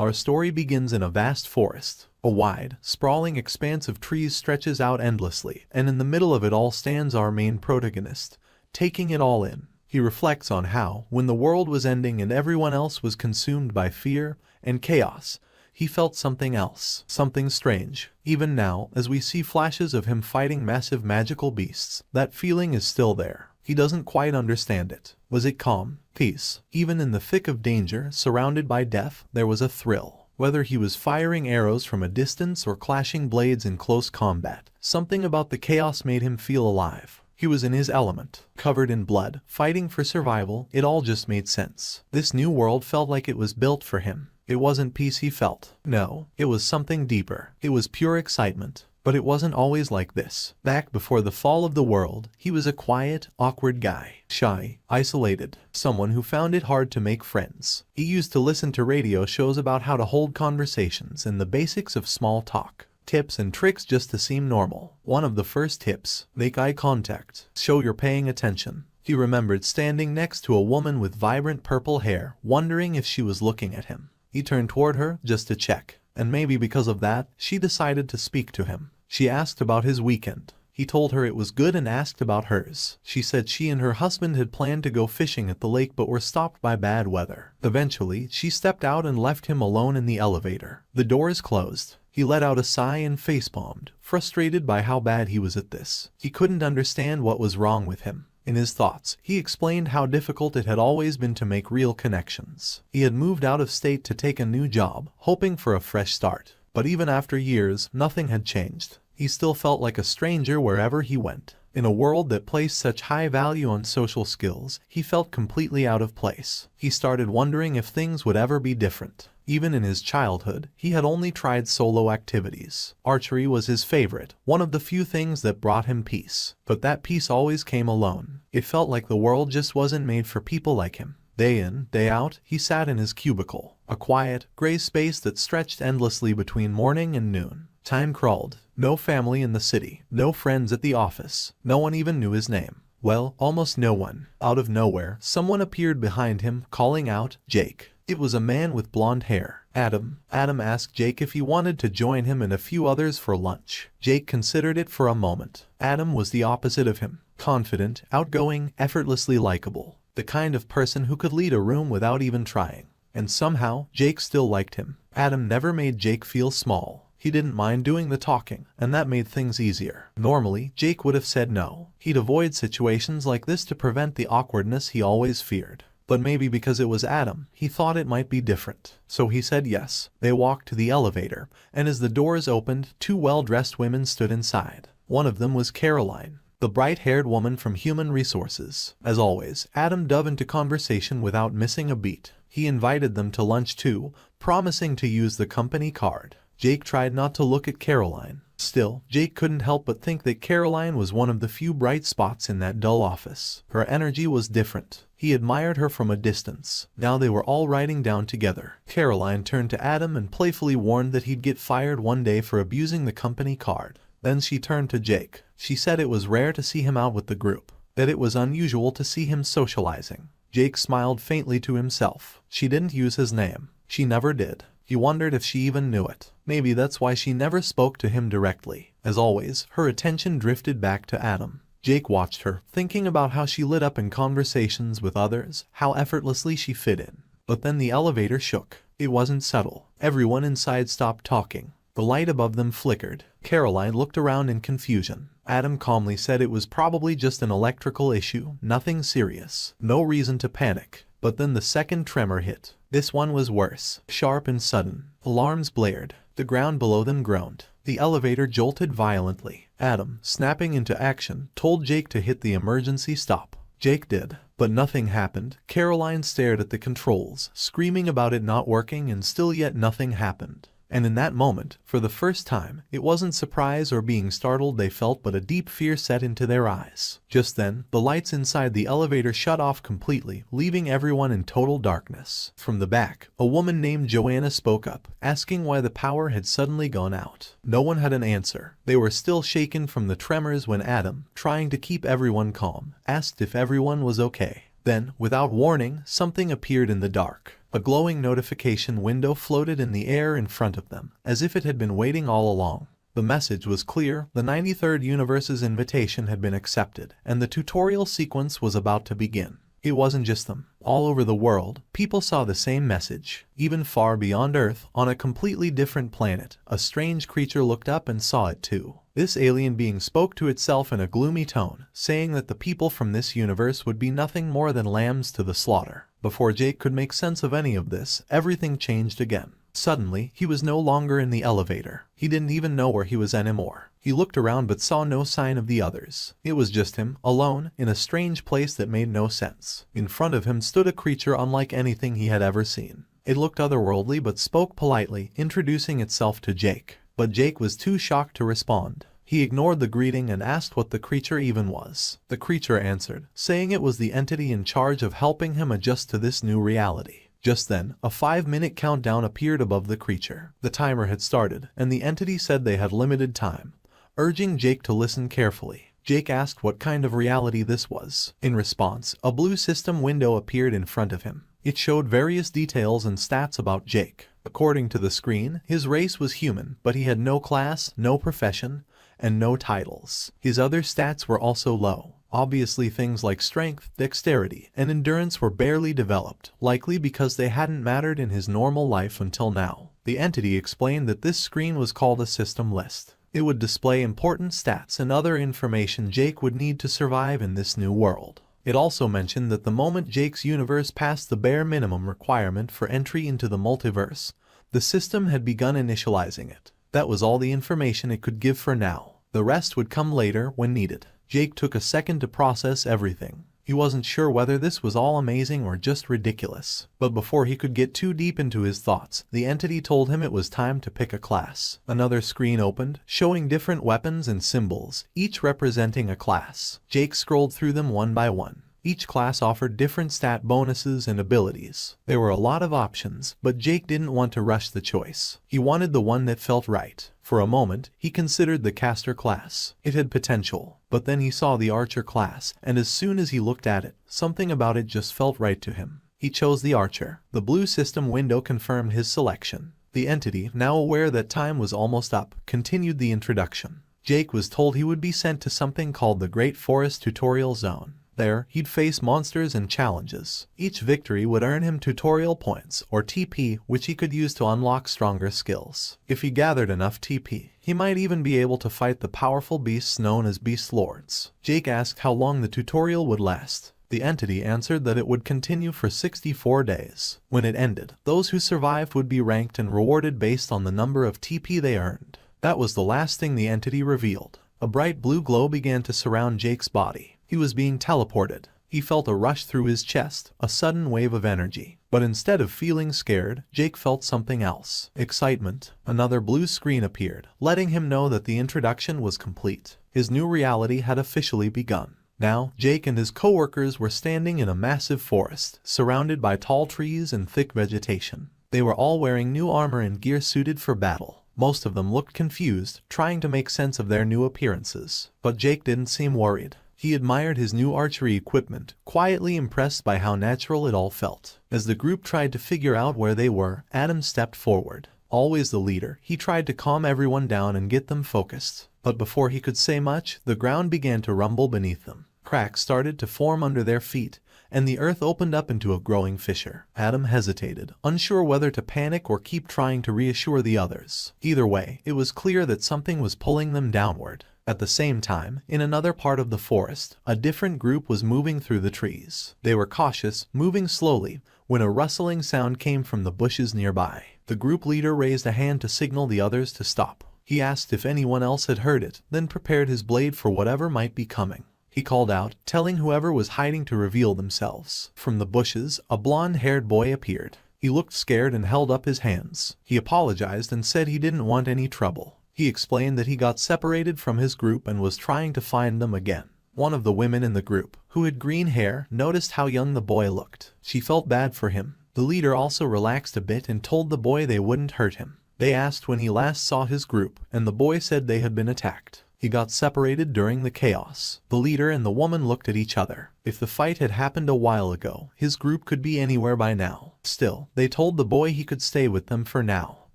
Our story begins in a vast forest. A wide, sprawling expanse of trees stretches out endlessly, and in the middle of it all stands our main protagonist, taking it all in. He reflects on how, when the world was ending and everyone else was consumed by fear and chaos, he felt something else, something strange. Even now, as we see flashes of him fighting massive magical beasts, that feeling is still there. He doesn't quite understand it. Was it calm, peace? Even in the thick of danger, surrounded by death, there was a thrill. Whether he was firing arrows from a distance or clashing blades in close combat, something about the chaos made him feel alive. He was in his element, covered in blood, fighting for survival. It all just made sense. This new world felt like it was built for him. It wasn't peace he felt. No, it was something deeper. It was pure excitement. But it wasn't always like this. Back before the fall of the world, he was a quiet, awkward guy. Shy, isolated, someone who found it hard to make friends. He used to listen to radio shows about how to hold conversations and the basics of small talk. Tips and tricks just to seem normal. One of the first tips: make eye contact. Show you're paying attention. He remembered standing next to a woman with vibrant purple hair, wondering if she was looking at him. He turned toward her just to check, and maybe because of that, she decided to speak to him. She asked about his weekend. He told her it was good and asked about hers. She said she and her husband had planned to go fishing at the lake but were stopped by bad weather. Eventually, she stepped out and left him alone in the elevator. The doors closed. He let out a sigh and facepalmed, frustrated by how bad he was at this. He couldn't understand what was wrong with him. In his thoughts, he explained how difficult it had always been to make real connections. He had moved out of state to take a new job, hoping for a fresh start. But even after years, nothing had changed. He still felt like a stranger wherever he went. In a world that placed such high value on social skills, he felt completely out of place. He started wondering if things would ever be different. Even in his childhood, he had only tried solo activities. Archery was his favorite, one of the few things that brought him peace. But that peace always came alone. It felt like the world just wasn't made for people like him. Day in, day out, he sat in his cubicle, a quiet, gray space that stretched endlessly between morning and noon. Time crawled. No family in the city, no friends at the office, no one even knew his name. Well, almost no one. Out of nowhere, someone appeared behind him, calling out, "Jake." It was a man with blonde hair. Adam. Adam asked Jake if he wanted to join him and a few others for lunch. Jake considered it for a moment. Adam was the opposite of him. Confident, outgoing, effortlessly likable. The kind of person who could lead a room without even trying. And somehow, Jake still liked him. Adam never made Jake feel small. He didn't mind doing the talking, and that made things easier. Normally, Jake would have said no. He'd avoid situations like this to prevent the awkwardness he always feared. But maybe because it was Adam, he thought it might be different. So he said yes. They walked to the elevator, and as the doors opened, two well-dressed women stood inside. One of them was Caroline, the bright-haired woman from Human Resources. As always, Adam dove into conversation without missing a beat. He invited them to lunch too, promising to use the company card. Jake tried not to look at Caroline. Still, Jake couldn't help but think that Caroline was one of the few bright spots in that dull office. Her energy was different. He admired her from a distance. Now they were all riding down together. Caroline turned to Adam and playfully warned that he'd get fired one day for abusing the company card. Then she turned to Jake. She said it was rare to see him out with the group, that it was unusual to see him socializing. Jake smiled faintly to himself. She didn't use his name. She never did. He wondered if she even knew it. Maybe that's why she never spoke to him directly. As always, her attention drifted back to Adam. Jake watched her, thinking about how she lit up in conversations with others, how effortlessly she fit in. But then the elevator shook. It wasn't subtle. Everyone inside stopped talking. The light above them flickered. Caroline looked around in confusion. Adam calmly said it was probably just an electrical issue, nothing serious. No reason to panic. But then the second tremor hit. This one was worse, sharp and sudden. Alarms blared. The ground below them groaned. The elevator jolted violently. Adam, snapping into action, told Jake to hit the emergency stop. Jake did, but nothing happened. Caroline stared at the controls, screaming about it not working, and still yet nothing happened. And in that moment, for the first time, it wasn't surprise or being startled they felt, but a deep fear set into their eyes. Just then, the lights inside the elevator shut off completely, leaving everyone in total darkness. From the back, a woman named Joanna spoke up, asking why the power had suddenly gone out. No one had an answer. They were still shaken from the tremors when Adam, trying to keep everyone calm, asked if everyone was okay. Then, without warning, something appeared in the dark. A glowing notification window floated in the air in front of them, as if it had been waiting all along. The message was clear: the 93rd universe's invitation had been accepted, and the tutorial sequence was about to begin. It wasn't just them. All over the world, people saw the same message. Even far beyond Earth, on a completely different planet, a strange creature looked up and saw it too. This alien being spoke to itself in a gloomy tone, saying that the people from this universe would be nothing more than lambs to the slaughter. Before Jake could make sense of any of this, everything changed again. Suddenly, he was no longer in the elevator. He didn't even know where he was anymore. He looked around but saw no sign of the others. It was just him, alone, in a strange place that made no sense. In front of him stood a creature unlike anything he had ever seen. It looked otherworldly but spoke politely, introducing itself to Jake. But Jake was too shocked to respond. He ignored the greeting and asked what the creature even was. The creature answered, saying it was the entity in charge of helping him adjust to this new reality. Just then, a 5-minute countdown appeared above the creature. The timer had started, and the entity said they had limited time, urging Jake to listen carefully. Jake asked what kind of reality this was. In response, a blue system window appeared in front of him. It showed various details and stats about Jake. According to the screen, his race was human, but he had no class, no profession, and no titles. His other stats were also low. Obviously, things like strength, dexterity, and endurance were barely developed, likely because they hadn't mattered in his normal life until now. The entity explained that this screen was called a system list. It would display important stats and other information Jake would need to survive in this new world. It also mentioned that the moment Jake's universe passed the bare minimum requirement for entry into the multiverse, the system had begun initializing it. That was all the information it could give for now. The rest would come later when needed. Jake took a second to process everything. He wasn't sure whether this was all amazing or just ridiculous. But before he could get too deep into his thoughts, the entity told him it was time to pick a class. Another screen opened, showing different weapons and symbols, each representing a class. Jake scrolled through them one by one. Each class offered different stat bonuses and abilities. There were a lot of options, but Jake didn't want to rush the choice. He wanted the one that felt right. For a moment, he considered the caster class. It had potential. But then he saw the archer class, and as soon as he looked at it, something about it just felt right to him. He chose the archer. The blue system window confirmed his selection. The entity, now aware that time was almost up, continued the introduction. Jake was told he would be sent to something called the Great Forest Tutorial Zone. There, he'd face monsters and challenges. Each victory would earn him tutorial points, or TP, which he could use to unlock stronger skills. If he gathered enough TP, he might even be able to fight the powerful beasts known as Beast Lords. Jake asked how long the tutorial would last. The entity answered that it would continue for 64 days. When it ended, those who survived would be ranked and rewarded based on the number of TP they earned. That was the last thing the entity revealed. A bright blue glow began to surround Jake's body. He was being teleported. He felt a rush through his chest, a sudden wave of energy. But instead of feeling scared, Jake felt something else. Excitement. Another blue screen appeared, letting him know that the introduction was complete. His new reality had officially begun. Now, Jake and his co-workers were standing in a massive forest, surrounded by tall trees and thick vegetation. They were all wearing new armor and gear suited for battle. Most of them looked confused, trying to make sense of their new appearances. But Jake didn't seem worried. He admired his new archery equipment, quietly impressed by how natural it all felt. As the group tried to figure out where they were, Adam stepped forward. Always the leader, he tried to calm everyone down and get them focused. But before he could say much, the ground began to rumble beneath them. Cracks started to form under their feet, and the earth opened up into a growing fissure. Adam hesitated, unsure whether to panic or keep trying to reassure the others. Either way, it was clear that something was pulling them downward. At the same time, in another part of the forest, a different group was moving through the trees. They were cautious, moving slowly, when a rustling sound came from the bushes nearby. The group leader raised a hand to signal the others to stop. He asked if anyone else had heard it, then prepared his blade for whatever might be coming. He called out, telling whoever was hiding to reveal themselves. From the bushes, a blonde-haired boy appeared. He looked scared and held up his hands. He apologized and said he didn't want any trouble. He explained that he got separated from his group and was trying to find them again. One of the women in the group, who had green hair, noticed how young the boy looked. She felt bad for him. The leader also relaxed a bit and told the boy they wouldn't hurt him. They asked when he last saw his group, and the boy said they had been attacked. He got separated during the chaos. The leader and the woman looked at each other. If the fight had happened a while ago, his group could be anywhere by now. Still, they told the boy he could stay with them for now.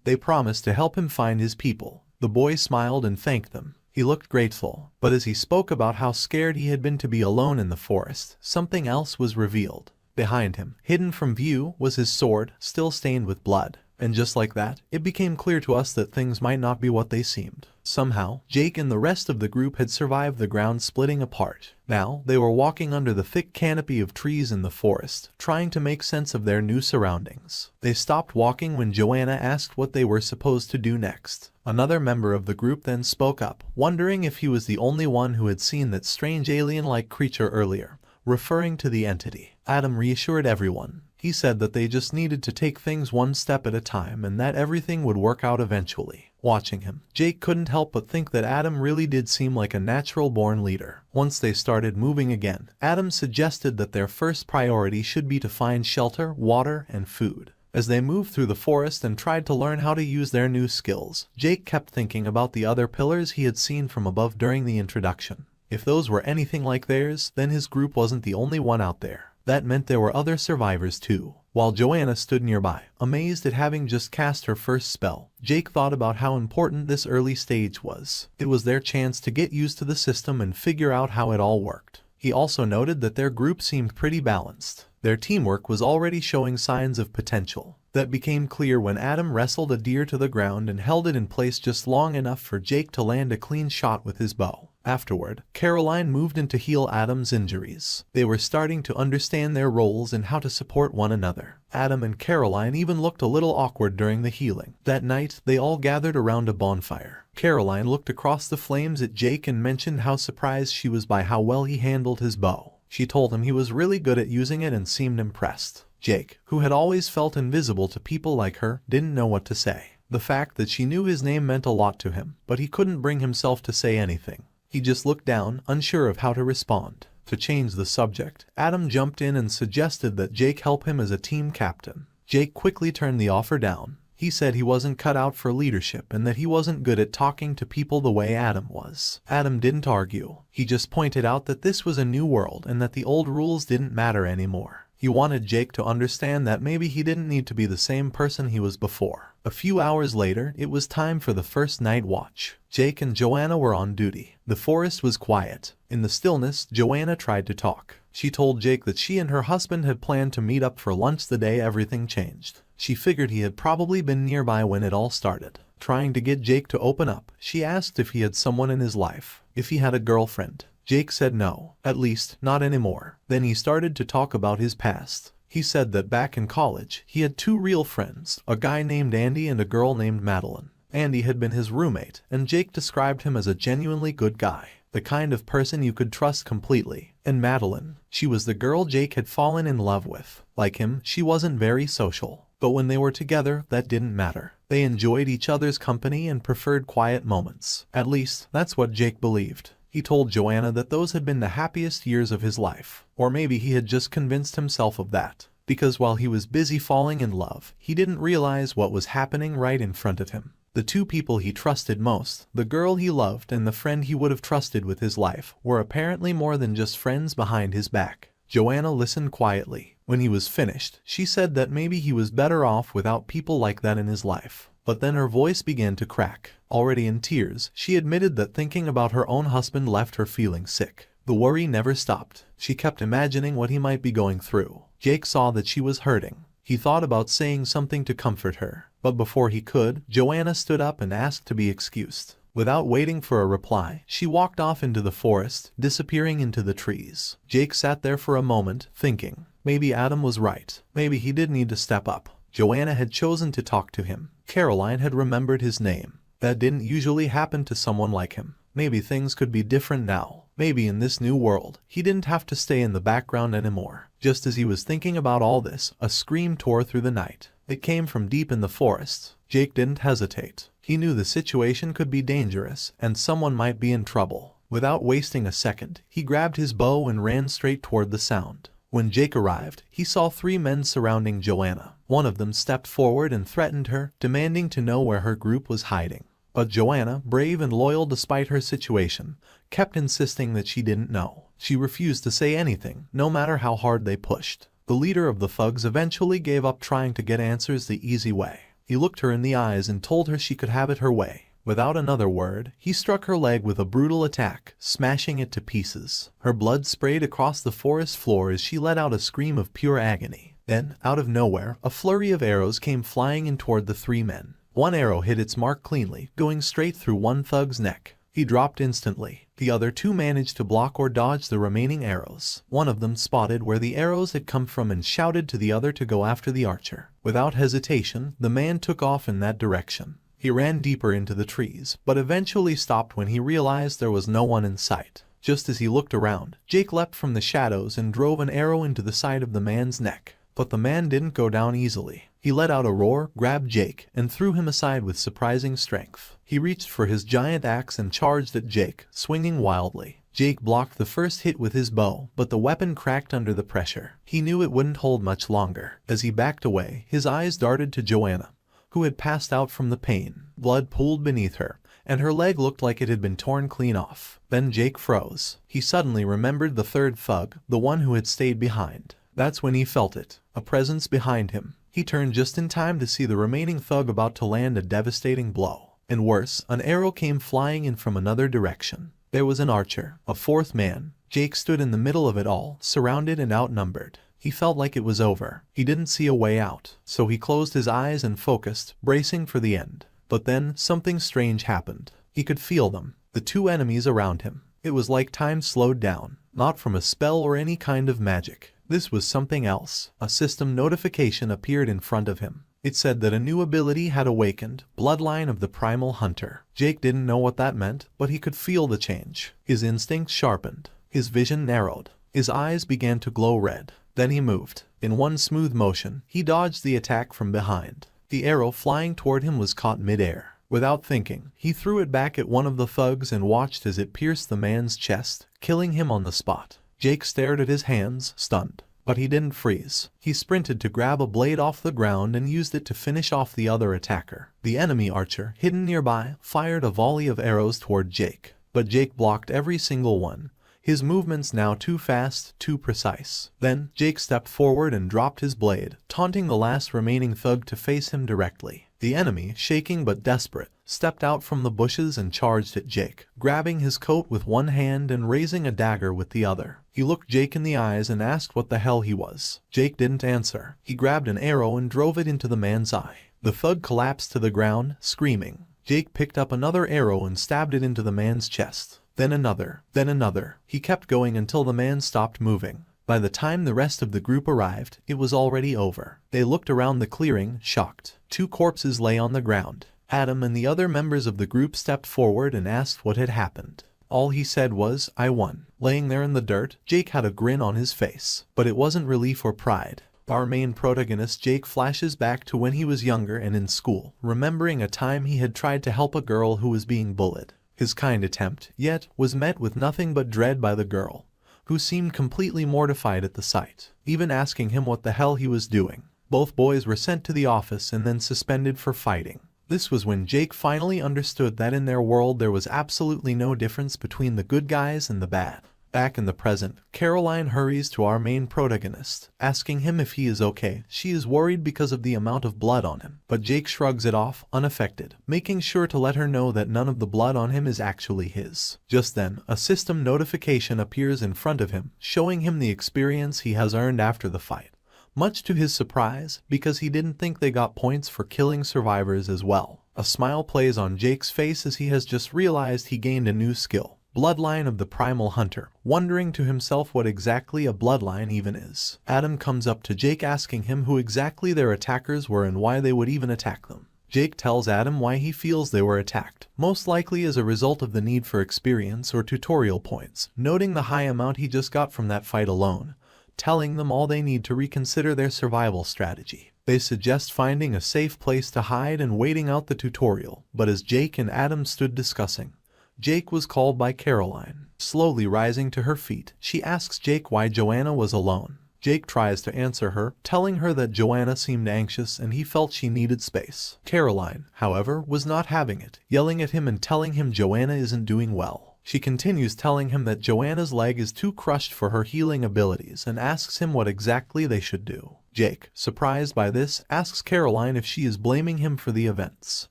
They promised to help him find his people. The boy smiled and thanked them. He looked grateful, but as he spoke about how scared he had been to be alone in the forest, something else was revealed. Behind him, hidden from view, was his sword, still stained with blood. And just like that, it became clear to us that things might not be what they seemed. Somehow, Jake and the rest of the group had survived the ground splitting apart. Now, they were walking under the thick canopy of trees in the forest, trying to make sense of their new surroundings. They stopped walking when Joanna asked what they were supposed to do next. Another member of the group then spoke up, wondering if he was the only one who had seen that strange alien-like creature earlier, referring to the entity. Adam reassured everyone. He said that they just needed to take things one step at a time and that everything would work out eventually. Watching him, Jake couldn't help but think that Adam really did seem like a natural-born leader. Once they started moving again, Adam suggested that their first priority should be to find shelter, water, and food. As they moved through the forest and tried to learn how to use their new skills, Jake kept thinking about the other pillars he had seen from above during the introduction. If those were anything like theirs, then his group wasn't the only one out there. That meant there were other survivors too. While Joanna stood nearby, amazed at having just cast her first spell, Jake thought about how important this early stage was. It was their chance to get used to the system and figure out how it all worked. He also noted that their group seemed pretty balanced. Their teamwork was already showing signs of potential. That became clear when Adam wrestled a deer to the ground and held it in place just long enough for Jake to land a clean shot with his bow. Afterward, Caroline moved in to heal Adam's injuries. They were starting to understand their roles and how to support one another. Adam and Caroline even looked a little awkward during the healing. That night, they all gathered around a bonfire. Caroline looked across the flames at Jake and mentioned how surprised she was by how well he handled his bow. She told him he was really good at using it and seemed impressed. Jake, who had always felt invisible to people like her, didn't know what to say. The fact that she knew his name meant a lot to him, but he couldn't bring himself to say anything. He just looked down, unsure of how to respond. To change the subject, Adam jumped in and suggested that Jake help him as a team captain. Jake quickly turned the offer down. He said he wasn't cut out for leadership and that he wasn't good at talking to people the way Adam was. Adam didn't argue. He just pointed out that this was a new world and that the old rules didn't matter anymore. He wanted Jake to understand that maybe he didn't need to be the same person he was before. A few hours later, it was time for the first night watch. Jake and Joanna were on duty. The forest was quiet. In the stillness, Joanna tried to talk. She told Jake that she and her husband had planned to meet up for lunch the day everything changed. She figured he had probably been nearby when it all started. Trying to get Jake to open up, she asked if he had someone in his life, if he had a girlfriend. Jake said no, at least not anymore. Then he started to talk about his past. He said that back in college, he had two real friends, a guy named Andy and a girl named Madeline. Andy had been his roommate, and Jake described him as a genuinely good guy, the kind of person you could trust completely. And Madeline, she was the girl Jake had fallen in love with. Like him, she wasn't very social. But when they were together, that didn't matter. They enjoyed each other's company and preferred quiet moments. At least, that's what Jake believed. He told Joanna that those had been the happiest years of his life. Or maybe he had just convinced himself of that. Because while he was busy falling in love, he didn't realize what was happening right in front of him. The two people he trusted most, the girl he loved and the friend he would have trusted with his life, were apparently more than just friends behind his back. Joanna listened quietly. When he was finished, she said that maybe he was better off without people like that in his life. But then her voice began to crack. Already in tears, she admitted that thinking about her own husband left her feeling sick. The worry never stopped. She kept imagining what he might be going through. Jake saw that she was hurting. He thought about saying something to comfort her. But before he could, Joanna stood up and asked to be excused. Without waiting for a reply, she walked off into the forest, disappearing into the trees. Jake sat there for a moment, thinking. Maybe Adam was right. Maybe he did need to step up. Joanna had chosen to talk to him. Caroline had remembered his name. That didn't usually happen to someone like him. Maybe things could be different now. Maybe in this new world, he didn't have to stay in the background anymore. Just as he was thinking about all this, a scream tore through the night. It came from deep in the forest. Jake didn't hesitate. He knew the situation could be dangerous, and someone might be in trouble. Without wasting a second, he grabbed his bow and ran straight toward the sound. When Jake arrived, he saw three men surrounding Joanna. One of them stepped forward and threatened her, demanding to know where her group was hiding. But Joanna, brave and loyal despite her situation, kept insisting that she didn't know. She refused to say anything, no matter how hard they pushed. The leader of the thugs eventually gave up trying to get answers the easy way. He looked her in the eyes and told her she could have it her way. Without another word, he struck her leg with a brutal attack, smashing it to pieces. Her blood sprayed across the forest floor as she let out a scream of pure agony. Then, out of nowhere, a flurry of arrows came flying in toward the three men. One arrow hit its mark cleanly, going straight through one thug's neck. He dropped instantly. The other two managed to block or dodge the remaining arrows. One of them spotted where the arrows had come from and shouted to the other to go after the archer. Without hesitation, the man took off in that direction. He ran deeper into the trees, but eventually stopped when he realized there was no one in sight. Just as he looked around, Jake leapt from the shadows and drove an arrow into the side of the man's neck. But the man didn't go down easily. He let out a roar, grabbed Jake, and threw him aside with surprising strength. He reached for his giant axe and charged at Jake, swinging wildly. Jake blocked the first hit with his bow, but the weapon cracked under the pressure. He knew it wouldn't hold much longer. As he backed away, his eyes darted to Joanna, who had passed out from the pain. Blood pooled beneath her, and her leg looked like it had been torn clean off. Then Jake froze. He suddenly remembered the third thug, the one who had stayed behind. That's when he felt it, a presence behind him. He turned just in time to see the remaining thug about to land a devastating blow. And worse, an arrow came flying in from another direction. There was an archer, a fourth man. Jake stood in the middle of it all, surrounded and outnumbered. He felt like it was over. He didn't see a way out, so he closed his eyes and focused, bracing for the end. But then, something strange happened. He could feel them, the two enemies around him. It was like time slowed down, not from a spell or any kind of magic. This was something else. A system notification appeared in front of him. It said that a new ability had awakened, Bloodline of the Primal Hunter. Jake didn't know what that meant, but he could feel the change. His instincts sharpened. His vision narrowed. His eyes began to glow red. Then he moved. In one smooth motion, he dodged the attack from behind. The arrow flying toward him was caught mid-air. Without thinking, he threw it back at one of the thugs and watched as it pierced the man's chest, killing him on the spot. Jake stared at his hands, stunned. But he didn't freeze. He sprinted to grab a blade off the ground and used it to finish off the other attacker. The enemy archer, hidden nearby, fired a volley of arrows toward Jake. But Jake blocked every single one. His movements now too fast, too precise. Then, Jake stepped forward and dropped his blade, taunting the last remaining thug to face him directly. The enemy, shaking but desperate, stepped out from the bushes and charged at Jake, grabbing his coat with one hand and raising a dagger with the other. He looked Jake in the eyes and asked what the hell he was. Jake didn't answer. He grabbed an arrow and drove it into the man's eye. The thug collapsed to the ground, screaming. Jake picked up another arrow and stabbed it into the man's chest. Then another, then another. He kept going until the man stopped moving. By the time the rest of the group arrived, it was already over. They looked around the clearing, shocked. Two corpses lay on the ground. Adam and the other members of the group stepped forward and asked what had happened. All he said was, "I won." Laying there in the dirt, Jake had a grin on his face. But it wasn't relief or pride. Our main protagonist Jake flashes back to when he was younger and in school, remembering a time he had tried to help a girl who was being bullied. His kind attempt, yet, was met with nothing but dread by the girl, who seemed completely mortified at the sight, even asking him what the hell he was doing. Both boys were sent to the office and then suspended for fighting. This was when Jake finally understood that in their world there was absolutely no difference between the good guys and the bad. Back in the present, Caroline hurries to our main protagonist, asking him if he is okay. She is worried because of the amount of blood on him, but Jake shrugs it off, unaffected, making sure to let her know that none of the blood on him is actually his. Just then, a system notification appears in front of him, showing him the experience he has earned after the fight. Much to his surprise, because he didn't think they got points for killing survivors as well. A smile plays on Jake's face as he has just realized he gained a new skill. Bloodline of the Primal Hunter, wondering to himself what exactly a bloodline even is. Adam comes up to Jake asking him who exactly their attackers were and why they would even attack them. Jake tells Adam why he feels they were attacked, most likely as a result of the need for experience or tutorial points, noting the high amount he just got from that fight alone, telling them all they need to reconsider their survival strategy. They suggest finding a safe place to hide and waiting out the tutorial, but as Jake and Adam stood discussing, Jake was called by Caroline. Slowly rising to her feet, she asks Jake why Joanna was alone. Jake tries to answer her, telling her that Joanna seemed anxious and he felt she needed space. Caroline, however, was not having it, yelling at him and telling him Joanna isn't doing well. She continues telling him that Joanna's leg is too crushed for her healing abilities and asks him what exactly they should do. Jake, surprised by this, asks Caroline if she is blaming him for the events.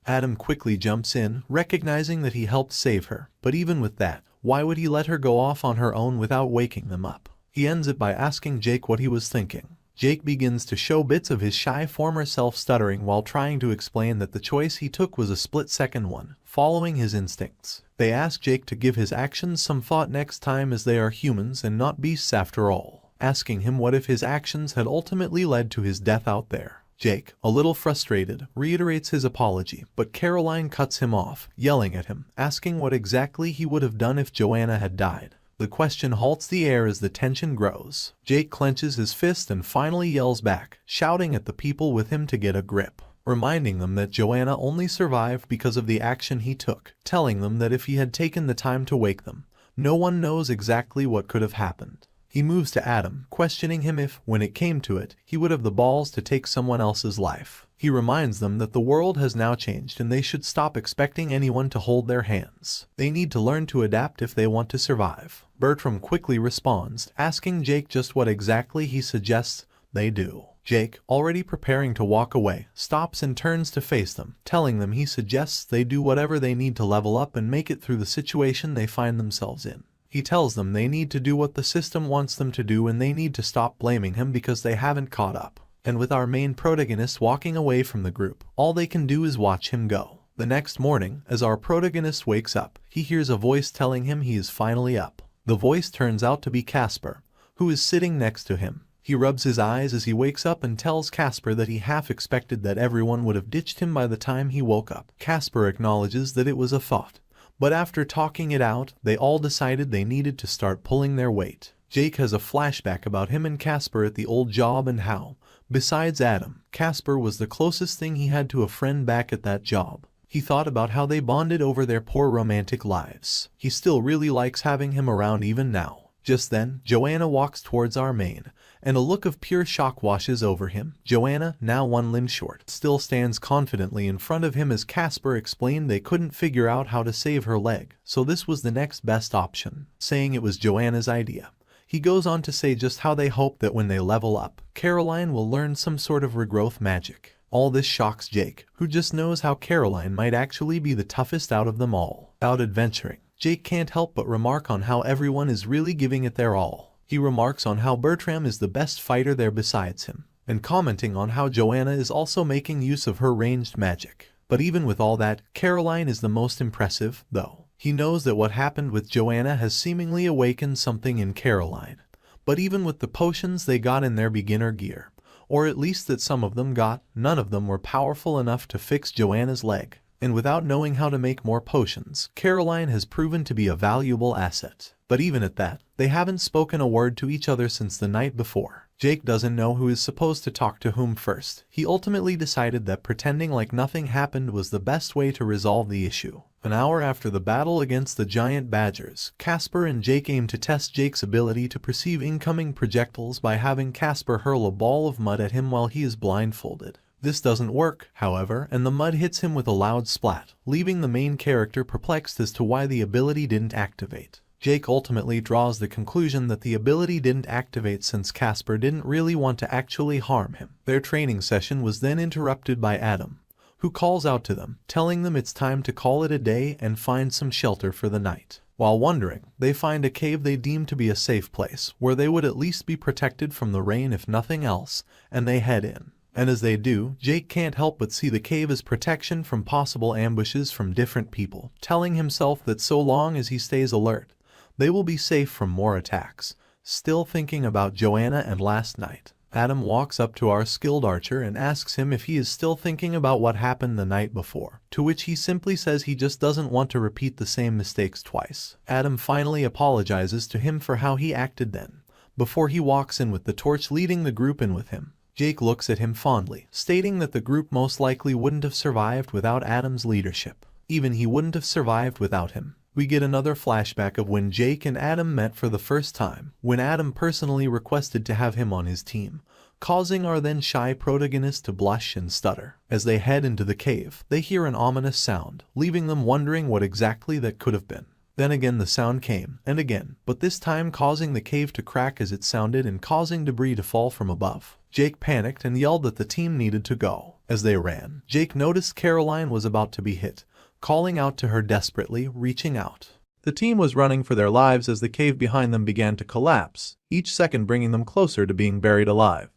Adam quickly jumps in, recognizing that he helped save her, but even with that, why would he let her go off on her own without waking them up? He ends it by asking Jake what he was thinking. Jake begins to show bits of his shy former self stuttering while trying to explain that the choice he took was a split-second one, following his instincts. They ask Jake to give his actions some thought next time as they are humans and not beasts after all, asking him what if his actions had ultimately led to his death out there. Jake, a little frustrated, reiterates his apology, but Caroline cuts him off, yelling at him, asking what exactly he would have done if Joanna had died. The question halts the air as the tension grows. Jake clenches his fist and finally yells back, shouting at the people with him to get a grip, reminding them that Joanna only survived because of the action he took, telling them that if he had taken the time to wake them, no one knows exactly what could have happened. He moves to Adam, questioning him if, when it came to it, he would have the balls to take someone else's life. He reminds them that the world has now changed and they should stop expecting anyone to hold their hands. They need to learn to adapt if they want to survive. Bertram quickly responds, asking Jake just what exactly he suggests they do. Jake, already preparing to walk away, stops and turns to face them, telling them he suggests they do whatever they need to level up and make it through the situation they find themselves in. He tells them they need to do what the system wants them to do and they need to stop blaming him because they haven't caught up. And with our main protagonist walking away from the group, all they can do is watch him go. The next morning, as our protagonist wakes up, he hears a voice telling him he is finally up. The voice turns out to be Casper, who is sitting next to him. He rubs his eyes as he wakes up and tells Casper that he half expected that everyone would have ditched him by the time he woke up. Casper acknowledges that it was a thought, but after talking it out, they all decided they needed to start pulling their weight. Jake has a flashback about him and Casper at the old job and how, besides Adam, Casper was the closest thing he had to a friend back at that job. He thought about how they bonded over their poor romantic lives. He still really likes having him around even now. Just then, Joanna walks towards our main, and a look of pure shock washes over him. Joanna, now one limb short, still stands confidently in front of him as Casper explained they couldn't figure out how to save her leg, so this was the next best option, saying it was Joanna's idea. He goes on to say just how they hope that when they level up, Caroline will learn some sort of regrowth magic. All this shocks Jake, who just knows how Caroline might actually be the toughest out of them all. Out adventuring, Jake can't help but remark on how everyone is really giving it their all. He remarks on how Bertram is the best fighter there besides him, and commenting on how Joanna is also making use of her ranged magic. But even with all that, Caroline is the most impressive, though. He knows that what happened with Joanna has seemingly awakened something in Caroline. But even with the potions they got in their beginner gear, or at least that some of them got, none of them were powerful enough to fix Joanna's leg. And without knowing how to make more potions, Caroline has proven to be a valuable asset. But even at that, they haven't spoken a word to each other since the night before. Jake doesn't know who is supposed to talk to whom first. He ultimately decided that pretending like nothing happened was the best way to resolve the issue. An hour after the battle against the giant badgers, Casper and Jake aim to test Jake's ability to perceive incoming projectiles by having Casper hurl a ball of mud at him while he is blindfolded. This doesn't work, however, and the mud hits him with a loud splat, leaving the main character perplexed as to why the ability didn't activate. Jake ultimately draws the conclusion that the ability didn't activate since Casper didn't really want to actually harm him. Their training session was then interrupted by Adam, who calls out to them, telling them it's time to call it a day and find some shelter for the night. While wondering, they find a cave they deem to be a safe place, where they would at least be protected from the rain if nothing else, and they head in. And as they do, Jake can't help but see the cave as protection from possible ambushes from different people, telling himself that so long as he stays alert, they will be safe from more attacks. Still thinking about Joanna and last night, Adam walks up to our skilled archer and asks him if he is still thinking about what happened the night before, to which he simply says he just doesn't want to repeat the same mistakes twice. Adam finally apologizes to him for how he acted then, before he walks in with the torch leading the group in with him. Jake looks at him fondly, stating that the group most likely wouldn't have survived without Adam's leadership. Even he wouldn't have survived without him. We get another flashback of when Jake and Adam met for the first time, when Adam personally requested to have him on his team, causing our then shy protagonist to blush and stutter. As they head into the cave, they hear an ominous sound, leaving them wondering what exactly that could have been. Then again the sound came, and again, but this time causing the cave to crack as it sounded and causing debris to fall from above. Jake panicked and yelled that the team needed to go. As they ran, Jake noticed Caroline was about to be hit, calling out to her desperately, reaching out. The team was running for their lives as the cave behind them began to collapse, each second bringing them closer to being buried alive.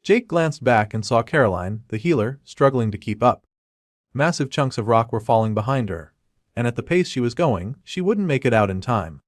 Jake glanced back and saw Caroline, the healer, struggling to keep up. Massive chunks of rock were falling behind her, and at the pace she was going, she wouldn't make it out in time.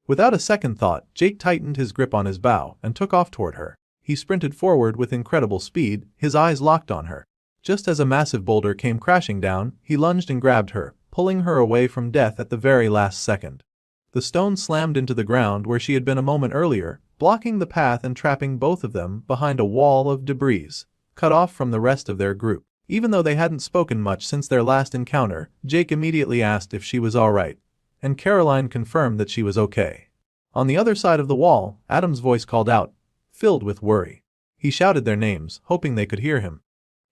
Without a second thought, Jake tightened his grip on his bow and took off toward her. He sprinted forward with incredible speed, his eyes locked on her. Just as a massive boulder came crashing down, he lunged and grabbed her, pulling her away from death at the very last second. The stone slammed into the ground where she had been a moment earlier, blocking the path and trapping both of them behind a wall of debris, cut off from the rest of their group. Even though they hadn't spoken much since their last encounter, Jake immediately asked if she was alright, and Caroline confirmed that she was okay. On the other side of the wall, Adam's voice called out, filled with worry. He shouted their names, hoping they could hear him.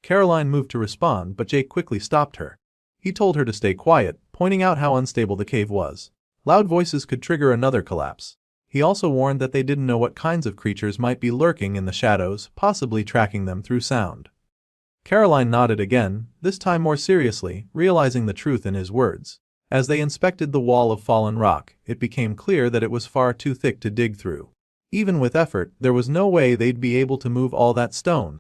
Caroline moved to respond, but Jake quickly stopped her. He told her to stay quiet, pointing out how unstable the cave was. Loud voices could trigger another collapse. He also warned that they didn't know what kinds of creatures might be lurking in the shadows, possibly tracking them through sound. Caroline nodded again, this time more seriously, realizing the truth in his words. As they inspected the wall of fallen rock, it became clear that it was far too thick to dig through. Even with effort, there was no way they'd be able to move all that stone.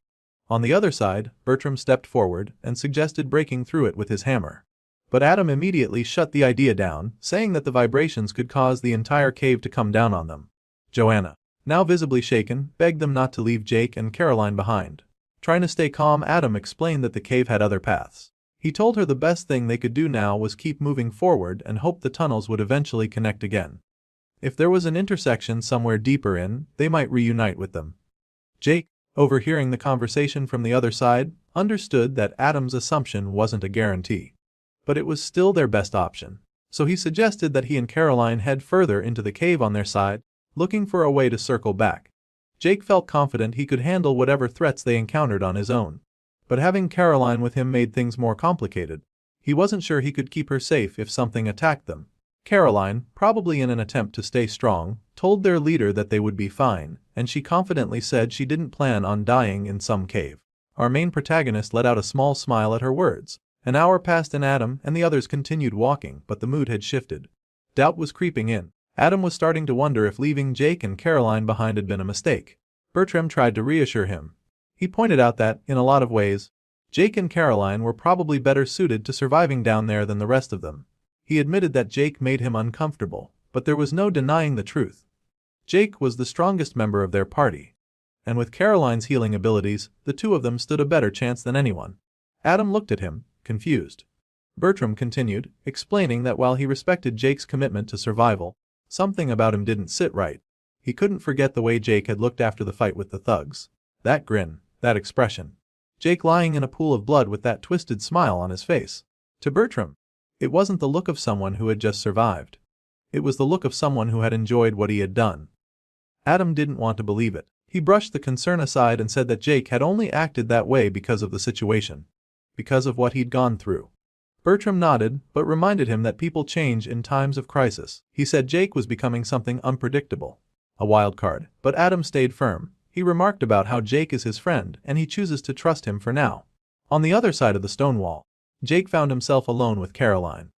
On the other side, Bertram stepped forward and suggested breaking through it with his hammer. But Adam immediately shut the idea down, saying that the vibrations could cause the entire cave to come down on them. Joanna, now visibly shaken, begged them not to leave Jake and Caroline behind. Trying to stay calm, Adam explained that the cave had other paths. He told her the best thing they could do now was keep moving forward and hope the tunnels would eventually connect again. If there was an intersection somewhere deeper in, they might reunite with them. Jake, overhearing the conversation from the other side, understood that Adam's assumption wasn't a guarantee. But it was still their best option. So he suggested that he and Caroline head further into the cave on their side, looking for a way to circle back. Jake felt confident he could handle whatever threats they encountered on his own. But having Caroline with him made things more complicated. He wasn't sure he could keep her safe if something attacked them. Caroline, probably in an attempt to stay strong, told their leader that they would be fine, and she confidently said she didn't plan on dying in some cave. Our main protagonist let out a small smile at her words. An hour passed and Adam and the others continued walking, but the mood had shifted. Doubt was creeping in. Adam was starting to wonder if leaving Jake and Caroline behind had been a mistake. Bertram tried to reassure him. He pointed out that, in a lot of ways, Jake and Caroline were probably better suited to surviving down there than the rest of them. He admitted that Jake made him uncomfortable, but there was no denying the truth. Jake was the strongest member of their party. And with Caroline's healing abilities, the two of them stood a better chance than anyone. Adam looked at him, confused. Bertram continued, explaining that while he respected Jake's commitment to survival, something about him didn't sit right. He couldn't forget the way Jake had looked after the fight with the thugs. That grin, that expression. Jake lying in a pool of blood with that twisted smile on his face. To Bertram, it wasn't the look of someone who had just survived. It was the look of someone who had enjoyed what he had done. Adam didn't want to believe it. He brushed the concern aside and said that Jake had only acted that way because of the situation. Because of what he'd gone through. Bertram nodded, but reminded him that people change in times of crisis. He said Jake was becoming something unpredictable. A wild card, but Adam stayed firm. He remarked about how Jake is his friend and he chooses to trust him for now. On the other side of the stone wall, Jake found himself alone with Caroline.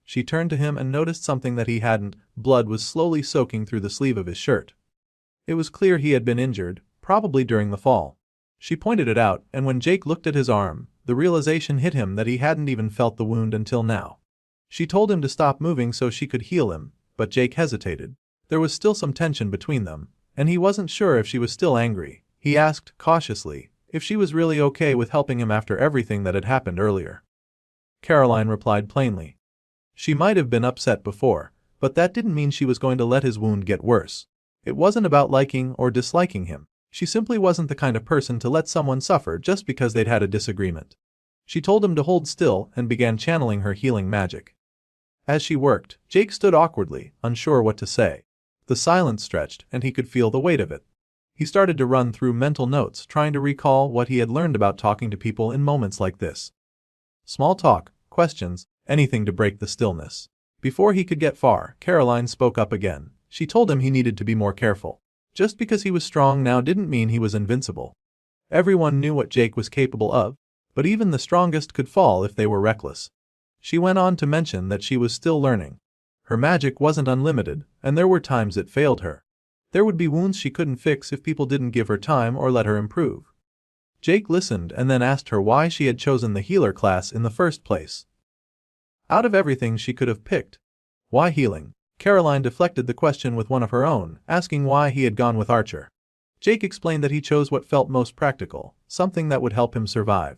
She turned to him and noticed something that he hadn't. Blood was slowly soaking through the sleeve of his shirt. It was clear he had been injured, probably during the fall. She pointed it out, and when Jake looked at his arm, the realization hit him that he hadn't even felt the wound until now. She told him to stop moving so she could heal him, but Jake hesitated. There was still some tension between them, and he wasn't sure if she was still angry. He asked, cautiously, if she was really okay with helping him after everything that had happened earlier. Caroline replied plainly. She might have been upset before, but that didn't mean she was going to let his wound get worse. It wasn't about liking or disliking him. She simply wasn't the kind of person to let someone suffer just because they'd had a disagreement. She told him to hold still and began channeling her healing magic. As she worked, Jake stood awkwardly, unsure what to say. The silence stretched, and he could feel the weight of it. He started to run through mental notes, trying to recall what he had learned about talking to people in moments like this. Small talk, questions, anything to break the stillness. Before he could get far, Caroline spoke up again. She told him he needed to be more careful. Just because he was strong now didn't mean he was invincible. Everyone knew what Jake was capable of, but even the strongest could fall if they were reckless. She went on to mention that she was still learning. Her magic wasn't unlimited, and there were times it failed her. There would be wounds she couldn't fix if people didn't give her time or let her improve. Jake listened and then asked her why she had chosen the healer class in the first place. Out of everything she could have picked, why healing? Caroline deflected the question with one of her own, asking why he had gone with Archer. Jake explained that he chose what felt most practical, something that would help him survive.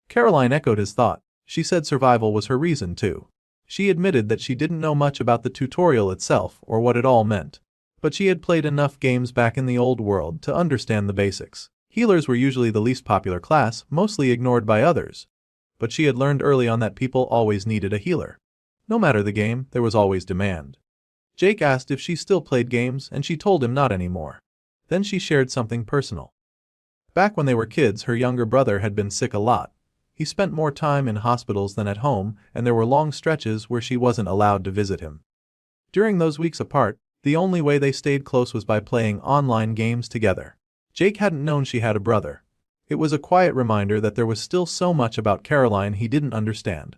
Caroline echoed his thought. She said survival was her reason too. She admitted that she didn't know much about the tutorial itself or what it all meant. But she had played enough games back in the old world to understand the basics. Healers were usually the least popular class, mostly ignored by others. But she had learned early on that people always needed a healer. No matter the game, there was always demand. Jake asked if she still played games, and she told him not anymore. Then she shared something personal. Back when they were kids, her younger brother had been sick a lot. He spent more time in hospitals than at home, and there were long stretches where she wasn't allowed to visit him. During those weeks apart, the only way they stayed close was by playing online games together. Jake hadn't known she had a brother. It was a quiet reminder that there was still so much about Caroline he didn't understand.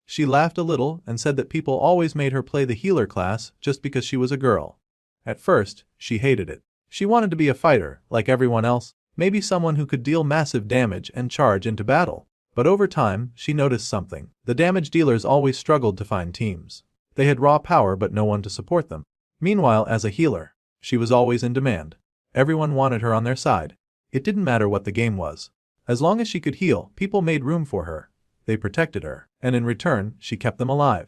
She laughed a little and said that people always made her play the healer class just because she was a girl. At first, she hated it. She wanted to be a fighter, like everyone else, maybe someone who could deal massive damage and charge into battle. But over time, she noticed something. The damage dealers always struggled to find teams. They had raw power but no one to support them. Meanwhile, as a healer, she was always in demand. Everyone wanted her on their side. It didn't matter what the game was. As long as she could heal, people made room for her. They protected her, and in return, she kept them alive.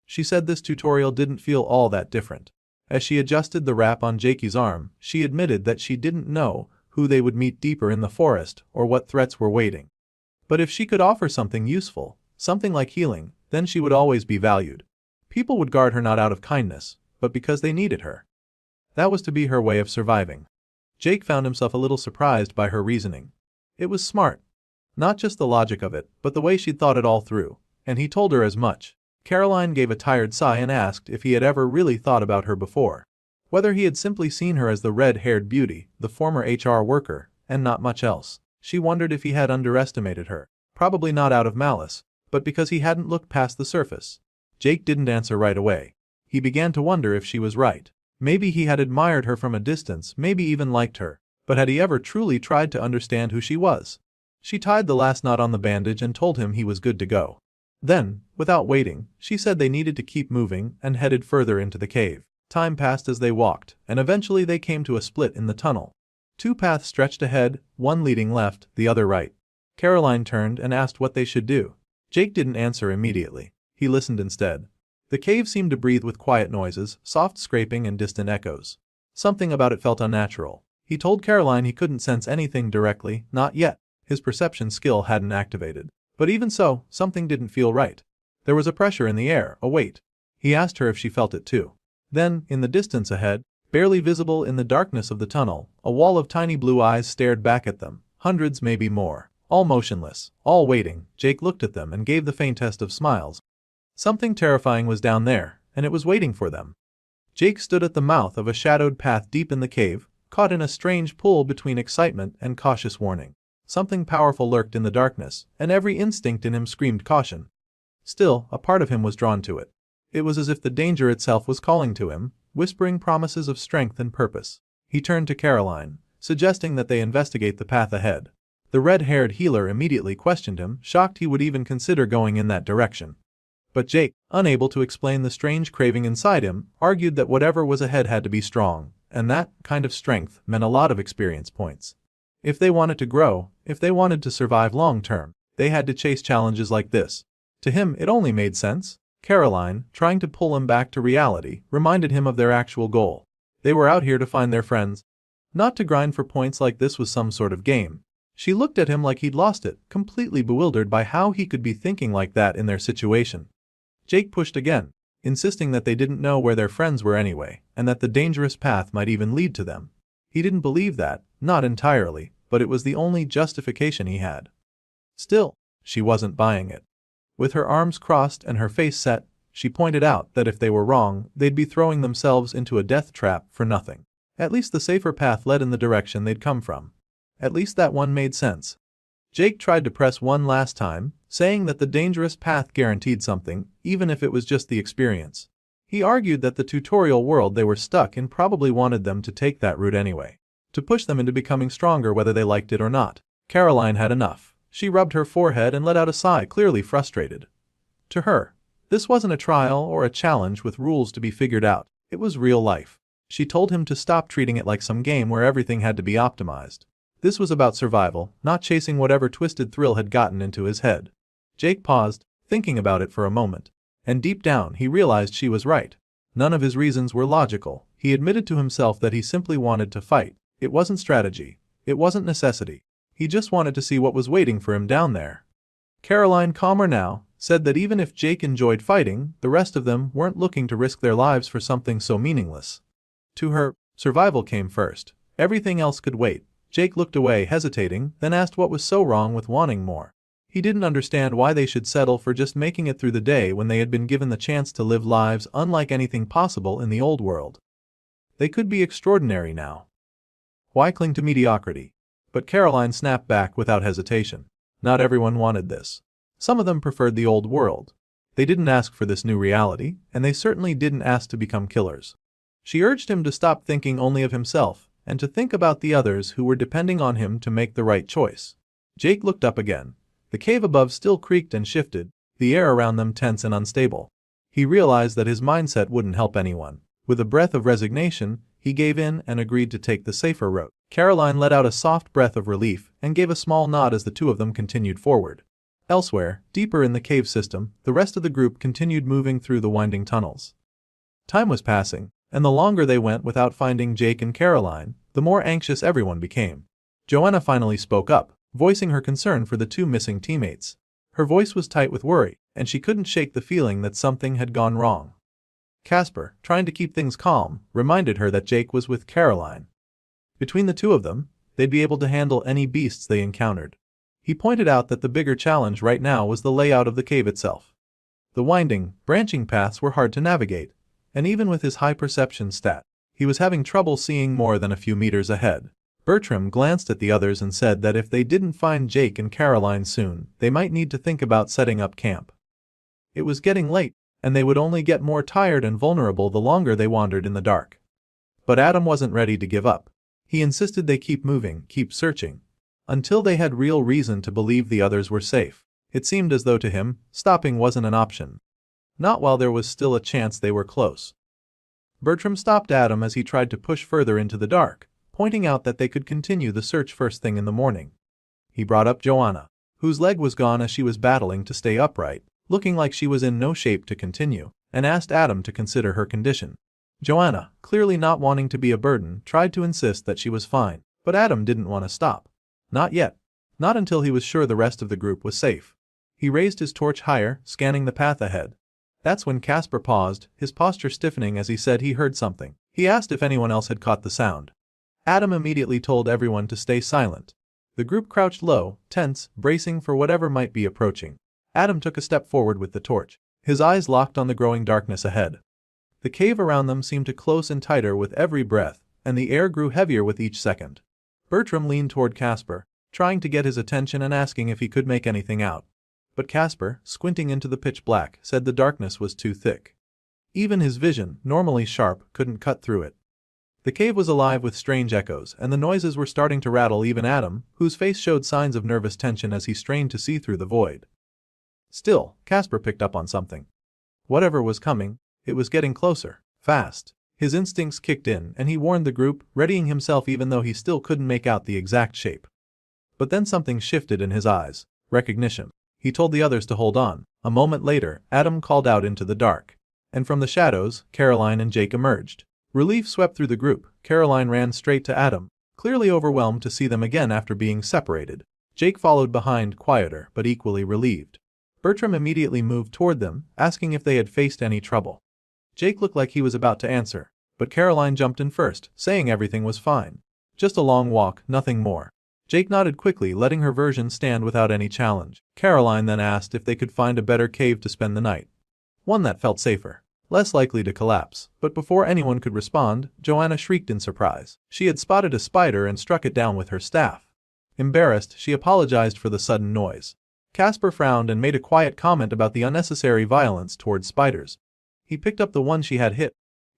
She said this tutorial didn't feel all that different. As she adjusted the wrap on Jakey's arm, she admitted that she didn't know who they would meet deeper in the forest or what threats were waiting. But if she could offer something useful, something like healing, then she would always be valued. People would guard her not out of kindness, but because they needed her. That was to be her way of surviving. Jake found himself a little surprised by her reasoning. It was smart. Not just the logic of it, but the way she'd thought it all through, and he told her as much. Caroline gave a tired sigh and asked if he had ever really thought about her before. Whether he had simply seen her as the red-haired beauty, the former HR worker, and not much else. She wondered if he had underestimated her, probably not out of malice, but because he hadn't looked past the surface. Jake didn't answer right away. He began to wonder if she was right. Maybe he had admired her from a distance, maybe even liked her, but had he ever truly tried to understand who she was? She tied the last knot on the bandage and told him he was good to go. Then, without waiting, she said they needed to keep moving and headed further into the cave. Time passed as they walked, and eventually they came to a split in the tunnel. Two paths stretched ahead, one leading left, the other right. Caroline turned and asked what they should do. Jake didn't answer immediately. He listened instead. The cave seemed to breathe with quiet noises, soft scraping and distant echoes. Something about it felt unnatural. He told Caroline he couldn't sense anything directly, not yet. His perception skill hadn't activated. But even so, something didn't feel right. There was a pressure in the air, a weight. He asked her if she felt it too. Then, in the distance ahead, barely visible in the darkness of the tunnel, a wall of tiny blue eyes stared back at them, hundreds maybe more, all motionless, all waiting. Jake looked at them and gave the faintest of smiles. Something terrifying was down there, and it was waiting for them. Jake stood at the mouth of a shadowed path deep in the cave, caught in a strange pull between excitement and cautious warning. Something powerful lurked in the darkness, and every instinct in him screamed caution. Still, a part of him was drawn to it. It was as if the danger itself was calling to him, whispering promises of strength and purpose. He turned to Caroline, suggesting that they investigate the path ahead. The red-haired healer immediately questioned him, shocked he would even consider going in that direction. But Jake, unable to explain the strange craving inside him, argued that whatever was ahead had to be strong, and that kind of strength meant a lot of experience points. If they wanted to grow, if they wanted to survive long-term, they had to chase challenges like this. To him, it only made sense. Caroline, trying to pull him back to reality, reminded him of their actual goal. They were out here to find their friends. Not to grind for points like this was some sort of game. She looked at him like he'd lost it, completely bewildered by how he could be thinking like that in their situation. Jake pushed again. insisting that they didn't know where their friends were anyway, and that the dangerous path might even lead to them. He didn't believe that, not entirely, but it was the only justification he had. Still, she wasn't buying it. With her arms crossed and her face set, she pointed out that if they were wrong, they'd be throwing themselves into a death trap for nothing. At least the safer path led in the direction they'd come from. At least that one made sense. Jake tried to press one last time, saying that the dangerous path guaranteed something, even if it was just the experience. He argued that the tutorial world they were stuck in probably wanted them to take that route anyway, to push them into becoming stronger whether they liked it or not. Caroline had enough. She rubbed her forehead and let out a sigh, clearly frustrated. To her, this wasn't a trial or a challenge with rules to be figured out, it was real life. She told him to stop treating it like some game where everything had to be optimized. This was about survival, not chasing whatever twisted thrill had gotten into his head. Jake paused, thinking about it for a moment. And deep down he realized she was right. None of his reasons were logical. He admitted to himself that he simply wanted to fight. It wasn't strategy. It wasn't necessity. He just wanted to see what was waiting for him down there. Caroline, calmer now, said that even if Jake enjoyed fighting, the rest of them weren't looking to risk their lives for something so meaningless. To her, survival came first. Everything else could wait. Jake looked away, hesitating, then asked what was so wrong with wanting more. He didn't understand why they should settle for just making it through the day when they had been given the chance to live lives unlike anything possible in the old world. They could be extraordinary now. Why cling to mediocrity? But Caroline snapped back without hesitation. Not everyone wanted this. Some of them preferred the old world. They didn't ask for this new reality, and they certainly didn't ask to become killers. She urged him to stop thinking only of himself, and to think about the others who were depending on him to make the right choice. Jake looked up again. The cave above still creaked and shifted, the air around them tense and unstable. He realized that his mindset wouldn't help anyone. With a breath of resignation, he gave in and agreed to take the safer route. Caroline let out a soft breath of relief and gave a small nod as the two of them continued forward. Elsewhere, deeper in the cave system, the rest of the group continued moving through the winding tunnels. Time was passing, and the longer they went without finding Jake and Caroline, the more anxious everyone became. Joanna finally spoke up, voicing her concern for the two missing teammates. Her voice was tight with worry, and she couldn't shake the feeling that something had gone wrong. Casper, trying to keep things calm, reminded her that Jake was with Caroline. Between the two of them, they'd be able to handle any beasts they encountered. He pointed out that the bigger challenge right now was the layout of the cave itself. The winding, branching paths were hard to navigate, and even with his high perception stat, he was having trouble seeing more than a few meters ahead. Bertram glanced at the others and said that if they didn't find Jake and Caroline soon, they might need to think about setting up camp. It was getting late, and they would only get more tired and vulnerable the longer they wandered in the dark. But Adam wasn't ready to give up. He insisted they keep moving, keep searching, until they had real reason to believe the others were safe. It seemed as though to him, stopping wasn't an option. Not while there was still a chance they were close. Bertram stopped Adam as he tried to push further into the dark, pointing out that they could continue the search first thing in the morning. He brought up Joanna, whose leg was gone as she was battling to stay upright, looking like she was in no shape to continue, and asked Adam to consider her condition. Joanna, clearly not wanting to be a burden, tried to insist that she was fine, but Adam didn't want to stop. Not yet. Not until he was sure the rest of the group was safe. He raised his torch higher, scanning the path ahead. That's when Casper paused, his posture stiffening as he said he heard something. He asked if anyone else had caught the sound. Adam immediately told everyone to stay silent. The group crouched low, tense, bracing for whatever might be approaching. Adam took a step forward with the torch, his eyes locked on the growing darkness ahead. The cave around them seemed to close in tighter with every breath, and the air grew heavier with each second. Bertram leaned toward Casper, trying to get his attention and asking if he could make anything out. But Casper, squinting into the pitch black, said the darkness was too thick. Even his vision, normally sharp, couldn't cut through it. The cave was alive with strange echoes, and the noises were starting to rattle even Adam, whose face showed signs of nervous tension as he strained to see through the void. Still, Casper picked up on something. Whatever was coming, it was getting closer, fast. His instincts kicked in and he warned the group, readying himself even though he still couldn't make out the exact shape. But then something shifted in his eyes. Recognition. He told the others to hold on. A moment later, Adam called out into the dark. And from the shadows, Caroline and Jake emerged. Relief swept through the group. Caroline ran straight to Adam, clearly overwhelmed to see them again after being separated. Jake followed behind, quieter but equally relieved. Bertram immediately moved toward them, asking if they had faced any trouble. Jake looked like he was about to answer, but Caroline jumped in first, saying everything was fine. Just a long walk, nothing more. Jake nodded quickly, letting her version stand without any challenge. Caroline then asked if they could find a better cave to spend the night. One that felt safer, less likely to collapse, but before anyone could respond, Joanna shrieked in surprise. She had spotted a spider and struck it down with her staff. Embarrassed, she apologized for the sudden noise. Casper frowned and made a quiet comment about the unnecessary violence towards spiders. He picked up the one she had hit,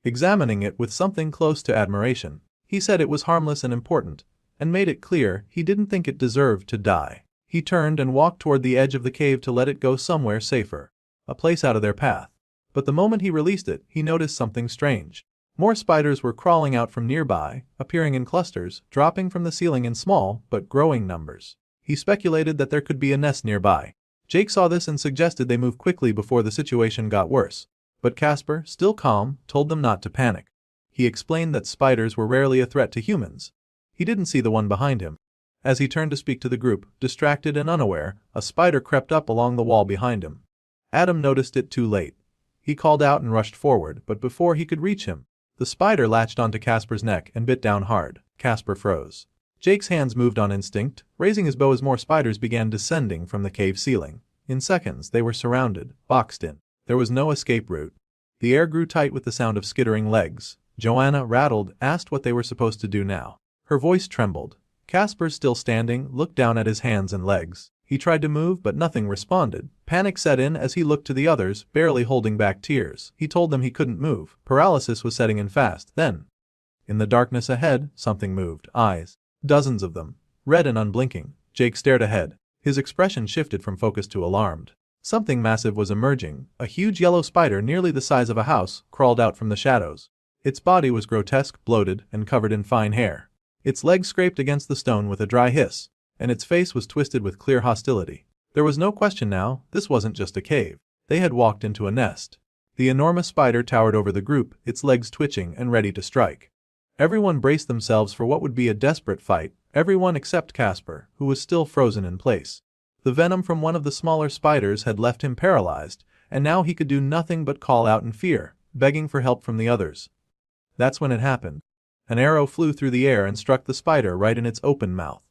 examining it with something close to admiration. He said it was harmless and important, and made it clear he didn't think it deserved to die. He turned and walked toward the edge of the cave to let it go somewhere safer, a place out of their path. But the moment he released it, he noticed something strange. More spiders were crawling out from nearby, appearing in clusters, dropping from the ceiling in small but growing numbers. He speculated that there could be a nest nearby. Jake saw this and suggested they move quickly before the situation got worse. But Casper, still calm, told them not to panic. He explained that spiders were rarely a threat to humans. He didn't see the one behind him. As he turned to speak to the group, distracted and unaware, a spider crept up along the wall behind him. Adam noticed it too late. He called out and rushed forward, but before he could reach him, the spider latched onto Casper's neck and bit down hard. Casper froze. Jake's hands moved on instinct, raising his bow as more spiders began descending from the cave ceiling. In seconds they were surrounded, boxed in. There was no escape route. The air grew tight with the sound of skittering legs. Joanna, rattled, asked what they were supposed to do now. Her voice trembled. Casper, still standing, looked down at his hands and legs. He tried to move but nothing responded. Panic set in as he looked to the others, barely holding back tears. He told them he couldn't move. Paralysis was setting in fast. Then, in the darkness ahead, something moved. Eyes. Dozens of them. Red and unblinking. Jake stared ahead. His expression shifted from focused to alarmed. Something massive was emerging. A huge yellow spider nearly the size of a house crawled out from the shadows. Its body was grotesque, bloated, and covered in fine hair. Its legs scraped against the stone with a dry hiss, and its face was twisted with clear hostility. There was no question now, this wasn't just a cave. They had walked into a nest. The enormous spider towered over the group, its legs twitching and ready to strike. Everyone braced themselves for what would be a desperate fight, everyone except Casper, who was still frozen in place. The venom from one of the smaller spiders had left him paralyzed, and now he could do nothing but call out in fear, begging for help from the others. That's when it happened. An arrow flew through the air and struck the spider right in its open mouth.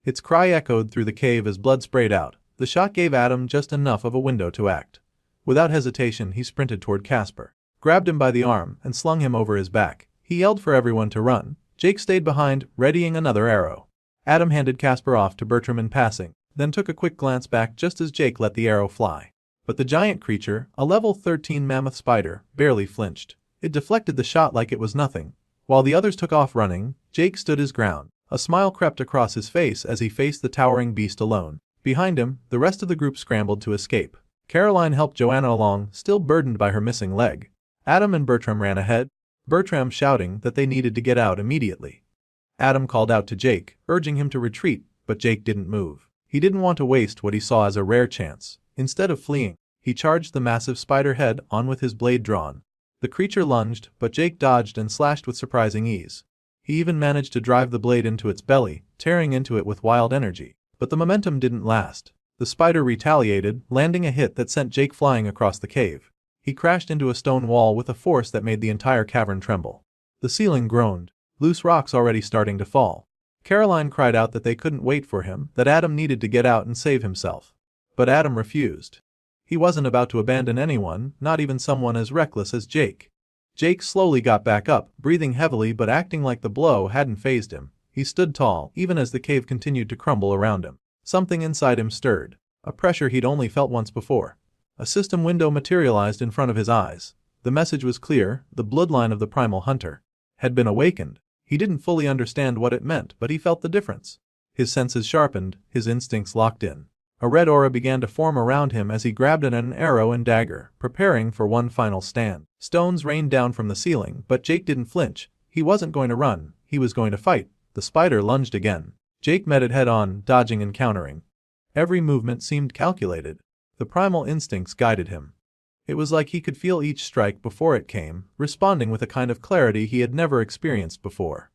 Its cry echoed through the cave as blood sprayed out. The shot gave Adam just enough of a window to act. Without hesitation, he sprinted toward Casper, grabbed him by the arm, and slung him over his back. He yelled for everyone to run. Jake stayed behind, readying another arrow. Adam handed Casper off to Bertram in passing, then took a quick glance back just as Jake let the arrow fly. But the giant creature, a level 13 mammoth spider, barely flinched. It deflected the shot like it was nothing. While the others took off running, Jake stood his ground. A smile crept across his face as he faced the towering beast alone. Behind him, the rest of the group scrambled to escape. Caroline helped Joanna along, still burdened by her missing leg. Adam and Bertram ran ahead, Bertram shouting that they needed to get out immediately. Adam called out to Jake, urging him to retreat, but Jake didn't move. He didn't want to waste what he saw as a rare chance. Instead of fleeing, he charged the massive spider head on with his blade drawn. The creature lunged, but Jake dodged and slashed with surprising ease. He even managed to drive the blade into its belly, tearing into it with wild energy. But the momentum didn't last. The spider retaliated, landing a hit that sent Jake flying across the cave. He crashed into a stone wall with a force that made the entire cavern tremble. The ceiling groaned, loose rocks already starting to fall. Caroline cried out that they couldn't wait for him, that Adam needed to get out and save himself. But Adam refused. He wasn't about to abandon anyone, not even someone as reckless as Jake. Jake slowly got back up, breathing heavily but acting like the blow hadn't fazed him. He stood tall, even as the cave continued to crumble around him. Something inside him stirred, a pressure he'd only felt once before. A system window materialized in front of his eyes. The message was clear, the bloodline of the primal hunter had been awakened. He didn't fully understand what it meant, but he felt the difference. His senses sharpened, his instincts locked in. A red aura began to form around him as he grabbed at an arrow and dagger, preparing for one final stand. Stones rained down from the ceiling, but Jake didn't flinch. He wasn't going to run, he was going to fight. The spider lunged again. Jake met it head-on, dodging and countering. Every movement seemed calculated. The primal instincts guided him. It was like he could feel each strike before it came, responding with a kind of clarity he had never experienced before.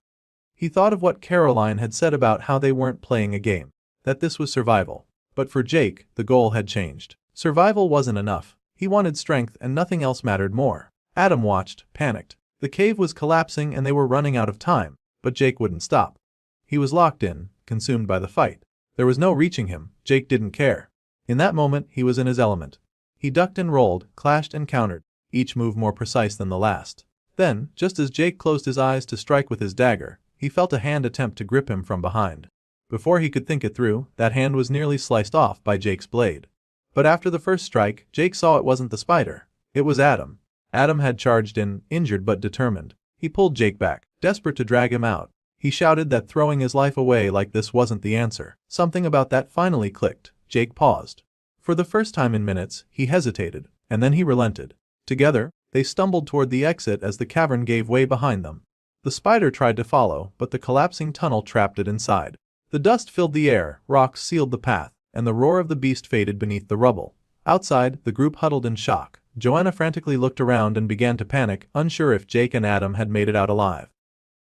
He thought of what Caroline had said about how they weren't playing a game, that this was survival. But for Jake, the goal had changed. Survival wasn't enough. He wanted strength and nothing else mattered more. Adam watched, panicked. The cave was collapsing and they were running out of time, but Jake wouldn't stop. He was locked in, consumed by the fight. There was no reaching him. Jake didn't care. In that moment, he was in his element. He ducked and rolled, clashed and countered, each move more precise than the last. Then, just as Jake closed his eyes to strike with his dagger, he felt a hand attempt to grip him from behind. Before he could think it through, that hand was nearly sliced off by Jake's blade. But after the first strike, Jake saw it wasn't the spider. It was Adam. Adam had charged in, injured but determined. He pulled Jake back, desperate to drag him out. He shouted that throwing his life away like this wasn't the answer. Something about that finally clicked. Jake paused. For the first time in minutes, he hesitated, and then he relented. Together, they stumbled toward the exit as the cavern gave way behind them. The spider tried to follow, but the collapsing tunnel trapped it inside. The dust filled the air, rocks sealed the path, and the roar of the beast faded beneath the rubble. Outside, the group huddled in shock. Joanna frantically looked around and began to panic, unsure if Jake and Adam had made it out alive.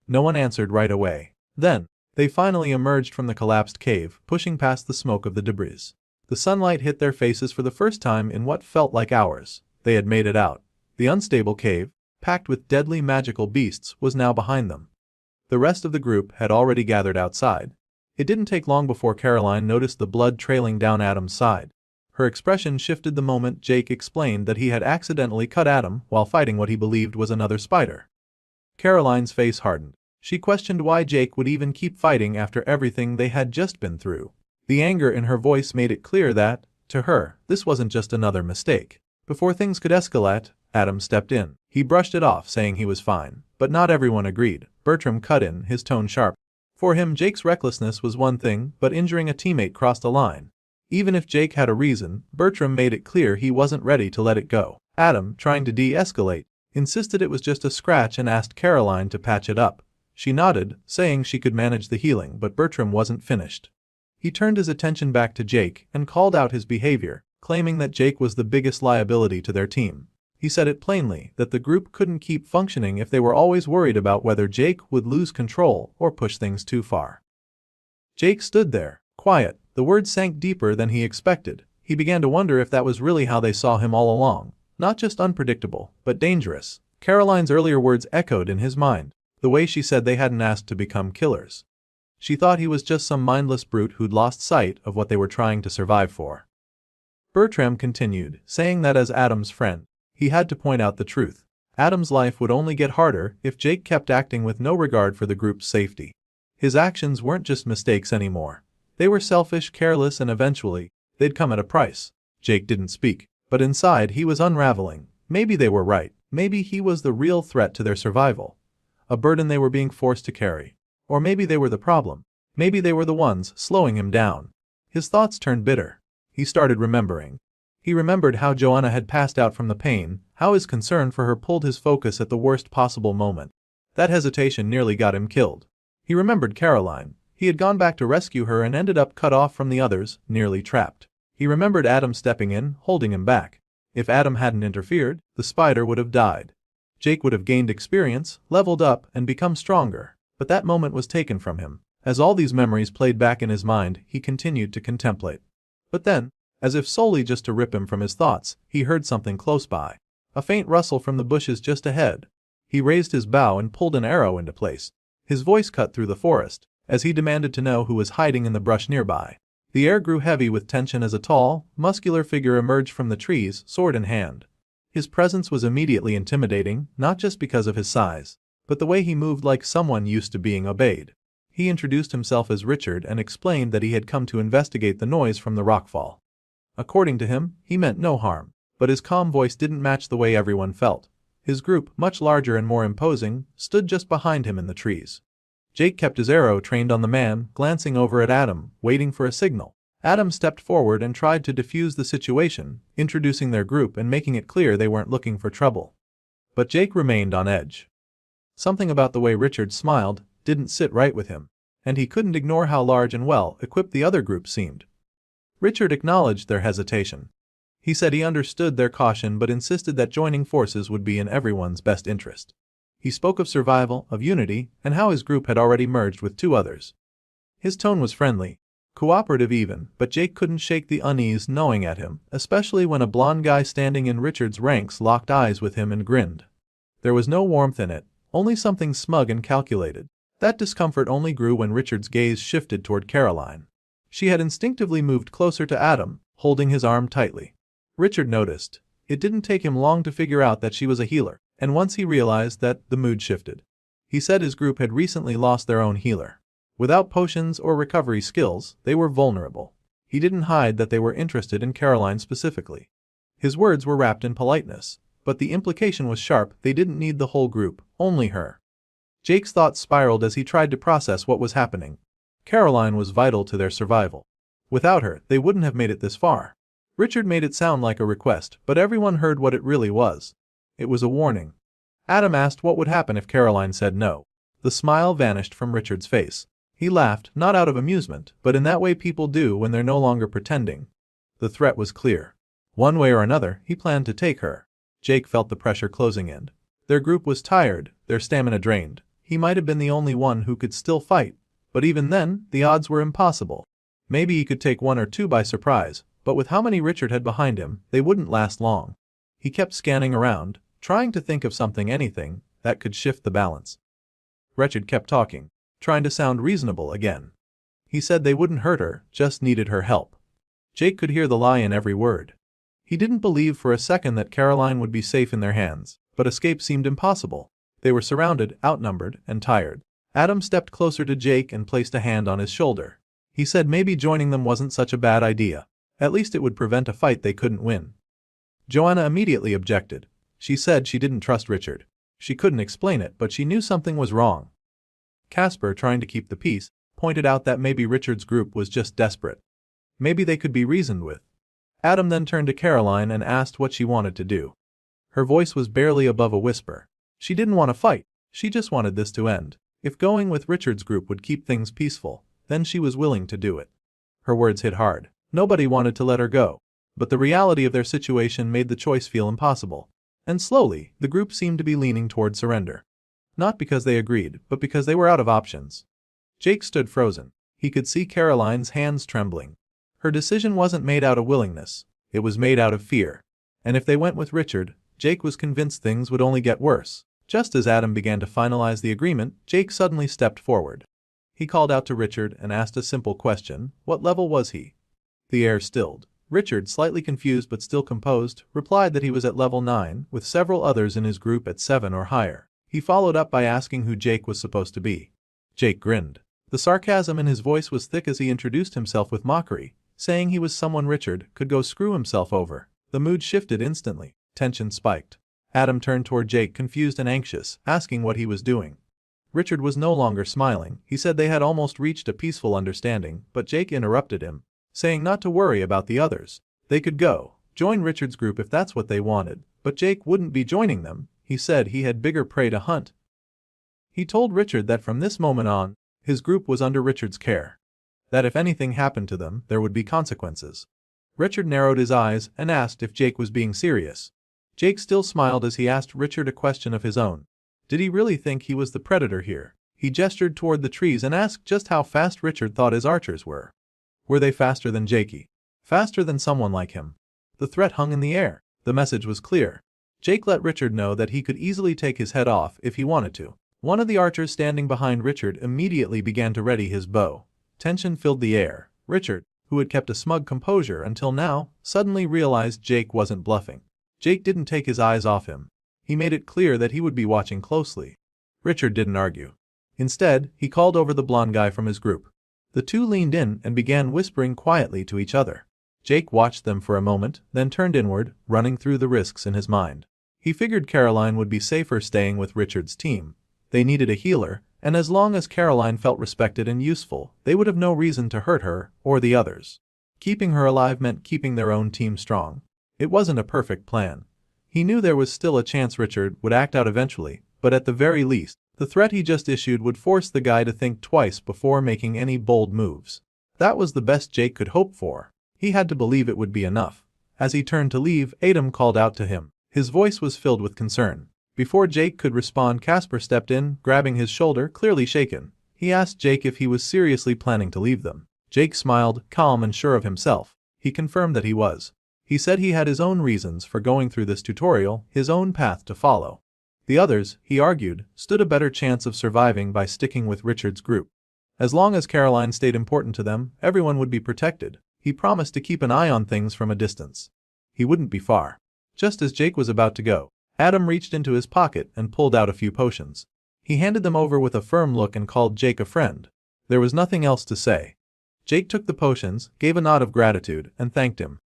No one answered right away. Then, they finally emerged from the collapsed cave, pushing past the smoke of the debris. The sunlight hit their faces for the first time in what felt like hours. They had made it out. The unstable cave, packed with deadly magical beasts, was now behind them. The rest of the group had already gathered outside. It didn't take long before Caroline noticed the blood trailing down Adam's side. Her expression shifted the moment Jake explained that he had accidentally cut Adam while fighting what he believed was another spider. Caroline's face hardened. She questioned why Jake would even keep fighting after everything they had just been through. The anger in her voice made it clear that, to her, this wasn't just another mistake. Before things could escalate, Adam stepped in. He brushed it off, saying he was fine. But not everyone agreed. Bertram cut in, his tone sharp. For him, Jake's recklessness was one thing, but injuring a teammate crossed a line. Even if Jake had a reason, Bertram made it clear he wasn't ready to let it go. Adam, trying to de-escalate, insisted it was just a scratch and asked Caroline to patch it up. She nodded, saying she could manage the healing, but Bertram wasn't finished. He turned his attention back to Jake and called out his behavior, claiming that Jake was the biggest liability to their team. He said it plainly that the group couldn't keep functioning if they were always worried about whether Jake would lose control or push things too far. Jake stood there, quiet. The words sank deeper than he expected. He began to wonder if that was really how they saw him all along. Not just unpredictable, but dangerous. Caroline's earlier words echoed in his mind. The way she said they hadn't asked to become killers. She thought he was just some mindless brute who'd lost sight of what they were trying to survive for. Bertram continued, saying that as Adam's friend, he had to point out the truth. Adam's life would only get harder if Jake kept acting with no regard for the group's safety. His actions weren't just mistakes anymore. They were selfish, careless, and eventually, they'd come at a price. Jake didn't speak, but inside he was unraveling. Maybe they were right. Maybe he was the real threat to their survival. A burden they were being forced to carry. Or maybe they were the problem. Maybe they were the ones slowing him down. His thoughts turned bitter. He started remembering. He remembered how Joanna had passed out from the pain, how his concern for her pulled his focus at the worst possible moment. That hesitation nearly got him killed. He remembered Caroline. He had gone back to rescue her and ended up cut off from the others, nearly trapped. He remembered Adam stepping in, holding him back. If Adam hadn't interfered, the spider would have died. Jake would have gained experience, leveled up, and become stronger. But that moment was taken from him. As all these memories played back in his mind, he continued to contemplate. But then, as if solely just to rip him from his thoughts, he heard something close by. A faint rustle from the bushes just ahead. He raised his bow and pulled an arrow into place. His voice cut through the forest, as he demanded to know who was hiding in the brush nearby. The air grew heavy with tension as a tall, muscular figure emerged from the trees, sword in hand. His presence was immediately intimidating, not just because of his size, but the way he moved like someone used to being obeyed. He introduced himself as Richard and explained that he had come to investigate the noise from the rockfall. According to him, he meant no harm, but his calm voice didn't match the way everyone felt. His group, much larger and more imposing, stood just behind him in the trees. Jake kept his arrow trained on the man, glancing over at Adam, waiting for a signal. Adam stepped forward and tried to defuse the situation, introducing their group and making it clear they weren't looking for trouble. But Jake remained on edge. Something about the way Richard smiled didn't sit right with him, and he couldn't ignore how large and well-equipped the other group seemed. Richard acknowledged their hesitation. He said he understood their caution but insisted that joining forces would be in everyone's best interest. He spoke of survival, of unity, and how his group had already merged with two others. His tone was friendly, cooperative even, but Jake couldn't shake the unease gnawing at him, especially when a blond guy standing in Richard's ranks locked eyes with him and grinned. There was no warmth in it, only something smug and calculated. That discomfort only grew when Richard's gaze shifted toward Caroline. She had instinctively moved closer to Adam, holding his arm tightly. Richard noticed. It didn't take him long to figure out that she was a healer, and once he realized that, the mood shifted. He said his group had recently lost their own healer. Without potions or recovery skills, they were vulnerable. He didn't hide that they were interested in Caroline specifically. His words were wrapped in politeness, but the implication was sharp. They didn't need the whole group, only her. Jake's thoughts spiraled as he tried to process what was happening. Caroline was vital to their survival. Without her, they wouldn't have made it this far. Richard made it sound like a request, but everyone heard what it really was. It was a warning. Adam asked what would happen if Caroline said no. The smile vanished from Richard's face. He laughed, not out of amusement, but in that way people do when they're no longer pretending. The threat was clear. One way or another, he planned to take her. Jake felt the pressure closing in. Their group was tired, their stamina drained. He might have been the only one who could still fight, but even then, the odds were impossible. Maybe he could take one or two by surprise, but with how many Richard had behind him, they wouldn't last long. He kept scanning around, trying to think of anything, that could shift the balance. Richard kept talking, trying to sound reasonable again. He said they wouldn't hurt her, just needed her help. Jake could hear the lie in every word. He didn't believe for a second that Caroline would be safe in their hands, but escape seemed impossible. They were surrounded, outnumbered, and tired. Adam stepped closer to Jake and placed a hand on his shoulder. He said maybe joining them wasn't such a bad idea. At least it would prevent a fight they couldn't win. Joanna immediately objected. She said she didn't trust Richard. She couldn't explain it, but she knew something was wrong. Casper, trying to keep the peace, pointed out that maybe Richard's group was just desperate. Maybe they could be reasoned with. Adam then turned to Caroline and asked what she wanted to do. Her voice was barely above a whisper. She didn't want to fight, she just wanted this to end. If going with Richard's group would keep things peaceful, then she was willing to do it. Her words hit hard. Nobody wanted to let her go. But the reality of their situation made the choice feel impossible. And slowly, the group seemed to be leaning toward surrender. Not because they agreed, but because they were out of options. Jake stood frozen. He could see Caroline's hands trembling. Her decision wasn't made out of willingness. It was made out of fear. And if they went with Richard, Jake was convinced things would only get worse. Just as Adam began to finalize the agreement, Jake suddenly stepped forward. He called out to Richard and asked a simple question. What level was he? The air stilled. Richard, slightly confused but still composed, replied that he was at level 9, with several others in his group at 7 or higher. He followed up by asking who Jake was supposed to be. Jake grinned. The sarcasm in his voice was thick as he introduced himself with mockery, saying he was someone Richard could go screw himself over. The mood shifted instantly. Tension spiked. Adam turned toward Jake, confused and anxious, asking what he was doing. Richard was no longer smiling. He said they had almost reached a peaceful understanding, but Jake interrupted him, saying not to worry about the others. They could go, join Richard's group if that's what they wanted, but Jake wouldn't be joining them. He said he had bigger prey to hunt. He told Richard that from this moment on, his group was under Richard's care. That if anything happened to them, there would be consequences. Richard narrowed his eyes and asked if Jake was being serious. Jake still smiled as he asked Richard a question of his own. Did he really think he was the predator here? He gestured toward the trees and asked just how fast Richard thought his archers were. Were they faster than Jakey? Faster than someone like him? The threat hung in the air. The message was clear. Jake let Richard know that he could easily take his head off if he wanted to. One of the archers standing behind Richard immediately began to ready his bow. Tension filled the air. Richard, who had kept a smug composure until now, suddenly realized Jake wasn't bluffing. Jake didn't take his eyes off him. He made it clear that he would be watching closely. Richard didn't argue. Instead, he called over the blonde guy from his group. The two leaned in and began whispering quietly to each other. Jake watched them for a moment, then turned inward, running through the risks in his mind. He figured Caroline would be safer staying with Richard's team. They needed a healer, and as long as Caroline felt respected and useful, they would have no reason to hurt her or the others. Keeping her alive meant keeping their own team strong. It wasn't a perfect plan. He knew there was still a chance Richard would act out eventually, but at the very least, the threat he just issued would force the guy to think twice before making any bold moves. That was the best Jake could hope for. He had to believe it would be enough. As he turned to leave, Adam called out to him. His voice was filled with concern. Before Jake could respond, Casper stepped in, grabbing his shoulder, clearly shaken. He asked Jake if he was seriously planning to leave them. Jake smiled, calm and sure of himself. He confirmed that he was. He said he had his own reasons for going through this tutorial, his own path to follow. The others, he argued, stood a better chance of surviving by sticking with Richard's group. As long as Caroline stayed important to them, everyone would be protected. He promised to keep an eye on things from a distance. He wouldn't be far. Just as Jake was about to go, Adam reached into his pocket and pulled out a few potions. He handed them over with a firm look and called Jake a friend. There was nothing else to say. Jake took the potions, gave a nod of gratitude, and thanked him.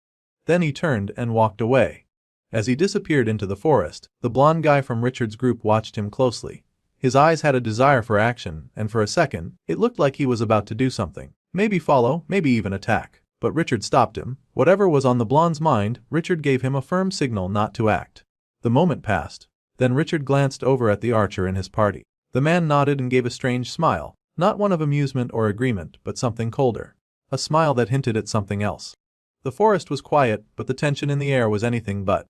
Then he turned and walked away. As he disappeared into the forest, the blonde guy from Richard's group watched him closely. His eyes had a desire for action, and for a second, it looked like he was about to do something. Maybe follow, maybe even attack. But Richard stopped him. Whatever was on the blonde's mind, Richard gave him a firm signal not to act. The moment passed. Then Richard glanced over at the archer and his party. The man nodded and gave a strange smile. Not one of amusement or agreement, but something colder. A smile that hinted at something else. The forest was quiet, but the tension in the air was anything but.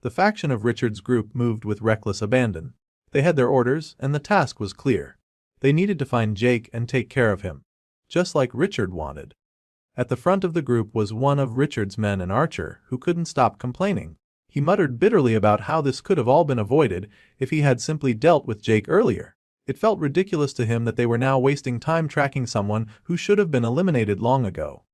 The faction of Richard's group moved with reckless abandon. They had their orders, and the task was clear. They needed to find Jake and take care of him. Just like Richard wanted. At the front of the group was one of Richard's men, an archer, who couldn't stop complaining. He muttered bitterly about how this could have all been avoided if he had simply dealt with Jake earlier. It felt ridiculous to him that they were now wasting time tracking someone who should have been eliminated long ago.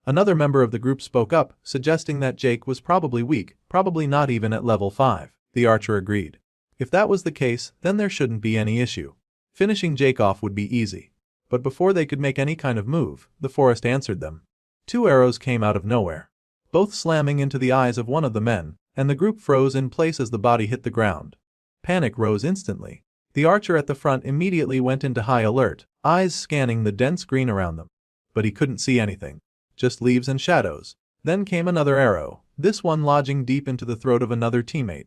Another member of the group spoke up, suggesting that Jake was probably weak, probably not even at level 5. The archer agreed. If that was the case, then there shouldn't be any issue. Finishing Jake off would be easy. But before they could make any kind of move, the forest answered them. 2 arrows came out of nowhere, both slamming into the eyes of one of the men, and the group froze in place as the body hit the ground. Panic rose instantly. The archer at the front immediately went into high alert, eyes scanning the dense green around them. But he couldn't see anything. Just leaves and shadows. Then came another arrow, this one lodging deep into the throat of another teammate.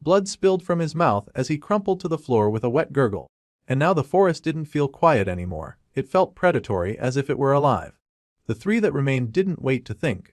Blood spilled from his mouth as he crumpled to the floor with a wet gurgle. And now the forest didn't feel quiet anymore. It felt predatory, as if it were alive. The 3 that remained didn't wait to think.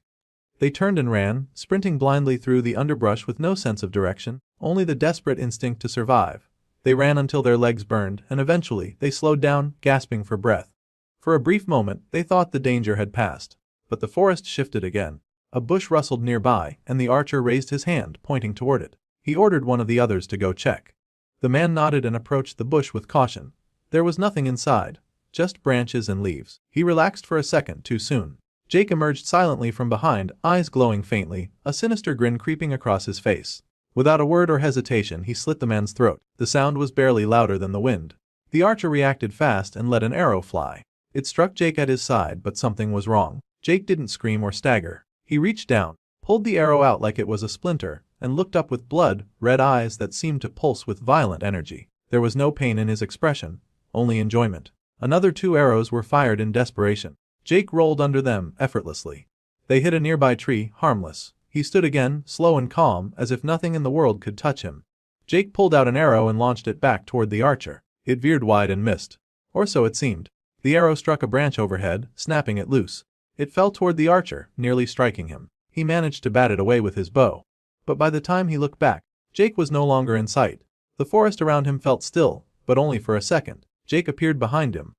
They turned and ran, sprinting blindly through the underbrush with no sense of direction, only the desperate instinct to survive. They ran until their legs burned, and eventually they slowed down, gasping for breath. For a brief moment, they thought the danger had passed. But the forest shifted again. A bush rustled nearby, and the archer raised his hand, pointing toward it. He ordered one of the others to go check. The man nodded and approached the bush with caution. There was nothing inside. Just branches and leaves. He relaxed for a second too soon. Jake emerged silently from behind, eyes glowing faintly, a sinister grin creeping across his face. Without a word or hesitation, he slit the man's throat. The sound was barely louder than the wind. The archer reacted fast and let an arrow fly. It struck Jake at his side, but something was wrong. Jake didn't scream or stagger. He reached down, pulled the arrow out like it was a splinter, and looked up with blood-red eyes that seemed to pulse with violent energy. There was no pain in his expression, only enjoyment. Another 2 arrows were fired in desperation. Jake rolled under them effortlessly. They hit a nearby tree, harmless. He stood again, slow and calm, as if nothing in the world could touch him. Jake pulled out an arrow and launched it back toward the archer. It veered wide and missed. Or so it seemed. The arrow struck a branch overhead, snapping it loose. It fell toward the archer, nearly striking him. He managed to bat it away with his bow. But by the time he looked back, Jake was no longer in sight. The forest around him felt still, but only for a second. Jake appeared behind him.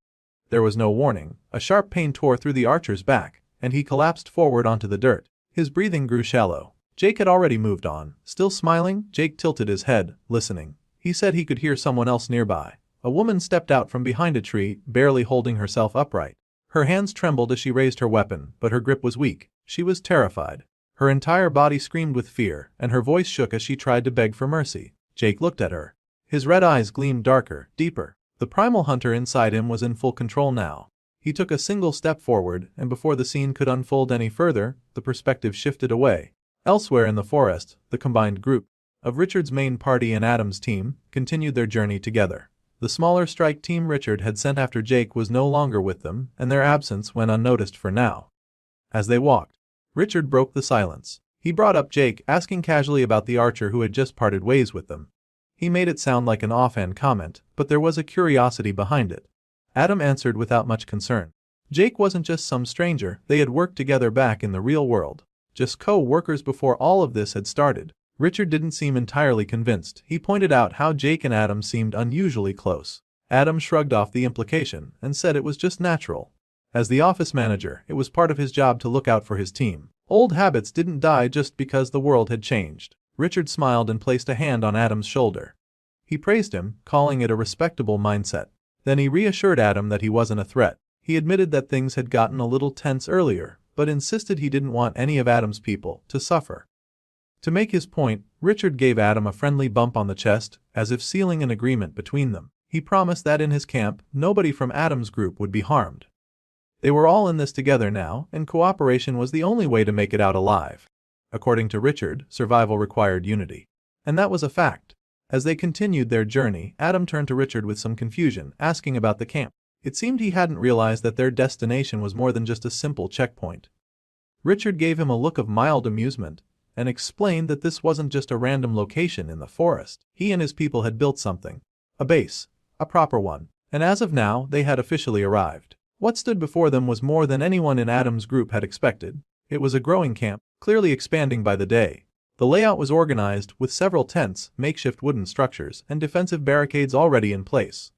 There was no warning. A sharp pain tore through the archer's back, and he collapsed forward onto the dirt. His breathing grew shallow. Jake had already moved on. Still smiling, Jake tilted his head, listening. He said he could hear someone else nearby. A woman stepped out from behind a tree, barely holding herself upright. Her hands trembled as she raised her weapon, but her grip was weak. She was terrified. Her entire body screamed with fear, and her voice shook as she tried to beg for mercy. Jake looked at her. His red eyes gleamed darker, deeper. The primal hunter inside him was in full control now. He took a single step forward, and before the scene could unfold any further, the perspective shifted away. Elsewhere in the forest, the combined group of Richard's main party and Adam's team continued their journey together. The smaller strike team Richard had sent after Jake was no longer with them, and their absence went unnoticed for now. As they walked, Richard broke the silence. He brought up Jake, asking casually about the archer who had just parted ways with them. He made it sound like an offhand comment, but there was a curiosity behind it. Adam answered without much concern. Jake wasn't just some stranger, they had worked together back in the real world. Just co-workers before all of this had started. Richard didn't seem entirely convinced. He pointed out how Jake and Adam seemed unusually close. Adam shrugged off the implication and said it was just natural. As the office manager, it was part of his job to look out for his team. Old habits didn't die just because the world had changed. Richard smiled and placed a hand on Adam's shoulder. He praised him, calling it a respectable mindset. Then he reassured Adam that he wasn't a threat. He admitted that things had gotten a little tense earlier, but insisted he didn't want any of Adam's people to suffer. To make his point, Richard gave Adam a friendly bump on the chest, as if sealing an agreement between them. He promised that in his camp, nobody from Adam's group would be harmed. They were all in this together now, and cooperation was the only way to make it out alive. According to Richard, survival required unity. And that was a fact. As they continued their journey, Adam turned to Richard with some confusion, asking about the camp. It seemed he hadn't realized that their destination was more than just a simple checkpoint. Richard gave him a look of mild amusement and explained that this wasn't just a random location in the forest. He and his people had built something. A base. A proper one. And as of now, they had officially arrived. What stood before them was more than anyone in Adam's group had expected. It was a growing camp, clearly expanding by the day. The layout was organized with several tents, makeshift wooden structures, and defensive barricades already in place.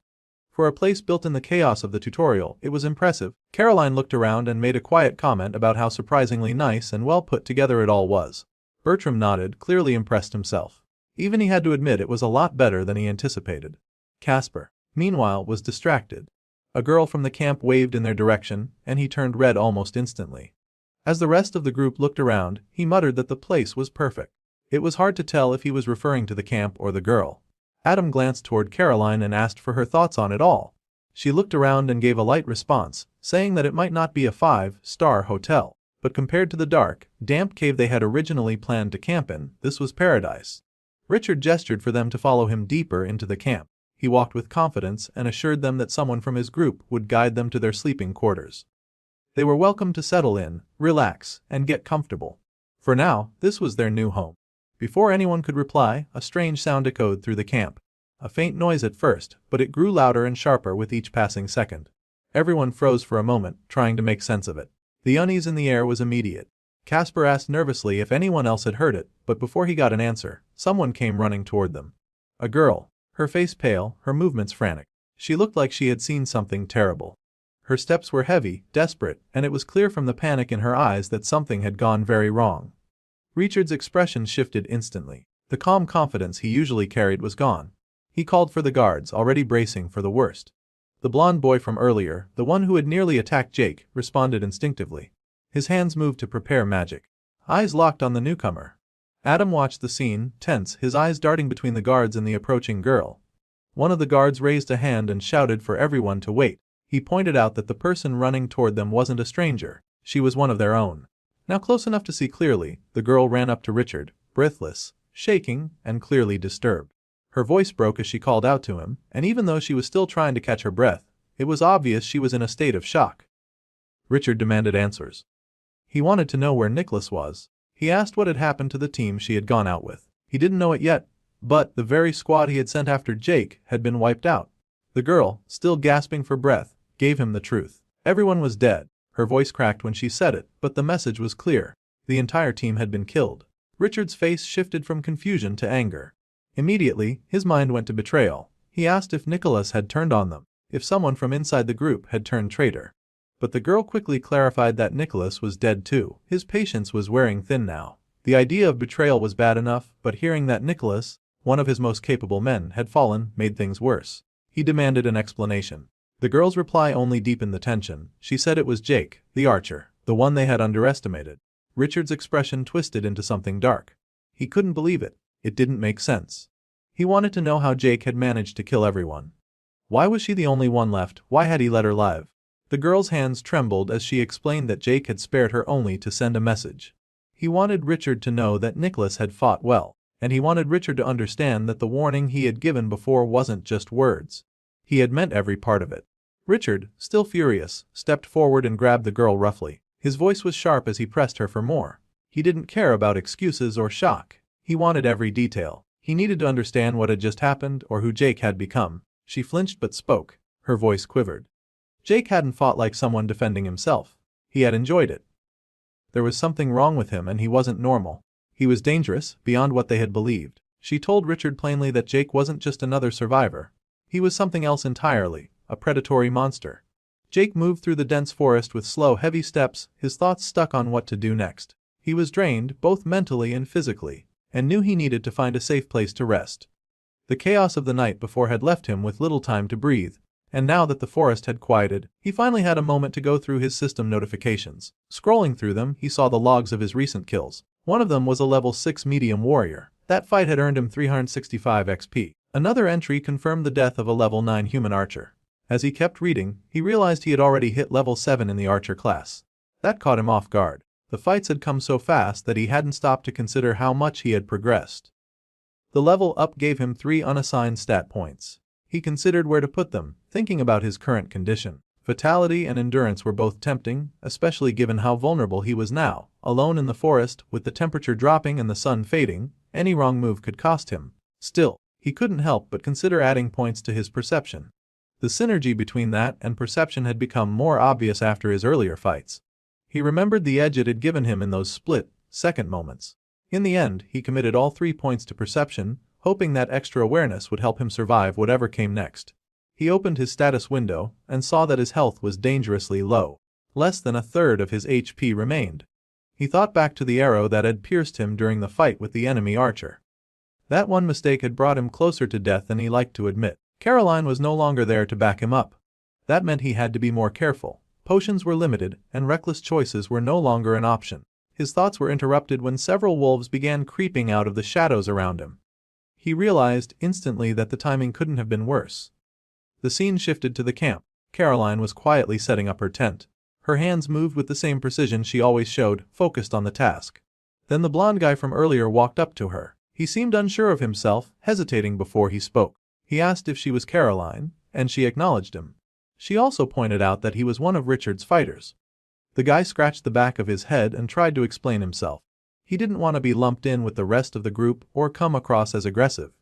For a place built in the chaos of the tutorial, it was impressive. Caroline looked around and made a quiet comment about how surprisingly nice and well put together it all was. Bertram nodded, clearly impressed himself. Even he had to admit it was a lot better than he anticipated. Casper, meanwhile, was distracted. A girl from the camp waved in their direction, and he turned red almost instantly. As the rest of the group looked around, he muttered that the place was perfect. It was hard to tell if he was referring to the camp or the girl. Adam glanced toward Caroline and asked for her thoughts on it all. She looked around and gave a light response, saying that it might not be a 5-star hotel, but compared to the dark, damp cave they had originally planned to camp in, this was paradise. Richard gestured for them to follow him deeper into the camp. He walked with confidence and assured them that someone from his group would guide them to their sleeping quarters. They were welcome to settle in, relax, and get comfortable. For now, this was their new home. Before anyone could reply, a strange sound echoed through the camp. A faint noise at first, but it grew louder and sharper with each passing second. Everyone froze for a moment, trying to make sense of it. The unease in the air was immediate. Casper asked nervously if anyone else had heard it, but before he got an answer, someone came running toward them. A girl, her face pale, her movements frantic. She looked like she had seen something terrible. Her steps were heavy, desperate, and it was clear from the panic in her eyes that something had gone very wrong. Richard's expression shifted instantly. The calm confidence he usually carried was gone. He called for the guards, already bracing for the worst. The blonde boy from earlier, the one who had nearly attacked Jake, responded instinctively. His hands moved to prepare magic. Eyes locked on the newcomer. Adam watched the scene, tense, his eyes darting between the guards and the approaching girl. One of the guards raised a hand and shouted for everyone to wait. He pointed out that the person running toward them wasn't a stranger. She was one of their own. Now close enough to see clearly, the girl ran up to Richard, breathless, shaking, and clearly disturbed. Her voice broke as she called out to him, and even though she was still trying to catch her breath, it was obvious she was in a state of shock. Richard demanded answers. He wanted to know where Nicholas was. He asked what had happened to the team she had gone out with. He didn't know it yet, but the very squad he had sent after Jake had been wiped out. The girl, still gasping for breath, gave him the truth. Everyone was dead. Her voice cracked when she said it, but the message was clear. The entire team had been killed. Richard's face shifted from confusion to anger. Immediately, his mind went to betrayal. He asked if Nicholas had turned on them, if someone from inside the group had turned traitor. But the girl quickly clarified that Nicholas was dead too. His patience was wearing thin now. The idea of betrayal was bad enough, but hearing that Nicholas, one of his most capable men, had fallen, made things worse. He demanded an explanation. The girl's reply only deepened the tension. She said it was Jake, the archer, the one they had underestimated. Richard's expression twisted into something dark. He couldn't believe it. It didn't make sense. He wanted to know how Jake had managed to kill everyone. Why was she the only one left? Why had he let her live? The girl's hands trembled as she explained that Jake had spared her only to send a message. He wanted Richard to know that Nicholas had fought well, and he wanted Richard to understand that the warning he had given before wasn't just words. He had meant every part of it. Richard, still furious, stepped forward and grabbed the girl roughly. His voice was sharp as he pressed her for more. He didn't care about excuses or shock. He wanted every detail. He needed to understand what had just happened or who Jake had become. She flinched but spoke. Her voice quivered. Jake hadn't fought like someone defending himself. He had enjoyed it. There was something wrong with him and he wasn't normal. He was dangerous, beyond what they had believed. She told Richard plainly that Jake wasn't just another survivor. He was something else entirely, a predatory monster. Jake moved through the dense forest with slow, heavy steps, his thoughts stuck on what to do next. He was drained, both mentally and physically, and knew he needed to find a safe place to rest. The chaos of the night before had left him with little time to breathe, and now that the forest had quieted, he finally had a moment to go through his system notifications. Scrolling through them, he saw the logs of his recent kills. One of them was a level 6 medium warrior. That fight had earned him 365 XP. Another entry confirmed the death of a level 9 human archer. As he kept reading, he realized he had already hit level 7 in the archer class. That caught him off guard. The fights had come so fast that he hadn't stopped to consider how much he had progressed. The level up gave him 3 unassigned stat points. He considered where to put them, thinking about his current condition. Vitality and endurance were both tempting, especially given how vulnerable he was now. Alone in the forest, with the temperature dropping and the sun fading, any wrong move could cost him. Still, he couldn't help but consider adding points to his perception. The synergy between that and perception had become more obvious after his earlier fights. He remembered the edge it had given him in those split-second moments. In the end, he committed all 3 points to perception, hoping that extra awareness would help him survive whatever came next. He opened his status window and saw that his health was dangerously low. Less than a third of his HP remained. He thought back to the arrow that had pierced him during the fight with the enemy archer. That one mistake had brought him closer to death than he liked to admit. Caroline was no longer there to back him up. That meant he had to be more careful. Potions were limited, and reckless choices were no longer an option. His thoughts were interrupted when several wolves began creeping out of the shadows around him. He realized instantly that the timing couldn't have been worse. The scene shifted to the camp. Caroline was quietly setting up her tent. Her hands moved with the same precision she always showed, focused on the task. Then the blonde guy from earlier walked up to her. He seemed unsure of himself, hesitating before he spoke. He asked if she was Caroline, and she acknowledged him. She also pointed out that he was one of Richard's fighters. The guy scratched the back of his head and tried to explain himself. He didn't want to be lumped in with the rest of the group or come across as aggressive.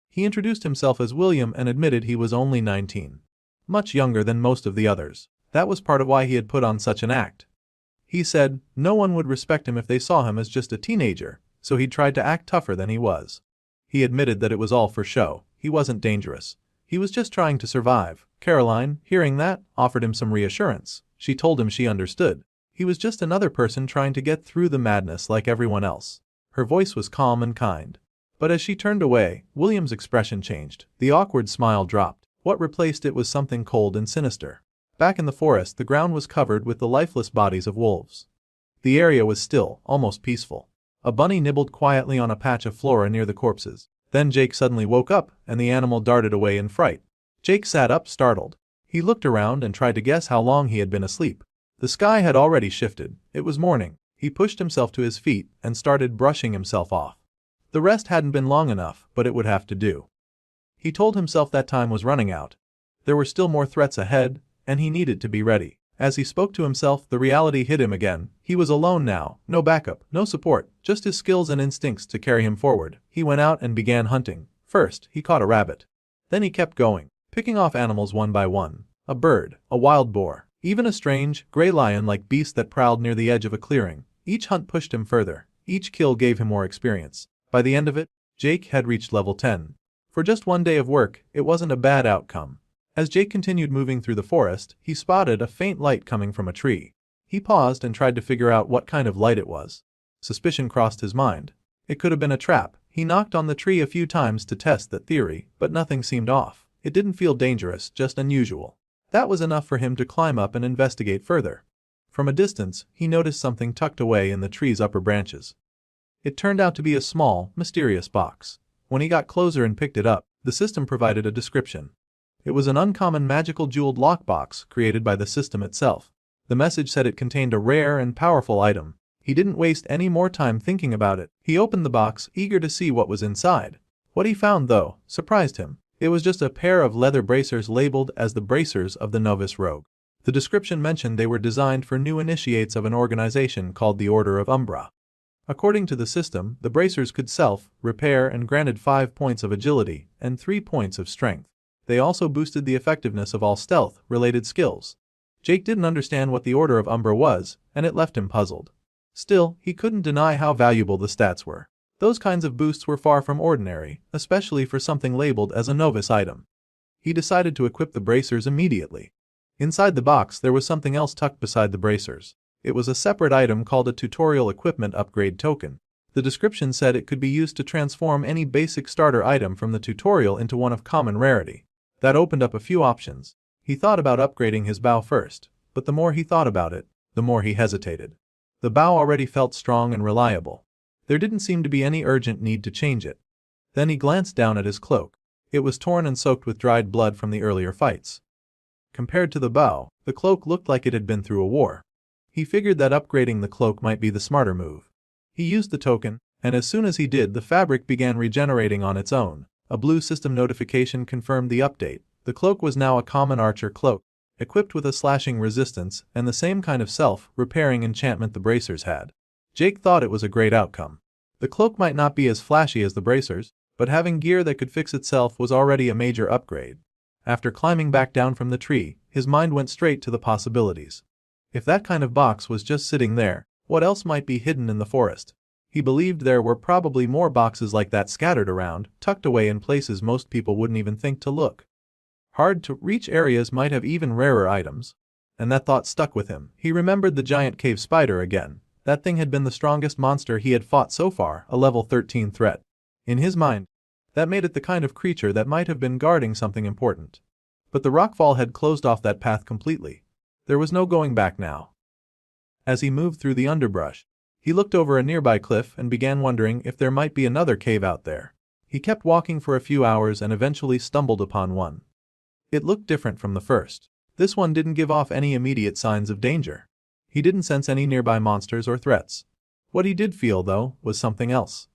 He introduced himself as William and admitted he was only 19. Much younger than most of the others. That was part of why he had put on such an act. He said no one would respect him if they saw him as just a teenager, so he tried to act tougher than he was. He admitted that it was all for show. He wasn't dangerous. He was just trying to survive. Caroline, hearing that, offered him some reassurance. She told him she understood. He was just another person trying to get through the madness like everyone else. Her voice was calm and kind. But as she turned away, William's expression changed. The awkward smile dropped. What replaced it was something cold and sinister. Back in the forest, the ground was covered with the lifeless bodies of wolves. The area was still, almost peaceful. A bunny nibbled quietly on a patch of flora near the corpses. Then Jake suddenly woke up, and the animal darted away in fright. Jake sat up, startled. He looked around and tried to guess how long he had been asleep. The sky had already shifted. It was morning. He pushed himself to his feet and started brushing himself off. The rest hadn't been long enough, but it would have to do. He told himself that time was running out. There were still more threats ahead, and he needed to be ready. As he spoke to himself, the reality hit him again. He was alone now, no backup, no support, just his skills and instincts to carry him forward. He went out and began hunting. First, he caught a rabbit. Then he kept going, picking off animals one by one. A bird, a wild boar, even a strange, gray lion-like beast that prowled near the edge of a clearing. Each hunt pushed him further. Each kill gave him more experience. By the end of it, Jake had reached level 10. For just one day of work, it wasn't a bad outcome. As Jake continued moving through the forest, he spotted a faint light coming from a tree. He paused and tried to figure out what kind of light it was. Suspicion crossed his mind. It could have been a trap. He knocked on the tree a few times to test that theory, but nothing seemed off. It didn't feel dangerous, just unusual. That was enough for him to climb up and investigate further. From a distance, he noticed something tucked away in the tree's upper branches. It turned out to be a small, mysterious box. When he got closer and picked it up, the system provided a description. It was an uncommon magical jeweled lockbox created by the system itself. The message said it contained a rare and powerful item. He didn't waste any more time thinking about it. He opened the box, eager to see what was inside. What he found, though, surprised him. It was just a pair of leather bracers labeled as the bracers of the novice rogue. The description mentioned they were designed for new initiates of an organization called the Order of Umbra. According to the system, the bracers could self-repair and granted 5 points of agility and 3 points of strength. They also boosted the effectiveness of all stealth-related skills. Jake didn't understand what the Order of Umbra was, and it left him puzzled. Still, he couldn't deny how valuable the stats were. Those kinds of boosts were far from ordinary, especially for something labeled as a novice item. He decided to equip the bracers immediately. Inside the box there was something else tucked beside the bracers. It was a separate item called a tutorial equipment upgrade token. The description said it could be used to transform any basic starter item from the tutorial into one of common rarity. That opened up a few options. He thought about upgrading his bow first, but the more he thought about it, the more he hesitated. The bow already felt strong and reliable. There didn't seem to be any urgent need to change it. Then he glanced down at his cloak. It was torn and soaked with dried blood from the earlier fights. Compared to the bow, the cloak looked like it had been through a war. He figured that upgrading the cloak might be the smarter move. He used the token, and as soon as he did, the fabric began regenerating on its own. A blue system notification confirmed the update. The cloak was now a common archer cloak, equipped with a slashing resistance and the same kind of self-repairing enchantment the bracers had. Jake thought it was a great outcome. The cloak might not be as flashy as the bracers, but having gear that could fix itself was already a major upgrade. After climbing back down from the tree, his mind went straight to the possibilities. If that kind of box was just sitting there, what else might be hidden in the forest? He believed there were probably more boxes like that scattered around, tucked away in places most people wouldn't even think to look. Hard-to-reach areas might have even rarer items. And that thought stuck with him. He remembered the giant cave spider again. That thing had been the strongest monster he had fought so far, a level 13 threat. In his mind, that made it the kind of creature that might have been guarding something important. But the rockfall had closed off that path completely. There was no going back now. As he moved through the underbrush, he looked over a nearby cliff and began wondering if there might be another cave out there. He kept walking for a few hours and eventually stumbled upon one. It looked different from the first. This one didn't give off any immediate signs of danger. He didn't sense any nearby monsters or threats. What he did feel, though, was something else.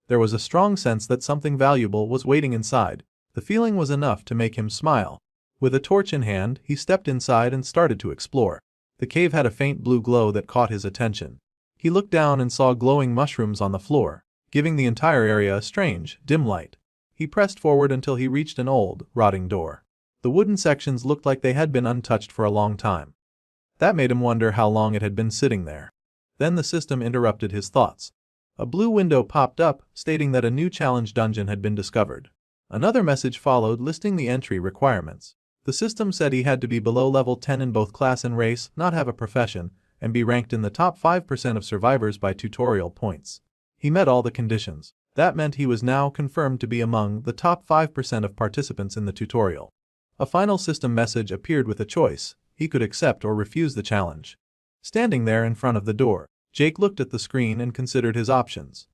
There was a strong sense that something valuable was waiting inside. The feeling was enough to make him smile. With a torch in hand, he stepped inside and started to explore. The cave had a faint blue glow that caught his attention. He looked down and saw glowing mushrooms on the floor, giving the entire area a strange, dim light. He pressed forward until he reached an old, rotting door. The wooden sections looked like they had been untouched for a long time. That made him wonder how long it had been sitting there. Then the system interrupted his thoughts. A blue window popped up, stating that a new challenge dungeon had been discovered. Another message followed listing the entry requirements. The system said he had to be below level 10 in both class and race, not have a profession, and be ranked in the top 5% of survivors by tutorial points. He met all the conditions. That meant he was now confirmed to be among the top 5% of participants in the tutorial. A final system message appeared with a choice. He could accept or refuse the challenge. Standing there in front of the door, Jake looked at the screen and considered his options.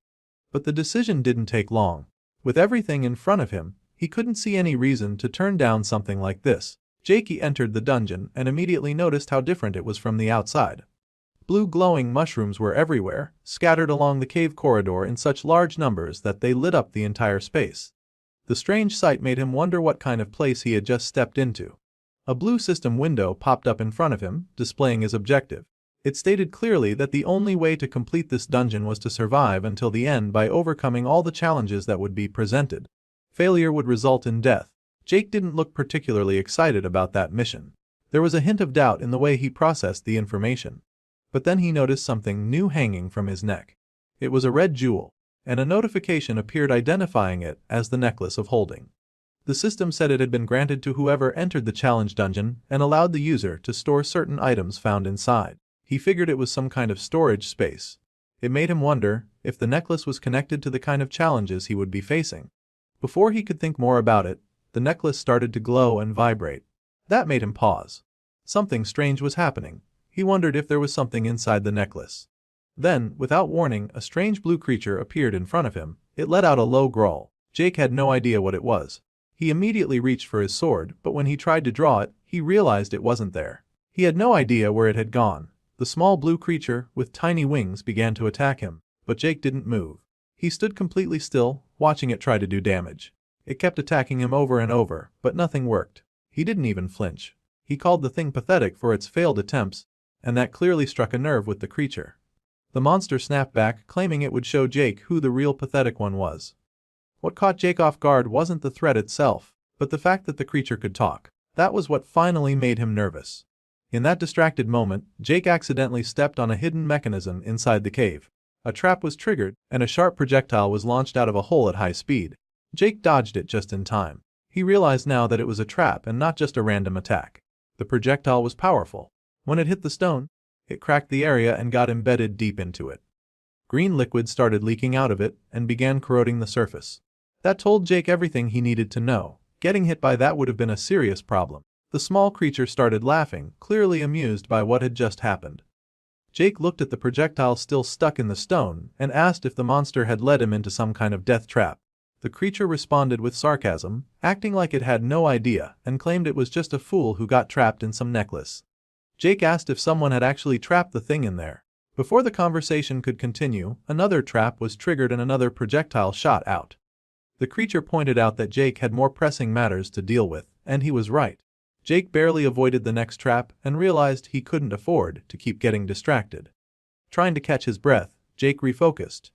But the decision didn't take long. With everything in front of him, he couldn't see any reason to turn down something like this. Jake entered the dungeon and immediately noticed how different it was from the outside. Blue glowing mushrooms were everywhere, scattered along the cave corridor in such large numbers that they lit up the entire space. The strange sight made him wonder what kind of place he had just stepped into. A blue system window popped up in front of him, displaying his objective. It stated clearly that the only way to complete this dungeon was to survive until the end by overcoming all the challenges that would be presented. Failure would result in death. Jake didn't look particularly excited about that mission. There was a hint of doubt in the way he processed the information. But then he noticed something new hanging from his neck. It was a red jewel, and a notification appeared identifying it as the necklace of holding. The system said it had been granted to whoever entered the challenge dungeon and allowed the user to store certain items found inside. He figured it was some kind of storage space. It made him wonder if the necklace was connected to the kind of challenges he would be facing. Before he could think more about it, the necklace started to glow and vibrate. That made him pause. Something strange was happening. He wondered if there was something inside the necklace. Then, without warning, a strange blue creature appeared in front of him. It let out a low growl. Jake had no idea what it was. He immediately reached for his sword, but when he tried to draw it, he realized it wasn't there. He had no idea where it had gone. The small blue creature with tiny wings began to attack him, but Jake didn't move. He stood completely still, watching it try to do damage. It kept attacking him over and over, but nothing worked. He didn't even flinch. He called the thing pathetic for its failed attempts, and that clearly struck a nerve with the creature. The monster snapped back, claiming it would show Jake who the real pathetic one was. What caught Jake off guard wasn't the threat itself, but the fact that the creature could talk. That was what finally made him nervous. In that distracted moment, Jake accidentally stepped on a hidden mechanism inside the cave. A trap was triggered, and a sharp projectile was launched out of a hole at high speed. Jake dodged it just in time. He realized now that it was a trap and not just a random attack. The projectile was powerful. When it hit the stone, it cracked the area and got embedded deep into it. Green liquid started leaking out of it and began corroding the surface. That told Jake everything he needed to know. Getting hit by that would have been a serious problem. The small creature started laughing, clearly amused by what had just happened. Jake looked at the projectile still stuck in the stone and asked if the monster had led him into some kind of death trap. The creature responded with sarcasm, acting like it had no idea, and claimed it was just a fool who got trapped in some necklace. Jake asked if someone had actually trapped the thing in there. Before the conversation could continue, another trap was triggered and another projectile shot out. The creature pointed out that Jake had more pressing matters to deal with, and he was right. Jake barely avoided the next trap and realized he couldn't afford to keep getting distracted. Trying to catch his breath, Jake refocused.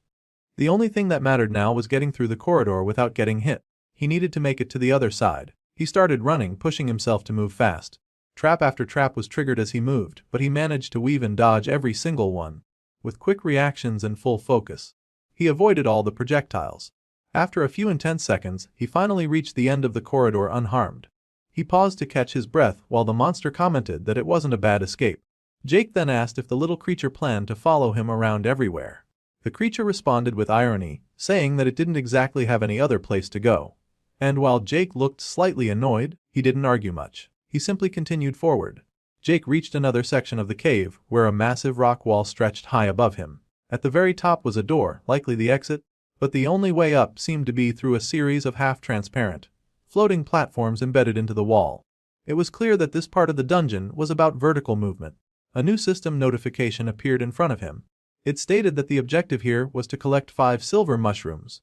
The only thing that mattered now was getting through the corridor without getting hit. He needed to make it to the other side. He started running, pushing himself to move fast. Trap after trap was triggered as he moved, but he managed to weave and dodge every single one. With quick reactions and full focus, he avoided all the projectiles. After a few intense seconds, he finally reached the end of the corridor unharmed. He paused to catch his breath while the monster commented that it wasn't a bad escape. Jake then asked if the little creature planned to follow him around everywhere. The creature responded with irony, saying that it didn't exactly have any other place to go. And while Jake looked slightly annoyed, he didn't argue much. He simply continued forward. Jake reached another section of the cave where a massive rock wall stretched high above him. At the very top was a door, likely the exit, but the only way up seemed to be through a series of half-transparent, floating platforms embedded into the wall. It was clear that this part of the dungeon was about vertical movement. A new system notification appeared in front of him. It stated that the objective here was to collect 5 silver mushrooms.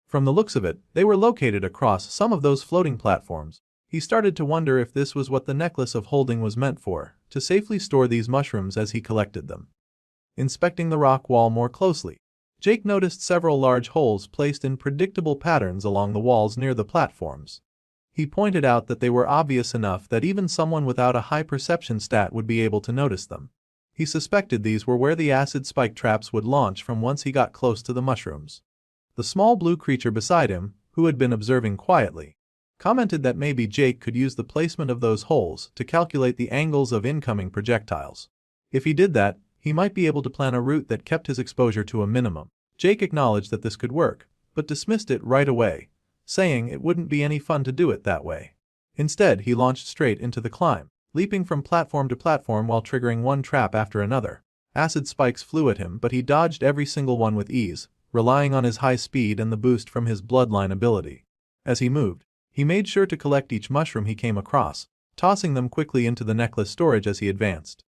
From the looks of it, they were located across some of those floating platforms. He started to wonder if this was what the necklace of holding was meant for, to safely store these mushrooms as he collected them. Inspecting the rock wall more closely, Jake noticed several large holes placed in predictable patterns along the walls near the platforms. He pointed out that they were obvious enough that even someone without a high perception stat would be able to notice them. He suspected these were where the acid spike traps would launch from once he got close to the mushrooms. The small blue creature beside him, who had been observing quietly, commented that maybe Jake could use the placement of those holes to calculate the angles of incoming projectiles. If he did that, he might be able to plan a route that kept his exposure to a minimum. Jake acknowledged that this could work, but dismissed it right away, saying it wouldn't be any fun to do it that way. Instead, he launched straight into the climb, leaping from platform to platform while triggering one trap after another. Acid spikes flew at him, but he dodged every single one with ease, relying on his high speed and the boost from his bloodline ability. As he moved, he made sure to collect each mushroom he came across, tossing them quickly into the necklace storage as he advanced.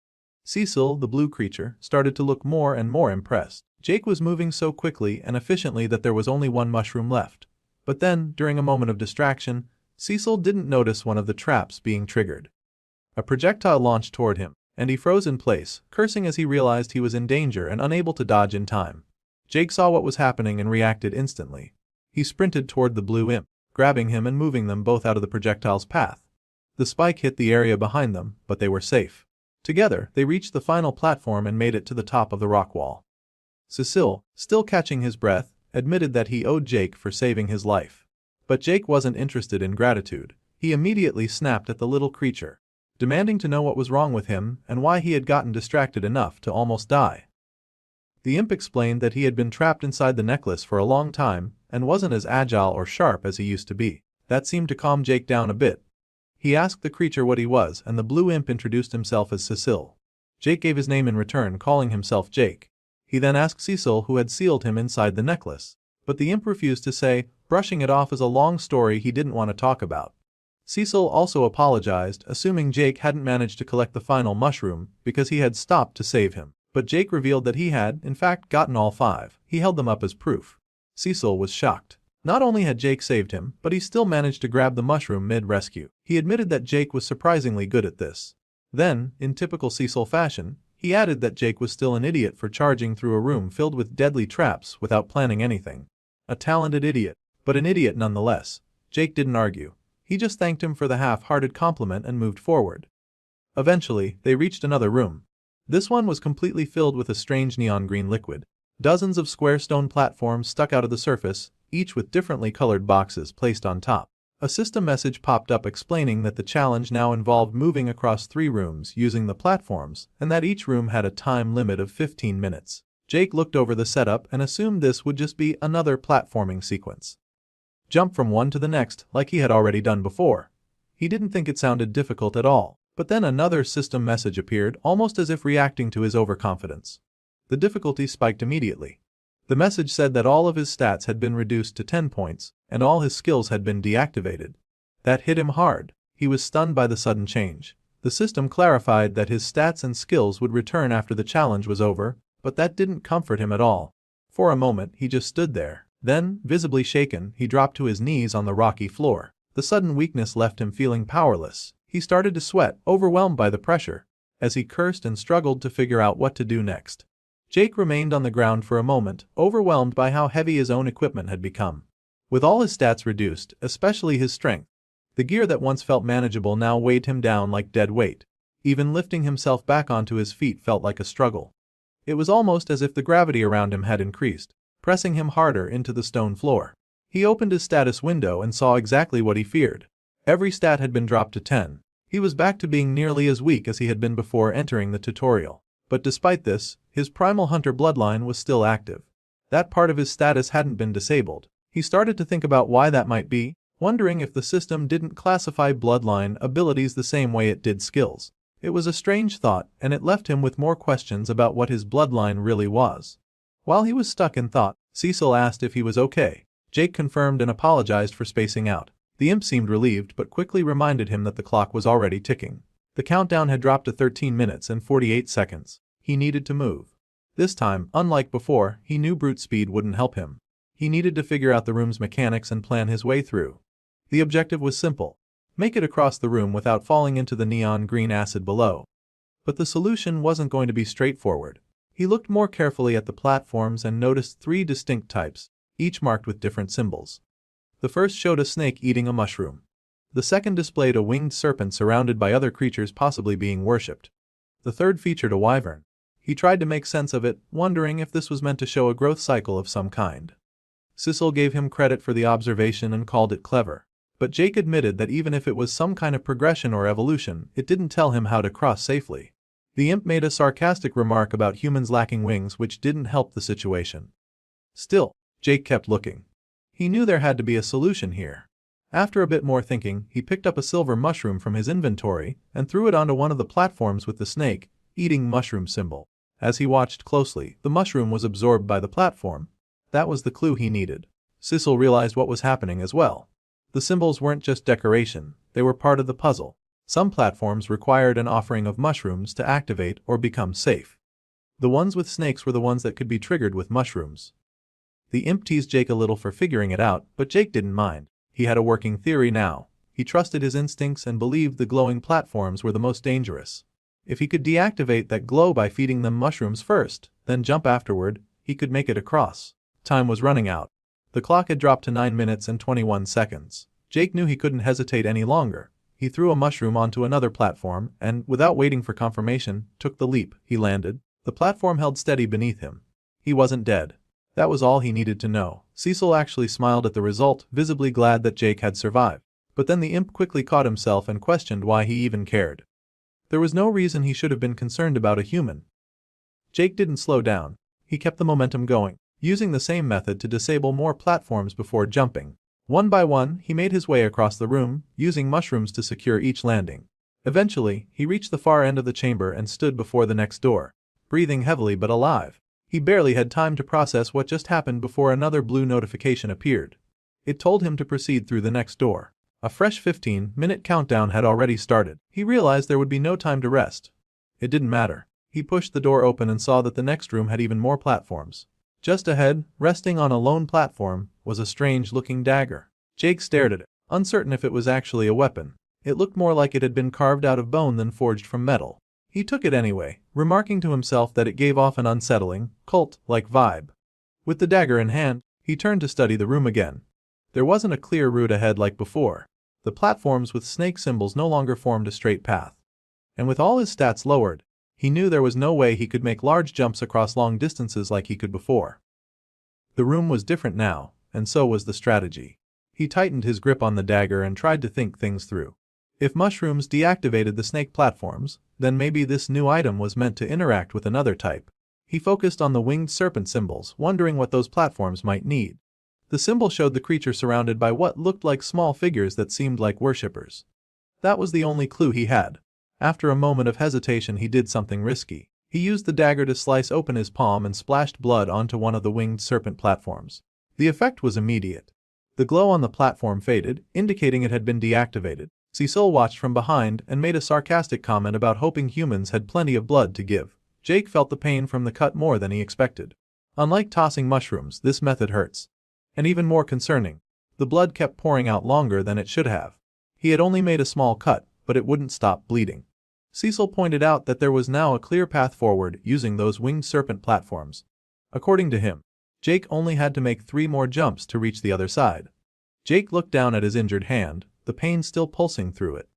Cecil, the blue creature, started to look more and more impressed. Jake was moving so quickly and efficiently that there was only one mushroom left. But then, during a moment of distraction, Cecil didn't notice one of the traps being triggered. A projectile launched toward him, and he froze in place, cursing as he realized he was in danger and unable to dodge in time. Jake saw what was happening and reacted instantly. He sprinted toward the blue imp, grabbing him and moving them both out of the projectile's path. The spike hit the area behind them, but they were safe. Together, they reached the final platform and made it to the top of the rock wall. Cecil, still catching his breath, admitted that he owed Jake for saving his life. But Jake wasn't interested in gratitude. He immediately snapped at the little creature, demanding to know what was wrong with him and why he had gotten distracted enough to almost die. The imp explained that he had been trapped inside the necklace for a long time and wasn't as agile or sharp as he used to be. That seemed to calm Jake down a bit. He asked the creature what he was, and the blue imp introduced himself as Cecil. Jake gave his name in return, calling himself Jake. He then asked Cecil who had sealed him inside the necklace, but the imp refused to say, brushing it off as a long story he didn't want to talk about. Cecil also apologized, assuming Jake hadn't managed to collect the final mushroom because he had stopped to save him. But Jake revealed that he had, in fact, gotten all 5. He held them up as proof. Cecil was shocked. Not only had Jake saved him, but he still managed to grab the mushroom mid-rescue. He admitted that Jake was surprisingly good at this. Then, in typical Cecil fashion, he added that Jake was still an idiot for charging through a room filled with deadly traps without planning anything. A talented idiot, but an idiot nonetheless. Jake didn't argue. He just thanked him for the half-hearted compliment and moved forward. Eventually, they reached another room. This one was completely filled with a strange neon green liquid. Dozens of square stone platforms stuck out of the surface, each with differently colored boxes placed on top. A system message popped up explaining that the challenge now involved moving across 3 rooms using the platforms and that each room had a time limit of 15 minutes. Jake looked over the setup and assumed this would just be another platforming sequence. Jump from one to the next like he had already done before. He didn't think it sounded difficult at all, but then another system message appeared almost as if reacting to his overconfidence. The difficulty spiked immediately. The message said that all of his stats had been reduced to 10 points and all his skills had been deactivated. That hit him hard. He was stunned by the sudden change. The system clarified that his stats and skills would return after the challenge was over, but that didn't comfort him at all. For a moment, he just stood there. Then, visibly shaken, he dropped to his knees on the rocky floor. The sudden weakness left him feeling powerless. He started to sweat, overwhelmed by the pressure, as he cursed and struggled to figure out what to do next. Jake remained on the ground for a moment, overwhelmed by how heavy his own equipment had become. With all his stats reduced, especially his strength, the gear that once felt manageable now weighed him down like dead weight. Even lifting himself back onto his feet felt like a struggle. It was almost as if the gravity around him had increased, pressing him harder into the stone floor. He opened his status window and saw exactly what he feared. Every stat had been dropped to 10. He was back to being nearly as weak as he had been before entering the tutorial. But despite this, his primal hunter bloodline was still active. That part of his status hadn't been disabled. He started to think about why that might be, wondering if the system didn't classify bloodline abilities the same way it did skills. It was a strange thought, and it left him with more questions about what his bloodline really was. While he was stuck in thought, Cecil asked if he was okay. Jake confirmed and apologized for spacing out. The imp seemed relieved but quickly reminded him that the clock was already ticking. The countdown had dropped to 13 minutes and 48 seconds. He needed to move. This time, unlike before, he knew brute speed wouldn't help him. He needed to figure out the room's mechanics and plan his way through. The objective was simple: make it across the room without falling into the neon green acid below. But the solution wasn't going to be straightforward. He looked more carefully at the platforms and noticed 3 distinct types, each marked with different symbols. The first showed a snake eating a mushroom. The second displayed a winged serpent surrounded by other creatures possibly being worshipped. The third featured a wyvern. He tried to make sense of it, wondering if this was meant to show a growth cycle of some kind. Cecil gave him credit for the observation and called it clever. But Jake admitted that even if it was some kind of progression or evolution, it didn't tell him how to cross safely. The imp made a sarcastic remark about humans lacking wings, which didn't help the situation. Still, Jake kept looking. He knew there had to be a solution here. After a bit more thinking, he picked up a silver mushroom from his inventory and threw it onto one of the platforms with the snake eating mushroom symbol. As he watched closely, the mushroom was absorbed by the platform. That was the clue he needed. Cecil realized what was happening as well. The symbols weren't just decoration, they were part of the puzzle. Some platforms required an offering of mushrooms to activate or become safe. The ones with snakes were the ones that could be triggered with mushrooms. The imp teased Jake a little for figuring it out, but Jake didn't mind. He had a working theory now. He trusted his instincts and believed the glowing platforms were the most dangerous. If he could deactivate that glow by feeding them mushrooms first, then jump afterward, he could make it across. Time was running out. The clock had dropped to 9 minutes and 21 seconds. Jake knew he couldn't hesitate any longer. He threw a mushroom onto another platform and, without waiting for confirmation, took the leap. He landed. The platform held steady beneath him. He wasn't dead. That was all he needed to know. Cecil actually smiled at the result, visibly glad that Jake had survived. But then the imp quickly caught himself and questioned why he even cared. There was no reason he should have been concerned about a human. Jake didn't slow down. He kept the momentum going, using the same method to disable more platforms before jumping. One by one, he made his way across the room, using mushrooms to secure each landing. Eventually, he reached the far end of the chamber and stood before the next door, breathing heavily but alive. He barely had time to process what just happened before another blue notification appeared. It told him to proceed through the next door. A fresh 15-minute countdown had already started. He realized there would be no time to rest. It didn't matter. He pushed the door open and saw that the next room had even more platforms. Just ahead, resting on a lone platform, was a strange-looking dagger. Jake stared at it, uncertain if it was actually a weapon. It looked more like it had been carved out of bone than forged from metal. He took it anyway, remarking to himself that it gave off an unsettling, cult-like vibe. With the dagger in hand, he turned to study the room again. There wasn't a clear route ahead like before. The platforms with snake symbols no longer formed a straight path. And with all his stats lowered, he knew there was no way he could make large jumps across long distances like he could before. The room was different now, and so was the strategy. He tightened his grip on the dagger and tried to think things through. If mushrooms deactivated the snake platforms, then maybe this new item was meant to interact with another type. He focused on the winged serpent symbols, wondering what those platforms might need. The symbol showed the creature surrounded by what looked like small figures that seemed like worshippers. That was the only clue he had. After a moment of hesitation, he did something risky. He used the dagger to slice open his palm and splashed blood onto one of the winged serpent platforms. The effect was immediate. The glow on the platform faded, indicating it had been deactivated. Cecil watched from behind and made a sarcastic comment about hoping humans had plenty of blood to give. Jake felt the pain from the cut more than he expected. Unlike tossing mushrooms, this method hurts. And even more concerning, the blood kept pouring out longer than it should have. He had only made a small cut, but it wouldn't stop bleeding. Cecil pointed out that there was now a clear path forward using those winged serpent platforms. According to him, Jake only had to make 3 more jumps to reach the other side. Jake looked down at his injured hand, the pain still pulsing through it.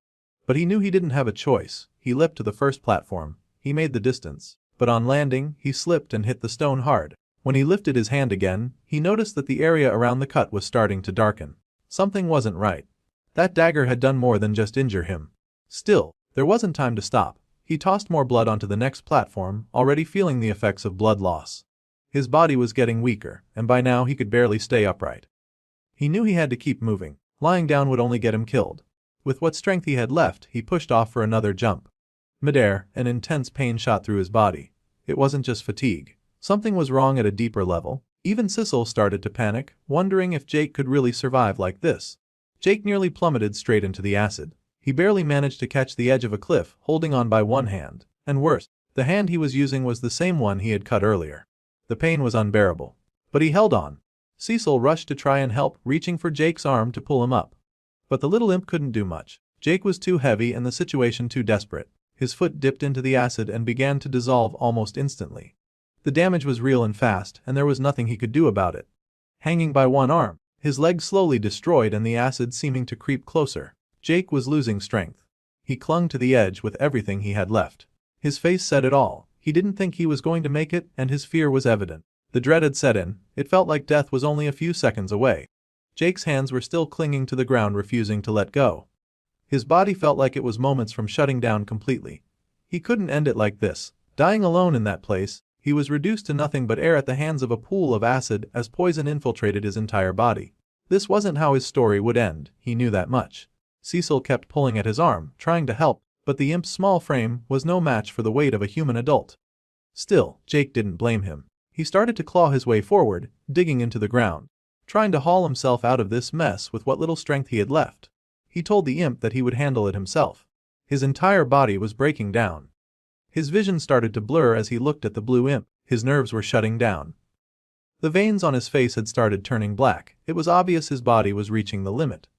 But he knew he didn't have a choice. He leapt to the first platform. He made the distance. But on landing, he slipped and hit the stone hard. When he lifted his hand again, he noticed that the area around the cut was starting to darken. Something wasn't right. That dagger had done more than just injure him. Still, there wasn't time to stop. He tossed more blood onto the next platform, already feeling the effects of blood loss. His body was getting weaker, and by now he could barely stay upright. He knew he had to keep moving. Lying down would only get him killed. With what strength he had left, he pushed off for another jump. Midair, an intense pain shot through his body. It wasn't just fatigue. Something was wrong at a deeper level. Even Cecil started to panic, wondering if Jake could really survive like this. Jake nearly plummeted straight into the acid. He barely managed to catch the edge of a cliff, holding on by one hand. And worse, the hand he was using was the same one he had cut earlier. The pain was unbearable. But he held on. Cecil rushed to try and help, reaching for Jake's arm to pull him up. But the little imp couldn't do much. Jake was too heavy and the situation too desperate. His foot dipped into the acid and began to dissolve almost instantly. The damage was real and fast, and there was nothing he could do about it. Hanging by one arm, his leg slowly destroyed and the acid seeming to creep closer, Jake was losing strength. He clung to the edge with everything he had left. His face said it all. He didn't think he was going to make it, and his fear was evident. The dread had set in. It felt like death was only a few seconds away. Jake's hands were still clinging to the ground, refusing to let go. His body felt like it was moments from shutting down completely. He couldn't end it like this. Dying alone in that place, he was reduced to nothing but air at the hands of a pool of acid as poison infiltrated his entire body. This wasn't how his story would end, he knew that much. Cecil kept pulling at his arm, trying to help, but the imp's small frame was no match for the weight of a human adult. Still, Jake didn't blame him. He started to claw his way forward, digging into the ground, trying to haul himself out of this mess with what little strength he had left. He told the imp that he would handle it himself. His entire body was breaking down. His vision started to blur as he looked at the blue imp. His nerves were shutting down. The veins on his face had started turning black. It was obvious his body was reaching the limit.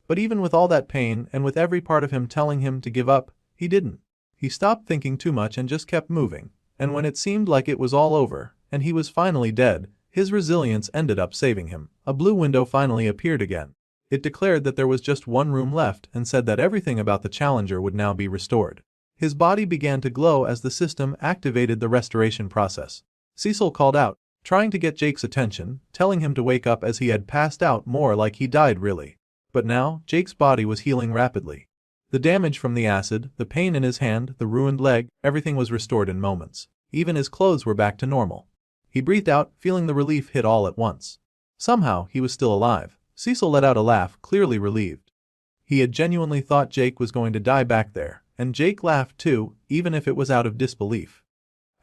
But even with all that pain and with every part of him telling him to give up, he didn't. He stopped thinking too much and just kept moving. And when it seemed like it was all over, and he was finally dead, his resilience ended up saving him. A blue window finally appeared again. It declared that there was just one room left and said that everything about the challenger would now be restored. His body began to glow as the system activated the restoration process. Cecil called out, trying to get Jake's attention, telling him to wake up as he had passed out more like he died really. But now, Jake's body was healing rapidly. The damage from the acid, the pain in his hand, the ruined leg, everything was restored in moments. Even his clothes were back to normal. He breathed out, feeling the relief hit all at once. Somehow, he was still alive. Cecil let out a laugh, clearly relieved. He had genuinely thought Jake was going to die back there, and Jake laughed too, even if it was out of disbelief.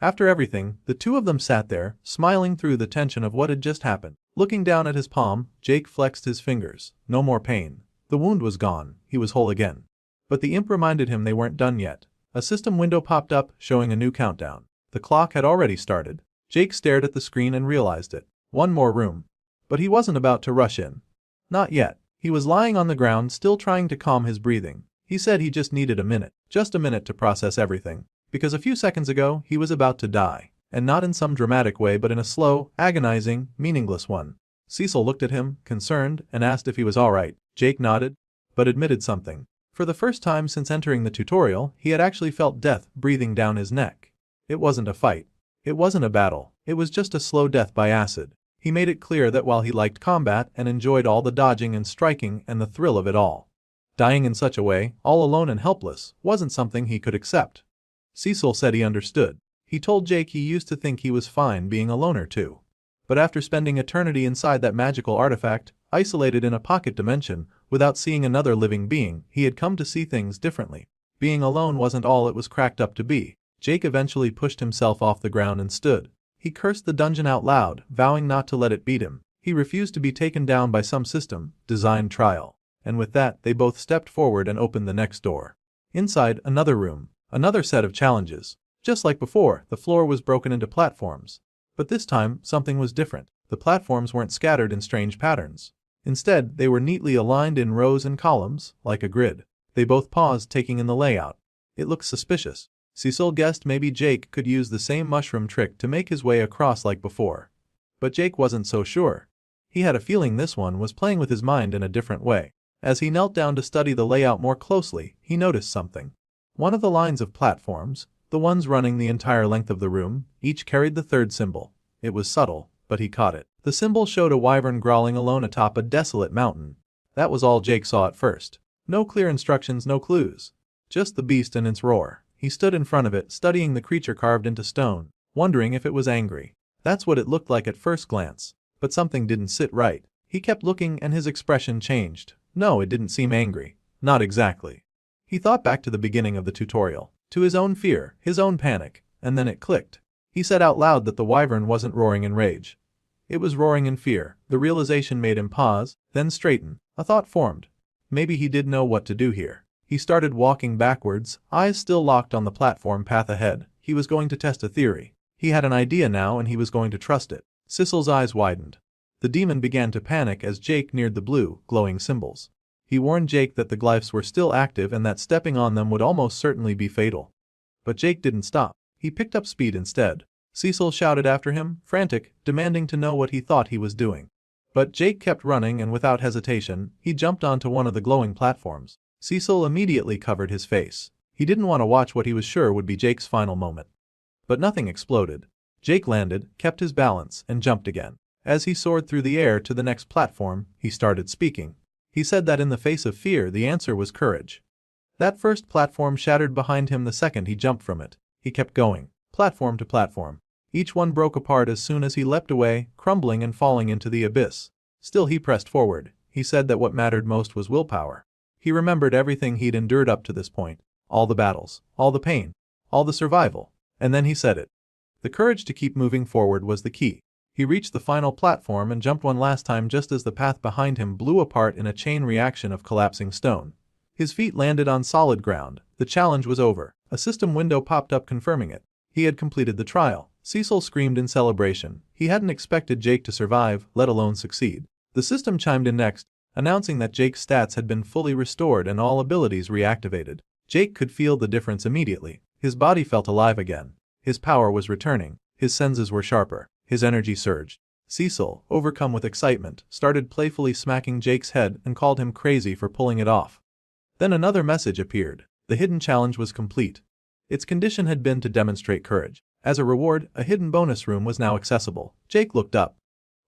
After everything, the two of them sat there, smiling through the tension of what had just happened. Looking down at his palm, Jake flexed his fingers. No more pain. The wound was gone. He was whole again. But the imp reminded him they weren't done yet. A system window popped up, showing a new countdown. The clock had already started. Jake stared at the screen and realized it. One more room. But he wasn't about to rush in. Not yet. He was lying on the ground, still trying to calm his breathing. He said he just needed a minute. Just a minute to process everything. Because a few seconds ago, he was about to die. And not in some dramatic way but in a slow, agonizing, meaningless one. Cecil looked at him, concerned, and asked if he was alright. Jake nodded, but admitted something. For the first time since entering the tutorial, he had actually felt death breathing down his neck. It wasn't a fight. It wasn't a battle. It was just a slow death by acid. He made it clear that while he liked combat and enjoyed all the dodging and striking and the thrill of it all, dying in such a way, all alone and helpless, wasn't something he could accept. Cecil said he understood. He told Jake he used to think he was fine being a loner too. But after spending eternity inside that magical artifact, isolated in a pocket dimension, without seeing another living being, he had come to see things differently. Being alone wasn't all it was cracked up to be. Jake eventually pushed himself off the ground and stood. He cursed the dungeon out loud, vowing not to let it beat him. He refused to be taken down by some system, designed trial. And with that, they both stepped forward and opened the next door. Inside, another room. Another set of challenges. Just like before, the floor was broken into platforms. But this time, something was different. The platforms weren't scattered in strange patterns. Instead, they were neatly aligned in rows and columns, like a grid. They both paused, taking in the layout. It looked suspicious. Cecil guessed maybe Jake could use the same mushroom trick to make his way across like before. But Jake wasn't so sure. He had a feeling this one was playing with his mind in a different way. As he knelt down to study the layout more closely, he noticed something. One of the lines of platforms, the ones running the entire length of the room, each carried the third symbol. It was subtle, but he caught it. The symbol showed a wyvern growling alone atop a desolate mountain. That was all Jake saw at first. No clear instructions, no clues. Just the beast and its roar. He stood in front of it, studying the creature carved into stone, wondering if it was angry. That's what it looked like at first glance. But something didn't sit right. He kept looking and his expression changed. No, it didn't seem angry. Not exactly. He thought back to the beginning of the tutorial, to his own fear, his own panic, and then it clicked. He said out loud that the wyvern wasn't roaring in rage. It was roaring in fear. The realization made him pause, then straighten. A thought formed. Maybe he did know what to do here. He started walking backwards, eyes still locked on the platform path ahead. He was going to test a theory. He had an idea now and he was going to trust it. Cecil's eyes widened. The demon began to panic as Jake neared the blue, glowing symbols. He warned Jake that the glyphs were still active and that stepping on them would almost certainly be fatal. But Jake didn't stop. He picked up speed instead. Cecil shouted after him, frantic, demanding to know what he thought he was doing. But Jake kept running and without hesitation, he jumped onto one of the glowing platforms. Cecil immediately covered his face. He didn't want to watch what he was sure would be Jake's final moment. But nothing exploded. Jake landed, kept his balance, and jumped again. As he soared through the air to the next platform, he started speaking. He said that in the face of fear, the answer was courage. That first platform shattered behind him the second he jumped from it. He kept going, platform to platform. Each one broke apart as soon as he leapt away, crumbling and falling into the abyss. Still he pressed forward. He said that what mattered most was willpower. He remembered everything he'd endured up to this point. All the battles, all the pain, all the survival. And then he said it. The courage to keep moving forward was the key. He reached the final platform and jumped one last time just as the path behind him blew apart in a chain reaction of collapsing stone. His feet landed on solid ground. The challenge was over. A system window popped up confirming it. He had completed the trial. Cecil screamed in celebration. He hadn't expected Jake to survive, let alone succeed. The system chimed in next, announcing that Jake's stats had been fully restored and all abilities reactivated. Jake could feel the difference immediately. His body felt alive again. His power was returning. His senses were sharper. His energy surged. Cecil, overcome with excitement, started playfully smacking Jake's head and called him crazy for pulling it off. Then another message appeared. The hidden challenge was complete. Its condition had been to demonstrate courage. As a reward, a hidden bonus room was now accessible. Jake looked up.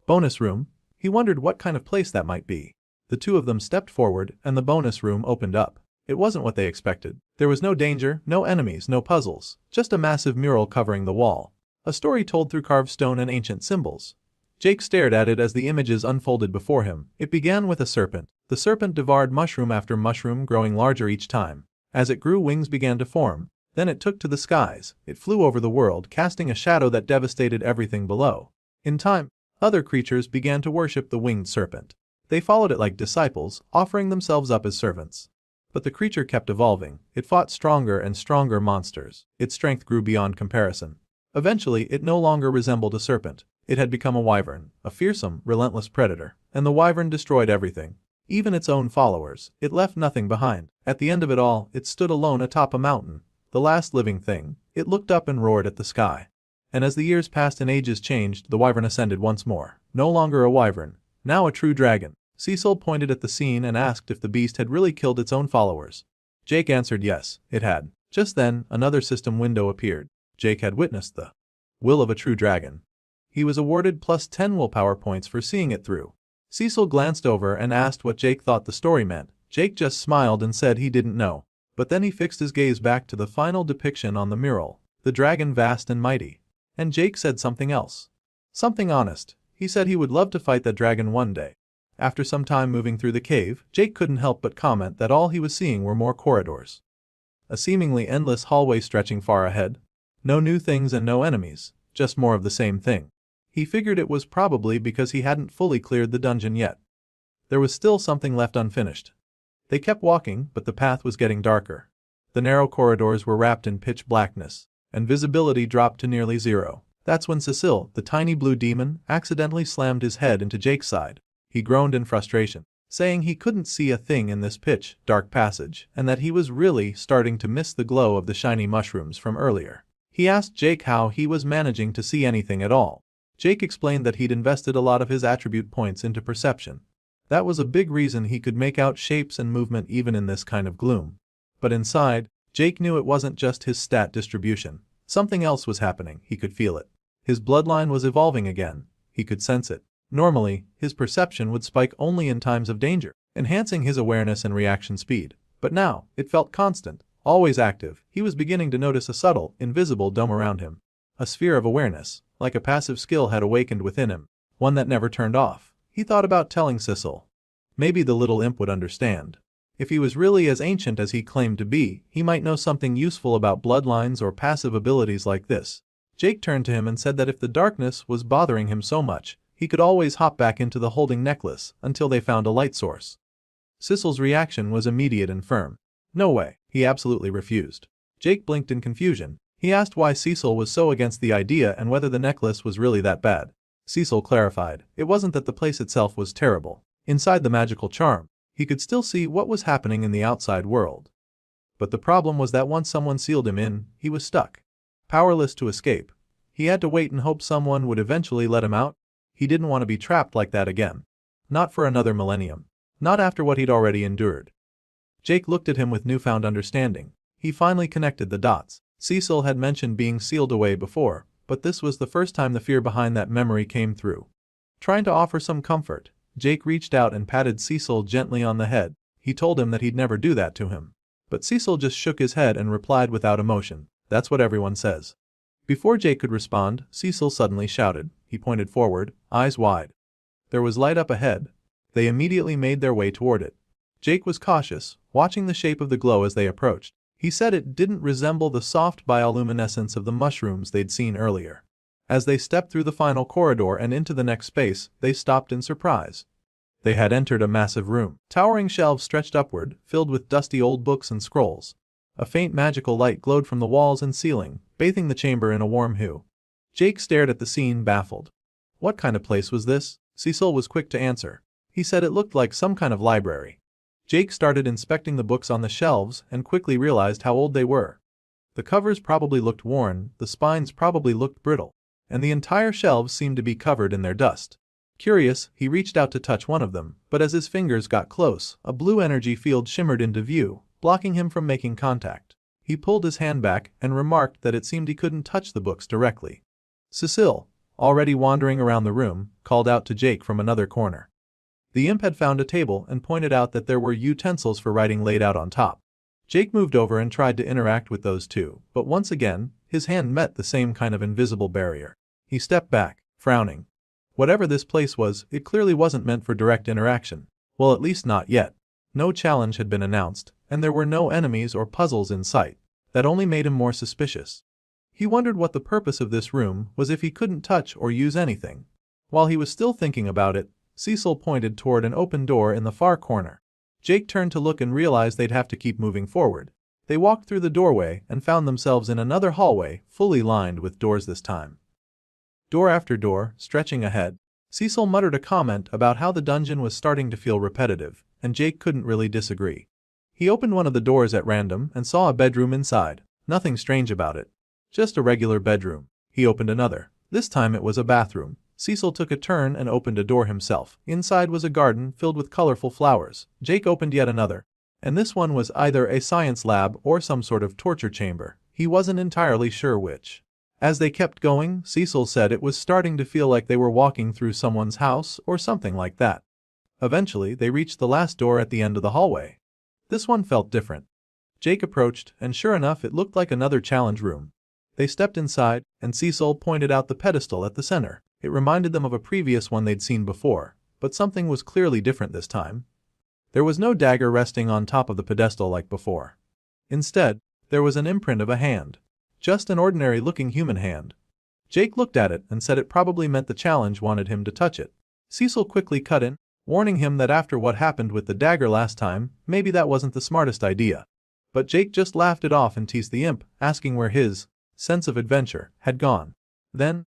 Bonus room? He wondered what kind of place that might be. The two of them stepped forward and the bonus room opened up. It wasn't what they expected. There was no danger, no enemies, no puzzles, just a massive mural covering the wall. A story told through carved stone and ancient symbols. Jake stared at it as the images unfolded before him. It began with a serpent. The serpent devoured mushroom after mushroom, growing larger each time. As it grew, wings began to form. Then it took to the skies. It flew over the world, casting a shadow that devastated everything below. In time, other creatures began to worship the winged serpent. They followed it like disciples, offering themselves up as servants. But the creature kept evolving. It fought stronger and stronger monsters. Its strength grew beyond comparison. Eventually, it no longer resembled a serpent. It had become a wyvern, a fearsome, relentless predator. And the wyvern destroyed everything. Even its own followers. It left nothing behind. At the end of it all, it stood alone atop a mountain. The last living thing. It looked up and roared at the sky. And as the years passed and ages changed, the wyvern ascended once more. No longer a wyvern. Now a true dragon. Cecil pointed at the scene and asked if the beast had really killed its own followers. Jake answered yes, it had. Just then, another system window appeared. Jake had witnessed the will of a true dragon. He was awarded plus 10 willpower points for seeing it through. Cecil glanced over and asked what Jake thought the story meant. Jake just smiled and said he didn't know. But then he fixed his gaze back to the final depiction on the mural. the dragon vast and mighty. And Jake said something else. Something honest. He said he would love to fight that dragon one day. After some time moving through the cave, Jake couldn't help but comment that all he was seeing were more corridors. A seemingly endless hallway stretching far ahead. No new things and no enemies, just more of the same thing. He figured it was probably because he hadn't fully cleared the dungeon yet. There was still something left unfinished. They kept walking, but the path was getting darker. The narrow corridors were wrapped in pitch blackness, and visibility dropped to nearly zero. That's when Cecile, the tiny blue demon, accidentally slammed his head into Jake's side. He groaned in frustration, saying he couldn't see a thing in this pitch dark passage and that he was really starting to miss the glow of the shiny mushrooms from earlier. He asked Jake how he was managing to see anything at all. Jake explained that he'd invested a lot of his attribute points into perception. That was a big reason he could make out shapes and movement even in this kind of gloom. But inside, Jake knew it wasn't just his stat distribution. Something else was happening, he could feel it. His bloodline was evolving again. He could sense it. Normally, his perception would spike only in times of danger, enhancing his awareness and reaction speed. But now, it felt constant, always active. He was beginning to notice a subtle, invisible dome around him. A sphere of awareness, like a passive skill had awakened within him, one that never turned off. He thought about telling Cecile. Maybe the little imp would understand. If he was really as ancient as he claimed to be, he might know something useful about bloodlines or passive abilities like this. Jake turned to him and said that if the darkness was bothering him so much, he could always hop back into the holding necklace until they found a light source. Cecile's reaction was immediate and firm. No way, he absolutely refused. Jake blinked in confusion. He asked why Cecile was so against the idea and whether the necklace was really that bad. Cecile clarified, it wasn't that the place itself was terrible. Inside the magical charm, he could still see what was happening in the outside world. But the problem was that once someone sealed him in, he was stuck. Powerless to escape. He had to wait and hope someone would eventually let him out. He didn't want to be trapped like that again. Not for another millennium. Not after what he'd already endured. Jake looked at him with newfound understanding. He finally connected the dots. Cecile had mentioned being sealed away before, but this was the first time the fear behind that memory came through. Trying to offer some comfort, Jake reached out and patted Cecile gently on the head. He told him that he'd never do that to him. But Cecile just shook his head and replied without emotion, "That's what everyone says." Before Jake could respond, Cecile suddenly shouted. He pointed forward, eyes wide. There was light up ahead. They immediately made their way toward it. Jake was cautious, watching the shape of the glow as they approached. He said it didn't resemble the soft bioluminescence of the mushrooms they'd seen earlier. As they stepped through the final corridor and into the next space, they stopped in surprise. They had entered a massive room. Towering shelves stretched upward, filled with dusty old books and scrolls. A faint magical light glowed from the walls and ceiling, bathing the chamber in a warm hue. Jake stared at the scene, baffled. What kind of place was this? Cecile was quick to answer. He said it looked like some kind of library. Jake started inspecting the books on the shelves and quickly realized how old they were. The covers probably looked worn, the spines probably looked brittle, and the entire shelves seemed to be covered in their dust. Curious, he reached out to touch one of them, but as his fingers got close, a blue energy field shimmered into view, blocking him from making contact. He pulled his hand back and remarked that it seemed he couldn't touch the books directly. Cecile, already wandering around the room, called out to Jake from another corner. The imp had found a table and pointed out that there were utensils for writing laid out on top. Jake moved over and tried to interact with those two, but once again, his hand met the same kind of invisible barrier. He stepped back, frowning. Whatever this place was, it clearly wasn't meant for direct interaction. Well, at least not yet. No challenge had been announced, and there were no enemies or puzzles in sight. That only made him more suspicious. He wondered what the purpose of this room was if he couldn't touch or use anything. While he was still thinking about it, Cecile pointed toward an open door in the far corner. Jake turned to look and realized they'd have to keep moving forward. They walked through the doorway and found themselves in another hallway, fully lined with doors this time. Door after door, stretching ahead. Cecile muttered a comment about how the dungeon was starting to feel repetitive, and Jake couldn't really disagree. He opened one of the doors at random and saw a bedroom inside. Nothing strange about it. Just a regular bedroom. He opened another. This time it was a bathroom. Cecile took a turn and opened a door himself. Inside was a garden filled with colorful flowers. Jake opened yet another. And this one was either a science lab or some sort of torture chamber. He wasn't entirely sure which. As they kept going, Cecile said it was starting to feel like they were walking through someone's house or something like that. Eventually, they reached the last door at the end of the hallway. This one felt different. Jake approached, and sure enough, it looked like another challenge room. They stepped inside, and Cecil pointed out the pedestal at the center. It reminded them of a previous one they'd seen before, but something was clearly different this time. There was no dagger resting on top of the pedestal like before. Instead, there was an imprint of a hand. Just an ordinary-looking human hand. Jake looked at it and said it probably meant the challenge wanted him to touch it. Cecil quickly cut in, warning him that after what happened with the dagger last time, maybe that wasn't the smartest idea. But Jake just laughed it off and teased the imp, asking where his sense of adventure had gone. Then,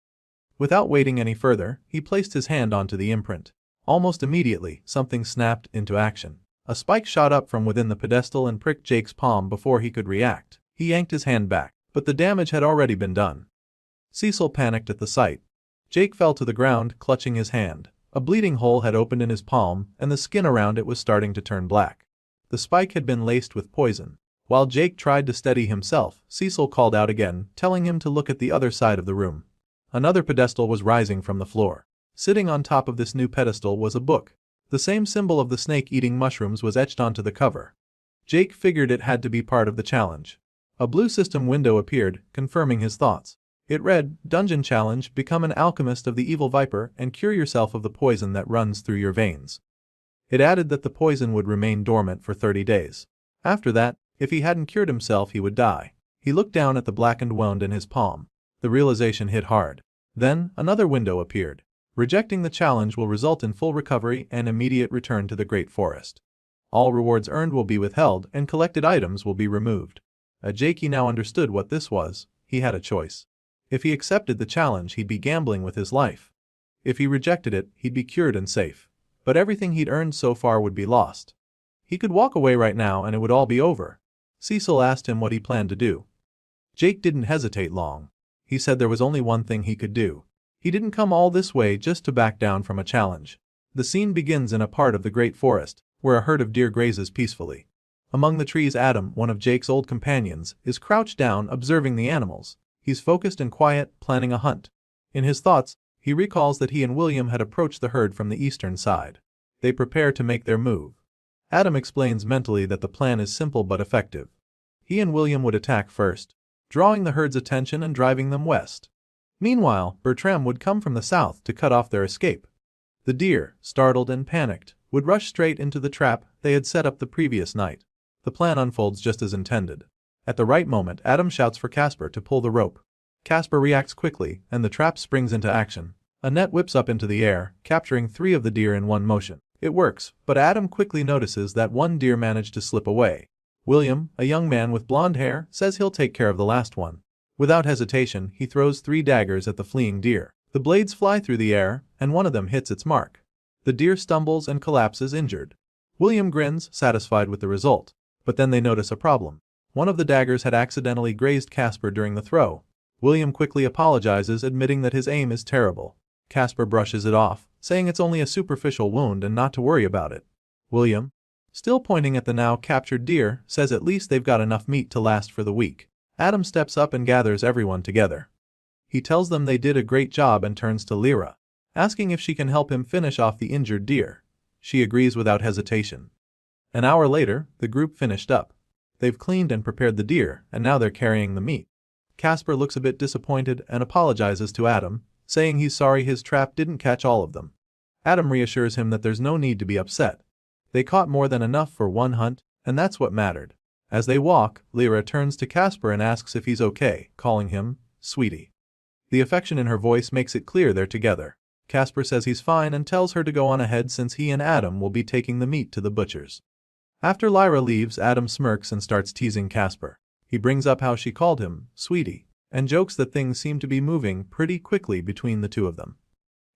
without waiting any further, he placed his hand onto the imprint. Almost immediately, something snapped into action. A spike shot up from within the pedestal and pricked Jake's palm before he could react. He yanked his hand back, but the damage had already been done. Cecil panicked at the sight. Jake fell to the ground, clutching his hand. A bleeding hole had opened in his palm, and the skin around it was starting to turn black. The spike had been laced with poison. While Jake tried to steady himself, Cecil called out again, telling him to look at the other side of the room. Another pedestal was rising from the floor. Sitting on top of this new pedestal was a book. The same symbol of the snake eating mushrooms was etched onto the cover. Jake figured it had to be part of the challenge. A blue system window appeared, confirming his thoughts. It read, Dungeon Challenge, become an alchemist of the evil viper and cure yourself of the poison that runs through your veins. It added that the poison would remain dormant for 30 days. After that, if he hadn't cured himself he would die. He looked down at the blackened wound in his palm. The realization hit hard. Then, another window appeared. Rejecting the challenge will result in full recovery and immediate return to the Great Forest. All rewards earned will be withheld and collected items will be removed. Jakey now understood what this was. He had a choice. If he accepted the challenge he'd be gambling with his life. If he rejected it, he'd be cured and safe. But everything he'd earned so far would be lost. He could walk away right now and it would all be over. Cecil asked him what he planned to do. Jake didn't hesitate long. He said there was only one thing he could do. He didn't come all this way just to back down from a challenge. The scene begins in a part of the Great Forest, where a herd of deer grazes peacefully. Among the trees Adam, one of Jake's old companions, is crouched down observing the animals. He's focused and quiet, planning a hunt. In his thoughts, he recalls that he and William had approached the herd from the eastern side. They prepare to make their move. Adam explains mentally that the plan is simple but effective. He and William would attack first, drawing the herd's attention and driving them west. Meanwhile, Bertram would come from the south to cut off their escape. The deer, startled and panicked, would rush straight into the trap they had set up the previous night. The plan unfolds just as intended. At the right moment, Adam shouts for Casper to pull the rope. Casper reacts quickly, and the trap springs into action. A net whips up into the air, capturing 3 of the deer in one motion. It works, but Adam quickly notices that one deer managed to slip away. William, a young man with blonde hair, says he'll take care of the last one. Without hesitation, he throws 3 daggers at the fleeing deer. The blades fly through the air, and one of them hits its mark. The deer stumbles and collapses injured. William grins, satisfied with the result. But then they notice a problem. One of the daggers had accidentally grazed Casper during the throw. William quickly apologizes, admitting that his aim is terrible. Casper brushes it off, saying it's only a superficial wound and not to worry about it. William, still pointing at the now captured deer, says at least they've got enough meat to last for the week. Adam steps up and gathers everyone together. He tells them they did a great job and turns to Lyra, asking if she can help him finish off the injured deer. She agrees without hesitation. An hour later, the group finished up. They've cleaned and prepared the deer, and now they're carrying the meat. Casper looks a bit disappointed and apologizes to Adam, saying he's sorry his trap didn't catch all of them. Adam reassures him that there's no need to be upset. They caught more than enough for one hunt, and that's what mattered. As they walk, Lyra turns to Casper and asks if he's okay, calling him sweetie. The affection in her voice makes it clear they're together. Casper says he's fine and tells her to go on ahead since he and Adam will be taking the meat to the butcher's. After Lyra leaves, Adam smirks and starts teasing Casper. He brings up how she called him sweetie, and jokes that things seem to be moving pretty quickly between the two of them.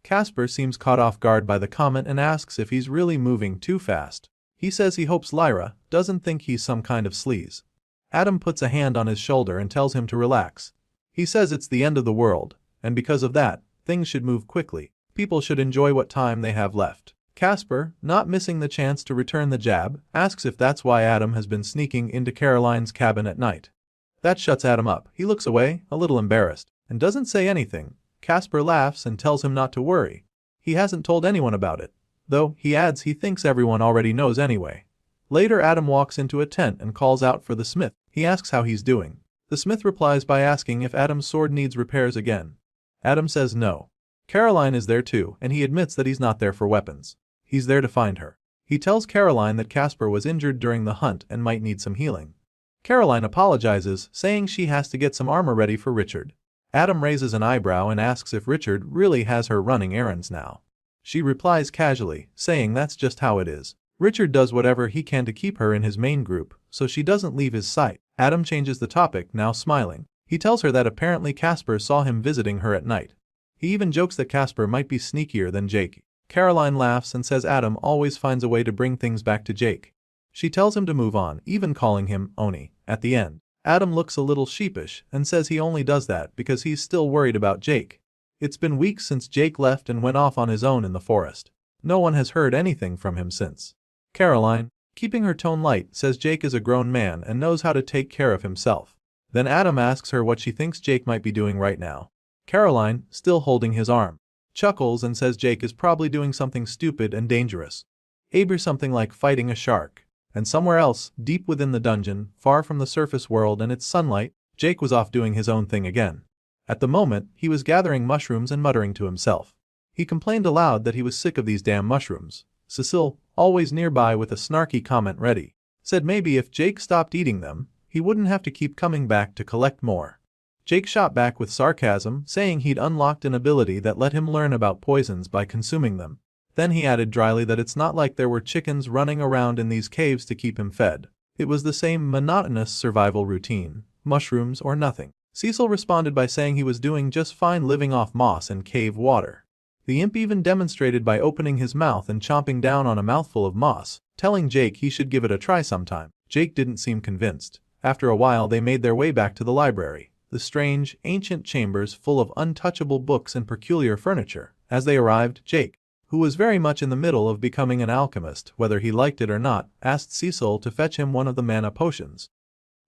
Casper seems caught off guard by the comment and asks if he's really moving too fast. He says he hopes Lyra doesn't think he's some kind of sleaze. Adam puts a hand on his shoulder and tells him to relax. He says it's the end of the world, and because of that, things should move quickly. People should enjoy what time they have left. Casper, not missing the chance to return the jab, asks if that's why Adam has been sneaking into Caroline's cabin at night. That shuts Adam up. He looks away, a little embarrassed, and doesn't say anything. Casper laughs and tells him not to worry. He hasn't told anyone about it, though he adds he thinks everyone already knows anyway. Later, Adam walks into a tent and calls out for the smith. He asks how he's doing. The smith replies by asking if Adam's sword needs repairs again. Adam says no. Caroline is there too, and he admits that he's not there for weapons. He's there to find her. He tells Caroline that Casper was injured during the hunt and might need some healing. Caroline apologizes, saying she has to get some armor ready for Richard. Adam raises an eyebrow and asks if Richard really has her running errands now. She replies casually, saying that's just how it is. Richard does whatever he can to keep her in his main group, so she doesn't leave his sight. Adam changes the topic, now smiling. He tells her that apparently Casper saw him visiting her at night. He even jokes that Casper might be sneakier than Jake. Caroline laughs and says Adam always finds a way to bring things back to Jake. She tells him to move on, even calling him Oni at the end. Adam looks a little sheepish and says he only does that because he's still worried about Jake. It's been weeks since Jake left and went off on his own in the forest. No one has heard anything from him since. Caroline, keeping her tone light, says Jake is a grown man and knows how to take care of himself. Then Adam asks her what she thinks Jake might be doing right now. Caroline, still holding his arm, chuckles and says Jake is probably doing something stupid and dangerous. Maybe something like fighting a shark. And somewhere else, deep within the dungeon, far from the surface world and its sunlight, Jake was off doing his own thing again. At the moment, he was gathering mushrooms and muttering to himself. He complained aloud that he was sick of these damn mushrooms. Cecile, always nearby with a snarky comment ready, said maybe if Jake stopped eating them, he wouldn't have to keep coming back to collect more. Jake shot back with sarcasm, saying he'd unlocked an ability that let him learn about poisons by consuming them. Then he added dryly that it's not like there were chickens running around in these caves to keep him fed. It was the same monotonous survival routine, mushrooms or nothing. Cecil responded by saying he was doing just fine living off moss and cave water. The imp even demonstrated by opening his mouth and chomping down on a mouthful of moss, telling Jake he should give it a try sometime. Jake didn't seem convinced. After a while they made their way back to the library, the strange, ancient chambers full of untouchable books and peculiar furniture. As they arrived, Jake, who was very much in the middle of becoming an alchemist, whether he liked it or not, asked Cecil to fetch him one of the mana potions.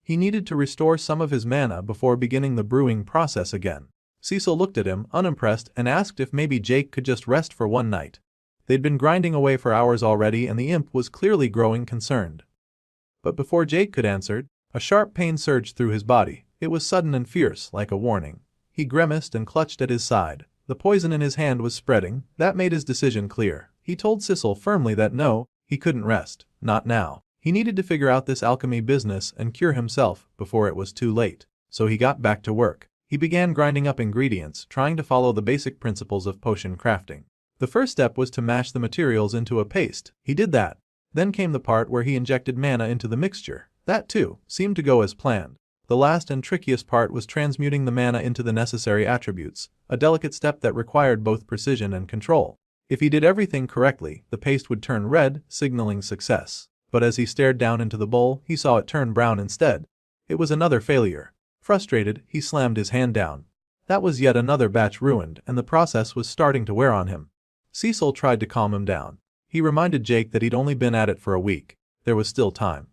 He needed to restore some of his mana before beginning the brewing process again. Cecil looked at him, unimpressed, and asked if maybe Jake could just rest for one night. They'd been grinding away for hours already and the imp was clearly growing concerned. But before Jake could answer, a sharp pain surged through his body. It was sudden and fierce, like a warning. He grimaced and clutched at his side. The poison in his hand was spreading. That made his decision clear. He told Cecil firmly that no, he couldn't rest. Not now. He needed to figure out this alchemy business and cure himself before it was too late. So he got back to work. He began grinding up ingredients, trying to follow the basic principles of potion crafting. The first step was to mash the materials into a paste. He did that. Then came the part where he injected mana into the mixture. That too seemed to go as planned. The last and trickiest part was transmuting the mana into the necessary attributes, a delicate step that required both precision and control. If he did everything correctly, the paste would turn red, signaling success. But as he stared down into the bowl, he saw it turn brown instead. It was another failure. Frustrated, he slammed his hand down. That was yet another batch ruined, and the process was starting to wear on him. Cecil tried to calm him down. He reminded Jake that he'd only been at it for a week. There was still time.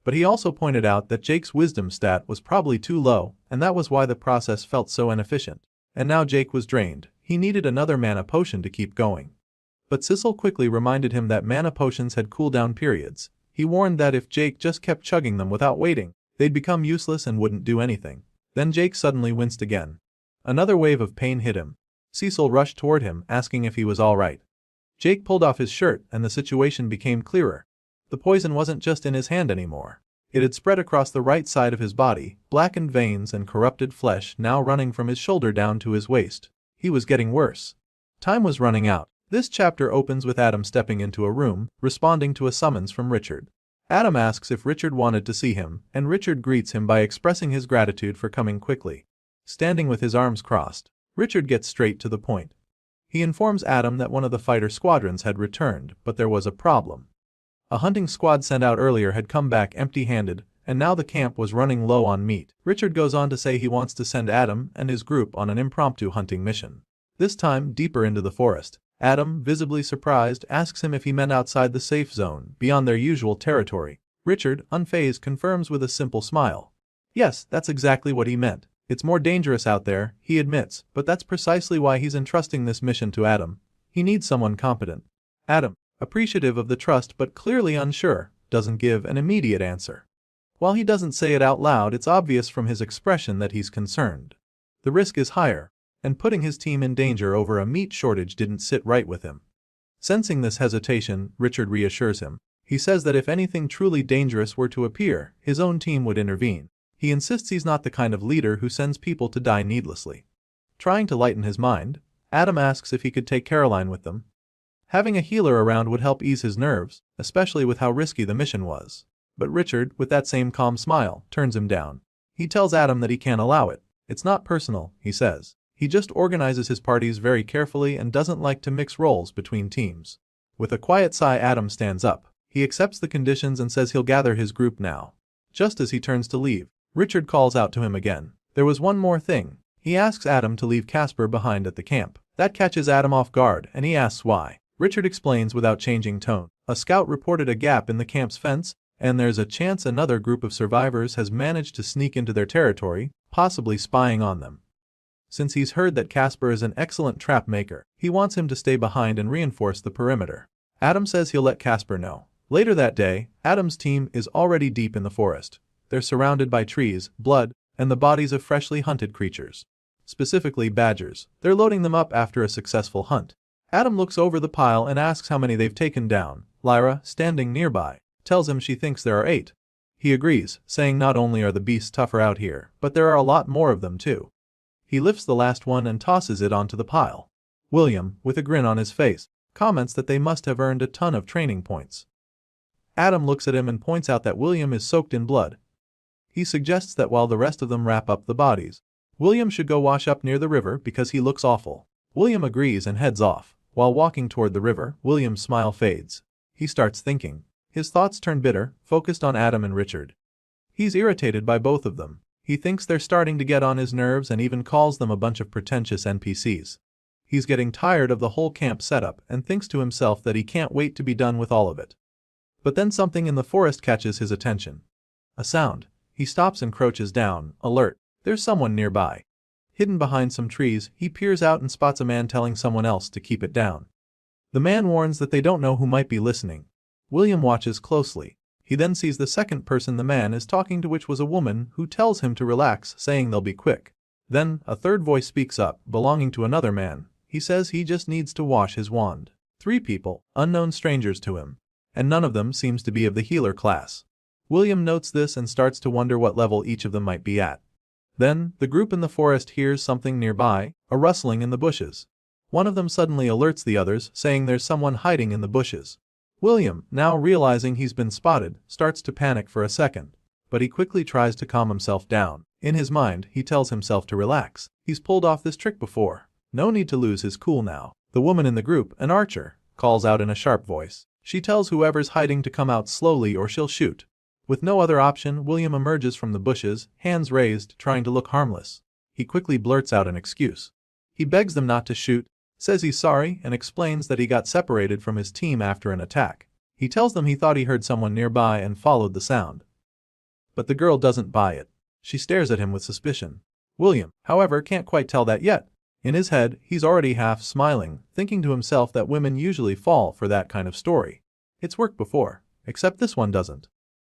But he also pointed out that Jake's wisdom stat was probably too low, and that was why the process felt so inefficient. And now Jake was drained. He needed another mana potion to keep going. But Cecil quickly reminded him that mana potions had cooldown periods. He warned that if Jake just kept chugging them without waiting, they'd become useless and wouldn't do anything. Then Jake suddenly winced again. Another wave of pain hit him. Cecil rushed toward him, asking if he was all right. Jake pulled off his shirt and the situation became clearer. The poison wasn't just in his hand anymore. It had spread across the right side of his body, blackened veins and corrupted flesh now running from his shoulder down to his waist. He was getting worse. Time was running out. This chapter opens with Adam stepping into a room, responding to a summons from Richard. Adam asks if Richard wanted to see him, and Richard greets him by expressing his gratitude for coming quickly. Standing with his arms crossed, Richard gets straight to the point. He informs Adam that one of the fighter squadrons had returned, but there was a problem. A hunting squad sent out earlier had come back empty-handed, and now the camp was running low on meat. Richard goes on to say he wants to send Adam and his group on an impromptu hunting mission. This time deeper into the forest. Adam, visibly surprised, asks him if he meant outside the safe zone, beyond their usual territory. Richard, unfazed, confirms with a simple smile. Yes, that's exactly what he meant. It's more dangerous out there, he admits, but that's precisely why he's entrusting this mission to Adam. He needs someone competent. Adam, appreciative of the trust but clearly unsure, doesn't give an immediate answer. While he doesn't say it out loud, it's obvious from his expression that he's concerned. The risk is higher, and putting his team in danger over a meat shortage didn't sit right with him. Sensing this hesitation, Richard reassures him. He says that if anything truly dangerous were to appear, his own team would intervene. He insists he's not the kind of leader who sends people to die needlessly. Trying to lighten his mind, Adam asks if he could take Caroline with them. Having a healer around would help ease his nerves, especially with how risky the mission was. But Richard, with that same calm smile, turns him down. He tells Adam that he can't allow it. It's not personal, he says. He just organizes his parties very carefully and doesn't like to mix roles between teams. With a quiet sigh, Adam stands up. He accepts the conditions and says he'll gather his group now. Just as he turns to leave, Richard calls out to him again. There was one more thing. He asks Adam to leave Casper behind at the camp. That catches Adam off guard, and he asks why. Richard explains without changing tone. A scout reported a gap in the camp's fence, and there's a chance another group of survivors has managed to sneak into their territory, possibly spying on them. Since he's heard that Casper is an excellent trap maker, he wants him to stay behind and reinforce the perimeter. Adam says he'll let Casper know. Later that day, Adam's team is already deep in the forest. They're surrounded by trees, blood, and the bodies of freshly hunted creatures. Specifically badgers. They're loading them up after a successful hunt. Adam looks over the pile and asks how many they've taken down. Lyra, standing nearby, tells him she thinks there are 8. He agrees, saying not only are the beasts tougher out here, but there are a lot more of them too. He lifts the last one and tosses it onto the pile. William, with a grin on his face, comments that they must have earned a ton of training points. Adam looks at him and points out that William is soaked in blood. He suggests that while the rest of them wrap up the bodies, William should go wash up near the river because he looks awful. William agrees and heads off. While walking toward the river, William's smile fades. He starts thinking. His thoughts turn bitter, focused on Adam and Richard. He's irritated by both of them. He thinks they're starting to get on his nerves and even calls them a bunch of pretentious NPCs. He's getting tired of the whole camp setup and thinks to himself that he can't wait to be done with all of it. But then something in the forest catches his attention. A sound. He stops and crouches down, alert. There's someone nearby. Hidden behind some trees, he peers out and spots a man telling someone else to keep it down. The man warns that they don't know who might be listening. William watches closely. He then sees the second person the man is talking to, which was a woman who tells him to relax, saying they'll be quick. Then, a third voice speaks up, belonging to another man. He says he just needs to wash his wand. 3 people, unknown strangers to him. And none of them seems to be of the healer class. William notes this and starts to wonder what level each of them might be at. Then, the group in the forest hears something nearby, a rustling in the bushes. One of them suddenly alerts the others, saying there's someone hiding in the bushes. William, now realizing he's been spotted, starts to panic for a second. But he quickly tries to calm himself down. In his mind, he tells himself to relax. He's pulled off this trick before. No need to lose his cool now. The woman in the group, an archer, calls out in a sharp voice. She tells whoever's hiding to come out slowly or she'll shoot. With no other option, William emerges from the bushes, hands raised, trying to look harmless. He quickly blurts out an excuse. He begs them not to shoot, says he's sorry, and explains that he got separated from his team after an attack. He tells them he thought he heard someone nearby and followed the sound. But the girl doesn't buy it. She stares at him with suspicion. William, however, can't quite tell that yet. In his head, he's already half smiling, thinking to himself that women usually fall for that kind of story. It's worked before, except this one doesn't.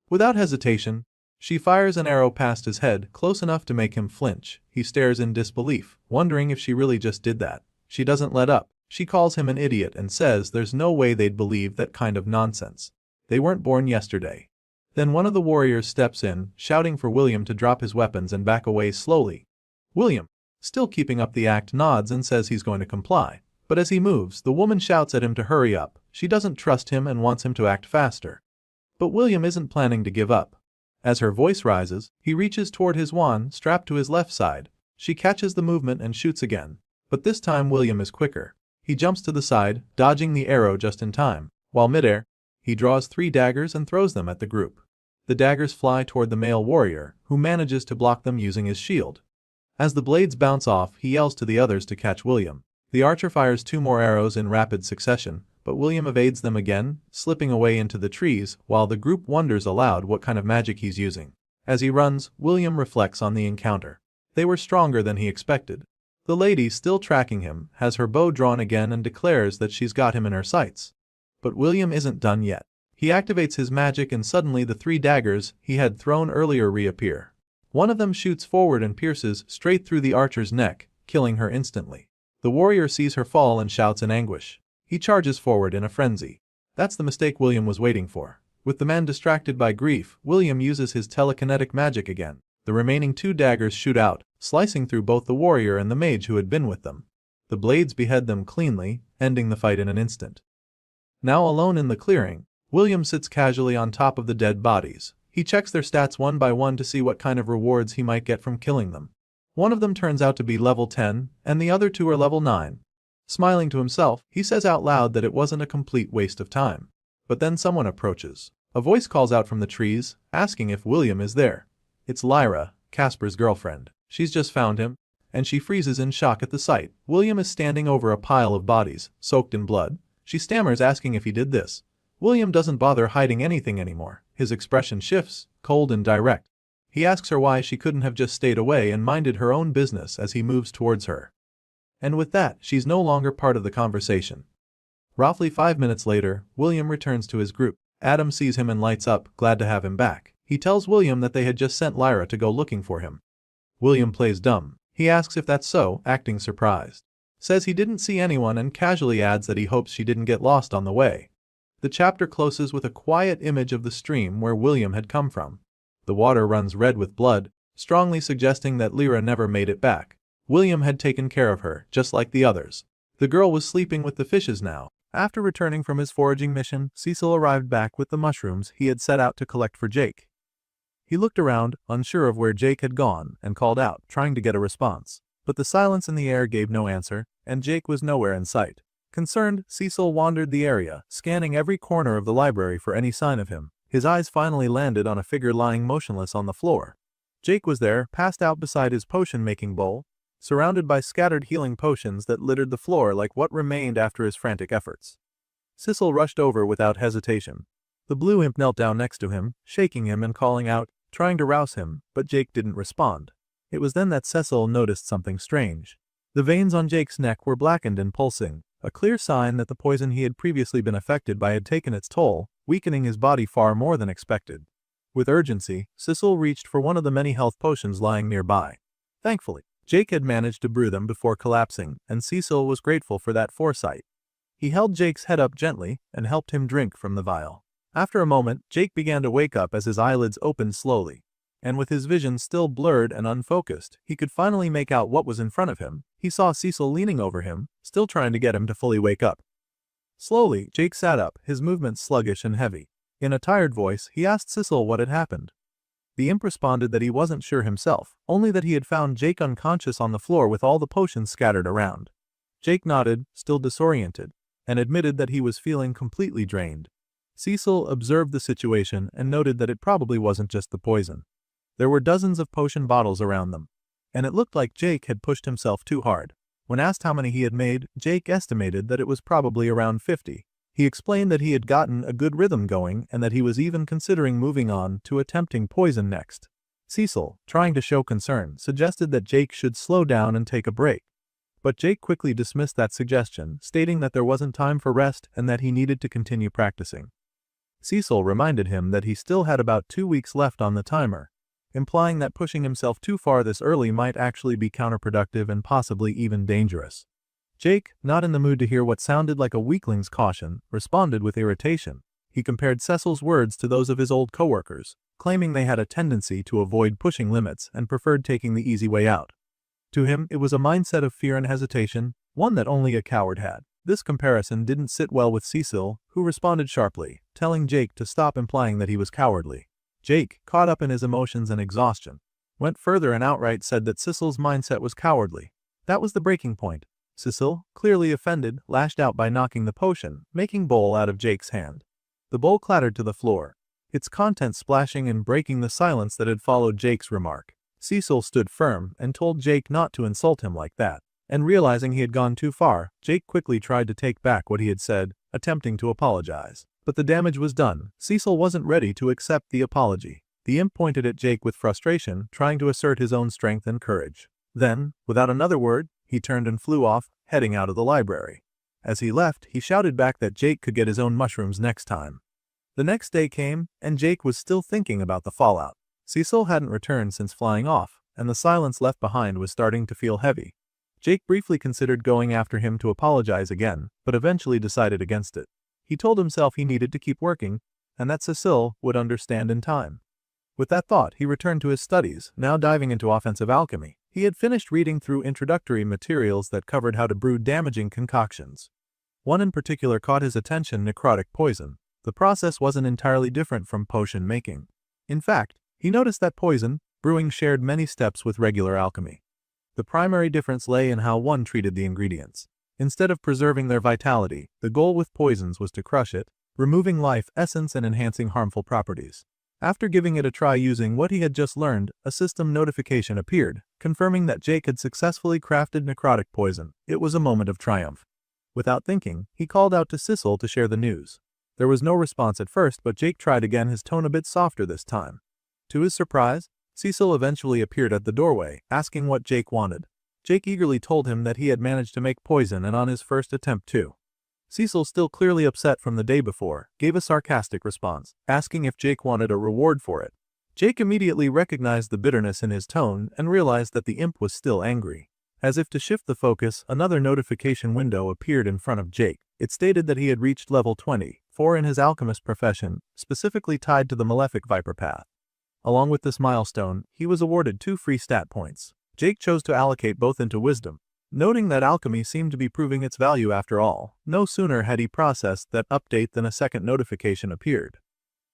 Without hesitation, she fires an arrow past his head, close enough to make him flinch. He stares in disbelief, wondering if she really just did that. She doesn't let up. She calls him an idiot and says there's no way they'd believe that kind of nonsense. They weren't born yesterday. Then one of the warriors steps in, shouting for William to drop his weapons and back away slowly. William, still keeping up the act, nods and says he's going to comply. But as he moves, the woman shouts at him to hurry up. She doesn't trust him and wants him to act faster. But William isn't planning to give up. As her voice rises, he reaches toward his wand strapped to his left side. She catches the movement and shoots again. But this time William is quicker. He jumps to the side, dodging the arrow just in time. While midair, he draws 3 daggers and throws them at the group. The daggers fly toward the male warrior, who manages to block them using his shield. As the blades bounce off, he yells to the others to catch William. The archer fires 2 more arrows in rapid succession, but William evades them again, slipping away into the trees while the group wonders aloud what kind of magic he's using. As he runs, William reflects on the encounter. They were stronger than he expected. The lady, still tracking him, has her bow drawn again and declares that she's got him in her sights. But William isn't done yet. He activates his magic and suddenly the 3 daggers he had thrown earlier reappear. One of them shoots forward and pierces straight through the archer's neck, killing her instantly. The warrior sees her fall and shouts in anguish. He charges forward in a frenzy. That's the mistake William was waiting for. With the man distracted by grief, William uses his telekinetic magic again. The remaining 2 daggers shoot out, slicing through both the warrior and the mage who had been with them. The blades behead them cleanly, ending the fight in an instant. Now alone in the clearing, William sits casually on top of the dead bodies. He checks their stats one by one to see what kind of rewards he might get from killing them. One of them turns out to be level 10, and the other 2 are level 9. Smiling to himself, he says out loud that it wasn't a complete waste of time. But then someone approaches. A voice calls out from the trees, asking if William is there. It's Lyra, Casper's girlfriend. She's just found him, and she freezes in shock at the sight. William is standing over a pile of bodies, soaked in blood. She stammers asking if he did this. William doesn't bother hiding anything anymore. His expression shifts, cold and direct. He asks her why she couldn't have just stayed away and minded her own business as he moves towards her. And with that, she's no longer part of the conversation. Roughly 5 minutes later, William returns to his group. Adam sees him and lights up, glad to have him back. He tells William that they had just sent Lyra to go looking for him. William plays dumb. He asks if that's so, acting surprised. Says he didn't see anyone and casually adds that he hopes she didn't get lost on the way. The chapter closes with a quiet image of the stream where William had come from. The water runs red with blood, strongly suggesting that Lyra never made it back. William had taken care of her, just like the others. The girl was sleeping with the fishes now. After returning from his foraging mission, Cecil arrived back with the mushrooms he had set out to collect for Jake. He looked around, unsure of where Jake had gone, and called out, trying to get a response. But the silence in the air gave no answer, and Jake was nowhere in sight. Concerned, Cecil wandered the area, scanning every corner of the library for any sign of him. His eyes finally landed on a figure lying motionless on the floor. Jake was there, passed out beside his potion-making bowl, surrounded by scattered healing potions that littered the floor like what remained after his frantic efforts. Cecil rushed over without hesitation. The blue imp knelt down next to him, shaking him and calling out, trying to rouse him, but Jake didn't respond. It was then that Cecil noticed something strange. The veins on Jake's neck were blackened and pulsing, a clear sign that the poison he had previously been affected by had taken its toll, weakening his body far more than expected. With urgency, Cecil reached for one of the many health potions lying nearby. Thankfully, Jake had managed to brew them before collapsing, and Cecil was grateful for that foresight. He held Jake's head up gently and helped him drink from the vial. After a moment, Jake began to wake up as his eyelids opened slowly. And with his vision still blurred and unfocused, he could finally make out what was in front of him. He saw Cecil leaning over him, still trying to get him to fully wake up. Slowly, Jake sat up, his movements sluggish and heavy. In a tired voice, he asked Cecil what had happened. The imp responded that he wasn't sure himself, only that he had found Jake unconscious on the floor with all the potions scattered around. Jake nodded, still disoriented, and admitted that he was feeling completely drained. Cecil observed the situation and noted that it probably wasn't just the poison. There were dozens of potion bottles around them, and it looked like Jake had pushed himself too hard. When asked how many he had made, Jake estimated that it was probably around 50. He explained that he had gotten a good rhythm going and that he was even considering moving on to attempting poison next. Cecil, trying to show concern, suggested that Jake should slow down and take a break. But Jake quickly dismissed that suggestion, stating that there wasn't time for rest and that he needed to continue practicing. Cecil reminded him that he still had about 2 weeks left on the timer, implying that pushing himself too far this early might actually be counterproductive and possibly even dangerous. Jake, not in the mood to hear what sounded like a weakling's caution, responded with irritation. He compared Cecil's words to those of his old coworkers, claiming they had a tendency to avoid pushing limits and preferred taking the easy way out. To him, it was a mindset of fear and hesitation, one that only a coward had. This comparison didn't sit well with Cecil, who responded sharply, telling Jake to stop implying that he was cowardly. Jake, caught up in his emotions and exhaustion, went further and outright said that Cecil's mindset was cowardly. That was the breaking point. Cecil, clearly offended, lashed out by knocking the potion, making bowl out of Jake's hand. The bowl clattered to the floor, its contents splashing and breaking the silence that had followed Jake's remark. Cecil stood firm and told Jake not to insult him like that. And realizing he had gone too far, Jake quickly tried to take back what he had said, attempting to apologize. But the damage was done. Cecil wasn't ready to accept the apology. The imp pointed at Jake with frustration, trying to assert his own strength and courage. Then, without another word, he turned and flew off, heading out of the library. As he left, he shouted back that Jake could get his own mushrooms next time. The next day came, and Jake was still thinking about the fallout. Cecil hadn't returned since flying off, and the silence left behind was starting to feel heavy. Jake briefly considered going after him to apologize again, but eventually decided against it. He told himself he needed to keep working, and that Cecil would understand in time. With that thought, he returned to his studies, now diving into offensive alchemy. He had finished reading through introductory materials that covered how to brew damaging concoctions. One in particular caught his attention: necrotic poison. The process wasn't entirely different from potion making. In fact, he noticed that poison brewing shared many steps with regular alchemy. The primary difference lay in how one treated the ingredients. Instead of preserving their vitality, the goal with poisons was to crush it, removing life essence and enhancing harmful properties. After giving it a try using what he had just learned, a system notification appeared, confirming that Jake had successfully crafted necrotic poison. It was a moment of triumph. Without thinking, he called out to Cecil to share the news. There was no response at first, but Jake tried again, his tone a bit softer this time. To his surprise, Cecil eventually appeared at the doorway, asking what Jake wanted. Jake eagerly told him that he had managed to make poison, and on his first attempt too. Cecil, still clearly upset from the day before, gave a sarcastic response, asking if Jake wanted a reward for it. Jake immediately recognized the bitterness in his tone and realized that the imp was still angry. As if to shift the focus, another notification window appeared in front of Jake. It stated that he had reached level 24 in his alchemist profession, specifically tied to the malefic viper path. Along with this milestone, he was awarded 2 free stat points. Jake chose to allocate both into wisdom, noting that alchemy seemed to be proving its value after all. No sooner had he processed that update than a second notification appeared.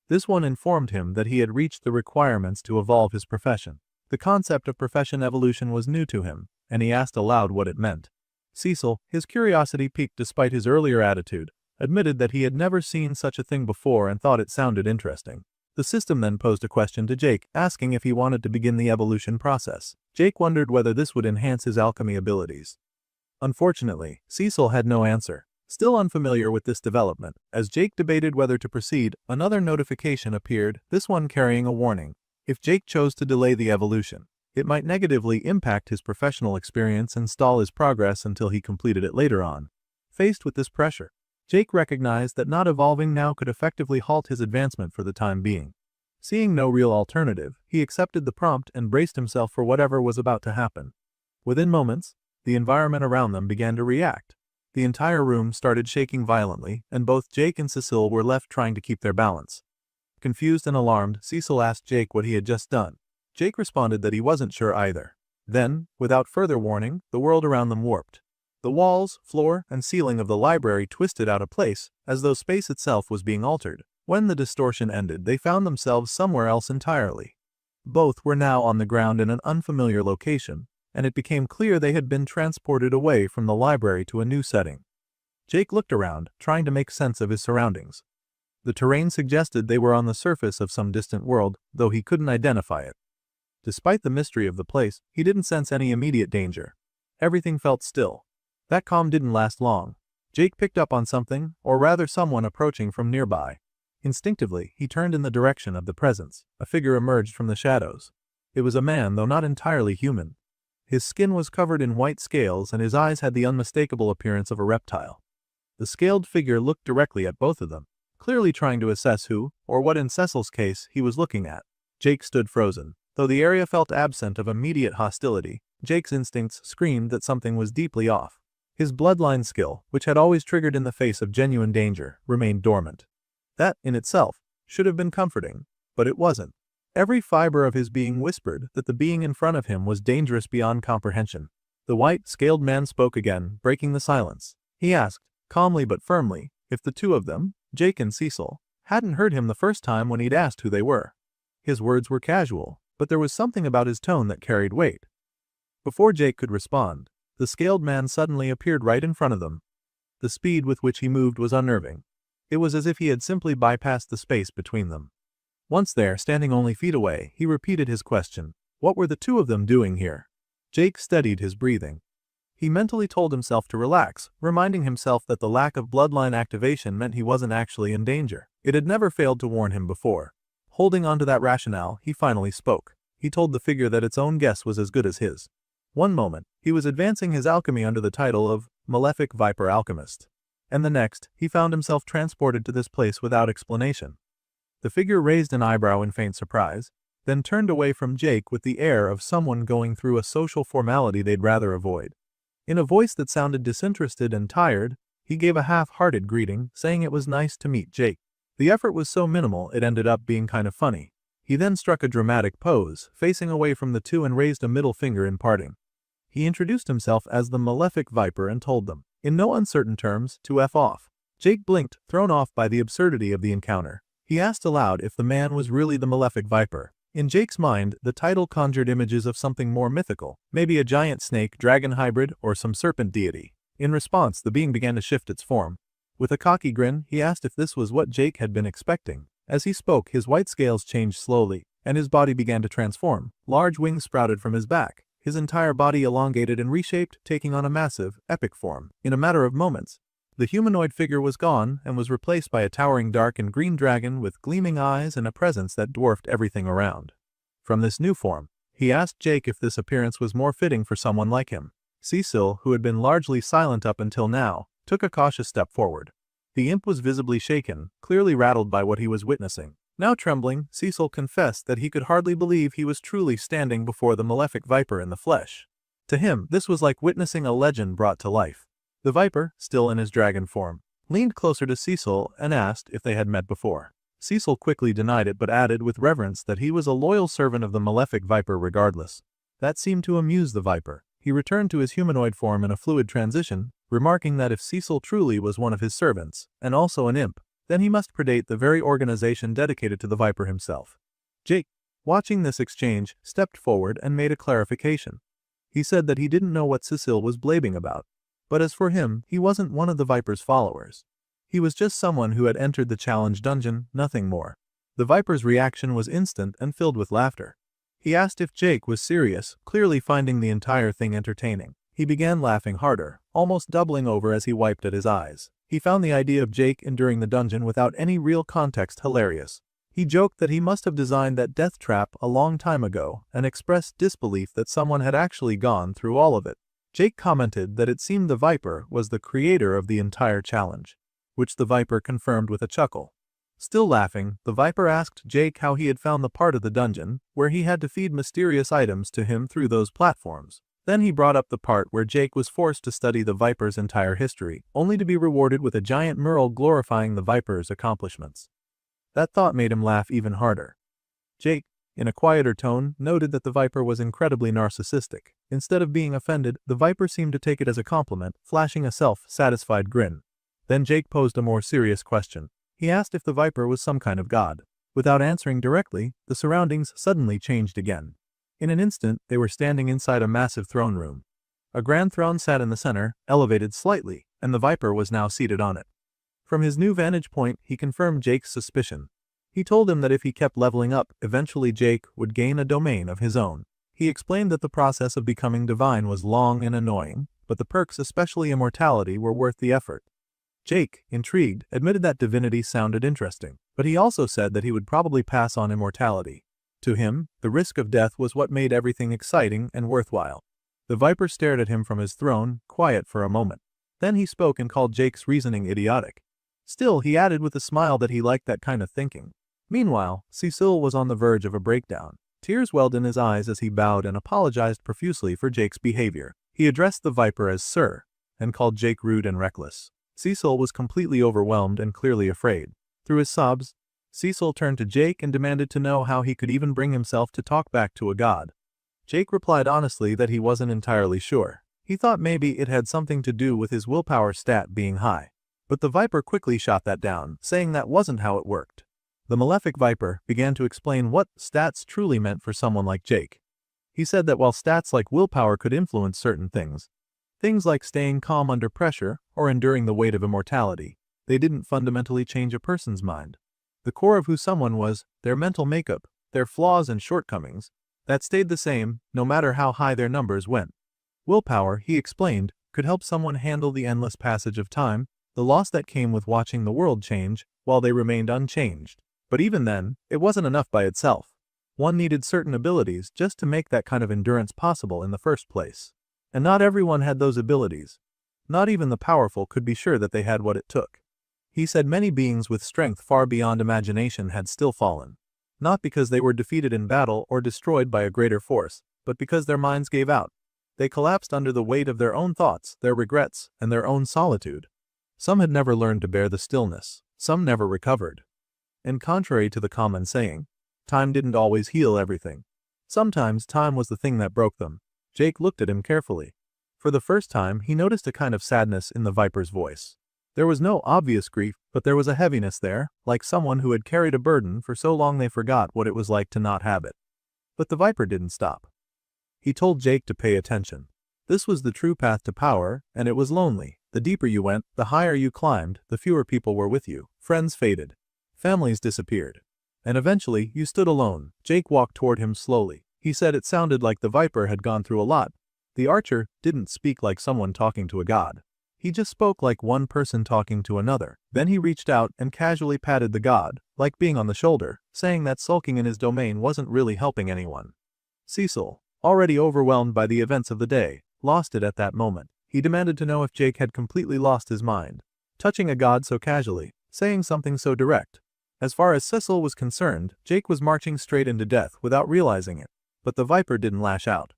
This one informed him that he had reached the requirements to evolve his profession. The concept of profession evolution was new to him, and he asked aloud what it meant. Cecil, his curiosity piqued despite his earlier attitude, admitted that he had never seen such a thing before and thought it sounded interesting. The system then posed a question to Jake, asking if he wanted to begin the evolution process. Jake wondered whether this would enhance his alchemy abilities. Unfortunately, Cecil had no answer. Still unfamiliar with this development, as Jake debated whether to proceed, another notification appeared, this one carrying a warning. If Jake chose to delay the evolution, it might negatively impact his professional experience and stall his progress until he completed it later on. Faced with this pressure, Jake recognized that not evolving now could effectively halt his advancement for the time being. Seeing no real alternative, he accepted the prompt and braced himself for whatever was about to happen. Within moments, the environment around them began to react. The entire room started shaking violently, and both Jake and Cecil were left trying to keep their balance. Confused and alarmed, Cecil asked Jake what he had just done. Jake responded that he wasn't sure either. Then, without further warning, the world around them warped. The walls, floor, and ceiling of the library twisted out of place, as though space itself was being altered. When the distortion ended, they found themselves somewhere else entirely. Both were now on the ground in an unfamiliar location, and it became clear they had been transported away from the library to a new setting. Jake looked around, trying to make sense of his surroundings. The terrain suggested they were on the surface of some distant world, though he couldn't identify it. Despite the mystery of the place, he didn't sense any immediate danger. Everything felt still. That calm didn't last long. Jake picked up on something, or rather someone approaching from nearby. Instinctively, he turned in the direction of the presence. A figure emerged from the shadows. It was a man, though not entirely human. His skin was covered in white scales and his eyes had the unmistakable appearance of a reptile. The scaled figure looked directly at both of them, clearly trying to assess who, or what in Cecil's case, he was looking at. Jake stood frozen. Though the area felt absent of immediate hostility, Jake's instincts screamed that something was deeply off. His bloodline skill, which had always triggered in the face of genuine danger, remained dormant. That, in itself, should have been comforting, but it wasn't. Every fiber of his being whispered that the being in front of him was dangerous beyond comprehension. The white, scaled man spoke again, breaking the silence. He asked, calmly but firmly, if the two of them, Jake and Cecil, hadn't heard him the first time when he'd asked who they were. His words were casual, but there was something about his tone that carried weight. Before Jake could respond, the scaled man suddenly appeared right in front of them. The speed with which he moved was unnerving. It was as if he had simply bypassed the space between them. Once there, standing only feet away, he repeated his question. What were the two of them doing here? Jake steadied his breathing. He mentally told himself to relax, reminding himself that the lack of bloodline activation meant he wasn't actually in danger. It had never failed to warn him before. Holding on to that rationale, he finally spoke. He told the figure that its own guess was as good as his. One moment, he was advancing his alchemy under the title of Malefic Viper Alchemist. And the next, he found himself transported to this place without explanation. The figure raised an eyebrow in faint surprise, then turned away from Jake with the air of someone going through a social formality they'd rather avoid. In a voice that sounded disinterested and tired, he gave a half-hearted greeting, saying it was nice to meet Jake. The effort was so minimal it ended up being kind of funny. He then struck a dramatic pose, facing away from the two, and raised a middle finger in parting. He introduced himself as the Malefic Viper and told them, in no uncertain terms, to F off. Jake blinked, thrown off by the absurdity of the encounter. He asked aloud if the man was really the Malefic Viper. In Jake's mind, the title conjured images of something more mythical, maybe a giant snake-dragon hybrid or some serpent deity. In response, the being began to shift its form. With a cocky grin, he asked if this was what Jake had been expecting. As he spoke, his white scales changed slowly, and his body began to transform. Large wings sprouted from his back. His entire body elongated and reshaped, taking on a massive, epic form. In a matter of moments, the humanoid figure was gone and was replaced by a towering dark and green dragon with gleaming eyes and a presence that dwarfed everything around. From this new form, he asked Jake if this appearance was more fitting for someone like him. Cecil, who had been largely silent up until now, took a cautious step forward. The imp was visibly shaken, clearly rattled by what he was witnessing. Now trembling, Cecil confessed that he could hardly believe he was truly standing before the Malefic Viper in the flesh. To him, this was like witnessing a legend brought to life. The Viper, still in his dragon form, leaned closer to Cecil and asked if they had met before. Cecil quickly denied it but added with reverence that he was a loyal servant of the Malefic Viper regardless. That seemed to amuse the Viper. He returned to his humanoid form in a fluid transition, remarking that if Cecil truly was one of his servants, and also an imp, then he must predate the very organization dedicated to the Viper himself. Jake, watching this exchange, stepped forward and made a clarification. He said that he didn't know what Cecil was blabbing about, but as for him, he wasn't one of the Viper's followers. He was just someone who had entered the challenge dungeon, nothing more. The Viper's reaction was instant and filled with laughter. He asked if Jake was serious, clearly finding the entire thing entertaining. He began laughing harder, almost doubling over as he wiped at his eyes. He found the idea of Jake enduring the dungeon without any real context hilarious. He joked that he must have designed that death trap a long time ago and expressed disbelief that someone had actually gone through all of it. Jake commented that it seemed the Viper was the creator of the entire challenge, which the Viper confirmed with a chuckle. Still laughing, the Viper asked Jake how he had found the part of the dungeon where he had to feed mysterious items to him through those platforms. Then he brought up the part where Jake was forced to study the Viper's entire history, only to be rewarded with a giant mural glorifying the Viper's accomplishments. That thought made him laugh even harder. Jake, in a quieter tone, noted that the Viper was incredibly narcissistic. Instead of being offended, the Viper seemed to take it as a compliment, flashing a self-satisfied grin. Then Jake posed a more serious question. He asked if the Viper was some kind of god. Without answering directly, the surroundings suddenly changed again. In an instant, they were standing inside a massive throne room. A grand throne sat in the center, elevated slightly, and the Viper was now seated on it. From his new vantage point, he confirmed Jake's suspicion. He told him that if he kept leveling up, eventually Jake would gain a domain of his own. He explained that the process of becoming divine was long and annoying, but the perks, especially immortality, were worth the effort. Jake, intrigued, admitted that divinity sounded interesting, but he also said that he would probably pass on immortality. To him, the risk of death was what made everything exciting and worthwhile. The Viper stared at him from his throne, quiet for a moment. Then he spoke and called Jake's reasoning idiotic. Still, he added with a smile that he liked that kind of thinking. Meanwhile, Cecil was on the verge of a breakdown. Tears welled in his eyes as he bowed and apologized profusely for Jake's behavior. He addressed the Viper as Sir, and called Jake rude and reckless. Cecil was completely overwhelmed and clearly afraid. Through his sobs, Cecil turned to Jake and demanded to know how he could even bring himself to talk back to a god. Jake replied honestly that he wasn't entirely sure. He thought maybe it had something to do with his willpower stat being high. But the Viper quickly shot that down, saying that wasn't how it worked. The Malefic Viper began to explain what stats truly meant for someone like Jake. He said that while stats like willpower could influence certain things like staying calm under pressure or enduring the weight of immortality, they didn't fundamentally change a person's mind. The core of who someone was, their mental makeup, their flaws and shortcomings, that stayed the same no matter how high their numbers went. Willpower, he explained, could help someone handle the endless passage of time, the loss that came with watching the world change while they remained unchanged. But even then, it wasn't enough by itself. One needed certain abilities just to make that kind of endurance possible in the first place. And not everyone had those abilities. Not even the powerful could be sure that they had what it took. He said many beings with strength far beyond imagination had still fallen. Not because they were defeated in battle or destroyed by a greater force, but because their minds gave out. They collapsed under the weight of their own thoughts, their regrets, and their own solitude. Some had never learned to bear the stillness. Some never recovered. And contrary to the common saying, time didn't always heal everything. Sometimes time was the thing that broke them. Jake looked at him carefully. For the first time, he noticed a kind of sadness in the Viper's voice. There was no obvious grief, but there was a heaviness there, like someone who had carried a burden for so long they forgot what it was like to not have it. But the Viper didn't stop. He told Jake to pay attention. This was the true path to power, and it was lonely. The deeper you went, the higher you climbed, the fewer people were with you. Friends faded. Families disappeared. And eventually, you stood alone. Jake walked toward him slowly. He said it sounded like the Viper had gone through a lot. The archer didn't speak like someone talking to a god. He just spoke like one person talking to another. Then he reached out and casually patted the god, like being on the shoulder, saying that sulking in his domain wasn't really helping anyone. Cecil, already overwhelmed by the events of the day, lost it at that moment. He demanded to know if Jake had completely lost his mind. Touching a god so casually, saying something so direct. As far as Cecil was concerned, Jake was marching straight into death without realizing it. But the Viper didn't lash out.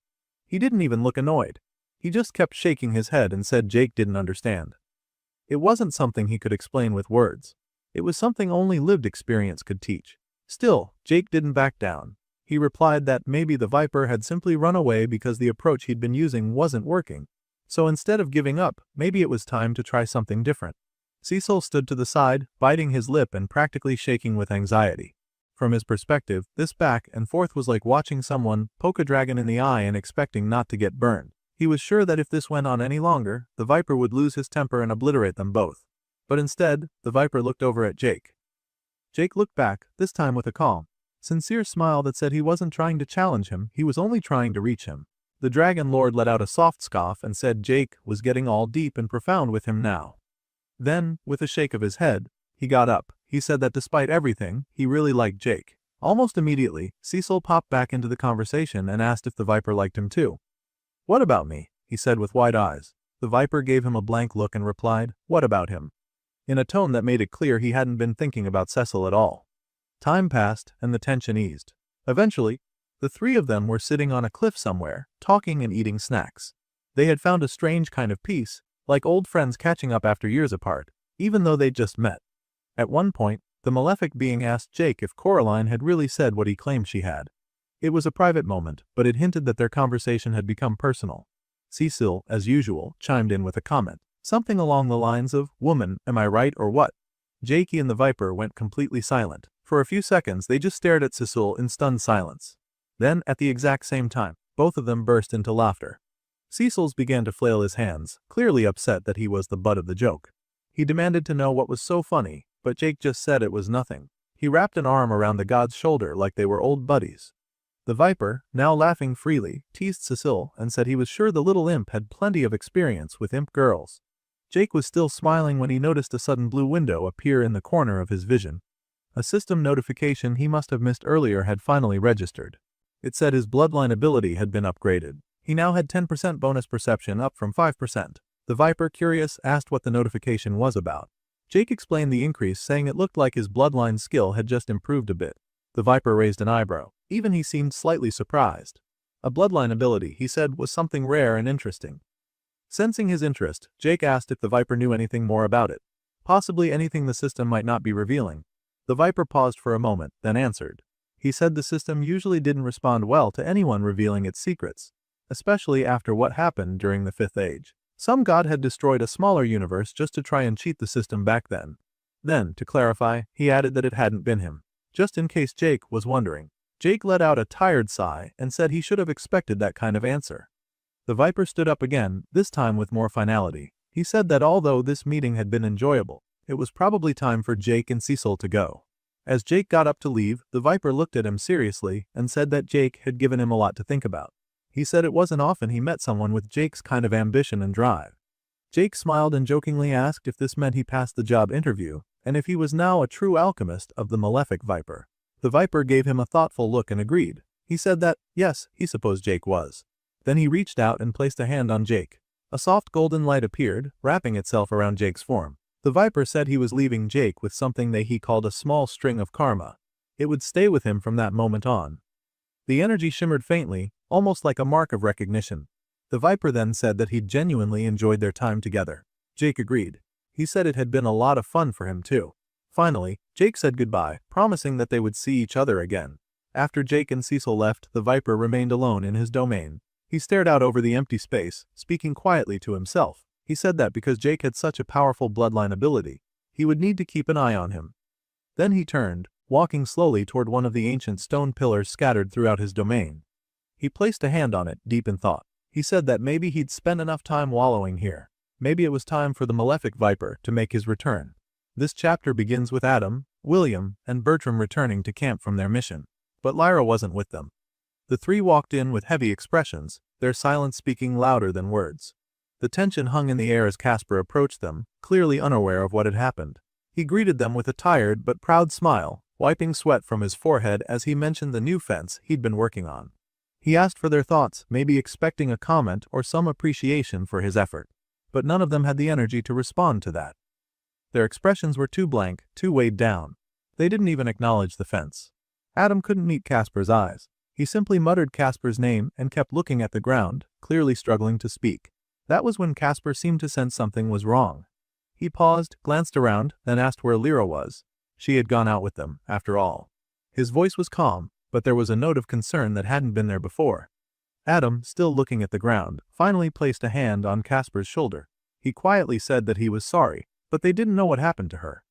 He didn't even look annoyed. He just kept shaking his head and said Jake didn't understand. It wasn't something he could explain with words. It was something only lived experience could teach. Still, Jake didn't back down. He replied that maybe the Viper had simply run away because the approach he'd been using wasn't working. So instead of giving up, maybe it was time to try something different. Cecil stood to the side, biting his lip and practically shaking with anxiety. From his perspective, this back and forth was like watching someone poke a dragon in the eye and expecting not to get burned. He was sure that if this went on any longer, the Viper would lose his temper and obliterate them both. But instead, the Viper looked over at Jake. Jake looked back, this time with a calm, sincere smile that said he wasn't trying to challenge him, he was only trying to reach him. The Dragon Lord let out a soft scoff and said Jake was getting all deep and profound with him now. Then, with a shake of his head, he got up. He said that despite everything, he really liked Jake. Almost immediately, Cecil popped back into the conversation and asked if the Viper liked him too. "What about me?" he said with wide eyes. The Viper gave him a blank look and replied, "What about him?" in a tone that made it clear he hadn't been thinking about Cecil at all. Time passed, and the tension eased. Eventually, the three of them were sitting on a cliff somewhere, talking and eating snacks. They had found a strange kind of peace, like old friends catching up after years apart, even though they'd just met. At one point, the malefic being asked Jake if Coraline had really said what he claimed she had. It was a private moment, but it hinted that their conversation had become personal. Cecil, as usual, chimed in with a comment. Something along the lines of, "Woman, am I right or what?" Jakey and the Viper went completely silent. For a few seconds they just stared at Cecil in stunned silence. Then, at the exact same time, both of them burst into laughter. Cecil's began to flail his hands, clearly upset that he was the butt of the joke. He demanded to know what was so funny, but Jake just said it was nothing. He wrapped an arm around the god's shoulder like they were old buddies. The Viper, now laughing freely, teased Cecil and said he was sure the little imp had plenty of experience with imp girls. Jake was still smiling when he noticed a sudden blue window appear in the corner of his vision. A system notification he must have missed earlier had finally registered. It said his bloodline ability had been upgraded. He now had 10% bonus perception, up from 5%. The Viper, curious, asked what the notification was about. Jake explained the increase, saying it looked like his bloodline skill had just improved a bit. The Viper raised an eyebrow. Even he seemed slightly surprised. A bloodline ability, he said, was something rare and interesting. Sensing his interest, Jake asked if the Viper knew anything more about it. Possibly anything the system might not be revealing. The Viper paused for a moment, then answered. He said the system usually didn't respond well to anyone revealing its secrets, especially after what happened during the Fifth Age. Some god had destroyed a smaller universe just to try and cheat the system back then. Then, to clarify, he added that it hadn't been him. Just in case Jake was wondering. Jake let out a tired sigh and said he should have expected that kind of answer. The Viper stood up again, this time with more finality. He said that although this meeting had been enjoyable, it was probably time for Jake and Cecil to go. As Jake got up to leave, the Viper looked at him seriously and said that Jake had given him a lot to think about. He said it wasn't often he met someone with Jake's kind of ambition and drive. Jake smiled and jokingly asked if this meant he passed the job interview, and if he was now a true alchemist of the malefic Viper. The Viper gave him a thoughtful look and agreed. He said that, yes, he supposed Jake was. Then he reached out and placed a hand on Jake. A soft golden light appeared, wrapping itself around Jake's form. The Viper said he was leaving Jake with something he called a small string of karma. It would stay with him from that moment on. The energy shimmered faintly, almost like a mark of recognition. The Viper then said that he'd genuinely enjoyed their time together. Jake agreed. He said it had been a lot of fun for him too. Finally, Jake said goodbye, promising that they would see each other again. After Jake and Cecil left, the Viper remained alone in his domain. He stared out over the empty space, speaking quietly to himself. He said that because Jake had such a powerful bloodline ability, he would need to keep an eye on him. Then he turned, walking slowly toward one of the ancient stone pillars scattered throughout his domain. He placed a hand on it, deep in thought. He said that maybe he'd spent enough time wallowing here. Maybe it was time for the malefic Viper to make his return. This chapter begins with Adam, William, and Bertram returning to camp from their mission. But Lyra wasn't with them. The three walked in with heavy expressions, their silence speaking louder than words. The tension hung in the air as Casper approached them, clearly unaware of what had happened. He greeted them with a tired but proud smile, wiping sweat from his forehead as he mentioned the new fence he'd been working on. He asked for their thoughts, maybe expecting a comment or some appreciation for his effort. But none of them had the energy to respond to that. Their expressions were too blank, too weighed down. They didn't even acknowledge the fence. Adam couldn't meet Casper's eyes. He simply muttered Casper's name and kept looking at the ground, clearly struggling to speak. That was when Casper seemed to sense something was wrong. He paused, glanced around, then asked where Lyra was. She had gone out with them, after all. His voice was calm, but there was a note of concern that hadn't been there before. Adam, still looking at the ground, finally placed a hand on Casper's shoulder. He quietly said that he was sorry, but they didn't know what happened to her.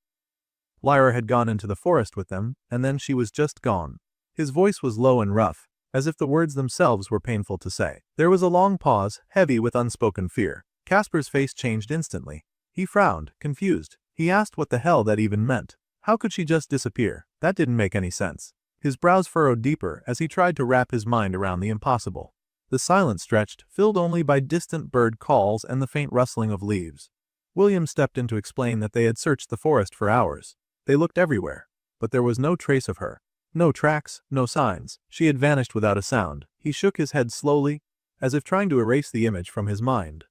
Lyra had gone into the forest with them, and then she was just gone. His voice was low and rough, as if the words themselves were painful to say. There was a long pause, heavy with unspoken fear. Casper's face changed instantly. He frowned, confused. He asked what the hell that even meant. How could she just disappear? That didn't make any sense. His brows furrowed deeper as he tried to wrap his mind around the impossible. The silence stretched, filled only by distant bird calls and the faint rustling of leaves. William stepped in to explain that they had searched the forest for hours. They looked everywhere, but there was no trace of her. No tracks, no signs. She had vanished without a sound. He shook his head slowly, as if trying to erase the image from his mind.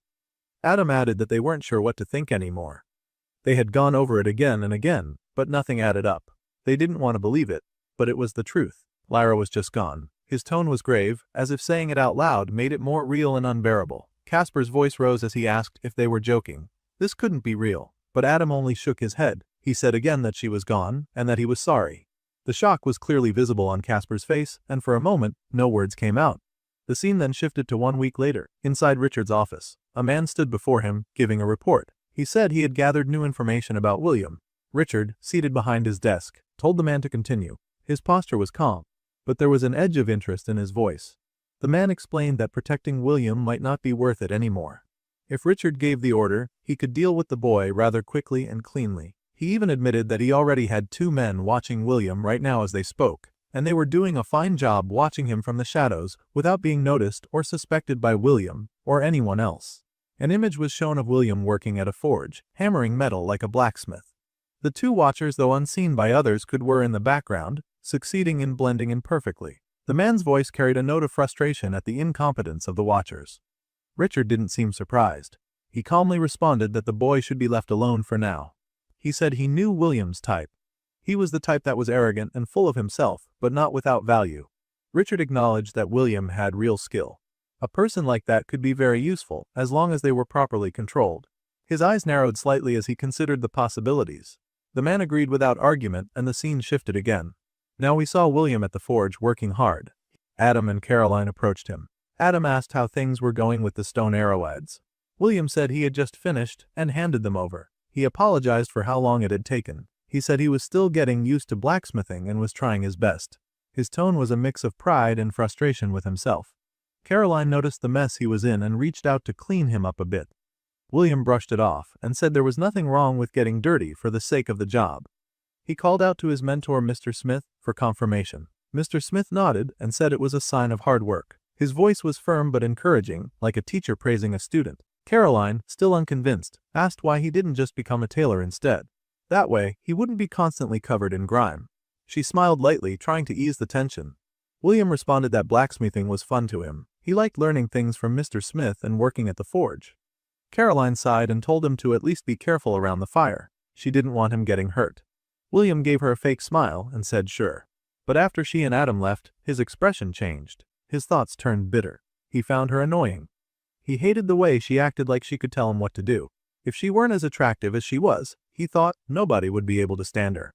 Adam added that they weren't sure what to think anymore. They had gone over it again and again, but nothing added up. They didn't want to believe it, but it was the truth. Lyra was just gone. His tone was grave, as if saying it out loud made it more real and unbearable. Casper's voice rose as he asked if they were joking. This couldn't be real, but Adam only shook his head. He said again that she was gone, and that he was sorry. The shock was clearly visible on Casper's face, and for a moment, no words came out. The scene then shifted to 1 week later. Inside Richard's office, a man stood before him, giving a report. He said he had gathered new information about William. Richard, seated behind his desk, told the man to continue. His posture was calm, but there was an edge of interest in his voice. The man explained that protecting William might not be worth it anymore. If Richard gave the order, he could deal with the boy rather quickly and cleanly. He even admitted that he already had 2 men watching William right now as they spoke, and they were doing a fine job watching him from the shadows without being noticed or suspected by William or anyone else. An image was shown of William working at a forge, hammering metal like a blacksmith. The 2 watchers, though unseen by others, were in the background, succeeding in blending in perfectly. The man's voice carried a note of frustration at the incompetence of the watchers. Richard didn't seem surprised. He calmly responded that the boy should be left alone for now. He said he knew William's type. He was the type that was arrogant and full of himself, but not without value. Richard acknowledged that William had real skill. A person like that could be very useful, as long as they were properly controlled. His eyes narrowed slightly as he considered the possibilities. The man agreed without argument, and the scene shifted again. Now we saw William at the forge working hard. Adam and Caroline approached him. Adam asked how things were going with the stone arrowheads. William said he had just finished and handed them over. He apologized for how long it had taken. He said he was still getting used to blacksmithing and was trying his best. His tone was a mix of pride and frustration with himself. Caroline noticed the mess he was in and reached out to clean him up a bit. William brushed it off and said there was nothing wrong with getting dirty for the sake of the job. He called out to his mentor, Mr. Smith, for confirmation. Mr. Smith nodded and said it was a sign of hard work. His voice was firm but encouraging, like a teacher praising a student. Caroline, still unconvinced, asked why he didn't just become a tailor instead. That way, he wouldn't be constantly covered in grime. She smiled lightly, trying to ease the tension. William responded that blacksmithing was fun to him. He liked learning things from Mr. Smith and working at the forge. Caroline sighed and told him to at least be careful around the fire. She didn't want him getting hurt. William gave her a fake smile and said sure. But after she and Adam left, his expression changed. His thoughts turned bitter. He found her annoying. He hated the way she acted like she could tell him what to do. If she weren't as attractive as she was, he thought nobody would be able to stand her.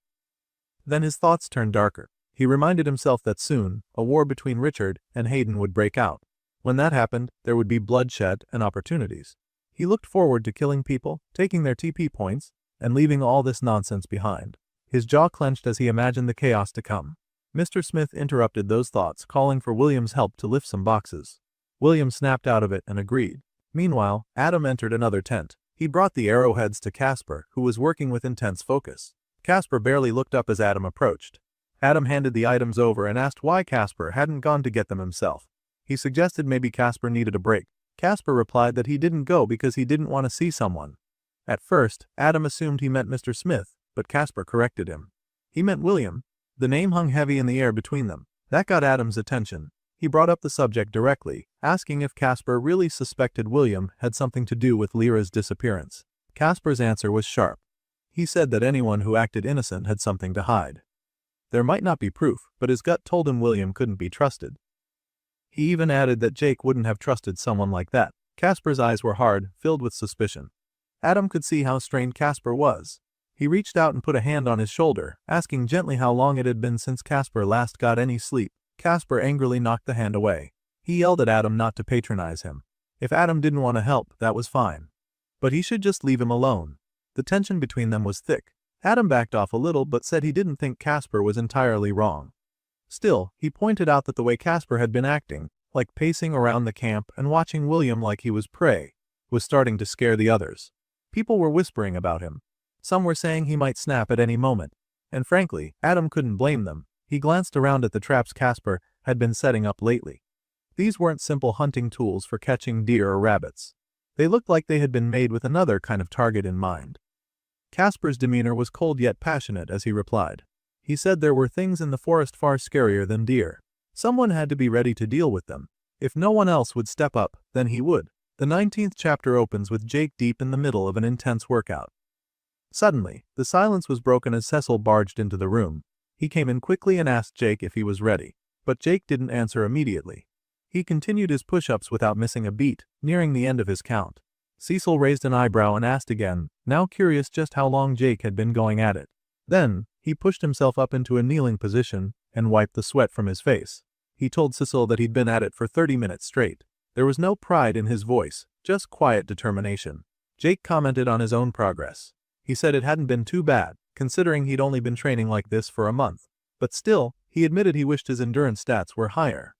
Then his thoughts turned darker. He reminded himself that soon, a war between Richard and Hayden would break out. When that happened, there would be bloodshed and opportunities. He looked forward to killing people, taking their TP points, and leaving all this nonsense behind. His jaw clenched as he imagined the chaos to come. Mr. Smith interrupted those thoughts, calling for William's help to lift some boxes. William snapped out of it and agreed. Meanwhile, Adam entered another tent. He brought the arrowheads to Casper, who was working with intense focus. Casper barely looked up as Adam approached. Adam handed the items over and asked why Casper hadn't gone to get them himself. He suggested maybe Casper needed a break. Casper replied that he didn't go because he didn't want to see someone. At first, Adam assumed he meant Mr. Smith, but Casper corrected him. He meant William. The name hung heavy in the air between them. That got Adam's attention. He brought up the subject directly, asking if Casper really suspected William had something to do with Lyra's disappearance. Casper's answer was sharp. He said that anyone who acted innocent had something to hide. There might not be proof, but his gut told him William couldn't be trusted. He even added that Jake wouldn't have trusted someone like that. Casper's eyes were hard, filled with suspicion. Adam could see how strained Casper was. He reached out and put a hand on his shoulder, asking gently how long it had been since Casper last got any sleep. Casper angrily knocked the hand away. He yelled at Adam not to patronize him. If Adam didn't want to help, that was fine. But he should just leave him alone. The tension between them was thick. Adam backed off a little but said he didn't think Casper was entirely wrong. Still, he pointed out that the way Casper had been acting, like pacing around the camp and watching William like he was prey, was starting to scare the others. People were whispering about him. Some were saying he might snap at any moment. And frankly, Adam couldn't blame them. He glanced around at the traps Casper had been setting up lately. These weren't simple hunting tools for catching deer or rabbits. They looked like they had been made with another kind of target in mind. Casper's demeanor was cold yet passionate as he replied. He said there were things in the forest far scarier than deer. Someone had to be ready to deal with them. If no one else would step up, then he would. The 19th chapter opens with Jake deep in the middle of an intense workout. Suddenly, the silence was broken as Cecil barged into the room. He came in quickly and asked Jake if he was ready. But Jake didn't answer immediately. He continued his push-ups without missing a beat, nearing the end of his count. Cecil raised an eyebrow and asked again, now curious just how long Jake had been going at it. Then, he pushed himself up into a kneeling position and wiped the sweat from his face. He told Cecil that he'd been at it for 30 minutes straight. There was no pride in his voice, just quiet determination. Jake commented on his own progress. He said it hadn't been too bad, considering he'd only been training like this for a month. But still, he admitted he wished his endurance stats were higher.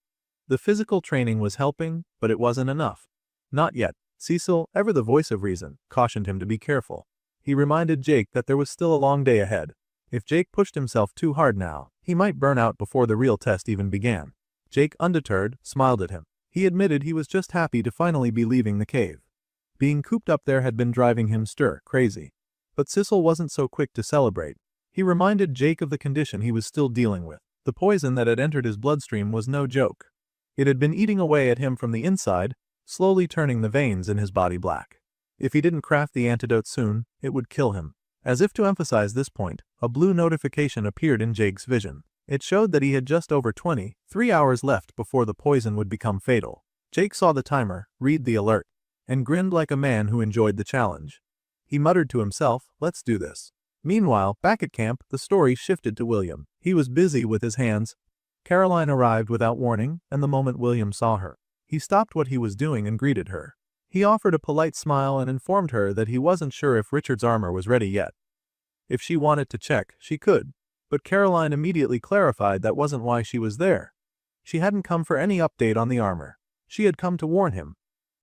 The physical training was helping, but it wasn't enough. Not yet. Cecil, ever the voice of reason, cautioned him to be careful. He reminded Jake that there was still a long day ahead. If Jake pushed himself too hard now, he might burn out before the real test even began. Jake, undeterred, smiled at him. He admitted he was just happy to finally be leaving the cave. Being cooped up there had been driving him crazy. But Cecil wasn't so quick to celebrate. He reminded Jake of the condition he was still dealing with. The poison that had entered his bloodstream was no joke. It had been eating away at him from the inside, slowly turning the veins in his body black. If he didn't craft the antidote soon, it would kill him. As if to emphasize this point, a blue notification appeared in Jake's vision. It showed that he had just over 23 hours left before the poison would become fatal. Jake saw the timer, read the alert, and grinned like a man who enjoyed the challenge. He muttered to himself, let's do this. Meanwhile, back at camp, the story shifted to William. He was busy with his hands. Caroline arrived without warning, and the moment William saw her, he stopped what he was doing and greeted her. He offered a polite smile and informed her that he wasn't sure if Richard's armor was ready yet. If she wanted to check, she could. But Caroline immediately clarified that wasn't why she was there. She hadn't come for any update on the armor. She had come to warn him.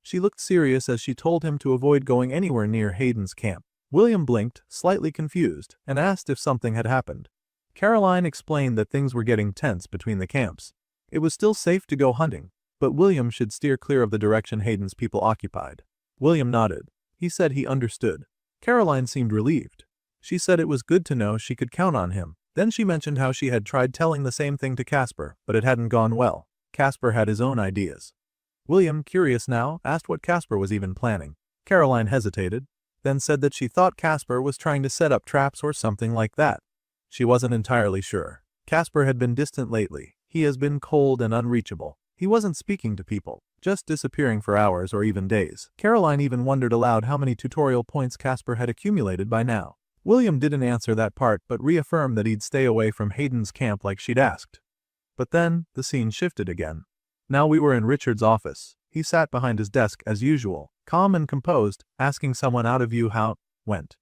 She looked serious as she told him to avoid going anywhere near Hayden's camp. William blinked, slightly confused, and asked if something had happened. Caroline explained that things were getting tense between the camps. It was still safe to go hunting, but William should steer clear of the direction Hayden's people occupied. William nodded. He said he understood. Caroline seemed relieved. She said it was good to know she could count on him. Then she mentioned how she had tried telling the same thing to Casper, but it hadn't gone well. Casper had his own ideas. William, curious now, asked what Casper was even planning. Caroline hesitated. then said that she thought Casper was trying to set up traps or something like that. She wasn't entirely sure. Casper had been distant lately. He has been cold and unreachable. He wasn't speaking to people, just disappearing for hours or even days. Caroline even wondered aloud how many tutorial points Casper had accumulated by now. William didn't answer that part but reaffirmed that he'd stay away from Hayden's camp like she'd asked. But then, the scene shifted again. Now we were in Richard's office. He sat behind his desk as usual, calm and composed, asking someone out of view how it went.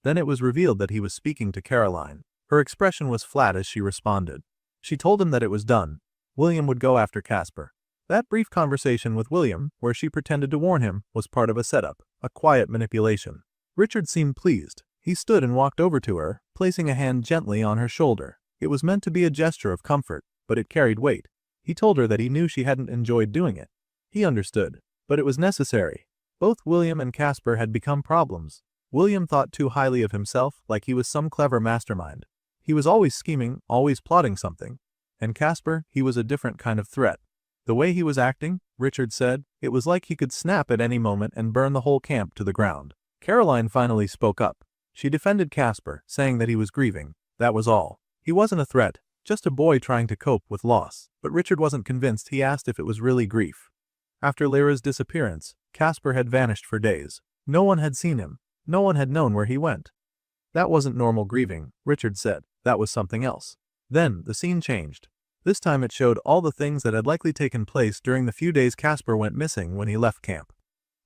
Then it was revealed that he was speaking to Caroline. Her expression was flat as she responded. She told him that it was done. William would go after Casper. That brief conversation with William, where she pretended to warn him, was part of a setup, a quiet manipulation. Richard seemed pleased. He stood and walked over to her, placing a hand gently on her shoulder. It was meant to be a gesture of comfort, but it carried weight. He told her that he knew she hadn't enjoyed doing it. He understood, but it was necessary. Both William and Casper had become problems. William thought too highly of himself, like he was some clever mastermind. He was always scheming, always plotting something. And Casper, he was a different kind of threat. The way he was acting, Richard said, it was like he could snap at any moment and burn the whole camp to the ground. Caroline finally spoke up. She defended Casper, saying that he was grieving. That was all. He wasn't a threat, just a boy trying to cope with loss. But Richard wasn't convinced. He asked if it was really grief. After Lyra's disappearance, Casper had vanished for days. No one had seen him. No one had known where he went. That wasn't normal grieving, Richard said. That was something else. Then, the scene changed. This time it showed all the things that had likely taken place during the few days Casper went missing when he left camp.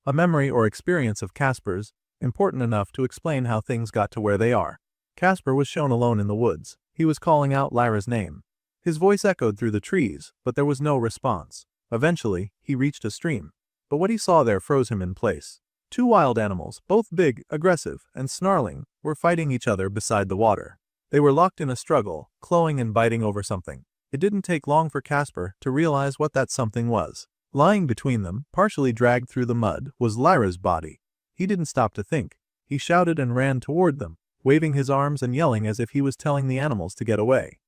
A memory or experience of Casper's, important enough to explain how things got to where they are. Casper was shown alone in the woods. He was calling out Lyra's name. His voice echoed through the trees, but there was no response. Eventually, he reached a stream. But what he saw there froze him in place. Two wild animals, both big, aggressive, and snarling, were fighting each other beside the water. They were locked in a struggle, clawing and biting over something. It didn't take long for Casper to realize what that something was. Lying between them, partially dragged through the mud, was Lyra's body. He didn't stop to think. He shouted and ran toward them, waving his arms and yelling as if he was telling the animals to get away.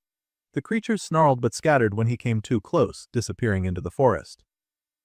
The creatures snarled but scattered when he came too close, disappearing into the forest.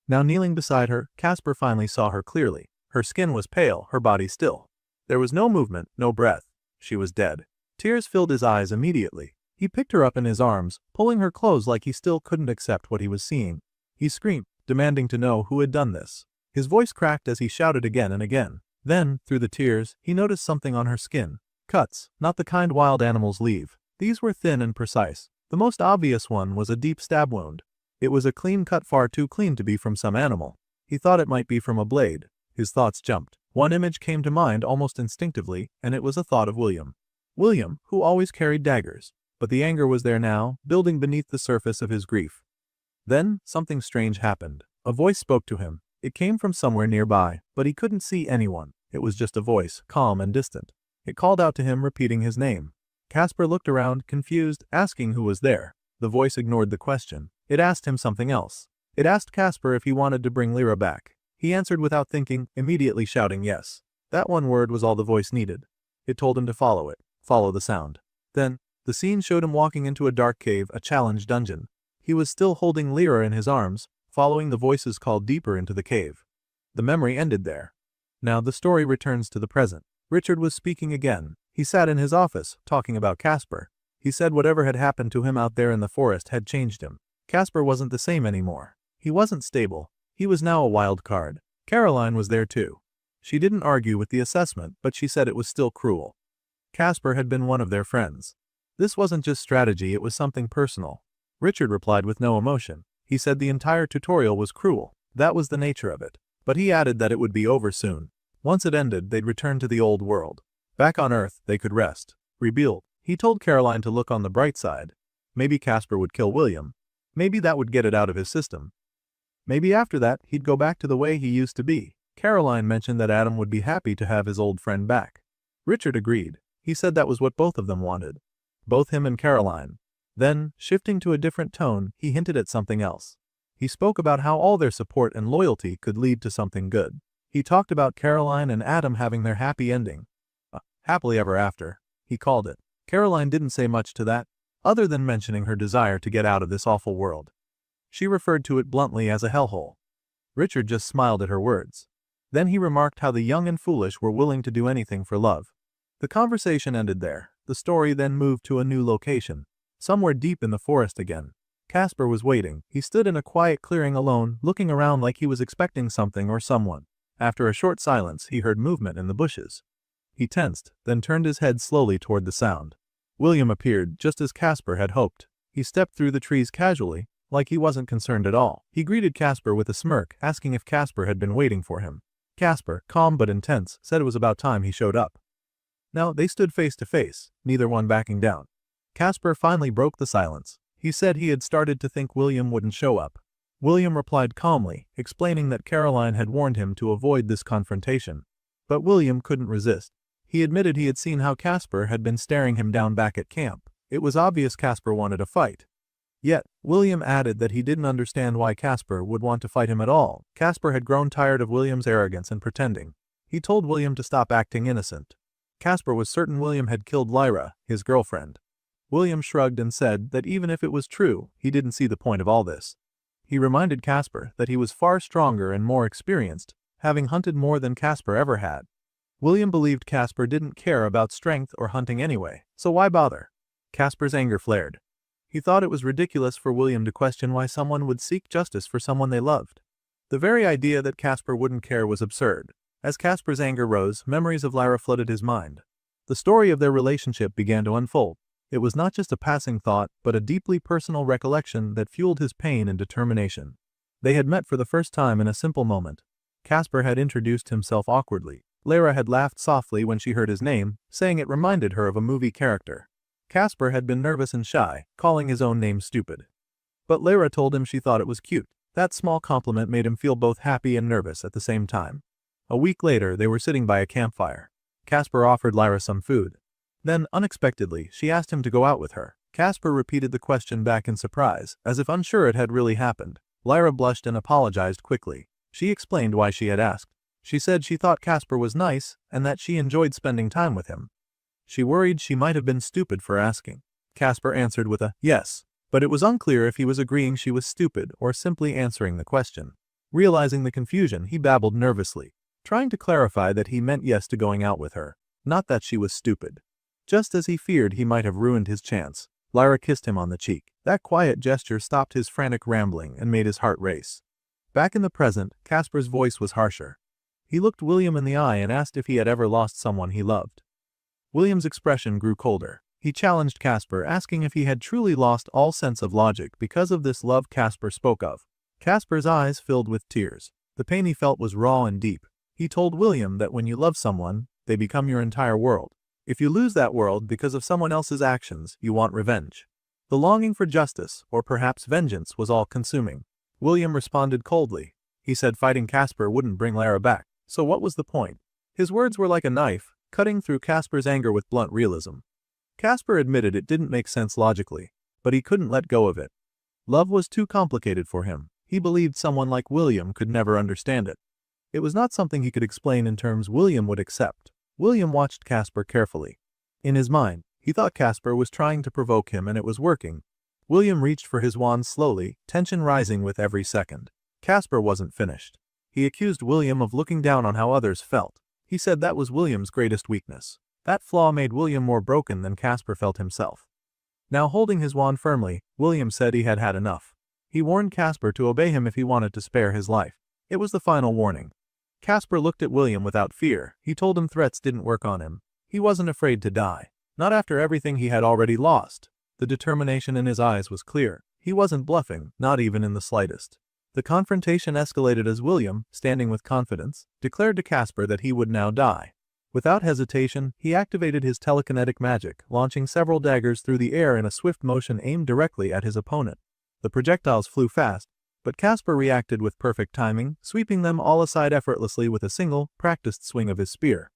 Now kneeling beside her, Casper finally saw her clearly. Her skin was pale, her body still. There was no movement, no breath. She was dead. Tears filled his eyes immediately. He picked her up in his arms, pulling her close like he still couldn't accept what he was seeing. He screamed, demanding to know who had done this. His voice cracked as he shouted again and again. Then, through the tears, he noticed something on her skin. Cuts, not the kind wild animals leave. These were thin and precise. The most obvious one was a deep stab wound. It was a clean cut, far too clean to be from some animal. He thought it might be from a blade. His thoughts jumped. One image came to mind almost instinctively, and it was a thought of William. William, who always carried daggers. But the anger was there now, building beneath the surface of his grief. Then, something strange happened. A voice spoke to him. It came from somewhere nearby, but he couldn't see anyone. It was just a voice, calm and distant. It called out to him, repeating his name. Casper looked around, confused, asking who was there. The voice ignored the question. It asked him something else. It asked Casper if he wanted to bring Lyra back. He answered without thinking, immediately shouting yes. That one word was all the voice needed. It told him to follow it, follow the sound. Then, the scene showed him walking into a dark cave, a challenge dungeon. He was still holding Lyra in his arms, following the voice's call deeper into the cave. The memory ended there. Now the story returns to the present. Richard was speaking again. He sat in his office, talking about Casper. He said whatever had happened to him out there in the forest had changed him. Casper wasn't the same anymore. He wasn't stable. He was now a wild card. Caroline was there too. She didn't argue with the assessment, but she said it was still cruel. Casper had been one of their friends. This wasn't just strategy, it was something personal. Richard replied with no emotion. He said the entire tutorial was cruel. That was the nature of it. But he added that it would be over soon. Once it ended, they'd return to the old world. Back on Earth, they could rest, rebuild. He told Caroline to look on the bright side. Maybe Casper would kill William. Maybe that would get it out of his system. Maybe after that, he'd go back to the way he used to be. Caroline mentioned that Adam would be happy to have his old friend back. Richard agreed. He said that was what both of them wanted. Both him and Caroline. Then, shifting to a different tone, he hinted at something else. He spoke about how all their support and loyalty could lead to something good. He talked about Caroline and Adam having their happy ending. Happily ever after, he called it. Caroline didn't say much to that, other than mentioning her desire to get out of this awful world. She referred to it bluntly as a hellhole. Richard just smiled at her words. Then he remarked how the young and foolish were willing to do anything for love. The conversation ended there. The story then moved to a new location. Somewhere deep in the forest again. Casper was waiting. He stood in a quiet clearing alone, looking around like he was expecting something or someone. After a short silence, he heard movement in the bushes. He tensed, then turned his head slowly toward the sound. William appeared, just as Casper had hoped. He stepped through the trees casually, like he wasn't concerned at all. He greeted Casper with a smirk, asking if Casper had been waiting for him. Casper, calm but intense, said it was about time he showed up. Now they stood face to face, neither one backing down. Casper finally broke the silence. He said he had started to think William wouldn't show up. William replied calmly, explaining that Caroline had warned him to avoid this confrontation. But William couldn't resist. He admitted he had seen how Casper had been staring him down back at camp. It was obvious Casper wanted a fight. Yet, William added that he didn't understand why Casper would want to fight him at all. Casper had grown tired of William's arrogance and pretending. He told William to stop acting innocent. Casper was certain William had killed Lyra, his girlfriend. William shrugged and said that even if it was true, he didn't see the point of all this. He reminded Casper that he was far stronger and more experienced, having hunted more than Casper ever had. William believed Casper didn't care about strength or hunting anyway, so why bother? Casper's anger flared. He thought it was ridiculous for William to question why someone would seek justice for someone they loved. The very idea that Casper wouldn't care was absurd. As Casper's anger rose, memories of Lyra flooded his mind. The story of their relationship began to unfold. It was not just a passing thought, but a deeply personal recollection that fueled his pain and determination. They had met for the first time in a simple moment. Casper had introduced himself awkwardly. Lyra had laughed softly when she heard his name, saying it reminded her of a movie character. Casper had been nervous and shy, calling his own name stupid. But Lyra told him she thought it was cute. That small compliment made him feel both happy and nervous at the same time. A week later, they were sitting by a campfire. Casper offered Lyra some food. Then, unexpectedly, she asked him to go out with her. Casper repeated the question back in surprise, as if unsure it had really happened. Lyra blushed and apologized quickly. She explained why she had asked. She said she thought Casper was nice, and that she enjoyed spending time with him. She worried she might have been stupid for asking. Casper answered with a yes, but it was unclear if he was agreeing she was stupid or simply answering the question. Realizing the confusion, he babbled nervously, trying to clarify that he meant yes to going out with her, not that she was stupid. Just as he feared he might have ruined his chance, Lyra kissed him on the cheek. That quiet gesture stopped his frantic rambling and made his heart race. Back in the present, Casper's voice was harsher. He looked William in the eye and asked if he had ever lost someone he loved. William's expression grew colder. He challenged Casper, asking if he had truly lost all sense of logic because of this love Casper spoke of. Casper's eyes filled with tears. The pain he felt was raw and deep. He told William that when you love someone, they become your entire world. If you lose that world because of someone else's actions, you want revenge. The longing for justice, or perhaps vengeance, was all-consuming. William responded coldly. He said fighting Casper wouldn't bring Lyra back, so what was the point? His words were like a knife, cutting through Casper's anger with blunt realism. Casper admitted it didn't make sense logically, but he couldn't let go of it. Love was too complicated for him. He believed someone like William could never understand it. It was not something he could explain in terms William would accept. William watched Casper carefully. In his mind, he thought Casper was trying to provoke him and it was working. William reached for his wand slowly, tension rising with every second. Casper wasn't finished. He accused William of looking down on how others felt. He said that was William's greatest weakness. That flaw made William more broken than Casper felt himself. Now holding his wand firmly, William said he had had enough. He warned Casper to obey him if he wanted to spare his life. It was the final warning. Casper looked at William without fear. He told him threats didn't work on him. He wasn't afraid to die. Not after everything he had already lost. The determination in his eyes was clear. He wasn't bluffing, not even in the slightest. The confrontation escalated as William, standing with confidence, declared to Casper that he would now die. Without hesitation, he activated his telekinetic magic, launching several daggers through the air in a swift motion aimed directly at his opponent. The projectiles flew fast, but Casper reacted with perfect timing, sweeping them all aside effortlessly with a single, practiced swing of his spear.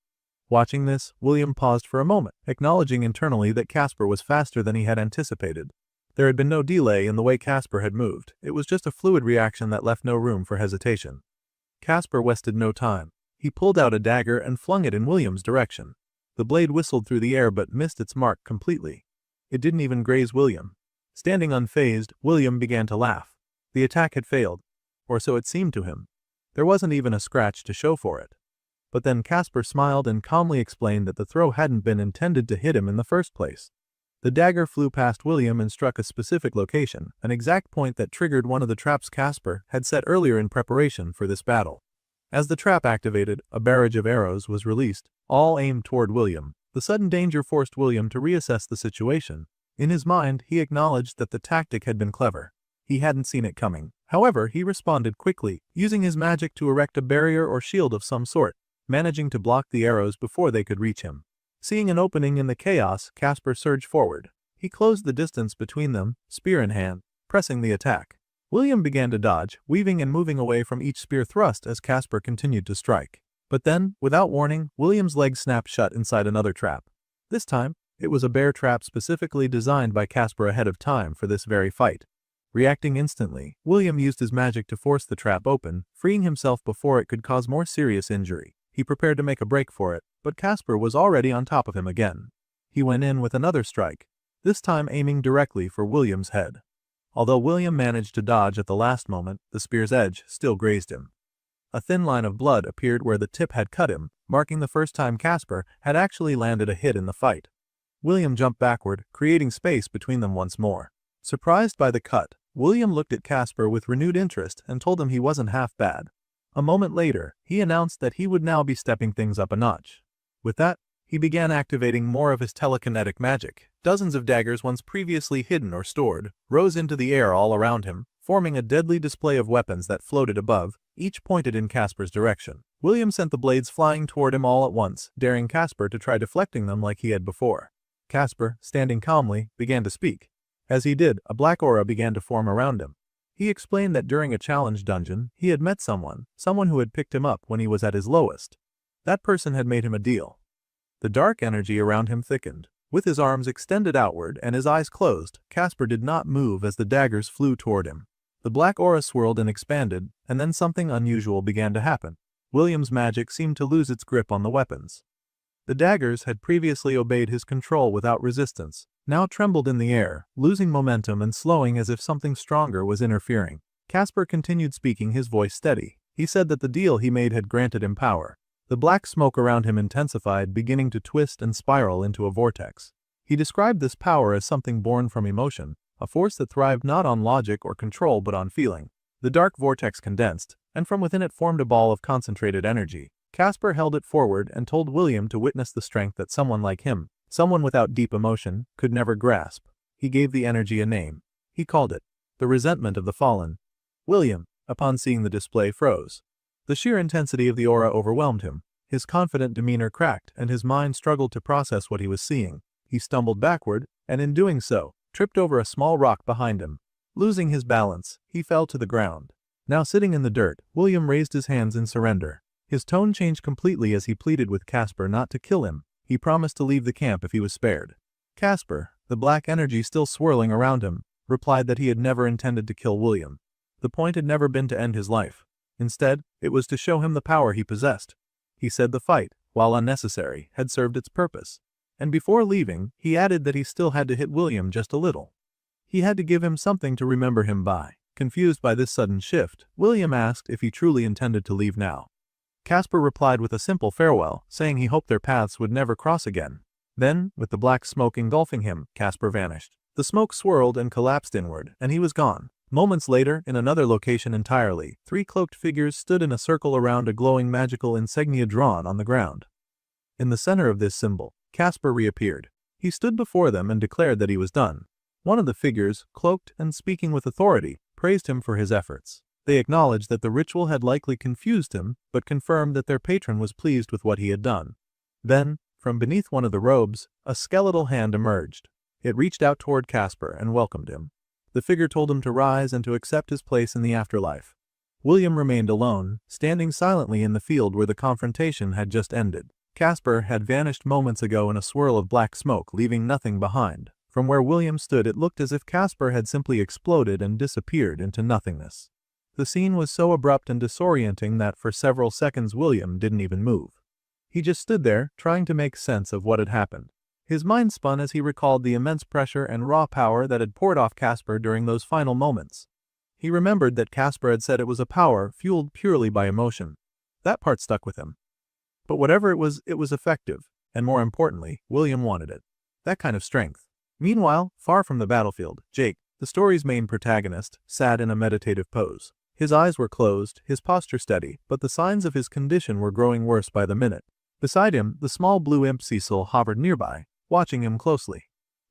Watching this, William paused for a moment, acknowledging internally that Casper was faster than he had anticipated. There had been no delay in the way Casper had moved. It was just a fluid reaction that left no room for hesitation. Casper wasted no time. He pulled out a dagger and flung it in William's direction. The blade whistled through the air but missed its mark completely. It didn't even graze William. Standing unfazed, William began to laugh. The attack had failed, or so it seemed to him. There wasn't even a scratch to show for it. But then Casper smiled and calmly explained that the throw hadn't been intended to hit him in the first place. The dagger flew past William and struck a specific location, an exact point that triggered one of the traps Casper had set earlier in preparation for this battle. As the trap activated, a barrage of arrows was released, all aimed toward William. The sudden danger forced William to reassess the situation. In his mind, he acknowledged that the tactic had been clever. He hadn't seen it coming. However, he responded quickly, using his magic to erect a barrier or shield of some sort, managing to block the arrows before they could reach him. Seeing an opening in the chaos, Casper surged forward. He closed the distance between them, spear in hand, pressing the attack. William began to dodge, weaving and moving away from each spear thrust as Casper continued to strike. But then, without warning, William's leg snapped shut inside another trap. This time, it was a bear trap specifically designed by Casper ahead of time for this very fight. Reacting instantly, William used his magic to force the trap open, freeing himself before it could cause more serious injury. He prepared to make a break for it, but Casper was already on top of him again. He went in with another strike, this time aiming directly for William's head. Although William managed to dodge at the last moment, the spear's edge still grazed him. A thin line of blood appeared where the tip had cut him, marking the first time Casper had actually landed a hit in the fight. William jumped backward, creating space between them once more. Surprised by the cut, William looked at Casper with renewed interest and told him he wasn't half bad. A moment later, he announced that he would now be stepping things up a notch. With that, he began activating more of his telekinetic magic. Dozens of daggers once previously hidden or stored rose into the air all around him, forming a deadly display of weapons that floated above, each pointed in Casper's direction. William sent the blades flying toward him all at once, daring Casper to try deflecting them like he had before. Casper, standing calmly, began to speak. As he did, a black aura began to form around him. He explained that during a challenge dungeon, he had met someone who had picked him up when he was at his lowest. That person had made him a deal. The dark energy around him thickened. With his arms extended outward and his eyes closed, Casper did not move as the daggers flew toward him. The black aura swirled and expanded, and then something unusual began to happen. William's magic seemed to lose its grip on the weapons. The daggers had previously obeyed his control without resistance, now trembled in the air, losing momentum and slowing as if something stronger was interfering. Casper continued speaking, his voice steady. He said that the deal he made had granted him power. The black smoke around him intensified, beginning to twist and spiral into a vortex. He described this power as something born from emotion, a force that thrived not on logic or control but on feeling. The dark vortex condensed, and from within it formed a ball of concentrated energy. Casper held it forward and told William to witness the strength that someone like him, someone without deep emotion, could never grasp. He gave the energy a name. He called it the resentment of the fallen. William, upon seeing the display, froze. The sheer intensity of the aura overwhelmed him. His confident demeanor cracked, and his mind struggled to process what he was seeing. He stumbled backward, and in doing so, tripped over a small rock behind him. Losing his balance, he fell to the ground. Now sitting in the dirt, William raised his hands in surrender. His tone changed completely as he pleaded with Casper not to kill him. He promised to leave the camp if he was spared. Casper, the black energy still swirling around him, replied that he had never intended to kill William. The point had never been to end his life. Instead, it was to show him the power he possessed. He said the fight, while unnecessary, had served its purpose. And before leaving, he added that he still had to hit William just a little. He had to give him something to remember him by. Confused by this sudden shift, William asked if he truly intended to leave now. Casper replied with a simple farewell, saying he hoped their paths would never cross again. Then, with the black smoke engulfing him, Casper vanished. The smoke swirled and collapsed inward, and he was gone. Moments later, in another location entirely, 3 cloaked figures stood in a circle around a glowing magical insignia drawn on the ground. In the center of this symbol, Casper reappeared. He stood before them and declared that he was done. One of the figures, cloaked and speaking with authority, praised him for his efforts. They acknowledged that the ritual had likely confused him, but confirmed that their patron was pleased with what he had done. Then, from beneath one of the robes, a skeletal hand emerged. It reached out toward Casper and welcomed him. The figure told him to rise and to accept his place in the afterlife. William remained alone, standing silently in the field where the confrontation had just ended. Casper had vanished moments ago in a swirl of black smoke, leaving nothing behind. From where William stood, it looked as if Casper had simply exploded and disappeared into nothingness. The scene was so abrupt and disorienting that for several seconds William didn't even move. He just stood there, trying to make sense of what had happened. His mind spun as he recalled the immense pressure and raw power that had poured off Casper during those final moments. He remembered that Casper had said it was a power fueled purely by emotion. That part stuck with him. But whatever it was effective, and more importantly, William wanted it. That kind of strength. Meanwhile, far from the battlefield, Jake, the story's main protagonist, sat in a meditative pose. His eyes were closed, his posture steady, but the signs of his condition were growing worse by the minute. Beside him, the small blue imp Cecil hovered nearby, watching him closely.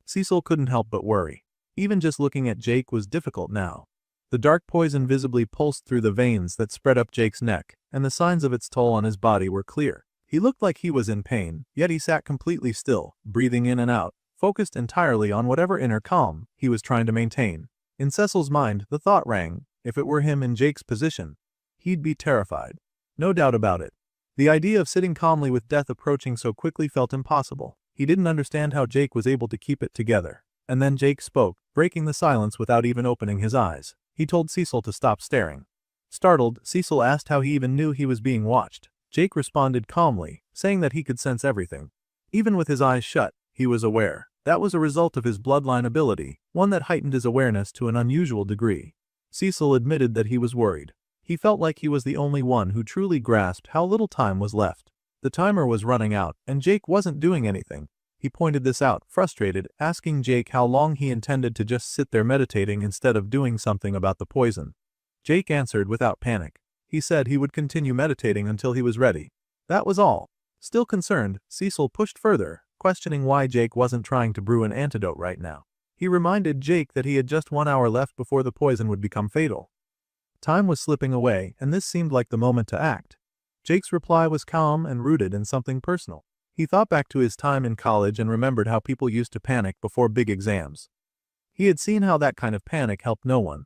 Cecil couldn't help but worry. Even just looking at Jake was difficult now. The dark poison visibly pulsed through the veins that spread up Jake's neck, and the signs of its toll on his body were clear. He looked like he was in pain, yet he sat completely still, breathing in and out, focused entirely on whatever inner calm he was trying to maintain. In Cecil's mind, the thought rang, if it were him in Jake's position, he'd be terrified. No doubt about it. The idea of sitting calmly with death approaching so quickly felt impossible. He didn't understand how Jake was able to keep it together. And then Jake spoke, breaking the silence without even opening his eyes. He told Cecil to stop staring. Startled, Cecil asked how he even knew he was being watched. Jake responded calmly, saying that he could sense everything. Even with his eyes shut, he was aware. That was a result of his bloodline ability, one that heightened his awareness to an unusual degree. Cecil admitted that he was worried. He felt like he was the only one who truly grasped how little time was left. The timer was running out, and Jake wasn't doing anything. He pointed this out, frustrated, asking Jake how long he intended to just sit there meditating instead of doing something about the poison. Jake answered without panic. He said he would continue meditating until he was ready. That was all. Still concerned, Cecil pushed further, questioning why Jake wasn't trying to brew an antidote right now. He reminded Jake that he had just 1 hour left before the poison would become fatal. Time was slipping away, and this seemed like the moment to act. Jake's reply was calm and rooted in something personal. He thought back to his time in college and remembered how people used to panic before big exams. He had seen how that kind of panic helped no one.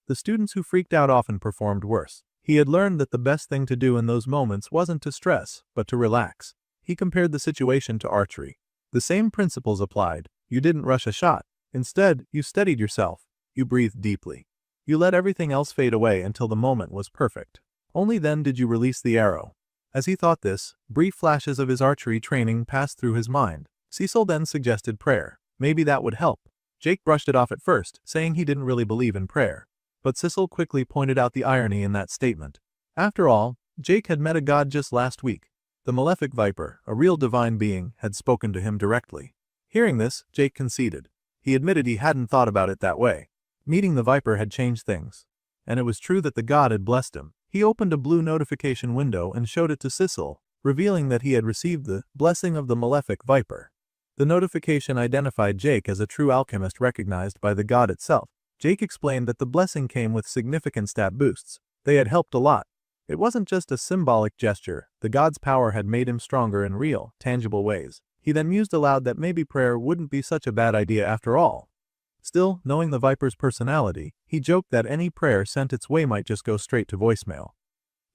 The students who freaked out often performed worse. He had learned that the best thing to do in those moments wasn't to stress, but to relax. He compared the situation to archery. The same principles applied. You didn't rush a shot. Instead, you steadied yourself. You breathed deeply. You let everything else fade away until the moment was perfect. Only then did you release the arrow. As he thought this, brief flashes of his archery training passed through his mind. Cecil then suggested prayer. Maybe that would help. Jake brushed it off at first, saying he didn't really believe in prayer. But Cecil quickly pointed out the irony in that statement. After all, Jake had met a god just last week. The malefic viper, a real divine being, had spoken to him directly. Hearing this, Jake conceded. He admitted he hadn't thought about it that way. Meeting the viper had changed things. And it was true that the god had blessed him. He opened a blue notification window and showed it to Cecil, revealing that he had received the blessing of the malefic viper. The notification identified Jake as a true alchemist recognized by the god itself. Jake explained that the blessing came with significant stat boosts. They had helped a lot. It wasn't just a symbolic gesture. The god's power had made him stronger in real, tangible ways. He then mused aloud that maybe prayer wouldn't be such a bad idea after all. Still, knowing the viper's personality, he joked that any prayer sent its way might just go straight to voicemail.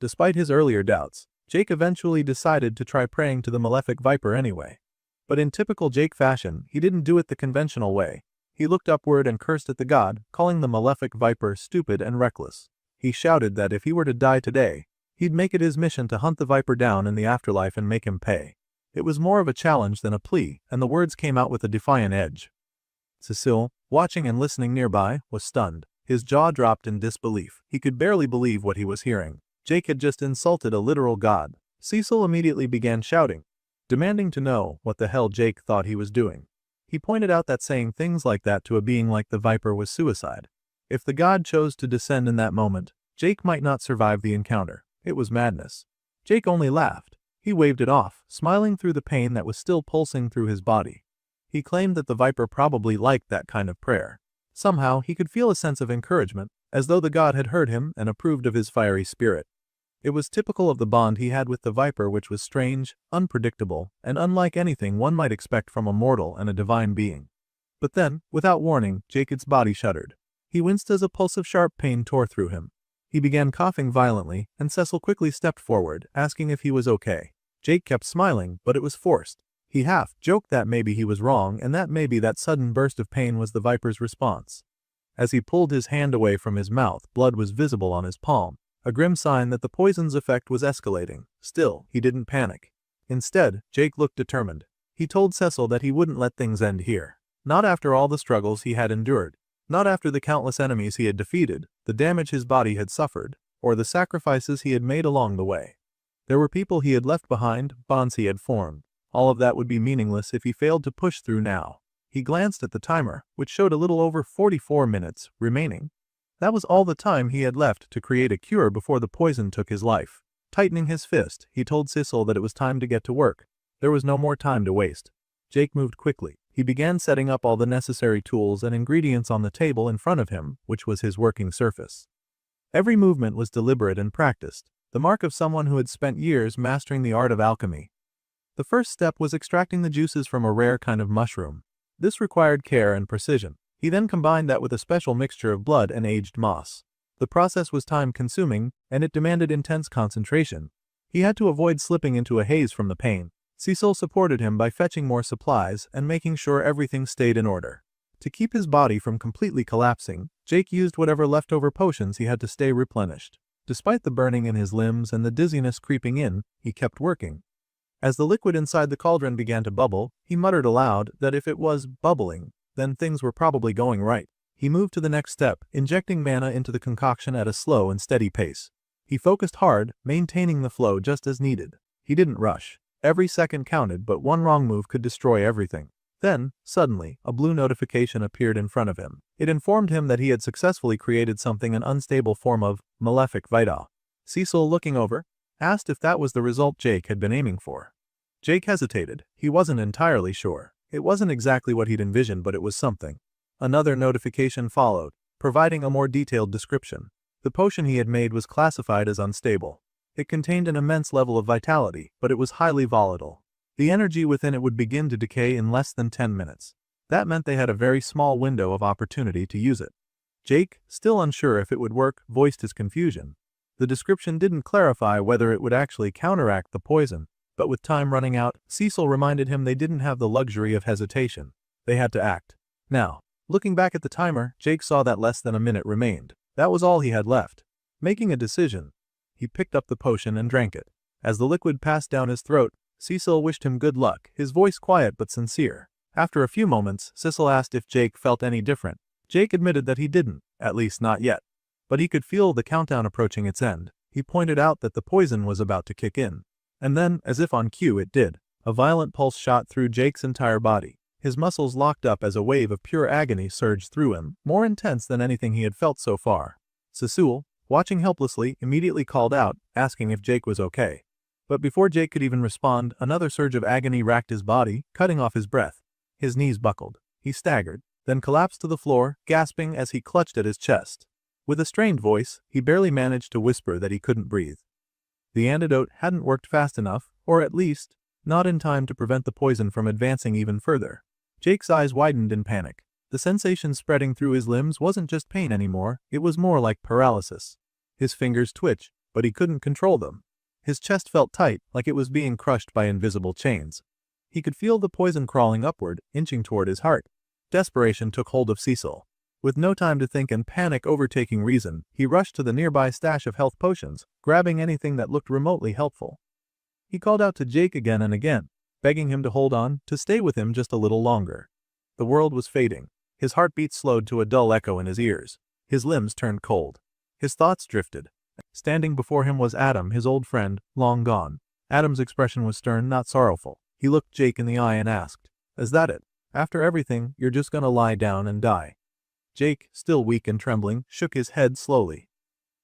Despite his earlier doubts, Jake eventually decided to try praying to the malefic viper anyway. But in typical Jake fashion, he didn't do it the conventional way. He looked upward and cursed at the god, calling the malefic viper stupid and reckless. He shouted that if he were to die today, he'd make it his mission to hunt the viper down in the afterlife and make him pay. It was more of a challenge than a plea, and the words came out with a defiant edge. Cecil, watching and listening nearby, was stunned. His jaw dropped in disbelief. He could barely believe what he was hearing. Jake had just insulted a literal god. Cecil immediately began shouting, demanding to know what the hell Jake thought he was doing. He pointed out that saying things like that to a being like the viper was suicide. If the god chose to descend in that moment, Jake might not survive the encounter. It was madness. Jake only laughed. He waved it off, smiling through the pain that was still pulsing through his body. He claimed that the viper probably liked that kind of prayer. Somehow, he could feel a sense of encouragement, as though the god had heard him and approved of his fiery spirit. It was typical of the bond he had with the viper, which was strange, unpredictable, and unlike anything one might expect from a mortal and a divine being. But then, without warning, Jake's body shuddered. He winced as a pulse of sharp pain tore through him. He began coughing violently, and Cecil quickly stepped forward, asking if he was okay. Jake kept smiling, but it was forced. He half-joked that maybe he was wrong and that maybe that sudden burst of pain was the viper's response. As he pulled his hand away from his mouth, blood was visible on his palm, a grim sign that the poison's effect was escalating. Still, he didn't panic. Instead, Jake looked determined. He told Cecil that he wouldn't let things end here. Not after all the struggles he had endured. Not after the countless enemies he had defeated, the damage his body had suffered, or the sacrifices he had made along the way. There were people he had left behind, bonds he had formed. All of that would be meaningless if he failed to push through now. He glanced at the timer, which showed a little over 44 minutes remaining. That was all the time he had left to create a cure before the poison took his life. Tightening his fist, he told Sissel that it was time to get to work. There was no more time to waste. Jake moved quickly. He began setting up all the necessary tools and ingredients on the table in front of him, which was his working surface. Every movement was deliberate and practiced, the mark of someone who had spent years mastering the art of alchemy. The first step was extracting the juices from a rare kind of mushroom. This required care and precision. He then combined that with a special mixture of blood and aged moss. The process was time-consuming, and it demanded intense concentration. He had to avoid slipping into a haze from the pain. Cecil supported him by fetching more supplies and making sure everything stayed in order. To keep his body from completely collapsing, Jake used whatever leftover potions he had to stay replenished. Despite the burning in his limbs and the dizziness creeping in, he kept working. As the liquid inside the cauldron began to bubble, he muttered aloud that if it was bubbling, then things were probably going right. He moved to the next step, injecting mana into the concoction at a slow and steady pace. He focused hard, maintaining the flow just as needed. He didn't rush. Every second counted, but one wrong move could destroy everything. Then, suddenly, a blue notification appeared in front of him. It informed him that he had successfully created something an unstable form of malefic vita. Cecil, looking over, asked if that was the result Jake had been aiming for. Jake hesitated. He wasn't entirely sure. It wasn't exactly what he'd envisioned, but it was something. Another notification followed, providing a more detailed description. The potion he had made was classified as unstable. It contained an immense level of vitality, but it was highly volatile. The energy within it would begin to decay in less than 10 minutes. That meant they had a very small window of opportunity to use it. Jake, still unsure if it would work, voiced his confusion. The description didn't clarify whether it would actually counteract the poison, but with time running out, Cecil reminded him they didn't have the luxury of hesitation. They had to act. Now, looking back at the timer, Jake saw that less than a minute remained. That was all he had left. Making a decision, he picked up the potion and drank it. As the liquid passed down his throat, Cecil wished him good luck, his voice quiet but sincere. After a few moments, Cecil asked if Jake felt any different. Jake admitted that he didn't, at least not yet. But he could feel the countdown approaching its end. He pointed out that the poison was about to kick in. And then, as if on cue, it did. A violent pulse shot through Jake's entire body. His muscles locked up as a wave of pure agony surged through him, more intense than anything he had felt so far. Cecil, watching helplessly, immediately called out, asking if Jake was okay. But before Jake could even respond, another surge of agony racked his body, cutting off his breath. His knees buckled. He staggered, then collapsed to the floor, gasping as he clutched at his chest. With a strained voice, he barely managed to whisper that he couldn't breathe. The antidote hadn't worked fast enough, or at least, not in time to prevent the poison from advancing even further. Jake's eyes widened in panic. The sensation spreading through his limbs wasn't just pain anymore, it was more like paralysis. His fingers twitched, but he couldn't control them. His chest felt tight, like it was being crushed by invisible chains. He could feel the poison crawling upward, inching toward his heart. Desperation took hold of Cecil. With no time to think and panic overtaking reason, he rushed to the nearby stash of health potions, grabbing anything that looked remotely helpful. He called out to Jake again and again, begging him to hold on, to stay with him just a little longer. The world was fading. His heartbeat slowed to a dull echo in his ears. His limbs turned cold. His thoughts drifted. Standing before him was Adam, his old friend, long gone. Adam's expression was stern, not sorrowful. He looked Jake in the eye and asked, "Is that it? After everything, you're just gonna lie down and die?" Jake, still weak and trembling, shook his head slowly.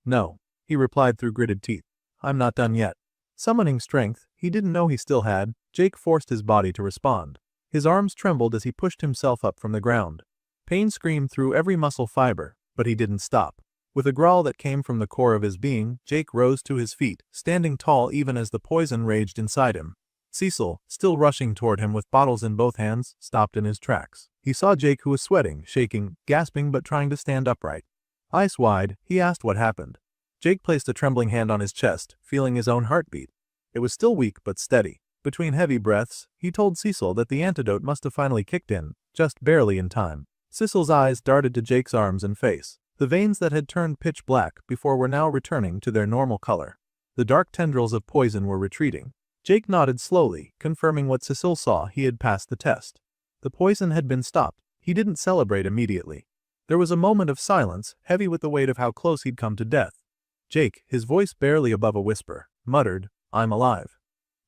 "No," he replied through gritted teeth. "I'm not done yet." Summoning strength he didn't know he still had, Jake forced his body to respond. His arms trembled as he pushed himself up from the ground. Pain screamed through every muscle fiber, but he didn't stop. With a growl that came from the core of his being, Jake rose to his feet, standing tall even as the poison raged inside him. Cecil, still rushing toward him with bottles in both hands, stopped in his tracks. He saw Jake, who was sweating, shaking, gasping but trying to stand upright. Eyes wide, he asked what happened. Jake placed a trembling hand on his chest, feeling his own heartbeat. It was still weak but steady. Between heavy breaths, he told Cecil that the antidote must have finally kicked in, just barely in time. Cecil's eyes darted to Jake's arms and face. The veins that had turned pitch black before were now returning to their normal color. The dark tendrils of poison were retreating. Jake nodded slowly, confirming what Cecil saw. He had passed the test. The poison had been stopped. He didn't celebrate immediately. There was a moment of silence, heavy with the weight of how close he'd come to death. Jake, his voice barely above a whisper, muttered, "I'm alive."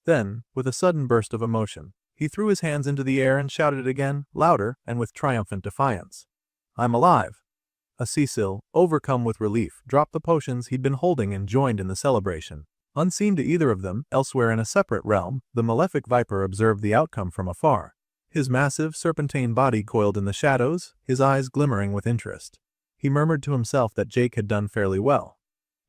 Then, with a sudden burst of emotion, he threw his hands into the air and shouted again, louder and with triumphant defiance. "I'm alive." Cecil, overcome with relief, dropped the potions he'd been holding and joined in the celebration. Unseen to either of them, elsewhere in a separate realm, the malefic viper observed the outcome from afar. His massive, serpentine body coiled in the shadows, his eyes glimmering with interest. He murmured to himself that Jake had done fairly well.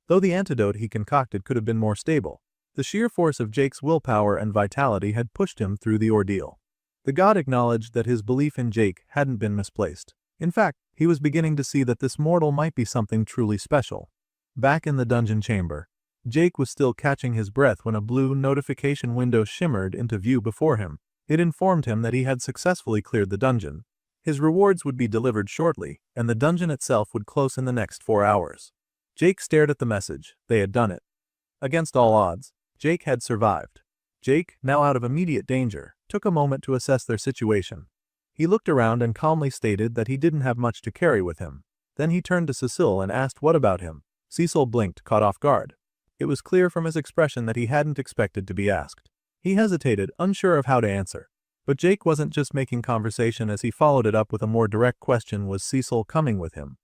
Though the antidote he concocted could have been more stable, the sheer force of Jake's willpower and vitality had pushed him through the ordeal. The god acknowledged that his belief in Jake hadn't been misplaced. In fact, he was beginning to see that this mortal might be something truly special. Back in the dungeon chamber, Jake was still catching his breath when a blue notification window shimmered into view before him. It informed him that he had successfully cleared the dungeon. His rewards would be delivered shortly, and the dungeon itself would close in the next 4 hours. Jake stared at the message. They had done it. Against all odds, Jake had survived. Jake, now out of immediate danger, took a moment to assess their situation. He looked around and calmly stated that he didn't have much to carry with him. Then he turned to Cecil and asked what about him. Cecil blinked, caught off guard. It was clear from his expression that he hadn't expected to be asked. He hesitated, unsure of how to answer. But Jake wasn't just making conversation as he followed it up with a more direct question: was Cecil coming with him?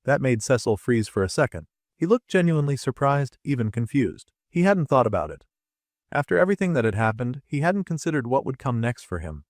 That made Cecil freeze for a second. He looked genuinely surprised, even confused. He hadn't thought about it. After everything that had happened, he hadn't considered what would come next for him.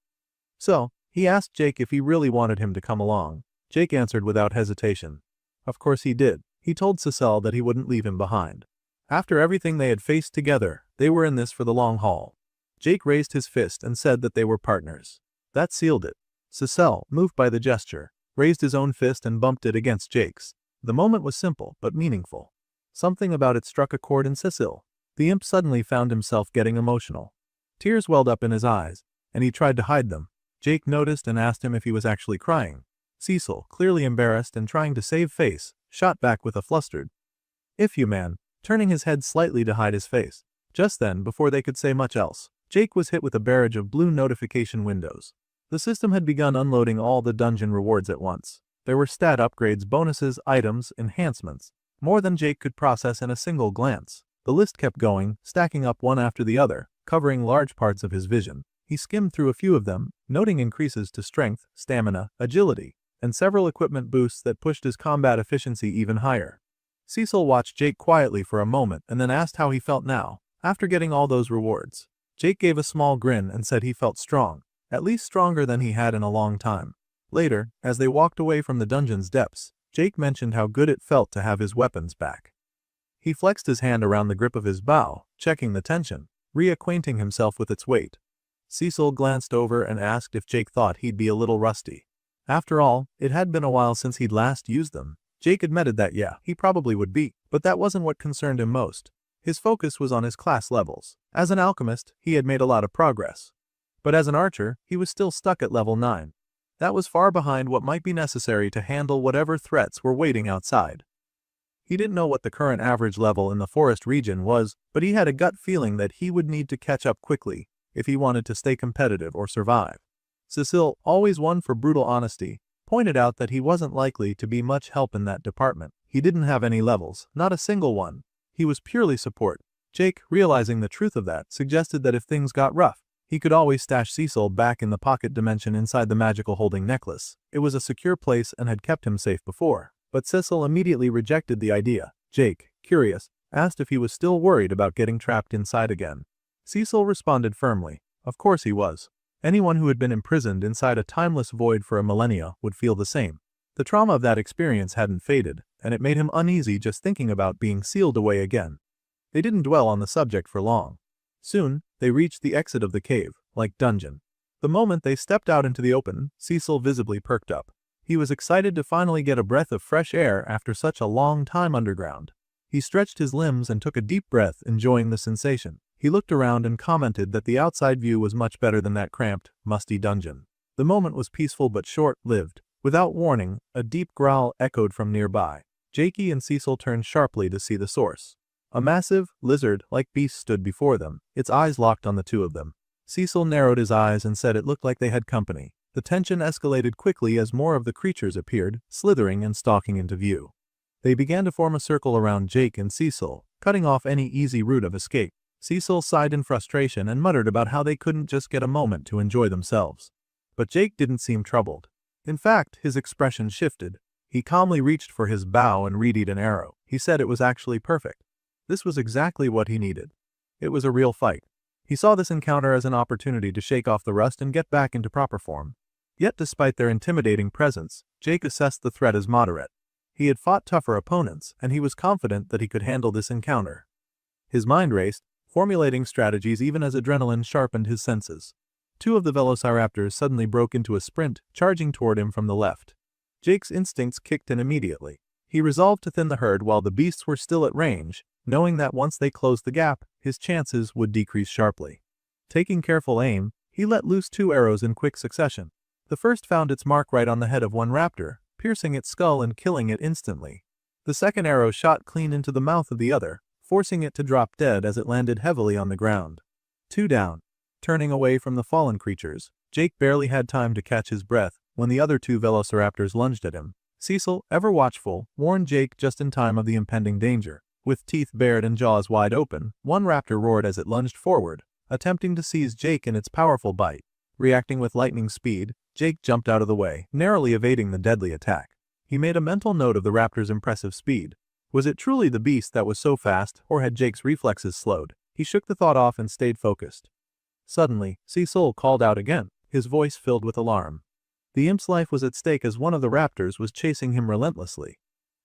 So, he asked Jake if he really wanted him to come along. Jake answered without hesitation. Of course he did. He told Cecil that he wouldn't leave him behind. After everything they had faced together, they were in this for the long haul. Jake raised his fist and said that they were partners. That sealed it. Cecil, moved by the gesture, raised his own fist and bumped it against Jake's. The moment was simple but meaningful. Something about it struck a chord in Cecil. The imp suddenly found himself getting emotional. Tears welled up in his eyes, and he tried to hide them. Jake noticed and asked him if he was actually crying. Cecil, clearly embarrassed and trying to save face, shot back with a flustered "If you man," turning his head slightly to hide his face. Just then, before they could say much else, Jake was hit with a barrage of blue notification windows. The system had begun unloading all the dungeon rewards at once. There were stat upgrades, bonuses, items, enhancements, more than Jake could process in a single glance. The list kept going, stacking up one after the other, covering large parts of his vision. He skimmed through a few of them, noting increases to strength, stamina, agility, and several equipment boosts that pushed his combat efficiency even higher. Cecil watched Jake quietly for a moment and then asked how he felt now, after getting all those rewards. Jake gave a small grin and said he felt strong, at least stronger than he had in a long time. Later, as they walked away from the dungeon's depths, Jake mentioned how good it felt to have his weapons back. He flexed his hand around the grip of his bow, checking the tension, reacquainting himself with its weight. Cecil glanced over and asked if Jake thought he'd be a little rusty. After all, it had been a while since he'd last used them. Jake admitted that he probably would be, but that wasn't what concerned him most. His focus was on his class levels. As an alchemist, he had made a lot of progress. But as an archer, he was still stuck at level 9. That was far behind what might be necessary to handle whatever threats were waiting outside. He didn't know what the current average level in the forest region was, but he had a gut feeling that he would need to catch up quickly if he wanted to stay competitive or survive. Cecil, always one for brutal honesty, pointed out that he wasn't likely to be much help in that department. He didn't have any levels, not a single one. He was purely support. Jake, realizing the truth of that, suggested that if things got rough, he could always stash Cecil back in the pocket dimension inside the magical holding necklace. It was a secure place and had kept him safe before. But Cecil immediately rejected the idea. Jake, curious, asked if he was still worried about getting trapped inside again. Cecil responded firmly. Of course he was. Anyone who had been imprisoned inside a timeless void for a millennia would feel the same. The trauma of that experience hadn't faded, and it made him uneasy just thinking about being sealed away again. They didn't dwell on the subject for long. Soon, they reached the exit of the cave, like dungeon. The moment they stepped out into the open, Cecil visibly perked up. He was excited to finally get a breath of fresh air after such a long time underground. He stretched his limbs and took a deep breath, enjoying the sensation. He looked around and commented that the outside view was much better than that cramped, musty dungeon. The moment was peaceful but short-lived. Without warning, a deep growl echoed from nearby. Jakey and Cecil turned sharply to see the source. A massive, lizard-like beast stood before them, its eyes locked on the two of them. Cecil narrowed his eyes and said it looked like they had company. The tension escalated quickly as more of the creatures appeared, slithering and stalking into view. They began to form a circle around Jake and Cecil, cutting off any easy route of escape. Cecil sighed in frustration and muttered about how they couldn't just get a moment to enjoy themselves. But Jake didn't seem troubled. In fact, his expression shifted. He calmly reached for his bow and readied an arrow. He said it was actually perfect. This was exactly what he needed. It was a real fight. He saw this encounter as an opportunity to shake off the rust and get back into proper form. Yet despite their intimidating presence, Jake assessed the threat as moderate. He had fought tougher opponents, and he was confident that he could handle this encounter. His mind raced, formulating strategies even as adrenaline sharpened his senses. Two of the velociraptors suddenly broke into a sprint, charging toward him from the left. Jake's instincts kicked in immediately. He resolved to thin the herd while the beasts were still at range, knowing that once they closed the gap, his chances would decrease sharply. Taking careful aim, he let loose 2 arrows in quick succession. The first found its mark right on the head of one raptor, piercing its skull and killing it instantly. The second arrow shot clean into the mouth of the other, forcing it to drop dead as it landed heavily on the ground. 2 down. Turning away from the fallen creatures, Jake barely had time to catch his breath when the other 2 velociraptors lunged at him. Cecil, ever watchful, warned Jake just in time of the impending danger. With teeth bared and jaws wide open, one raptor roared as it lunged forward, attempting to seize Jake in its powerful bite. Reacting with lightning speed, Jake jumped out of the way, narrowly evading the deadly attack. He made a mental note of the raptor's impressive speed. Was it truly the beast that was so fast, or had Jake's reflexes slowed? He shook the thought off and stayed focused. Suddenly, Cecil called out again, his voice filled with alarm. The imp's life was at stake as one of the raptors was chasing him relentlessly.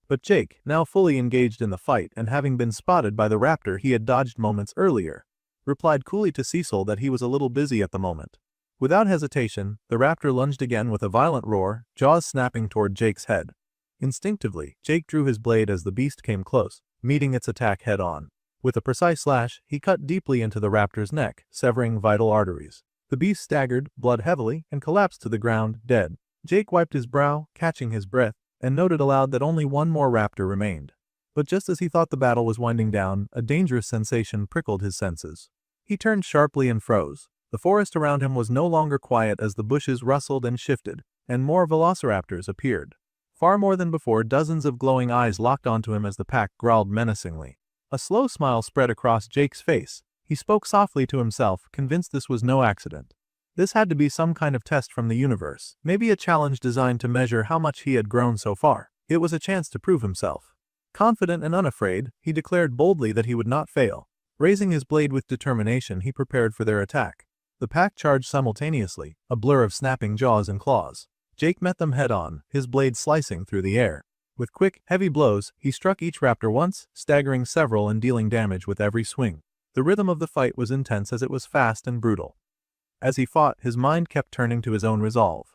But Jake, now fully engaged in the fight and having been spotted by the raptor he had dodged moments earlier, replied coolly to Cecil that he was a little busy at the moment. Without hesitation, the raptor lunged again with a violent roar, jaws snapping toward Jake's head. Instinctively, Jake drew his blade as the beast came close, meeting its attack head-on. With a precise slash, he cut deeply into the raptor's neck, severing vital arteries. The beast staggered, bled heavily, and collapsed to the ground, dead. Jake wiped his brow, catching his breath, and noted aloud that only one more raptor remained. But just as he thought the battle was winding down, a dangerous sensation prickled his senses. He turned sharply and froze. The forest around him was no longer quiet as the bushes rustled and shifted, and more velociraptors appeared. Far more than before, dozens of glowing eyes locked onto him as the pack growled menacingly. A slow smile spread across Jake's face. He spoke softly to himself, convinced this was no accident. This had to be some kind of test from the universe, maybe a challenge designed to measure how much he had grown so far. It was a chance to prove himself. Confident and unafraid, he declared boldly that he would not fail. Raising his blade with determination, he prepared for their attack. The pack charged simultaneously, a blur of snapping jaws and claws. Jake met them head-on, his blade slicing through the air. With quick, heavy blows, he struck each raptor once, staggering several and dealing damage with every swing. The rhythm of the fight was intense as it was fast and brutal. As he fought, his mind kept turning to his own resolve.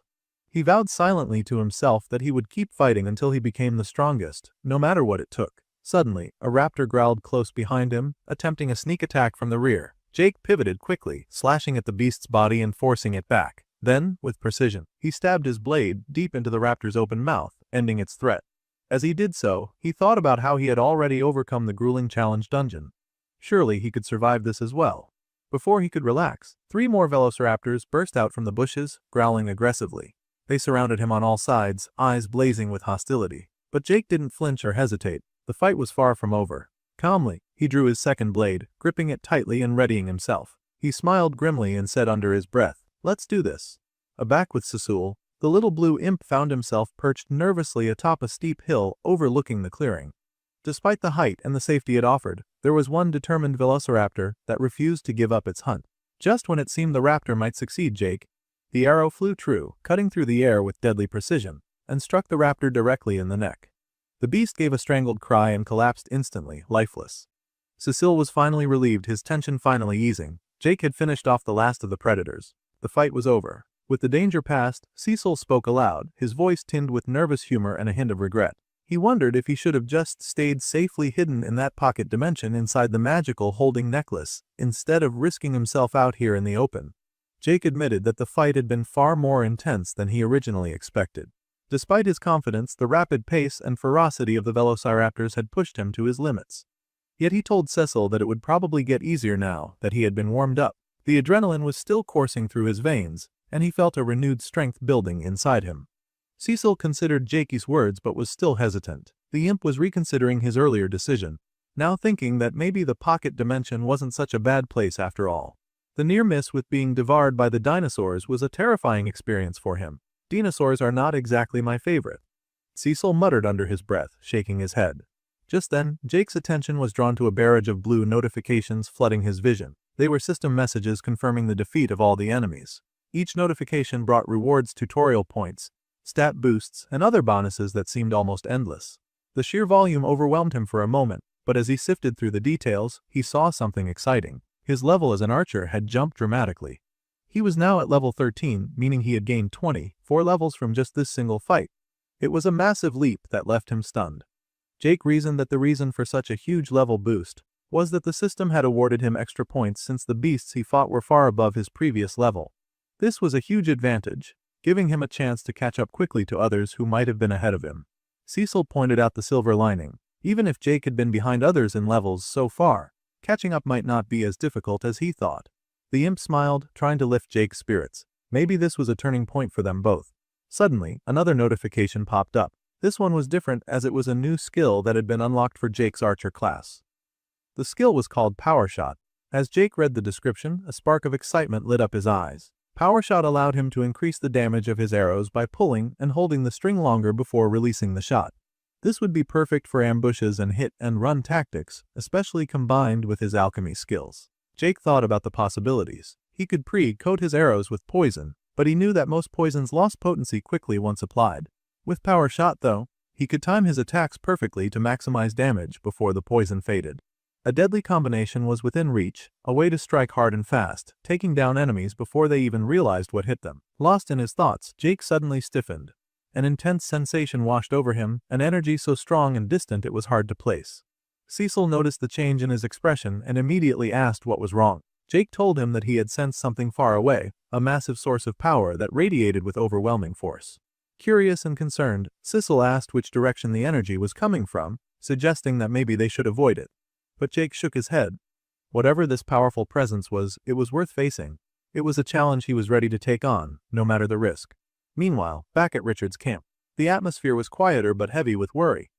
He vowed silently to himself that he would keep fighting until he became the strongest, no matter what it took. Suddenly, a raptor growled close behind him, attempting a sneak attack from the rear. Jake pivoted quickly, slashing at the beast's body and forcing it back. Then, with precision, he stabbed his blade deep into the raptor's open mouth, ending its threat. As he did so, he thought about how he had already overcome the grueling challenge dungeon. Surely he could survive this as well. Before he could relax, 3 more velociraptors burst out from the bushes, growling aggressively. They surrounded him on all sides, eyes blazing with hostility. But Jake didn't flinch or hesitate. The fight was far from over. Calmly, he drew his second blade, gripping it tightly and readying himself. He smiled grimly and said under his breath, "Let's do this." Aback with Cecil, the little blue imp found himself perched nervously atop a steep hill overlooking the clearing. Despite the height and the safety it offered, there was one determined velociraptor that refused to give up its hunt. Just when it seemed the raptor might succeed Jake, the arrow flew true, cutting through the air with deadly precision, and struck the raptor directly in the neck. The beast gave a strangled cry and collapsed instantly, lifeless. Cecil was finally relieved, his tension finally easing. Jake had finished off the last of the predators. The fight was over. With the danger past, Cecil spoke aloud, his voice tinged with nervous humor and a hint of regret. He wondered if he should have just stayed safely hidden in that pocket dimension inside the magical holding necklace, instead of risking himself out here in the open. Jake admitted that the fight had been far more intense than he originally expected. Despite his confidence, the rapid pace and ferocity of the velociraptors had pushed him to his limits. Yet he told Cecil that it would probably get easier now that he had been warmed up. The adrenaline was still coursing through his veins, and he felt a renewed strength building inside him. Cecil considered Jakey's words but was still hesitant. The imp was reconsidering his earlier decision, now thinking that maybe the pocket dimension wasn't such a bad place after all. The near miss with being devoured by the dinosaurs was a terrifying experience for him. Dinosaurs are not exactly my favorite, Cecil muttered under his breath, shaking his head. Just then, Jake's attention was drawn to a barrage of blue notifications flooding his vision. They were system messages confirming the defeat of all the enemies. Each notification brought rewards, tutorial points, stat boosts, and other bonuses that seemed almost endless. The sheer volume overwhelmed him for a moment, but as he sifted through the details, he saw something exciting. His level as an archer had jumped dramatically. He was now at level 13, meaning he had gained 24 levels from just this single fight. It was a massive leap that left him stunned. Jake reasoned that the reason for such a huge level boost was that the system had awarded him extra points since the beasts he fought were far above his previous level. This was a huge advantage, giving him a chance to catch up quickly to others who might have been ahead of him. Cecil pointed out the silver lining. Even if Jake had been behind others in levels so far, catching up might not be as difficult as he thought. The imp smiled, trying to lift Jake's spirits. Maybe this was a turning point for them both. Suddenly, another notification popped up. This one was different as it was a new skill that had been unlocked for Jake's archer class. The skill was called Power Shot. As Jake read the description, a spark of excitement lit up his eyes. Power Shot allowed him to increase the damage of his arrows by pulling and holding the string longer before releasing the shot. This would be perfect for ambushes and hit-and-run tactics, especially combined with his alchemy skills. Jake thought about the possibilities. He could pre-coat his arrows with poison, but he knew that most poisons lost potency quickly once applied. With Power Shot, though, he could time his attacks perfectly to maximize damage before the poison faded. A deadly combination was within reach, a way to strike hard and fast, taking down enemies before they even realized what hit them. Lost in his thoughts, Jake suddenly stiffened. An intense sensation washed over him, an energy so strong and distant it was hard to place. Cecil noticed the change in his expression and immediately asked what was wrong. Jake told him that he had sensed something far away, a massive source of power that radiated with overwhelming force. Curious and concerned, Cecil asked which direction the energy was coming from, suggesting that maybe they should avoid it. But Jake shook his head. Whatever this powerful presence was, it was worth facing. It was a challenge he was ready to take on, no matter the risk. Meanwhile, back at Richard's camp, the atmosphere was quieter but heavy with worry.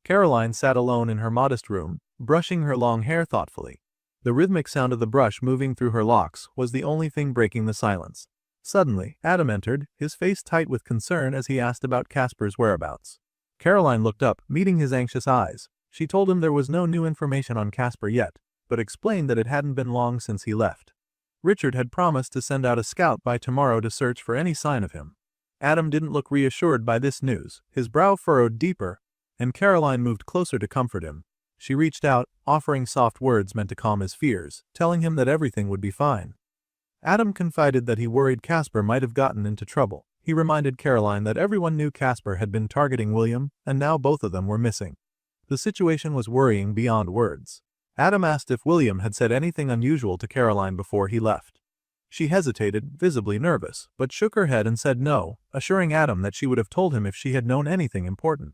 Caroline sat alone in her modest room, brushing her long hair thoughtfully. The rhythmic sound of the brush moving through her locks was the only thing breaking the silence. Suddenly, Adam entered, his face tight with concern as he asked about Casper's whereabouts. Caroline looked up, meeting his anxious eyes. She told him there was no new information on Casper yet, but explained that it hadn't been long since he left. Richard had promised to send out a scout by tomorrow to search for any sign of him. Adam didn't look reassured by this news, his brow furrowed deeper, and Caroline moved closer to comfort him. She reached out, offering soft words meant to calm his fears, telling him that everything would be fine. Adam confided that he worried Casper might have gotten into trouble. He reminded Caroline that everyone knew Casper had been targeting William, and now both of them were missing. The situation was worrying beyond words. Adam asked if William had said anything unusual to Caroline before he left. She hesitated, visibly nervous, but shook her head and said no, assuring Adam that she would have told him if she had known anything important.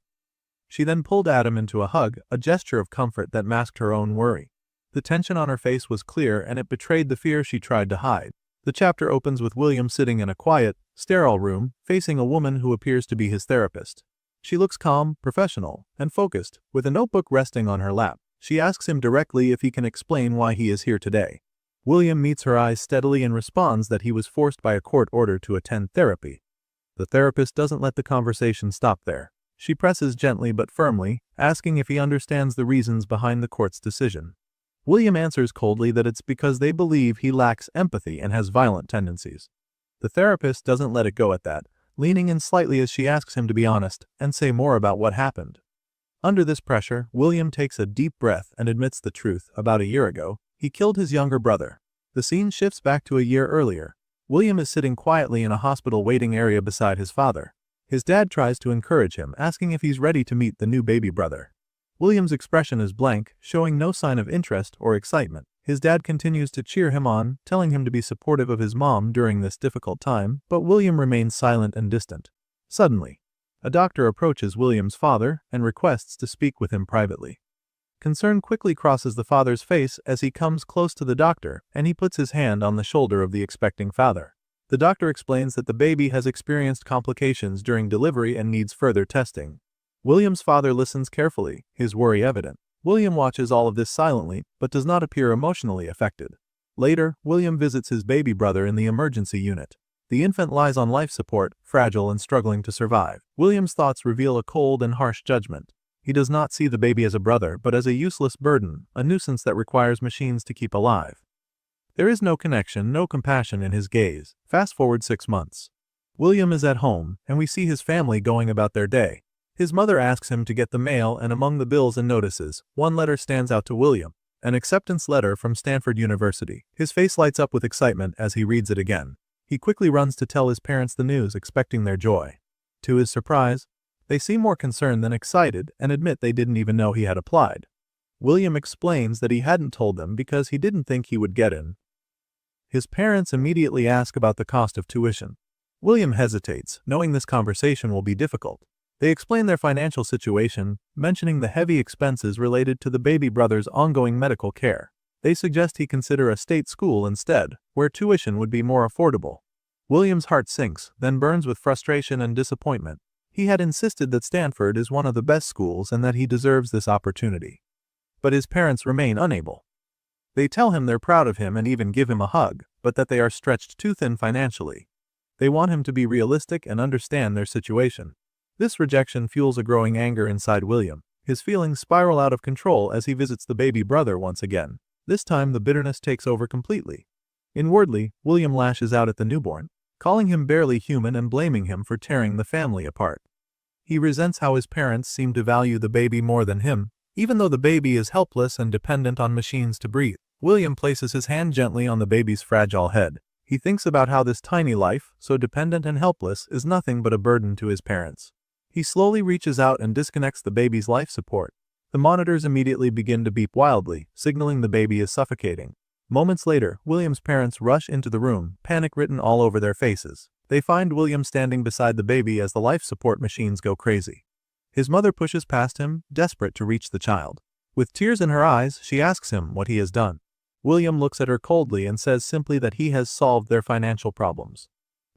She then pulled Adam into a hug, a gesture of comfort that masked her own worry. The tension on her face was clear and it betrayed the fear she tried to hide. The chapter opens with William sitting in a quiet, sterile room, facing a woman who appears to be his therapist. She looks calm, professional, and focused, with a notebook resting on her lap. She asks him directly if he can explain why he is here today. William meets her eyes steadily and responds that he was forced by a court order to attend therapy. The therapist doesn't let the conversation stop there. She presses gently but firmly, asking if he understands the reasons behind the court's decision. William answers coldly that it's because they believe he lacks empathy and has violent tendencies. The therapist doesn't let it go at that, leaning in slightly as she asks him to be honest and say more about what happened. Under this pressure, William takes a deep breath and admits the truth. About a year ago, he killed his younger brother. The scene shifts back to a year earlier. William is sitting quietly in a hospital waiting area beside his father. His dad tries to encourage him, asking if he's ready to meet the new baby brother. William's expression is blank, showing no sign of interest or excitement. His dad continues to cheer him on, telling him to be supportive of his mom during this difficult time, but William remains silent and distant. Suddenly, a doctor approaches William's father and requests to speak with him privately. Concern quickly crosses the father's face as he comes close to the doctor and he puts his hand on the shoulder of the expecting father. The doctor explains that the baby has experienced complications during delivery and needs further testing. William's father listens carefully, his worry evident. William watches all of this silently, but does not appear emotionally affected. Later, William visits his baby brother in the emergency unit. The infant lies on life support, fragile and struggling to survive. William's thoughts reveal a cold and harsh judgment. He does not see the baby as a brother, but as a useless burden, a nuisance that requires machines to keep alive. There is no connection, no compassion in his gaze. Fast forward 6 months. William is at home, and we see his family going about their day. His mother asks him to get the mail, and among the bills and notices, one letter stands out to William. An acceptance letter from Stanford University. His face lights up with excitement as he reads it again. He quickly runs to tell his parents the news, expecting their joy. To his surprise, they seem more concerned than excited and admit they didn't even know he had applied. William explains that he hadn't told them because he didn't think he would get in. His parents immediately ask about the cost of tuition. William hesitates, knowing this conversation will be difficult. They explain their financial situation, mentioning the heavy expenses related to the baby brother's ongoing medical care. They suggest he consider a state school instead, where tuition would be more affordable. William's heart sinks, then burns with frustration and disappointment. He had insisted that Stanford is one of the best schools and that he deserves this opportunity. But his parents remain unable. They tell him they're proud of him and even give him a hug, but that they are stretched too thin financially. They want him to be realistic and understand their situation. This rejection fuels a growing anger inside William. His feelings spiral out of control as he visits the baby brother once again. This time the bitterness takes over completely. Inwardly, William lashes out at the newborn, calling him barely human and blaming him for tearing the family apart. He resents how his parents seem to value the baby more than him, even though the baby is helpless and dependent on machines to breathe. William places his hand gently on the baby's fragile head. He thinks about how this tiny life, so dependent and helpless, is nothing but a burden to his parents. He slowly reaches out and disconnects the baby's life support. The monitors immediately begin to beep wildly, signaling the baby is suffocating. Moments later, William's parents rush into the room, panic written all over their faces. They find William standing beside the baby as the life support machines go crazy. His mother pushes past him, desperate to reach the child. With tears in her eyes, she asks him what he has done. William looks at her coldly and says simply that he has solved their financial problems.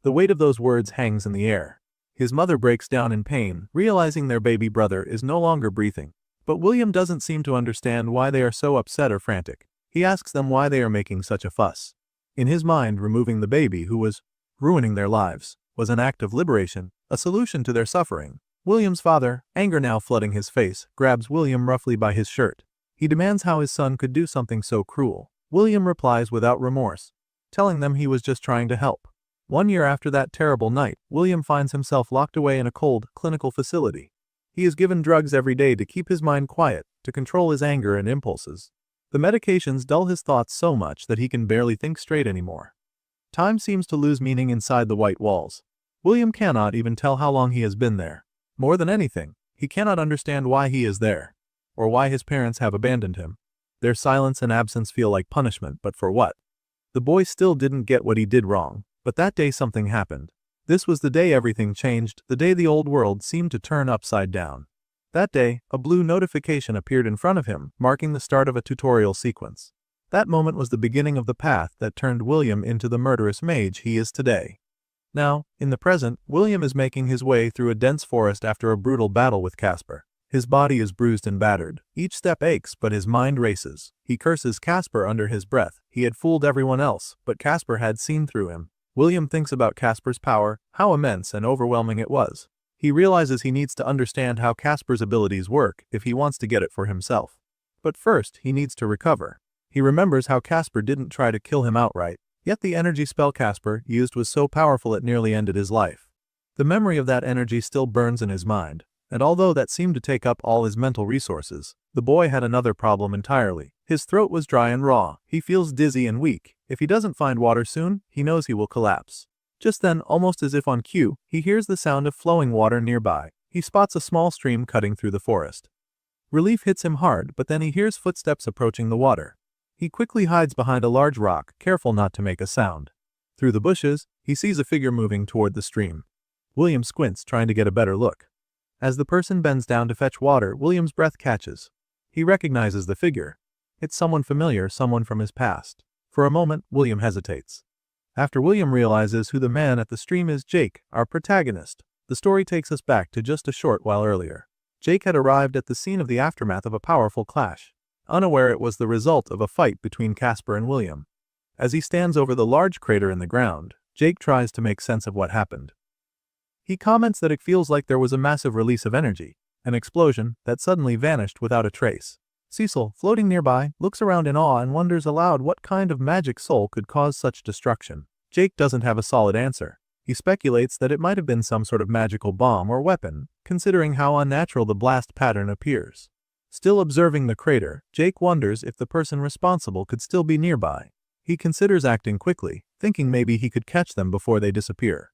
The weight of those words hangs in the air. His mother breaks down in pain, realizing their baby brother is no longer breathing. But William doesn't seem to understand why they are so upset or frantic. He asks them why they are making such a fuss. In his mind, removing the baby who was ruining their lives was an act of liberation, a solution to their suffering. William's father, anger now flooding his face, grabs William roughly by his shirt. He demands how his son could do something so cruel. William replies without remorse, telling them he was just trying to help. 1 year after that terrible night, William finds himself locked away in a cold, clinical facility. He is given drugs every day to keep his mind quiet, to control his anger and impulses. The medications dull his thoughts so much that he can barely think straight anymore. Time seems to lose meaning inside the white walls. William cannot even tell how long he has been there. More than anything, he cannot understand why he is there, or why his parents have abandoned him. Their silence and absence feel like punishment, but for what? The boy still didn't get what he did wrong, but that day something happened. This was the day everything changed, the day the old world seemed to turn upside down. That day, a blue notification appeared in front of him, marking the start of a tutorial sequence. That moment was the beginning of the path that turned William into the murderous mage he is today. Now, in the present, William is making his way through a dense forest after a brutal battle with Casper. His body is bruised and battered. Each step aches, but his mind races. He curses Casper under his breath. He had fooled everyone else, but Casper had seen through him. William thinks about Casper's power, how immense and overwhelming it was. He realizes he needs to understand how Casper's abilities work if he wants to get it for himself. But first, he needs to recover. He remembers how Casper didn't try to kill him outright, yet the energy spell Casper used was so powerful it nearly ended his life. The memory of that energy still burns in his mind. And although that seemed to take up all his mental resources, the boy had another problem entirely. His throat was dry and raw. He feels dizzy and weak. If he doesn't find water soon, he knows he will collapse. Just then, almost as if on cue, he hears the sound of flowing water nearby. He spots a small stream cutting through the forest. Relief hits him hard, but then he hears footsteps approaching the water. He quickly hides behind a large rock, careful not to make a sound. Through the bushes, he sees a figure moving toward the stream. William squints, trying to get a better look. As the person bends down to fetch water, William's breath catches. He recognizes the figure. It's someone familiar, someone from his past. For a moment, William hesitates. After William realizes who the man at the stream is, Jake, our protagonist, the story takes us back to just a short while earlier. Jake had arrived at the scene of the aftermath of a powerful clash, unaware it was the result of a fight between Casper and William. As he stands over the large crater in the ground, Jake tries to make sense of what happened. He comments that it feels like there was a massive release of energy, an explosion that suddenly vanished without a trace. Cecil, floating nearby, looks around in awe and wonders aloud what kind of magic soul could cause such destruction. Jake doesn't have a solid answer. He speculates that it might have been some sort of magical bomb or weapon, considering how unnatural the blast pattern appears. Still observing the crater, Jake wonders if the person responsible could still be nearby. He considers acting quickly, thinking maybe he could catch them before they disappear.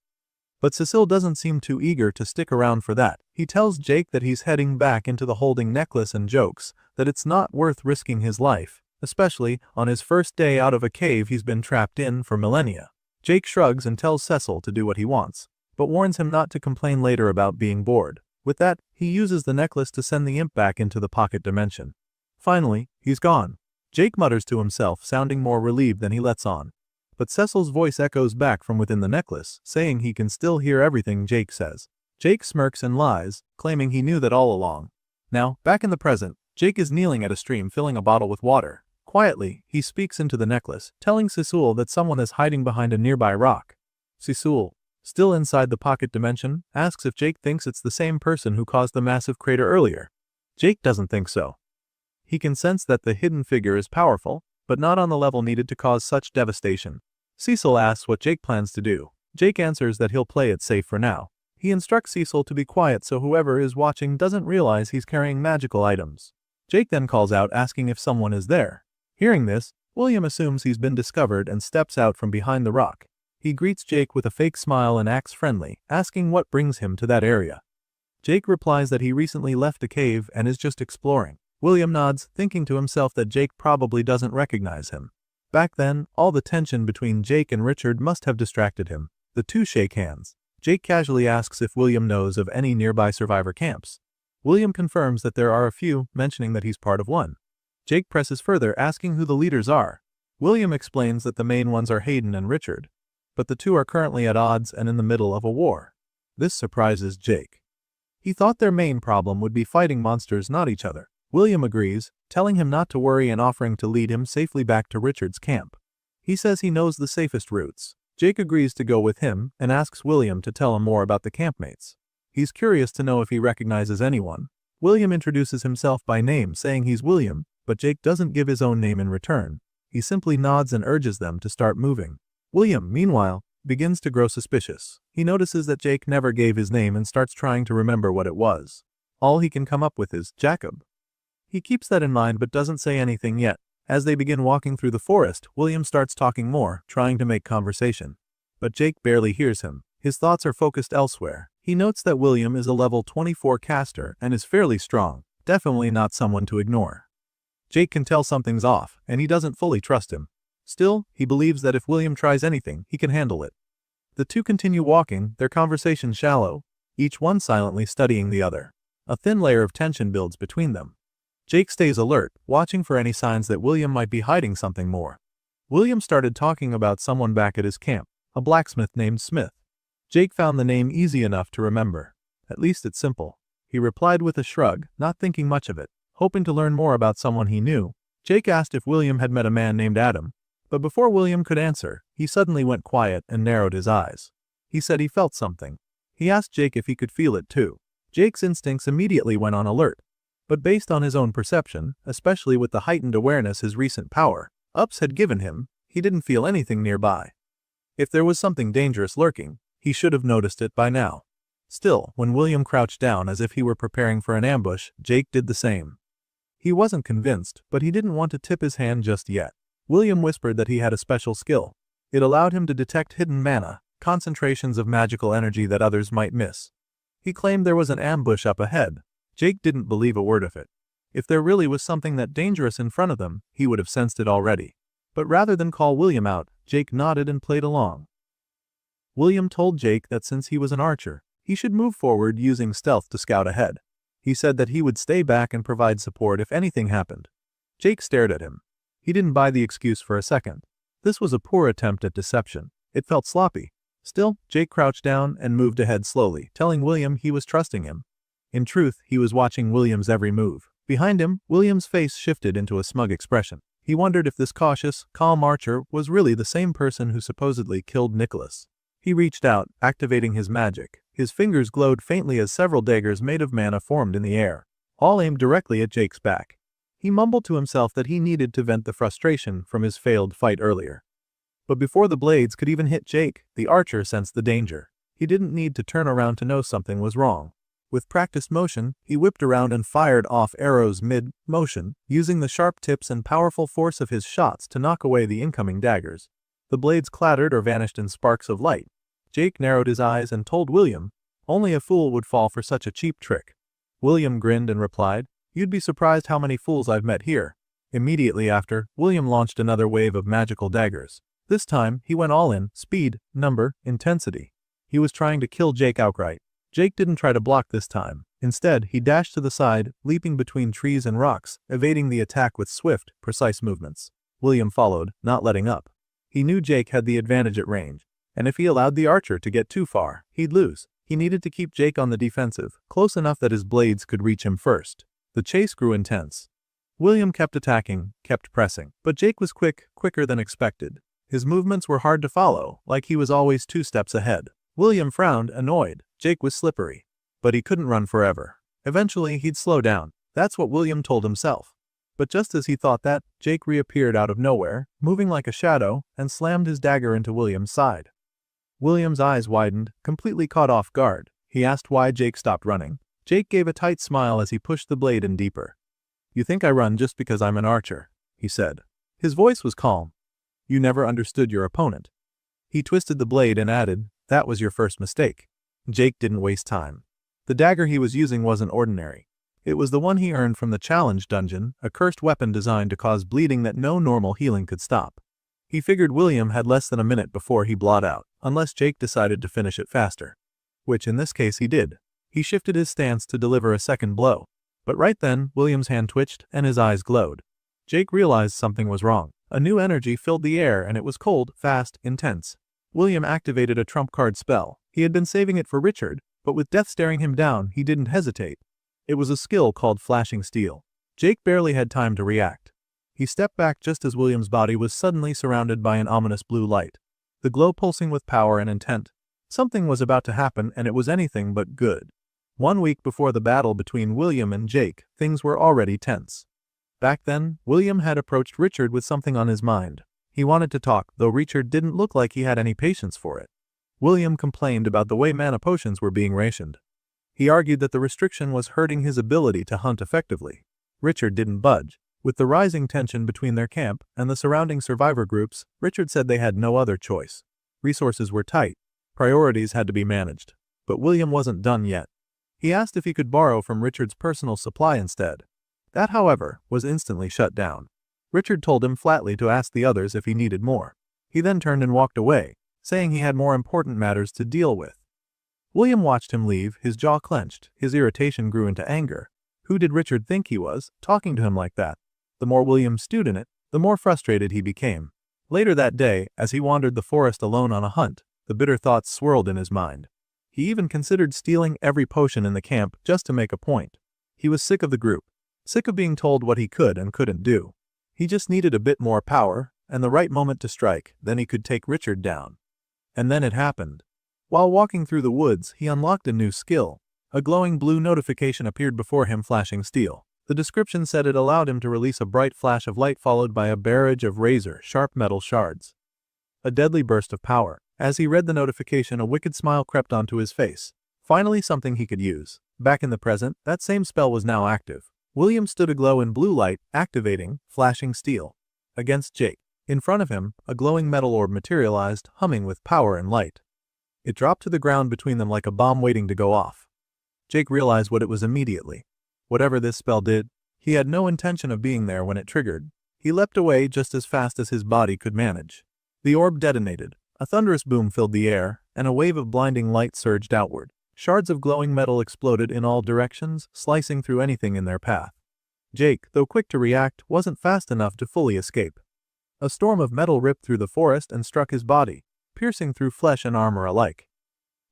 But Cecil doesn't seem too eager to stick around for that. He tells Jake that he's heading back into the holding necklace and jokes that it's not worth risking his life, especially on his first day out of a cave he's been trapped in for millennia. Jake shrugs and tells Cecil to do what he wants, but warns him not to complain later about being bored. With that, he uses the necklace to send the imp back into the pocket dimension. Finally, he's gone. Jake mutters to himself, sounding more relieved than he lets on. But Cecil's voice echoes back from within the necklace, saying he can still hear everything Jake says. Jake smirks and lies, claiming he knew that all along. Now, back in the present, Jake is kneeling at a stream filling a bottle with water. Quietly, he speaks into the necklace, telling Cecil that someone is hiding behind a nearby rock. Cecil, still inside the pocket dimension, asks if Jake thinks it's the same person who caused the massive crater earlier. Jake doesn't think so. He can sense that the hidden figure is powerful, but not on the level needed to cause such devastation. Cecil asks what Jake plans to do. Jake answers that he'll play it safe for now. He instructs Cecil to be quiet so whoever is watching doesn't realize he's carrying magical items. Jake then calls out asking if someone is there. Hearing this, William assumes he's been discovered and steps out from behind the rock. He greets Jake with a fake smile and acts friendly, asking what brings him to that area. Jake replies that he recently left a cave and is just exploring. William nods, thinking to himself that Jake probably doesn't recognize him. Back then, all the tension between Jake and Richard must have distracted him. The two shake hands. Jake casually asks if William knows of any nearby survivor camps. William confirms that there are a few, mentioning that he's part of one. Jake presses further, asking who the leaders are. William explains that the main ones are Hayden and Richard, but the two are currently at odds and in the middle of a war. This surprises Jake. He thought their main problem would be fighting monsters, not each other. William agrees, telling him not to worry and offering to lead him safely back to Richard's camp. He says he knows the safest routes. Jake agrees to go with him and asks William to tell him more about the campmates. He's curious to know if he recognizes anyone. William introduces himself by name, saying he's William, but Jake doesn't give his own name in return. He simply nods and urges them to start moving. William, meanwhile, begins to grow suspicious. He notices that Jake never gave his name and starts trying to remember what it was. All he can come up with is Jacob. He keeps that in mind but doesn't say anything yet. As they begin walking through the forest, William starts talking more, trying to make conversation. But Jake barely hears him. His thoughts are focused elsewhere. He notes that William is a level 24 caster and is fairly strong, definitely not someone to ignore. Jake can tell something's off, and he doesn't fully trust him. Still, he believes that if William tries anything, he can handle it. The two continue walking, their conversation shallow, each one silently studying the other. A thin layer of tension builds between them. Jake stays alert, watching for any signs that William might be hiding something more. William started talking about someone back at his camp, a blacksmith named Smith. Jake found the name easy enough to remember. At least it's simple. He replied with a shrug, not thinking much of it. Hoping to learn more about someone he knew, Jake asked if William had met a man named Adam. But before William could answer, he suddenly went quiet and narrowed his eyes. He said he felt something. He asked Jake if he could feel it too. Jake's instincts immediately went on alert. But based on his own perception, especially with the heightened awareness his recent power-ups had given him, he didn't feel anything nearby. If there was something dangerous lurking, he should have noticed it by now. Still, when William crouched down as if he were preparing for an ambush, Jake did the same. He wasn't convinced, but he didn't want to tip his hand just yet. William whispered that he had a special skill. It allowed him to detect hidden mana, concentrations of magical energy that others might miss. He claimed there was an ambush up ahead. Jake didn't believe a word of it. If there really was something that dangerous in front of them, he would have sensed it already. But rather than call William out, Jake nodded and played along. William told Jake that since he was an archer, he should move forward using stealth to scout ahead. He said that he would stay back and provide support if anything happened. Jake stared at him. He didn't buy the excuse for a second. This was a poor attempt at deception. It felt sloppy. Still, Jake crouched down and moved ahead slowly, telling William he was trusting him. In truth, he was watching William's every move. Behind him, William's face shifted into a smug expression. He wondered if this cautious, calm archer was really the same person who supposedly killed Nicholas. He reached out, activating his magic. His fingers glowed faintly as several daggers made of mana formed in the air, all aimed directly at Jake's back. He mumbled to himself that he needed to vent the frustration from his failed fight earlier. But before the blades could even hit Jake, the archer sensed the danger. He didn't need to turn around to know something was wrong. With practiced motion, he whipped around and fired off arrows mid-motion, using the sharp tips and powerful force of his shots to knock away the incoming daggers. The blades clattered or vanished in sparks of light. Jake narrowed his eyes and told William, only a fool would fall for such a cheap trick. William grinned and replied, "You'd be surprised how many fools I've met here." Immediately after, William launched another wave of magical daggers. This time, he went all in, speed, number, intensity. He was trying to kill Jake outright. Jake didn't try to block this time. Instead, he dashed to the side, leaping between trees and rocks, evading the attack with swift, precise movements. William followed, not letting up. He knew Jake had the advantage at range, and if he allowed the archer to get too far, he'd lose. He needed to keep Jake on the defensive, close enough that his blades could reach him first. The chase grew intense. William kept attacking, kept pressing, but Jake was quicker than expected. His movements were hard to follow, like he was always 2 steps ahead. William frowned, annoyed. Jake was slippery. But he couldn't run forever. Eventually, he'd slow down. That's what William told himself. But just as he thought that, Jake reappeared out of nowhere, moving like a shadow, and slammed his dagger into William's side. William's eyes widened, completely caught off guard. He asked why Jake stopped running. Jake gave a tight smile as he pushed the blade in deeper. "You think I run just because I'm an archer," he said. His voice was calm. "You never understood your opponent." He twisted the blade and added, "That was your first mistake." Jake didn't waste time. The dagger he was using wasn't ordinary. It was the one he earned from the challenge dungeon, a cursed weapon designed to cause bleeding that no normal healing could stop. He figured William had less than a minute before he bled out, unless Jake decided to finish it faster. Which in this case he did. He shifted his stance to deliver a second blow. But right then, William's hand twitched and his eyes glowed. Jake realized something was wrong. A new energy filled the air and it was cold, fast, intense. William activated a trump card spell. He had been saving it for Richard, but with death staring him down, he didn't hesitate. It was a skill called Flashing Steel. Jake barely had time to react. He stepped back just as William's body was suddenly surrounded by an ominous blue light. The glow pulsing with power and intent. Something was about to happen and it was anything but good. 1 week before the battle between William and Jake, things were already tense. Back then, William had approached Richard with something on his mind. He wanted to talk, though Richard didn't look like he had any patience for it. William complained about the way mana potions were being rationed. He argued that the restriction was hurting his ability to hunt effectively. Richard didn't budge. With the rising tension between their camp and the surrounding survivor groups, Richard said they had no other choice. Resources were tight. Priorities had to be managed. But William wasn't done yet. He asked if he could borrow from Richard's personal supply instead. That, however, was instantly shut down. Richard told him flatly to ask the others if he needed more. He then turned and walked away, saying he had more important matters to deal with. William watched him leave, his jaw clenched. His irritation grew into anger. Who did Richard think he was, talking to him like that? The more William stewed in it, the more frustrated he became. Later that day, as he wandered the forest alone on a hunt, the bitter thoughts swirled in his mind. He even considered stealing every potion in the camp just to make a point. He was sick of the group, sick of being told what he could and couldn't do. He just needed a bit more power, and the right moment to strike, then he could take Richard down. And then it happened. While walking through the woods, he unlocked a new skill. A glowing blue notification appeared before him, Flashing Steel. The description said it allowed him to release a bright flash of light followed by a barrage of razor-sharp metal shards. A deadly burst of power. As he read the notification, a wicked smile crept onto his face. Finally something he could use. Back in the present, that same spell was now active. William stood aglow in blue light, activating Flashing Steel. Against Jake. In front of him, a glowing metal orb materialized, humming with power and light. It dropped to the ground between them like a bomb waiting to go off. Jake realized what it was immediately. Whatever this spell did, he had no intention of being there when it triggered. He leapt away just as fast as his body could manage. The orb detonated. A thunderous boom filled the air, and a wave of blinding light surged outward. Shards of glowing metal exploded in all directions, slicing through anything in their path. Jake, though quick to react, wasn't fast enough to fully escape. A storm of metal ripped through the forest and struck his body, piercing through flesh and armor alike.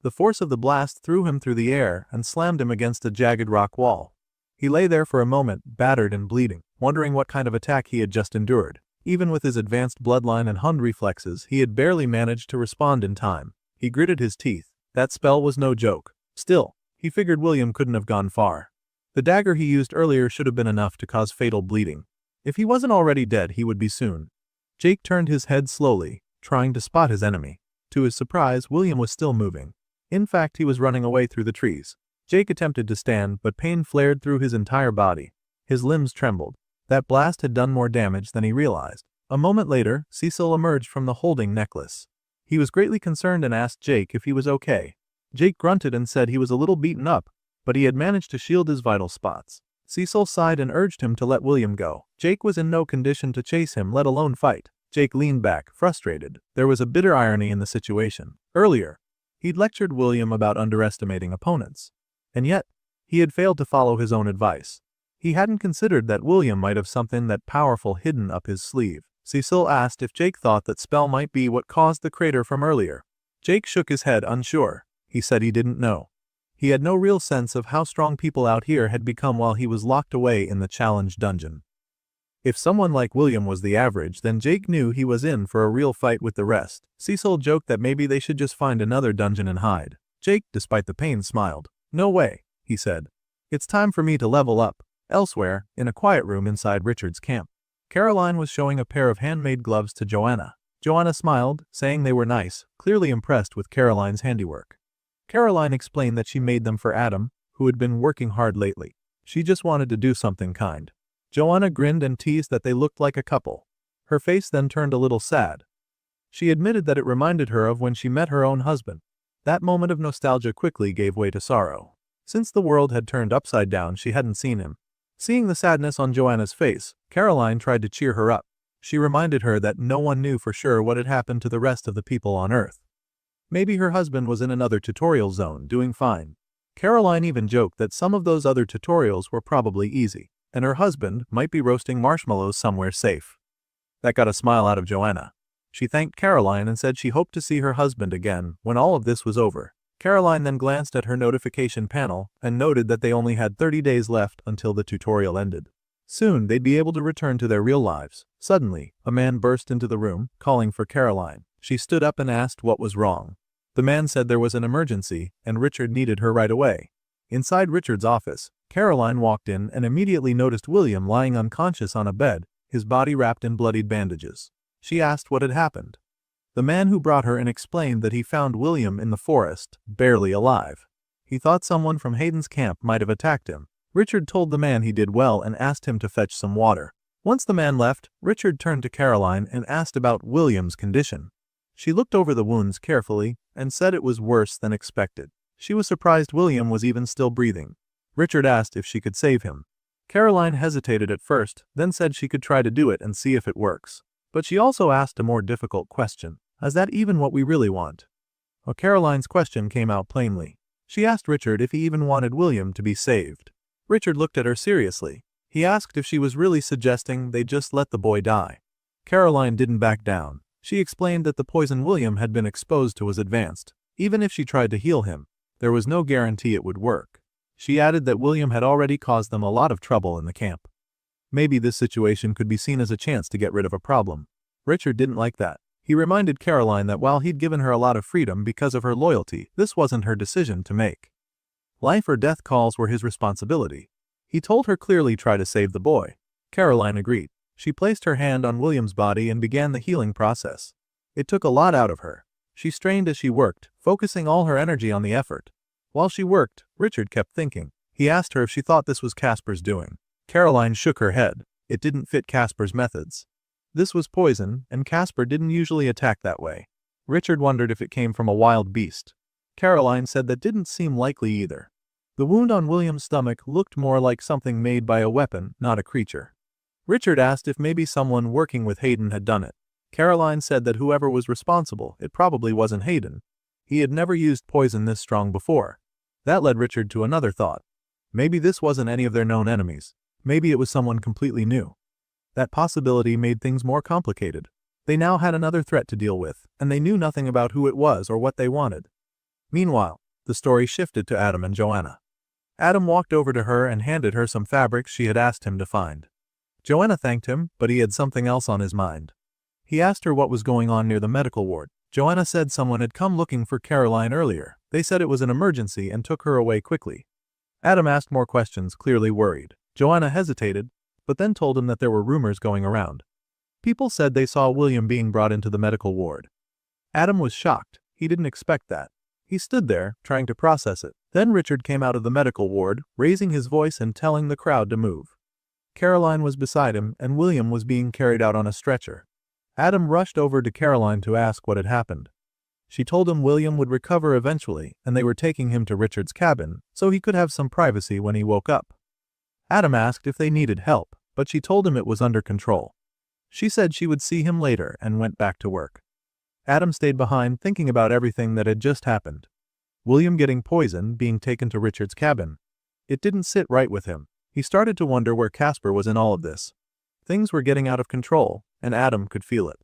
The force of the blast threw him through the air and slammed him against a jagged rock wall. He lay there for a moment, battered and bleeding, wondering what kind of attack he had just endured. Even with his advanced bloodline and Hun reflexes, he had barely managed to respond in time. He gritted his teeth. That spell was no joke. Still, he figured William couldn't have gone far. The dagger he used earlier should have been enough to cause fatal bleeding. If he wasn't already dead, he would be soon. Jake turned his head slowly, trying to spot his enemy. To his surprise, William was still moving. In fact, he was running away through the trees. Jake attempted to stand, but pain flared through his entire body. His limbs trembled. That blast had done more damage than he realized. A moment later, Cecil emerged from the holding necklace. He was greatly concerned and asked Jake if he was okay. Jake grunted and said he was a little beaten up, but he had managed to shield his vital spots. Cecil sighed and urged him to let William go. Jake was in no condition to chase him, let alone fight. Jake leaned back, frustrated. There was a bitter irony in the situation. Earlier, he'd lectured William about underestimating opponents. And yet, he had failed to follow his own advice. He hadn't considered that William might have something that powerful hidden up his sleeve. Cecil asked if Jake thought that spell might be what caused the crater from earlier. Jake shook his head, unsure. He said he didn't know. He had no real sense of how strong people out here had become while he was locked away in the challenge dungeon. If someone like William was the average, then Jake knew he was in for a real fight with the rest. Cecil joked that maybe they should just find another dungeon and hide. Jake, despite the pain, smiled. No way, he said. It's time for me to level up. Elsewhere, in a quiet room inside Richard's camp, Caroline was showing a pair of handmade gloves to Joanna. Joanna smiled, saying they were nice, clearly impressed with Caroline's handiwork. Caroline explained that she made them for Adam, who had been working hard lately. She just wanted to do something kind. Joanna grinned and teased that they looked like a couple. Her face then turned a little sad. She admitted that it reminded her of when she met her own husband. That moment of nostalgia quickly gave way to sorrow. Since the world had turned upside down, she hadn't seen him. Seeing the sadness on Joanna's face, Caroline tried to cheer her up. She reminded her that no one knew for sure what had happened to the rest of the people on Earth. Maybe her husband was in another tutorial zone, doing fine. Caroline even joked that some of those other tutorials were probably easy, and her husband might be roasting marshmallows somewhere safe. That got a smile out of Joanna. She thanked Caroline and said she hoped to see her husband again when all of this was over. Caroline then glanced at her notification panel and noted that they only had 30 days left until the tutorial ended. Soon they'd be able to return to their real lives. Suddenly, a man burst into the room, calling for Caroline. She stood up and asked what was wrong. The man said there was an emergency and Richard needed her right away. Inside Richard's office, Caroline walked in and immediately noticed William lying unconscious on a bed, his body wrapped in bloodied bandages. She asked what had happened. The man who brought her in explained that he found William in the forest, barely alive. He thought someone from Hayden's camp might have attacked him. Richard told the man he did well and asked him to fetch some water. Once the man left, Richard turned to Caroline and asked about William's condition. She looked over the wounds carefully and said it was worse than expected. She was surprised William was even still breathing. Richard asked if she could save him. Caroline hesitated at first, then said she could try to do it and see if it works. But she also asked a more difficult question. Is that even what we really want? Well, Caroline's question came out plainly. She asked Richard if he even wanted William to be saved. Richard looked at her seriously. He asked if she was really suggesting they just let the boy die. Caroline didn't back down. She explained that the poison William had been exposed to was advanced. Even if she tried to heal him, there was no guarantee it would work. She added that William had already caused them a lot of trouble in the camp. Maybe this situation could be seen as a chance to get rid of a problem. Richard didn't like that. He reminded Caroline that while he'd given her a lot of freedom because of her loyalty, this wasn't her decision to make. Life or death calls were his responsibility. He told her clearly try to save the boy. Caroline agreed. She placed her hand on William's body and began the healing process. It took a lot out of her. She strained as she worked, focusing all her energy on the effort. While she worked, Richard kept thinking. He asked her if she thought this was Casper's doing. Caroline shook her head. It didn't fit Casper's methods. This was poison, and Casper didn't usually attack that way. Richard wondered if it came from a wild beast. Caroline said that didn't seem likely either. The wound on William's stomach looked more like something made by a weapon, not a creature. Richard asked if maybe someone working with Hayden had done it. Caroline said that whoever was responsible, it probably wasn't Hayden. He had never used poison this strong before. That led Richard to another thought. Maybe this wasn't any of their known enemies. Maybe it was someone completely new. That possibility made things more complicated. They now had another threat to deal with, and they knew nothing about who it was or what they wanted. Meanwhile, the story shifted to Adam and Joanna. Adam walked over to her and handed her some fabrics she had asked him to find. Joanna thanked him, but he had something else on his mind. He asked her what was going on near the medical ward. Joanna said someone had come looking for Caroline earlier. They said it was an emergency and took her away quickly. Adam asked more questions, clearly worried. Joanna hesitated, but then told him that there were rumors going around. People said they saw William being brought into the medical ward. Adam was shocked. He didn't expect that. He stood there, trying to process it. Then Richard came out of the medical ward, raising his voice and telling the crowd to move. Caroline was beside him, and William was being carried out on a stretcher. Adam rushed over to Caroline to ask what had happened. She told him William would recover eventually, and they were taking him to Richard's cabin, so he could have some privacy when he woke up. Adam asked if they needed help, but she told him it was under control. She said she would see him later and went back to work. Adam stayed behind thinking about everything that had just happened. William getting poisoned, being taken to Richard's cabin. It didn't sit right with him. He started to wonder where Casper was in all of this. Things were getting out of control, and Adam could feel it.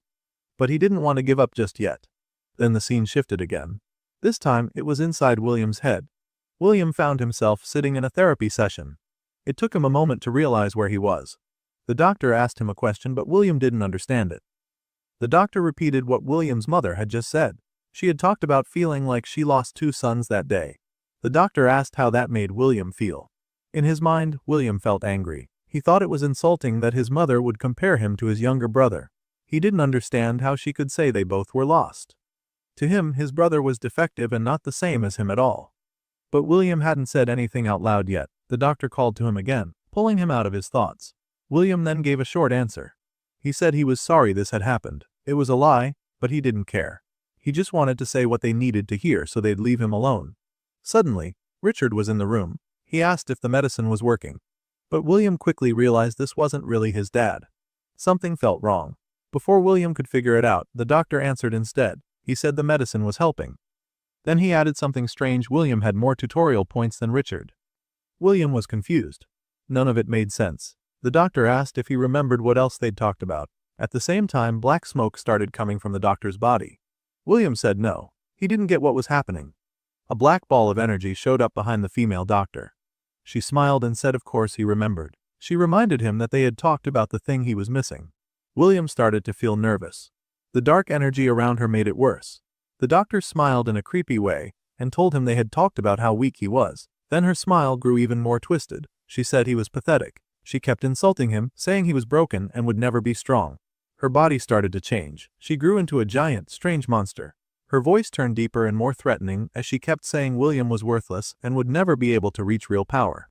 But he didn't want to give up just yet. Then the scene shifted again. This time, it was inside William's head. William found himself sitting in a therapy session. It took him a moment to realize where he was. The doctor asked him a question, but William didn't understand it. The doctor repeated what William's mother had just said. She had talked about feeling like she lost 2 sons that day. The doctor asked how that made William feel. In his mind, William felt angry. He thought it was insulting that his mother would compare him to his younger brother. He didn't understand how she could say they both were lost. To him, his brother was defective and not the same as him at all. But William hadn't said anything out loud yet. The doctor called to him again, pulling him out of his thoughts. William then gave a short answer. He said he was sorry this had happened. It was a lie, but he didn't care. He just wanted to say what they needed to hear so they'd leave him alone. Suddenly, Richard was in the room. He asked if the medicine was working. But William quickly realized this wasn't really his dad. Something felt wrong. Before William could figure it out, the doctor answered instead. He said the medicine was helping. Then he added something strange. William had more tutorial points than Richard. William was confused. None of it made sense. The doctor asked if he remembered what else they'd talked about. At the same time, black smoke started coming from the doctor's body. William said no. He didn't get what was happening. A black ball of energy showed up behind the female doctor. She smiled and said of course he remembered. She reminded him that they had talked about the thing he was missing. William started to feel nervous. The dark energy around her made it worse. The doctor smiled in a creepy way and told him they had talked about how weak he was. Then her smile grew even more twisted. She said he was pathetic. She kept insulting him, saying he was broken and would never be strong. Her body started to change. She grew into a giant, strange monster. Her voice turned deeper and more threatening as she kept saying William was worthless and would never be able to reach real power.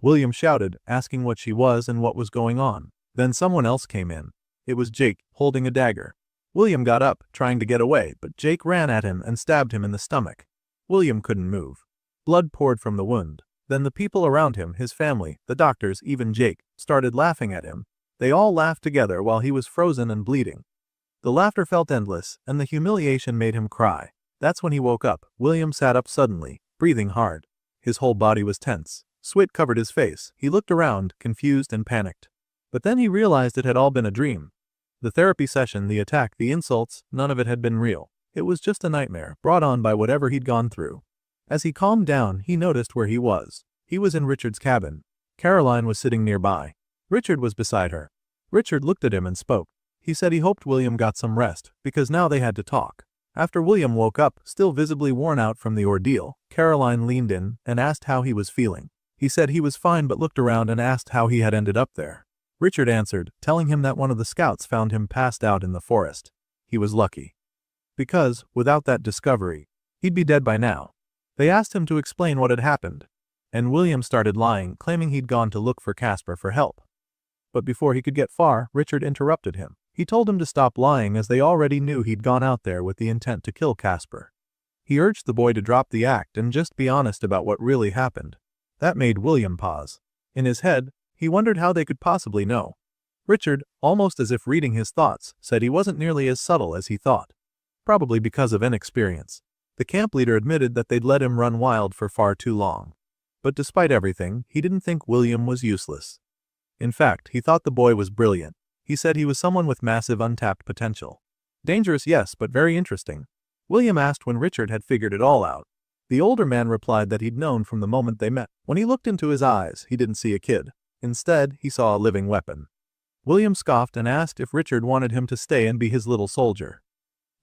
William shouted, asking what she was and what was going on. Then someone else came in. It was Jake, holding a dagger. William got up, trying to get away, but Jake ran at him and stabbed him in the stomach. William couldn't move. Blood poured from the wound. Then the people around him, his family, the doctors, even Jake, started laughing at him. They all laughed together while he was frozen and bleeding. The laughter felt endless, and the humiliation made him cry. That's when he woke up. William sat up suddenly, breathing hard. His whole body was tense. Sweat covered his face. He looked around, confused and panicked. But then he realized it had all been a dream. The therapy session, the attack, the insults, none of it had been real. It was just a nightmare, brought on by whatever he'd gone through. As he calmed down, he noticed where he was. He was in Richard's cabin. Caroline was sitting nearby. Richard was beside her. Richard looked at him and spoke. He said he hoped William got some rest, because now they had to talk. After William woke up, still visibly worn out from the ordeal, Caroline leaned in and asked how he was feeling. He said he was fine but looked around and asked how he had ended up there. Richard answered, telling him that one of the scouts found him passed out in the forest. He was lucky. Because, without that discovery, he'd be dead by now. They asked him to explain what had happened. And William started lying, claiming he'd gone to look for Casper for help. But before he could get far, Richard interrupted him. He told him to stop lying as they already knew he'd gone out there with the intent to kill Casper. He urged the boy to drop the act and just be honest about what really happened. That made William pause. In his head, he wondered how they could possibly know. Richard, almost as if reading his thoughts, said he wasn't nearly as subtle as he thought. Probably because of inexperience. The camp leader admitted that they'd let him run wild for far too long. But despite everything, he didn't think William was useless. In fact, he thought the boy was brilliant. He said he was someone with massive untapped potential. Dangerous, yes, but very interesting. William asked when Richard had figured it all out. The older man replied that he'd known from the moment they met. When he looked into his eyes, he didn't see a kid. Instead, he saw a living weapon. William scoffed and asked if Richard wanted him to stay and be his little soldier.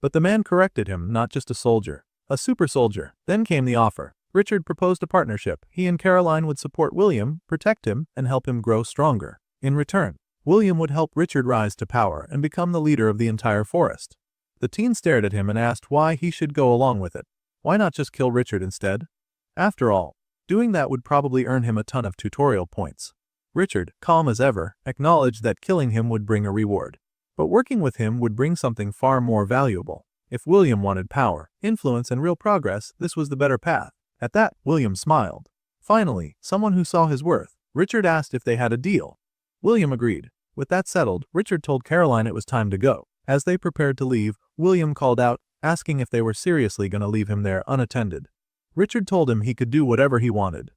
But the man corrected him, not just a soldier, a super soldier. Then came the offer. Richard proposed a partnership. He and Caroline would support William, protect him, and help him grow stronger. In return, William would help Richard rise to power and become the leader of the entire forest. The teen stared at him and asked why he should go along with it. Why not just kill Richard instead? After all, doing that would probably earn him a ton of tutorial points. Richard, calm as ever, acknowledged that killing him would bring a reward. But working with him would bring something far more valuable. If William wanted power, influence, and real progress, this was the better path. At that, William smiled. Finally, someone who saw his worth. Richard asked if they had a deal. William agreed. With that settled, Richard told Caroline it was time to go. As they prepared to leave, William called out, asking if they were seriously going to leave him there unattended. Richard told him he could do whatever he wanted.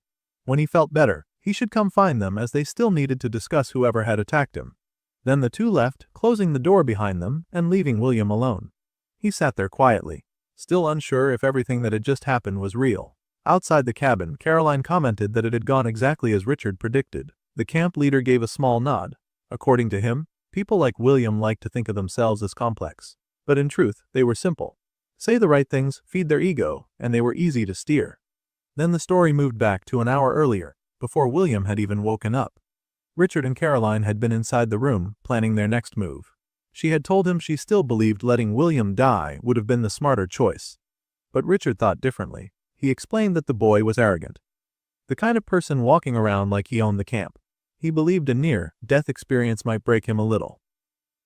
When he felt better, he should come find them as they still needed to discuss whoever had attacked him. Then the two left, closing the door behind them and leaving William alone. He sat there quietly, still unsure if everything that had just happened was real. Outside the cabin, Caroline commented that it had gone exactly as Richard predicted. The camp leader gave a small nod. According to him, people like William liked to think of themselves as complex. But in truth, they were simple. Say the right things, feed their ego, and they were easy to steer. Then the story moved back to an hour earlier, before William had even woken up. Richard and Caroline had been inside the room, planning their next move. She had told him she still believed letting William die would have been the smarter choice. But Richard thought differently. He explained that the boy was arrogant. The kind of person walking around like he owned the camp. He believed a near-death experience might break him a little.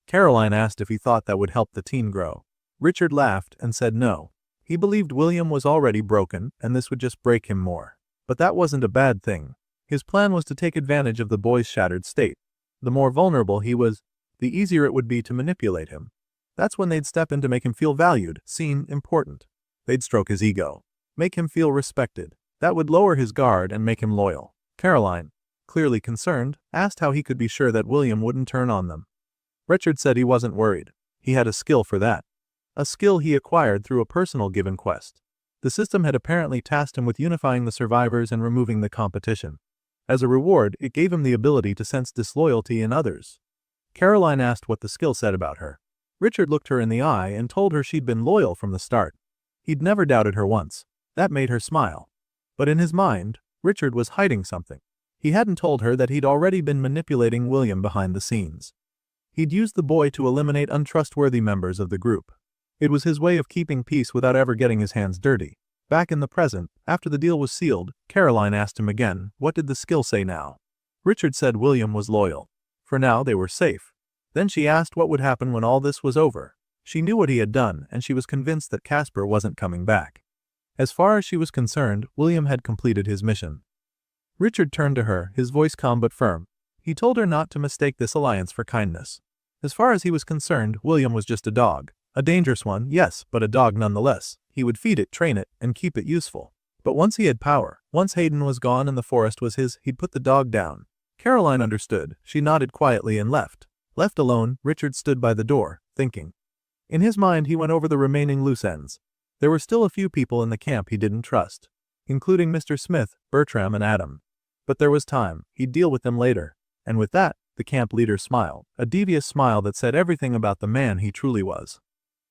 Caroline asked if he thought that would help the teen grow. Richard laughed and said no. He believed William was already broken and this would just break him more. But that wasn't a bad thing. His plan was to take advantage of the boy's shattered state. The more vulnerable he was, the easier it would be to manipulate him. That's when they'd step in to make him feel valued, seen, important. They'd stroke his ego, make him feel respected. That would lower his guard and make him loyal. Caroline, clearly concerned, asked how he could be sure that William wouldn't turn on them. Richard said he wasn't worried. He had a skill for that. A skill he acquired through a personal given quest. The system had apparently tasked him with unifying the survivors and removing the competition. As a reward, it gave him the ability to sense disloyalty in others. Caroline asked what the skill said about her. Richard looked her in the eye and told her she'd been loyal from the start. He'd never doubted her once. That made her smile. But in his mind, Richard was hiding something. He hadn't told her that he'd already been manipulating William behind the scenes. He'd used the boy to eliminate untrustworthy members of the group. It was his way of keeping peace without ever getting his hands dirty. Back in the present, after the deal was sealed, Caroline asked him again, what did the skill say now? Richard said William was loyal. For now, they were safe. Then she asked what would happen when all this was over. She knew what he had done, and she was convinced that Casper wasn't coming back. As far as she was concerned, William had completed his mission. Richard turned to her, his voice calm but firm. He told her not to mistake this alliance for kindness. As far as he was concerned, William was just a dog. A dangerous one, yes, but a dog nonetheless. He would feed it, train it, and keep it useful. But once he had power, once Hayden was gone and the forest was his, he'd put the dog down. Caroline understood. She nodded quietly and left. Left alone, Richard stood by the door, thinking. In his mind, he went over the remaining loose ends. There were still a few people in the camp he didn't trust, including Mr. Smith, Bertram, and Adam. But there was time. He'd deal with them later. And with that, the camp leader smiled, a devious smile that said everything about the man he truly was.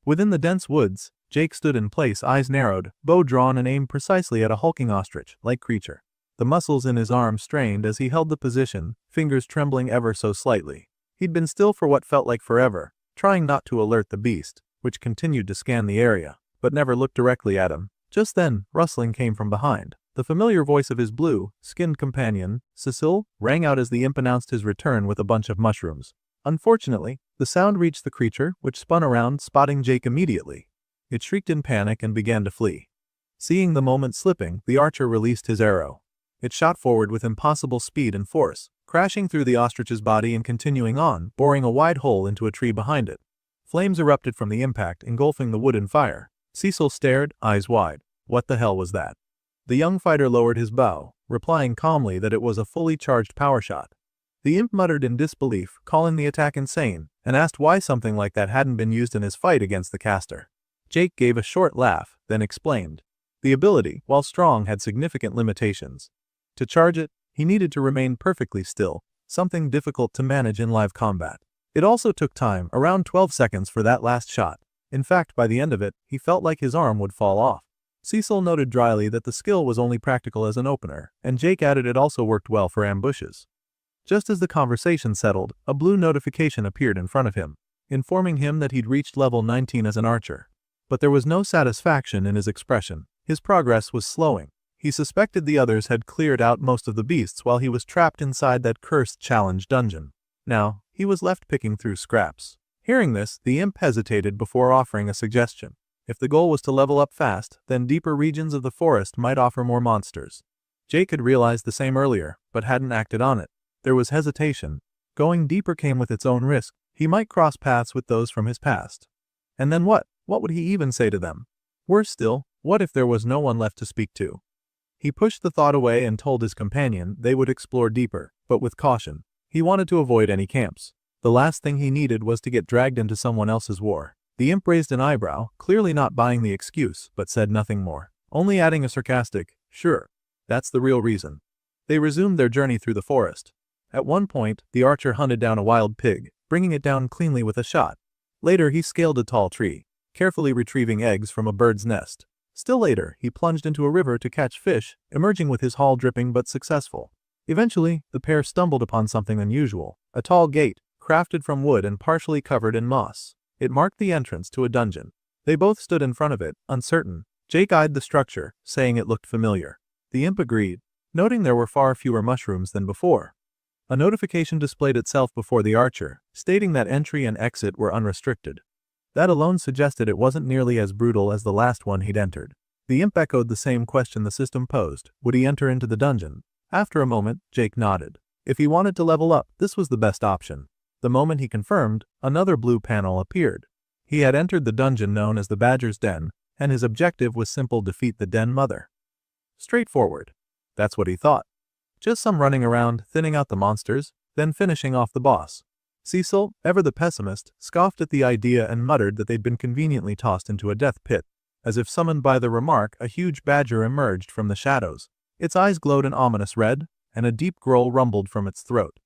Within the dense woods, Jake stood in place, eyes narrowed, bow drawn and aimed precisely at a hulking ostrich-like creature. The muscles in his arms strained as he held the position, fingers trembling ever so slightly. He'd been still for what felt like forever, trying not to alert the beast, which continued to scan the area, but never looked directly at him. Just then, rustling came from behind. The familiar voice of his blue-skinned companion, Cecile, rang out as the imp announced his return with a bunch of mushrooms. Unfortunately, the sound reached the creature, which spun around, spotting Jake immediately. It shrieked in panic and began to flee. Seeing the moment slipping, the archer released his arrow. It shot forward with impossible speed and force, crashing through the ostrich's body and continuing on, boring a wide hole into a tree behind it. Flames erupted from the impact, engulfing the wood in fire. Cecil stared, eyes wide. What the hell was that? The young fighter lowered his bow, replying calmly that it was a fully charged power shot. The imp muttered in disbelief, calling the attack insane, and asked why something like that hadn't been used in his fight against the caster. Jake gave a short laugh, then explained. The ability, while strong, had significant limitations. To charge it, he needed to remain perfectly still, something difficult to manage in live combat. It also took time, around 12 seconds for that last shot. In fact, by the end of it, he felt like his arm would fall off. Cecil noted dryly that the skill was only practical as an opener, and Jake added it also worked well for ambushes. Just as the conversation settled, a blue notification appeared in front of him, informing him that he'd reached level 19 as an archer. But there was no satisfaction in his expression. His progress was slowing. He suspected the others had cleared out most of the beasts while he was trapped inside that cursed challenge dungeon. Now, he was left picking through scraps. Hearing this, the imp hesitated before offering a suggestion. If the goal was to level up fast, then deeper regions of the forest might offer more monsters. Jake had realized the same earlier, but hadn't acted on it. There was hesitation. Going deeper came with its own risk. He might cross paths with those from his past. And then what? What would he even say to them? Worse still, what if there was no one left to speak to? He pushed the thought away and told his companion they would explore deeper, but with caution. He wanted to avoid any camps. The last thing he needed was to get dragged into someone else's war. The imp raised an eyebrow, clearly not buying the excuse, but said nothing more, only adding a sarcastic, "Sure, that's the real reason." They resumed their journey through the forest. At one point, the archer hunted down a wild pig, bringing it down cleanly with a shot. Later, he scaled a tall tree, carefully retrieving eggs from a bird's nest. Still later, he plunged into a river to catch fish, emerging with his haul dripping but successful. Eventually, the pair stumbled upon something unusual, a tall gate, crafted from wood and partially covered in moss. It marked the entrance to a dungeon. They both stood in front of it, uncertain. Jake eyed the structure, saying it looked familiar. The imp agreed, noting there were far fewer mushrooms than before. A notification displayed itself before the archer, stating that entry and exit were unrestricted. That alone suggested it wasn't nearly as brutal as the last one he'd entered. The imp echoed the same question the system posed. Would he enter into the dungeon? After a moment, Jake nodded. If he wanted to level up, this was the best option. The moment he confirmed, another blue panel appeared. He had entered the dungeon known as the Badger's Den, and his objective was simple: defeat the Den Mother. Straightforward. That's what he thought. Just some running around, thinning out the monsters, then finishing off the boss. Cecil, ever the pessimist, scoffed at the idea and muttered that they'd been conveniently tossed into a death pit. As if summoned by the remark, a huge badger emerged from the shadows. Its eyes glowed an ominous red, and a deep growl rumbled from its throat.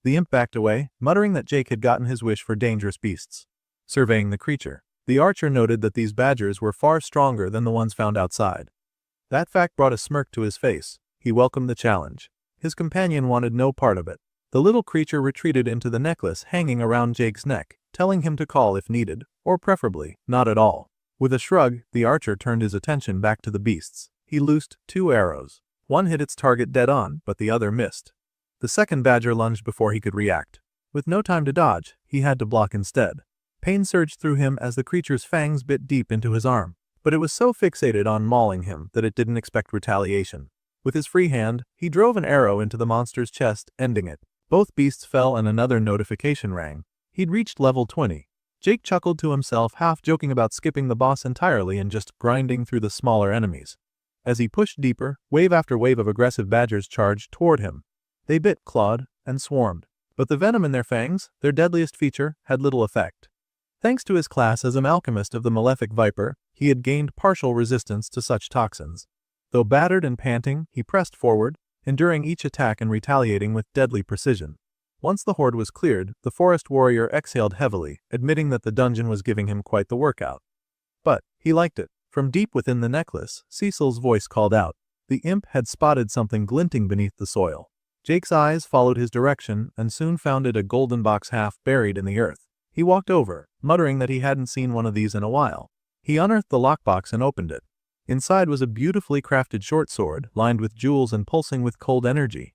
The imp backed away, muttering that Jake had gotten his wish for dangerous beasts. Surveying the creature, the archer noted that these badgers were far stronger than the ones found outside. That fact brought a smirk to his face. He welcomed the challenge. His companion wanted no part of it. The little creature retreated into the necklace hanging around Jake's neck, telling him to call if needed, or preferably, not at all. With a shrug, the archer turned his attention back to the beasts. He loosed 2 arrows. One hit its target dead on, but the other missed. The second badger lunged before he could react. With no time to dodge, he had to block instead. Pain surged through him as the creature's fangs bit deep into his arm, but it was so fixated on mauling him that it didn't expect retaliation. With his free hand, he drove an arrow into the monster's chest, ending it. Both beasts fell and another notification rang. He'd reached level 20. Jake chuckled to himself, half joking about skipping the boss entirely and just grinding through the smaller enemies. As he pushed deeper, wave after wave of aggressive badgers charged toward him. They bit, clawed, and swarmed. But the venom in their fangs, their deadliest feature, had little effect. Thanks to his class as an alchemist of the malefic viper, he had gained partial resistance to such toxins. Though battered and panting, he pressed forward, enduring each attack and retaliating with deadly precision. Once the horde was cleared, the forest warrior exhaled heavily, admitting that the dungeon was giving him quite the workout. But he liked it. From deep within the necklace, Cecil's voice called out. The imp had spotted something glinting beneath the soil. Jake's eyes followed his direction and soon found it a golden box half buried in the earth. He walked over, muttering that he hadn't seen one of these in a while. He unearthed the lockbox and opened it. Inside was a beautifully crafted short sword, lined with jewels and pulsing with cold energy.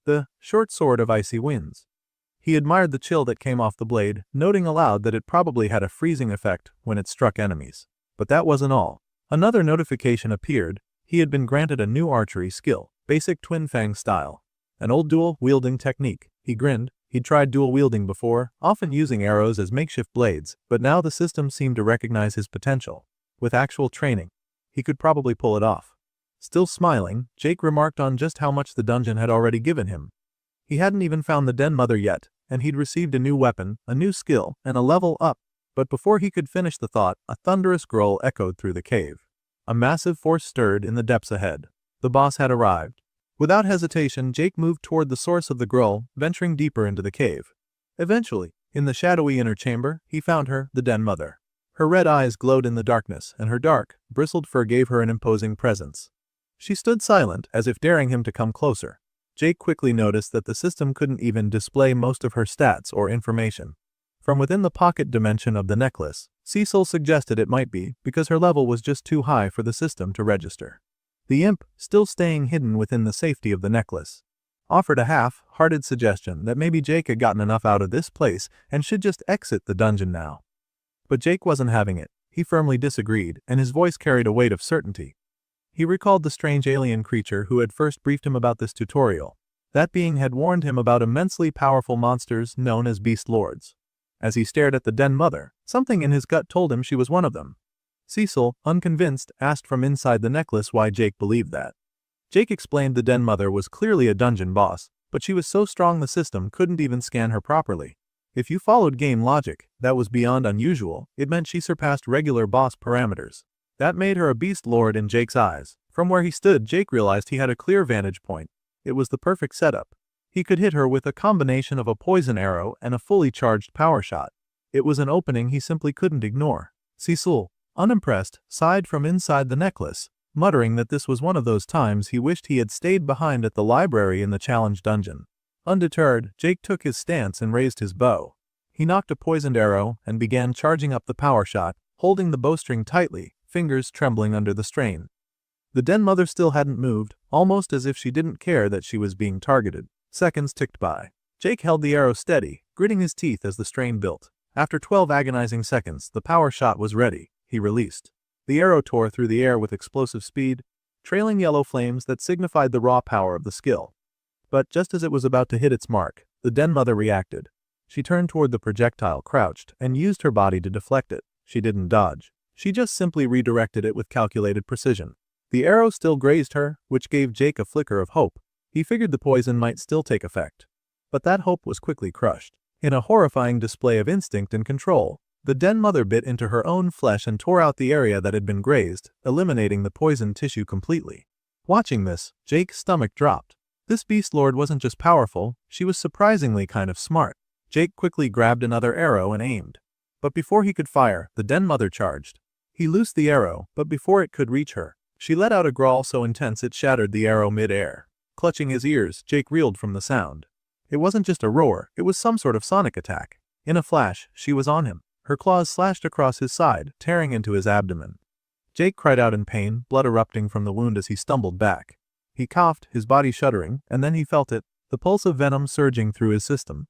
The short sword of icy winds. He admired the chill that came off the blade, noting aloud that it probably had a freezing effect when it struck enemies. But that wasn't all. Another notification appeared. He had been granted a new archery skill, basic twin fang style. An old dual-wielding technique. He grinned. He'd tried dual-wielding before, often using arrows as makeshift blades, but now the system seemed to recognize his potential. With actual training, he could probably pull it off. Still smiling, Jake remarked on just how much the dungeon had already given him. He hadn't even found the Den Mother yet, and he'd received a new weapon, a new skill, and a level up. But before he could finish the thought, a thunderous growl echoed through the cave. A massive force stirred in the depths ahead. The boss had arrived. Without hesitation, Jake moved toward the source of the growl, venturing deeper into the cave. Eventually, in the shadowy inner chamber, he found her, the Den Mother. Her red eyes glowed in the darkness, and her dark, bristled fur gave her an imposing presence. She stood silent, as if daring him to come closer. Jake quickly noticed that the system couldn't even display most of her stats or information. From within the pocket dimension of the necklace, Cecil suggested it might be because her level was just too high for the system to register. The imp, still staying hidden within the safety of the necklace, offered a half-hearted suggestion that maybe Jake had gotten enough out of this place and should just exit the dungeon now. But Jake wasn't having it. He firmly disagreed, and his voice carried a weight of certainty. He recalled the strange alien creature who had first briefed him about this tutorial. That being had warned him about immensely powerful monsters known as Beast Lords. As he stared at the Den Mother, something in his gut told him she was one of them. Cecil, unconvinced, asked from inside the necklace why Jake believed that. Jake explained the Den Mother was clearly a dungeon boss, but she was so strong the system couldn't even scan her properly. If you followed game logic, that was beyond unusual. It meant she surpassed regular boss parameters. That made her a beast lord in Jake's eyes. From where he stood, Jake realized he had a clear vantage point. It was the perfect setup. He could hit her with a combination of a poison arrow and a fully charged power shot. It was an opening he simply couldn't ignore. Cecil, unimpressed, sighed from inside the necklace, muttering that this was one of those times he wished he had stayed behind at the library in the challenge dungeon. Undeterred, Jake took his stance and raised his bow. He knocked a poisoned arrow and began charging up the power shot, holding the bowstring tightly, fingers trembling under the strain. The Den Mother still hadn't moved, almost as if she didn't care that she was being targeted. Seconds ticked by. Jake held the arrow steady, gritting his teeth as the strain built. After 12 agonizing seconds, the power shot was ready. He released. The arrow tore through the air with explosive speed, trailing yellow flames that signified the raw power of the skill. But just as it was about to hit its mark, the Den Mother reacted. She turned toward the projectile, crouched, and used her body to deflect it. She didn't dodge. She just simply redirected it with calculated precision. The arrow still grazed her, which gave Jake a flicker of hope. He figured the poison might still take effect. But that hope was quickly crushed. In a horrifying display of instinct and control, the Den Mother bit into her own flesh and tore out the area that had been grazed, eliminating the poisoned tissue completely. Watching this, Jake's stomach dropped. This Beast Lord wasn't just powerful, she was surprisingly kind of smart. Jake quickly grabbed another arrow and aimed. But before he could fire, the Den Mother charged. He loosed the arrow, but before it could reach her, she let out a growl so intense it shattered the arrow mid-air. Clutching his ears, Jake reeled from the sound. It wasn't just a roar, it was some sort of sonic attack. In a flash, she was on him. Her claws slashed across his side, tearing into his abdomen. Jake cried out in pain, blood erupting from the wound as he stumbled back. He coughed, his body shuddering, and then he felt it, the pulse of venom surging through his system.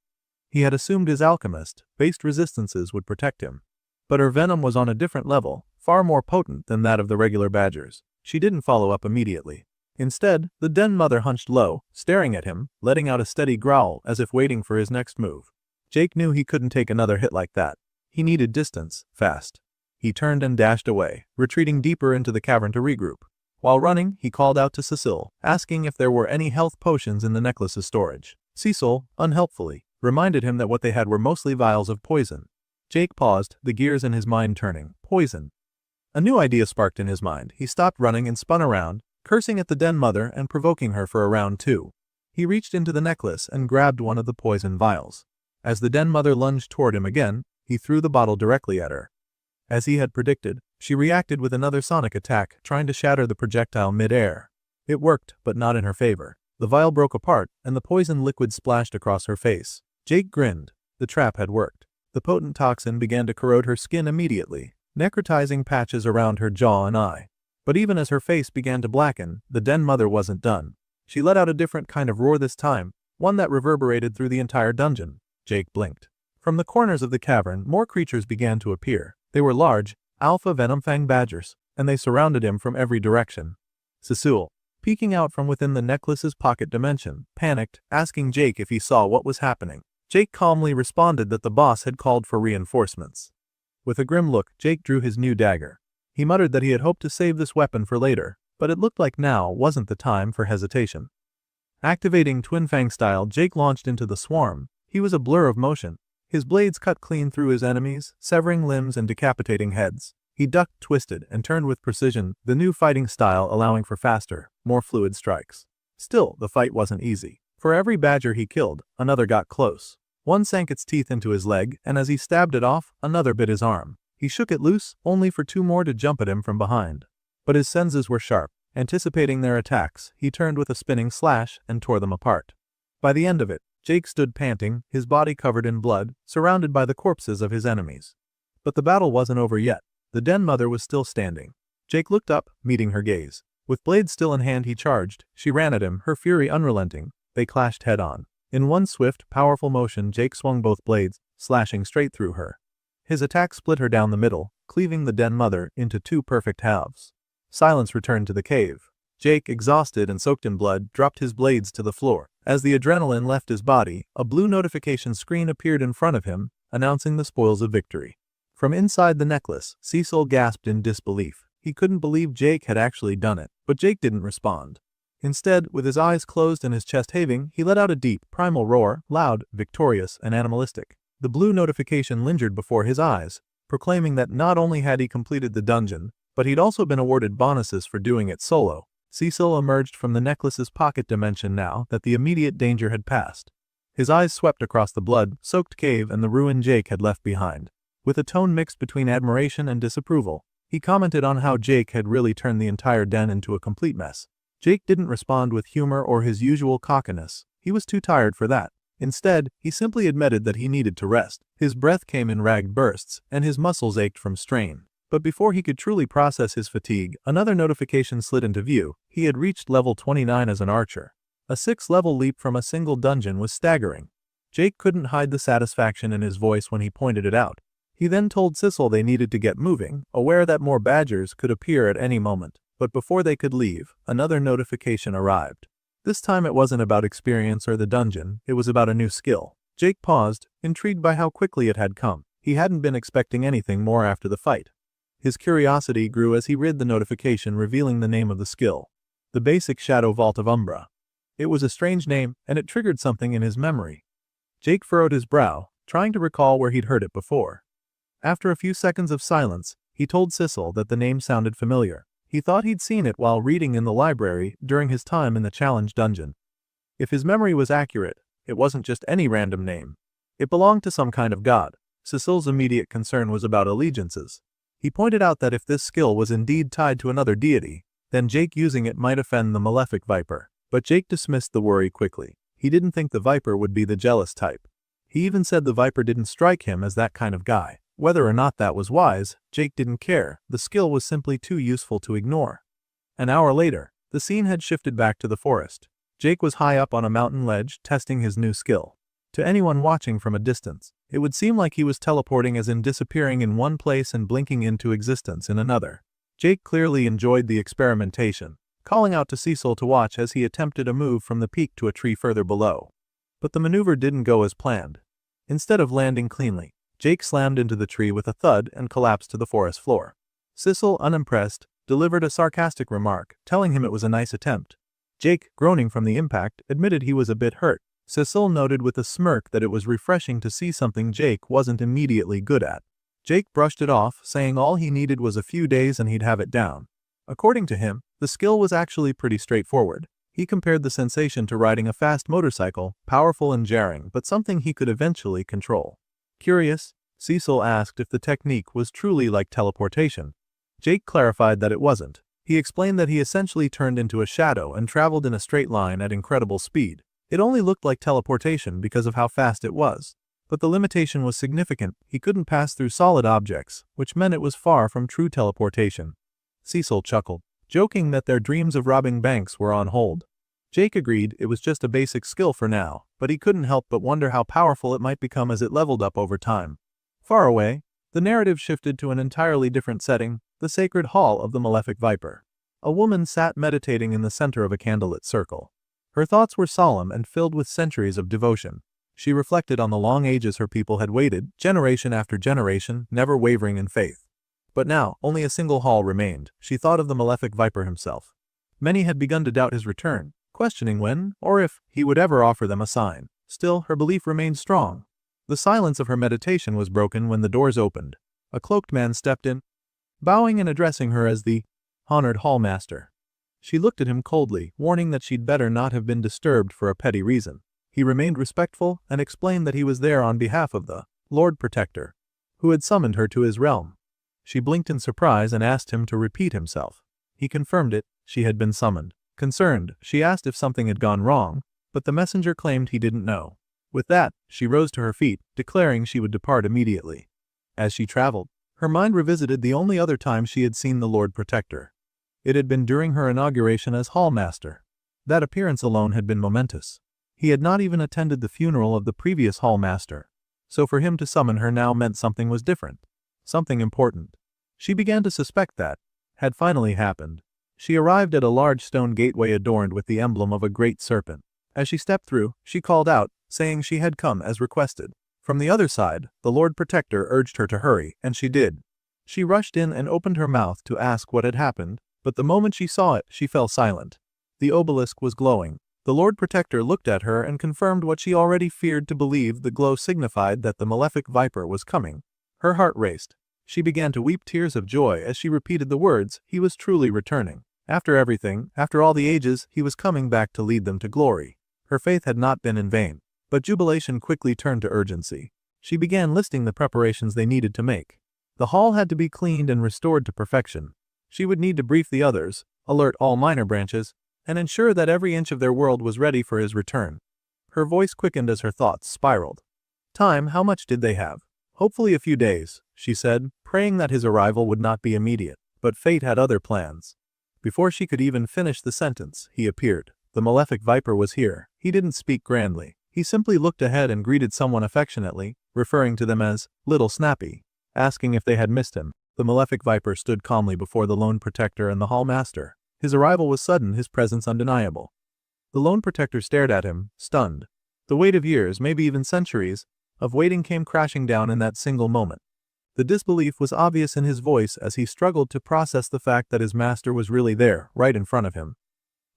He had assumed his alchemist-based resistances would protect him. But her venom was on a different level, far more potent than that of the regular badgers. She didn't follow up immediately. Instead, the Den Mother hunched low, staring at him, letting out a steady growl as if waiting for his next move. Jake knew he couldn't take another hit like that. He needed distance, fast. He turned and dashed away, retreating deeper into the cavern to regroup. While running, he called out to Cecil, asking if there were any health potions in the necklace's storage. Cecil, unhelpfully, reminded him that what they had were mostly vials of poison. Jake paused, the gears in his mind turning. Poison. A new idea sparked in his mind. He stopped running and spun around, cursing at the Den Mother and provoking her for a round two. He reached into the necklace and grabbed one of the poison vials. As the Den Mother lunged toward him again, he threw the bottle directly at her. As he had predicted, she reacted with another sonic attack, trying to shatter the projectile mid-air. It worked, but not in her favor. The vial broke apart, and the poison liquid splashed across her face. Jake grinned. The trap had worked. The potent toxin began to corrode her skin immediately, necrotizing patches around her jaw and eye. But even as her face began to blacken, the Den Mother wasn't done. She let out a different kind of roar this time, one that reverberated through the entire dungeon. Jake blinked. From the corners of the cavern, more creatures began to appear. They were large, alpha venomfang badgers, and they surrounded him from every direction. Cecil, peeking out from within the necklace's pocket dimension, panicked, asking Jake if he saw what was happening. Jake calmly responded that the boss had called for reinforcements. With a grim look, Jake drew his new dagger. He muttered that he had hoped to save this weapon for later, but it looked like now wasn't the time for hesitation. Activating Twin Fang style, Jake launched into the swarm, He was a blur of motion. His blades cut clean through his enemies, severing limbs and decapitating heads. He ducked, twisted, and turned with precision, the new fighting style allowing for faster, more fluid strikes. Still, the fight wasn't easy. For every badger he killed, another got close. One sank its teeth into his leg, and as he stabbed it off, another bit his arm. He shook it loose, only for two more to jump at him from behind. But his senses were sharp. Anticipating their attacks, he turned with a spinning slash and tore them apart. By the end of it, Jake stood panting, his body covered in blood, surrounded by the corpses of his enemies. But the battle wasn't over yet. The Den Mother was still standing. Jake looked up, meeting her gaze. With blade still in hand he charged. She ran at him, her fury unrelenting. They clashed head-on. In one swift, powerful motion Jake swung both blades, slashing straight through her. His attack split her down the middle, cleaving the Den Mother into two perfect halves. Silence returned to the cave. Jake, exhausted and soaked in blood, dropped his blades to the floor. As the adrenaline left his body, a blue notification screen appeared in front of him, announcing the spoils of victory. From inside the necklace, Cecil gasped in disbelief. He couldn't believe Jake had actually done it, but Jake didn't respond. Instead, with his eyes closed and his chest heaving, he let out a deep, primal roar, loud, victorious, and animalistic. The blue notification lingered before his eyes, proclaiming that not only had he completed the dungeon, but he'd also been awarded bonuses for doing it solo. Cecil emerged from the necklace's pocket dimension now that the immediate danger had passed. His eyes swept across the blood-soaked cave and the ruin Jake had left behind. With a tone mixed between admiration and disapproval, he commented on how Jake had really turned the entire den into a complete mess. Jake didn't respond with humor or his usual cockiness. He was too tired for that. Instead, he simply admitted that he needed to rest. His breath came in ragged bursts, and his muscles ached from strain. But before he could truly process his fatigue, another notification slid into view. He had reached level 29 as an archer. A 6th-level leap from a single dungeon was staggering. Jake couldn't hide the satisfaction in his voice when he pointed it out. He then told Cecil they needed to get moving, aware that more badgers could appear at any moment. But before they could leave, another notification arrived. This time it wasn't about experience or the dungeon, it was about a new skill. Jake paused, intrigued by how quickly it had come. He hadn't been expecting anything more after the fight. His curiosity grew as he read the notification revealing the name of the skill. The basic Shadow Vault of Umbra. It was a strange name, and it triggered something in his memory. Jake furrowed his brow, trying to recall where he'd heard it before. After a few seconds of silence, he told Cecil that the name sounded familiar. He thought he'd seen it while reading in the library during his time in the challenge dungeon. If his memory was accurate, it wasn't just any random name. It belonged to some kind of god. Cecil's immediate concern was about allegiances. He pointed out that if this skill was indeed tied to another deity, then Jake using it might offend the malefic viper. But Jake dismissed the worry quickly. He didn't think the viper would be the jealous type. He even said the viper didn't strike him as that kind of guy. Whether or not that was wise, Jake didn't care. The skill was simply too useful to ignore. An hour later, the scene had shifted back to the forest. Jake was high up on a mountain ledge, testing his new skill. To anyone watching from a distance, it would seem like he was teleporting, as in disappearing in one place and blinking into existence in another. Jake clearly enjoyed the experimentation, calling out to Cecil to watch as he attempted a move from the peak to a tree further below. But the maneuver didn't go as planned. Instead of landing cleanly, Jake slammed into the tree with a thud and collapsed to the forest floor. Cecil, unimpressed, delivered a sarcastic remark, telling him it was a nice attempt. Jake, groaning from the impact, admitted he was a bit hurt. Cecil noted with a smirk that it was refreshing to see something Jake wasn't immediately good at. Jake brushed it off, saying all he needed was a few days and he'd have it down. According to him, the skill was actually pretty straightforward. He compared the sensation to riding a fast motorcycle, powerful and jarring, but something he could eventually control. Curious, Cecil asked if the technique was truly like teleportation. Jake clarified that it wasn't. He explained that he essentially turned into a shadow and traveled in a straight line at incredible speed. It only looked like teleportation because of how fast it was. But the limitation was significant. He couldn't pass through solid objects, which meant it was far from true teleportation. Cecil chuckled, joking that their dreams of robbing banks were on hold. Jake agreed it was just a basic skill for now, but he couldn't help but wonder how powerful it might become as it leveled up over time. Far away, the narrative shifted to an entirely different setting, the sacred hall of the malefic viper. A woman sat meditating in the center of a candlelit circle. Her thoughts were solemn and filled with centuries of devotion. She reflected on the long ages her people had waited, generation after generation, never wavering in faith. But now, only a single hall remained. She thought of the malefic viper himself. Many had begun to doubt his return, questioning when, or if, he would ever offer them a sign. Still, her belief remained strong. The silence of her meditation was broken when the doors opened. A cloaked man stepped in, bowing and addressing her as the honored hallmaster. She looked at him coldly, warning that she'd better not have been disturbed for a petty reason. He remained respectful and explained that he was there on behalf of the Lord Protector, who had summoned her to his realm. She blinked in surprise and asked him to repeat himself. He confirmed it, she had been summoned. Concerned, she asked if something had gone wrong, but the messenger claimed he didn't know. With that, she rose to her feet, declaring she would depart immediately. As she traveled, her mind revisited the only other time she had seen the Lord Protector. It had been during her inauguration as Hallmaster. That appearance alone had been momentous. He had not even attended the funeral of the previous Hallmaster, so for him to summon her now meant something was different. Something important. She began to suspect that had finally happened. She arrived at a large stone gateway adorned with the emblem of a great serpent. As she stepped through, she called out, saying she had come as requested. From the other side, the Lord Protector urged her to hurry, and she did. She rushed in and opened her mouth to ask what had happened, but the moment she saw it, she fell silent. The obelisk was glowing. The Lord Protector looked at her and confirmed what she already feared to believe. The glow signified that the malefic viper was coming. Her heart raced. She began to weep tears of joy as she repeated the words, he was truly returning. After everything, after all the ages, he was coming back to lead them to glory. Her faith had not been in vain. But jubilation quickly turned to urgency. She began listing the preparations they needed to make. The hall had to be cleaned and restored to perfection. She would need to brief the others, alert all minor branches, and ensure that every inch of their world was ready for his return. Her voice quickened as her thoughts spiraled. Time, how much did they have? Hopefully a few days, she said, praying that his arrival would not be immediate. But fate had other plans. Before she could even finish the sentence, he appeared. The malefic viper was here. He didn't speak grandly. He simply looked ahead and greeted someone affectionately, referring to them as Little Snappy, asking if they had missed him. The malefic viper stood calmly before the Lone Protector and the Hallmaster. His arrival was sudden, his presence undeniable. The Lone Protector stared at him, stunned. The weight of years, maybe even centuries, of waiting came crashing down in that single moment. The disbelief was obvious in his voice as he struggled to process the fact that his master was really there, right in front of him.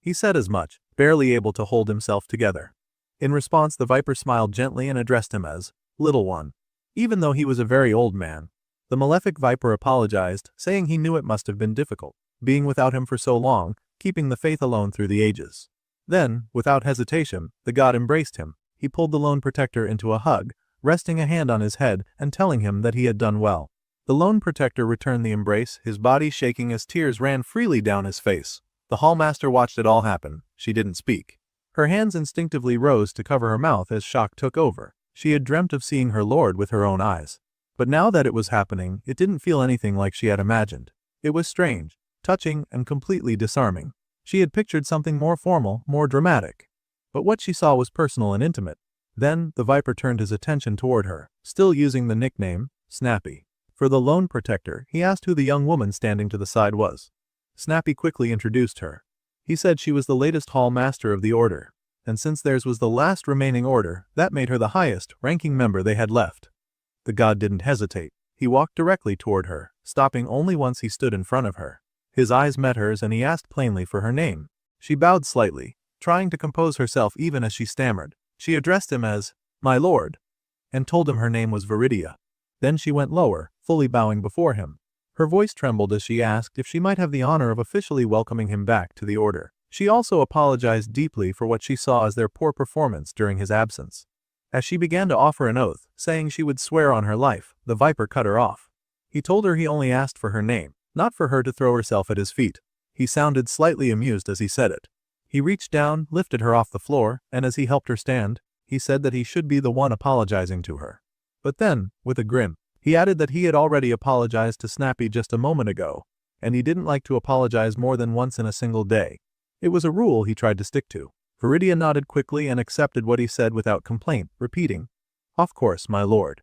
He said as much, barely able to hold himself together. In response, the viper smiled gently and addressed him as Little One. Even though he was a very old man, the malefic viper apologized, saying he knew it must have been difficult, being without him for so long, keeping the faith alone through the ages. Then, without hesitation, the god embraced him. He pulled the Lone Protector into a hug, resting a hand on his head and telling him that he had done well. The Lone Protector returned the embrace, his body shaking as tears ran freely down his face. The Hallmaster watched it all happen. She didn't speak. Her hands instinctively rose to cover her mouth as shock took over. She had dreamt of seeing her lord with her own eyes. But now that it was happening, it didn't feel anything like she had imagined. It was strange, touching, and completely disarming. She had pictured something more formal, more dramatic. But what she saw was personal and intimate. Then, the viper turned his attention toward her, still using the nickname, Snappy. For the Lone Protector, he asked who the young woman standing to the side was. Snappy quickly introduced her. He said she was the latest Hall Master of the Order, and since theirs was the last remaining order, that made her the highest ranking member they had left. The god didn't hesitate. He walked directly toward her, stopping only once he stood in front of her. His eyes met hers and he asked plainly for her name. She bowed slightly, trying to compose herself even as she stammered. She addressed him as, My lord, and told him her name was Viridia. Then she went lower, fully bowing before him. Her voice trembled as she asked if she might have the honor of officially welcoming him back to the order. She also apologized deeply for what she saw as their poor performance during his absence. As she began to offer an oath, saying she would swear on her life, the viper cut her off. He told her he only asked for her name, not for her to throw herself at his feet. He sounded slightly amused as he said it. He reached down, lifted her off the floor, and as he helped her stand, he said that he should be the one apologizing to her. But then, with a grin, he added that he had already apologized to Snappy just a moment ago, and he didn't like to apologize more than once in a single day. It was a rule he tried to stick to. Viridia nodded quickly and accepted what he said without complaint, repeating, Of course, my lord.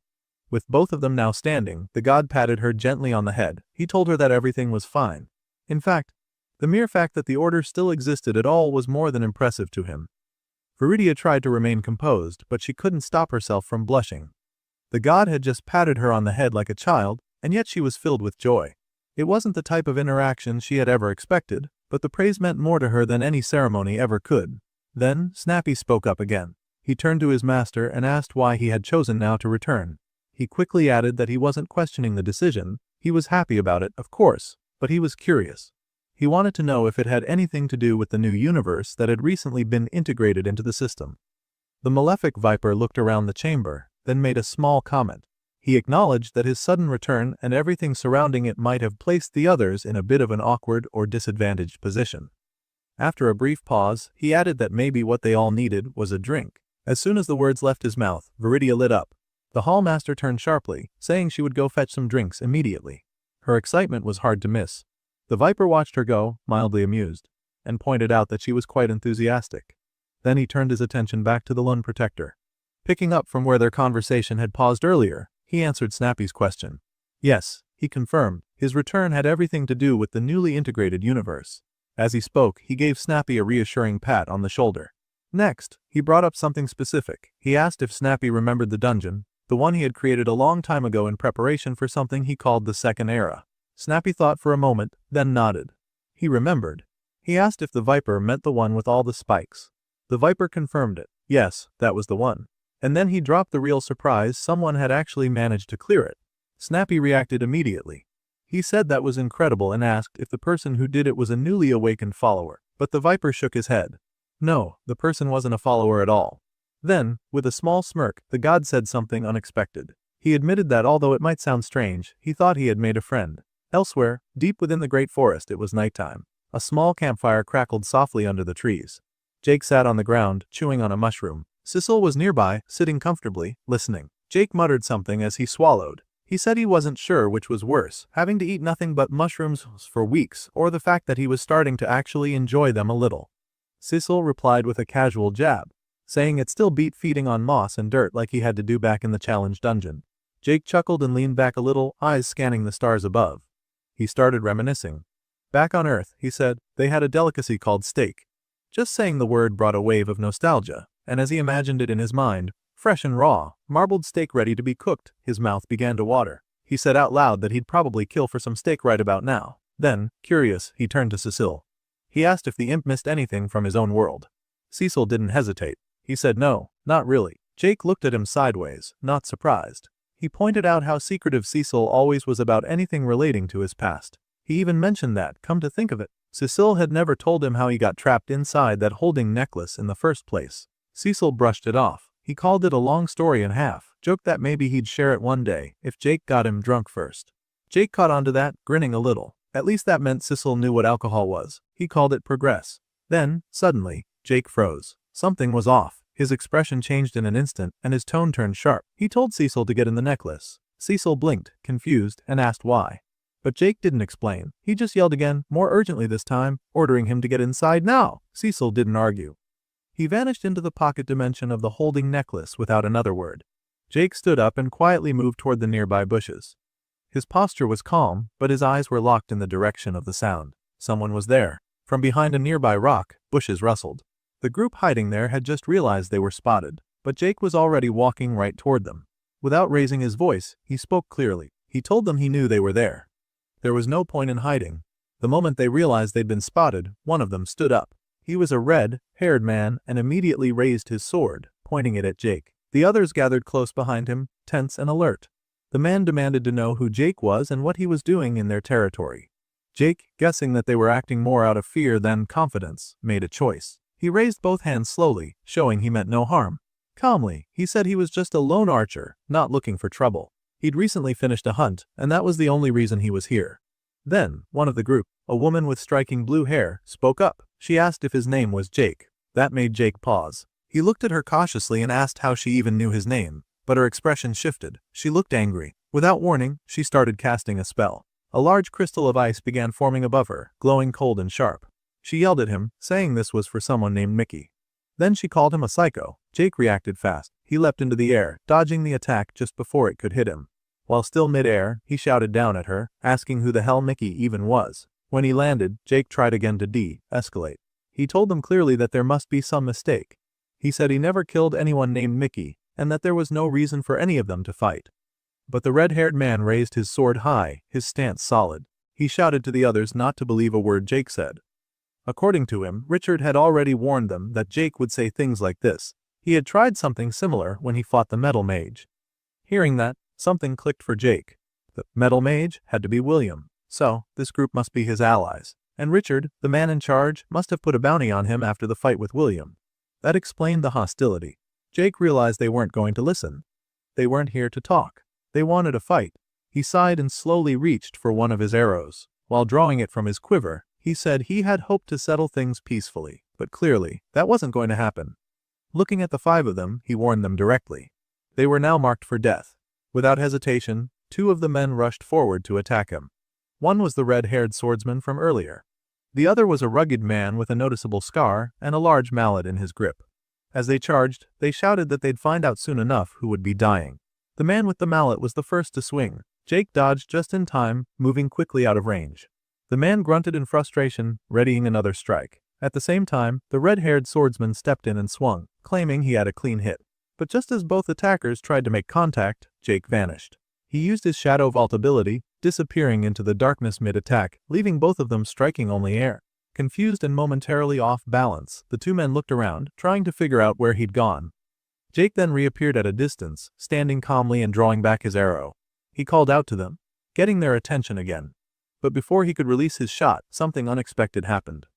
With both of them now standing, the god patted her gently on the head. He told her that everything was fine. In fact, the mere fact that the order still existed at all was more than impressive to him. Viridia tried to remain composed, but she couldn't stop herself from blushing. The god had just patted her on the head like a child, and yet she was filled with joy. It wasn't the type of interaction she had ever expected, but the praise meant more to her than any ceremony ever could. Then, Snappy spoke up again. He turned to his master and asked why he had chosen now to return. He quickly added that he wasn't questioning the decision, he was happy about it, of course, but he was curious. He wanted to know if it had anything to do with the new universe that had recently been integrated into the system. The malefic viper looked around the chamber, then made a small comment. He acknowledged that his sudden return and everything surrounding it might have placed the others in a bit of an awkward or disadvantaged position. After a brief pause, he added that maybe what they all needed was a drink. As soon as the words left his mouth, Viridia lit up. The hallmaster turned sharply, saying she would go fetch some drinks immediately. Her excitement was hard to miss. The viper watched her go, mildly amused, and pointed out that she was quite enthusiastic. Then he turned his attention back to the Lone Protector. Picking up from where their conversation had paused earlier, he answered Snappy's question. Yes, he confirmed, his return had everything to do with the newly integrated universe. As he spoke, he gave Snappy a reassuring pat on the shoulder. Next, he brought up something specific. He asked if Snappy remembered the dungeon, the one he had created a long time ago in preparation for something he called the Second Era. Snappy thought for a moment, then nodded. He remembered. He asked if the viper meant the one with all the spikes. The viper confirmed it. Yes, that was the one. And then he dropped the real surprise someone had actually managed to clear it. Snappy reacted immediately. He said that was incredible and asked if the person who did it was a newly awakened follower, but the viper shook his head. No, the person wasn't a follower at all. Then, with a small smirk, the god said something unexpected. He admitted that although it might sound strange, he thought he had made a friend. Elsewhere, deep within the great forest, it was nighttime. A small campfire crackled softly under the trees. Jake sat on the ground, chewing on a mushroom. Sissel was nearby, sitting comfortably, listening. Jake muttered something as he swallowed. He said he wasn't sure which was worse, having to eat nothing but mushrooms for weeks, or the fact that he was starting to actually enjoy them a little. Sissel replied with a casual jab, saying it still beat feeding on moss and dirt like he had to do back in the challenge dungeon. Jake chuckled and leaned back a little, eyes scanning the stars above. He started reminiscing. Back on Earth, he said, they had a delicacy called steak. Just saying the word brought a wave of nostalgia, and as he imagined it in his mind, fresh and raw, marbled steak ready to be cooked, his mouth began to water. He said out loud that he'd probably kill for some steak right about now. Then, curious, he turned to Cecile. He asked if the imp missed anything from his own world. Cecil didn't hesitate. He said no, not really. Jake looked at him sideways, not surprised. He pointed out how secretive Cecil always was about anything relating to his past. He even mentioned that, come to think of it, Cecil had never told him how he got trapped inside that holding necklace in the first place. Cecil brushed it off. He called it a long story and a half, joked that maybe he'd share it one day, if Jake got him drunk first. Jake caught on to that, grinning a little. At least that meant Cecil knew what alcohol was. He called it progress. Then, suddenly, Jake froze. Something was off. His expression changed in an instant, and his tone turned sharp. He told Cecil to get in the necklace. Cecil blinked, confused, and asked why. But Jake didn't explain. He just yelled again, more urgently this time, ordering him to get inside now. Cecil didn't argue. He vanished into the pocket dimension of the holding necklace without another word. Jake stood up and quietly moved toward the nearby bushes. His posture was calm, but his eyes were locked in the direction of the sound. Someone was there. From behind a nearby rock, bushes rustled. The group hiding there had just realized they were spotted, but Jake was already walking right toward them. Without raising his voice, he spoke clearly. He told them he knew they were there. There was no point in hiding. The moment they realized they'd been spotted, one of them stood up. He was a red-haired man and immediately raised his sword, pointing it at Jake. The others gathered close behind him, tense and alert. The man demanded to know who Jake was and what he was doing in their territory. Jake, guessing that they were acting more out of fear than confidence, made a choice. He raised both hands slowly, showing he meant no harm. Calmly, he said he was just a lone archer, not looking for trouble. He'd recently finished a hunt, and that was the only reason he was here. Then, one of the group, a woman with striking blue hair, spoke up. She asked if his name was Jake. That made Jake pause. He looked at her cautiously and asked how she even knew his name, but her expression shifted. She looked angry. Without warning, she started casting a spell. A large crystal of ice began forming above her, glowing cold and sharp. She yelled at him, saying this was for someone named Mickey. Then she called him a psycho. Jake reacted fast. He leapt into the air, dodging the attack just before it could hit him. While still mid-air, he shouted down at her, asking who the hell Mickey even was. When he landed, Jake tried again to de-escalate. He told them clearly that there must be some mistake. He said he never killed anyone named Mickey, and that there was no reason for any of them to fight. But the red-haired man raised his sword high, his stance solid. He shouted to the others not to believe a word Jake said. According to him, Richard had already warned them that Jake would say things like this. He had tried something similar when he fought the Metal Mage. Hearing that, something clicked for Jake. The Metal Mage had to be William, so this group must be his allies. And Richard, the man in charge, must have put a bounty on him after the fight with William. That explained the hostility. Jake realized they weren't going to listen. They weren't here to talk. They wanted a fight. He sighed and slowly reached for one of his arrows. While drawing it from his quiver, he said he had hoped to settle things peacefully, but clearly, that wasn't going to happen. Looking at the 5 of them, he warned them directly. They were now marked for death. Without hesitation, 2 of the men rushed forward to attack him. One was the red-haired swordsman from earlier. The other was a rugged man with a noticeable scar and a large mallet in his grip. As they charged, they shouted that they'd find out soon enough who would be dying. The man with the mallet was the first to swing. Jake dodged just in time, moving quickly out of range. The man grunted in frustration, readying another strike. At the same time, the red-haired swordsman stepped in and swung, claiming he had a clean hit. But just as both attackers tried to make contact, Jake vanished. He used his Shadow Vault ability, disappearing into the darkness mid-attack, leaving both of them striking only air. Confused and momentarily off balance, the 2 men looked around, trying to figure out where he'd gone. Jake then reappeared at a distance, standing calmly and drawing back his arrow. He called out to them, getting their attention again. But before he could release his shot, something unexpected happened.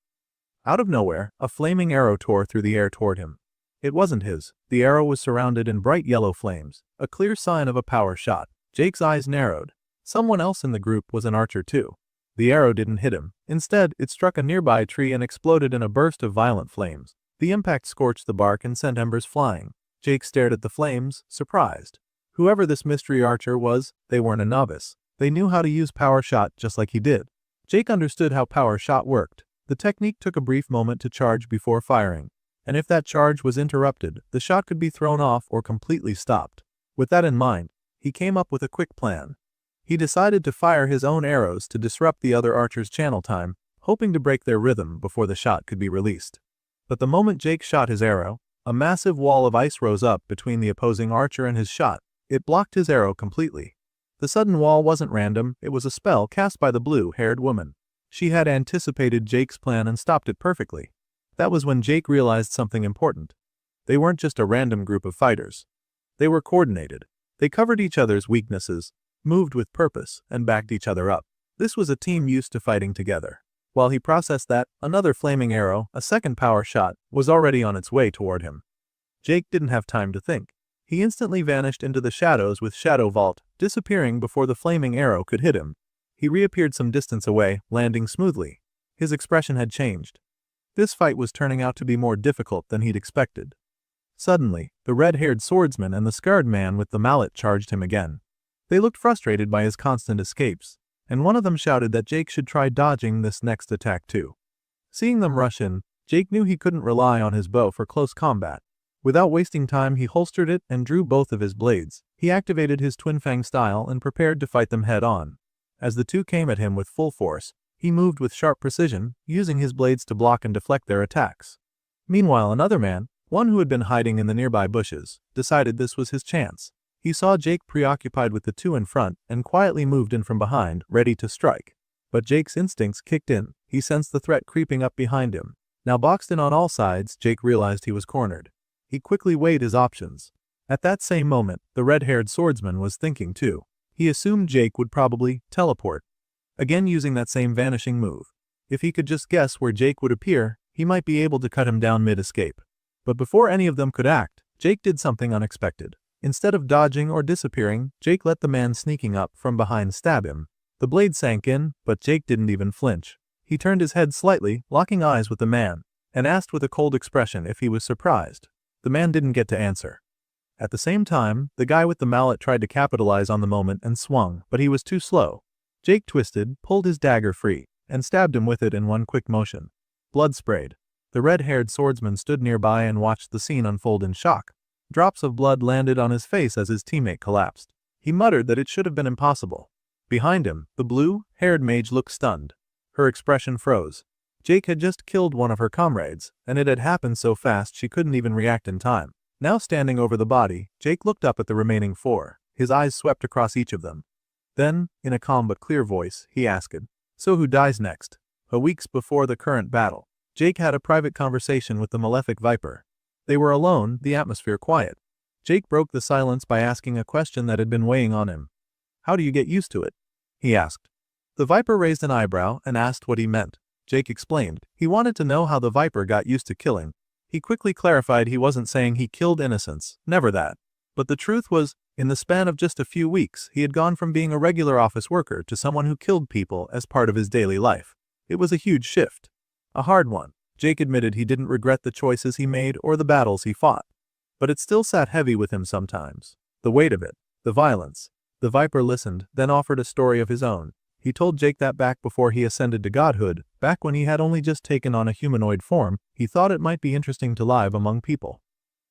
Out of nowhere, a flaming arrow tore through the air toward him. It wasn't his. The arrow was surrounded in bright yellow flames, a clear sign of a power shot. Jake's eyes narrowed. Someone else in the group was an archer too. The arrow didn't hit him. Instead, it struck a nearby tree and exploded in a burst of violent flames. The impact scorched the bark and sent embers flying. Jake stared at the flames, surprised. Whoever this mystery archer was, they weren't a novice. They knew how to use power shot just like he did. Jake understood how power shot worked. The technique took a brief moment to charge before firing. And if that charge was interrupted, the shot could be thrown off or completely stopped. With that in mind, he came up with a quick plan. He decided to fire his own arrows to disrupt the other archers' channel time, hoping to break their rhythm before the shot could be released. But the moment Jake shot his arrow, a massive wall of ice rose up between the opposing archer and his shot. It blocked his arrow completely. The sudden wall wasn't random, it was a spell cast by the blue-haired woman. She had anticipated Jake's plan and stopped it perfectly. That was when Jake realized something important. They weren't just a random group of fighters. They were coordinated. They covered each other's weaknesses, moved with purpose, and backed each other up. This was a team used to fighting together. While he processed that, another flaming arrow, a second power shot, was already on its way toward him. Jake didn't have time to think. He instantly vanished into the shadows with Shadow Vault, disappearing before the flaming arrow could hit him. He reappeared some distance away, landing smoothly. His expression had changed. This fight was turning out to be more difficult than he'd expected. Suddenly, the red-haired swordsman and the scarred man with the mallet charged him again. They looked frustrated by his constant escapes, and one of them shouted that Jake should try dodging this next attack too. Seeing them rush in, Jake knew he couldn't rely on his bow for close combat. Without wasting time, he holstered it and drew both of his blades. He activated his Twin Fang style and prepared to fight them head-on. As the 2 came at him with full force, he moved with sharp precision, using his blades to block and deflect their attacks. Meanwhile, another man, one who had been hiding in the nearby bushes, decided this was his chance. He saw Jake preoccupied with the 2 in front and quietly moved in from behind, ready to strike. But Jake's instincts kicked in. He sensed the threat creeping up behind him. Now boxed in on all sides, Jake realized he was cornered. He quickly weighed his options. At that same moment, the red-haired swordsman was thinking too. He assumed Jake would probably teleport, again using that same vanishing move. If he could just guess where Jake would appear, he might be able to cut him down mid-escape. But before any of them could act, Jake did something unexpected. Instead of dodging or disappearing, Jake let the man sneaking up from behind stab him. The blade sank in, but Jake didn't even flinch. He turned his head slightly, locking eyes with the man, and asked with a cold expression if he was surprised. The man didn't get to answer. At the same time, the guy with the mallet tried to capitalize on the moment and swung, but he was too slow. Jake twisted, pulled his dagger free, and stabbed him with it in one quick motion. Blood sprayed. The red-haired swordsman stood nearby and watched the scene unfold in shock. Drops of blood landed on his face as his teammate collapsed. He muttered that it should have been impossible. Behind him, the blue-haired mage looked stunned. Her expression froze. Jake had just killed one of her comrades, and it had happened so fast she couldn't even react in time. Now standing over the body, Jake looked up at the remaining 4. His eyes swept across each of them. Then, in a calm but clear voice, he asked, "So who dies next?" A weeks before the current battle, Jake had a private conversation with the Malefic Viper. They were alone, the atmosphere quiet. Jake broke the silence by asking a question that had been weighing on him. "How do you get used to it?" he asked. The Viper raised an eyebrow and asked what he meant. Jake explained. He wanted to know how the Viper got used to killing. He quickly clarified he wasn't saying he killed innocents, never that. But the truth was, in the span of just a few weeks, he had gone from being a regular office worker to someone who killed people as part of his daily life. It was a huge shift. A hard one. Jake admitted he didn't regret the choices he made or the battles he fought. But it still sat heavy with him sometimes. The weight of it. The violence. The Viper listened, then offered a story of his own. He told Jake that back before he ascended to godhood, back when he had only just taken on a humanoid form, he thought it might be interesting to live among people.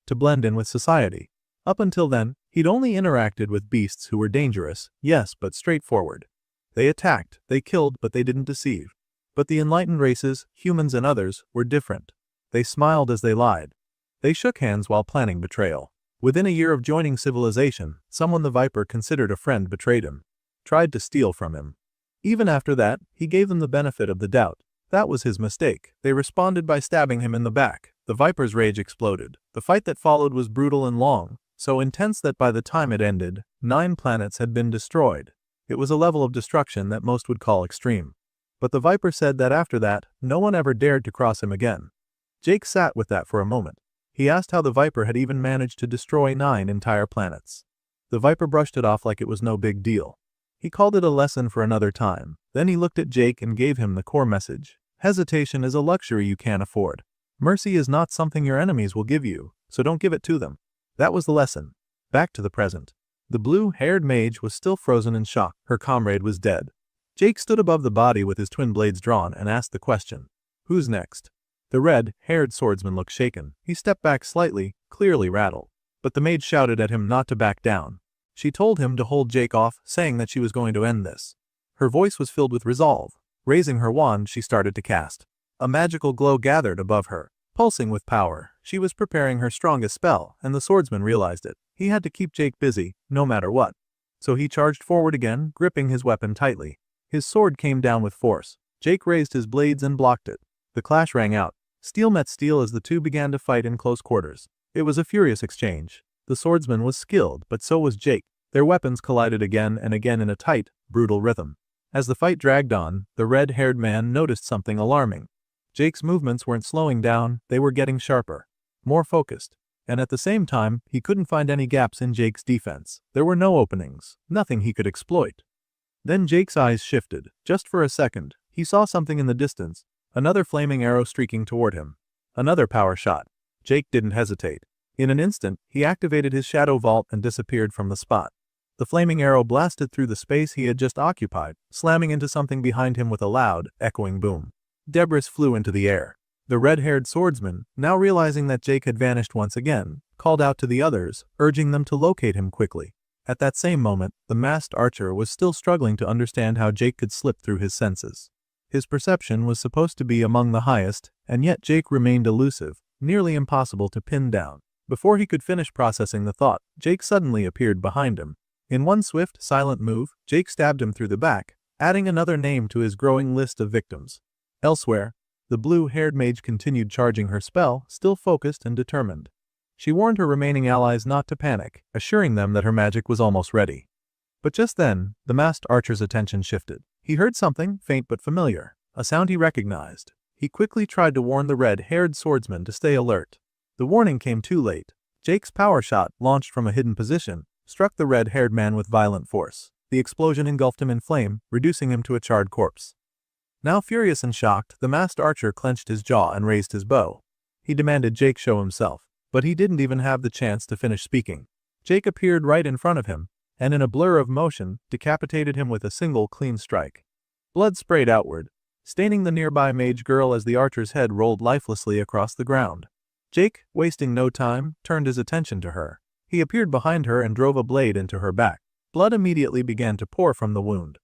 To blend in with society. Up until then, he'd only interacted with beasts who were dangerous, yes, but straightforward. They attacked, they killed, but they didn't deceive. But the enlightened races, humans and others, were different. They smiled as they lied. They shook hands while planning betrayal. Within a year of joining civilization, someone the Viper considered a friend betrayed him. Tried to steal from him. Even after that, he gave them the benefit of the doubt. That was his mistake. They responded by stabbing him in the back. The Viper's rage exploded. The fight that followed was brutal and long, so intense that by the time it ended, 9 planets had been destroyed. It was a level of destruction that most would call extreme. But the Viper said that after that, no one ever dared to cross him again. Jake sat with that for a moment. He asked how the Viper had even managed to destroy 9 entire planets. The Viper brushed it off like it was no big deal. He called it a lesson for another time. Then he looked at Jake and gave him the core message. Hesitation is a luxury you can't afford. Mercy is not something your enemies will give you, so don't give it to them. That was the lesson. Back to the present. The blue-haired mage was still frozen in shock. Her comrade was dead. Jake stood above the body with his twin blades drawn and asked the question. Who's next? The red-haired swordsman looked shaken. He stepped back slightly, clearly rattled. But the mage shouted at him not to back down. She told him to hold Jake off, saying that she was going to end this. Her voice was filled with resolve. Raising her wand, she started to cast. A magical glow gathered above her, pulsing with power. She was preparing her strongest spell, and the swordsman realized it. He had to keep Jake busy, no matter what. So he charged forward again, gripping his weapon tightly. His sword came down with force. Jake raised his blades and blocked it. The clash rang out. Steel met steel as the two began to fight in close quarters. It was a furious exchange. The swordsman was skilled, but so was Jake. Their weapons collided again and again in a tight, brutal rhythm. As the fight dragged on, the red-haired man noticed something alarming. Jake's movements weren't slowing down, they were getting sharper, more focused. And at the same time, he couldn't find any gaps in Jake's defense. There were no openings, nothing he could exploit. Then Jake's eyes shifted. Just for a second, he saw something in the distance, another flaming arrow streaking toward him. Another power shot. Jake didn't hesitate. In an instant, he activated his shadow vault and disappeared from the spot. The flaming arrow blasted through the space he had just occupied, slamming into something behind him with a loud, echoing boom. Debris flew into the air. The red-haired swordsman, now realizing that Jake had vanished once again, called out to the others, urging them to locate him quickly. At that same moment, the masked archer was still struggling to understand how Jake could slip through his senses. His perception was supposed to be among the highest, and yet Jake remained elusive, nearly impossible to pin down. Before he could finish processing the thought, Jake suddenly appeared behind him. In one swift, silent move, Jake stabbed him through the back, adding another name to his growing list of victims. Elsewhere, the blue-haired mage continued charging her spell, still focused and determined. She warned her remaining allies not to panic, assuring them that her magic was almost ready. But just then, the masked archer's attention shifted. He heard something, faint but familiar, a sound he recognized. He quickly tried to warn the red-haired swordsman to stay alert. The warning came too late. Jake's power shot, launched from a hidden position, struck the red-haired man with violent force. The explosion engulfed him in flame, reducing him to a charred corpse. Now furious and shocked, the masked archer clenched his jaw and raised his bow. He demanded Jake show himself, but he didn't even have the chance to finish speaking. Jake appeared right in front of him, and in a blur of motion, decapitated him with a single clean strike. Blood sprayed outward, staining the nearby mage girl as the archer's head rolled lifelessly across the ground. Jake, wasting no time, turned his attention to her. He appeared behind her and drove a blade into her back. Blood immediately began to pour from the wound.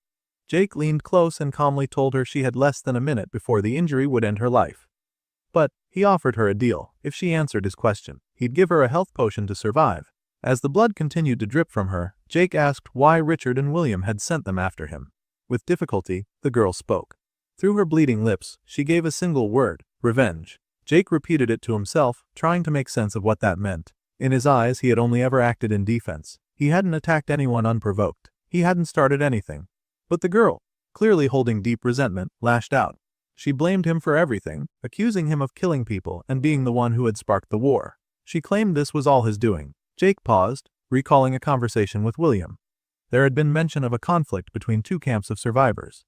Jake leaned close and calmly told her she had less than a minute before the injury would end her life. But he offered her a deal. If she answered his question, he'd give her a health potion to survive. As the blood continued to drip from her, Jake asked why Richard and William had sent them after him. With difficulty, the girl spoke. Through her bleeding lips, she gave a single word: revenge. Jake repeated it to himself, trying to make sense of what that meant. In his eyes, he had only ever acted in defense. He hadn't attacked anyone unprovoked. He hadn't started anything. But the girl, clearly holding deep resentment, lashed out. She blamed him for everything, accusing him of killing people and being the one who had sparked the war. She claimed this was all his doing. Jake paused, recalling a conversation with William. There had been mention of a conflict between two camps of survivors.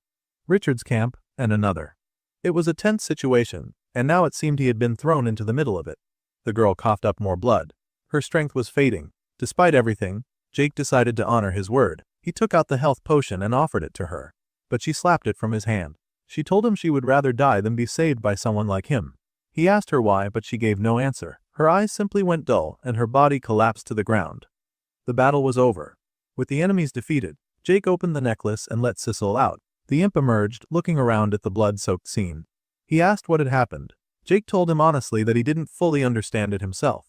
Richard's camp and another. It was a tense situation, and now it seemed he had been thrown into the middle of it. The girl coughed up more blood. Her strength was fading. Despite everything, Jake decided to honor his word. He took out the health potion and offered it to her. But she slapped it from his hand. She told him she would rather die than be saved by someone like him. He asked her why, but she gave no answer. Her eyes simply went dull and her body collapsed to the ground. The battle was over. With the enemies defeated, Jake opened the necklace and let Sissel out. The imp emerged, looking around at the blood-soaked scene. He asked what had happened. Jake told him honestly that he didn't fully understand it himself.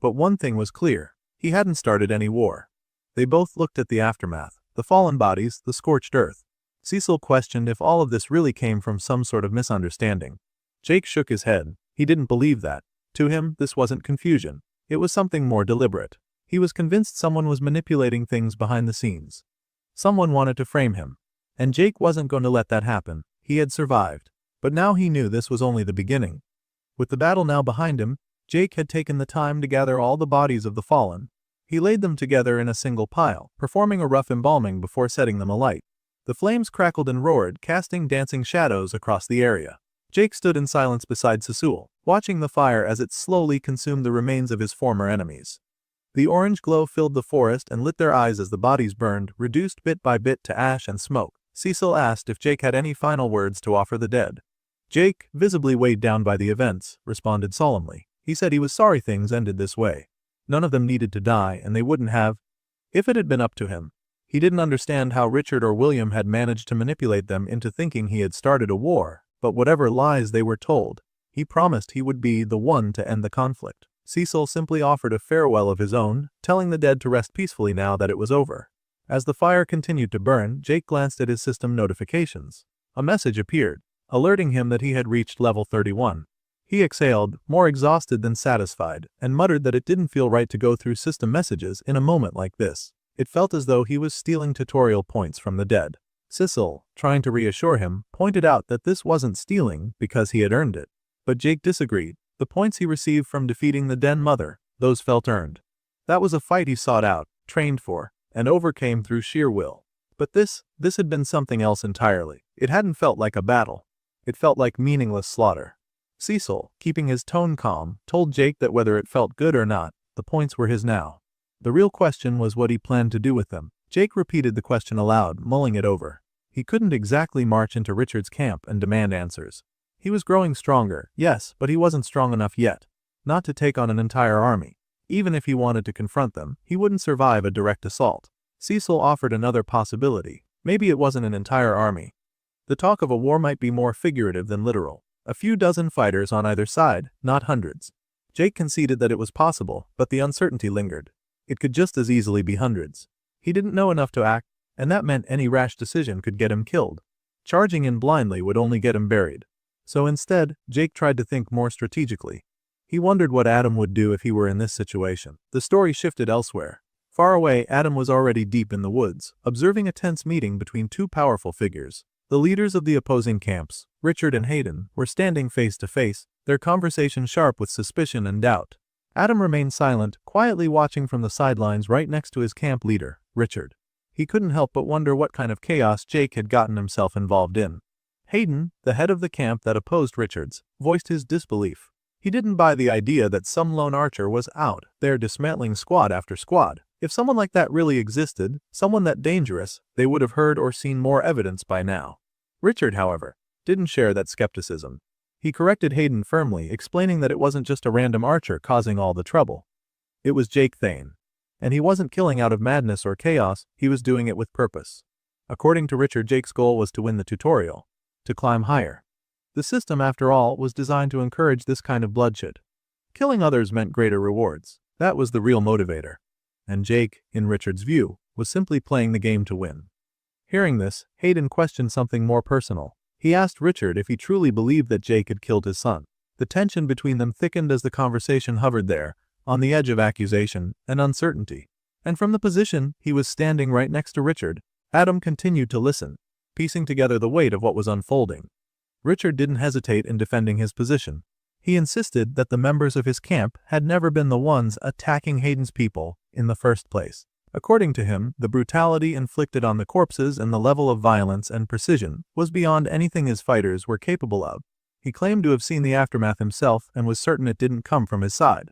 But one thing was clear. He hadn't started any war. They both looked at the aftermath, the fallen bodies, the scorched earth. Cecil questioned if all of this really came from some sort of misunderstanding. Jake shook his head. He didn't believe that. To him, this wasn't confusion. It was something more deliberate. He was convinced someone was manipulating things behind the scenes. Someone wanted to frame him. And Jake wasn't going to let that happen. He had survived. But now he knew this was only the beginning. With the battle now behind him, Jake had taken the time to gather all the bodies of the fallen. He laid them together in a single pile, performing a rough embalming before setting them alight. The flames crackled and roared, casting dancing shadows across the area. Jake stood in silence beside Sissel, watching the fire as it slowly consumed the remains of his former enemies. The orange glow filled the forest and lit their eyes as the bodies burned, reduced bit by bit to ash and smoke. Cecil asked if Jake had any final words to offer the dead. Jake, visibly weighed down by the events, responded solemnly. He said he was sorry things ended this way. None of them needed to die, and they wouldn't have, if it had been up to him. He didn't understand how Richard or William had managed to manipulate them into thinking he had started a war, but whatever lies they were told, he promised he would be the one to end the conflict. Cecil simply offered a farewell of his own, telling the dead to rest peacefully now that it was over. As the fire continued to burn, Jake glanced at his system notifications. A message appeared, alerting him that he had reached level 31. He exhaled, more exhausted than satisfied, and muttered that it didn't feel right to go through system messages in a moment like this. It felt as though he was stealing tutorial points from the dead. Cecil, trying to reassure him, pointed out that this wasn't stealing because he had earned it. But Jake disagreed. The points he received from defeating the Den Mother, those felt earned. That was a fight he sought out, trained for, and overcame through sheer will. But this had been something else entirely. It hadn't felt like a battle. It felt like meaningless slaughter. Cecil, keeping his tone calm, told Jake that whether it felt good or not, the points were his now. The real question was what he planned to do with them. Jake repeated the question aloud, mulling it over. He couldn't exactly march into Richard's camp and demand answers. He was growing stronger, yes, but he wasn't strong enough yet. Not to take on an entire army. Even if he wanted to confront them, he wouldn't survive a direct assault. Cecil offered another possibility. Maybe it wasn't an entire army. The talk of a war might be more figurative than literal. A few dozen fighters on either side, not hundreds. Jake conceded that it was possible, but the uncertainty lingered. It could just as easily be hundreds. He didn't know enough to act, and that meant any rash decision could get him killed. Charging in blindly would only get him buried. So instead, Jake tried to think more strategically. He wondered what Adam would do if he were in this situation. The story shifted elsewhere. Far away, Adam was already deep in the woods, observing a tense meeting between two powerful figures. The leaders of the opposing camps, Richard and Hayden, were standing face to face, their conversation sharp with suspicion and doubt. Adam remained silent, quietly watching from the sidelines right next to his camp leader, Richard. He couldn't help but wonder what kind of chaos Jake had gotten himself involved in. Hayden, the head of the camp that opposed Richard's, voiced his disbelief. He didn't buy the idea that some lone archer was out there dismantling squad after squad. If someone like that really existed, someone that dangerous, they would have heard or seen more evidence by now. Richard, however, didn't share that skepticism. He corrected Hayden firmly, explaining that it wasn't just a random archer causing all the trouble. It was Jake Thane. And he wasn't killing out of madness or chaos, he was doing it with purpose. According to Richard, Jake's goal was to win the tutorial. To climb higher. The system, after all, was designed to encourage this kind of bloodshed. Killing others meant greater rewards. That was the real motivator. And Jake, in Richard's view, was simply playing the game to win. Hearing this, Hayden questioned something more personal. He asked Richard if he truly believed that Jake had killed his son. The tension between them thickened as the conversation hovered there, on the edge of accusation and uncertainty. And from the position he was standing right next to Richard, Adam continued to listen, piecing together the weight of what was unfolding. Richard didn't hesitate in defending his position. He insisted that the members of his camp had never been the ones attacking Hayden's people in the first place. According to him, the brutality inflicted on the corpses and the level of violence and precision was beyond anything his fighters were capable of. He claimed to have seen the aftermath himself and was certain it didn't come from his side.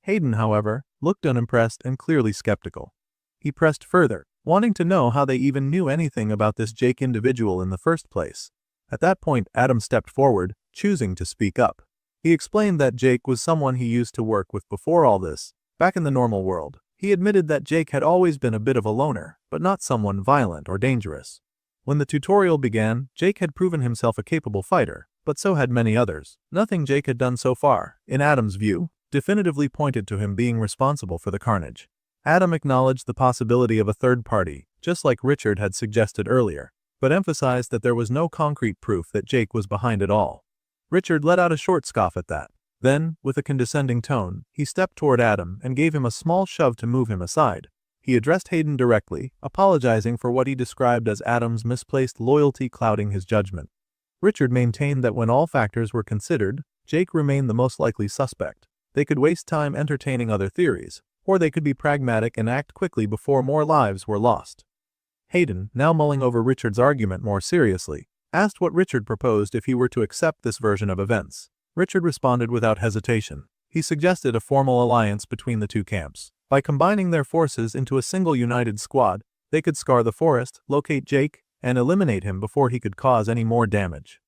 Hayden, however, looked unimpressed and clearly skeptical. He pressed further, wanting to know how they even knew anything about this Jake individual in the first place. At that point, Adam stepped forward, choosing to speak up. He explained that Jake was someone he used to work with before all this, back in the normal world. He admitted that Jake had always been a bit of a loner, but not someone violent or dangerous. When the tutorial began, Jake had proven himself a capable fighter, but so had many others. Nothing Jake had done so far, in Adam's view, definitively pointed to him being responsible for the carnage. Adam acknowledged the possibility of a third party, just like Richard had suggested earlier, but emphasized that there was no concrete proof that Jake was behind it all. Richard let out a short scoff at that. Then, with a condescending tone, he stepped toward Adam and gave him a small shove to move him aside. He addressed Hayden directly, apologizing for what he described as Adam's misplaced loyalty clouding his judgment. Richard maintained that when all factors were considered, Jake remained the most likely suspect. They could waste time entertaining other theories, or they could be pragmatic and act quickly before more lives were lost. Hayden, now mulling over Richard's argument more seriously, asked what Richard proposed if he were to accept this version of events. Richard responded without hesitation. He suggested a formal alliance between the two camps. By combining their forces into a single united squad, they could scour the forest, locate Jake, and eliminate him before he could cause any more damage.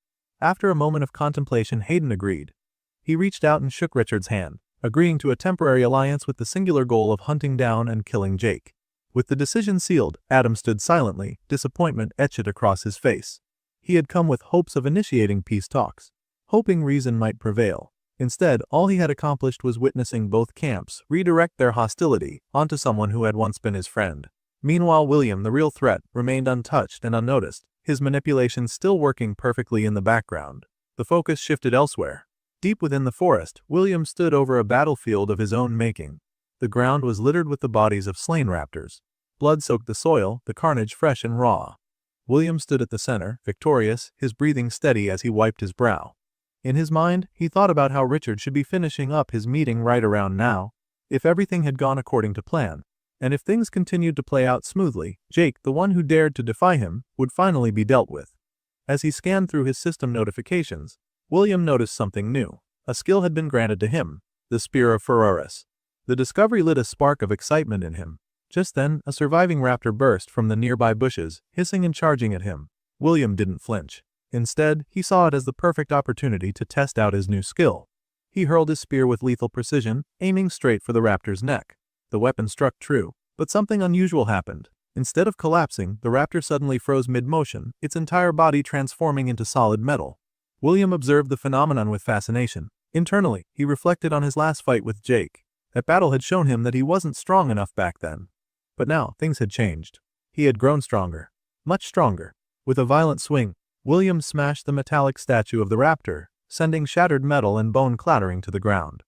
After a moment of contemplation, Hayden agreed. He reached out and shook Richard's hand, agreeing to a temporary alliance with the singular goal of hunting down and killing Jake. With the decision sealed, Adam stood silently, disappointment etched across his face. He had come with hopes of initiating peace talks, hoping reason might prevail. Instead, all he had accomplished was witnessing both camps redirect their hostility onto someone who had once been his friend. Meanwhile, William, the real threat, remained untouched and unnoticed, his manipulations still working perfectly in the background. The focus shifted elsewhere. Deep within the forest, William stood over a battlefield of his own making. The ground was littered with the bodies of slain raptors. Blood soaked the soil, the carnage fresh and raw. William stood at the center, victorious, his breathing steady as he wiped his brow. In his mind, he thought about how Richard should be finishing up his meeting right around now, if everything had gone according to plan. And if things continued to play out smoothly, Jake, the one who dared to defy him, would finally be dealt with. As he scanned through his system notifications, William noticed something new. A skill had been granted to him, the Spear of Feroris. The discovery lit a spark of excitement in him. Just then, a surviving raptor burst from the nearby bushes, hissing and charging at him. William didn't flinch. Instead, he saw it as the perfect opportunity to test out his new skill. He hurled his spear with lethal precision, aiming straight for the raptor's neck. The weapon struck true, but something unusual happened. Instead of collapsing, the raptor suddenly froze mid-motion, its entire body transforming into solid metal. William observed the phenomenon with fascination. Internally, he reflected on his last fight with Jake. That battle had shown him that he wasn't strong enough back then. But now, things had changed. He had grown stronger. Much stronger. With a violent swing, William smashed the metallic statue of the raptor, sending shattered metal and bone clattering to the ground.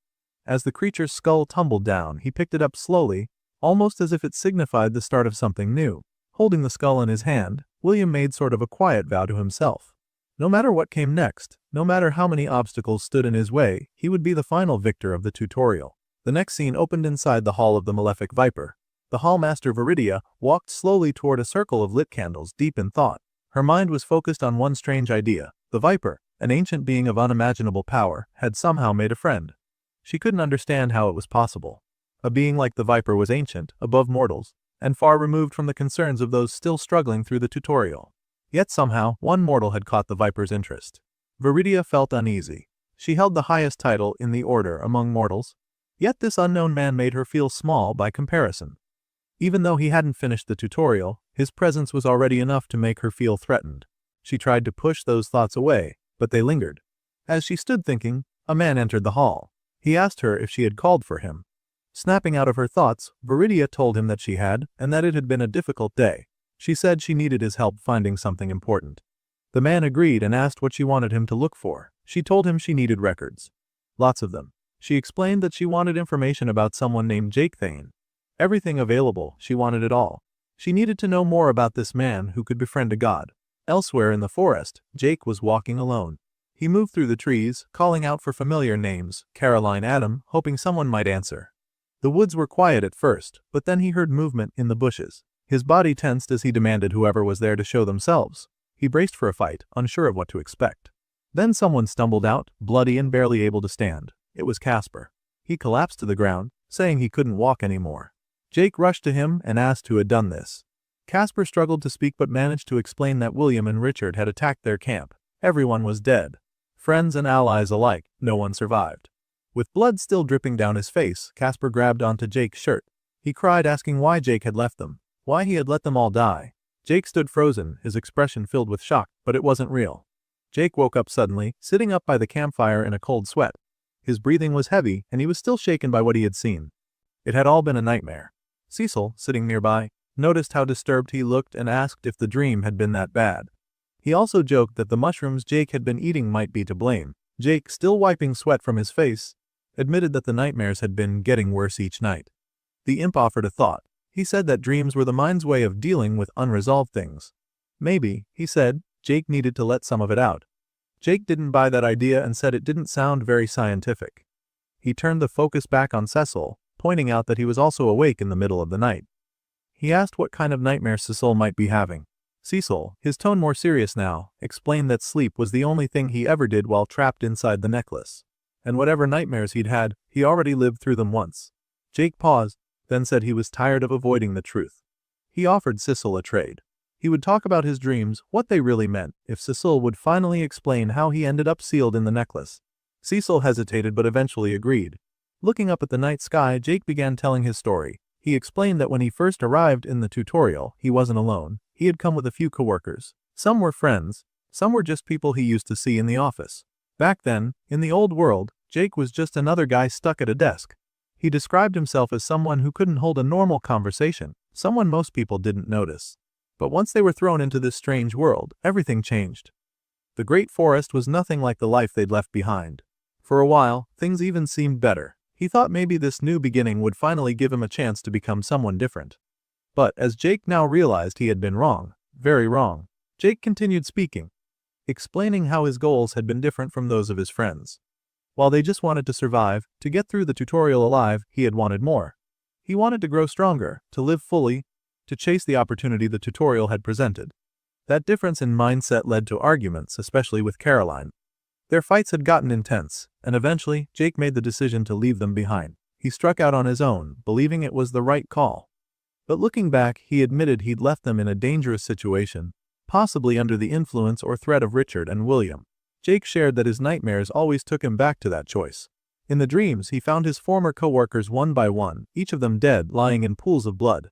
As the creature's skull tumbled down, he picked it up slowly, almost as if it signified the start of something new. Holding the skull in his hand, William made sort of a quiet vow to himself. No matter what came next, no matter how many obstacles stood in his way, he would be the final victor of the tutorial. The next scene opened inside the Hall of the Malefic Viper. The Hallmaster Viridia walked slowly toward a circle of lit candles, deep in thought. Her mind was focused on one strange idea. The Viper, an ancient being of unimaginable power, had somehow made a friend. She couldn't understand how it was possible. A being like the Viper was ancient, above mortals, and far removed from the concerns of those still struggling through the tutorial. Yet somehow, one mortal had caught the Viper's interest. Viridia felt uneasy. She held the highest title in the order among mortals. Yet this unknown man made her feel small by comparison. Even though he hadn't finished the tutorial, his presence was already enough to make her feel threatened. She tried to push those thoughts away, but they lingered. As she stood thinking, a man entered the hall. He asked her if she had called for him. Snapping out of her thoughts, Viridia told him that she had, and that it had been a difficult day. She said she needed his help finding something important. The man agreed and asked what she wanted him to look for. She told him she needed records. Lots of them. She explained that she wanted information about someone named Jake Thane. Everything available, she wanted it all. She needed to know more about this man who could befriend a god. Elsewhere in the forest, Jake was walking alone. He moved through the trees, calling out for familiar names, Caroline, Adam, hoping someone might answer. The woods were quiet at first, but then he heard movement in the bushes. His body tensed as he demanded whoever was there to show themselves. He braced for a fight, unsure of what to expect. Then someone stumbled out, bloody and barely able to stand. It was Casper. He collapsed to the ground, saying he couldn't walk anymore. Jake rushed to him and asked who had done this. Casper struggled to speak but managed to explain that William and Richard had attacked their camp. Everyone was dead. Friends and allies alike, no one survived. With blood still dripping down his face, Casper grabbed onto Jake's shirt. He cried, asking why Jake had left them, why he had let them all die. Jake stood frozen, his expression filled with shock, but it wasn't real. Jake woke up suddenly, sitting up by the campfire in a cold sweat. His breathing was heavy, and he was still shaken by what he had seen. It had all been a nightmare. Cecil, sitting nearby, noticed how disturbed he looked and asked if the dream had been that bad. He also joked that the mushrooms Jake had been eating might be to blame. Jake, still wiping sweat from his face, admitted that the nightmares had been getting worse each night. The imp offered a thought. He said that dreams were the mind's way of dealing with unresolved things. Maybe, he said, Jake needed to let some of it out. Jake didn't buy that idea and said it didn't sound very scientific. He turned the focus back on Cecil, pointing out that he was also awake in the middle of the night. He asked what kind of nightmare Cecil might be having. Cecil, his tone more serious now, explained that sleep was the only thing he ever did while trapped inside the necklace. And whatever nightmares he'd had, he already lived through them once. Jake paused, then said he was tired of avoiding the truth. He offered Cecil a trade. He would talk about his dreams, what they really meant, if Cecil would finally explain how he ended up sealed in the necklace. Cecil hesitated but eventually agreed. Looking up at the night sky, Jake began telling his story. He explained that when he first arrived in the tutorial, he wasn't alone. He had come with a few coworkers. Some were friends, some were just people he used to see in the office. Back then, in the old world, Jake was just another guy stuck at a desk. He described himself as someone who couldn't hold a normal conversation, someone most people didn't notice. But once they were thrown into this strange world, everything changed. The great forest was nothing like the life they'd left behind. For a while, things even seemed better. He thought maybe this new beginning would finally give him a chance to become someone different. But as Jake now realized he had been wrong, very wrong, Jake continued speaking, explaining how his goals had been different from those of his friends. While they just wanted to survive, to get through the tutorial alive, he had wanted more. He wanted to grow stronger, to live fully, to chase the opportunity the tutorial had presented. That difference in mindset led to arguments, especially with Caroline. Their fights had gotten intense, and eventually, Jake made the decision to leave them behind. He struck out on his own, believing it was the right call. But looking back, he admitted he'd left them in a dangerous situation, possibly under the influence or threat of Richard and William. Jake shared that his nightmares always took him back to that choice. In the dreams, he found his former co-workers one by one, each of them dead, lying in pools of blood.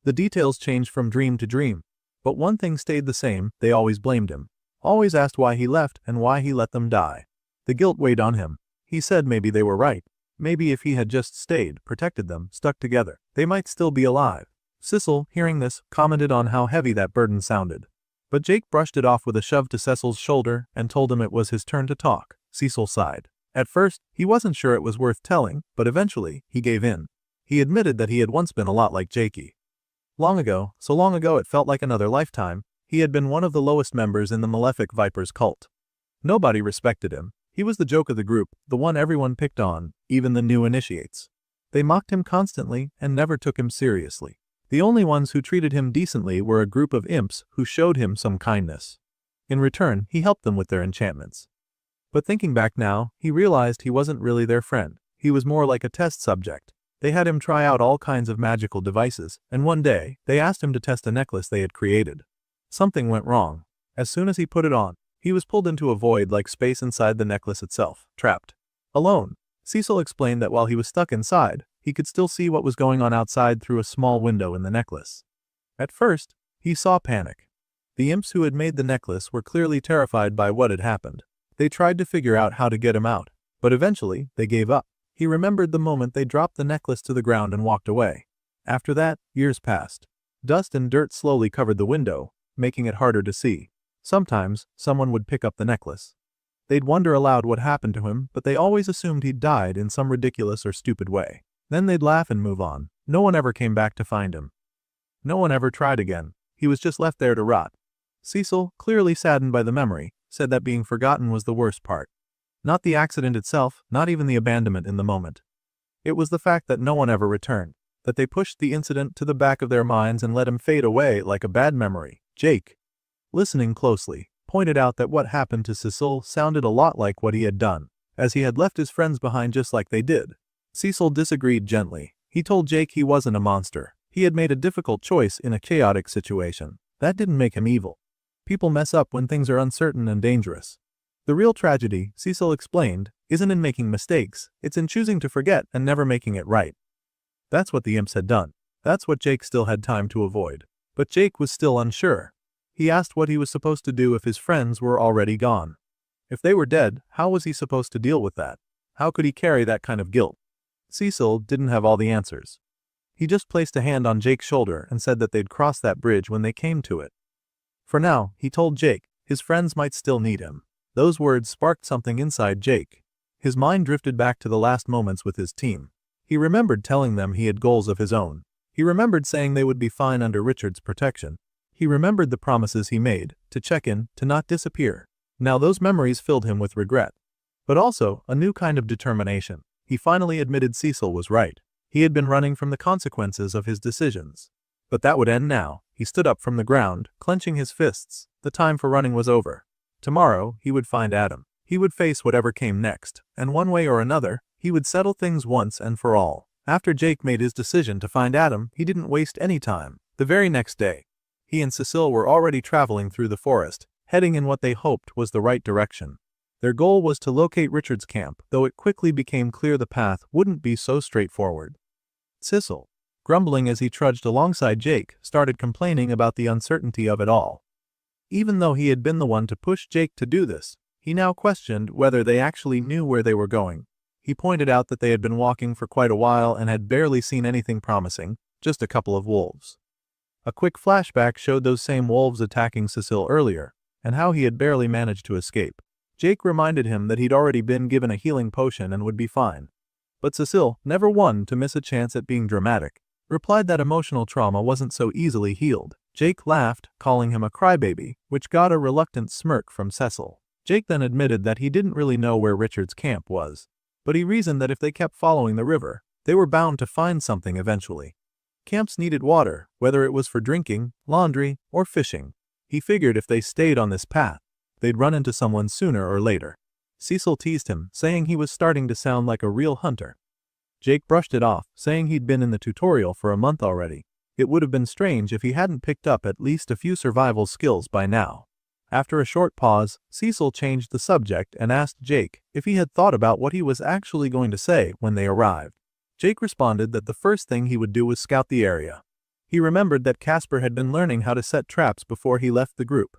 The details changed from dream to dream, but one thing stayed the same: they always blamed him. Always asked why he left and why he let them die. The guilt weighed on him. He said maybe they were right. Maybe if he had just stayed, protected them, stuck together, they might still be alive. Cecil, hearing this, commented on how heavy that burden sounded. But Jake brushed it off with a shove to Cecil's shoulder and told him it was his turn to talk. Cecil sighed. At first, he wasn't sure it was worth telling, but eventually, he gave in. He admitted that he had once been a lot like Jakey. Long ago, so long ago it felt like another lifetime, he had been one of the lowest members in the Malefic Viper's cult. Nobody respected him. He was the joke of the group, the one everyone picked on, even the new initiates. They mocked him constantly and never took him seriously. The only ones who treated him decently were a group of imps who showed him some kindness. In return, he helped them with their enchantments. But thinking back now, he realized he wasn't really their friend. He was more like a test subject. They had him try out all kinds of magical devices, and one day, they asked him to test a necklace they had created. Something went wrong. As soon as he put it on, he was pulled into a void like space inside the necklace itself, trapped. Alone. Cecil explained that while he was stuck inside, he could still see what was going on outside through a small window in the necklace. At first, he saw panic. The imps who had made the necklace were clearly terrified by what had happened. They tried to figure out how to get him out, but eventually, they gave up. He remembered the moment they dropped the necklace to the ground and walked away. After that, years passed. Dust and dirt slowly covered the window, making it harder to see. Sometimes, someone would pick up the necklace. They'd wonder aloud what happened to him, but they always assumed he'd died in some ridiculous or stupid way. Then they'd laugh and move on. No one ever came back to find him. No one ever tried again. He was just left there to rot. Cecil, clearly saddened by the memory, said that being forgotten was the worst part. Not the accident itself, not even the abandonment in the moment. It was the fact that no one ever returned, that they pushed the incident to the back of their minds and let him fade away like a bad memory. Jake, listening closely, pointed out that what happened to Cecil sounded a lot like what he had done, as he had left his friends behind just like they did. Cecil disagreed gently. He told Jake he wasn't a monster. He had made a difficult choice in a chaotic situation. That didn't make him evil. People mess up when things are uncertain and dangerous. The real tragedy, Cecil explained, isn't in making mistakes, it's in choosing to forget and never making it right. That's what the imps had done. That's what Jake still had time to avoid. But Jake was still unsure. He asked what he was supposed to do if his friends were already gone. If they were dead, how was he supposed to deal with that? How could he carry that kind of guilt? Cecil didn't have all the answers. He just placed a hand on Jake's shoulder and said that they'd cross that bridge when they came to it. For now, he told Jake, his friends might still need him. Those words sparked something inside Jake. His mind drifted back to the last moments with his team. He remembered telling them he had goals of his own. He remembered saying they would be fine under Richard's protection. He remembered the promises he made, to check in, to not disappear. Now those memories filled him with regret. But also, a new kind of determination. He finally admitted Cecil was right. He had been running from the consequences of his decisions. But that would end now. He stood up from the ground, clenching his fists. The time for running was over. Tomorrow, he would find Adam. He would face whatever came next, and one way or another, he would settle things once and for all. After Jake made his decision to find Adam, he didn't waste any time. The very next day, he and Cecil were already traveling through the forest, heading in what they hoped was the right direction. Their goal was to locate Richard's camp, though it quickly became clear the path wouldn't be so straightforward. Cecil, grumbling as he trudged alongside Jake, started complaining about the uncertainty of it all. Even though he had been the one to push Jake to do this, he now questioned whether they actually knew where they were going. He pointed out that they had been walking for quite a while and had barely seen anything promising, just a couple of wolves. A quick flashback showed those same wolves attacking Cecil earlier, and how he had barely managed to escape. Jake reminded him that he'd already been given a healing potion and would be fine. But Cecil, never one to miss a chance at being dramatic, replied that emotional trauma wasn't so easily healed. Jake laughed, calling him a crybaby, which got a reluctant smirk from Cecil. Jake then admitted that he didn't really know where Richard's camp was, but he reasoned that if they kept following the river, they were bound to find something eventually. Camps needed water, whether it was for drinking, laundry, or fishing. He figured if they stayed on this path, they'd run into someone sooner or later. Cecil teased him, saying he was starting to sound like a real hunter. Jake brushed it off, saying he'd been in the tutorial for a month already. It would have been strange if he hadn't picked up at least a few survival skills by now. After a short pause, Cecil changed the subject and asked Jake if he had thought about what he was actually going to say when they arrived. Jake responded that the first thing he would do was scout the area. He remembered that Casper had been learning how to set traps before he left the group.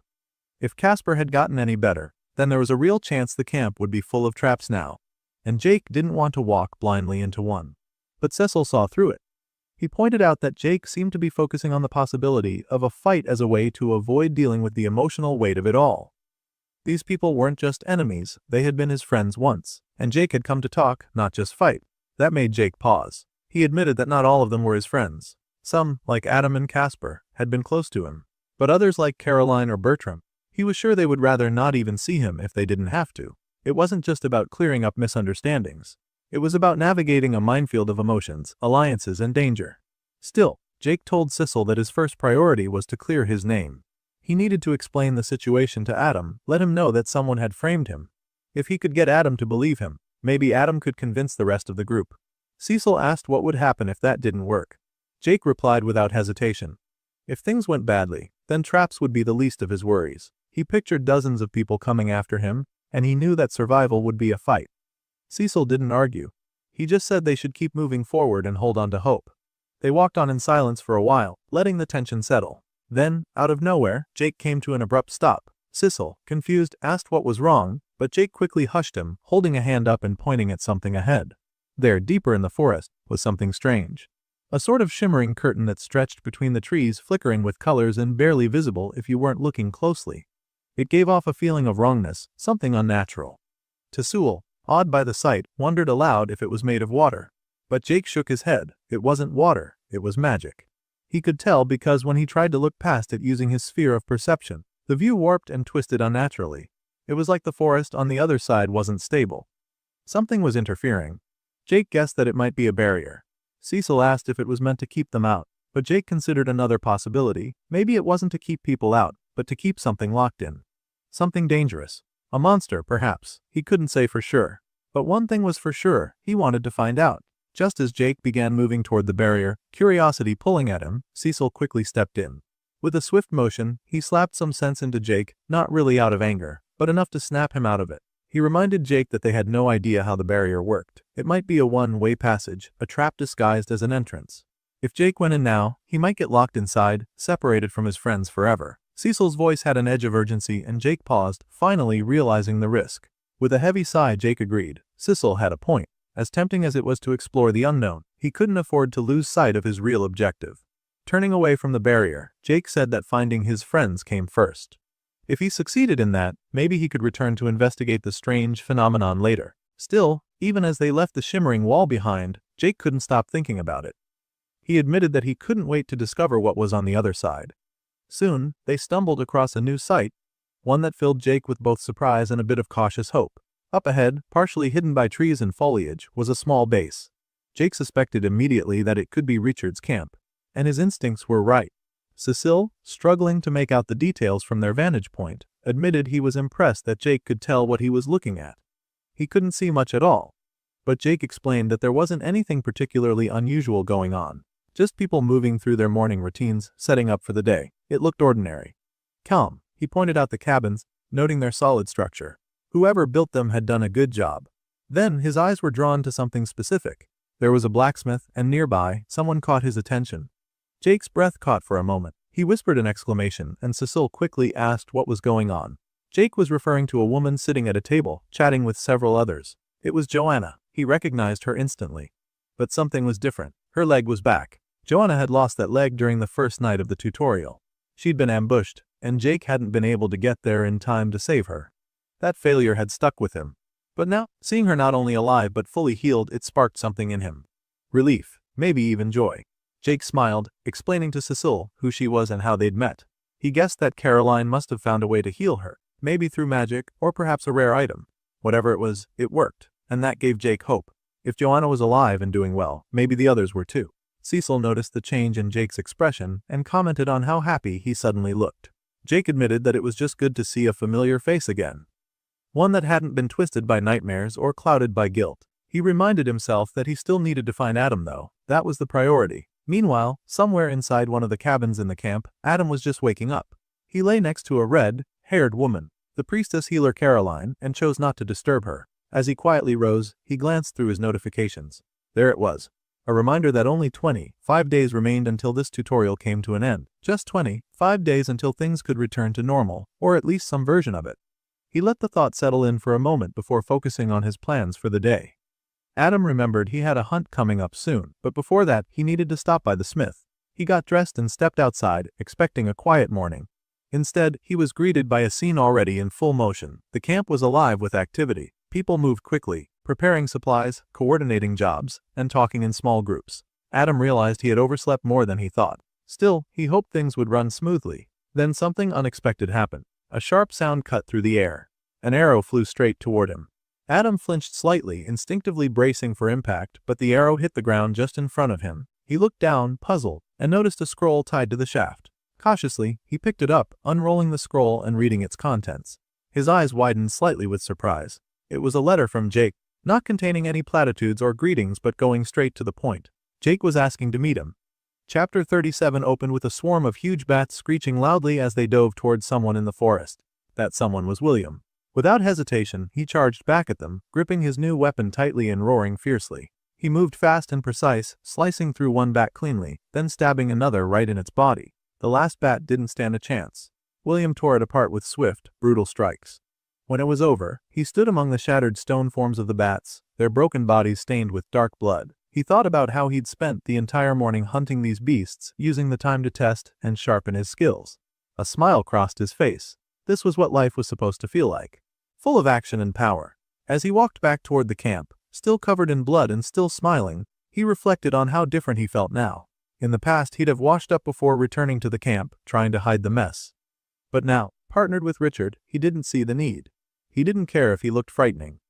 If Casper had gotten any better, then there was a real chance the camp would be full of traps now, and Jake didn't want to walk blindly into one. But Cecil saw through it. He pointed out that Jake seemed to be focusing on the possibility of a fight as a way to avoid dealing with the emotional weight of it all. These people weren't just enemies, they had been his friends once, and Jake had come to talk, not just fight. That made Jake pause. He admitted that not all of them were his friends. Some, like Adam and Casper, had been close to him, but others like Caroline or Bertram, he was sure they would rather not even see him if they didn't have to. It wasn't just about clearing up misunderstandings. It was about navigating a minefield of emotions, alliances, and danger. Still, Jake told Cecil that his first priority was to clear his name. He needed to explain the situation to Adam, let him know that someone had framed him. If he could get Adam to believe him, maybe Adam could convince the rest of the group. Cecil asked what would happen if that didn't work. Jake replied without hesitation. If things went badly, then traps would be the least of his worries. He pictured dozens of people coming after him, and he knew that survival would be a fight. Cecil didn't argue. He just said they should keep moving forward and hold on to hope. They walked on in silence for a while, letting the tension settle. Then, out of nowhere, Jake came to an abrupt stop. Cecil, confused, asked what was wrong, but Jake quickly hushed him, holding a hand up and pointing at something ahead. There, deeper in the forest, was something strange. A sort of shimmering curtain that stretched between the trees, flickering with colors and barely visible if you weren't looking closely. It gave off a feeling of wrongness, something unnatural. Tsul, awed by the sight, wondered aloud if it was made of water. But Jake shook his head. It wasn't water, it was magic. He could tell because when he tried to look past it using his sphere of perception, the view warped and twisted unnaturally. It was like the forest on the other side wasn't stable. Something was interfering. Jake guessed that it might be a barrier. Cecil asked if it was meant to keep them out, but Jake considered another possibility. Maybe it wasn't to keep people out, but to keep something locked in. Something dangerous. A monster, perhaps. He couldn't say for sure. But one thing was for sure, he wanted to find out. Just as Jake began moving toward the barrier, curiosity pulling at him, Cecil quickly stepped in. With a swift motion, he slapped some sense into Jake, not really out of anger, but enough to snap him out of it. He reminded Jake that they had no idea how the barrier worked. It might be a one-way passage, a trap disguised as an entrance. If Jake went in now, he might get locked inside, separated from his friends forever. Cecil's voice had an edge of urgency and Jake paused, finally realizing the risk. With a heavy sigh, Jake agreed. Cecil had a point. As tempting as it was to explore the unknown, he couldn't afford to lose sight of his real objective. Turning away from the barrier, Jake said that finding his friends came first. If he succeeded in that, maybe he could return to investigate the strange phenomenon later. Still, even as they left the shimmering wall behind, Jake couldn't stop thinking about it. He admitted that he couldn't wait to discover what was on the other side. Soon, they stumbled across a new sight, one that filled Jake with both surprise and a bit of cautious hope. Up ahead, partially hidden by trees and foliage, was a small base. Jake suspected immediately that it could be Richard's camp. And his instincts were right. Cecil, struggling to make out the details from their vantage point, admitted he was impressed that Jake could tell what he was looking at. He couldn't see much at all. But Jake explained that there wasn't anything particularly unusual going on. Just people moving through their morning routines, setting up for the day. It looked ordinary. Calm, he pointed out the cabins, noting their solid structure. Whoever built them had done a good job. Then his eyes were drawn to something specific. There was a blacksmith, and nearby, someone caught his attention. Jake's breath caught for a moment. He whispered an exclamation, and Cecil quickly asked what was going on. Jake was referring to a woman sitting at a table, chatting with several others. It was Joanna. He recognized her instantly. But something was different. Her leg was back. Joanna had lost that leg during the first night of the tutorial. She'd been ambushed, and Jake hadn't been able to get there in time to save her. That failure had stuck with him. But now, seeing her not only alive but fully healed, it sparked something in him. Relief, maybe even joy. Jake smiled, explaining to Cecil who she was and how they'd met. He guessed that Caroline must have found a way to heal her, maybe through magic or perhaps a rare item. Whatever it was, it worked, and that gave Jake hope. If Joanna was alive and doing well, maybe the others were too. Cecil noticed the change in Jake's expression and commented on how happy he suddenly looked. Jake admitted that it was just good to see a familiar face again. One that hadn't been twisted by nightmares or clouded by guilt. He reminded himself that he still needed to find Adam though. That was the priority. Meanwhile, somewhere inside one of the cabins in the camp, Adam was just waking up. He lay next to a red-haired woman, the priestess healer Caroline, and chose not to disturb her. As he quietly rose, he glanced through his notifications. There it was. A reminder that only 25 days remained until this tutorial came to an end. Just 25 days until things could return to normal, or at least some version of it. He let the thought settle in for a moment before focusing on his plans for the day. Adam remembered he had a hunt coming up soon, but before that, he needed to stop by the smith. He got dressed and stepped outside, expecting a quiet morning. Instead, he was greeted by a scene already in full motion. The camp was alive with activity. People moved quickly, preparing supplies, coordinating jobs, and talking in small groups. Adam realized he had overslept more than he thought. Still, he hoped things would run smoothly. Then something unexpected happened. A sharp sound cut through the air. An arrow flew straight toward him. Adam flinched slightly, instinctively bracing for impact, but the arrow hit the ground just in front of him. He looked down, puzzled, and noticed a scroll tied to the shaft. Cautiously, he picked it up, unrolling the scroll and reading its contents. His eyes widened slightly with surprise. It was a letter from Jake, not containing any platitudes or greetings but going straight to the point. Jake was asking to meet him. Chapter 37 opened with a swarm of huge bats screeching loudly as they dove towards someone in the forest. That someone was William. Without hesitation, he charged back at them, gripping his new weapon tightly and roaring fiercely. He moved fast and precise, slicing through one bat cleanly, then stabbing another right in its body. The last bat didn't stand a chance. William tore it apart with swift, brutal strikes. When it was over, he stood among the shattered stone forms of the bats, their broken bodies stained with dark blood. He thought about how he'd spent the entire morning hunting these beasts, using the time to test and sharpen his skills. A smile crossed his face. This was what life was supposed to feel like. Full of action and power. As he walked back toward the camp, still covered in blood and still smiling, he reflected on how different he felt now. In the past, he'd have washed up before returning to the camp, trying to hide the mess. But now, partnered with Richard, he didn't see the need. He didn't care if he looked frightening.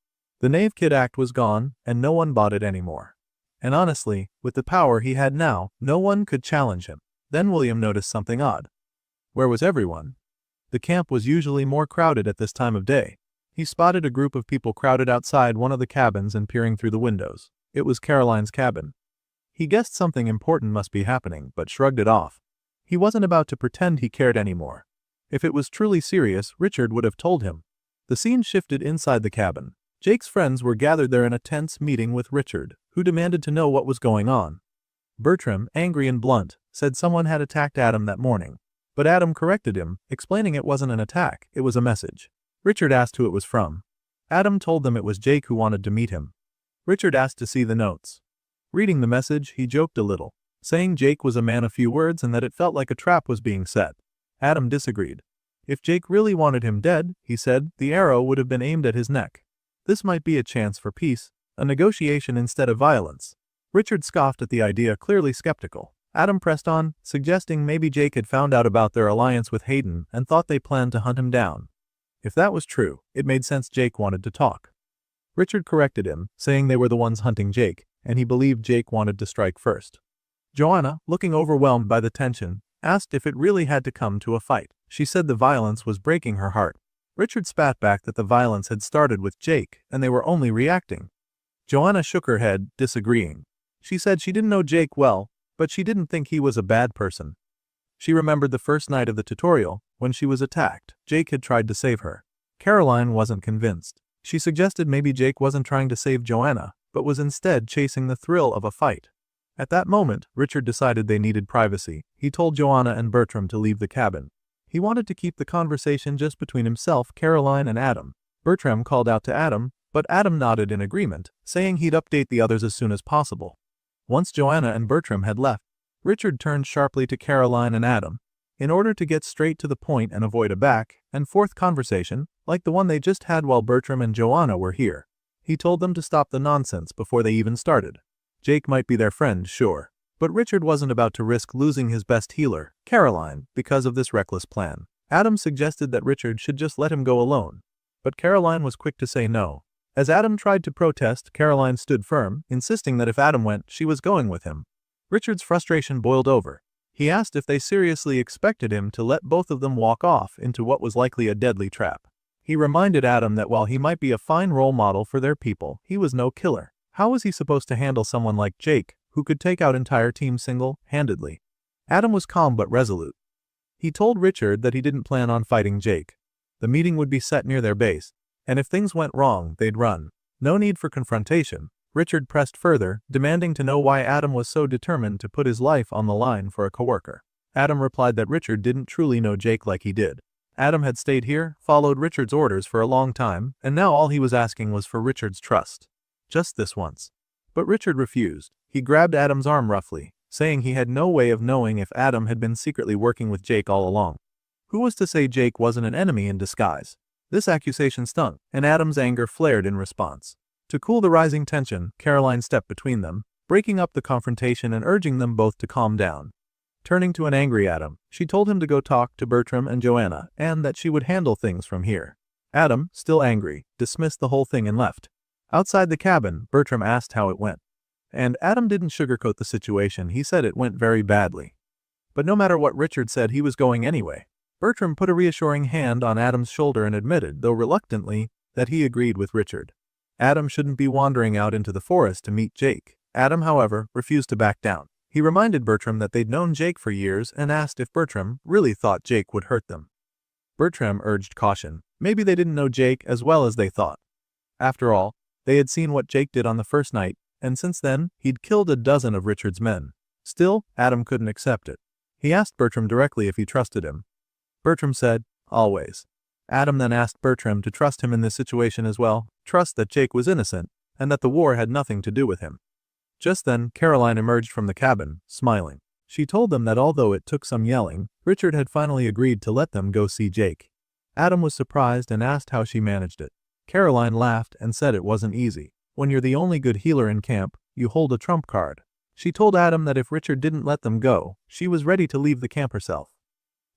The knave kid act was gone, and no one bought it anymore. And honestly, with the power he had now, no one could challenge him. Then William noticed something odd. Where was everyone? The camp was usually more crowded at this time of day. He spotted a group of people crowded outside one of the cabins and peering through the windows. It was Caroline's cabin. He guessed something important must be happening, but shrugged it off. He wasn't about to pretend he cared anymore. If it was truly serious, Richard would have told him. The scene shifted inside the cabin. Jake's friends were gathered there in a tense meeting with Richard, who demanded to know what was going on. Bertram, angry and blunt, said someone had attacked Adam that morning. But Adam corrected him, explaining it wasn't an attack, it was a message. Richard asked who it was from. Adam told them it was Jake who wanted to meet him. Richard asked to see the notes. Reading the message, he joked a little, saying Jake was a man of few words and that it felt like a trap was being set. Adam disagreed. If Jake really wanted him dead, he said, the arrow would have been aimed at his neck. This might be a chance for peace, a negotiation instead of violence. Richard scoffed at the idea, clearly skeptical. Adam pressed on, suggesting maybe Jake had found out about their alliance with Hayden and thought they planned to hunt him down. If that was true, it made sense Jake wanted to talk. Richard corrected him, saying they were the ones hunting Jake, and he believed Jake wanted to strike first. Joanna, looking overwhelmed by the tension, asked if it really had to come to a fight. She said the violence was breaking her heart. Richard spat back that the violence had started with Jake, and they were only reacting. Joanna shook her head, disagreeing. She said she didn't know Jake well, but she didn't think he was a bad person. She remembered the first night of the tutorial, when she was attacked. Jake had tried to save her. Caroline wasn't convinced. She suggested maybe Jake wasn't trying to save Joanna, but was instead chasing the thrill of a fight. At that moment, Richard decided they needed privacy. He told Joanna and Bertram to leave the cabin. He wanted to keep the conversation just between himself, Caroline, and Adam. Bertram called out to Adam, but Adam nodded in agreement, saying he'd update the others as soon as possible. Once Joanna and Bertram had left, Richard turned sharply to Caroline and Adam. In order to get straight to the point and avoid a back and forth conversation, like the one they just had while Bertram and Joanna were here, he told them to stop the nonsense before they even started. Jake might be their friend, sure, but Richard wasn't about to risk losing his best healer, Caroline, because of this reckless plan. Adam suggested that Richard should just let him go alone, but Caroline was quick to say no. As Adam tried to protest, Caroline stood firm, insisting that if Adam went, she was going with him. Richard's frustration boiled over. He asked if they seriously expected him to let both of them walk off into what was likely a deadly trap. He reminded Adam that while he might be a fine role model for their people, he was no killer. How was he supposed to handle someone like Jake, who could take out entire teams single-handedly? Adam was calm but resolute. He told Richard that he didn't plan on fighting Jake. The meeting would be set near their base, and if things went wrong, they'd run. No need for confrontation. Richard pressed further, demanding to know why Adam was so determined to put his life on the line for a coworker. Adam replied that Richard didn't truly know Jake like he did. Adam had stayed here, followed Richard's orders for a long time, and now all he was asking was for Richard's trust. Just this once. But Richard refused. He grabbed Adam's arm roughly, saying he had no way of knowing if Adam had been secretly working with Jake all along. Who was to say Jake wasn't an enemy in disguise? This accusation stung, and Adam's anger flared in response. To cool the rising tension, Caroline stepped between them, breaking up the confrontation and urging them both to calm down. Turning to an angry Adam, she told him to go talk to Bertram and Joanna, and that she would handle things from here. Adam, still angry, dismissed the whole thing and left. Outside the cabin, Bertram asked how it went. And Adam didn't sugarcoat the situation, he said it went very badly. But no matter what Richard said, he was going anyway. Bertram put a reassuring hand on Adam's shoulder and admitted, though reluctantly, that he agreed with Richard. Adam shouldn't be wandering out into the forest to meet Jake. Adam, however, refused to back down. He reminded Bertram that they'd known Jake for years and asked if Bertram really thought Jake would hurt them. Bertram urged caution. Maybe they didn't know Jake as well as they thought. After all, they had seen what Jake did on the first night, and since then, he'd killed a dozen of Richard's men. Still, Adam couldn't accept it. He asked Bertram directly if he trusted him. Bertram said, always. Adam then asked Bertram to trust him in this situation as well, trust that Jake was innocent, and that the war had nothing to do with him. Just then, Caroline emerged from the cabin, smiling. She told them that although it took some yelling, Richard had finally agreed to let them go see Jake. Adam was surprised and asked how she managed it. Caroline laughed and said it wasn't easy. When you're the only good healer in camp, you hold a trump card. She told Adam that if Richard didn't let them go, she was ready to leave the camp herself.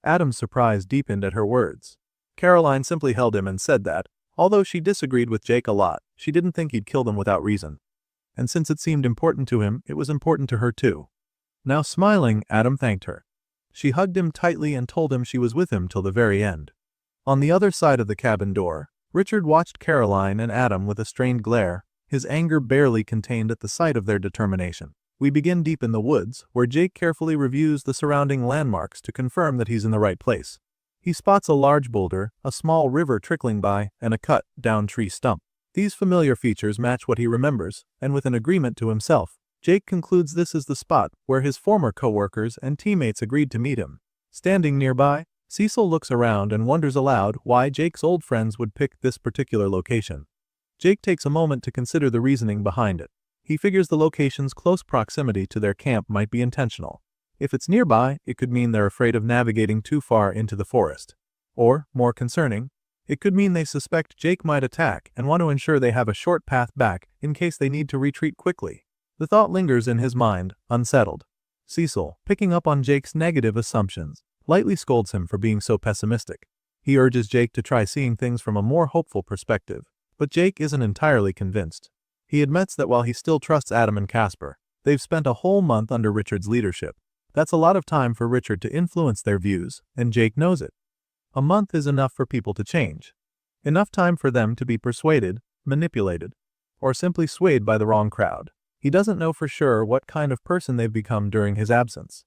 Adam's surprise deepened at her words. Caroline simply held him and said that, although she disagreed with Jake a lot, she didn't think he'd kill them without reason. And since it seemed important to him, it was important to her too. Now smiling, Adam thanked her. She hugged him tightly and told him she was with him till the very end. On the other side of the cabin door, Richard watched Caroline and Adam with a strained glare, his anger barely contained at the sight of their determination. We begin deep in the woods, where Jake carefully reviews the surrounding landmarks to confirm that he's in the right place. He spots a large boulder, a small river trickling by, and a cut-down tree stump. These familiar features match what he remembers, and with an agreement to himself, Jake concludes this is the spot where his former co-workers and teammates agreed to meet him. Standing nearby, Cecil looks around and wonders aloud why Jake's old friends would pick this particular location. Jake takes a moment to consider the reasoning behind it. He figures the location's close proximity to their camp might be intentional. If it's nearby, it could mean they're afraid of navigating too far into the forest. Or, more concerning, it could mean they suspect Jake might attack and want to ensure they have a short path back in case they need to retreat quickly. The thought lingers in his mind, unsettled. Cecil, picking up on Jake's negative assumptions, lightly scolds him for being so pessimistic. He urges Jake to try seeing things from a more hopeful perspective, but Jake isn't entirely convinced. He admits that while he still trusts Adam and Casper, they've spent a whole month under Richard's leadership. That's a lot of time for Richard to influence their views, and Jake knows it. A month is enough for people to change. Enough time for them to be persuaded, manipulated, or simply swayed by the wrong crowd. He doesn't know for sure what kind of person they've become during his absence.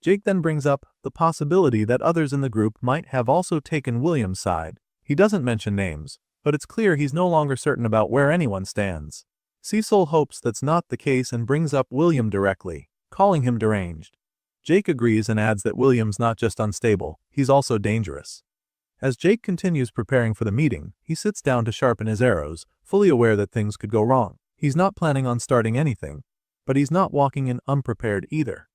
Jake then brings up the possibility that others in the group might have also taken William's side. He doesn't mention names, but it's clear he's no longer certain about where anyone stands. Cecil hopes that's not the case and brings up William directly, calling him deranged. Jake agrees and adds that William's not just unstable, he's also dangerous. As Jake continues preparing for the meeting, he sits down to sharpen his arrows, fully aware that things could go wrong. He's not planning on starting anything, but he's not walking in unprepared either.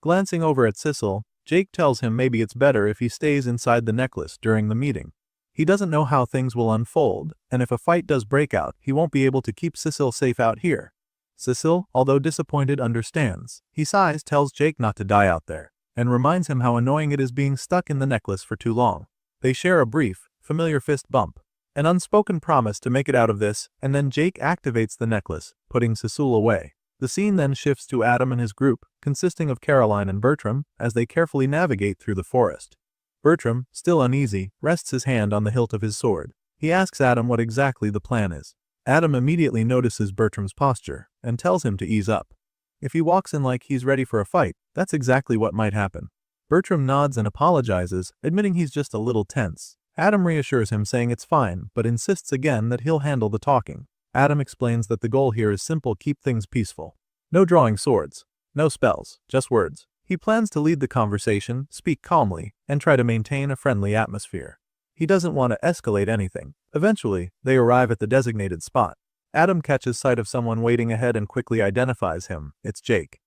Glancing over at Cecil, Jake tells him maybe it's better if he stays inside the necklace during the meeting. He doesn't know how things will unfold, and if a fight does break out, he won't be able to keep Cecil safe out here. Cecil, although disappointed, understands. He sighs, tells Jake not to die out there, and reminds him how annoying it is being stuck in the necklace for too long. They share a brief, familiar fist bump, an unspoken promise to make it out of this, and then Jake activates the necklace, putting Cecil away. The scene then shifts to Adam and his group, consisting of Caroline and Bertram, as they carefully navigate through the forest. Bertram, still uneasy, rests his hand on the hilt of his sword. He asks Adam what exactly the plan is. Adam immediately notices Bertram's posture, and tells him to ease up. If he walks in like he's ready for a fight, that's exactly what might happen. Bertram nods and apologizes, admitting he's just a little tense. Adam reassures him, saying it's fine, but insists again that he'll handle the talking. Adam explains that the goal here is simple: keep things peaceful. No drawing swords. No spells, just words. He plans to lead the conversation, speak calmly, and try to maintain a friendly atmosphere. He doesn't want to escalate anything. Eventually, they arrive at the designated spot. Adam catches sight of someone waiting ahead and quickly identifies him. It's Jake.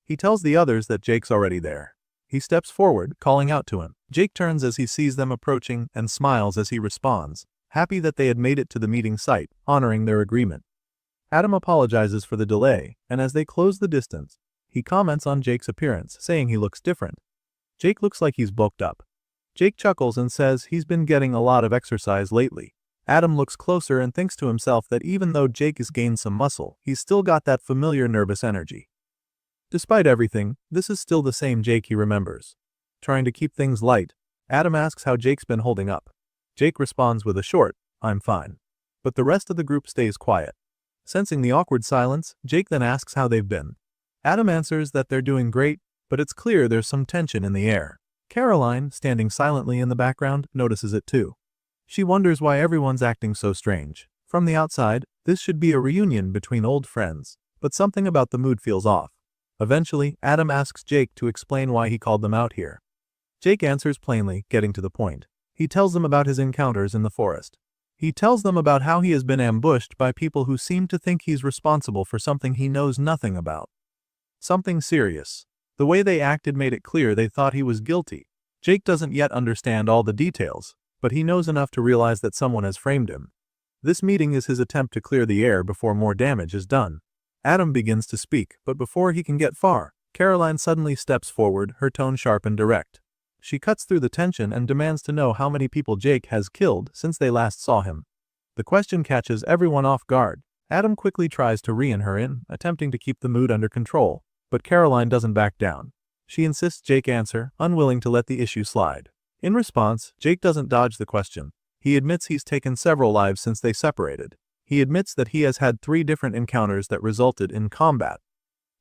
He tells the others that Jake's already there. He steps forward, calling out to him. Jake turns as he sees them approaching and smiles as he responds, happy that they had made it to the meeting site, honoring their agreement. Adam apologizes for the delay, and as they close the distance, he comments on Jake's appearance, saying he looks different. Jake looks like he's bulked up. Jake chuckles and says he's been getting a lot of exercise lately. Adam looks closer and thinks to himself that even though Jake has gained some muscle, he's still got that familiar nervous energy. Despite everything, this is still the same Jake he remembers. Trying to keep things light, Adam asks how Jake's been holding up. Jake responds with a short, "I'm fine." But the rest of the group stays quiet. Sensing the awkward silence, Jake then asks how they've been. Adam answers that they're doing great, but it's clear there's some tension in the air. Caroline, standing silently in the background, notices it too. She wonders why everyone's acting so strange. From the outside, this should be a reunion between old friends, but something about the mood feels off. Eventually, Adam asks Jake to explain why he called them out here. Jake answers plainly, getting to the point. He tells them about his encounters in the forest. He tells them about how he has been ambushed by people who seem to think he's responsible for something he knows nothing about. Something serious. The way they acted made it clear they thought he was guilty. Jake doesn't yet understand all the details, but he knows enough to realize that someone has framed him. This meeting is his attempt to clear the air before more damage is done. Adam begins to speak, but before he can get far, Caroline suddenly steps forward, her tone sharp and direct. She cuts through the tension and demands to know how many people Jake has killed since they last saw him. The question catches everyone off guard. Adam quickly tries to rein her in, attempting to keep the mood under control, but Caroline doesn't back down. She insists Jake answer, unwilling to let the issue slide. In response, Jake doesn't dodge the question. He admits he's taken several lives since they separated. He admits that he has had 3 different encounters that resulted in combat.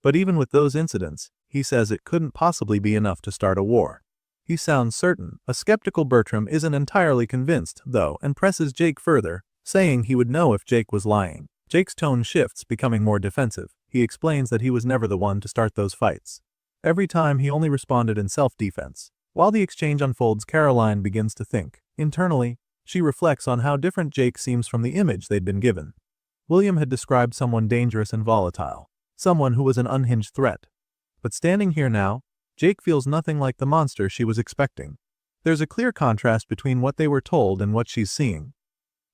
But even with those incidents, he says it couldn't possibly be enough to start a war. He sounds certain. A skeptical Bertram isn't entirely convinced, though, and presses Jake further, saying he would know if Jake was lying. Jake's tone shifts, becoming more defensive. He explains that he was never the one to start those fights. Every time he only responded in self-defense. While the exchange unfolds, Caroline begins to think. Internally, she reflects on how different Jake seems from the image they'd been given. William had described someone dangerous and volatile, someone who was an unhinged threat. But standing here now, Jake feels nothing like the monster she was expecting. There's a clear contrast between what they were told and what she's seeing.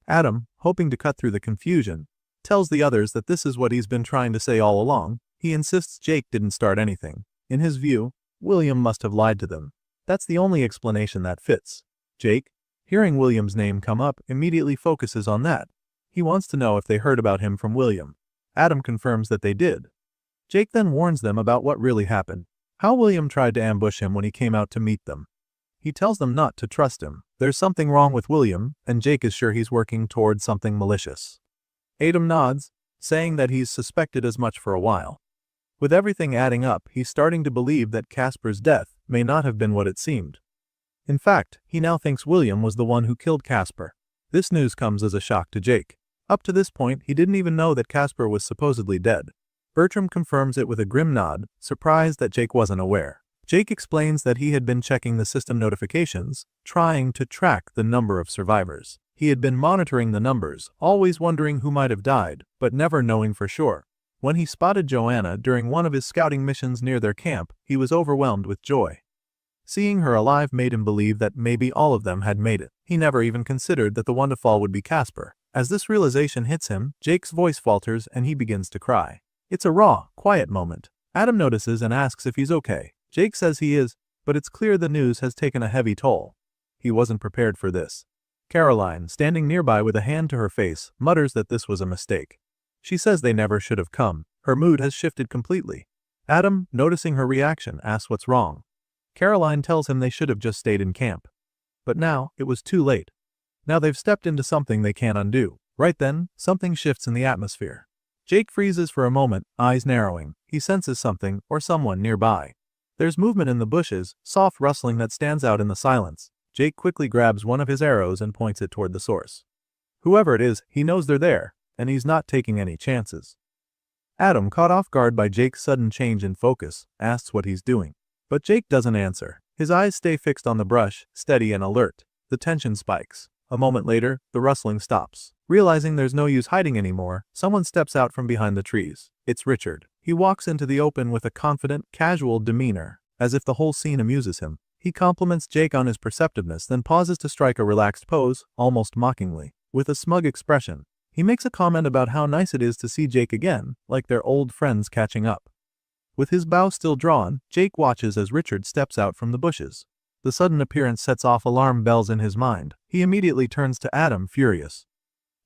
Adam, hoping to cut through the confusion, tells the others that this is what he's been trying to say all along. He insists Jake didn't start anything. In his view, William must have lied to them. That's the only explanation that fits. Jake, hearing William's name come up, immediately focuses on that. He wants to know if they heard about him from William. Adam confirms that they did. Jake then warns them about what really happened, how William tried to ambush him when he came out to meet them. He tells them not to trust him. There's something wrong with William, and Jake is sure he's working toward something malicious. Adam nods, saying that he's suspected as much for a while. With everything adding up, he's starting to believe that Casper's death may not have been what it seemed. In fact, he now thinks William was the one who killed Casper. This news comes as a shock to Jake. Up to this point, he didn't even know that Casper was supposedly dead. Bertram confirms it with a grim nod, surprised that Jake wasn't aware. Jake explains that he had been checking the system notifications, trying to track the number of survivors. He had been monitoring the numbers, always wondering who might have died, but never knowing for sure. When he spotted Joanna during one of his scouting missions near their camp, he was overwhelmed with joy. Seeing her alive made him believe that maybe all of them had made it. He never even considered that the one to fall would be Casper. As this realization hits him, Jake's voice falters and he begins to cry. It's a raw, quiet moment. Adam notices and asks if he's okay. Jake says he is, but it's clear the news has taken a heavy toll. He wasn't prepared for this. Caroline, standing nearby with a hand to her face, mutters that this was a mistake. She says they never should have come. Her mood has shifted completely. Adam, noticing her reaction, asks what's wrong. Caroline tells him they should have just stayed in camp. But now, it was too late. Now they've stepped into something they can't undo. Right then, something shifts in the atmosphere. Jake freezes for a moment, eyes narrowing. He senses something, or someone nearby. There's movement in the bushes, soft rustling that stands out in the silence. Jake quickly grabs one of his arrows and points it toward the source. Whoever it is, he knows they're there, and he's not taking any chances. Adam, caught off guard by Jake's sudden change in focus, asks what he's doing. But Jake doesn't answer. His eyes stay fixed on the brush, steady and alert. The tension spikes. A moment later, the rustling stops. Realizing there's no use hiding anymore, someone steps out from behind the trees. It's Richard. He walks into the open with a confident, casual demeanor, as if the whole scene amuses him. He compliments Jake on his perceptiveness, then pauses to strike a relaxed pose, almost mockingly. With a smug expression, he makes a comment about how nice it is to see Jake again, like they're old friends catching up. With his bow still drawn, Jake watches as Richard steps out from the bushes. The sudden appearance sets off alarm bells in his mind. He immediately turns to Adam, furious.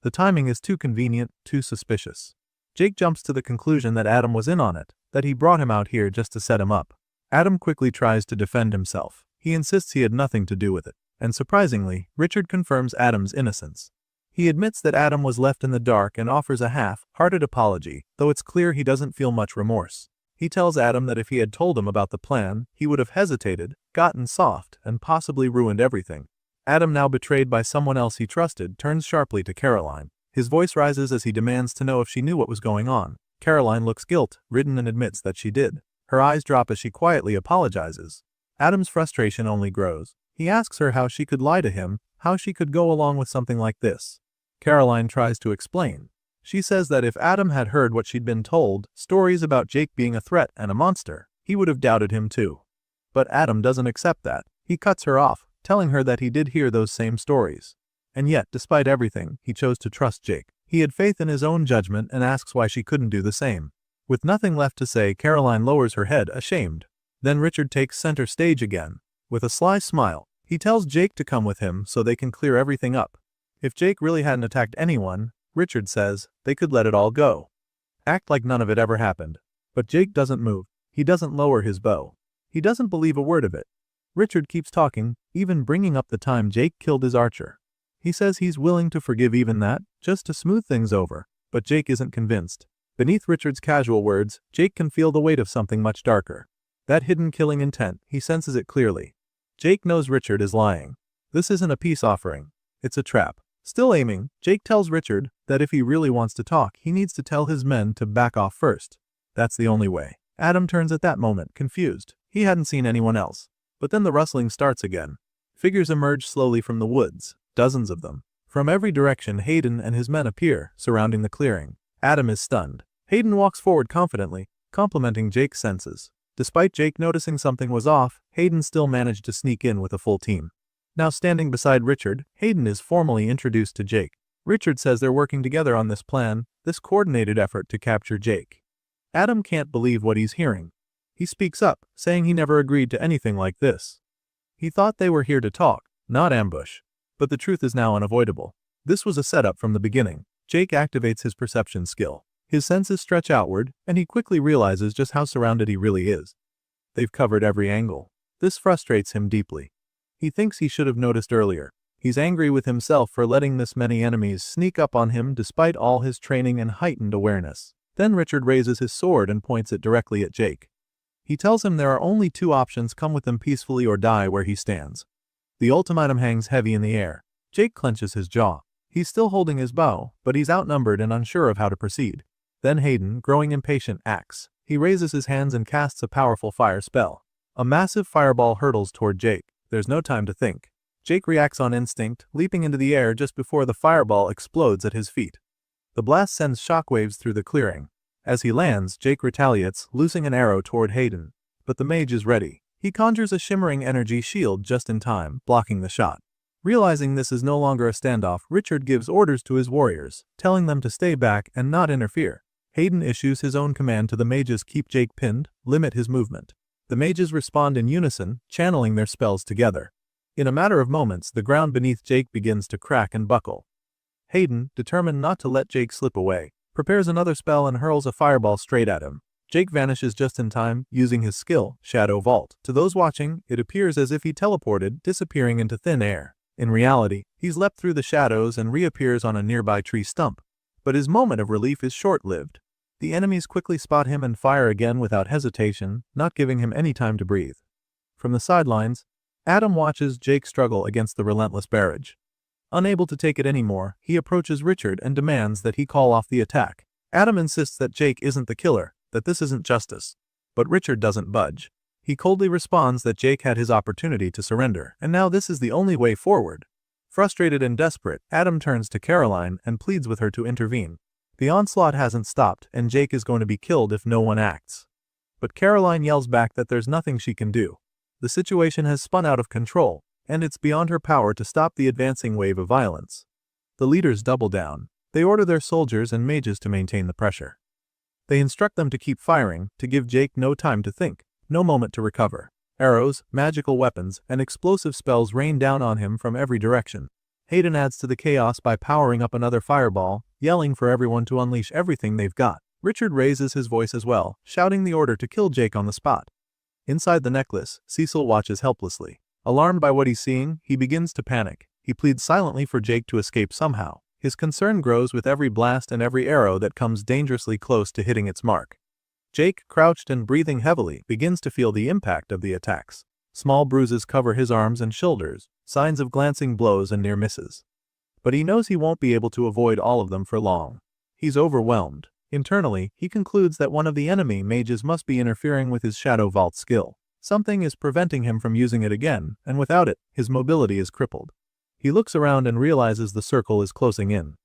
The timing is too convenient, too suspicious. Jake jumps to the conclusion that Adam was in on it, that he brought him out here just to set him up. Adam quickly tries to defend himself. He insists he had nothing to do with it. And surprisingly, Richard confirms Adam's innocence. He admits that Adam was left in the dark and offers a half-hearted apology, though it's clear he doesn't feel much remorse. He tells Adam that if he had told him about the plan, he would have hesitated, gotten soft, and possibly ruined everything. Adam, now betrayed by someone else he trusted, turns sharply to Caroline. His voice rises as he demands to know if she knew what was going on. Caroline looks guilt-ridden and admits that she did. Her eyes drop as she quietly apologizes. Adam's frustration only grows. He asks her how she could lie to him, how she could go along with something like this. Caroline tries to explain. She says that if Adam had heard what she'd been told, stories about Jake being a threat and a monster, he would have doubted him too. But Adam doesn't accept that. He cuts her off, telling her that he did hear those same stories. And yet, despite everything, he chose to trust Jake. He had faith in his own judgment and asks why she couldn't do the same. With nothing left to say, Caroline lowers her head, ashamed. Then Richard takes center stage again. With a sly smile, he tells Jake to come with him so they can clear everything up. If Jake really hadn't attacked anyone, Richard says, they could let it all go. Act like none of it ever happened. But Jake doesn't move. He doesn't lower his bow. He doesn't believe a word of it. Richard keeps talking, even bringing up the time Jake killed his archer. He says he's willing to forgive even that, just to smooth things over. But Jake isn't convinced. Beneath Richard's casual words, Jake can feel the weight of something much darker. That hidden killing intent, he senses it clearly. Jake knows Richard is lying. This isn't a peace offering. It's a trap. Still aiming, Jake tells Richard that if he really wants to talk, he needs to tell his men to back off first. That's the only way. Adam turns at that moment, confused. He hadn't seen anyone else. But then the rustling starts again. Figures emerge slowly from the woods, dozens of them. From every direction, Hayden and his men appear, surrounding the clearing. Adam is stunned. Hayden walks forward confidently, complimenting Jake's senses. Despite Jake noticing something was off, Hayden still managed to sneak in with a full team. Now standing beside Richard, Hayden is formally introduced to Jake. Richard says they're working together on this plan, this coordinated effort to capture Jake. Adam can't believe what he's hearing. He speaks up, saying he never agreed to anything like this. He thought they were here to talk, not ambush. But the truth is now unavoidable. This was a setup from the beginning. Jake activates his perception skill. His senses stretch outward, and he quickly realizes just how surrounded he really is. They've covered every angle. This frustrates him deeply. He thinks he should have noticed earlier. He's angry with himself for letting this many enemies sneak up on him despite all his training and heightened awareness. Then Richard raises his sword and points it directly at Jake. He tells him there are only two options: come with him peacefully or die where he stands. The ultimatum hangs heavy in the air. Jake clenches his jaw. He's still holding his bow, but he's outnumbered and unsure of how to proceed. Then Hayden, growing impatient, acts. He raises his hands and casts a powerful fire spell. A massive fireball hurtles toward Jake. There's no time to think. Jake reacts on instinct, leaping into the air just before the fireball explodes at his feet. The blast sends shockwaves through the clearing. As he lands, Jake retaliates, loosing an arrow toward Hayden. But the mage is ready. He conjures a shimmering energy shield just in time, blocking the shot. Realizing this is no longer a standoff, Richard gives orders to his warriors, telling them to stay back and not interfere. Hayden issues his own command to the mages: keep Jake pinned, limit his movement. The mages respond in unison, channeling their spells together. In a matter of moments, the ground beneath Jake begins to crack and buckle. Hayden, determined not to let Jake slip away, prepares another spell and hurls a fireball straight at him. Jake vanishes just in time, using his skill, Shadow Vault. To those watching, it appears as if he teleported, disappearing into thin air. In reality, he's leapt through the shadows and reappears on a nearby tree stump. But his moment of relief is short-lived. The enemies quickly spot him and fire again without hesitation, not giving him any time to breathe. From the sidelines, Adam watches Jake struggle against the relentless barrage. Unable to take it anymore, he approaches Richard and demands that he call off the attack. Adam insists that Jake isn't the killer, that this isn't justice. But Richard doesn't budge. He coldly responds that Jake had his opportunity to surrender, and now this is the only way forward. Frustrated and desperate, Adam turns to Caroline and pleads with her to intervene. The onslaught hasn't stopped, and Jake is going to be killed if no one acts. But Caroline yells back that there's nothing she can do. The situation has spun out of control, and it's beyond her power to stop the advancing wave of violence. The leaders double down. They order their soldiers and mages to maintain the pressure. They instruct them to keep firing, to give Jake no time to think, no moment to recover. Arrows, magical weapons, and explosive spells rain down on him from every direction. Hayden adds to the chaos by powering up another fireball, yelling for everyone to unleash everything they've got. Richard raises his voice as well, shouting the order to kill Jake on the spot. Inside the necklace, Cecil watches helplessly. Alarmed by what he's seeing, he begins to panic. He pleads silently for Jake to escape somehow. His concern grows with every blast and every arrow that comes dangerously close to hitting its mark. Jake, crouched and breathing heavily, begins to feel the impact of the attacks. Small bruises cover his arms and shoulders, signs of glancing blows and near misses. But he knows he won't be able to avoid all of them for long. He's overwhelmed. Internally, he concludes that one of the enemy mages must be interfering with his Shadow Vault skill. Something is preventing him from using it again, and without it, his mobility is crippled. He looks around and realizes the circle is closing in.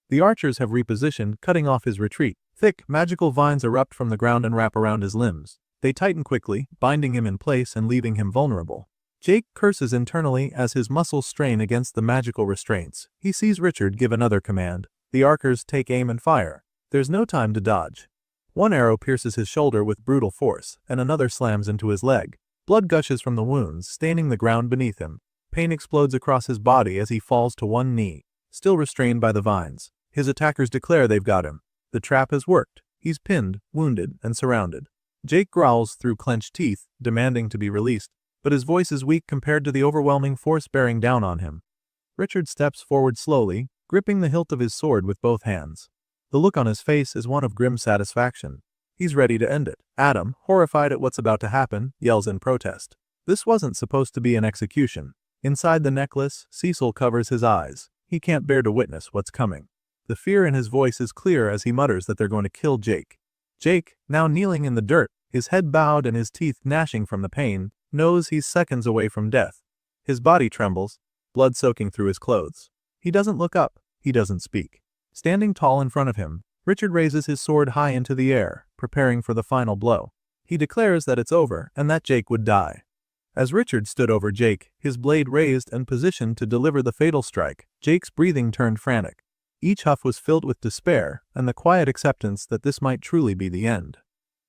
The archers have repositioned, cutting off his retreat. Thick, magical vines erupt from the ground and wrap around his limbs. They tighten quickly, binding him in place and leaving him vulnerable. Jake curses internally as his muscles strain against the magical restraints. He sees Richard give another command. The archers take aim and fire. There's no time to dodge. One arrow pierces his shoulder with brutal force, and another slams into his leg. Blood gushes from the wounds, staining the ground beneath him. Pain explodes across his body as he falls to one knee, still restrained by the vines. His attackers declare they've got him. The trap has worked. He's pinned, wounded, and surrounded. Jake growls through clenched teeth, demanding to be released, but his voice is weak compared to the overwhelming force bearing down on him. Richard steps forward slowly, gripping the hilt of his sword with both hands. The look on his face is one of grim satisfaction. He's ready to end it. Adam, horrified at what's about to happen, yells in protest. This wasn't supposed to be an execution. Inside the necklace, Cecil covers his eyes. He can't bear to witness what's coming. The fear in his voice is clear as he mutters that they're going to kill Jake. Jake, now kneeling in the dirt, his head bowed and his teeth gnashing from the pain, knows he's seconds away from death. His body trembles, blood soaking through his clothes. He doesn't look up. He doesn't speak. Standing tall in front of him, Richard raises his sword high into the air, preparing for the final blow. He declares that it's over and that Jake would die. As Richard stood over Jake, his blade raised and positioned to deliver the fatal strike, Jake's breathing turned frantic. Each huff was filled with despair and the quiet acceptance that this might truly be the end.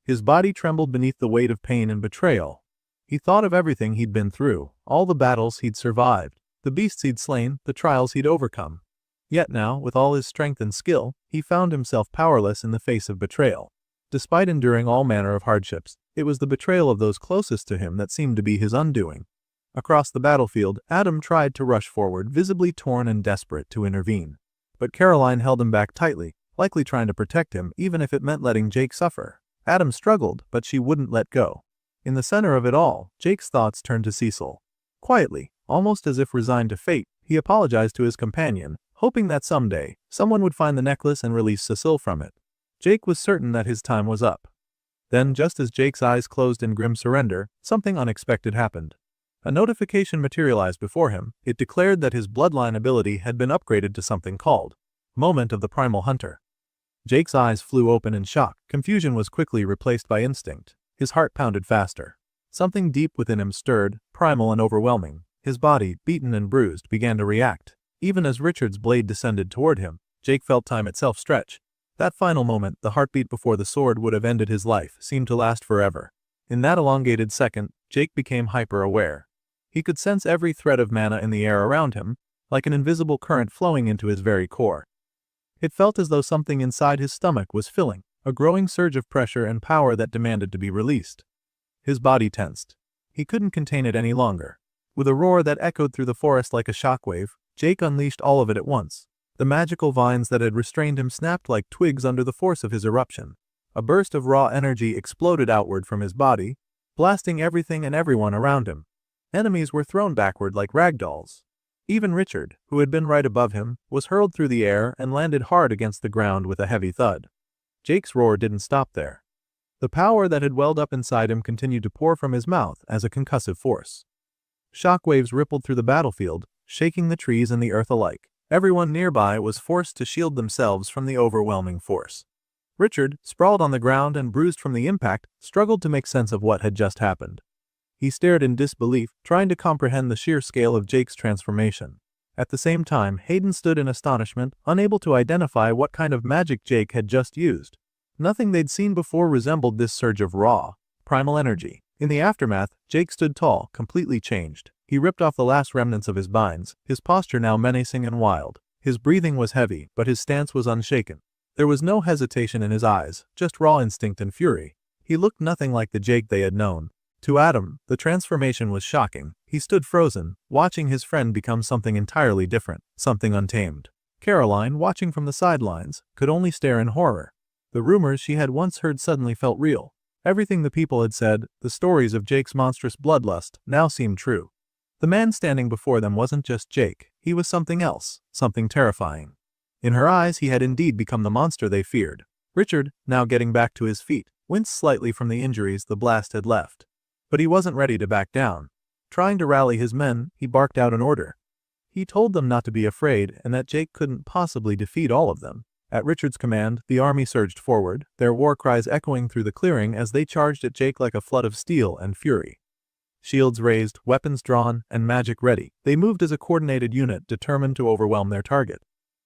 His body trembled beneath the weight of pain and betrayal. He thought of everything he'd been through, all the battles he'd survived, the beasts he'd slain, the trials he'd overcome. Yet now, with all his strength and skill, he found himself powerless in the face of betrayal. Despite enduring all manner of hardships, it was the betrayal of those closest to him that seemed to be his undoing. Across the battlefield, Adam tried to rush forward, visibly torn and desperate to intervene. But Caroline held him back tightly, likely trying to protect him even if it meant letting Jake suffer. Adam struggled, but she wouldn't let go. In the center of it all, Jake's thoughts turned to Cecil. Quietly, almost as if resigned to fate, he apologized to his companion, hoping that someday, someone would find the necklace and release Cecil from it. Jake was certain that his time was up. Then, just as Jake's eyes closed in grim surrender, something unexpected happened. A notification materialized before him. It declared that his bloodline ability had been upgraded to something called Moment of the Primal Hunter. Jake's eyes flew open in shock. Confusion was quickly replaced by instinct. His heart pounded faster. Something deep within him stirred, primal and overwhelming. His body, beaten and bruised, began to react. Even as Richard's blade descended toward him, Jake felt time itself stretch. That final moment, the heartbeat before the sword would have ended his life, seemed to last forever. In that elongated second, Jake became hyper-aware. He could sense every thread of mana in the air around him, like an invisible current flowing into his very core. It felt as though something inside his stomach was filling, a growing surge of pressure and power that demanded to be released. His body tensed. He couldn't contain it any longer. With a roar that echoed through the forest like a shockwave, Jake unleashed all of it at once. The magical vines that had restrained him snapped like twigs under the force of his eruption. A burst of raw energy exploded outward from his body, blasting everything and everyone around him. Enemies were thrown backward like ragdolls. Even Richard, who had been right above him, was hurled through the air and landed hard against the ground with a heavy thud. Jake's roar didn't stop there. The power that had welled up inside him continued to pour from his mouth as a concussive force. Shockwaves rippled through the battlefield, shaking the trees and the earth alike. Everyone nearby was forced to shield themselves from the overwhelming force. Richard, sprawled on the ground and bruised from the impact, struggled to make sense of what had just happened. He stared in disbelief, trying to comprehend the sheer scale of Jake's transformation. At the same time, Hayden stood in astonishment, unable to identify what kind of magic Jake had just used. Nothing they'd seen before resembled this surge of raw, primal energy. In the aftermath, Jake stood tall, completely changed. He ripped off the last remnants of his binds, his posture now menacing and wild. His breathing was heavy, but his stance was unshaken. There was no hesitation in his eyes, just raw instinct and fury. He looked nothing like the Jake they had known. To Adam, the transformation was shocking. He stood frozen, watching his friend become something entirely different, something untamed. Caroline, watching from the sidelines, could only stare in horror. The rumors she had once heard suddenly felt real. Everything the people had said, the stories of Jake's monstrous bloodlust, now seemed true. The man standing before them wasn't just Jake, he was something else, something terrifying. In her eyes he had indeed become the monster they feared. Richard, now getting back to his feet, winced slightly from the injuries the blast had left. But he wasn't ready to back down. Trying to rally his men, he barked out an order. He told them not to be afraid and that Jake couldn't possibly defeat all of them. At Richard's command, the army surged forward, their war cries echoing through the clearing as they charged at Jake like a flood of steel and fury. shields raised, weapons drawn, and magic ready. They moved as a coordinated unit determined to overwhelm their target.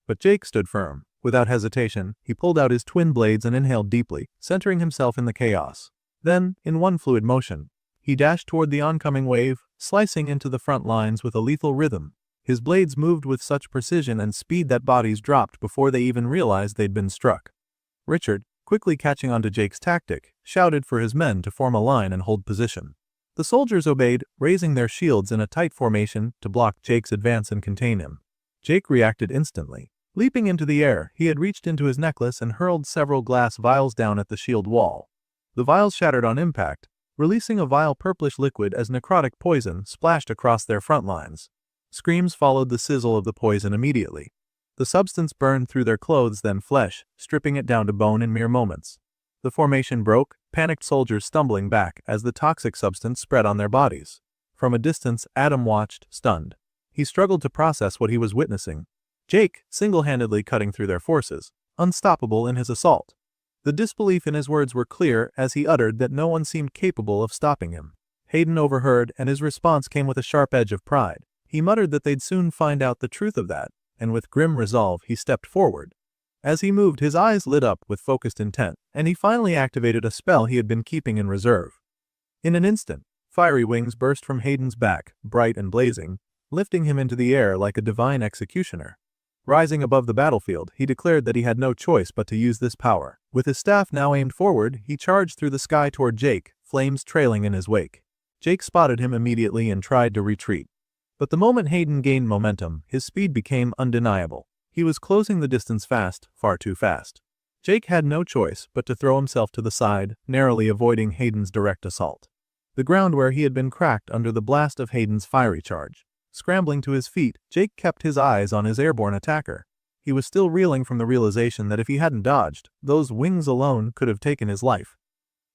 But Jake stood firm. Without hesitation, he pulled out his twin blades and inhaled deeply, centering himself in the chaos. Then, in one fluid motion, he dashed toward the oncoming wave, slicing into the front lines with a lethal rhythm. His blades moved with such precision and speed that bodies dropped before they even realized they'd been struck. Richard, quickly catching on to Jake's tactic, shouted for his men to form a line and hold position. The soldiers obeyed, raising their shields in a tight formation to block Jake's advance and contain him. Jake reacted instantly. Leaping into the air, he had reached into his necklace and hurled several glass vials down at the shield wall. The vials shattered on impact, releasing a vile purplish liquid as necrotic poison splashed across their front lines. Screams followed the sizzle of the poison immediately. The substance burned through their clothes, then flesh, stripping it down to bone in mere moments. The formation broke, panicked soldiers stumbling back as the toxic substance spread on their bodies. From a distance, Adam watched, stunned. He struggled to process what he was witnessing. Jake, single-handedly cutting through their forces, unstoppable in his assault. The disbelief in his words were clear as he uttered that no one seemed capable of stopping him. Hayden overheard, and his response came with a sharp edge of pride. He muttered that they'd soon find out the truth of that, and with grim resolve he stepped forward. As he moved, his eyes lit up with focused intent, and he finally activated a spell he had been keeping in reserve. In an instant, fiery wings burst from Hayden's back, bright and blazing, lifting him into the air like a divine executioner. Rising above the battlefield, he declared that he had no choice but to use this power. With his staff now aimed forward, he charged through the sky toward Jake, flames trailing in his wake. Jake spotted him immediately and tried to retreat. But the moment Hayden gained momentum, his speed became undeniable. He was closing the distance fast, far too fast. Jake had no choice but to throw himself to the side, narrowly avoiding Hayden's direct assault. The ground where he had been cracked under the blast of Hayden's fiery charge. Scrambling to his feet, Jake kept his eyes on his airborne attacker. He was still reeling from the realization that if he hadn't dodged, those wings alone could have taken his life.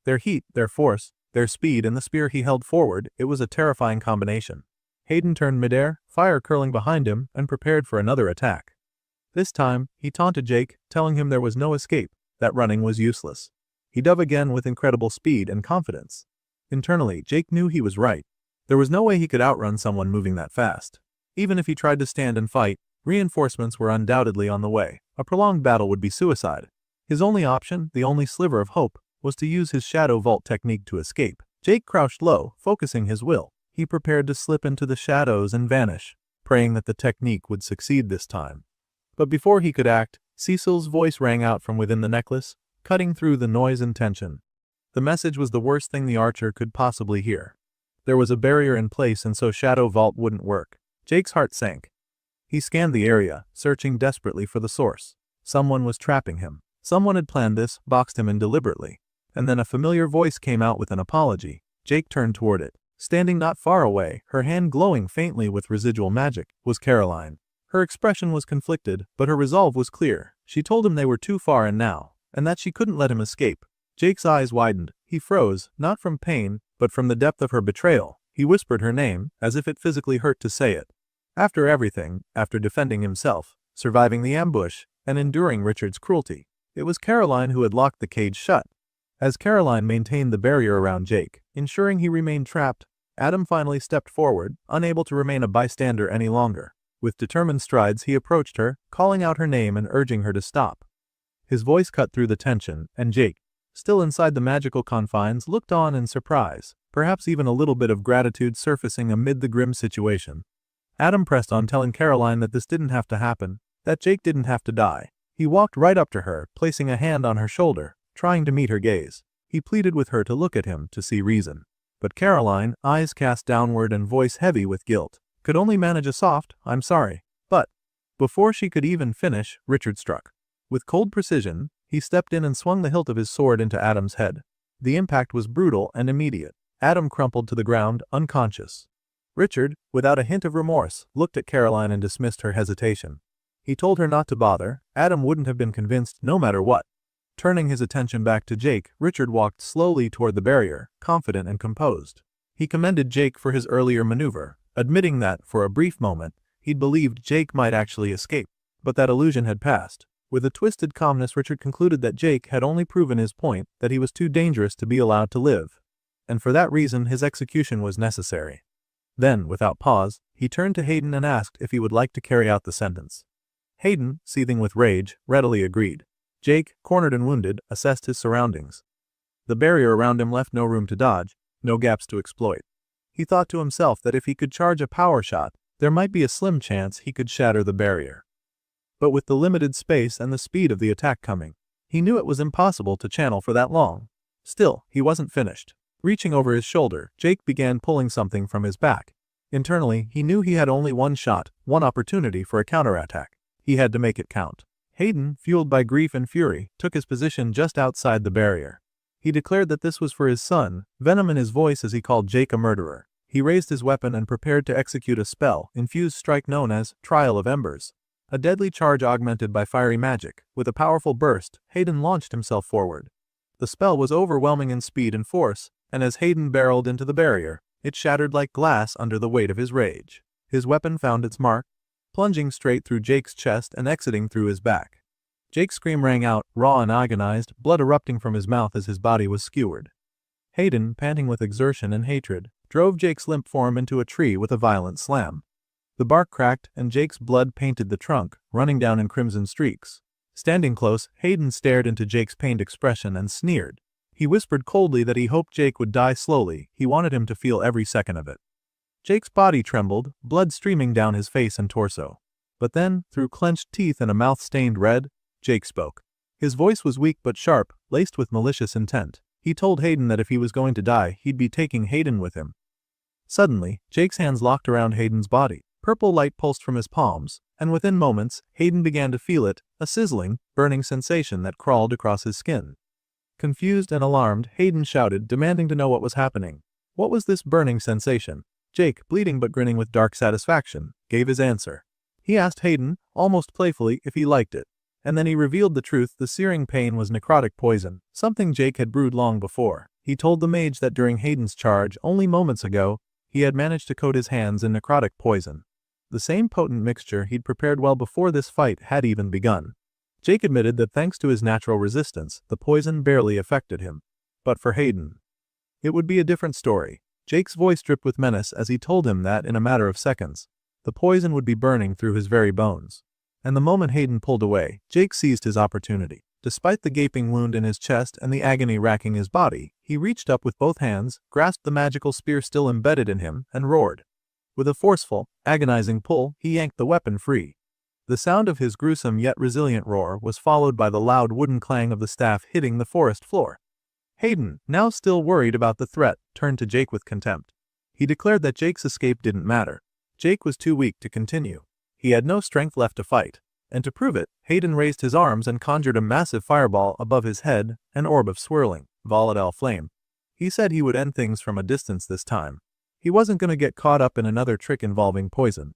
Their heat, their force, their speed, and the spear he held forward, it was a terrifying combination. Hayden turned midair, fire curling behind him, and prepared for another attack. This time, he taunted Jake, telling him there was no escape, that running was useless. He dove again with incredible speed and confidence. Internally, Jake knew he was right. There was no way he could outrun someone moving that fast. Even if he tried to stand and fight, reinforcements were undoubtedly on the way. A prolonged battle would be suicide. His only option, the only sliver of hope, was to use his shadow vault technique to escape. Jake crouched low, focusing his will. He prepared to slip into the shadows and vanish, praying that the technique would succeed this time. But before he could act, Cecil's voice rang out from within the necklace, cutting through the noise and tension. The message was the worst thing the archer could possibly hear. There was a barrier in place, and so Shadow Vault wouldn't work. Jake's heart sank. He scanned the area, searching desperately for the source. Someone was trapping him. Someone had planned this, boxed him in deliberately. And then a familiar voice came out with an apology. Jake turned toward it. Standing not far away, her hand glowing faintly with residual magic, was Caroline. Her expression was conflicted, but her resolve was clear. She told him they were too far and now, and that she couldn't let him escape. Jake's eyes widened. He froze, not from pain, but from the depth of her betrayal. He whispered her name, as if it physically hurt to say it. After everything, after defending himself, surviving the ambush, and enduring Richard's cruelty, it was Caroline who had locked the cage shut. As Caroline maintained the barrier around Jake, ensuring he remained trapped, Adam finally stepped forward, unable to remain a bystander any longer. With determined strides he approached her, calling out her name and urging her to stop. His voice cut through the tension, and Jake, still inside the magical confines, looked on in surprise, perhaps even a little bit of gratitude surfacing amid the grim situation. Adam pressed on, telling Caroline that this didn't have to happen, that Jake didn't have to die. He walked right up to her, placing a hand on her shoulder, trying to meet her gaze. He pleaded with her to look at him, to see reason. But Caroline, eyes cast downward and voice heavy with guilt, could only manage a soft, "I'm sorry." But before she could even finish, Richard struck. With cold precision, he stepped in and swung the hilt of his sword into Adam's head. The impact was brutal and immediate. Adam crumpled to the ground, unconscious. Richard, without a hint of remorse, looked at Caroline and dismissed her hesitation. He told her not to bother. Adam wouldn't have been convinced no matter what. Turning his attention back to Jake, Richard walked slowly toward the barrier, confident and composed. He commended Jake for his earlier maneuver, admitting that, for a brief moment, he'd believed Jake might actually escape. But that illusion had passed. With a twisted calmness, Richard concluded that Jake had only proven his point, that he was too dangerous to be allowed to live. and for that reason his execution was necessary. Then, without pause, he turned to Hayden and asked if he would like to carry out the sentence. Hayden, seething with rage, readily agreed. Jake, cornered and wounded, assessed his surroundings. The barrier around him left no room to dodge, no gaps to exploit. He thought to himself that if he could charge a power shot, there might be a slim chance he could shatter the barrier. But with the limited space and the speed of the attack coming, he knew it was impossible to channel for that long. Still, he wasn't finished. Reaching over his shoulder, Jake began pulling something from his back. Internally, he knew he had only one shot, one opportunity for a counterattack. He had to make it count. Hayden, fueled by grief and fury, took his position just outside the barrier. He declared that this was for his son, venom in his voice as he called Jake a murderer. He raised his weapon and prepared to execute a spell-infused strike known as Trial of Embers. A deadly charge augmented by fiery magic. With a powerful burst, Hayden launched himself forward. The spell was overwhelming in speed and force, and as Hayden barreled into the barrier, it shattered like glass under the weight of his rage. His weapon found its mark, plunging straight through Jake's chest and exiting through his back. Jake's scream rang out, raw and agonized, blood erupting from his mouth as his body was skewered. Hayden, panting with exertion and hatred, drove Jake's limp form into a tree with a violent slam. The bark cracked and Jake's blood painted the trunk, running down in crimson streaks. Standing close, Hayden stared into Jake's pained expression and sneered. He whispered coldly that he hoped Jake would die slowly. He wanted him to feel every second of it. Jake's body trembled, blood streaming down his face and torso. But then, through clenched teeth and a mouth stained red, Jake spoke. His voice was weak but sharp, laced with malicious intent. He told Hayden that if he was going to die, he'd be taking Hayden with him. Suddenly, Jake's hands locked around Hayden's body. Purple light pulsed from his palms, and within moments, Hayden began to feel it, a sizzling, burning sensation that crawled across his skin. Confused and alarmed, Hayden shouted, demanding to know what was happening. What was this burning sensation? Jake, bleeding but grinning with dark satisfaction, gave his answer. He asked Hayden, almost playfully, if he liked it. And then he revealed the truth. The searing pain was necrotic poison, something Jake had brewed long before. He told the mage that during Hayden's charge, only moments ago, he had managed to coat his hands in necrotic poison. The same potent mixture he'd prepared well before this fight had even begun. Jake admitted that thanks to his natural resistance, the poison barely affected him. But for Hayden, it would be a different story. Jake's voice dripped with menace as he told him that in a matter of seconds, the poison would be burning through his very bones. And the moment Hayden pulled away, Jake seized his opportunity. Despite the gaping wound in his chest and the agony racking his body, he reached up with both hands, grasped the magical spear still embedded in him, and roared. With a forceful, agonizing pull, he yanked the weapon free. The sound of his gruesome yet resilient roar was followed by the loud wooden clang of the staff hitting the forest floor. Hayden, now still worried about the threat, turned to Jake with contempt. He declared that Jake's escape didn't matter. Jake was too weak to continue. He had no strength left to fight. And to prove it, Hayden raised his arms and conjured a massive fireball above his head, an orb of swirling, volatile flame. He said he would end things from a distance this time. He wasn't going to get caught up in another trick involving poison.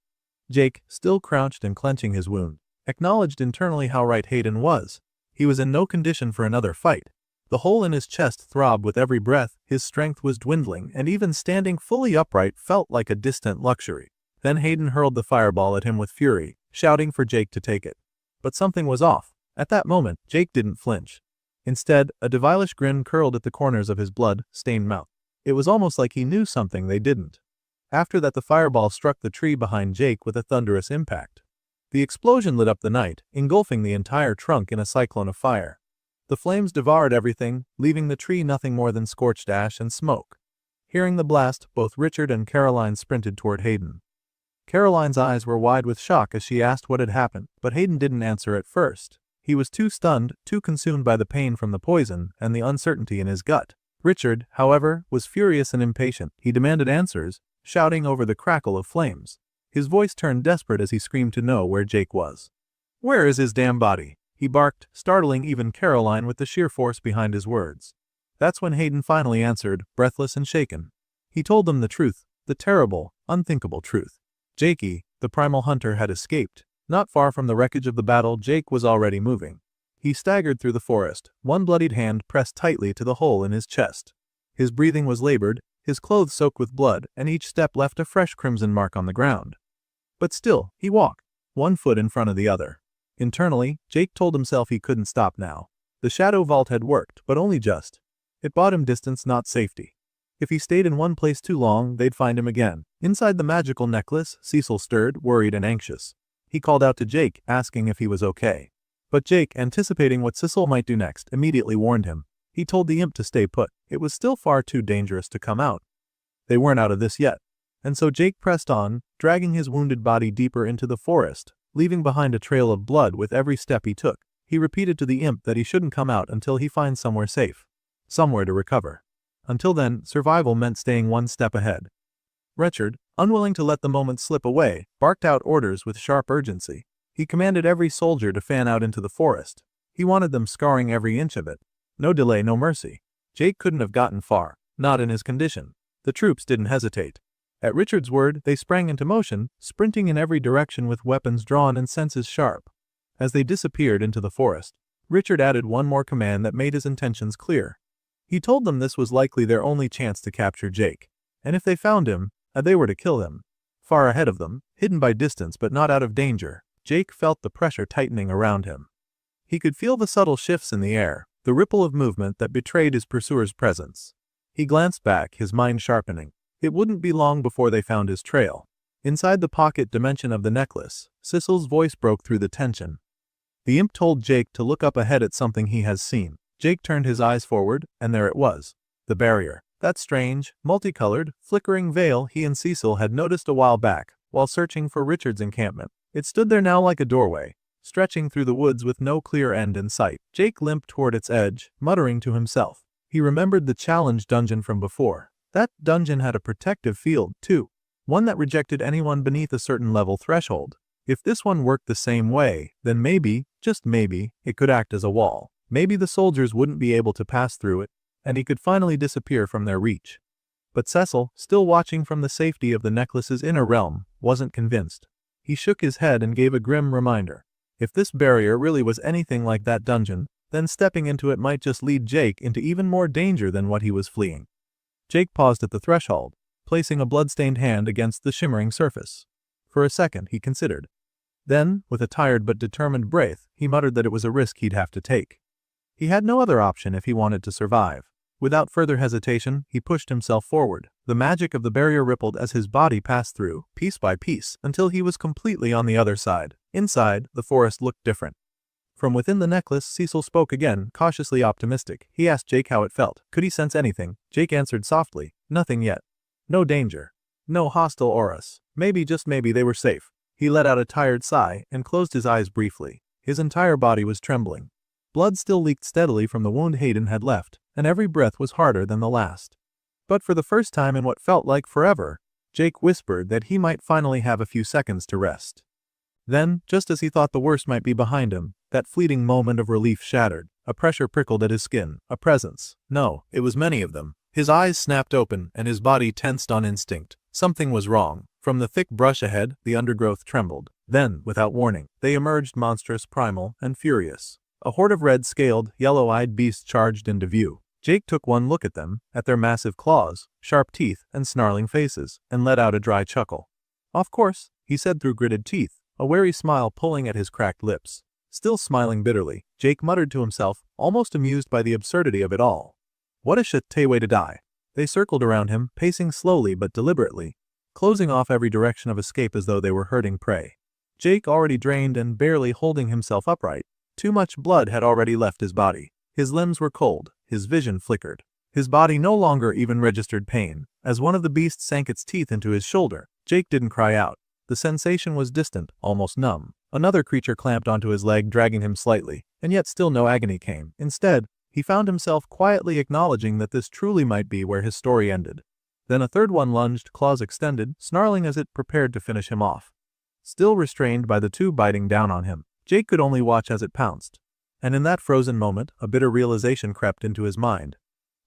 Jake, still crouched and clenching his wound, acknowledged internally how right Hayden was. He was in no condition for another fight. The hole in his chest throbbed with every breath, his strength was dwindling, and even standing fully upright felt like a distant luxury. Then Hayden hurled the fireball at him with fury, shouting for Jake to take it. But something was off. At that moment, Jake didn't flinch. Instead, a devilish grin curled at the corners of his blood-stained mouth. It was almost like he knew something they didn't. After that, the fireball struck the tree behind Jake with a thunderous impact. The explosion lit up the night, engulfing the entire trunk in a cyclone of fire. The flames devoured everything, leaving the tree nothing more than scorched ash and smoke. Hearing the blast, both Richard and Caroline sprinted toward Hayden. Caroline's eyes were wide with shock as she asked what had happened, but Hayden didn't answer at first. He was too stunned, too consumed by the pain from the poison and the uncertainty in his gut. Richard, however, was furious and impatient. He demanded answers, shouting over the crackle of flames. His voice turned desperate as he screamed to know where Jake was. "Where is his damn body?" he barked, startling even Caroline with the sheer force behind his words. That's when Hayden finally answered, breathless and shaken. He told them the truth, the terrible, unthinkable truth. Jakey, the primal hunter, had escaped. Not far from the wreckage of the battle, Jake was already moving. He staggered through the forest, one bloodied hand pressed tightly to the hole in his chest. His breathing was labored, his clothes soaked with blood, and each step left a fresh crimson mark on the ground. But still, he walked, one foot in front of the other. Internally, Jake told himself he couldn't stop now. The shadow vault had worked, but only just. It bought him distance, not safety. If he stayed in one place too long, they'd find him again. Inside the magical necklace, Cecil stirred, worried and anxious. He called out to Jake, asking if he was okay. But Jake, anticipating what Cecil might do next, immediately warned him. He told the imp to stay put. It was still far too dangerous to come out. They weren't out of this yet. And so Jake pressed on, dragging his wounded body deeper into the forest, leaving behind a trail of blood with every step he took. He repeated to the imp that he shouldn't come out until he finds somewhere safe. Somewhere to recover. Until then, survival meant staying one step ahead. Richard, unwilling to let the moment slip away, barked out orders with sharp urgency. He commanded every soldier to fan out into the forest. He wanted them scouring every inch of it. No delay, no mercy. Jake couldn't have gotten far, not in his condition. The troops didn't hesitate. At Richard's word, they sprang into motion, sprinting in every direction with weapons drawn and senses sharp. As they disappeared into the forest, Richard added one more command that made his intentions clear. He told them this was likely their only chance to capture Jake, and if they found him, they were to kill him. Far ahead of them, hidden by distance but not out of danger, Jake felt the pressure tightening around him. He could feel the subtle shifts in the air, the ripple of movement that betrayed his pursuer's presence. He glanced back, his mind sharpening. It wouldn't be long before they found his trail. Inside the pocket dimension of the necklace, Cecil's voice broke through the tension. The imp told Jake to look up ahead at something he has seen. Jake turned his eyes forward, and there it was. The barrier. That strange, multicolored, flickering veil he and Cecil had noticed a while back, while searching for Richard's encampment. It stood there now like a doorway, stretching through the woods with no clear end in sight. Jake limped toward its edge, muttering to himself. He remembered the challenge dungeon from before. That dungeon had a protective field, too. One that rejected anyone beneath a certain level threshold. If this one worked the same way, then maybe, just maybe, it could act as a wall. Maybe the soldiers wouldn't be able to pass through it, and he could finally disappear from their reach. But Cecil, still watching from the safety of the necklace's inner realm, wasn't convinced. He shook his head and gave a grim reminder. If this barrier really was anything like that dungeon, then stepping into it might just lead Jake into even more danger than what he was fleeing. Jake paused at the threshold, placing a blood-stained hand against the shimmering surface. For a second, he considered. Then, with a tired but determined breath, he muttered that it was a risk he'd have to take. He had no other option if he wanted to survive. Without further hesitation, he pushed himself forward. The magic of the barrier rippled as his body passed through, piece by piece, until he was completely on the other side. Inside, the forest looked different. From within the necklace, Cecil spoke again, cautiously optimistic. He asked Jake how it felt. Could he sense anything? Jake answered softly, nothing yet. No danger. No hostile auras. Maybe, just maybe, they were safe. He let out a tired sigh and closed his eyes briefly. His entire body was trembling. Blood still leaked steadily from the wound Hayden had left, and every breath was harder than the last. But for the first time in what felt like forever, Jake whispered that he might finally have a few seconds to rest. Then, just as he thought the worst might be behind him, that fleeting moment of relief shattered. A pressure prickled at his skin. A presence. No, it was many of them. His eyes snapped open and his body tensed on instinct. Something was wrong. From the thick brush ahead, the undergrowth trembled. Then, without warning, they emerged monstrous, primal, and furious. A horde of red-scaled, yellow-eyed beasts charged into view. Jake took one look at them, at their massive claws, sharp teeth, and snarling faces, and let out a dry chuckle. Of course, he said through gritted teeth, a wary smile pulling at his cracked lips. Still smiling bitterly, Jake muttered to himself, almost amused by the absurdity of it all. What a shitty way to die. They circled around him, pacing slowly but deliberately, closing off every direction of escape as though they were herding prey. Jake, already drained and barely holding himself upright, too much blood had already left his body. His limbs were cold, his vision flickered. His body no longer even registered pain. As one of the beasts sank its teeth into his shoulder, Jake didn't cry out. The sensation was distant, almost numb. Another creature clamped onto his leg, dragging him slightly, and yet still no agony came. Instead, he found himself quietly acknowledging that this truly might be where his story ended. Then a third one lunged, claws extended, snarling as it prepared to finish him off. Still restrained by the two biting down on him, Jake could only watch as it pounced. And in that frozen moment, a bitter realization crept into his mind.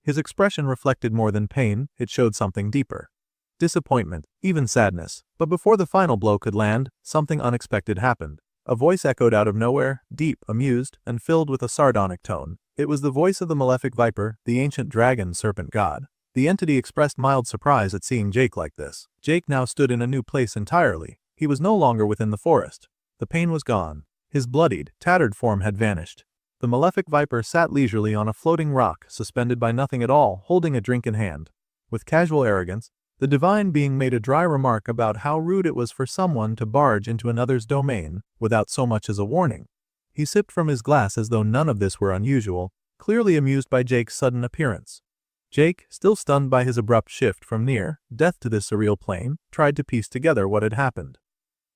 His expression reflected more than pain, it showed something deeper. Disappointment, even sadness. But before the final blow could land, something unexpected happened. A voice echoed out of nowhere, deep, amused, and filled with a sardonic tone. It was the voice of the malefic viper, the ancient dragon serpent god. The entity expressed mild surprise at seeing Jake like this. Jake now stood in a new place entirely. He was no longer within the forest. The pain was gone. His bloodied, tattered form had vanished. The malefic viper sat leisurely on a floating rock, suspended by nothing at all, holding a drink in hand. With casual arrogance, the divine being made a dry remark about how rude it was for someone to barge into another's domain without so much as a warning. He sipped from his glass as though none of this were unusual, clearly amused by Jake's sudden appearance. Jake, still stunned by his abrupt shift from near death to this surreal plane, tried to piece together what had happened.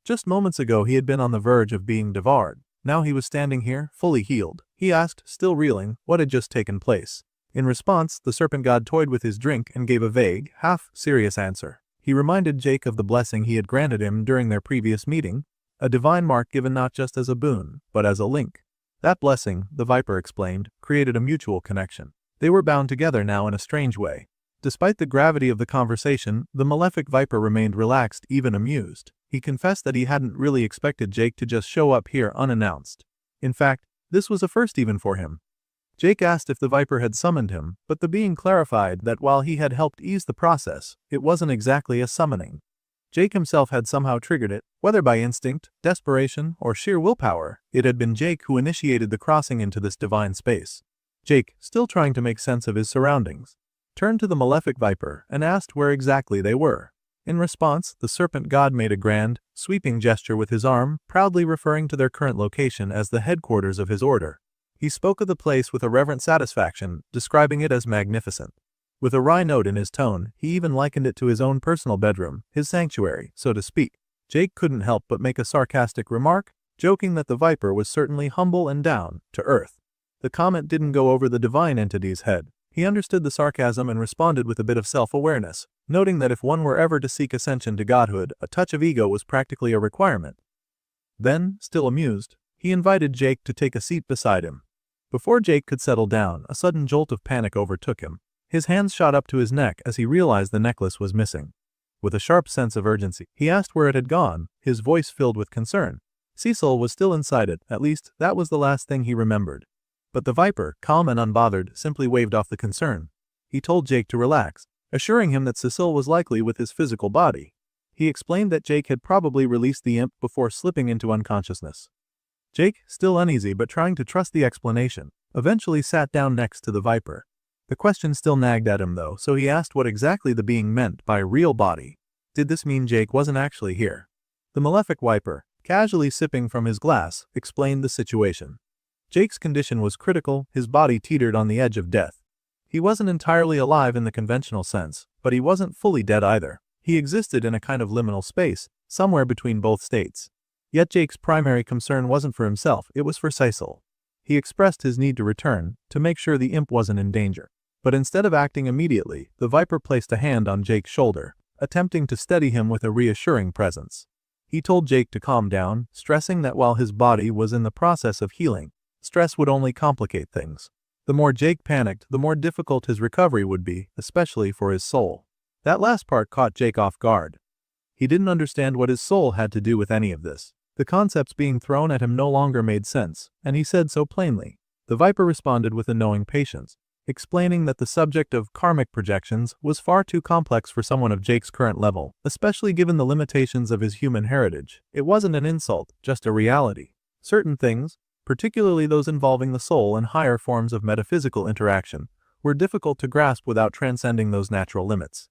Just moments ago he had been on the verge of being devoured. Now he was standing here, fully healed. He asked, still reeling, what had just taken place. In response, the serpent god toyed with his drink and gave a vague, half-serious answer. He reminded Jake of the blessing he had granted him during their previous meeting, a divine mark given not just as a boon, but as a link. That blessing, the Viper explained, created a mutual connection. They were bound together now in a strange way. Despite the gravity of the conversation, the malefic Viper remained relaxed, even amused. He confessed that he hadn't really expected Jake to just show up here unannounced. In fact, this was a first even for him. Jake asked if the Viper had summoned him, but the being clarified that while he had helped ease the process, it wasn't exactly a summoning. Jake himself had somehow triggered it, whether by instinct, desperation, or sheer willpower. It had been Jake who initiated the crossing into this divine space. Jake, still trying to make sense of his surroundings, turned to the malefic Viper and asked where exactly they were. In response, the serpent god made a grand, sweeping gesture with his arm, proudly referring to their current location as the headquarters of his order. He spoke of the place with a reverent satisfaction, describing it as magnificent. With a wry note in his tone, he even likened it to his own personal bedroom, his sanctuary, so to speak. Jake couldn't help but make a sarcastic remark, joking that the Viper was certainly humble and down to earth. The comment didn't go over the divine entity's head. He understood the sarcasm and responded with a bit of self-awareness, noting that if one were ever to seek ascension to godhood, a touch of ego was practically a requirement. Then, still amused, he invited Jake to take a seat beside him. Before Jake could settle down, a sudden jolt of panic overtook him. His hands shot up to his neck as he realized the necklace was missing. With a sharp sense of urgency, he asked where it had gone, his voice filled with concern. Cecil was still inside it, at least that was the last thing he remembered. But the Viper, calm and unbothered, simply waved off the concern. He told Jake to relax, assuring him that Cecil was likely with his physical body. He explained that Jake had probably released the imp before slipping into unconsciousness. Jake, still uneasy but trying to trust the explanation, eventually sat down next to the Viper. The question still nagged at him though, so he asked what exactly the being meant by real body. Did this mean Jake wasn't actually here? The malefic Viper, casually sipping from his glass, explained the situation. Jake's condition was critical, his body teetered on the edge of death. He wasn't entirely alive in the conventional sense, but he wasn't fully dead either. He existed in a kind of liminal space, somewhere between both states. Yet Jake's primary concern wasn't for himself, it was for Cecil. He expressed his need to return, to make sure the imp wasn't in danger. But instead of acting immediately, the Viper placed a hand on Jake's shoulder, attempting to steady him with a reassuring presence. He told Jake to calm down, stressing that while his body was in the process of healing, stress would only complicate things. The more Jake panicked, the more difficult his recovery would be, especially for his soul. That last part caught Jake off guard. He didn't understand what his soul had to do with any of this. The concepts being thrown at him no longer made sense, and he said so plainly. The Viper responded with a knowing patience, explaining that the subject of karmic projections was far too complex for someone of Jake's current level, especially given the limitations of his human heritage. It wasn't an insult, just a reality. Certain things, particularly those involving the soul and higher forms of metaphysical interaction, were difficult to grasp without transcending those natural limits.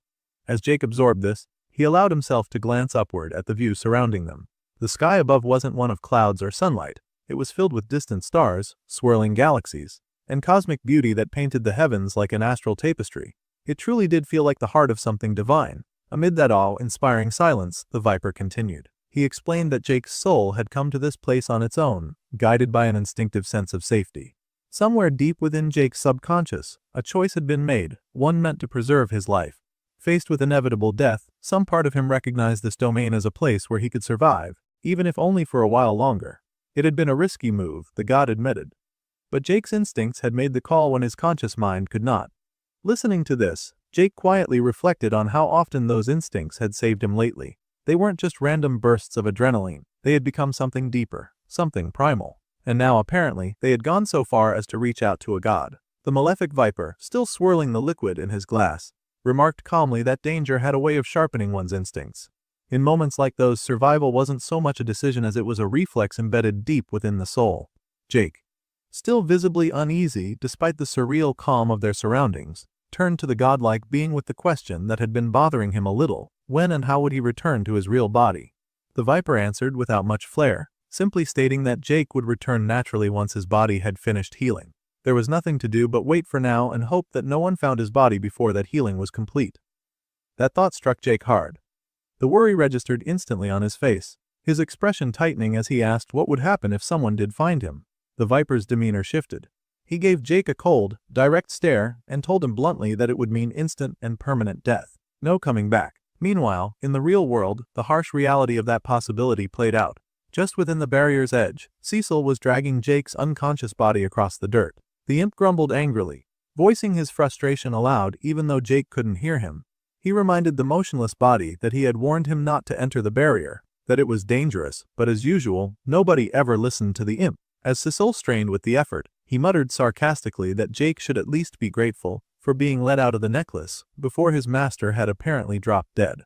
As Jake absorbed this, he allowed himself to glance upward at the view surrounding them. The sky above wasn't one of clouds or sunlight. It was filled with distant stars, swirling galaxies, and cosmic beauty that painted the heavens like an astral tapestry. It truly did feel like the heart of something divine. Amid that awe-inspiring silence, the Viper continued. He explained that Jake's soul had come to this place on its own, guided by an instinctive sense of safety. Somewhere deep within Jake's subconscious, a choice had been made, one meant to preserve his life. Faced with inevitable death, some part of him recognized this domain as a place where he could survive, even if only for a while longer. It had been a risky move, the god admitted. But Jake's instincts had made the call when his conscious mind could not. Listening to this, Jake quietly reflected on how often those instincts had saved him lately. They weren't just random bursts of adrenaline, they had become something deeper, something primal. And now apparently, they had gone so far as to reach out to a god. The malefic Viper, still swirling the liquid in his glass, remarked calmly that danger had a way of sharpening one's instincts. In moments like those, survival wasn't so much a decision as it was a reflex embedded deep within the soul. Jake, still visibly uneasy despite the surreal calm of their surroundings, turned to the godlike being with the question that had been bothering him a little: when and how would he return to his real body? The Viper answered without much flair, simply stating that Jake would return naturally once his body had finished healing. There was nothing to do but wait for now and hope that no one found his body before that healing was complete. That thought struck Jake hard. The worry registered instantly on his face, his expression tightening as he asked what would happen if someone did find him. The Viper's demeanor shifted. He gave Jake a cold, direct stare and told him bluntly that it would mean instant and permanent death. No coming back. Meanwhile, in the real world, the harsh reality of that possibility played out. Just within the barrier's edge, Cecil was dragging Jake's unconscious body across the dirt. The imp grumbled angrily, voicing his frustration aloud even though Jake couldn't hear him. He reminded the motionless body that he had warned him not to enter the barrier, that it was dangerous, but as usual, nobody ever listened to the imp. As Cecil strained with the effort, he muttered sarcastically that Jake should at least be grateful for being let out of the necklace before his master had apparently dropped dead.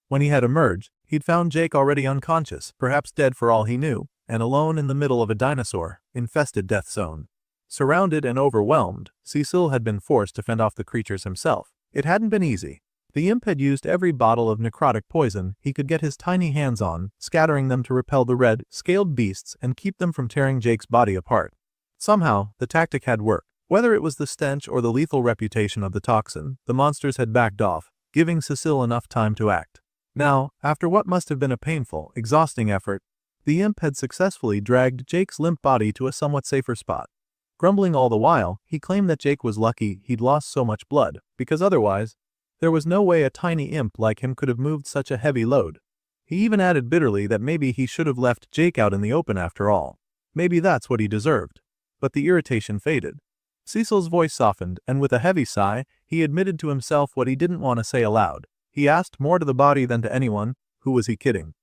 When he had emerged, he'd found Jake already unconscious, perhaps dead for all he knew, and alone in the middle of a dinosaur-infested death zone. Surrounded and overwhelmed, Cecil had been forced to fend off the creatures himself. It hadn't been easy. The imp had used every bottle of necrotic poison he could get his tiny hands on, scattering them to repel the red, scaled beasts and keep them from tearing Jake's body apart. Somehow, the tactic had worked. Whether it was the stench or the lethal reputation of the toxin, the monsters had backed off, giving Cecil enough time to act. Now, after what must have been a painful, exhausting effort, the imp had successfully dragged Jake's limp body to a somewhat safer spot. Grumbling all the while, he claimed that Jake was lucky he'd lost so much blood, because otherwise, there was no way a tiny imp like him could have moved such a heavy load. He even added bitterly that maybe he should have left Jake out in the open after all. Maybe that's what he deserved. But the irritation faded. Cecil's voice softened, and with a heavy sigh, he admitted to himself what he didn't want to say aloud. He asked more to the body than to anyone. Who was he kidding?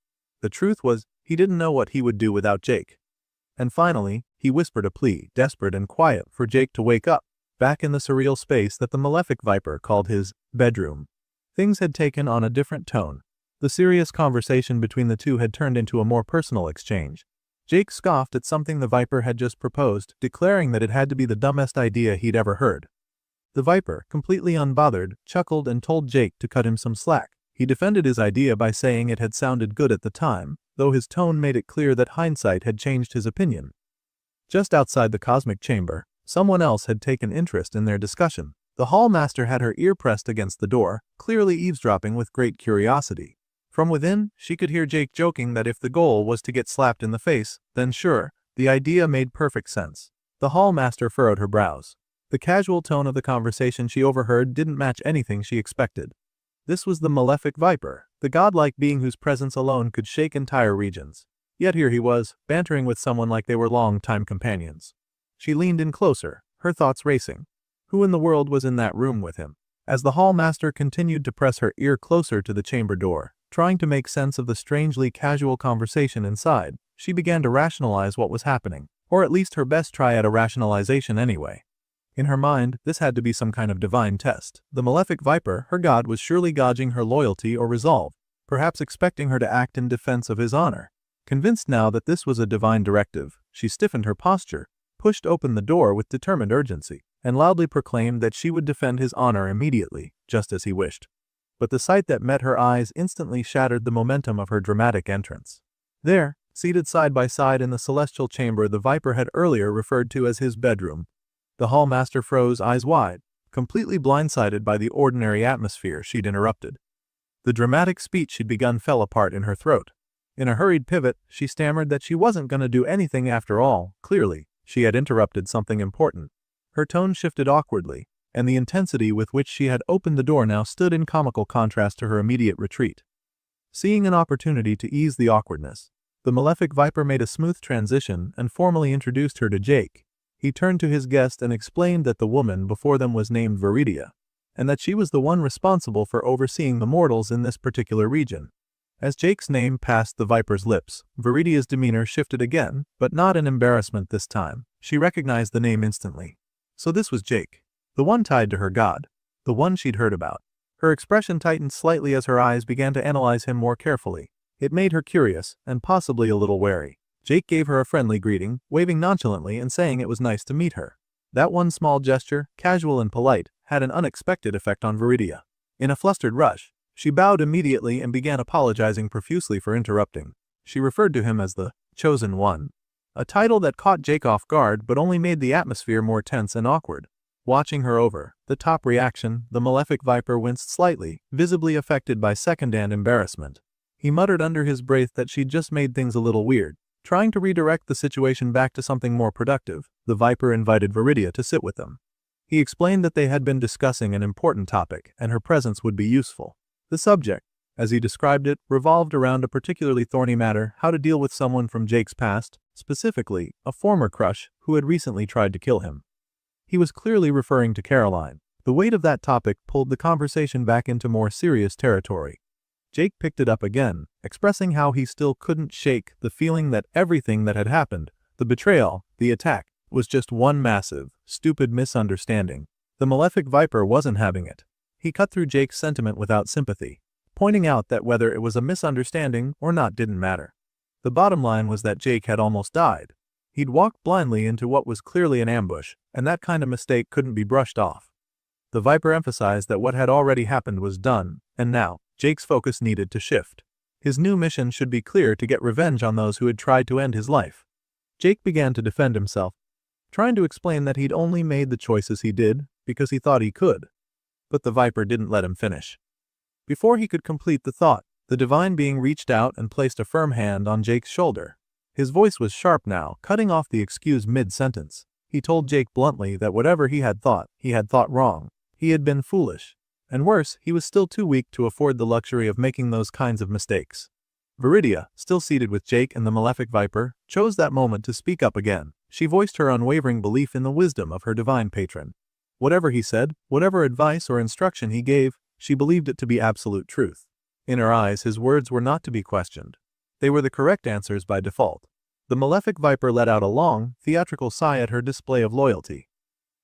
The truth was, he didn't know what he would do without Jake. And finally, he whispered a plea, desperate and quiet, for Jake to wake up, back in the surreal space that the malefic Viper called his bedroom. Things had taken on a different tone. The serious conversation between the two had turned into a more personal exchange. Jake scoffed at something the Viper had just proposed, declaring that it had to be the dumbest idea he'd ever heard. The Viper, completely unbothered, chuckled and told Jake to cut him some slack. He defended his idea by saying it had sounded good at the time, though his tone made it clear that hindsight had changed his opinion. Just outside the cosmic chamber, someone else had taken interest in their discussion. The hall master had her ear pressed against the door, clearly eavesdropping with great curiosity. From within, she could hear Jake joking that if the goal was to get slapped in the face, then sure, the idea made perfect sense. The hall master furrowed her brows. The casual tone of the conversation she overheard didn't match anything she expected. This was the malefic Viper, the godlike being whose presence alone could shake entire regions. Yet here he was, bantering with someone like they were long-time companions. She leaned in closer, her thoughts racing. Who in the world was in that room with him? As the hall master continued to press her ear closer to the chamber door, trying to make sense of the strangely casual conversation inside, she began to rationalize what was happening, or at least her best try at a rationalization anyway. In her mind, this had to be some kind of divine test. The malefic Viper, her god, was surely gauging her loyalty or resolve, perhaps expecting her to act in defense of his honor. Convinced now that this was a divine directive, she stiffened her posture, pushed open the door with determined urgency, and loudly proclaimed that she would defend his honor immediately, just as he wished. But the sight that met her eyes instantly shattered the momentum of her dramatic entrance. There, seated side by side in the celestial chamber the Viper had earlier referred to as his bedroom, the hall master froze, eyes wide, completely blindsided by the ordinary atmosphere she'd interrupted. The dramatic speech she'd begun fell apart in her throat. In a hurried pivot, she stammered that she wasn't gonna do anything after all. Clearly, she had interrupted something important. Her tone shifted awkwardly, and the intensity with which she had opened the door now stood in comical contrast to her immediate retreat. Seeing an opportunity to ease the awkwardness, the malefic Viper made a smooth transition and formally introduced her to Jake. He turned to his guest and explained that the woman before them was named Viridia, and that she was the one responsible for overseeing the mortals in this particular region. As Jake's name passed the Viper's lips, Viridia's demeanor shifted again, but not in embarrassment this time. She recognized the name instantly. So this was Jake, the one tied to her god, the one she'd heard about. Her expression tightened slightly as her eyes began to analyze him more carefully. It made her curious, and possibly a little wary. Jake gave her a friendly greeting, waving nonchalantly and saying it was nice to meet her. That one small gesture, casual and polite, had an unexpected effect on Viridia. In a flustered rush, she bowed immediately and began apologizing profusely for interrupting. She referred to him as the Chosen One, a title that caught Jake off guard but only made the atmosphere more tense and awkward. Watching her over the top reaction, the malefic viper winced slightly, visibly affected by second-hand embarrassment. He muttered under his breath that she'd just made things a little weird. Trying to redirect the situation back to something more productive, the viper invited Viridia to sit with them. He explained that they had been discussing an important topic and her presence would be useful. The subject, as he described it, revolved around a particularly thorny matter: how to deal with someone from Jake's past, specifically, a former crush who had recently tried to kill him. He was clearly referring to Caroline. The weight of that topic pulled the conversation back into more serious territory. Jake picked it up again, expressing how he still couldn't shake the feeling that everything that had happened, the betrayal, the attack, was just one massive, stupid misunderstanding. The malefic viper wasn't having it. He cut through Jake's sentiment without sympathy, pointing out that whether it was a misunderstanding or not didn't matter. The bottom line was that Jake had almost died. He'd walked blindly into what was clearly an ambush, and that kind of mistake couldn't be brushed off. The viper emphasized that what had already happened was done, and now, Jake's focus needed to shift. His new mission should be clear: to get revenge on those who had tried to end his life. Jake began to defend himself, trying to explain that he'd only made the choices he did because he thought he could. But the viper didn't let him finish. Before he could complete the thought, the divine being reached out and placed a firm hand on Jake's shoulder. His voice was sharp now, cutting off the excuse mid-sentence. He told Jake bluntly that whatever he had thought wrong. He had been foolish. And worse, he was still too weak to afford the luxury of making those kinds of mistakes. Viridia, still seated with Jake and the malefic viper, chose that moment to speak up again. She voiced her unwavering belief in the wisdom of her divine patron. Whatever he said, whatever advice or instruction he gave, she believed it to be absolute truth. In her eyes, his words were not to be questioned. They were the correct answers by default. The malefic viper let out a long, theatrical sigh at her display of loyalty.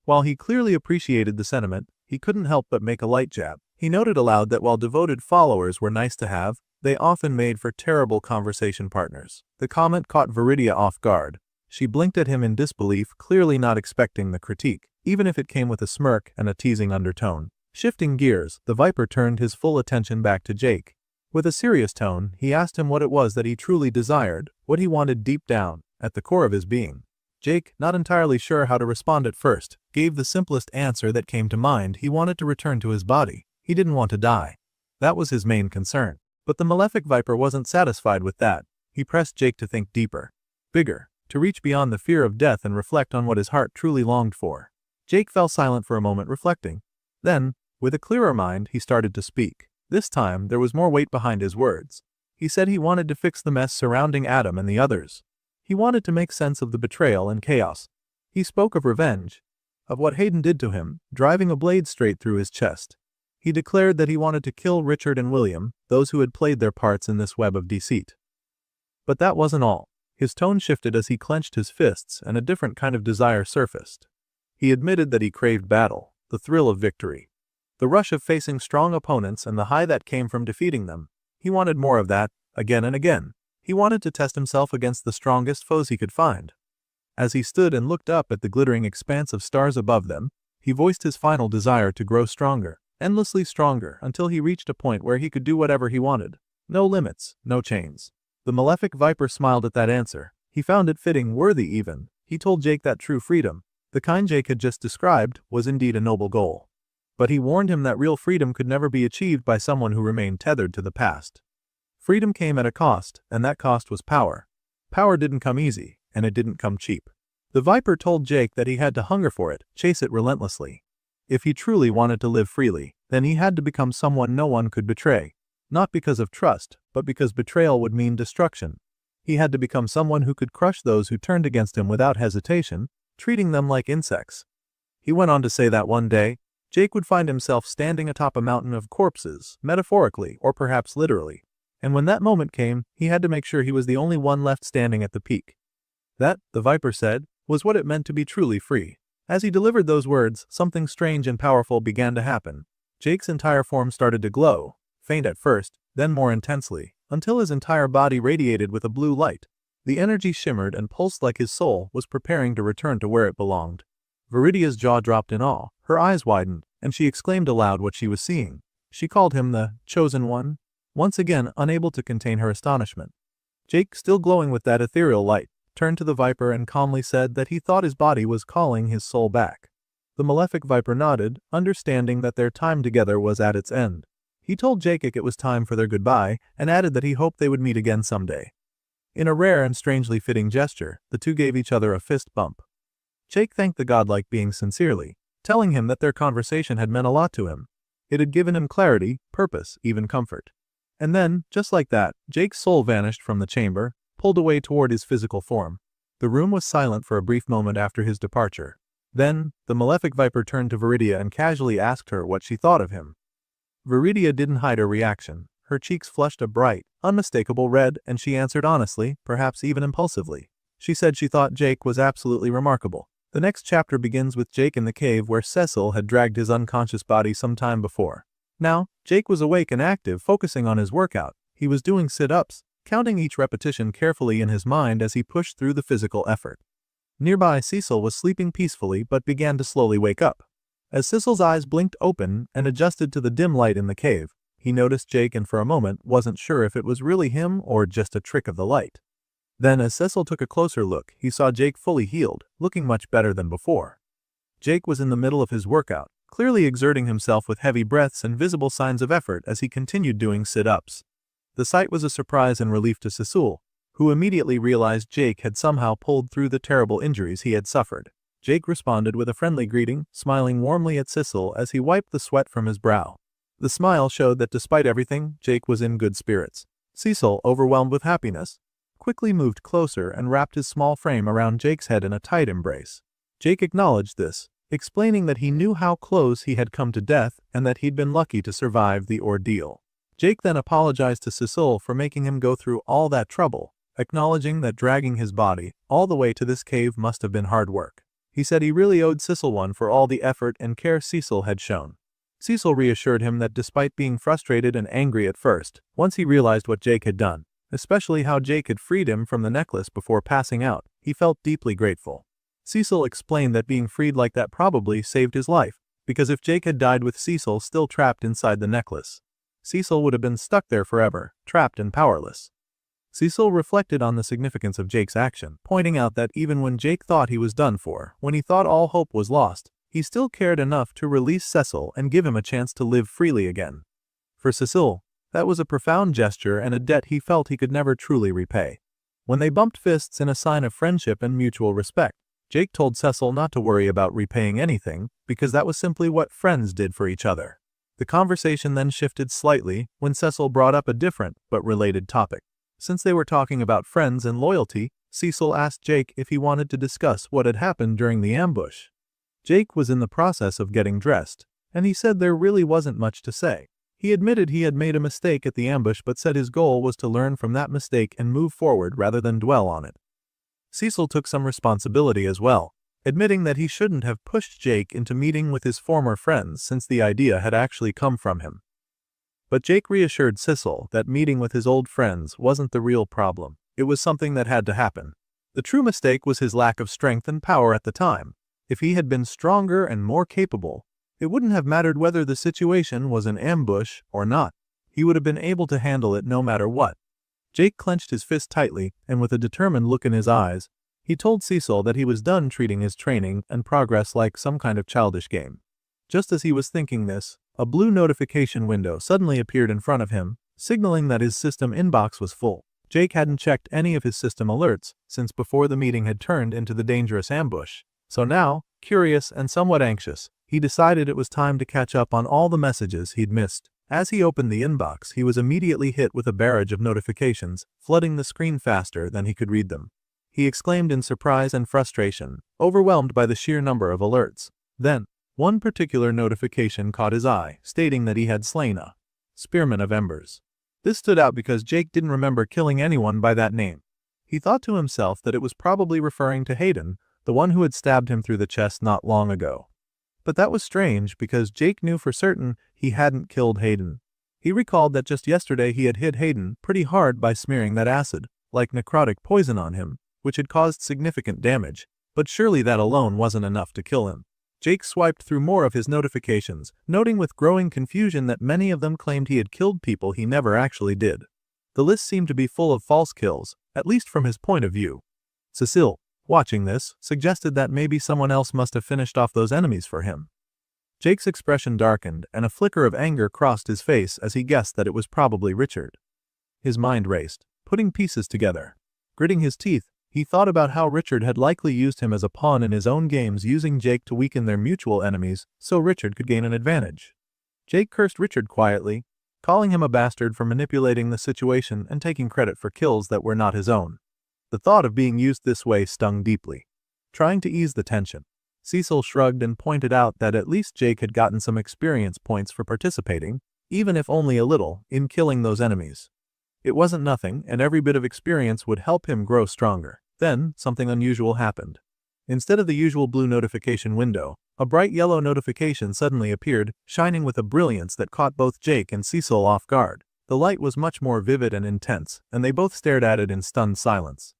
While he clearly appreciated the sentiment, he couldn't help but make a light jab. He noted aloud that while devoted followers were nice to have, they often made for terrible conversation partners. The comment caught Viridia off guard. She blinked at him in disbelief, clearly not expecting the critique, even if it came with a smirk and a teasing undertone. Shifting gears, the viper turned his full attention back to Jake. With a serious tone, he asked him what it was that he truly desired, what he wanted deep down, at the core of his being. Jake, not entirely sure how to respond at first, gave the simplest answer that came to mind: he wanted to return to his body. He didn't want to die. That was his main concern. But the malefic viper wasn't satisfied with that. He pressed Jake to think deeper, bigger, to reach beyond the fear of death and reflect on what his heart truly longed for. Jake fell silent for a moment, reflecting. Then, with a clearer mind, he started to speak. This time, there was more weight behind his words. He said he wanted to fix the mess surrounding Adam and the others. He wanted to make sense of the betrayal and chaos. He spoke of revenge, of what Hayden did to him, driving a blade straight through his chest. He declared that he wanted to kill Richard and William, those who had played their parts in this web of deceit. But that wasn't all. His tone shifted as he clenched his fists and a different kind of desire surfaced. He admitted that he craved battle, the thrill of victory, the rush of facing strong opponents and the high that came from defeating them. He wanted more of that, again and again. He wanted to test himself against the strongest foes he could find. As he stood and looked up at the glittering expanse of stars above them, he voiced his final desire to grow stronger, endlessly stronger, until he reached a point where he could do whatever he wanted. No limits, no chains. The malefic viper smiled at that answer. He found it fitting, worthy even. He told Jake that true freedom, the kind Jake had just described, was indeed a noble goal. But he warned him that real freedom could never be achieved by someone who remained tethered to the past. Freedom came at a cost, and that cost was power. Power didn't come easy, and it didn't come cheap. The viper told Jake that he had to hunger for it, chase it relentlessly. If he truly wanted to live freely, then he had to become someone no one could betray. Not because of trust, but because betrayal would mean destruction. He had to become someone who could crush those who turned against him without hesitation, treating them like insects. He went on to say that one day, Jake would find himself standing atop a mountain of corpses, metaphorically or perhaps literally. And when that moment came, he had to make sure he was the only one left standing at the peak. That, the viper said, was what it meant to be truly free. As he delivered those words, something strange and powerful began to happen. Jake's entire form started to glow, faint at first, then more intensely, until his entire body radiated with a blue light. The energy shimmered and pulsed like his soul was preparing to return to where it belonged. Viridia's jaw dropped in awe, her eyes widened, and she exclaimed aloud what she was seeing. She called him the Chosen One, once again unable to contain her astonishment. Jake, still glowing with that ethereal light, turned to the Viper and calmly said that he thought his body was calling his soul back. The malefic Viper nodded, understanding that their time together was at its end. He told Jake it was time for their goodbye, and added that he hoped they would meet again someday. In a rare and strangely fitting gesture, the two gave each other a fist bump. Jake thanked the godlike being sincerely, telling him that their conversation had meant a lot to him. It had given him clarity, purpose, even comfort. And then, just like that, Jake's soul vanished from the chamber, pulled away toward his physical form. The room was silent for a brief moment after his departure. Then, the malefic Viper turned to Viridia and casually asked her what she thought of him. Viridia didn't hide her reaction. Her cheeks flushed a bright, unmistakable red, and she answered honestly, perhaps even impulsively. She said she thought Jake was absolutely remarkable. The next chapter begins with Jake in the cave where Cecil had dragged his unconscious body some time before. Now, Jake was awake and active, focusing on his workout. He was doing sit-ups, counting each repetition carefully in his mind as he pushed through the physical effort. Nearby, Cecil was sleeping peacefully but began to slowly wake up. As Cecil's eyes blinked open and adjusted to the dim light in the cave, he noticed Jake and for a moment wasn't sure if it was really him or just a trick of the light. Then as Cecil took a closer look, he saw Jake fully healed, looking much better than before. Jake was in the middle of his workout, clearly exerting himself with heavy breaths and visible signs of effort as he continued doing sit-ups. The sight was a surprise and relief to Cecil, who immediately realized Jake had somehow pulled through the terrible injuries he had suffered. Jake responded with a friendly greeting, smiling warmly at Cecil as he wiped the sweat from his brow. The smile showed that despite everything, Jake was in good spirits. Cecil, overwhelmed with happiness, quickly moved closer and wrapped his small frame around Jake's head in a tight embrace. Jake acknowledged this, explaining that he knew how close he had come to death and that he'd been lucky to survive the ordeal. Jake then apologized to Cecil for making him go through all that trouble, acknowledging that dragging his body all the way to this cave must have been hard work. He said he really owed Cecil one for all the effort and care Cecil had shown. Cecil reassured him that despite being frustrated and angry at first, once he realized what Jake had done, especially how Jake had freed him from the necklace before passing out, he felt deeply grateful. Cecil explained that being freed like that probably saved his life, because if Jake had died with Cecil still trapped inside the necklace, Cecil would have been stuck there forever, trapped and powerless. Cecil reflected on the significance of Jake's action, pointing out that even when Jake thought he was done for, when he thought all hope was lost, he still cared enough to release Cecil and give him a chance to live freely again. For Cecil, that was a profound gesture and a debt he felt he could never truly repay. When they bumped fists in a sign of friendship and mutual respect, Jake told Cecil not to worry about repaying anything, because that was simply what friends did for each other. The conversation then shifted slightly when Cecil brought up a different but related topic. Since they were talking about friends and loyalty, Cecil asked Jake if he wanted to discuss what had happened during the ambush. Jake was in the process of getting dressed, and he said there really wasn't much to say. He admitted he had made a mistake at the ambush but said his goal was to learn from that mistake and move forward rather than dwell on it. Cecil took some responsibility as well, admitting that he shouldn't have pushed Jake into meeting with his former friends since the idea had actually come from him. But Jake reassured Cecil that meeting with his old friends wasn't the real problem. It was something that had to happen. The true mistake was his lack of strength and power at the time. If he had been stronger and more capable, it wouldn't have mattered whether the situation was an ambush or not. He would have been able to handle it no matter what. Jake clenched his fist tightly, and with a determined look in his eyes, he told Cecil that he was done treating his training and progress like some kind of childish game. Just as he was thinking this, a blue notification window suddenly appeared in front of him, signaling that his system inbox was full. Jake hadn't checked any of his system alerts since before the meeting had turned into the dangerous ambush. So now, curious and somewhat anxious, he decided it was time to catch up on all the messages he'd missed. As he opened the inbox, he was immediately hit with a barrage of notifications, flooding the screen faster than he could read them. He exclaimed in surprise and frustration, overwhelmed by the sheer number of alerts. Then, one particular notification caught his eye, stating that he had slain a spearman of embers. This stood out because Jake didn't remember killing anyone by that name. He thought to himself that it was probably referring to Hayden, the one who had stabbed him through the chest not long ago. But that was strange because Jake knew for certain he hadn't killed Hayden. He recalled that just yesterday he had hit Hayden pretty hard by smearing that acid, like necrotic poison on him, which had caused significant damage, but surely that alone wasn't enough to kill him. Jake swiped through more of his notifications, noting with growing confusion that many of them claimed he had killed people he never actually did. The list seemed to be full of false kills, at least from his point of view. Cecile, watching this, suggested that maybe someone else must have finished off those enemies for him. Jake's expression darkened, and a flicker of anger crossed his face as he guessed that it was probably Richard. His mind raced, putting pieces together. Gritting his teeth, he thought about how Richard had likely used him as a pawn in his own games, using Jake to weaken their mutual enemies so Richard could gain an advantage. Jake cursed Richard quietly, calling him a bastard for manipulating the situation and taking credit for kills that were not his own. The thought of being used this way stung deeply. Trying to ease the tension, Cecil shrugged and pointed out that at least Jake had gotten some experience points for participating, even if only a little, in killing those enemies. It wasn't nothing, and every bit of experience would help him grow stronger. Then, something unusual happened. Instead of the usual blue notification window, a bright yellow notification suddenly appeared, shining with a brilliance that caught both Jake and Cecil off guard. The light was much more vivid and intense, and they both stared at it in stunned silence.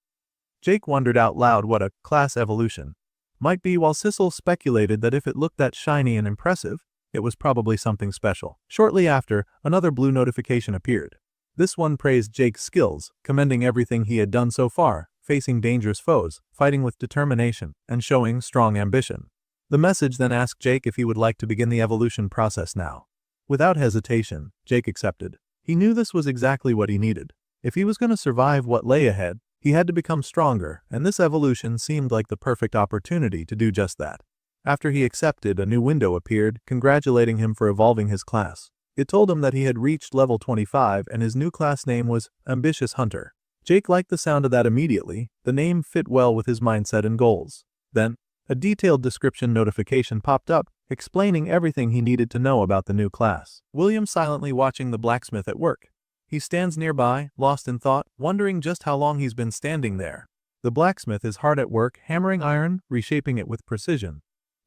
Jake wondered out loud what a class evolution might be, while Cecil speculated that if it looked that shiny and impressive, it was probably something special. Shortly after, another blue notification appeared. This one praised Jake's skills, commending everything he had done so far, facing dangerous foes, fighting with determination, and showing strong ambition. The message then asked Jake if he would like to begin the evolution process now. Without hesitation, Jake accepted. He knew this was exactly what he needed. If he was going to survive what lay ahead, he had to become stronger, and this evolution seemed like the perfect opportunity to do just that. After he accepted, a new window appeared, congratulating him for evolving his class. It told him that he had reached level 25 and his new class name was Ambitious Hunter. Jake liked the sound of that immediately. The name fit well with his mindset and goals. Then, a detailed description notification popped up, explaining everything he needed to know about the new class. William silently watching the blacksmith at work. He stands nearby, lost in thought, wondering just how long he's been standing there. The blacksmith is hard at work, hammering iron, reshaping it with precision.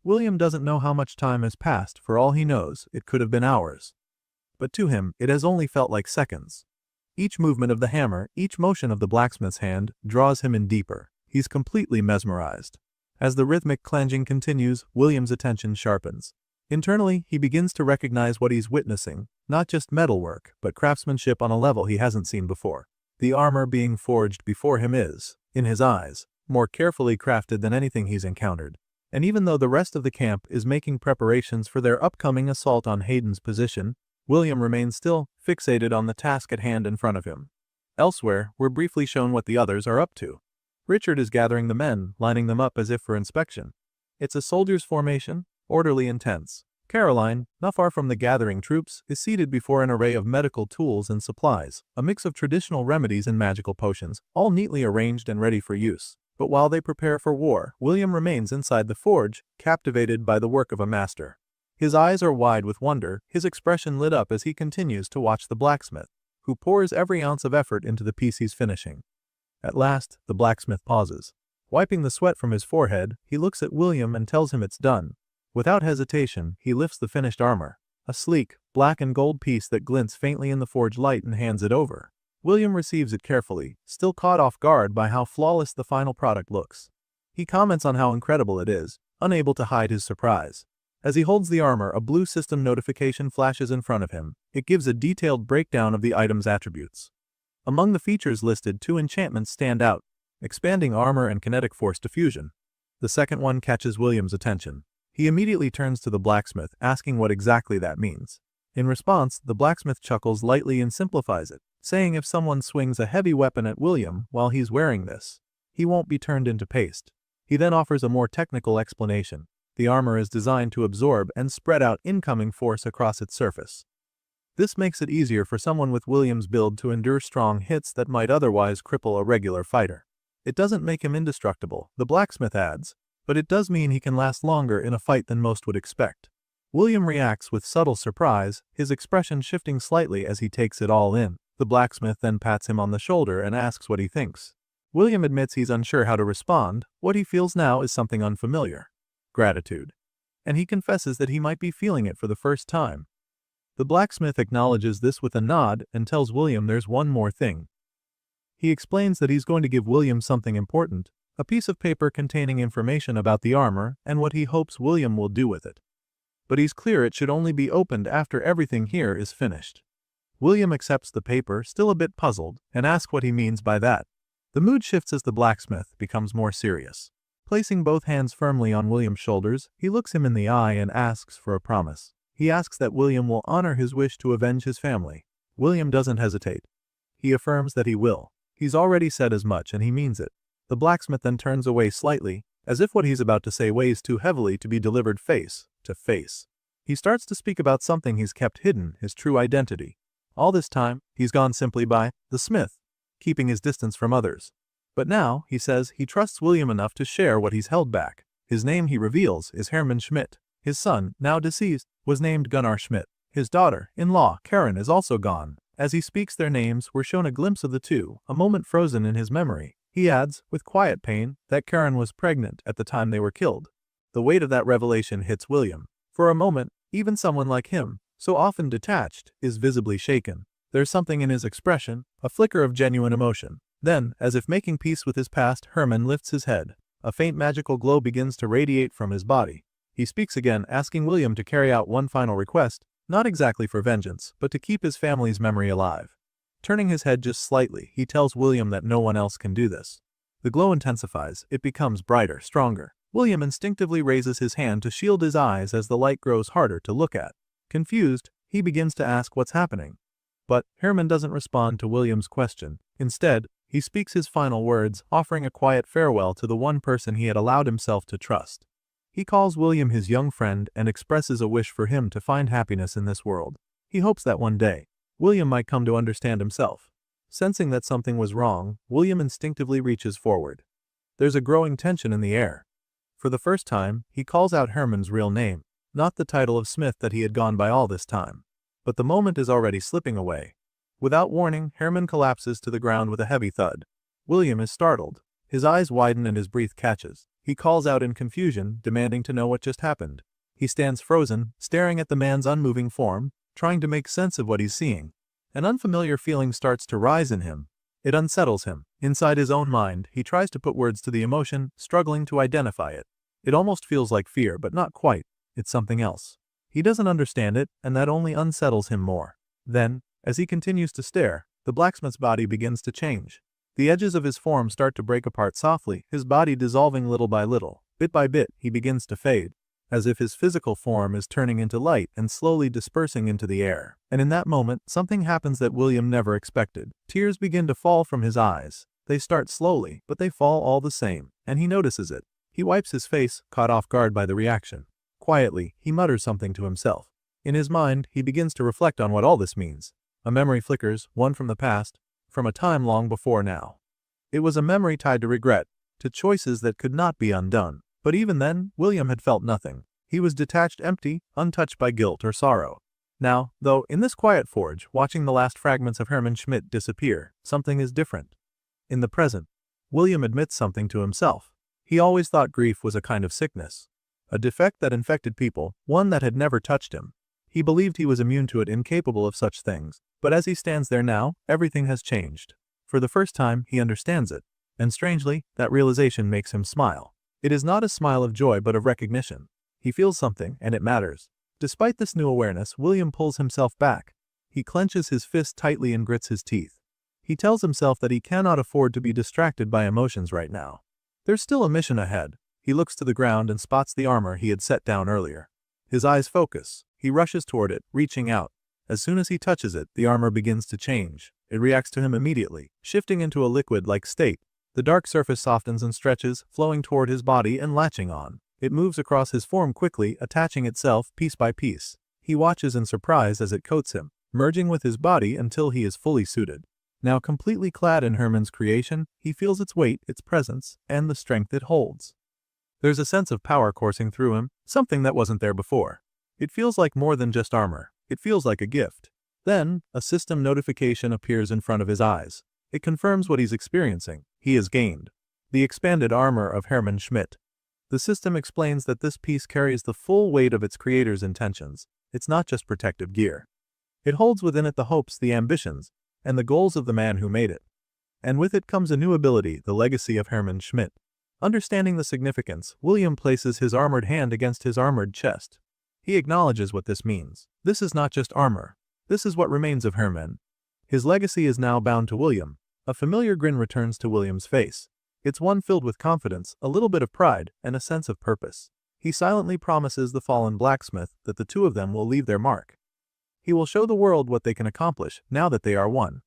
William doesn't know how much time has passed. For all he knows, it could have been hours. But to him, it has only felt like seconds. Each movement of the hammer, each motion of the blacksmith's hand, draws him in deeper. He's completely mesmerized. As the rhythmic clanging continues, William's attention sharpens. Internally, he begins to recognize what he's witnessing, not just metalwork, but craftsmanship on a level he hasn't seen before. The armor being forged before him is, in his eyes, more carefully crafted than anything he's encountered. And even though the rest of the camp is making preparations for their upcoming assault on Hayden's position, William remains still, fixated on the task at hand in front of him. Elsewhere, we're briefly shown what the others are up to. Richard is gathering the men, lining them up as if for inspection. It's a soldier's formation, orderly and tense. Caroline, not far from the gathering troops, is seated before an array of medical tools and supplies, a mix of traditional remedies and magical potions, all neatly arranged and ready for use. But while they prepare for war, William remains inside the forge, captivated by the work of a master. His eyes are wide with wonder, his expression lit up as he continues to watch the blacksmith, who pours every ounce of effort into the piece he's finishing. At last, the blacksmith pauses. Wiping the sweat from his forehead, he looks at William and tells him it's done. Without hesitation, he lifts the finished armor, a sleek, black and gold piece that glints faintly in the forge light, and hands it over. William receives it carefully, still caught off guard by how flawless the final product looks. He comments on how incredible it is, unable to hide his surprise. As he holds the armor, a blue system notification flashes in front of him. It gives a detailed breakdown of the item's attributes. Among the features listed, 2 enchantments stand out: expanding armor and kinetic force diffusion. The second one catches William's attention. He immediately turns to the blacksmith, asking what exactly that means. In response, the blacksmith chuckles lightly and simplifies it, saying if someone swings a heavy weapon at William while he's wearing this, he won't be turned into paste. He then offers a more technical explanation. The armor is designed to absorb and spread out incoming force across its surface. This makes it easier for someone with William's build to endure strong hits that might otherwise cripple a regular fighter. It doesn't make him indestructible, the blacksmith adds, but it does mean he can last longer in a fight than most would expect. William reacts with subtle surprise, his expression shifting slightly as he takes it all in. The blacksmith then pats him on the shoulder and asks what he thinks. William admits he's unsure how to respond. What he feels now is something unfamiliar: gratitude. And he confesses that he might be feeling it for the first time. The blacksmith acknowledges this with a nod and tells William there's one more thing. He explains that he's going to give William something important, A piece of paper containing information about the armor and what he hopes William will do with it. But he's clear it should only be opened after everything here is finished. William accepts the paper, still a bit puzzled, and asks what he means by that. The mood shifts as the blacksmith becomes more serious. Placing both hands firmly on William's shoulders, he looks him in the eye and asks for a promise. He asks that William will honor his wish to avenge his family. William doesn't hesitate. He affirms that he will. He's already said as much and he means it. The blacksmith then turns away slightly, as if what he's about to say weighs too heavily to be delivered face to face. He starts to speak about something he's kept hidden, his true identity. All this time, he's gone simply by the Smith, keeping his distance from others. But now, he says, he trusts William enough to share what he's held back. His name, he reveals, is Hermann Schmidt. His son, now deceased, was named Gunnar Schmidt. His daughter-in-law, Karen, is also gone. As he speaks their names, we're shown a glimpse of the two, a moment frozen in his memory. He adds, with quiet pain, that Karen was pregnant at the time they were killed. The weight of that revelation hits William. For a moment, even someone like him, so often detached, is visibly shaken. There's something in his expression, a flicker of genuine emotion. Then, as if making peace with his past, Hermann lifts his head. A faint magical glow begins to radiate from his body. He speaks again, asking William to carry out one final request, not exactly for vengeance, but to keep his family's memory alive. Turning his head just slightly, he tells William that no one else can do this. The glow intensifies, it becomes brighter, stronger. William instinctively raises his hand to shield his eyes as the light grows harder to look at. Confused, he begins to ask what's happening. But Hermann doesn't respond to William's question. Instead, he speaks his final words, offering a quiet farewell to the one person he had allowed himself to trust. He calls William his young friend and expresses a wish for him to find happiness in this world. He hopes that one day, William might come to understand himself. Sensing that something was wrong, William instinctively reaches forward. There's a growing tension in the air. For the first time, he calls out Hermann's real name, not the title of Smith that he had gone by all this time. But the moment is already slipping away. Without warning, Hermann collapses to the ground with a heavy thud. William is startled. His eyes widen and his breath catches. He calls out in confusion, demanding to know what just happened. He stands frozen, staring at the man's unmoving form, trying to make sense of what he's seeing. An unfamiliar feeling starts to rise in him. It unsettles him. Inside his own mind, he tries to put words to the emotion, struggling to identify it. It almost feels like fear, but not quite. It's something else. He doesn't understand it, and that only unsettles him more. Then, as he continues to stare, the blacksmith's body begins to change. The edges of his form start to break apart softly, his body dissolving little by little. Bit by bit, he begins to fade, as if his physical form is turning into light and slowly dispersing into the air. And in that moment, something happens that William never expected. Tears begin to fall from his eyes. They start slowly, but they fall all the same, and he notices it. He wipes his face, caught off guard by the reaction. Quietly, he mutters something to himself. In his mind, he begins to reflect on what all this means. A memory flickers, one from the past, from a time long before now. It was a memory tied to regret, to choices that could not be undone. But even then, William had felt nothing. He was detached, empty, untouched by guilt or sorrow. Now, though, in this quiet forge, watching the last fragments of Hermann Schmidt disappear, something is different. In the present, William admits something to himself. He always thought grief was a kind of sickness. A defect that infected people, one that had never touched him. He believed he was immune to it, incapable of such things. But as he stands there now, everything has changed. For the first time, he understands it. And strangely, that realization makes him smile. It is not a smile of joy but of recognition. He feels something, and it matters. Despite this new awareness, William pulls himself back. He clenches his fist tightly and grits his teeth. He tells himself that he cannot afford to be distracted by emotions right now. There's still a mission ahead. He looks to the ground and spots the armor he had set down earlier. His eyes focus. He rushes toward it, reaching out. As soon as he touches it, the armor begins to change. It reacts to him immediately, shifting into a liquid-like state. The dark surface softens and stretches, flowing toward his body and latching on. It moves across his form quickly, attaching itself piece by piece. He watches in surprise as it coats him, merging with his body until he is fully suited. Now completely clad in Hermann's creation, he feels its weight, its presence, and the strength it holds. There's a sense of power coursing through him, something that wasn't there before. It feels like more than just armor. It feels like a gift. Then, a system notification appears in front of his eyes. It confirms what he's experiencing. He has gained the expanded armor of Hermann Schmidt. The system explains that this piece carries the full weight of its creator's intentions. It's not just protective gear. It holds within it the hopes, the ambitions, and the goals of the man who made it. And with it comes a new ability, the legacy of Hermann Schmidt. Understanding the significance, William places his armored hand against his armored chest. He acknowledges what this means. This is not just armor. This is what remains of Herman. His legacy is now bound to William. A familiar grin returns to William's face. It's one filled with confidence, a little bit of pride, and a sense of purpose. He silently promises the fallen blacksmith that the two of them will leave their mark. He will show the world what they can accomplish now that they are one.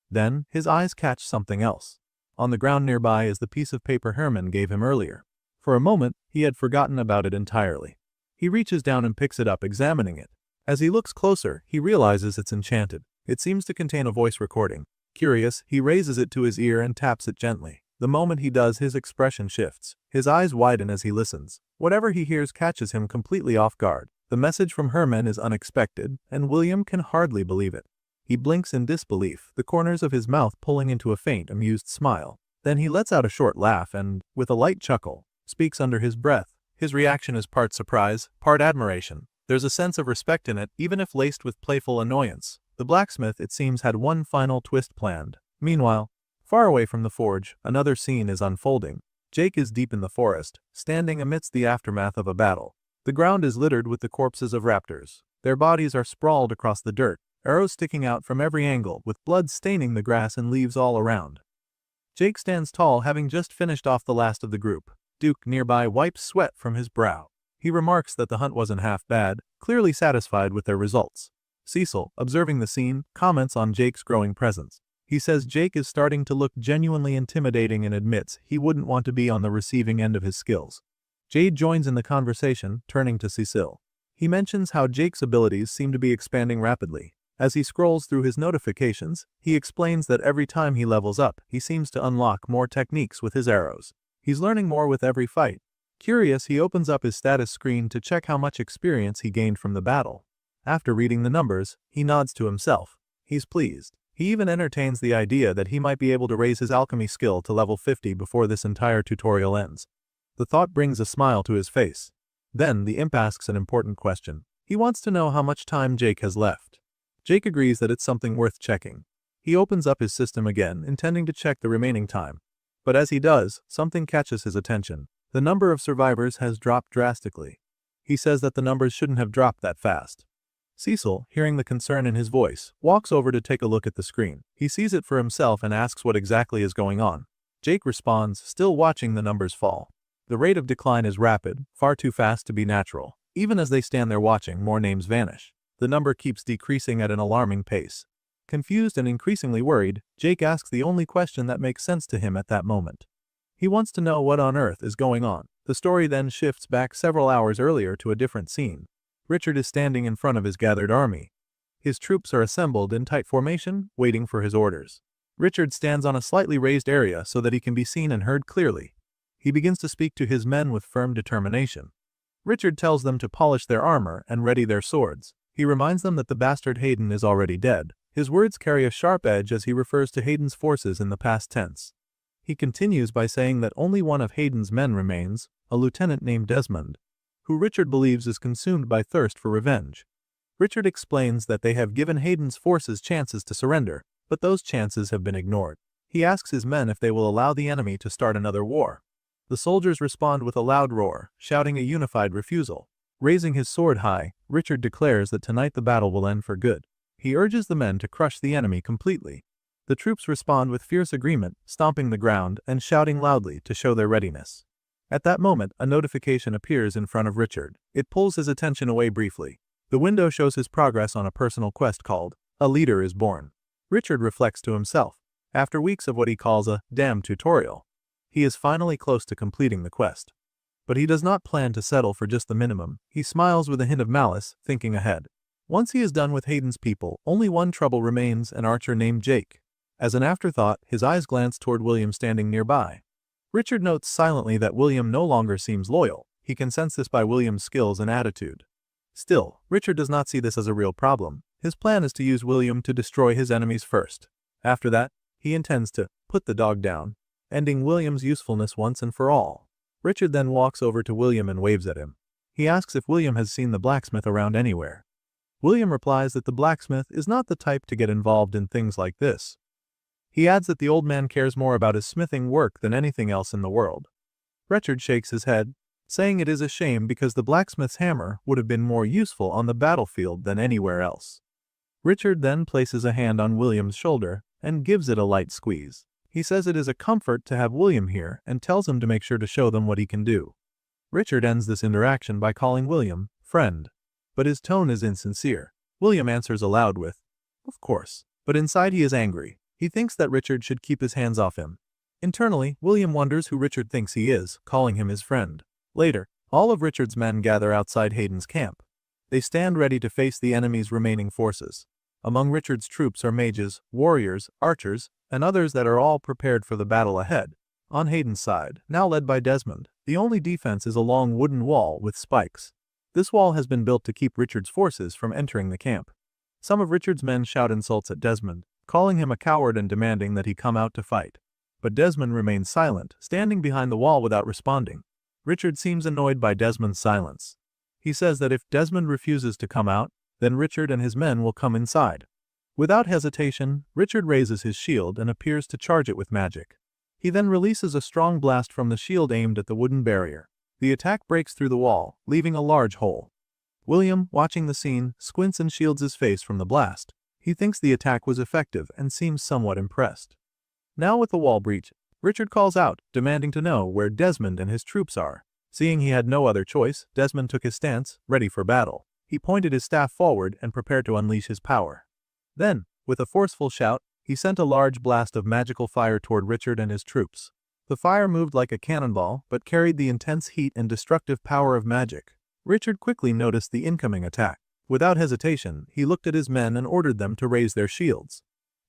Then, his eyes catch something else. On the ground nearby is the piece of paper Herman gave him earlier. For a moment, he had forgotten about it entirely. He reaches down and picks it up, examining it. As he looks closer, he realizes it's enchanted. It seems to contain a voice recording. Curious, he raises it to his ear and taps it gently. The moment he does, his expression shifts. His eyes widen as he listens. Whatever he hears catches him completely off guard. The message from Herman is unexpected, and William can hardly believe it. He blinks in disbelief, the corners of his mouth pulling into a faint, amused smile. Then he lets out a short laugh and, with a light chuckle, speaks under his breath. His reaction is part surprise, part admiration. There's a sense of respect in it, even if laced with playful annoyance. The blacksmith, it seems, had one final twist planned. Meanwhile, far away from the forge, another scene is unfolding. Jake is deep in the forest, standing amidst the aftermath of a battle. The ground is littered with the corpses of raptors. Their bodies are sprawled across the dirt, arrows sticking out from every angle, with blood staining the grass and leaves all around. Jake stands tall, having just finished off the last of the group. Duke, nearby, wipes sweat from his brow. He remarks that the hunt wasn't half bad, clearly satisfied with their results. Cecil, observing the scene, comments on Jake's growing presence. He says Jake is starting to look genuinely intimidating and admits he wouldn't want to be on the receiving end of his skills. Jade joins in the conversation, turning to Cecil. He mentions how Jake's abilities seem to be expanding rapidly. As he scrolls through his notifications, he explains that every time he levels up, he seems to unlock more techniques with his arrows. He's learning more with every fight. Curious, he opens up his status screen to check how much experience he gained from the battle. After reading the numbers, he nods to himself. He's pleased. He even entertains the idea that he might be able to raise his alchemy skill to level 50 before this entire tutorial ends. The thought brings a smile to his face. Then, the imp asks an important question. He wants to know how much time Jake has left. Jake agrees that it's something worth checking. He opens up his system again, intending to check the remaining time. But as he does, something catches his attention. The number of survivors has dropped drastically. He says that the numbers shouldn't have dropped that fast. Cecil, hearing the concern in his voice, walks over to take a look at the screen. He sees it for himself and asks what exactly is going on. Jake responds, still watching the numbers fall. The rate of decline is rapid, far too fast to be natural. Even as they stand there watching, more names vanish. The number keeps decreasing at an alarming pace. Confused and increasingly worried, Jake asks the only question that makes sense to him at that moment. He wants to know what on earth is going on. The story then shifts back several hours earlier to a different scene. Richard is standing in front of his gathered army. His troops are assembled in tight formation, waiting for his orders. Richard stands on a slightly raised area so that he can be seen and heard clearly. He begins to speak to his men with firm determination. Richard tells them to polish their armor and ready their swords. He reminds them that the bastard Hayden is already dead. His words carry a sharp edge as he refers to Hayden's forces in the past tense. He continues by saying that only one of Hayden's men remains, a lieutenant named Desmond, who Richard believes is consumed by thirst for revenge. Richard explains that they have given Hayden's forces chances to surrender, but those chances have been ignored. He asks his men if they will allow the enemy to start another war. The soldiers respond with a loud roar, shouting a unified refusal. Raising his sword high, Richard declares that tonight the battle will end for good. He urges the men to crush the enemy completely. The troops respond with fierce agreement, stomping the ground and shouting loudly to show their readiness. At that moment, a notification appears in front of Richard. It pulls his attention away briefly. The window shows his progress on a personal quest called A Leader is Born. Richard reflects to himself. After weeks of what he calls a damn tutorial, he is finally close to completing the quest. But he does not plan to settle for just the minimum. He smiles with a hint of malice, thinking ahead. Once he is done with Hayden's people, only one trouble remains, an archer named Jake. As an afterthought, his eyes glance toward William standing nearby. Richard notes silently that William no longer seems loyal. He can sense this by William's skills and attitude. Still, Richard does not see this as a real problem. His plan is to use William to destroy his enemies first. After that, he intends to put the dog down, ending William's usefulness once and for all. Richard then walks over to William and waves at him. He asks if William has seen the blacksmith around anywhere. William replies that the blacksmith is not the type to get involved in things like this. He adds that the old man cares more about his smithing work than anything else in the world. Richard shakes his head, saying it is a shame because the blacksmith's hammer would have been more useful on the battlefield than anywhere else. Richard then places a hand on William's shoulder and gives it a light squeeze. He says it is a comfort to have William here and tells him to make sure to show them what he can do. Richard ends this interaction by calling William friend, but his tone is insincere. William answers aloud with, "Of course," but inside he is angry. He thinks that Richard should keep his hands off him. Internally, William wonders who Richard thinks he is, calling him his friend. Later, all of Richard's men gather outside Hayden's camp. They stand ready to face the enemy's remaining forces. Among Richard's troops are mages, warriors, archers, and others that are all prepared for the battle ahead. On Hayden's side, now led by Desmond, the only defense is a long wooden wall with spikes. This wall has been built to keep Richard's forces from entering the camp. Some of Richard's men shout insults at Desmond, calling him a coward and demanding that he come out to fight. But Desmond remains silent, standing behind the wall without responding. Richard seems annoyed by Desmond's silence. He says that if Desmond refuses to come out, then Richard and his men will come inside. Without hesitation, Richard raises his shield and appears to charge it with magic. He then releases a strong blast from the shield aimed at the wooden barrier. The attack breaks through the wall, leaving a large hole. William, watching the scene, squints and shields his face from the blast. He thinks the attack was effective and seems somewhat impressed. Now with the wall breach, Richard calls out, demanding to know where Desmond and his troops are. Seeing he had no other choice, Desmond took his stance, ready for battle. He pointed his staff forward and prepared to unleash his power. Then, with a forceful shout, he sent a large blast of magical fire toward Richard and his troops. The fire moved like a cannonball, but carried the intense heat and destructive power of magic. Richard quickly noticed the incoming attack. Without hesitation, he looked at his men and ordered them to raise their shields.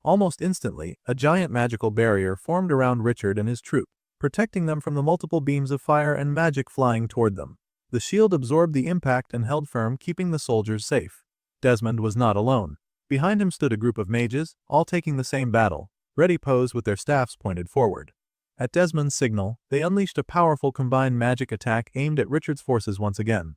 Almost instantly, a giant magical barrier formed around Richard and his troop, protecting them from the multiple beams of fire and magic flying toward them. The shield absorbed the impact and held firm, keeping the soldiers safe. Desmond was not alone. Behind him stood a group of mages, all taking the same battle, ready posed with their staffs pointed forward. At Desmond's signal, they unleashed a powerful combined magic attack aimed at Richard's forces once again.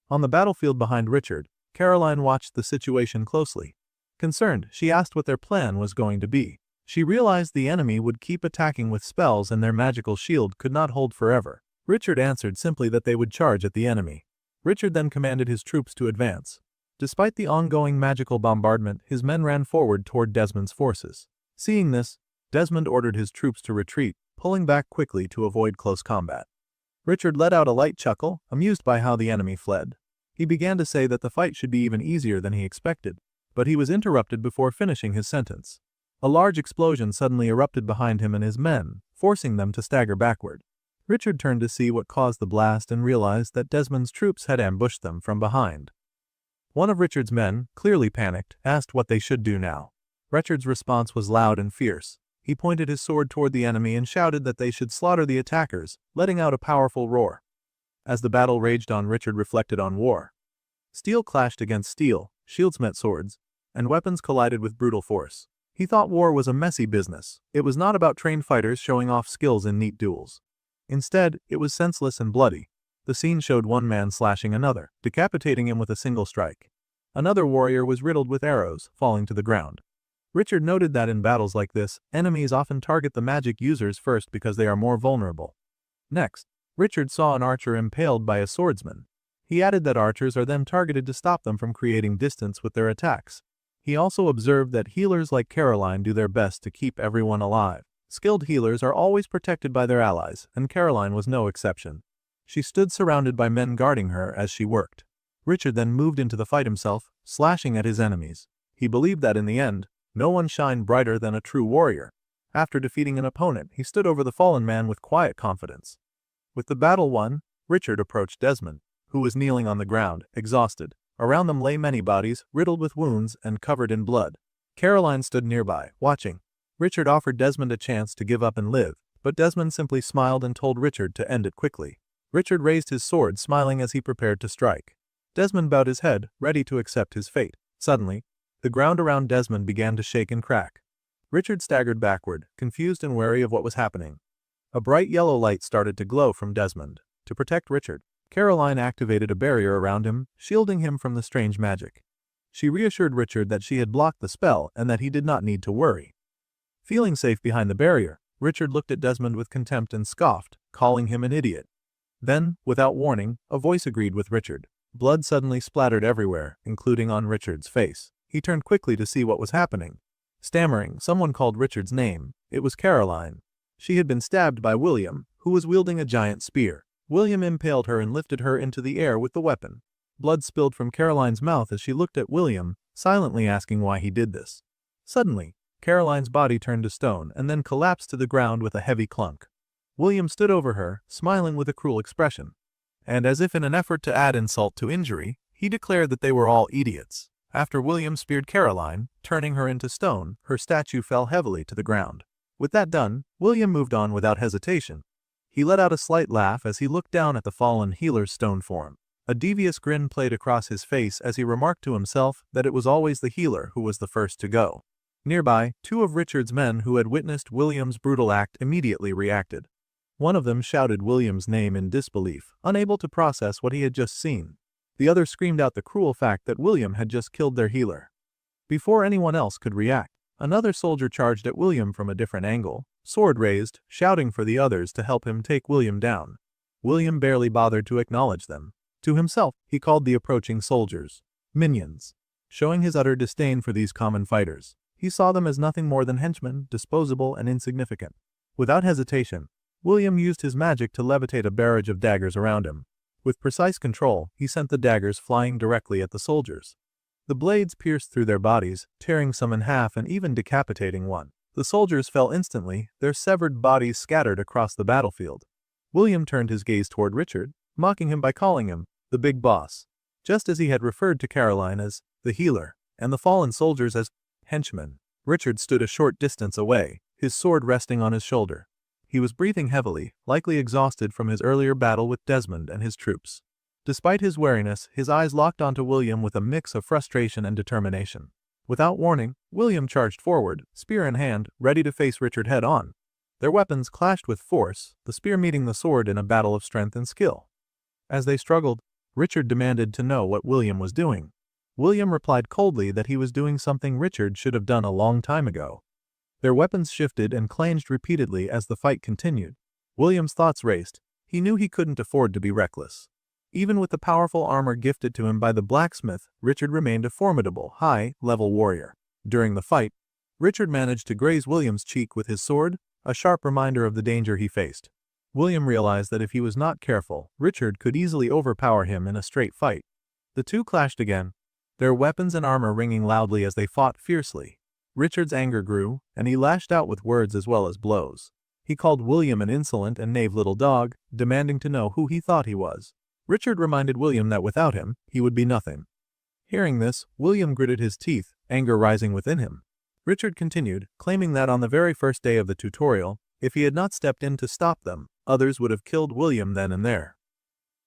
On the battlefield behind Richard, Caroline watched the situation closely. Concerned, she asked what their plan was going to be. She realized the enemy would keep attacking with spells and their magical shield could not hold forever. Richard answered simply that they would charge at the enemy. Richard then commanded his troops to advance. Despite the ongoing magical bombardment, his men ran forward toward Desmond's forces. Seeing this, Desmond ordered his troops to retreat, pulling back quickly to avoid close combat. Richard let out a light chuckle, amused by how the enemy fled. He began to say that the fight should be even easier than he expected, but he was interrupted before finishing his sentence. A large explosion suddenly erupted behind him and his men, forcing them to stagger backward. Richard turned to see what caused the blast and realized that Desmond's troops had ambushed them from behind. One of Richard's men, clearly panicked, asked what they should do now. Richard's response was loud and fierce. He pointed his sword toward the enemy and shouted that they should slaughter the attackers, letting out a powerful roar. As the battle raged on, Richard reflected on war. Steel clashed against steel, shields met swords, and weapons collided with brutal force. He thought war was a messy business. It was not about trained fighters showing off skills in neat duels. Instead, it was senseless and bloody. The scene showed one man slashing another, decapitating him with a single strike. Another warrior was riddled with arrows, falling to the ground. Richard noted that in battles like this, enemies often target the magic users first because they are more vulnerable. Next, Richard saw an archer impaled by a swordsman. He added that archers are then targeted to stop them from creating distance with their attacks. He also observed that healers like Caroline do their best to keep everyone alive. Skilled healers are always protected by their allies, and Caroline was no exception. She stood surrounded by men guarding her as she worked. Richard then moved into the fight himself, slashing at his enemies. He believed that in the end, no one shined brighter than a true warrior. After defeating an opponent, he stood over the fallen man with quiet confidence. With the battle won, Richard approached Desmond, who was kneeling on the ground, exhausted. Around them lay many bodies, riddled with wounds and covered in blood. Caroline stood nearby, watching. Richard offered Desmond a chance to give up and live, but Desmond simply smiled and told Richard to end it quickly. Richard raised his sword, smiling as he prepared to strike. Desmond bowed his head, ready to accept his fate. Suddenly, the ground around Desmond began to shake and crack. Richard staggered backward, confused and wary of what was happening. A bright yellow light started to glow from Desmond. To protect Richard, Caroline activated a barrier around him, shielding him from the strange magic. She reassured Richard that she had blocked the spell and that he did not need to worry. Feeling safe behind the barrier, Richard looked at Desmond with contempt and scoffed, calling him an idiot. Then, without warning, a voice agreed with Richard. Blood suddenly splattered everywhere, including on Richard's face. He turned quickly to see what was happening. Stammering, someone called Richard's name. It was Caroline. She had been stabbed by William, who was wielding a giant spear. William impaled her and lifted her into the air with the weapon. Blood spilled from Caroline's mouth as she looked at William, silently asking why he did this. Suddenly, Caroline's body turned to stone and then collapsed to the ground with a heavy clunk. William stood over her, smiling with a cruel expression. And as if in an effort to add insult to injury, he declared that they were all idiots. After William speared Caroline, turning her into stone, her statue fell heavily to the ground. With that done, William moved on without hesitation. He let out a slight laugh as he looked down at the fallen healer's stone form. A devious grin played across his face as he remarked to himself that it was always the healer who was the first to go. Nearby, two of Richard's men who had witnessed William's brutal act immediately reacted. One of them shouted William's name in disbelief, unable to process what he had just seen. The other screamed out the cruel fact that William had just killed their healer. Before anyone else could react, another soldier charged at William from a different angle, sword raised, shouting for the others to help him take William down. William barely bothered to acknowledge them. To himself, he called the approaching soldiers minions. Showing his utter disdain for these common fighters, he saw them as nothing more than henchmen, disposable and insignificant. Without hesitation, William used his magic to levitate a barrage of daggers around him. With precise control, he sent the daggers flying directly at the soldiers. The blades pierced through their bodies, tearing some in half and even decapitating one. The soldiers fell instantly, their severed bodies scattered across the battlefield. William turned his gaze toward Richard, mocking him by calling him the big boss, just as he had referred to Caroline as the healer, and the fallen soldiers as henchmen. Richard stood a short distance away, his sword resting on his shoulder. He was breathing heavily, likely exhausted from his earlier battle with Desmond and his troops. Despite his wariness, his eyes locked onto William with a mix of frustration and determination. Without warning, William charged forward, spear in hand, ready to face Richard head-on. Their weapons clashed with force, the spear meeting the sword in a battle of strength and skill. As they struggled, Richard demanded to know what William was doing. William replied coldly that he was doing something Richard should have done a long time ago. Their weapons shifted and clanged repeatedly as the fight continued. William's thoughts raced. He knew he couldn't afford to be reckless. Even with the powerful armor gifted to him by the blacksmith, Richard remained a formidable, high-level warrior. During the fight, Richard managed to graze William's cheek with his sword, a sharp reminder of the danger he faced. William realized that if he was not careful, Richard could easily overpower him in a straight fight. The two clashed again, their weapons and armor ringing loudly as they fought fiercely. Richard's anger grew, and he lashed out with words as well as blows. He called William an insolent and knave little dog, demanding to know who he thought he was. Richard reminded William that without him, he would be nothing. Hearing this, William gritted his teeth, anger rising within him. Richard continued, claiming that on the very first day of the tutorial, if he had not stepped in to stop them, others would have killed William then and there.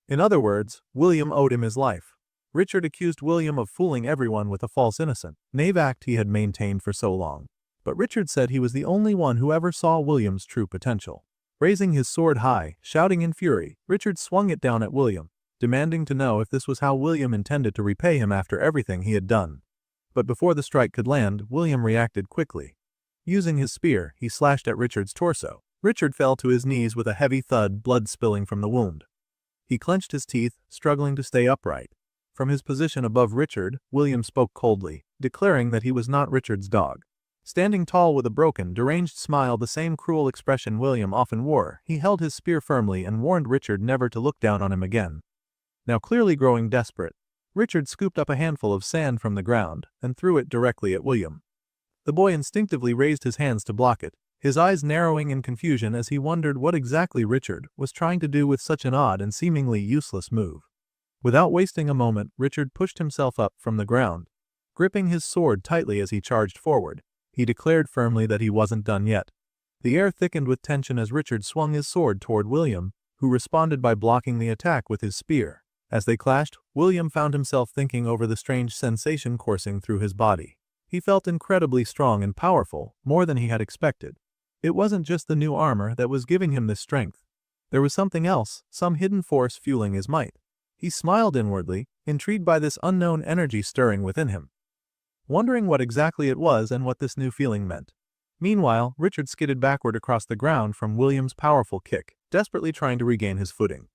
In other words, William owed him his life. Richard accused William of fooling everyone with a false innocent, knave act he had maintained for so long. But Richard said he was the only one who ever saw William's true potential. Raising his sword high, shouting in fury, Richard swung it down at William, demanding to know if this was how William intended to repay him after everything he had done. But before the strike could land, William reacted quickly. Using his spear, he slashed at Richard's torso. Richard fell to his knees with a heavy thud, blood spilling from the wound. He clenched his teeth, struggling to stay upright. From his position above Richard, William spoke coldly, declaring that he was not Richard's dog. Standing tall with a broken, deranged smile, the same cruel expression William often wore, he held his spear firmly and warned Richard never to look down on him again. Now clearly growing desperate, Richard scooped up a handful of sand from the ground and threw it directly at William. The boy instinctively raised his hands to block it, his eyes narrowing in confusion as he wondered what exactly Richard was trying to do with such an odd and seemingly useless move. Without wasting a moment, Richard pushed himself up from the ground. Gripping his sword tightly as he charged forward, he declared firmly that he wasn't done yet. The air thickened with tension as Richard swung his sword toward William, who responded by blocking the attack with his spear. As they clashed, William found himself thinking over the strange sensation coursing through his body. He felt incredibly strong and powerful, more than he had expected. It wasn't just the new armor that was giving him this strength. There was something else, some hidden force fueling his might. He smiled inwardly, intrigued by this unknown energy stirring within him, wondering what exactly it was and what this new feeling meant. Meanwhile, Richard skidded backward across the ground from William's powerful kick. desperately trying to regain his footing.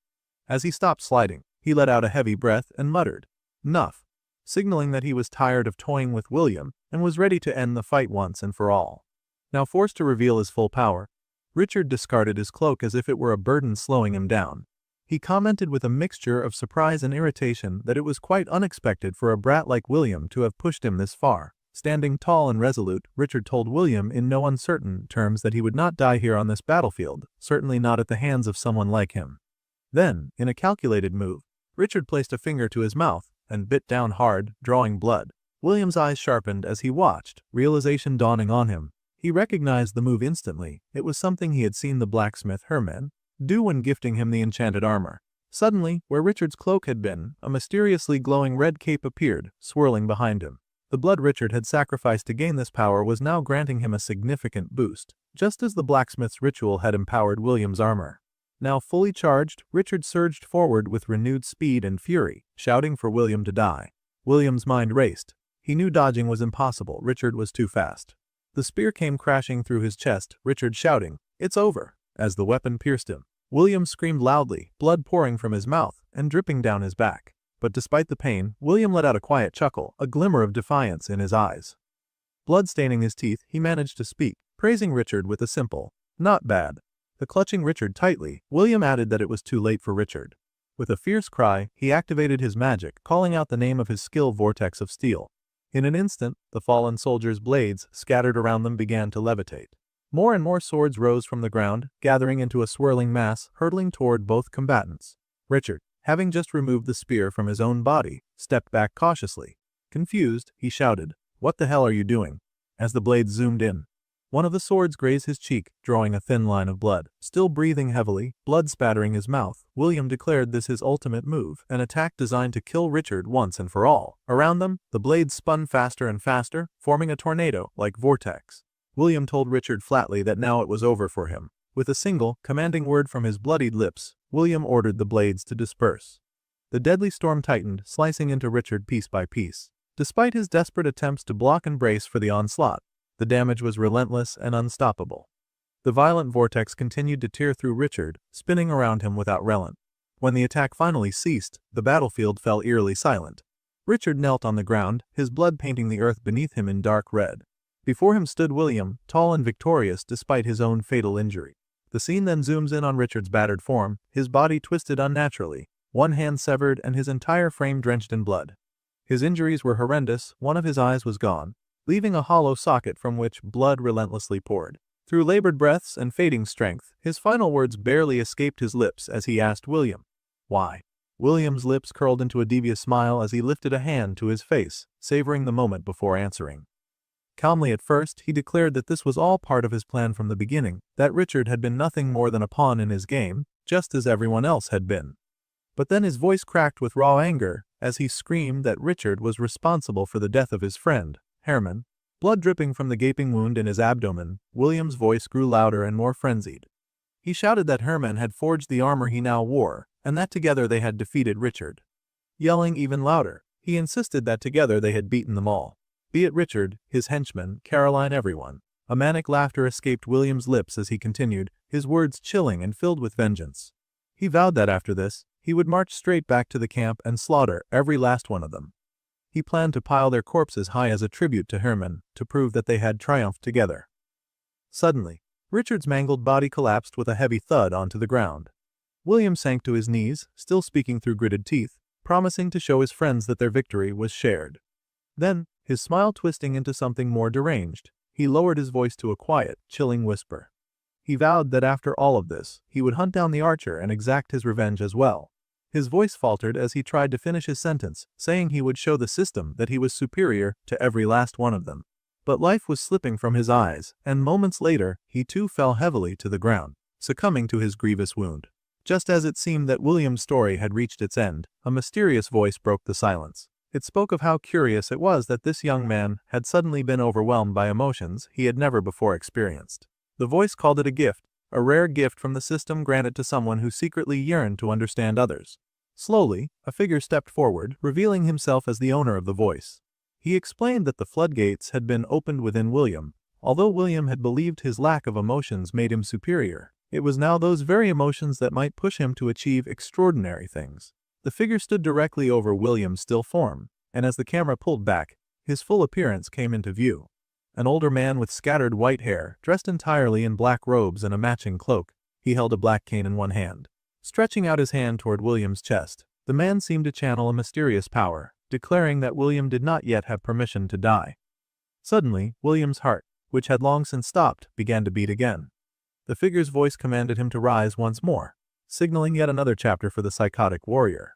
As he stopped sliding, he let out a heavy breath and muttered, "Nuff," signaling that he was tired of toying with William and was ready to end the fight once and for all. Now forced to reveal his full power, Richard discarded his cloak as if it were a burden slowing him down. He commented with a mixture of surprise and irritation that it was quite unexpected for a brat like William to have pushed him this far. Standing tall and resolute, Richard told William in no uncertain terms that he would not die here on this battlefield, certainly not at the hands of someone like him. Then, in a calculated move, Richard placed a finger to his mouth and bit down hard, drawing blood. William's eyes sharpened as he watched, realization dawning on him. He recognized the move instantly. It was something he had seen the blacksmith Herman do when gifting him the enchanted armor. Suddenly, where Richard's cloak had been, a mysteriously glowing red cape appeared, swirling behind him. The blood Richard had sacrificed to gain this power was now granting him a significant boost, just as the blacksmith's ritual had empowered William's armor. Now fully charged, Richard surged forward with renewed speed and fury, shouting for William to die. William's mind raced. He knew dodging was impossible. Richard was too fast. The spear came crashing through his chest, Richard shouting, "It's over," as the weapon pierced him. William screamed loudly, blood pouring from his mouth and dripping down his back. But despite the pain, William let out a quiet chuckle, a glimmer of defiance in his eyes. Blood staining his teeth, he managed to speak, praising Richard with a simple, "Not bad." The clutching Richard tightly, William added that it was too late for Richard. With a fierce cry, he activated his magic, calling out the name of his skill vortex of steel. In an instant, the fallen soldier's blades, scattered around them, began to levitate. More and more swords rose from the ground, gathering into a swirling mass, hurtling toward both combatants. Richard, having just removed the spear from his own body, stepped back cautiously. Confused, he shouted, "What the hell are you doing?" As the blades zoomed in. One of the swords grazed his cheek, drawing a thin line of blood. Still breathing heavily, blood spattering his mouth, William declared this his ultimate move, an attack designed to kill Richard once and for all. Around them, the blades spun faster and faster, forming a tornado-like vortex. William told Richard flatly that now it was over for him. With a single, commanding word from his bloodied lips, William ordered the blades to disperse. The deadly storm tightened, slicing into Richard piece by piece. Despite his desperate attempts to block and brace for the onslaught, the damage was relentless and unstoppable. The violent vortex continued to tear through Richard, spinning around him without relent. When the attack finally ceased, the battlefield fell eerily silent. Richard knelt on the ground, his blood painting the earth beneath him in dark red. Before him stood William, tall and victorious despite his own fatal injury. The scene then zooms in on Richard's battered form, his body twisted unnaturally, one hand severed and his entire frame drenched in blood. His injuries were horrendous, one of his eyes was gone, leaving a hollow socket from which blood relentlessly poured. Through labored breaths and fading strength, his final words barely escaped his lips as he asked William, "Why?" William's lips curled into a devious smile as he lifted a hand to his face, savoring the moment before answering. Calmly at first, he declared that this was all part of his plan from the beginning, that Richard had been nothing more than a pawn in his game, just as everyone else had been. But then his voice cracked with raw anger as he screamed that Richard was responsible for the death of his friend, Herman. Blood dripping from the gaping wound in his abdomen, William's voice grew louder and more frenzied. He shouted that Herman had forged the armor he now wore, and that together they had defeated Richard. Yelling even louder, he insisted that together they had beaten them all. Be it Richard, his henchmen, Caroline, everyone. A manic laughter escaped William's lips as he continued, his words chilling and filled with vengeance. He vowed that after this, he would march straight back to the camp and slaughter every last one of them. He planned to pile their corpses high as a tribute to Herman, to prove that they had triumphed together. Suddenly, Richard's mangled body collapsed with a heavy thud onto the ground. William sank to his knees, still speaking through gritted teeth, promising to show his friends that their victory was shared. Then, his smile twisting into something more deranged, he lowered his voice to a quiet, chilling whisper. He vowed that after all of this, he would hunt down the archer and exact his revenge as well. His voice faltered as he tried to finish his sentence, saying he would show the system that he was superior to every last one of them. But life was slipping from his eyes, and moments later, he too fell heavily to the ground, succumbing to his grievous wound. Just as it seemed that William's story had reached its end, a mysterious voice broke the silence. It spoke of how curious it was that this young man had suddenly been overwhelmed by emotions he had never before experienced. The voice called it a gift, a rare gift from the system granted to someone who secretly yearned to understand others. Slowly, a figure stepped forward, revealing himself as the owner of the voice. He explained that the floodgates had been opened within William. Although William had believed his lack of emotions made him superior, It was now those very emotions that might push him to achieve extraordinary things. The figure stood directly over William's still form, and as the camera pulled back, his full appearance came into view. An older man with scattered white hair, dressed entirely in black robes and a matching cloak. He held a black cane in one hand. Stretching out his hand toward William's chest, the man seemed to channel a mysterious power, declaring that William did not yet have permission to die. Suddenly, William's heart, which had long since stopped, began to beat again. The figure's voice commanded him to rise once more, signaling yet another chapter for the psychotic warrior.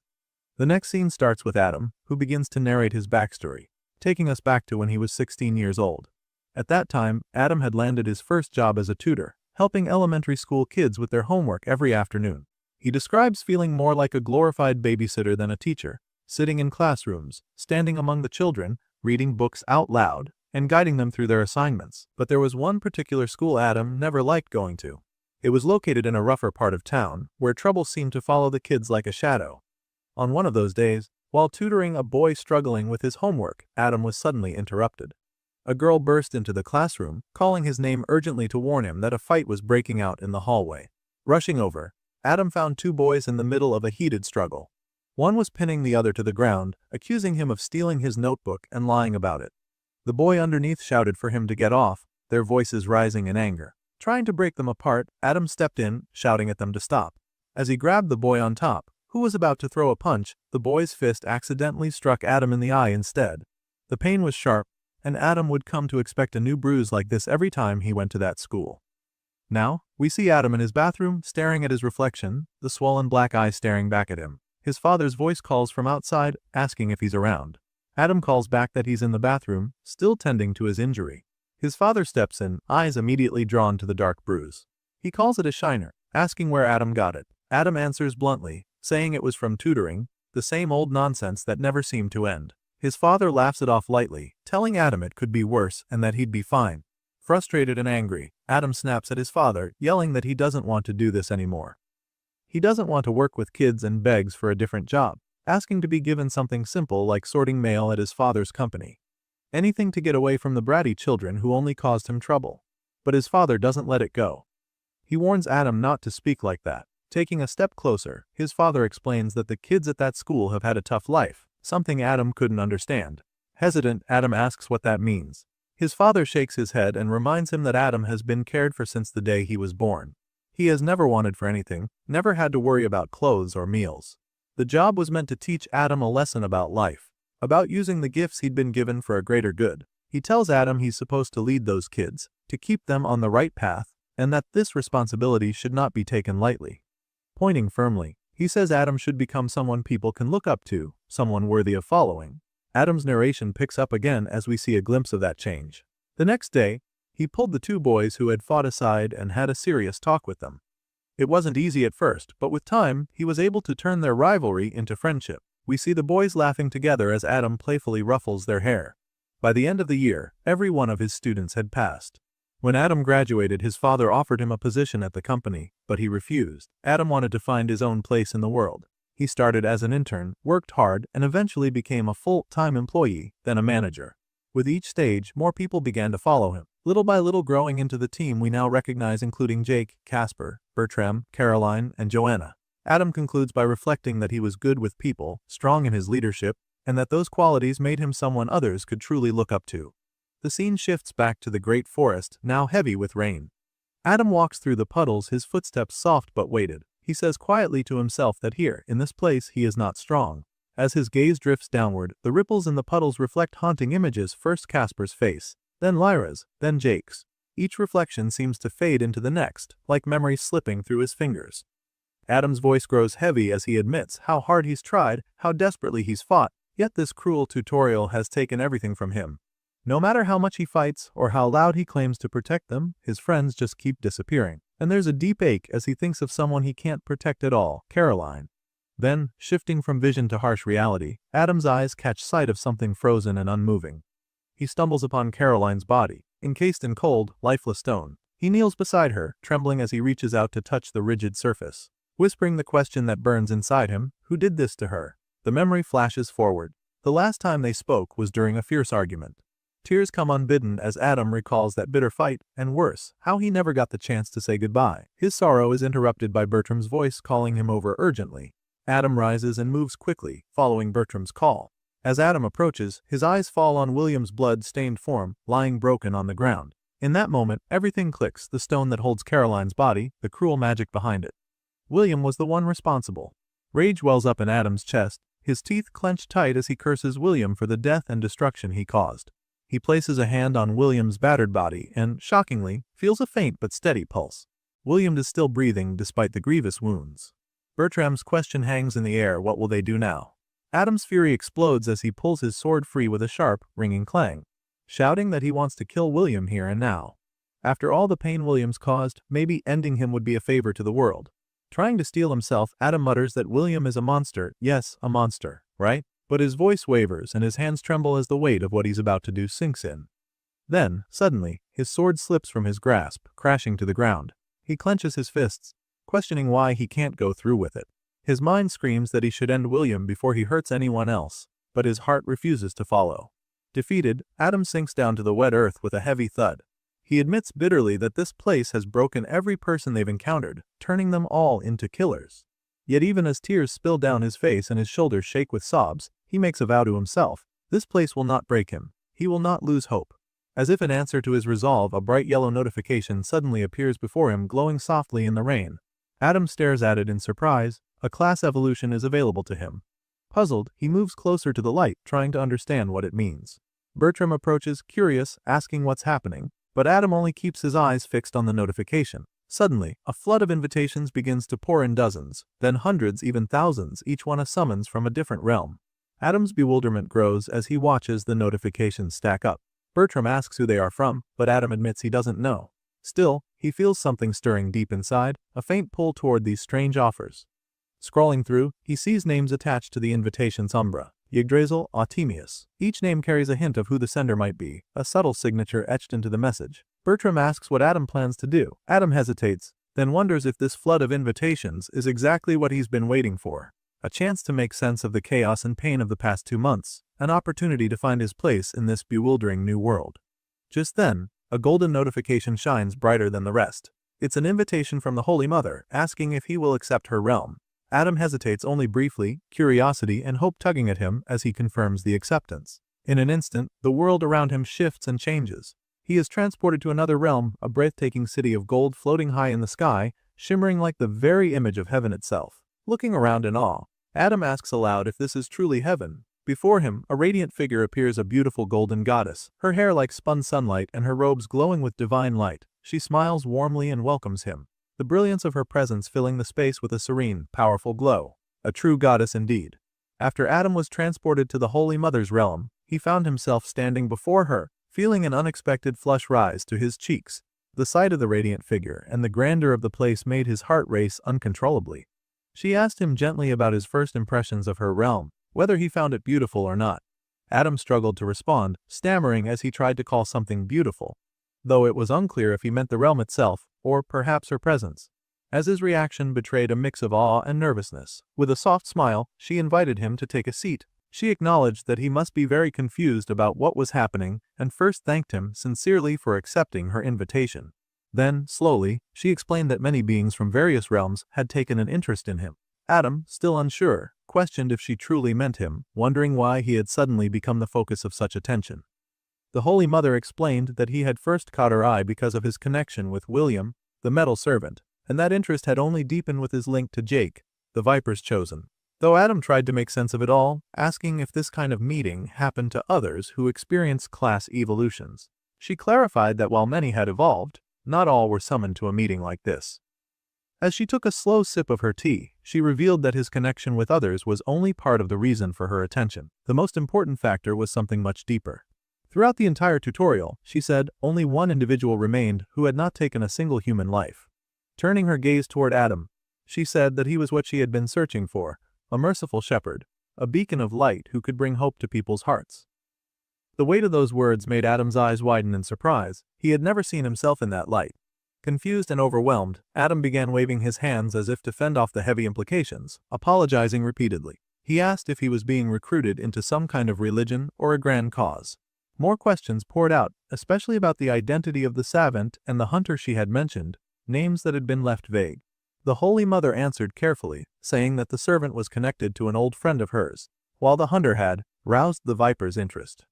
The next scene starts with Adam, who begins to narrate his backstory, taking us back to when he was 16 years old. At that time, Adam had landed his first job as a tutor, helping elementary school kids with their homework every afternoon. He describes feeling more like a glorified babysitter than a teacher, sitting in classrooms, standing among the children, reading books out loud, and guiding them through their assignments. But there was one particular school Adam never liked going to. It was located in a rougher part of town, where trouble seemed to follow the kids like a shadow. On one of those days, while tutoring a boy struggling with his homework, Adam was suddenly interrupted. A girl burst into the classroom, calling his name urgently to warn him that a fight was breaking out in the hallway. Rushing over, Adam found two boys in the middle of a heated struggle. One was pinning the other to the ground, accusing him of stealing his notebook and lying about it. The boy underneath shouted for him to get off, their voices rising in anger. Trying to break them apart, Adam stepped in, shouting at them to stop. As he grabbed the boy on top, who was about to throw a punch, the boy's fist accidentally struck Adam in the eye instead. The pain was sharp, and Adam would come to expect a new bruise like this every time he went to that school. Now, we see Adam in his bathroom, staring at his reflection, the swollen black eye staring back at him. His father's voice calls from outside, asking if he's around. Adam calls back that he's in the bathroom, still tending to his injury. His father steps in, eyes immediately drawn to the dark bruise. He calls it a shiner, asking where Adam got it. Adam answers bluntly, saying it was from tutoring, the same old nonsense that never seemed to end. His father laughs it off lightly, telling Adam it could be worse and that he'd be fine. Frustrated and angry, Adam snaps at his father, yelling that he doesn't want to do this anymore. He doesn't want to work with kids and begs for a different job, asking to be given something simple like sorting mail at his father's company. Anything to get away from the bratty children who only caused him trouble. But his father doesn't let it go. He warns Adam not to speak like that. Taking a step closer, his father explains that the kids at that school have had a tough life, something Adam couldn't understand. Hesitant, Adam asks what that means. His father shakes his head and reminds him that Adam has been cared for since the day he was born. He has never wanted for anything, never had to worry about clothes or meals. The job was meant to teach Adam a lesson about life, about using the gifts he'd been given for a greater good. He tells Adam he's supposed to lead those kids, to keep them on the right path, and that this responsibility should not be taken lightly. Pointing firmly, he says Adam should become someone people can look up to, someone worthy of following. Adam's narration picks up again as we see a glimpse of that change. The next day, he pulled the two boys who had fought aside and had a serious talk with them. It wasn't easy at first, but with time, he was able to turn their rivalry into friendship. We see the boys laughing together as Adam playfully ruffles their hair. By the end of the year, every one of his students had passed. When Adam graduated, his father offered him a position at the company, but he refused. Adam wanted to find his own place in the world. He started as an intern, worked hard, and eventually became a full-time employee, then a manager. With each stage, more people began to follow him, little by little growing into the team we now recognize, including Jake, Casper, Bertram, Caroline, and Joanna. Adam concludes by reflecting that he was good with people, strong in his leadership, and that those qualities made him someone others could truly look up to. The scene shifts back to the great forest, now heavy with rain. Adam walks through the puddles, his footsteps soft but weighted. He says quietly to himself that here, in this place, he is not strong. As his gaze drifts downward, the ripples in the puddles reflect haunting images, first Casper's face, then Lyra's, then Jake's. Each reflection seems to fade into the next, like memories slipping through his fingers. Adam's voice grows heavy as he admits how hard he's tried, how desperately he's fought, yet this cruel tutorial has taken everything from him. No matter how much he fights or how loud he claims to protect them, his friends just keep disappearing. And there's a deep ache as he thinks of someone he can't protect at all, Caroline. Then, shifting from vision to harsh reality, Adam's eyes catch sight of something frozen and unmoving. He stumbles upon Caroline's body, encased in cold, lifeless stone. He kneels beside her, trembling as he reaches out to touch the rigid surface. Whispering the question that burns inside him, who did this to her? The memory flashes forward. The last time they spoke was during a fierce argument. Tears come unbidden as Adam recalls that bitter fight, and worse, how he never got the chance to say goodbye. His sorrow is interrupted by Bertram's voice calling him over urgently. Adam rises and moves quickly, following Bertram's call. As Adam approaches, his eyes fall on William's blood-stained form, lying broken on the ground. In that moment, everything clicks: the stone that holds Caroline's body, the cruel magic behind it. William was the one responsible. Rage wells up in Adam's chest, his teeth clench tight as he curses William for the death and destruction he caused. He places a hand on William's battered body and, shockingly, feels a faint but steady pulse. William is still breathing despite the grievous wounds. Bertram's question hangs in the air: what will they do now? Adam's fury explodes as he pulls his sword free with a sharp, ringing clang, shouting that he wants to kill William here and now. After all the pain William's caused, maybe ending him would be a favor to the world. Trying to steel himself, Adam mutters that William is a monster. Yes, a monster, right? But his voice wavers and his hands tremble as the weight of what he's about to do sinks in. Then, suddenly, his sword slips from his grasp, crashing to the ground. He clenches his fists, questioning why he can't go through with it. His mind screams that he should end William before he hurts anyone else, but his heart refuses to follow. Defeated, Adam sinks down to the wet earth with a heavy thud. He admits bitterly that this place has broken every person they've encountered, turning them all into killers. Yet even as tears spill down his face and his shoulders shake with sobs, he makes a vow to himself: this place will not break him. He will not lose hope. As if in answer to his resolve, a bright yellow notification suddenly appears before him, glowing softly in the rain. Adam stares at it in surprise. A class evolution is available to him. Puzzled, he moves closer to the light, trying to understand what it means. Bertram approaches, curious, asking what's happening, but Adam only keeps his eyes fixed on the notification. Suddenly, a flood of invitations begins to pour in, dozens, then hundreds, even thousands, each one a summons from a different realm. Adam's bewilderment grows as he watches the notifications stack up. Bertram asks who they are from, but Adam admits he doesn't know. Still, he feels something stirring deep inside, a faint pull toward these strange offers. Scrolling through, he sees names attached to the invitations: Umbra, Yggdrasil, Artemius. Each name carries a hint of who the sender might be, a subtle signature etched into the message. Bertram asks what Adam plans to do. Adam hesitates, then wonders if this flood of invitations is exactly what he's been waiting for. A chance to make sense of the chaos and pain of the past 2 months, an opportunity to find his place in this bewildering new world. Just then, a golden notification shines brighter than the rest. It's an invitation from the Holy Mother, asking if he will accept her realm. Adam hesitates only briefly, curiosity and hope tugging at him as he confirms the acceptance. In an instant, the world around him shifts and changes. He is transported to another realm, a breathtaking city of gold floating high in the sky, shimmering like the very image of heaven itself. Looking around in awe, Adam asks aloud if this is truly heaven. Before him, a radiant figure appears, a beautiful golden goddess, her hair like spun sunlight and her robes glowing with divine light. She smiles warmly and welcomes him, the brilliance of her presence filling the space with a serene, powerful glow. A true goddess indeed. After Adam was transported to the Holy Mother's realm, he found himself standing before her, feeling an unexpected flush rise to his cheeks. The sight of the radiant figure and the grandeur of the place made his heart race uncontrollably. She asked him gently about his first impressions of her realm, whether he found it beautiful or not. Adam struggled to respond, stammering as he tried to call something beautiful, though it was unclear if he meant the realm itself, or perhaps her presence. As his reaction betrayed a mix of awe and nervousness, with a soft smile, she invited him to take a seat. She acknowledged that he must be very confused about what was happening, and first thanked him sincerely for accepting her invitation. Then, slowly, she explained that many beings from various realms had taken an interest in him. Adam, still unsure, questioned if she truly meant him, wondering why he had suddenly become the focus of such attention. The Holy Mother explained that he had first caught her eye because of his connection with William, the metal servant, and that interest had only deepened with his link to Jake, the Viper's chosen. Though Adam tried to make sense of it all, asking if this kind of meeting happened to others who experienced class evolutions. She clarified that while many had evolved, not all were summoned to a meeting like this. As she took a slow sip of her tea, she revealed that his connection with others was only part of the reason for her attention. The most important factor was something much deeper. Throughout the entire tutorial, she said, only one individual remained who had not taken a single human life. Turning her gaze toward Adam, she said that he was what she had been searching for, a merciful shepherd, a beacon of light who could bring hope to people's hearts. The weight of those words made Adam's eyes widen in surprise. He had never seen himself in that light. Confused and overwhelmed, Adam began waving his hands as if to fend off the heavy implications, apologizing repeatedly. He asked if he was being recruited into some kind of religion or a grand cause. More questions poured out, especially about the identity of the savant and the hunter she had mentioned, names that had been left vague. The Holy Mother answered carefully, saying that the servant was connected to an old friend of hers, while the hunter had roused the Viper's interest.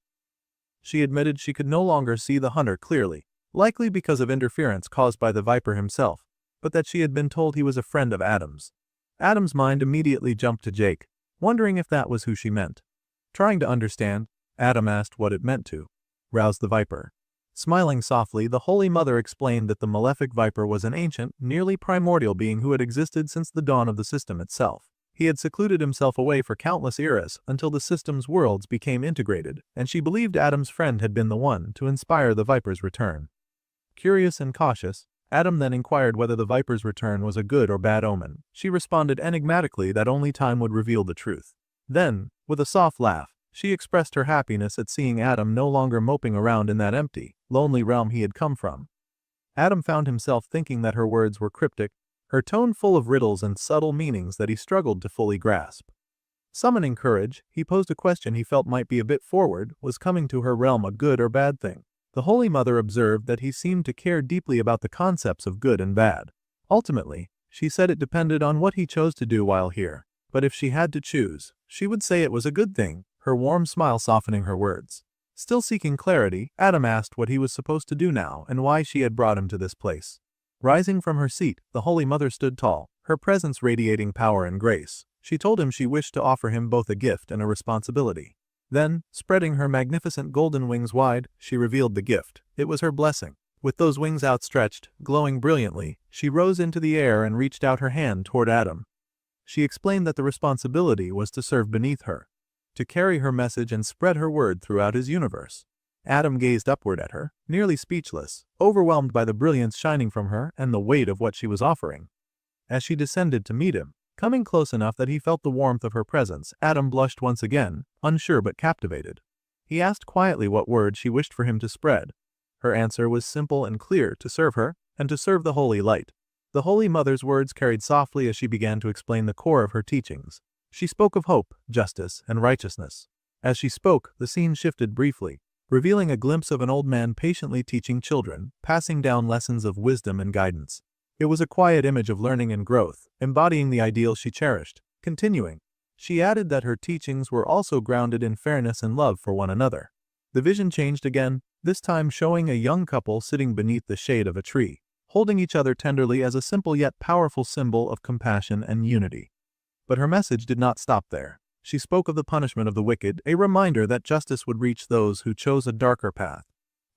She admitted she could no longer see the hunter clearly, likely because of interference caused by the Viper himself, but that she had been told he was a friend of Adam's. Adam's mind immediately jumped to Jake, wondering if that was who she meant. Trying to understand, Adam asked what it meant to rouse the Viper. Smiling softly, the Holy Mother explained that the malefic Viper was an ancient, nearly primordial being who had existed since the dawn of the system itself. He had secluded himself away for countless eras until the system's worlds became integrated, and she believed Adam's friend had been the one to inspire the Viper's return. Curious and cautious, Adam then inquired whether the Viper's return was a good or bad omen. She responded enigmatically that only time would reveal the truth. Then, with a soft laugh, she expressed her happiness at seeing Adam no longer moping around in that empty, lonely realm he had come from. Adam found himself thinking that her words were cryptic, her tone full of riddles and subtle meanings that he struggled to fully grasp. Summoning courage, he posed a question he felt might be a bit forward: was coming to her realm a good or bad thing? The Holy Mother observed that he seemed to care deeply about the concepts of good and bad. Ultimately, she said it depended on what he chose to do while here, but if she had to choose, she would say it was a good thing, her warm smile softening her words. Still seeking clarity, Adam asked what he was supposed to do now and why she had brought him to this place. Rising from her seat, the Holy Mother stood tall, her presence radiating power and grace. She told him she wished to offer him both a gift and a responsibility. Then, spreading her magnificent golden wings wide, she revealed the gift. It was her blessing. With those wings outstretched, glowing brilliantly, she rose into the air and reached out her hand toward Adam. She explained that the responsibility was to serve beneath her, to carry her message and spread her word throughout his universe. Adam gazed upward at her, nearly speechless, overwhelmed by the brilliance shining from her and the weight of what she was offering. As she descended to meet him, coming close enough that he felt the warmth of her presence, Adam blushed once again, unsure but captivated. He asked quietly what word she wished for him to spread. Her answer was simple and clear: to serve her, and to serve the holy light. The Holy Mother's words carried softly as she began to explain the core of her teachings. She spoke of hope, justice, and righteousness. As she spoke, the scene shifted briefly, revealing a glimpse of an old man patiently teaching children, passing down lessons of wisdom and guidance. It was a quiet image of learning and growth, embodying the ideals she cherished. Continuing, she added that her teachings were also grounded in fairness and love for one another. The vision changed again, this time showing a young couple sitting beneath the shade of a tree, holding each other tenderly as a simple yet powerful symbol of compassion and unity. But her message did not stop there. She spoke of the punishment of the wicked, a reminder that justice would reach those who chose a darker path.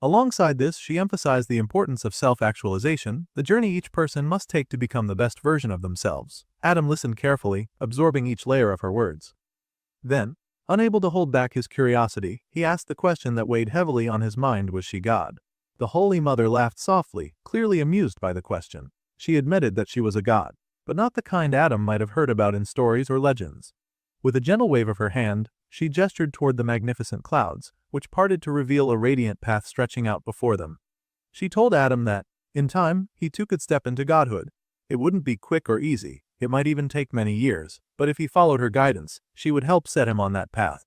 Alongside this, she emphasized the importance of self-actualization, the journey each person must take to become the best version of themselves. Adam listened carefully, absorbing each layer of her words. Then, unable to hold back his curiosity, he asked the question that weighed heavily on his mind: was she God? The Holy Mother laughed softly, clearly amused by the question. She admitted that she was a god, but not the kind Adam might have heard about in stories or legends. With a gentle wave of her hand, she gestured toward the magnificent clouds, which parted to reveal a radiant path stretching out before them. She told Adam that, in time, he too could step into godhood. It wouldn't be quick or easy, it might even take many years, but if he followed her guidance, she would help set him on that path.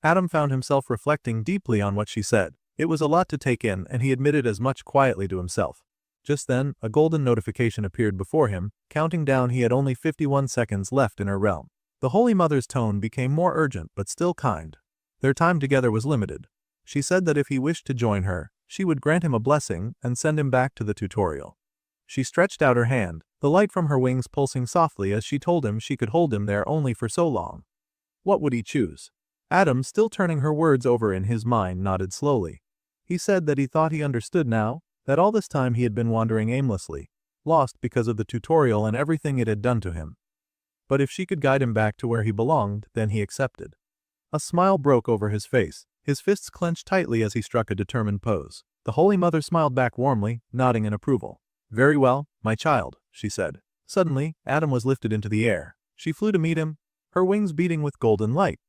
Adam found himself reflecting deeply on what she said. It was a lot to take in, and he admitted as much quietly to himself. Just then, a golden notification appeared before him, counting down he had only 51 seconds left in her realm. The Holy Mother's tone became more urgent but still kind. Their time together was limited. She said that if he wished to join her, she would grant him a blessing and send him back to the tutorial. She stretched out her hand, the light from her wings pulsing softly as she told him she could hold him there only for so long. What would he choose? Adam, still turning her words over in his mind, nodded slowly. He said that he thought he understood now, that all this time he had been wandering aimlessly, lost because of the tutorial and everything it had done to him. But if she could guide him back to where he belonged, then he accepted. A smile broke over his face, his fists clenched tightly as he struck a determined pose. The Holy Mother smiled back warmly, nodding in approval. "Very well, my child," she said. Suddenly, Adam was lifted into the air. She flew to meet him, her wings beating with golden light.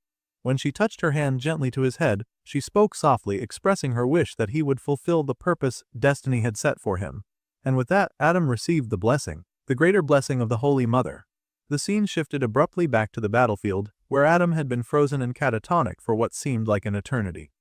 When she touched her hand gently to his head, she spoke softly, expressing her wish that he would fulfill the purpose destiny had set for him. And with that, Adam received the blessing, the greater blessing of the Holy Mother. The scene shifted abruptly back to the battlefield, where Adam had been frozen and catatonic for what seemed like an eternity.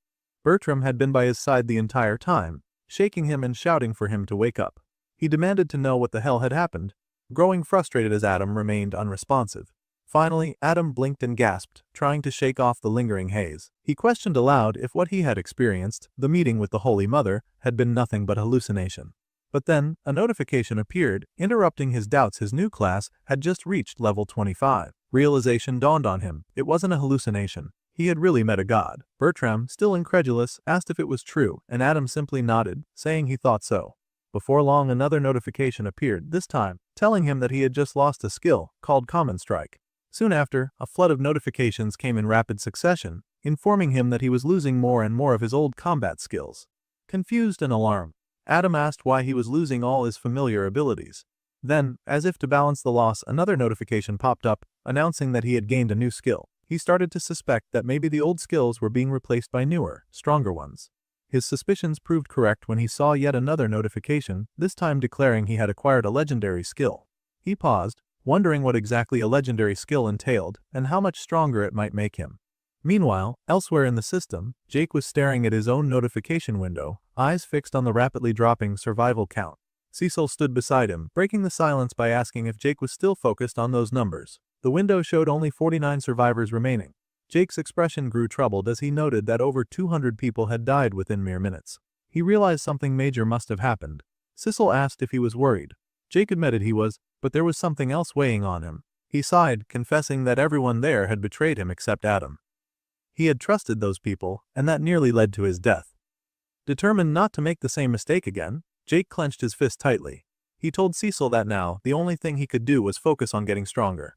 Bertram had been by his side the entire time, shaking him and shouting for him to wake up. He demanded to know what the hell had happened, growing frustrated as Adam remained unresponsive. Finally, Adam blinked and gasped, trying to shake off the lingering haze. He questioned aloud if what he had experienced, the meeting with the Holy Mother, had been nothing but hallucination. But then, a notification appeared, interrupting his doubts. His new class had just reached level 25. Realization dawned on him. It wasn't a hallucination. He had really met a god. Bertram, still incredulous, asked if it was true, and Adam simply nodded, saying he thought so. Before long, another notification appeared, this time, telling him that he had just lost a skill, called Common Strike. Soon after, a flood of notifications came in rapid succession, informing him that he was losing more and more of his old combat skills. Confused and alarmed, Adam asked why he was losing all his familiar abilities. Then, as if to balance the loss, another notification popped up, announcing that he had gained a new skill. He started to suspect that maybe the old skills were being replaced by newer, stronger ones. His suspicions proved correct when he saw yet another notification, this time declaring he had acquired a legendary skill. He paused, wondering what exactly a legendary skill entailed and how much stronger it might make him. Meanwhile, elsewhere in the system, Jake was staring at his own notification window, eyes fixed on the rapidly dropping survival count. Cecil stood beside him, breaking the silence by asking if Jake was still focused on those numbers. The window showed only 49 survivors remaining. Jake's expression grew troubled as he noted that over 200 people had died within mere minutes. He realized something major must have happened. Cecil asked if he was worried. Jake admitted he was, but there was something else weighing on him. He sighed, confessing that everyone there had betrayed him except Adam. He had trusted those people, and that nearly led to his death. Determined not to make the same mistake again, Jake clenched his fist tightly. He told Cecil that now, the only thing he could do was focus on getting stronger.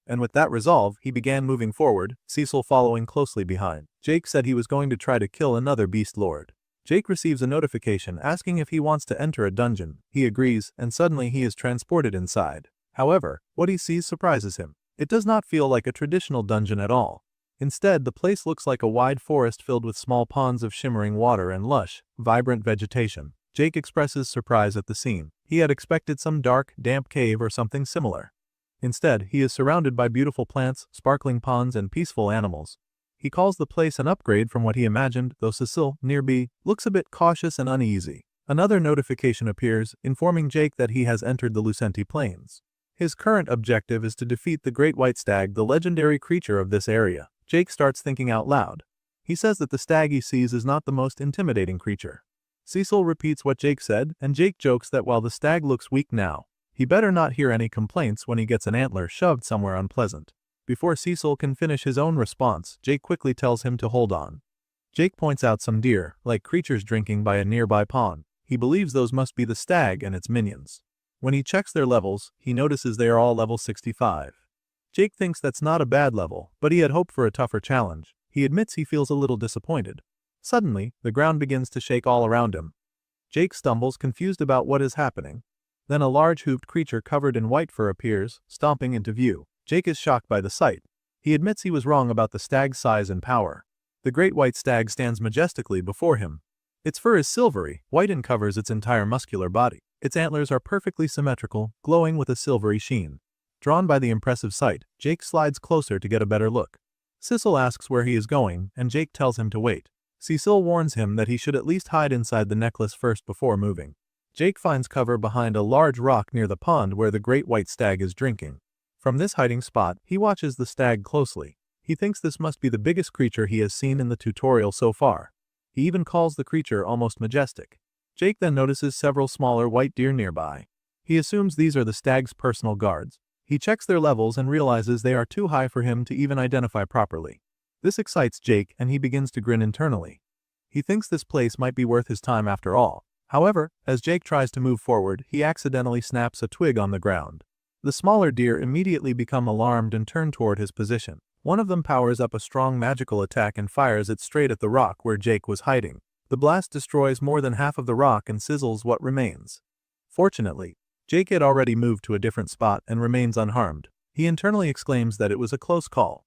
And with that resolve, he began moving forward, Cecil following closely behind. Jake said he was going to try to kill another beast lord. Jake receives a notification asking if he wants to enter a dungeon. He agrees, and suddenly he is transported inside. However, what he sees surprises him. It does not feel like a traditional dungeon at all. Instead, the place looks like a wide forest filled with small ponds of shimmering water and lush, vibrant vegetation. Jake expresses surprise at the scene. He had expected some dark, damp cave or something similar. Instead, he is surrounded by beautiful plants, sparkling ponds, and peaceful animals. He calls the place an upgrade from what he imagined, though Cecil, nearby, looks a bit cautious and uneasy. Another notification appears, informing Jake that he has entered the Lucenti Plains. His current objective is to defeat the Great White Stag, the legendary creature of this area. Jake starts thinking out loud. He says that the stag he sees is not the most intimidating creature. Cecil repeats what Jake said, and Jake jokes that while the stag looks weak now, he better not hear any complaints when he gets an antler shoved somewhere unpleasant. Before Cecil can finish his own response, Jake quickly tells him to hold on. Jake points out some deer, like creatures drinking by a nearby pond. He believes those must be the stag and its minions. When he checks their levels, he notices they are all level 65. Jake thinks that's not a bad level, but he had hoped for a tougher challenge. He admits he feels a little disappointed. Suddenly, the ground begins to shake all around him. Jake stumbles, confused about what is happening. Then a large hoofed creature covered in white fur appears, stomping into view. Jake is shocked by the sight. He admits he was wrong about the stag's size and power. The great white stag stands majestically before him. Its fur is silvery, white, and covers its entire muscular body. Its antlers are perfectly symmetrical, glowing with a silvery sheen. Drawn by the impressive sight, Jake slides closer to get a better look. Cecil asks where he is going, and Jake tells him to wait. Cecil warns him that he should at least hide inside the necklace first before moving. Jake finds cover behind a large rock near the pond where the great white stag is drinking. From this hiding spot, he watches the stag closely. He thinks this must be the biggest creature he has seen in the tutorial so far. He even calls the creature almost majestic. Jake then notices several smaller white deer nearby. He assumes these are the stag's personal guards. He checks their levels and realizes they are too high for him to even identify properly. This excites Jake, and he begins to grin internally. He thinks this place might be worth his time after all. However, as Jake tries to move forward, he accidentally snaps a twig on the ground. The smaller deer immediately become alarmed and turn toward his position. One of them powers up a strong magical attack and fires it straight at the rock where Jake was hiding. The blast destroys more than half of the rock and sizzles what remains. Fortunately, Jake had already moved to a different spot and remains unharmed. He internally exclaims that it was a close call.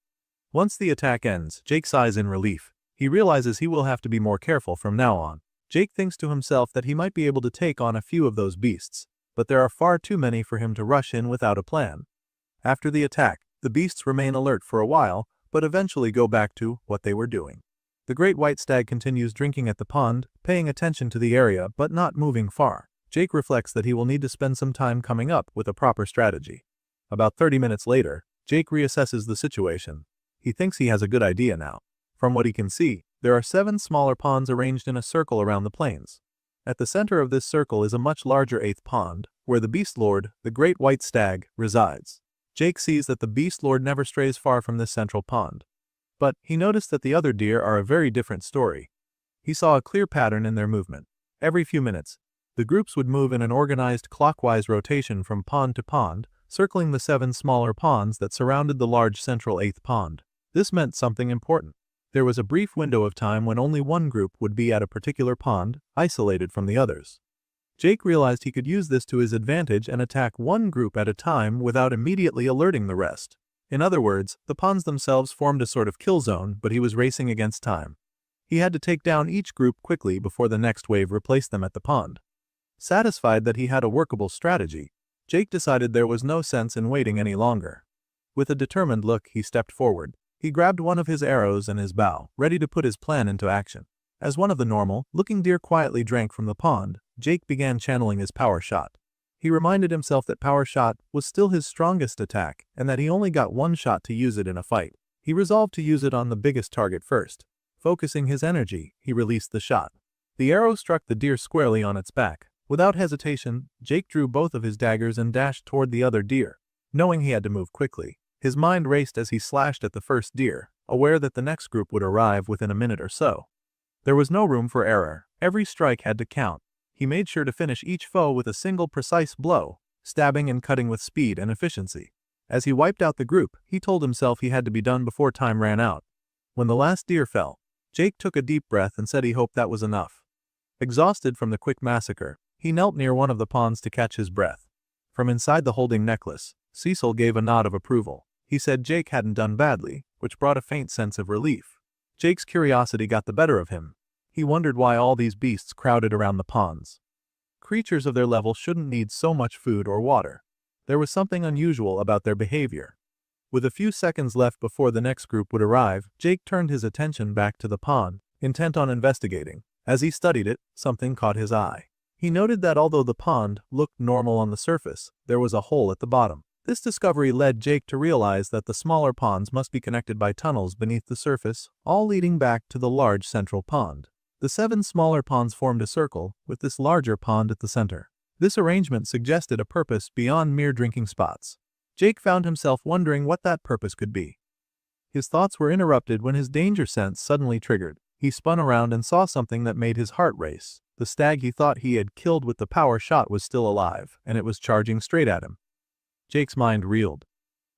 Once the attack ends, Jake sighs in relief. He realizes he will have to be more careful from now on. Jake thinks to himself that he might be able to take on a few of those beasts, but there are far too many for him to rush in without a plan. After the attack, the beasts remain alert for a while, but eventually go back to what they were doing. The great white stag continues drinking at the pond, paying attention to the area but not moving far. Jake reflects that he will need to spend some time coming up with a proper strategy. About 30 minutes later, Jake reassesses the situation. He thinks he has a good idea now. From what he can see, there are 7 smaller ponds arranged in a circle around the plains. At the center of this circle is a much larger 8th pond, where the Beast Lord, the Great White Stag, resides. Jake sees that the Beast Lord never strays far from this central pond. But he noticed that the other deer are a very different story. He saw a clear pattern in their movement. Every few minutes, the groups would move in an organized clockwise rotation from pond to pond, circling the 7 smaller ponds that surrounded the large central 8th pond. This meant something important. There was a brief window of time when only one group would be at a particular pond, isolated from the others. Jake realized he could use this to his advantage and attack one group at a time without immediately alerting the rest. In other words, the ponds themselves formed a sort of kill zone, but he was racing against time. He had to take down each group quickly before the next wave replaced them at the pond. Satisfied that he had a workable strategy, Jake decided there was no sense in waiting any longer. With a determined look, he stepped forward. He grabbed one of his arrows and his bow, ready to put his plan into action. As one of the normal-looking deer quietly drank from the pond, Jake began channeling his power shot. He reminded himself that power shot was still his strongest attack and that he only got one shot to use it in a fight. He resolved to use it on the biggest target first. Focusing his energy, he released the shot. The arrow struck the deer squarely on its back. Without hesitation, Jake drew both of his daggers and dashed toward the other deer. Knowing he had to move quickly, his mind raced as he slashed at the first deer, aware that the next group would arrive within a minute or so. There was no room for error. Every strike had to count. He made sure to finish each foe with a single precise blow, stabbing and cutting with speed and efficiency. As he wiped out the group, he told himself he had to be done before time ran out. When the last deer fell, Jake took a deep breath and said he hoped that was enough. Exhausted from the quick massacre, he knelt near one of the ponds to catch his breath. From inside the holding necklace, Cecil gave a nod of approval. He said Jake hadn't done badly, which brought a faint sense of relief. Jake's curiosity got the better of him. He wondered why all these beasts crowded around the ponds. Creatures of their level shouldn't need so much food or water. There was something unusual about their behavior. With a few seconds left before the next group would arrive, Jake turned his attention back to the pond, intent on investigating. As he studied it, something caught his eye. He noted that although the pond looked normal on the surface, there was a hole at the bottom. This discovery led Jake to realize that the smaller ponds must be connected by tunnels beneath the surface, all leading back to the large central pond. The 7 smaller ponds formed a circle, with this larger pond at the center. This arrangement suggested a purpose beyond mere drinking spots. Jake found himself wondering what that purpose could be. His thoughts were interrupted when his danger sense suddenly triggered. He spun around and saw something that made his heart race. The stag he thought he had killed with the power shot was still alive, and it was charging straight at him. Jake's mind reeled.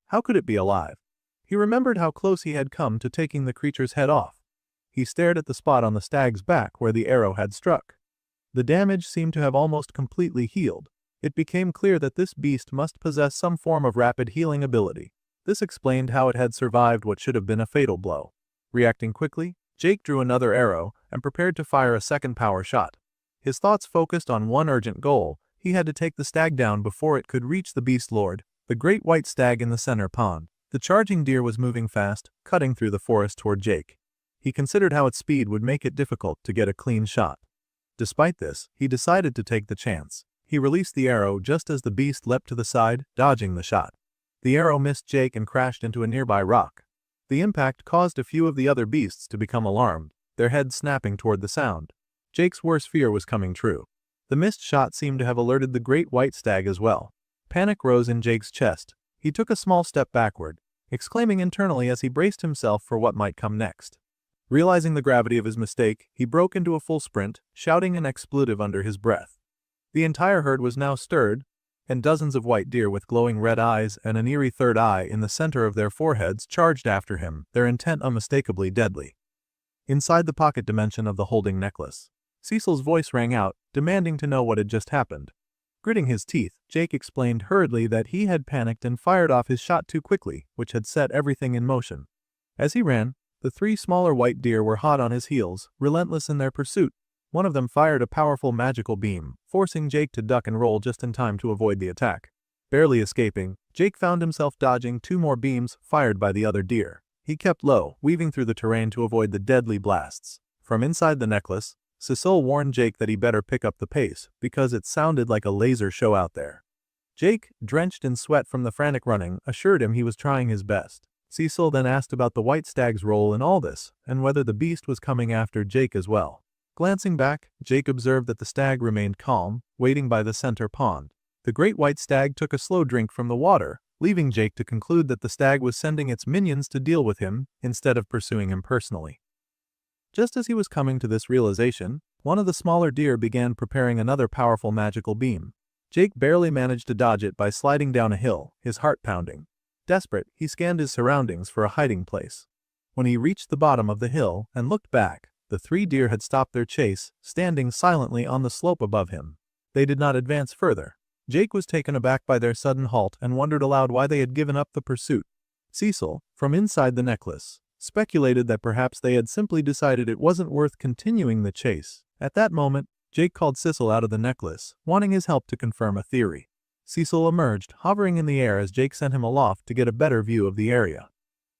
How could it be alive? He remembered how close he had come to taking the creature's head off. He stared at the spot on the stag's back where the arrow had struck. The damage seemed to have almost completely healed. It became clear that this beast must possess some form of rapid healing ability. This explained how it had survived what should have been a fatal blow. Reacting quickly, Jake drew another arrow and prepared to fire a second power shot. His thoughts focused on one urgent goal. He had to take the stag down before it could reach the Beast Lord, the great white stag in the center pond. The charging deer was moving fast, cutting through the forest toward Jake. He considered how its speed would make it difficult to get a clean shot. Despite this, he decided to take the chance. He released the arrow just as the beast leapt to the side, dodging the shot. The arrow missed Jake and crashed into a nearby rock. The impact caused a few of the other beasts to become alarmed, their heads snapping toward the sound. Jake's worst fear was coming true. The missed shot seemed to have alerted the great white stag as well. Panic rose in Jake's chest. He took a small step backward, exclaiming internally as he braced himself for what might come next. Realizing the gravity of his mistake, he broke into a full sprint, shouting an expletive under his breath. The entire herd was now stirred, and dozens of white deer with glowing red eyes and an eerie third eye in the center of their foreheads charged after him, their intent unmistakably deadly. Inside the pocket dimension of the holding necklace, Cecil's voice rang out, demanding to know what had just happened. Gritting his teeth, Jake explained hurriedly that he had panicked and fired off his shot too quickly, which had set everything in motion. As he ran, the 3 smaller white deer were hot on his heels, relentless in their pursuit. One of them fired a powerful magical beam, forcing Jake to duck and roll just in time to avoid the attack. Barely escaping, Jake found himself dodging 2 more beams fired by the other deer. He kept low, weaving through the terrain to avoid the deadly blasts. From inside the necklace, Cecil warned Jake that he better pick up the pace, because it sounded like a laser show out there. Jake, drenched in sweat from the frantic running, assured him he was trying his best. Cecil then asked about the white stag's role in all this, and whether the beast was coming after Jake as well. Glancing back, Jake observed that the stag remained calm, waiting by the center pond. The great white stag took a slow drink from the water, leaving Jake to conclude that the stag was sending its minions to deal with him, instead of pursuing him personally. Just as he was coming to this realization, one of the smaller deer began preparing another powerful magical beam. Jake barely managed to dodge it by sliding down a hill, his heart pounding. Desperate, he scanned his surroundings for a hiding place. When he reached the bottom of the hill and looked back, the 3 deer had stopped their chase, standing silently on the slope above him. They did not advance further. Jake was taken aback by their sudden halt and wondered aloud why they had given up the pursuit. Cecil, from inside the necklace, speculated that perhaps they had simply decided it wasn't worth continuing the chase. At that moment, Jake called Cecil out of the necklace, wanting his help to confirm a theory. Cecil emerged, hovering in the air as Jake sent him aloft to get a better view of the area.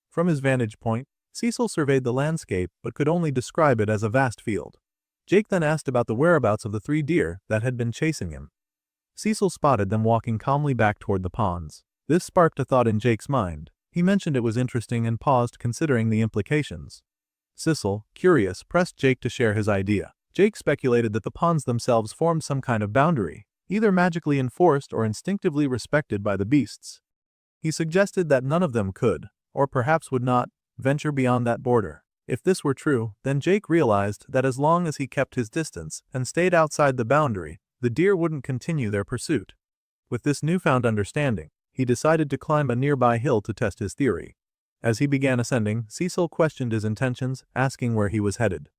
From his vantage point, Cecil surveyed the landscape but could only describe it as a vast field. Jake then asked about the whereabouts of the 3 deer that had been chasing him. Cecil spotted them walking calmly back toward the ponds. This sparked a thought in Jake's mind. He mentioned it was interesting and paused, considering the implications. Cecil, curious, pressed Jake to share his idea. Jake speculated that the ponds themselves formed some kind of boundary, either magically enforced or instinctively respected by the beasts. He suggested that none of them could, or perhaps would not, venture beyond that border. If this were true, then Jake realized that as long as he kept his distance and stayed outside the boundary, the deer wouldn't continue their pursuit. With this newfound understanding, he decided to climb a nearby hill to test his theory. As he began ascending, Cecil questioned his intentions, asking where he was headed.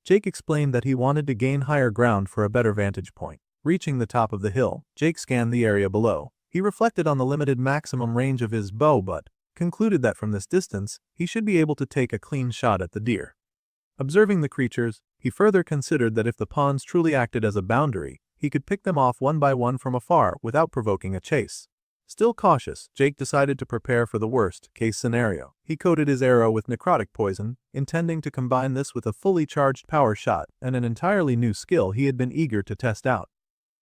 Jake explained that he wanted to gain higher ground for a better vantage point. Reaching the top of the hill, Jake scanned the area below. He reflected on the limited maximum range of his bow but concluded that from this distance, he should be able to take a clean shot at the deer. Observing the creatures, he further considered that if the ponds truly acted as a boundary, he could pick them off one by one from afar without provoking a chase. Still cautious, Jake decided to prepare for the worst-case scenario. He coated his arrow with necrotic poison, intending to combine this with a fully charged power shot and an entirely new skill he had been eager to test out.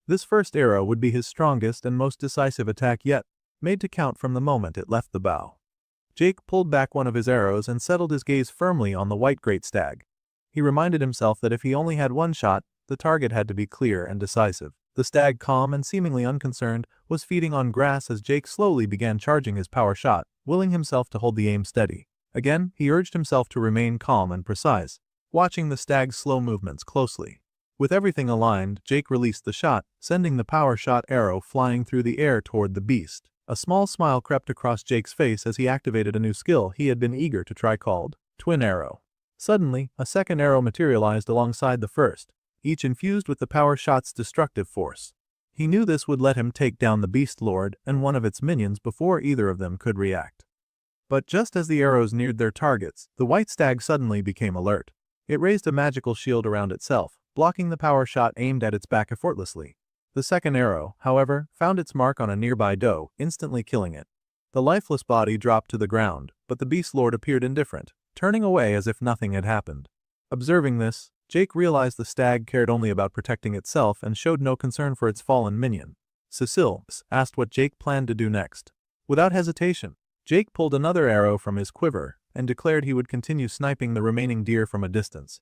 This first arrow would be his strongest and most decisive attack yet, made to count from the moment it left the bow. Jake pulled back one of his arrows and settled his gaze firmly on the white great stag. He reminded himself that if he only had one shot, the target had to be clear and decisive. The stag, calm and seemingly unconcerned, was feeding on grass as Jake slowly began charging his power shot, willing himself to hold the aim steady. Again, he urged himself to remain calm and precise, watching the stag's slow movements closely. With everything aligned, Jake released the shot, sending the power shot arrow flying through the air toward the beast. A small smile crept across Jake's face as he activated a new skill he had been eager to try called Twin Arrow. Suddenly, a second arrow materialized alongside the first, each infused with the power shot's destructive force. He knew this would let him take down the Beast Lord and one of its minions before either of them could react. But just as the arrows neared their targets, the white stag suddenly became alert. It raised a magical shield around itself, blocking the power shot aimed at its back effortlessly. The second arrow, however, found its mark on a nearby doe, instantly killing it. The lifeless body dropped to the ground, but the Beast Lord appeared indifferent, turning away as if nothing had happened. Observing this, Jake realized the stag cared only about protecting itself and showed no concern for its fallen minion. Cecil asked what Jake planned to do next. Without hesitation, Jake pulled another arrow from his quiver and declared he would continue sniping the remaining deer from a distance.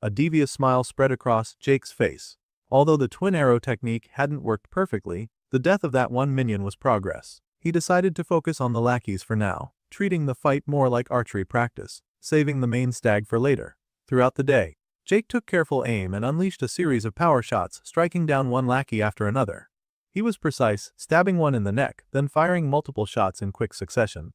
A devious smile spread across Jake's face. Although the twin arrow technique hadn't worked perfectly, the death of that one minion was progress. He decided to focus on the lackeys for now, treating the fight more like archery practice, saving the main stag for later. Throughout the day, Jake took careful aim and unleashed a series of power shots, striking down one lackey after another. He was precise, stabbing one in the neck, then firing multiple shots in quick succession.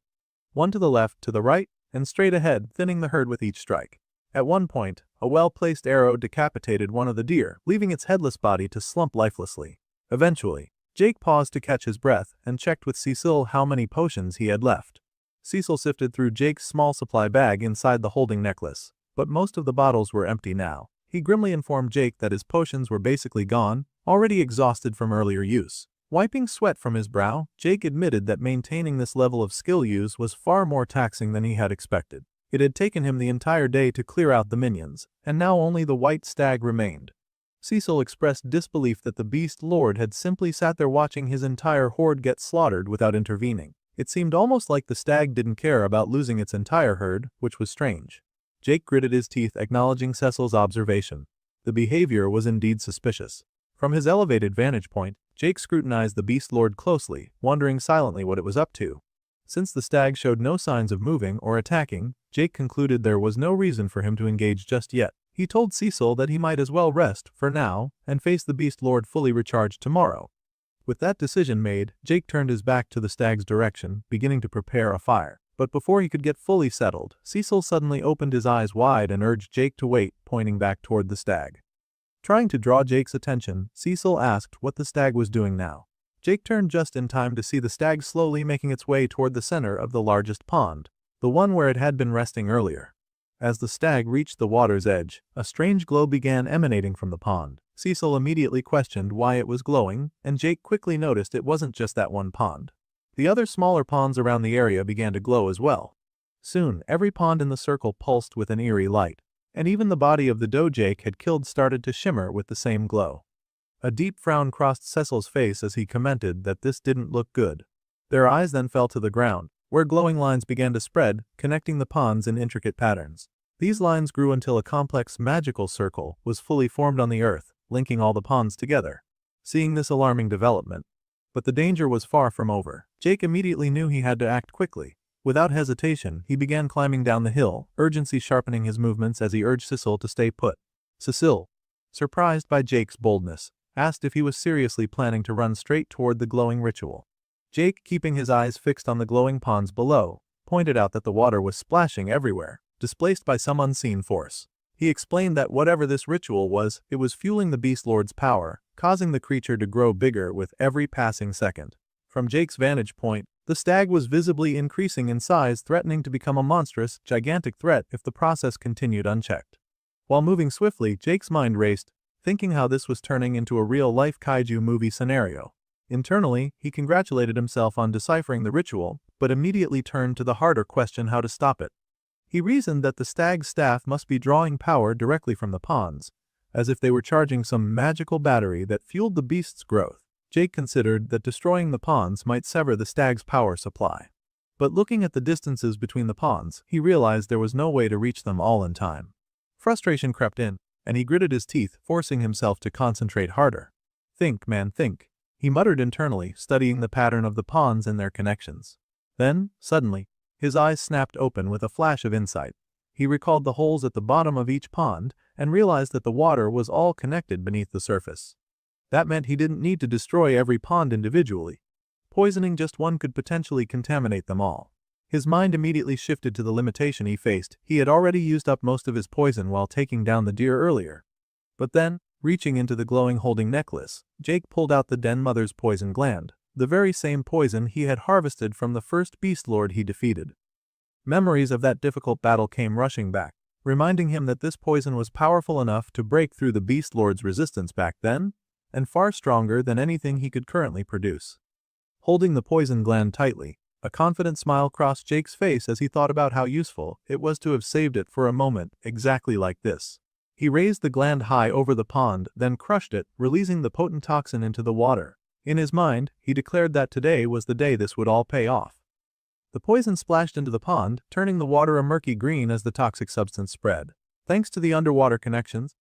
One to the left, to the right, and straight ahead, thinning the herd with each strike. At one point, a well-placed arrow decapitated one of the deer, leaving its headless body to slump lifelessly. Eventually, Jake paused to catch his breath and checked with Cecil how many potions he had left. Cecil sifted through Jake's small supply bag inside the holding necklace, but most of the bottles were empty now. He grimly informed Jake that his potions were basically gone, already exhausted from earlier use. Wiping sweat from his brow, Jake admitted that maintaining this level of skill use was far more taxing than he had expected. It had taken him the entire day to clear out the minions, and now only the white stag remained. Cecil expressed disbelief that the Beast Lord had simply sat there watching his entire horde get slaughtered without intervening. It seemed almost like the stag didn't care about losing its entire herd, which was strange. Jake gritted his teeth, acknowledging Cecil's observation. The behavior was indeed suspicious. From his elevated vantage point, Jake scrutinized the Beast Lord closely, wondering silently what it was up to. Since the stag showed no signs of moving or attacking, Jake concluded there was no reason for him to engage just yet. He told Cecil that he might as well rest, for now, and face the Beast Lord fully recharged tomorrow. With that decision made, Jake turned his back to the stag's direction, beginning to prepare a fire. But before he could get fully settled, Cecil suddenly opened his eyes wide and urged Jake to wait, pointing back toward the stag. Trying to draw Jake's attention, Cecil asked what the stag was doing now. Jake turned just in time to see the stag slowly making its way toward the center of the largest pond, the one where it had been resting earlier. As the stag reached the water's edge, a strange glow began emanating from the pond. Cecil immediately questioned why it was glowing, and Jake quickly noticed it wasn't just that one pond. The other smaller ponds around the area began to glow as well. Soon, every pond in the circle pulsed with an eerie light, and even the body of the doe Jake had killed started to shimmer with the same glow. A deep frown crossed Cecil's face as he commented that this didn't look good. Their eyes then fell to the ground, where glowing lines began to spread, connecting the ponds in intricate patterns. These lines grew until a complex magical circle was fully formed on the earth, linking all the ponds together. Seeing this alarming development, but the danger was far from over, Jake immediately knew he had to act quickly. Without hesitation, he began climbing down the hill, urgency sharpening his movements as he urged Cecil to stay put. Cecil, surprised by Jake's boldness, asked if he was seriously planning to run straight toward the glowing ritual. Jake, keeping his eyes fixed on the glowing ponds below, pointed out that the water was splashing everywhere, displaced by some unseen force. He explained that whatever this ritual was, it was fueling the Beast Lord's power, causing the creature to grow bigger with every passing second. From Jake's vantage point, the stag was visibly increasing in size, threatening to become a monstrous, gigantic threat if the process continued unchecked. While moving swiftly, Jake's mind raced, thinking how this was turning into a real-life kaiju movie scenario. Internally, he congratulated himself on deciphering the ritual, but immediately turned to the harder question: how to stop it. He reasoned that the stag's staff must be drawing power directly from the ponds, as if they were charging some magical battery that fueled the beast's growth. Jake considered that destroying the ponds might sever the stag's power supply. But looking at the distances between the ponds, he realized there was no way to reach them all in time. Frustration crept in, and he gritted his teeth, forcing himself to concentrate harder. "Think, man, think," he muttered internally, studying the pattern of the ponds and their connections. Then, suddenly, his eyes snapped open with a flash of insight. He recalled the holes at the bottom of each pond and realized that the water was all connected beneath the surface. That meant he didn't need to destroy every pond individually. Poisoning just one could potentially contaminate them all. His mind immediately shifted to the limitation he faced. He had already used up most of his poison while taking down the deer earlier. But then, reaching into the glowing holding necklace, Jake pulled out the den mother's poison gland, the very same poison he had harvested from the first beast lord he defeated. Memories of that difficult battle came rushing back, reminding him that this poison was powerful enough to break through the beast lord's resistance back then, and far stronger than anything he could currently produce. Holding the poison gland tightly, a confident smile crossed Jake's face as he thought about how useful it was to have saved it for a moment exactly like this. He raised the gland high over the pond, then crushed it, releasing the potent toxin into the water. In his mind, he declared that today was the day this would all pay off. The poison splashed into the pond, turning the water a murky green as the toxic substance spread. Thanks to the underwater connections,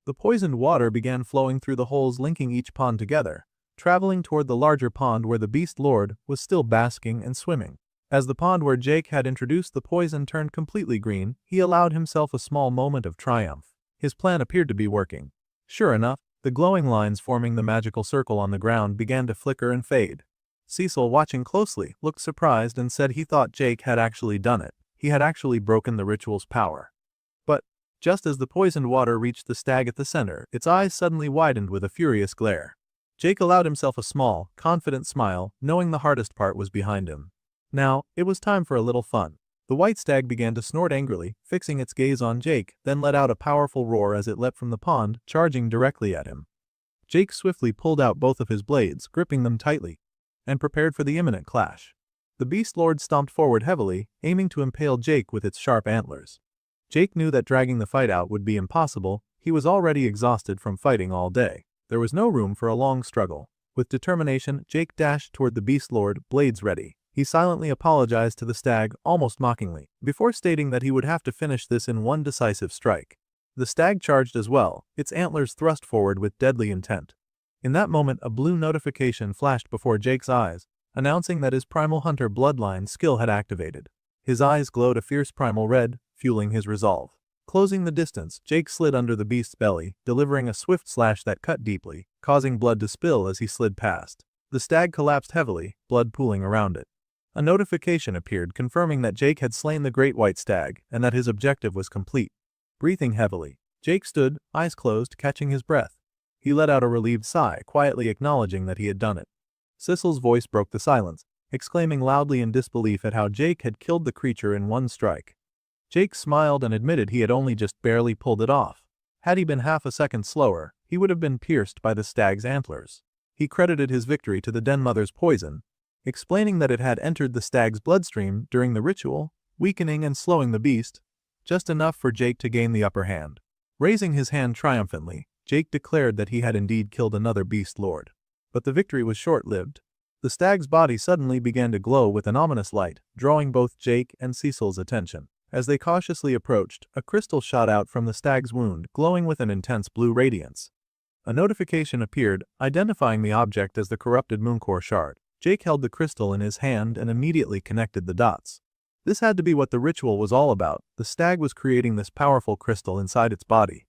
the poisoned water began flowing through the holes linking each pond together, traveling toward the larger pond where the Beast Lord was still basking and swimming. As the pond where Jake had introduced the poison turned completely green, he allowed himself a small moment of triumph. His plan appeared to be working. Sure enough, the glowing lines forming the magical circle on the ground began to flicker and fade. Cecil, watching closely, looked surprised and said he thought Jake had actually done it. He had actually broken the ritual's power. But, just as the poisoned water reached the stag at the center, its eyes suddenly widened with a furious glare. Jake allowed himself a small, confident smile, knowing the hardest part was behind him. Now, it was time for a little fun. The white stag began to snort angrily, fixing its gaze on Jake, then let out a powerful roar as it leapt from the pond, charging directly at him. Jake swiftly pulled out both of his blades, gripping them tightly, and prepared for the imminent clash. The Beast Lord stomped forward heavily, aiming to impale Jake with its sharp antlers. Jake knew that dragging the fight out would be impossible. He was already exhausted from fighting all day. There was no room for a long struggle. With determination, Jake dashed toward the Beast Lord, blades ready. He silently apologized to the stag, almost mockingly, before stating that he would have to finish this in one decisive strike. The stag charged as well, its antlers thrust forward with deadly intent. In that moment, a blue notification flashed before Jake's eyes, announcing that his primal hunter bloodline skill had activated. His eyes glowed a fierce primal red, fueling his resolve. Closing the distance, Jake slid under the beast's belly, delivering a swift slash that cut deeply, causing blood to spill as he slid past. The stag collapsed heavily, blood pooling around it. A notification appeared confirming that Jake had slain the great white stag and that his objective was complete. Breathing heavily, Jake stood, eyes closed, catching his breath. He let out a relieved sigh, quietly acknowledging that he had done it. Sissel's voice broke the silence, exclaiming loudly in disbelief at how Jake had killed the creature in one strike. Jake smiled and admitted he had only just barely pulled it off. Had he been half a second slower, he would have been pierced by the stag's antlers. He credited his victory to the Den Mother's poison, explaining that it had entered the stag's bloodstream during the ritual, weakening and slowing the beast, just enough for Jake to gain the upper hand. Raising his hand triumphantly, Jake declared that he had indeed killed another beast lord. But the victory was short-lived. The stag's body suddenly began to glow with an ominous light, drawing both Jake and Cecil's attention. As they cautiously approached, a crystal shot out from the stag's wound, glowing with an intense blue radiance. A notification appeared, identifying the object as the corrupted mooncore shard. Jake held the crystal in his hand and immediately connected the dots. This had to be what the ritual was all about. The stag was creating this powerful crystal inside its body.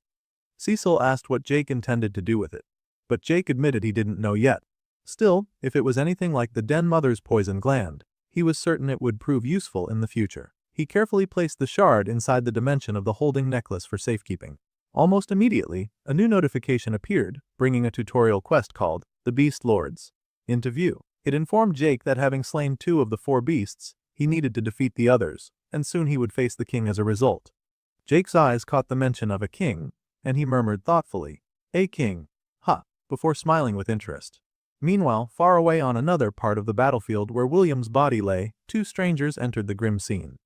Cecil asked what Jake intended to do with it, but Jake admitted he didn't know yet. Still, if it was anything like the Den Mother's poison gland, he was certain it would prove useful in the future. He carefully placed the shard inside the dimension of the holding necklace for safekeeping. Almost immediately, a new notification appeared, bringing a tutorial quest called The Beast Lords into view. It informed Jake that having slain 2 of the 4 beasts, he needed to defeat the others, and soon he would face the king as a result. Jake's eyes caught the mention of a king, and he murmured thoughtfully, "A king, huh," before smiling with interest. Meanwhile, far away on another part of the battlefield where William's body lay, 2 strangers entered the grim scene.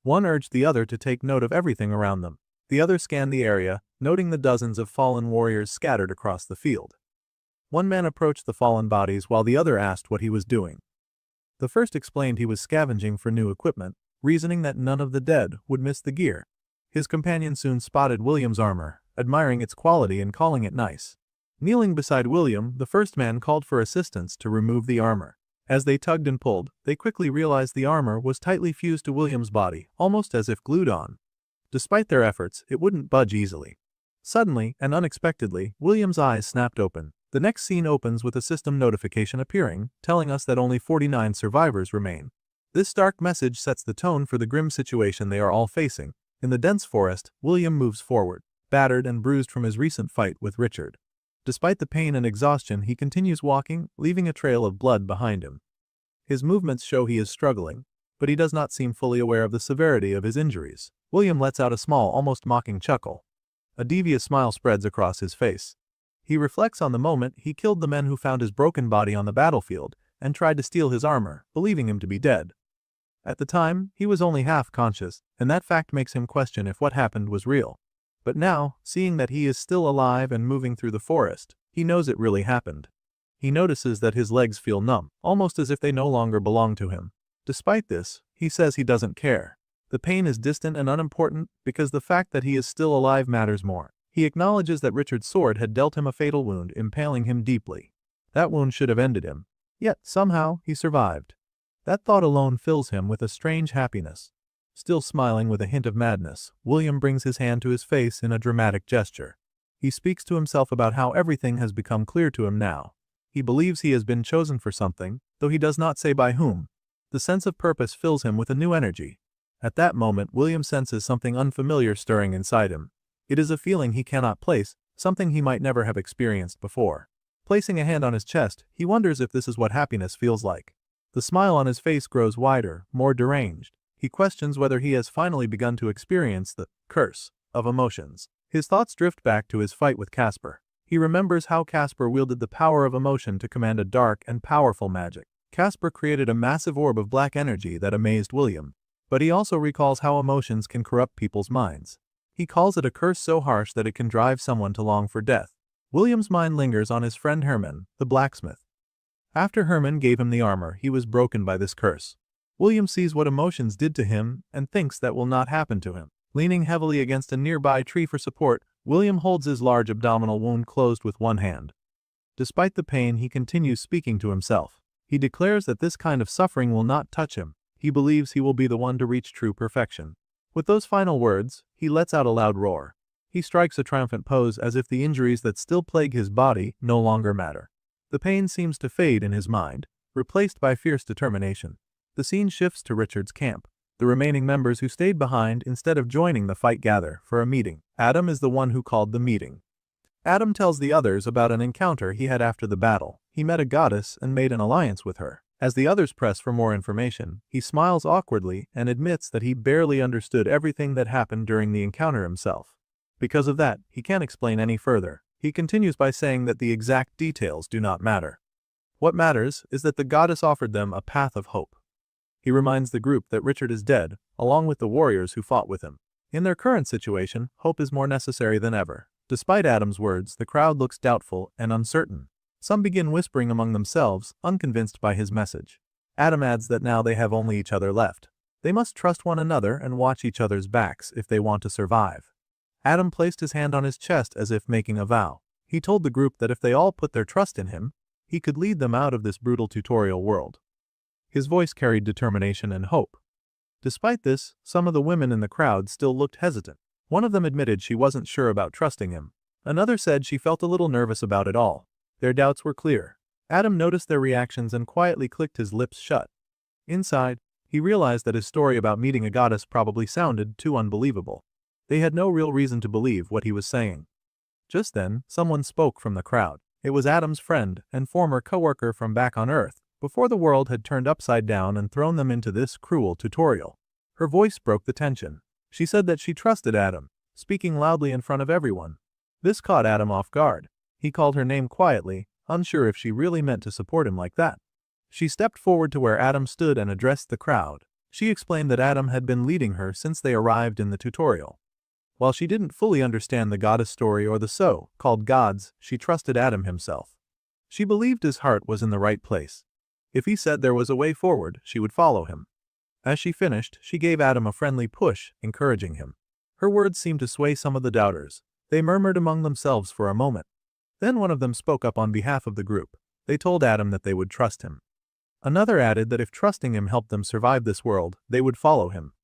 One urged the other to take note of everything around them. The other scanned the area, noting the dozens of fallen warriors scattered across the field. One man approached the fallen bodies while the other asked what he was doing. The first explained he was scavenging for new equipment, reasoning that none of the dead would miss the gear. His companion soon spotted William's armor, admiring its quality and calling it nice. Kneeling beside William, the first man called for assistance to remove the armor. As they tugged and pulled, they quickly realized the armor was tightly fused to William's body, almost as if glued on. Despite their efforts, it wouldn't budge easily. Suddenly, and unexpectedly, William's eyes snapped open. The next scene opens with a system notification appearing, telling us that only 49 survivors remain. This stark message sets the tone for the grim situation they are all facing. In the dense forest, William moves forward, battered and bruised from his recent fight with Richard. Despite the pain and exhaustion, he continues walking, leaving a trail of blood behind him. His movements show he is struggling, but he does not seem fully aware of the severity of his injuries. William lets out a small, almost mocking chuckle. A devious smile spreads across his face. He reflects on the moment he killed the men who found his broken body on the battlefield and tried to steal his armor, believing him to be dead. At the time, he was only half conscious, and that fact makes him question if what happened was real. But now, seeing that he is still alive and moving through the forest, he knows it really happened. He notices that his legs feel numb, almost as if they no longer belong to him. Despite this, he says he doesn't care. The pain is distant and unimportant because the fact that he is still alive matters more. He acknowledges that Richard's sword had dealt him a fatal wound, impaling him deeply. That wound should have ended him. Yet, somehow, he survived. That thought alone fills him with a strange happiness. Still smiling with a hint of madness, William brings his hand to his face in a dramatic gesture. He speaks to himself about how everything has become clear to him now. He believes he has been chosen for something, though he does not say by whom. The sense of purpose fills him with a new energy. At that moment, William senses something unfamiliar stirring inside him. It is a feeling he cannot place, something he might never have experienced before. Placing a hand on his chest, he wonders if this is what happiness feels like. The smile on his face grows wider, more deranged. He questions whether he has finally begun to experience the curse of emotions. His thoughts drift back to his fight with Casper. He remembers how Casper wielded the power of emotion to command a dark and powerful magic. Casper created a massive orb of black energy that amazed William, but he also recalls how emotions can corrupt people's minds. He calls it a curse so harsh that it can drive someone to long for death. William's mind lingers on his friend Herman, the blacksmith. After Herman gave him the armor, he was broken by this curse. William sees what emotions did to him and thinks that will not happen to him. Leaning heavily against a nearby tree for support, William holds his large abdominal wound closed with one hand. Despite the pain, he continues speaking to himself. He declares that this kind of suffering will not touch him. He believes he will be the one to reach true perfection. With those final words, he lets out a loud roar. He strikes a triumphant pose as if the injuries that still plague his body no longer matter. The pain seems to fade in his mind, replaced by fierce determination. The scene shifts to Richard's camp. The remaining members who stayed behind instead of joining the fight gather for a meeting. Adam is the one who called the meeting. Adam tells the others about an encounter he had after the battle. He met a goddess and made an alliance with her. As the others press for more information, he smiles awkwardly and admits that he barely understood everything that happened during the encounter himself. Because of that, he can't explain any further. He continues by saying that the exact details do not matter. What matters is that the goddess offered them a path of hope. He reminds the group that Richard is dead, along with the warriors who fought with him. In their current situation, hope is more necessary than ever. Despite Adam's words, the crowd looks doubtful and uncertain. Some begin whispering among themselves, unconvinced by his message. Adam adds that now they have only each other left. They must trust one another and watch each other's backs if they want to survive. Adam placed his hand on his chest as if making a vow. He told the group that if they all put their trust in him, he could lead them out of this brutal tutorial world. His voice carried determination and hope. Despite this, some of the women in the crowd still looked hesitant. One of them admitted she wasn't sure about trusting him. Another said she felt a little nervous about it all. Their doubts were clear. Adam noticed their reactions and quietly clicked his lips shut. Inside, he realized that his story about meeting a goddess probably sounded too unbelievable. They had no real reason to believe what he was saying. Just then, someone spoke from the crowd. It was Adam's friend and former coworker from back on Earth, before the world had turned upside down and thrown them into this cruel tutorial. Her voice broke the tension. She said that she trusted Adam, speaking loudly in front of everyone. This caught Adam off guard. He called her name quietly, unsure if she really meant to support him like that. She stepped forward to where Adam stood and addressed the crowd. She explained that Adam had been leading her since they arrived in the tutorial. While she didn't fully understand the goddess story or the so-called gods, she trusted Adam himself. She believed his heart was in the right place. If he said there was a way forward, she would follow him. As she finished, she gave Adam a friendly push, encouraging him. Her words seemed to sway some of the doubters. They murmured among themselves for a moment. Then one of them spoke up on behalf of the group. They told Adam that they would trust him. Another added that if trusting him helped them survive this world, they would follow him.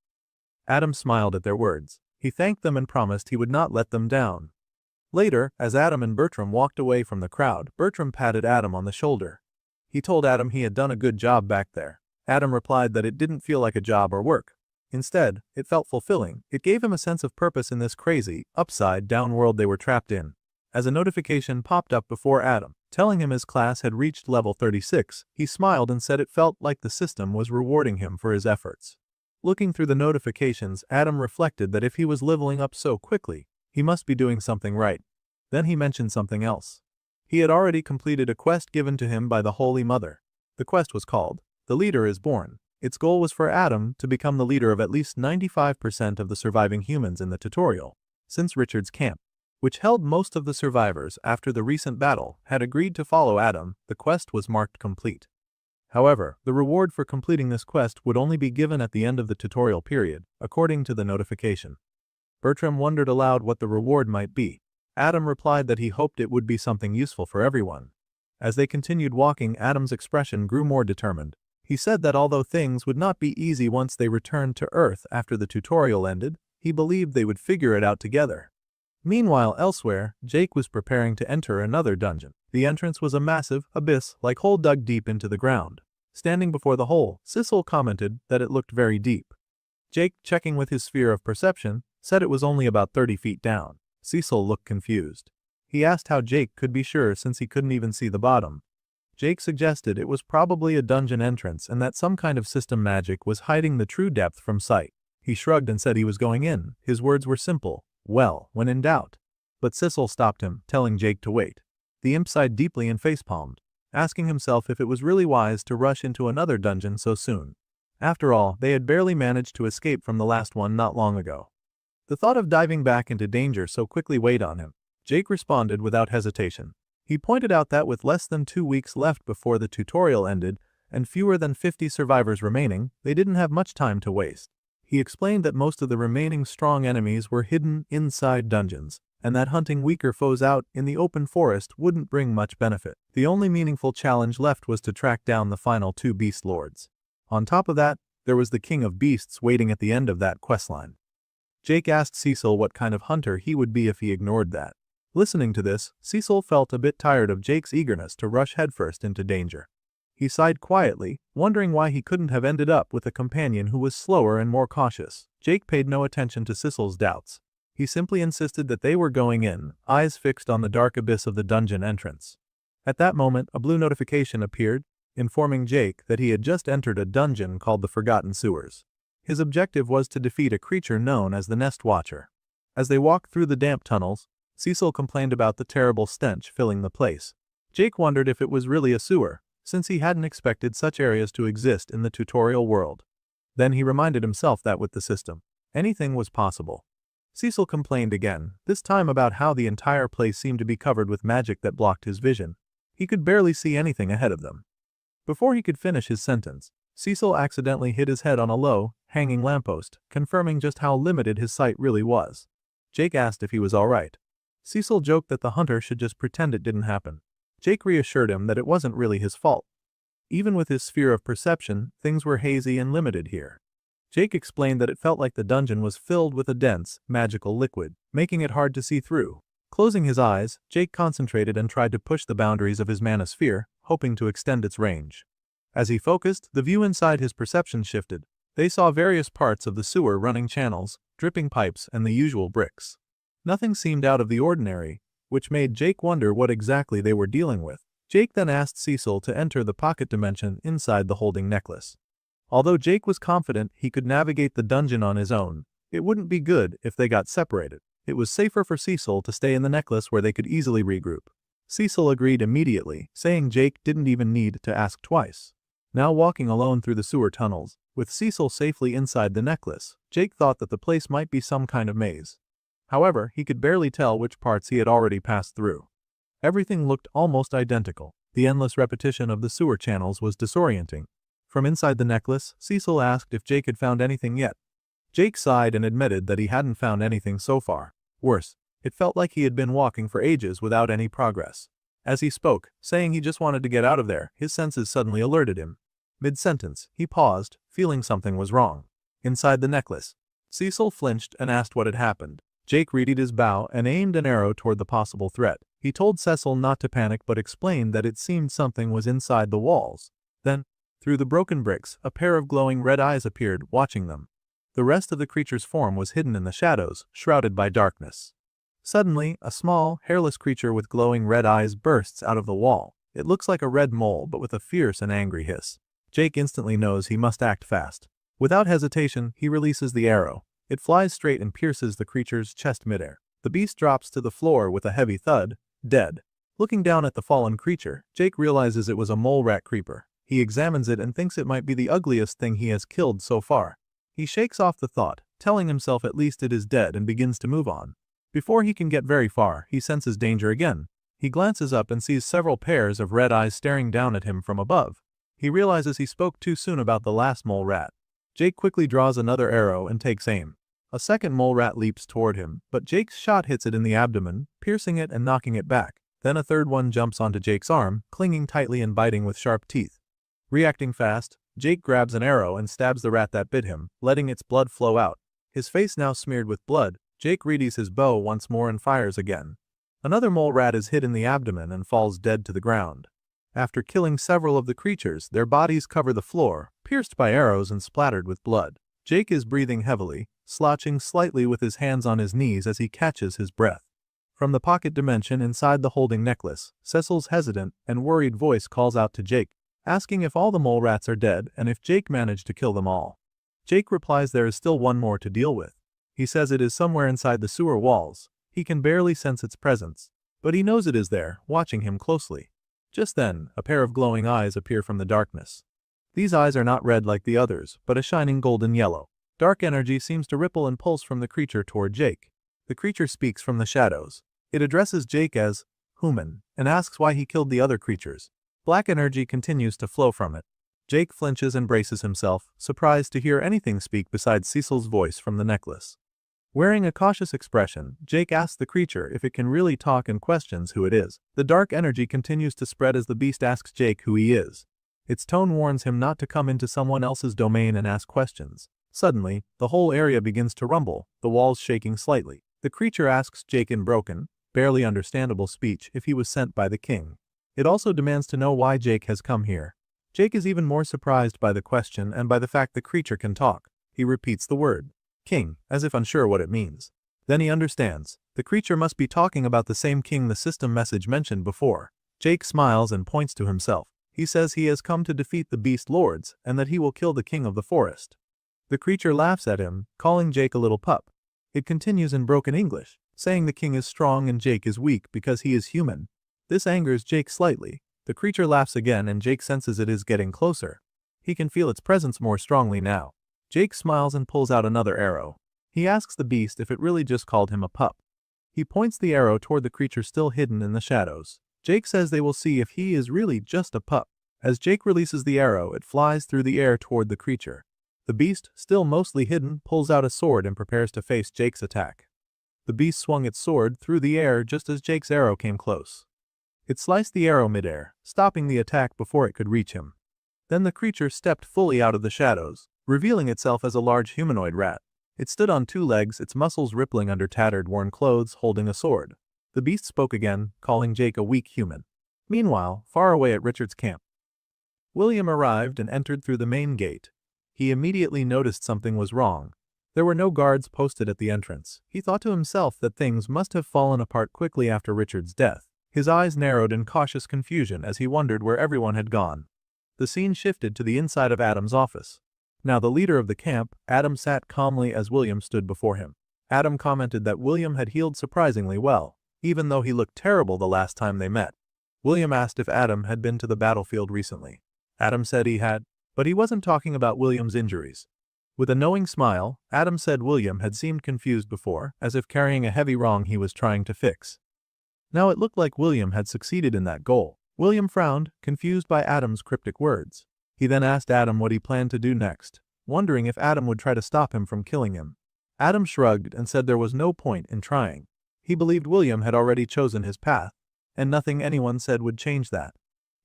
Adam smiled at their words. He thanked them and promised he would not let them down. Later, as Adam and Bertram walked away from the crowd, Bertram patted Adam on the shoulder. He told Adam he had done a good job back there. Adam replied that it didn't feel like a job or work. Instead, it felt fulfilling. It gave him a sense of purpose in this crazy, upside-down world they were trapped in. As a notification popped up before Adam, telling him his class had reached level 36, he smiled and said it felt like the system was rewarding him for his efforts. Looking through the notifications, Adam reflected that if he was leveling up so quickly, he must be doing something right. Then he mentioned something else. He had already completed a quest given to him by the Holy Mother. The quest was called, "The Leader is Born." Its goal was for Adam to become the leader of at least 95% of the surviving humans in the tutorial. Since Richard's camp, which held most of the survivors after the recent battle, had agreed to follow Adam, the quest was marked complete. However, the reward for completing this quest would only be given at the end of the tutorial period, according to the notification. Bertram wondered aloud what the reward might be. Adam replied that he hoped it would be something useful for everyone. As they continued walking, Adam's expression grew more determined. He said that although things would not be easy once they returned to Earth after the tutorial ended, he believed they would figure it out together. Meanwhile, elsewhere, Jake was preparing to enter another dungeon. The entrance was a massive, abyss-like hole dug deep into the ground. Standing before the hole, Sissel commented that it looked very deep. Jake, checking with his sphere of perception, said it was only about 30 feet down. Cecil looked confused. He asked how Jake could be sure since he couldn't even see the bottom. Jake suggested it was probably a dungeon entrance and that some kind of system magic was hiding the true depth from sight. He shrugged and said he was going in. His words were simple. Well, when in doubt. But Sissel stopped him, telling Jake to wait. The imp sighed deeply and facepalmed, asking himself if it was really wise to rush into another dungeon so soon. After all, they had barely managed to escape from the last one not long ago. The thought of diving back into danger so quickly weighed on him. Jake responded without hesitation. He pointed out that with less than 2 weeks left before the tutorial ended, and fewer than 50 survivors remaining, they didn't have much time to waste. He explained that most of the remaining strong enemies were hidden inside dungeons, and that hunting weaker foes out in the open forest wouldn't bring much benefit. The only meaningful challenge left was to track down the final 2 beast lords. On top of that, there was the king of beasts waiting at the end of that questline. Jake asked Cecil what kind of hunter he would be if he ignored that. Listening to this, Cecil felt a bit tired of Jake's eagerness to rush headfirst into danger. He sighed quietly, wondering why he couldn't have ended up with a companion who was slower and more cautious. Jake paid no attention to Cecil's doubts. He simply insisted that they were going in, eyes fixed on the dark abyss of the dungeon entrance. At that moment, a blue notification appeared, informing Jake that he had just entered a dungeon called the Forgotten Sewers. His objective was to defeat a creature known as the Nest Watcher. As they walked through the damp tunnels, Cecil complained about the terrible stench filling the place. Jake wondered if it was really a sewer, since he hadn't expected such areas to exist in the tutorial world. Then he reminded himself that with the system, anything was possible. Cecil complained again, this time about how the entire place seemed to be covered with magic that blocked his vision. He could barely see anything ahead of them. Before he could finish his sentence, Cecil accidentally hit his head on a low, hanging lamppost, confirming just how limited his sight really was. Jake asked if he was alright. Cecil joked that the hunter should just pretend it didn't happen. Jake reassured him that it wasn't really his fault. Even with his sphere of perception, things were hazy and limited here. Jake explained that it felt like the dungeon was filled with a dense, magical liquid, making it hard to see through. Closing his eyes, Jake concentrated and tried to push the boundaries of his manosphere, hoping to extend its range. As he focused, the view inside his perception shifted. They saw various parts of the sewer running channels, dripping pipes, and the usual bricks. Nothing seemed out of the ordinary, which made Jake wonder what exactly they were dealing with. Jake then asked Cecil to enter the pocket dimension inside the holding necklace. Although Jake was confident he could navigate the dungeon on his own, it wouldn't be good if they got separated. It was safer for Cecil to stay in the necklace where they could easily regroup. Cecil agreed immediately, saying Jake didn't even need to ask twice. Now walking alone through the sewer tunnels, with Cecil safely inside the necklace, Jake thought that the place might be some kind of maze. However, he could barely tell which parts he had already passed through. Everything looked almost identical. The endless repetition of the sewer channels was disorienting. From inside the necklace, Cecil asked if Jake had found anything yet. Jake sighed and admitted that he hadn't found anything so far. Worse, it felt like he had been walking for ages without any progress. As he spoke, saying he just wanted to get out of there, his senses suddenly alerted him. Mid-sentence, he paused, feeling something was wrong. Inside the necklace, Cecil flinched and asked what had happened. Jake readied his bow and aimed an arrow toward the possible threat. He told Cecil not to panic but explained that it seemed something was inside the walls. Then, through the broken bricks, a pair of glowing red eyes appeared, watching them. The rest of the creature's form was hidden in the shadows, shrouded by darkness. Suddenly, a small, hairless creature with glowing red eyes bursts out of the wall. It looks like a red mole but with a fierce and angry hiss. Jake instantly knows he must act fast. Without hesitation, he releases the arrow. It flies straight and pierces the creature's chest midair. The beast drops to the floor with a heavy thud, dead. Looking down at the fallen creature, Jake realizes it was a mole rat creeper. He examines it and thinks it might be the ugliest thing he has killed so far. He shakes off the thought, telling himself at least it is dead, and begins to move on. Before he can get very far, he senses danger again. He glances up and sees several pairs of red eyes staring down at him from above. He realizes he spoke too soon about the last mole rat. Jake quickly draws another arrow and takes aim. A second mole rat leaps toward him, but Jake's shot hits it in the abdomen, piercing it and knocking it back. Then a third one jumps onto Jake's arm, clinging tightly and biting with sharp teeth. Reacting fast, Jake grabs an arrow and stabs the rat that bit him, letting its blood flow out. His face now smeared with blood, Jake readies his bow once more and fires again. Another mole rat is hit in the abdomen and falls dead to the ground. After killing several of the creatures, their bodies cover the floor, pierced by arrows and splattered with blood. Jake is breathing heavily, slouching slightly with his hands on his knees as he catches his breath. From the pocket dimension inside the holding necklace, Cecil's hesitant and worried voice calls out to Jake, asking if all the mole rats are dead and if Jake managed to kill them all. Jake replies there is still one more to deal with. He says it is somewhere inside the sewer walls. He can barely sense its presence, but he knows it is there, watching him closely. Just then, a pair of glowing eyes appear from the darkness. These eyes are not red like the others, but a shining golden yellow. Dark energy seems to ripple and pulse from the creature toward Jake. The creature speaks from the shadows. It addresses Jake as human and asks why he killed the other creatures. Black energy continues to flow from it. Jake flinches and braces himself, surprised to hear anything speak besides Cecil's voice from the necklace. Wearing a cautious expression, Jake asks the creature if it can really talk and questions who it is. The dark energy continues to spread as the beast asks Jake who he is. Its tone warns him not to come into someone else's domain and ask questions. Suddenly, the whole area begins to rumble, the walls shaking slightly. The creature asks Jake in broken, barely understandable speech if he was sent by the king. It also demands to know why Jake has come here. Jake is even more surprised by the question and by the fact the creature can talk. He repeats the word king, as if unsure what it means. Then he understands. The creature must be talking about the same king the system message mentioned before. Jake smiles and points to himself. He says he has come to defeat the beast lords and that he will kill the king of the forest. The creature laughs at him, calling Jake a little pup. It continues in broken English, saying the king is strong and Jake is weak because he is human. This angers Jake slightly. The creature laughs again and Jake senses it is getting closer. He can feel its presence more strongly now. Jake smiles and pulls out another arrow. He asks the beast if it really just called him a pup. He points the arrow toward the creature still hidden in the shadows. Jake says they will see if he is really just a pup. As Jake releases the arrow, it flies through the air toward the creature. The beast, still mostly hidden, pulls out a sword and prepares to face Jake's attack. The beast swung its sword through the air just as Jake's arrow came close. It sliced the arrow midair, stopping the attack before it could reach him. Then the creature stepped fully out of the shadows, revealing itself as a large humanoid rat. It stood on two legs, its muscles rippling under tattered, worn clothes, holding a sword. The beast spoke again, calling Jake a weak human. Meanwhile, far away at Richard's camp, William arrived and entered through the main gate. He immediately noticed something was wrong. There were no guards posted at the entrance. He thought to himself that things must have fallen apart quickly after Richard's death. His eyes narrowed in cautious confusion as he wondered where everyone had gone. The scene shifted to the inside of Adam's office. Now the leader of the camp, Adam, sat calmly as William stood before him. Adam commented that William had healed surprisingly well, even though he looked terrible the last time they met. William asked if Adam had been to the battlefield recently. Adam said he had, but he wasn't talking about William's injuries. With a knowing smile, Adam said William had seemed confused before, as if carrying a heavy wrong he was trying to fix. Now it looked like William had succeeded in that goal. William frowned, confused by Adam's cryptic words. He then asked Adam what he planned to do next, wondering if Adam would try to stop him from killing him. Adam shrugged and said there was no point in trying. He believed William had already chosen his path, and nothing anyone said would change that.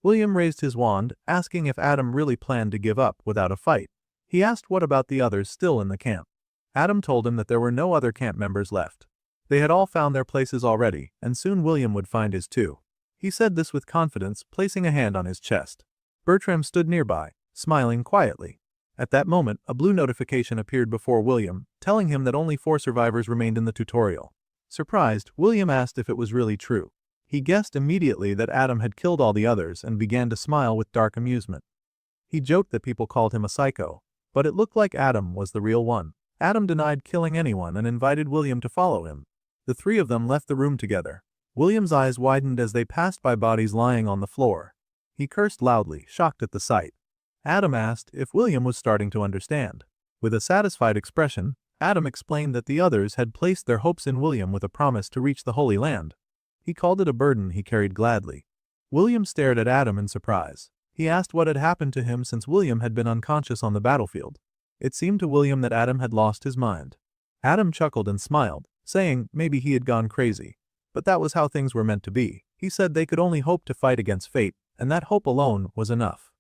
William raised his wand, asking if Adam really planned to give up without a fight. He asked what about the others still in the camp. Adam told him that there were no other camp members left. They had all found their places already, and soon William would find his too. He said this with confidence, placing a hand on his chest. Bertram stood nearby, smiling quietly. At that moment, a blue notification appeared before William, telling him that only 4 survivors remained in the tutorial. Surprised, William asked if it was really true. He guessed immediately that Adam had killed all the others and began to smile with dark amusement. He joked that people called him a psycho, but it looked like Adam was the real one. Adam denied killing anyone and invited William to follow him. The 3 of them left the room together. William's eyes widened as they passed by bodies lying on the floor. He cursed loudly, shocked at the sight. Adam asked if William was starting to understand. With a satisfied expression, Adam explained that the others had placed their hopes in William with a promise to reach the Holy Land. He called it a burden he carried gladly. William stared at Adam in surprise. He asked what had happened to him since William had been unconscious on the battlefield. It seemed to William that Adam had lost his mind. Adam chuckled and smiled, saying maybe he had gone crazy. But that was how things were meant to be. He said they could only hope to fight against fate, and that hope alone was enough.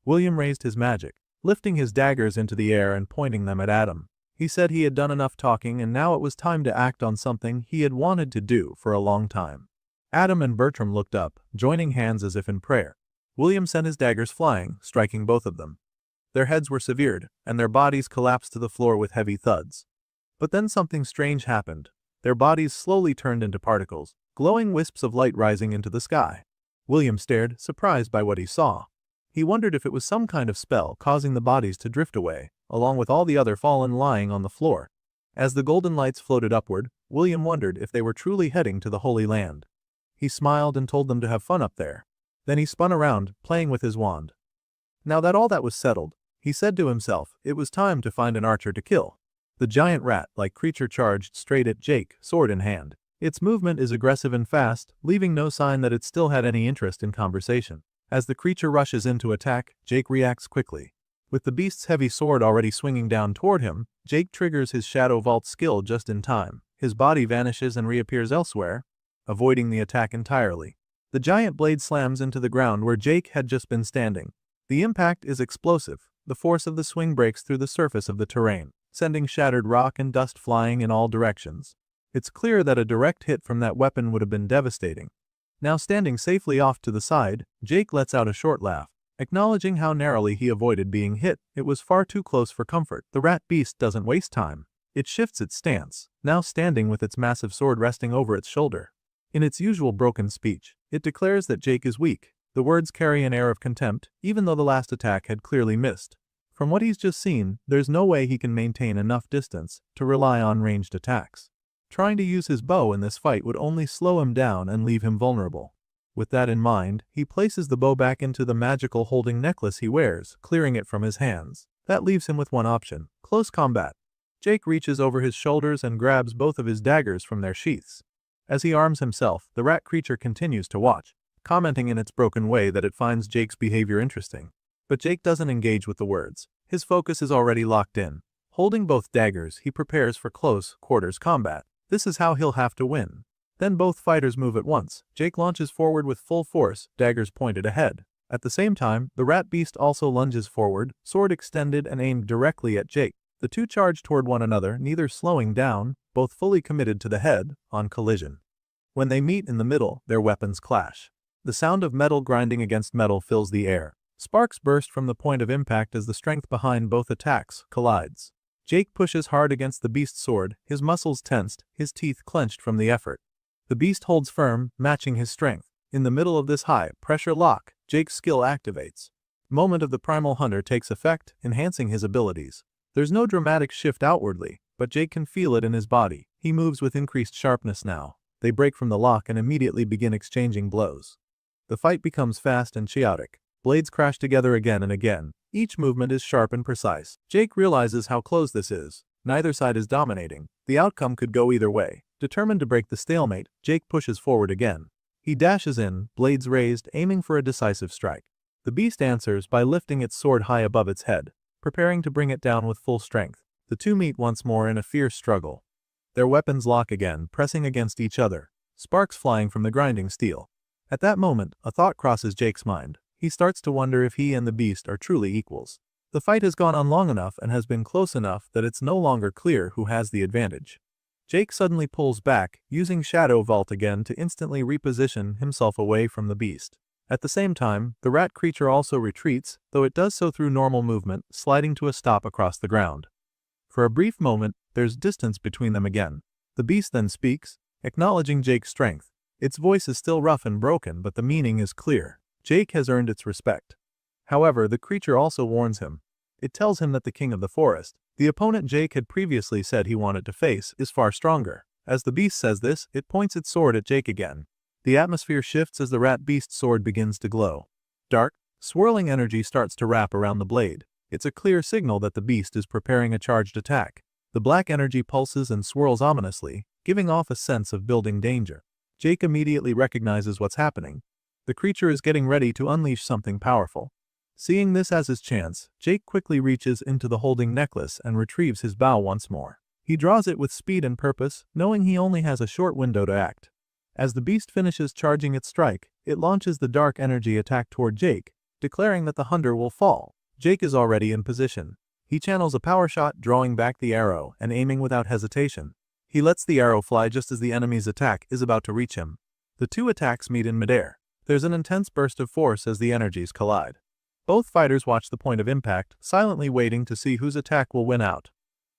William raised his magic, lifting his daggers into the air and pointing them at Adam. He said he had done enough talking and now it was time to act on something he had wanted to do for a long time. Adam and Bertram looked up, joining hands as if in prayer. William sent his daggers flying, striking both of them. Their heads were severed, and their bodies collapsed to the floor with heavy thuds. But then something strange happened. Their bodies slowly turned into particles, glowing wisps of light rising into the sky. William stared, surprised by what he saw. He wondered if it was some kind of spell causing the bodies to drift away, along with all the other fallen lying on the floor. As the golden lights floated upward, William wondered if they were truly heading to the Holy Land. He smiled and told them to have fun up there. Then he spun around, playing with his wand. Now that all that was settled, he said to himself, it was time to find an archer to kill. The giant rat-like creature charged straight at Jake, sword in hand. Its movement is aggressive and fast, leaving no sign that it still had any interest in conversation. As the creature rushes in to attack, Jake reacts quickly. With the beast's heavy sword already swinging down toward him, Jake triggers his Shadow Vault skill just in time. His body vanishes and reappears elsewhere, avoiding the attack entirely. The giant blade slams into the ground where Jake had just been standing. The impact is explosive. The force of the swing breaks through the surface of the terrain, sending shattered rock and dust flying in all directions. It's clear that a direct hit from that weapon would have been devastating. Now standing safely off to the side, Jake lets out a short laugh, acknowledging how narrowly he avoided being hit. It was far too close for comfort. The rat beast doesn't waste time. It shifts its stance, now standing with its massive sword resting over its shoulder. In its usual broken speech, it declares that Jake is weak. The words carry an air of contempt, even though the last attack had clearly missed. From what he's just seen, there's no way he can maintain enough distance to rely on ranged attacks. Trying to use his bow in this fight would only slow him down and leave him vulnerable. With that in mind, he places the bow back into the magical holding necklace he wears, clearing it from his hands. That leaves him with one option: close combat. Jake reaches over his shoulders and grabs both of his daggers from their sheaths. As he arms himself, the rat creature continues to watch, commenting in its broken way that it finds Jake's behavior interesting. But Jake doesn't engage with the words. His focus is already locked in. Holding both daggers, he prepares for close quarters combat. This is how he'll have to win. Then both fighters move at once. Jake launches forward with full force, daggers pointed ahead. At the same time, the rat beast also lunges forward, sword extended and aimed directly at Jake. The two charge toward one another, neither slowing down, both fully committed to the head, on collision. When they meet in the middle, their weapons clash. The sound of metal grinding against metal fills the air. Sparks burst from the point of impact as the strength behind both attacks collides. Jake pushes hard against the beast's sword, his muscles tensed, his teeth clenched from the effort. The beast holds firm, matching his strength. In the middle of this high-pressure lock, Jake's skill activates. Moment of the primal hunter takes effect, enhancing his abilities. There's no dramatic shift outwardly, but Jake can feel it in his body. He moves with increased sharpness now. They break from the lock and immediately begin exchanging blows. The fight becomes fast and chaotic. Blades crash together again and again. Each movement is sharp and precise. Jake realizes how close this is. Neither side is dominating. The outcome could go either way. Determined to break the stalemate, Jake pushes forward again. He dashes in, blades raised, aiming for a decisive strike. The beast answers by lifting its sword high above its head, preparing to bring it down with full strength. The two meet once more in a fierce struggle. Their weapons lock again, pressing against each other, sparks flying from the grinding steel. At that moment, a thought crosses Jake's mind. He starts to wonder if he and the beast are truly equals. The fight has gone on long enough and has been close enough that it's no longer clear who has the advantage. Jake suddenly pulls back, using Shadow Vault again to instantly reposition himself away from the beast. At the same time, the rat creature also retreats, though it does so through normal movement, sliding to a stop across the ground. For a brief moment, there's distance between them again. The beast then speaks, acknowledging Jake's strength. Its voice is still rough and broken, but the meaning is clear. Jake has earned its respect. However, the creature also warns him. It tells him that the king of the forest, the opponent Jake had previously said he wanted to face, is far stronger. As the beast says this, it points its sword at Jake again. The atmosphere shifts as the rat beast's sword begins to glow. Dark, swirling energy starts to wrap around the blade. It's a clear signal that the beast is preparing a charged attack. The black energy pulses and swirls ominously, giving off a sense of building danger. Jake immediately recognizes what's happening. The creature is getting ready to unleash something powerful. Seeing this as his chance, Jake quickly reaches into the holding necklace and retrieves his bow once more. He draws it with speed and purpose, knowing he only has a short window to act. As the beast finishes charging its strike, it launches the dark energy attack toward Jake, declaring that the hunter will fall. Jake is already in position. He channels a power shot, drawing back the arrow and aiming without hesitation. He lets the arrow fly just as the enemy's attack is about to reach him. The two attacks meet in midair. There's an intense burst of force as the energies collide. Both fighters watch the point of impact, silently waiting to see whose attack will win out.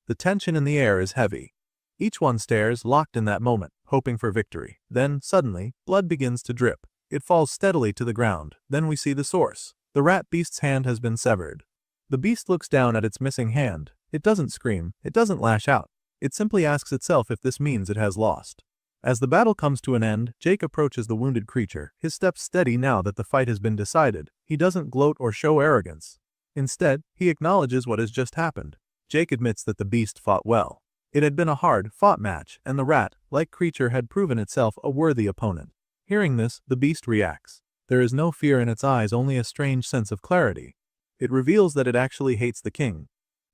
The tension in the air is heavy. Each one stares, locked in that moment, hoping for victory. Then, suddenly, blood begins to drip. It falls steadily to the ground. Then we see the source. The rat beast's hand has been severed. The beast looks down at its missing hand. It doesn't scream. It doesn't lash out. It simply asks itself if this means it has lost. As the battle comes to an end, Jake approaches the wounded creature, his steps steady now that the fight has been decided. He doesn't gloat or show arrogance. Instead, he acknowledges what has just happened. Jake admits that the beast fought well. It had been a hard-fought match, and the rat-like creature had proven itself a worthy opponent. Hearing this, the beast reacts. There is no fear in its eyes, only a strange sense of clarity. It reveals that it actually hates the king.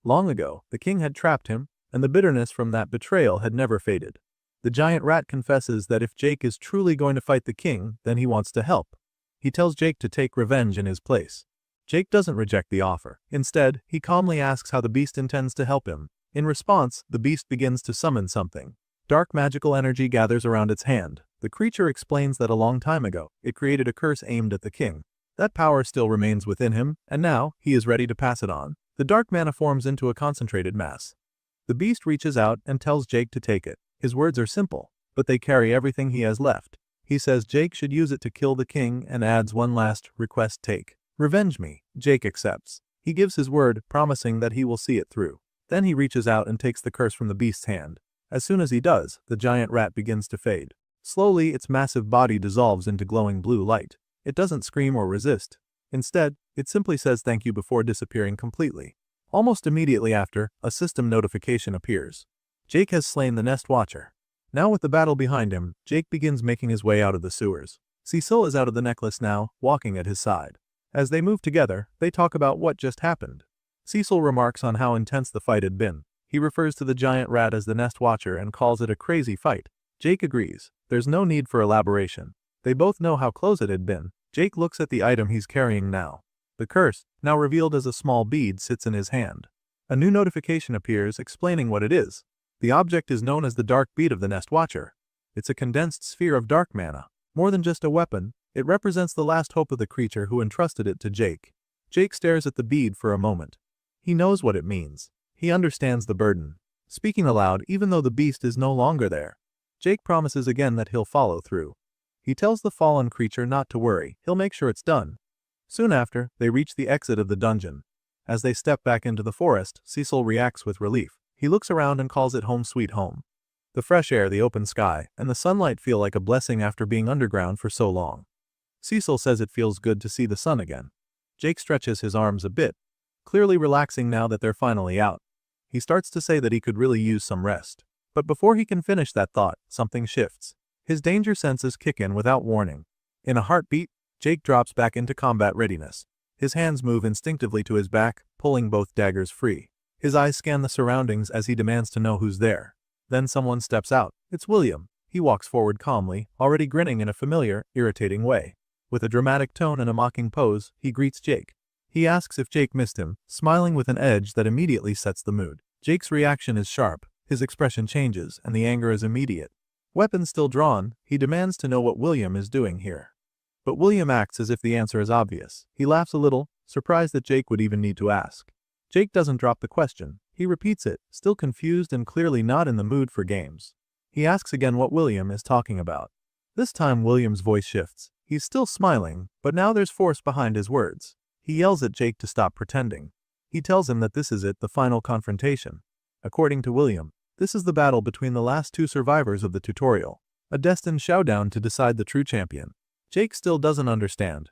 Long ago, the king had trapped him, and the bitterness from that betrayal had never faded. The giant rat confesses that if Jake is truly going to fight the king, then he wants to help. He tells Jake to take revenge in his place. Jake doesn't reject the offer. Instead, he calmly asks how the beast intends to help him. In response, the beast begins to summon something. Dark magical energy gathers around its hand. The creature explains that a long time ago, it created a curse aimed at the king. That power still remains within him, and now, he is ready to pass it on. The dark mana forms into a concentrated mass. The beast reaches out and tells Jake to take it. His words are simple, but they carry everything he has left. He says Jake should use it to kill the king and adds one last request: take. Revenge me. Jake accepts. He gives his word, promising that he will see it through. Then he reaches out and takes the curse from the beast's hand. As soon as he does, the giant rat begins to fade. Slowly, its massive body dissolves into glowing blue light. It doesn't scream or resist. Instead, it simply says thank you before disappearing completely. Almost immediately after, a system notification appears. Jake has slain the Nest Watcher. Now with the battle behind him, Jake begins making his way out of the sewers. Cecil is out of the necklace now, walking at his side. As they move together, they talk about what just happened. Cecil remarks on how intense the fight had been. He refers to the giant rat as the Nest Watcher and calls it a crazy fight. Jake agrees. There's no need for elaboration. They both know how close it had been. Jake looks at the item he's carrying now. The curse, now revealed as a small bead, sits in his hand. A new notification appears explaining what it is. The object is known as the Dark Bead of the Nest Watcher. It's a condensed sphere of dark mana. More than just a weapon, it represents the last hope of the creature who entrusted it to Jake. Jake stares at the bead for a moment. He knows what it means. He understands the burden. Speaking aloud, even though the beast is no longer there, Jake promises again that he'll follow through. He tells the fallen creature not to worry, he'll make sure it's done. Soon after, they reach the exit of the dungeon. As they step back into the forest, Cecil reacts with relief. He looks around and calls it home sweet home. The fresh air, the open sky, and the sunlight feel like a blessing after being underground for so long. Cecil says it feels good to see the sun again. Jake stretches his arms a bit, clearly relaxing now that they're finally out. He starts to say that he could really use some rest. But before he can finish that thought, something shifts. His danger senses kick in without warning. In a heartbeat, Jake drops back into combat readiness. His hands move instinctively to his back, pulling both daggers free. His eyes scan the surroundings as he demands to know who's there. Then someone steps out. It's William. He walks forward calmly, already grinning in a familiar, irritating way. With a dramatic tone and a mocking pose, he greets Jake. He asks if Jake missed him, smiling with an edge that immediately sets the mood. Jake's reaction is sharp, his expression changes, and the anger is immediate. Weapon still drawn, he demands to know what William is doing here. But William acts as if the answer is obvious. He laughs a little, surprised that Jake would even need to ask. Jake doesn't drop the question. He repeats it, still confused and clearly not in the mood for games. He asks again what William is talking about. This time William's voice shifts. He's still smiling, but now there's force behind his words. He yells at Jake to stop pretending. He tells him that this is it, the final confrontation. According to William, this is the battle between the last two survivors of the tutorial. A destined showdown to decide the true champion. Jake still doesn't understand.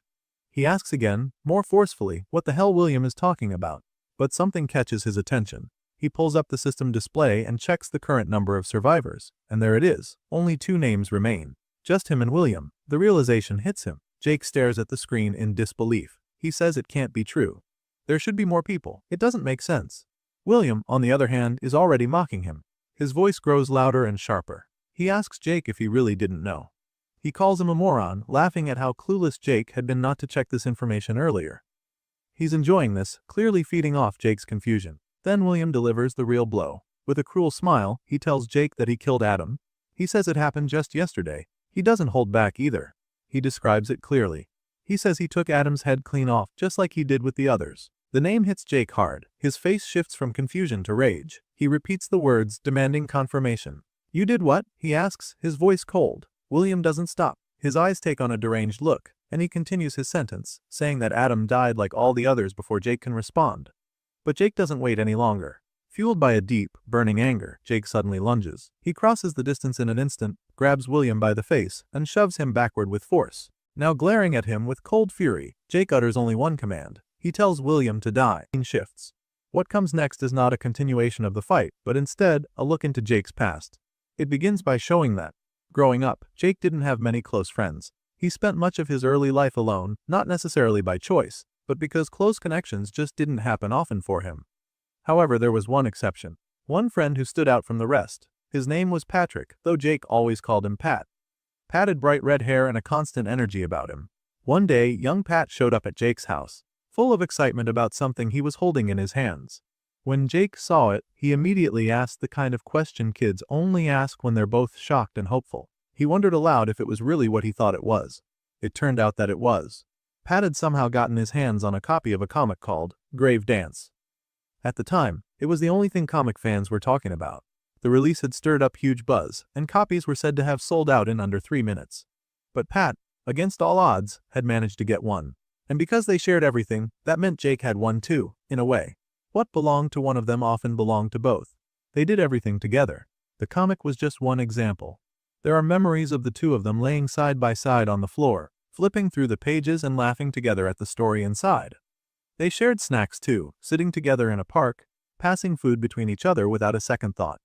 He asks again, more forcefully, what the hell William is talking about. But something catches his attention. He pulls up the system display and checks the current number of survivors. And there it is. Only 2 names remain. Just him and William. The realization hits him. Jake stares at the screen in disbelief. He says it can't be true. There should be more people. It doesn't make sense. William, on the other hand, is already mocking him. His voice grows louder and sharper. He asks Jake if he really didn't know. He calls him a moron, laughing at how clueless Jake had been not to check this information earlier. He's enjoying this, clearly feeding off Jake's confusion. Then William delivers the real blow. With a cruel smile, he tells Jake that he killed Adam. He says it happened just yesterday. He doesn't hold back either. He describes it clearly. He says he took Adam's head clean off, just like he did with the others. The name hits Jake hard. His face shifts from confusion to rage. He repeats the words, demanding confirmation. You did what? He asks, his voice cold. William doesn't stop. His eyes take on a deranged look, and he continues his sentence, saying that Adam died like all the others before Jake can respond. But Jake doesn't wait any longer. Fueled by a deep, burning anger, Jake suddenly lunges. He crosses the distance in an instant, grabs William by the face, and shoves him backward with force. Now glaring at him with cold fury, Jake utters only one command. He tells William to die. Shifts. What comes next is not a continuation of the fight, but instead, a look into Jake's past. It begins by showing that, growing up, Jake didn't have many close friends. He spent much of his early life alone, not necessarily by choice, but because close connections just didn't happen often for him. However, there was one exception. One friend who stood out from the rest. His name was Patrick, though Jake always called him Pat. Pat had bright red hair and a constant energy about him. One day, young Pat showed up at Jake's house, full of excitement about something he was holding in his hands. When Jake saw it, he immediately asked the kind of question kids only ask when they're both shocked and hopeful. He wondered aloud if it was really what he thought it was. It turned out that it was. Pat had somehow gotten his hands on a copy of a comic called Grave Dance. At the time, it was the only thing comic fans were talking about. The release had stirred up huge buzz, and copies were said to have sold out in under 3 minutes. But Pat, against all odds, had managed to get one. And because they shared everything, that meant Jake had one too, in a way. What belonged to one of them often belonged to both. They did everything together. The comic was just one example. There are memories of the two of them laying side by side on the floor, flipping through the pages and laughing together at the story inside. They shared snacks too, sitting together in a park, passing food between each other without a second thought.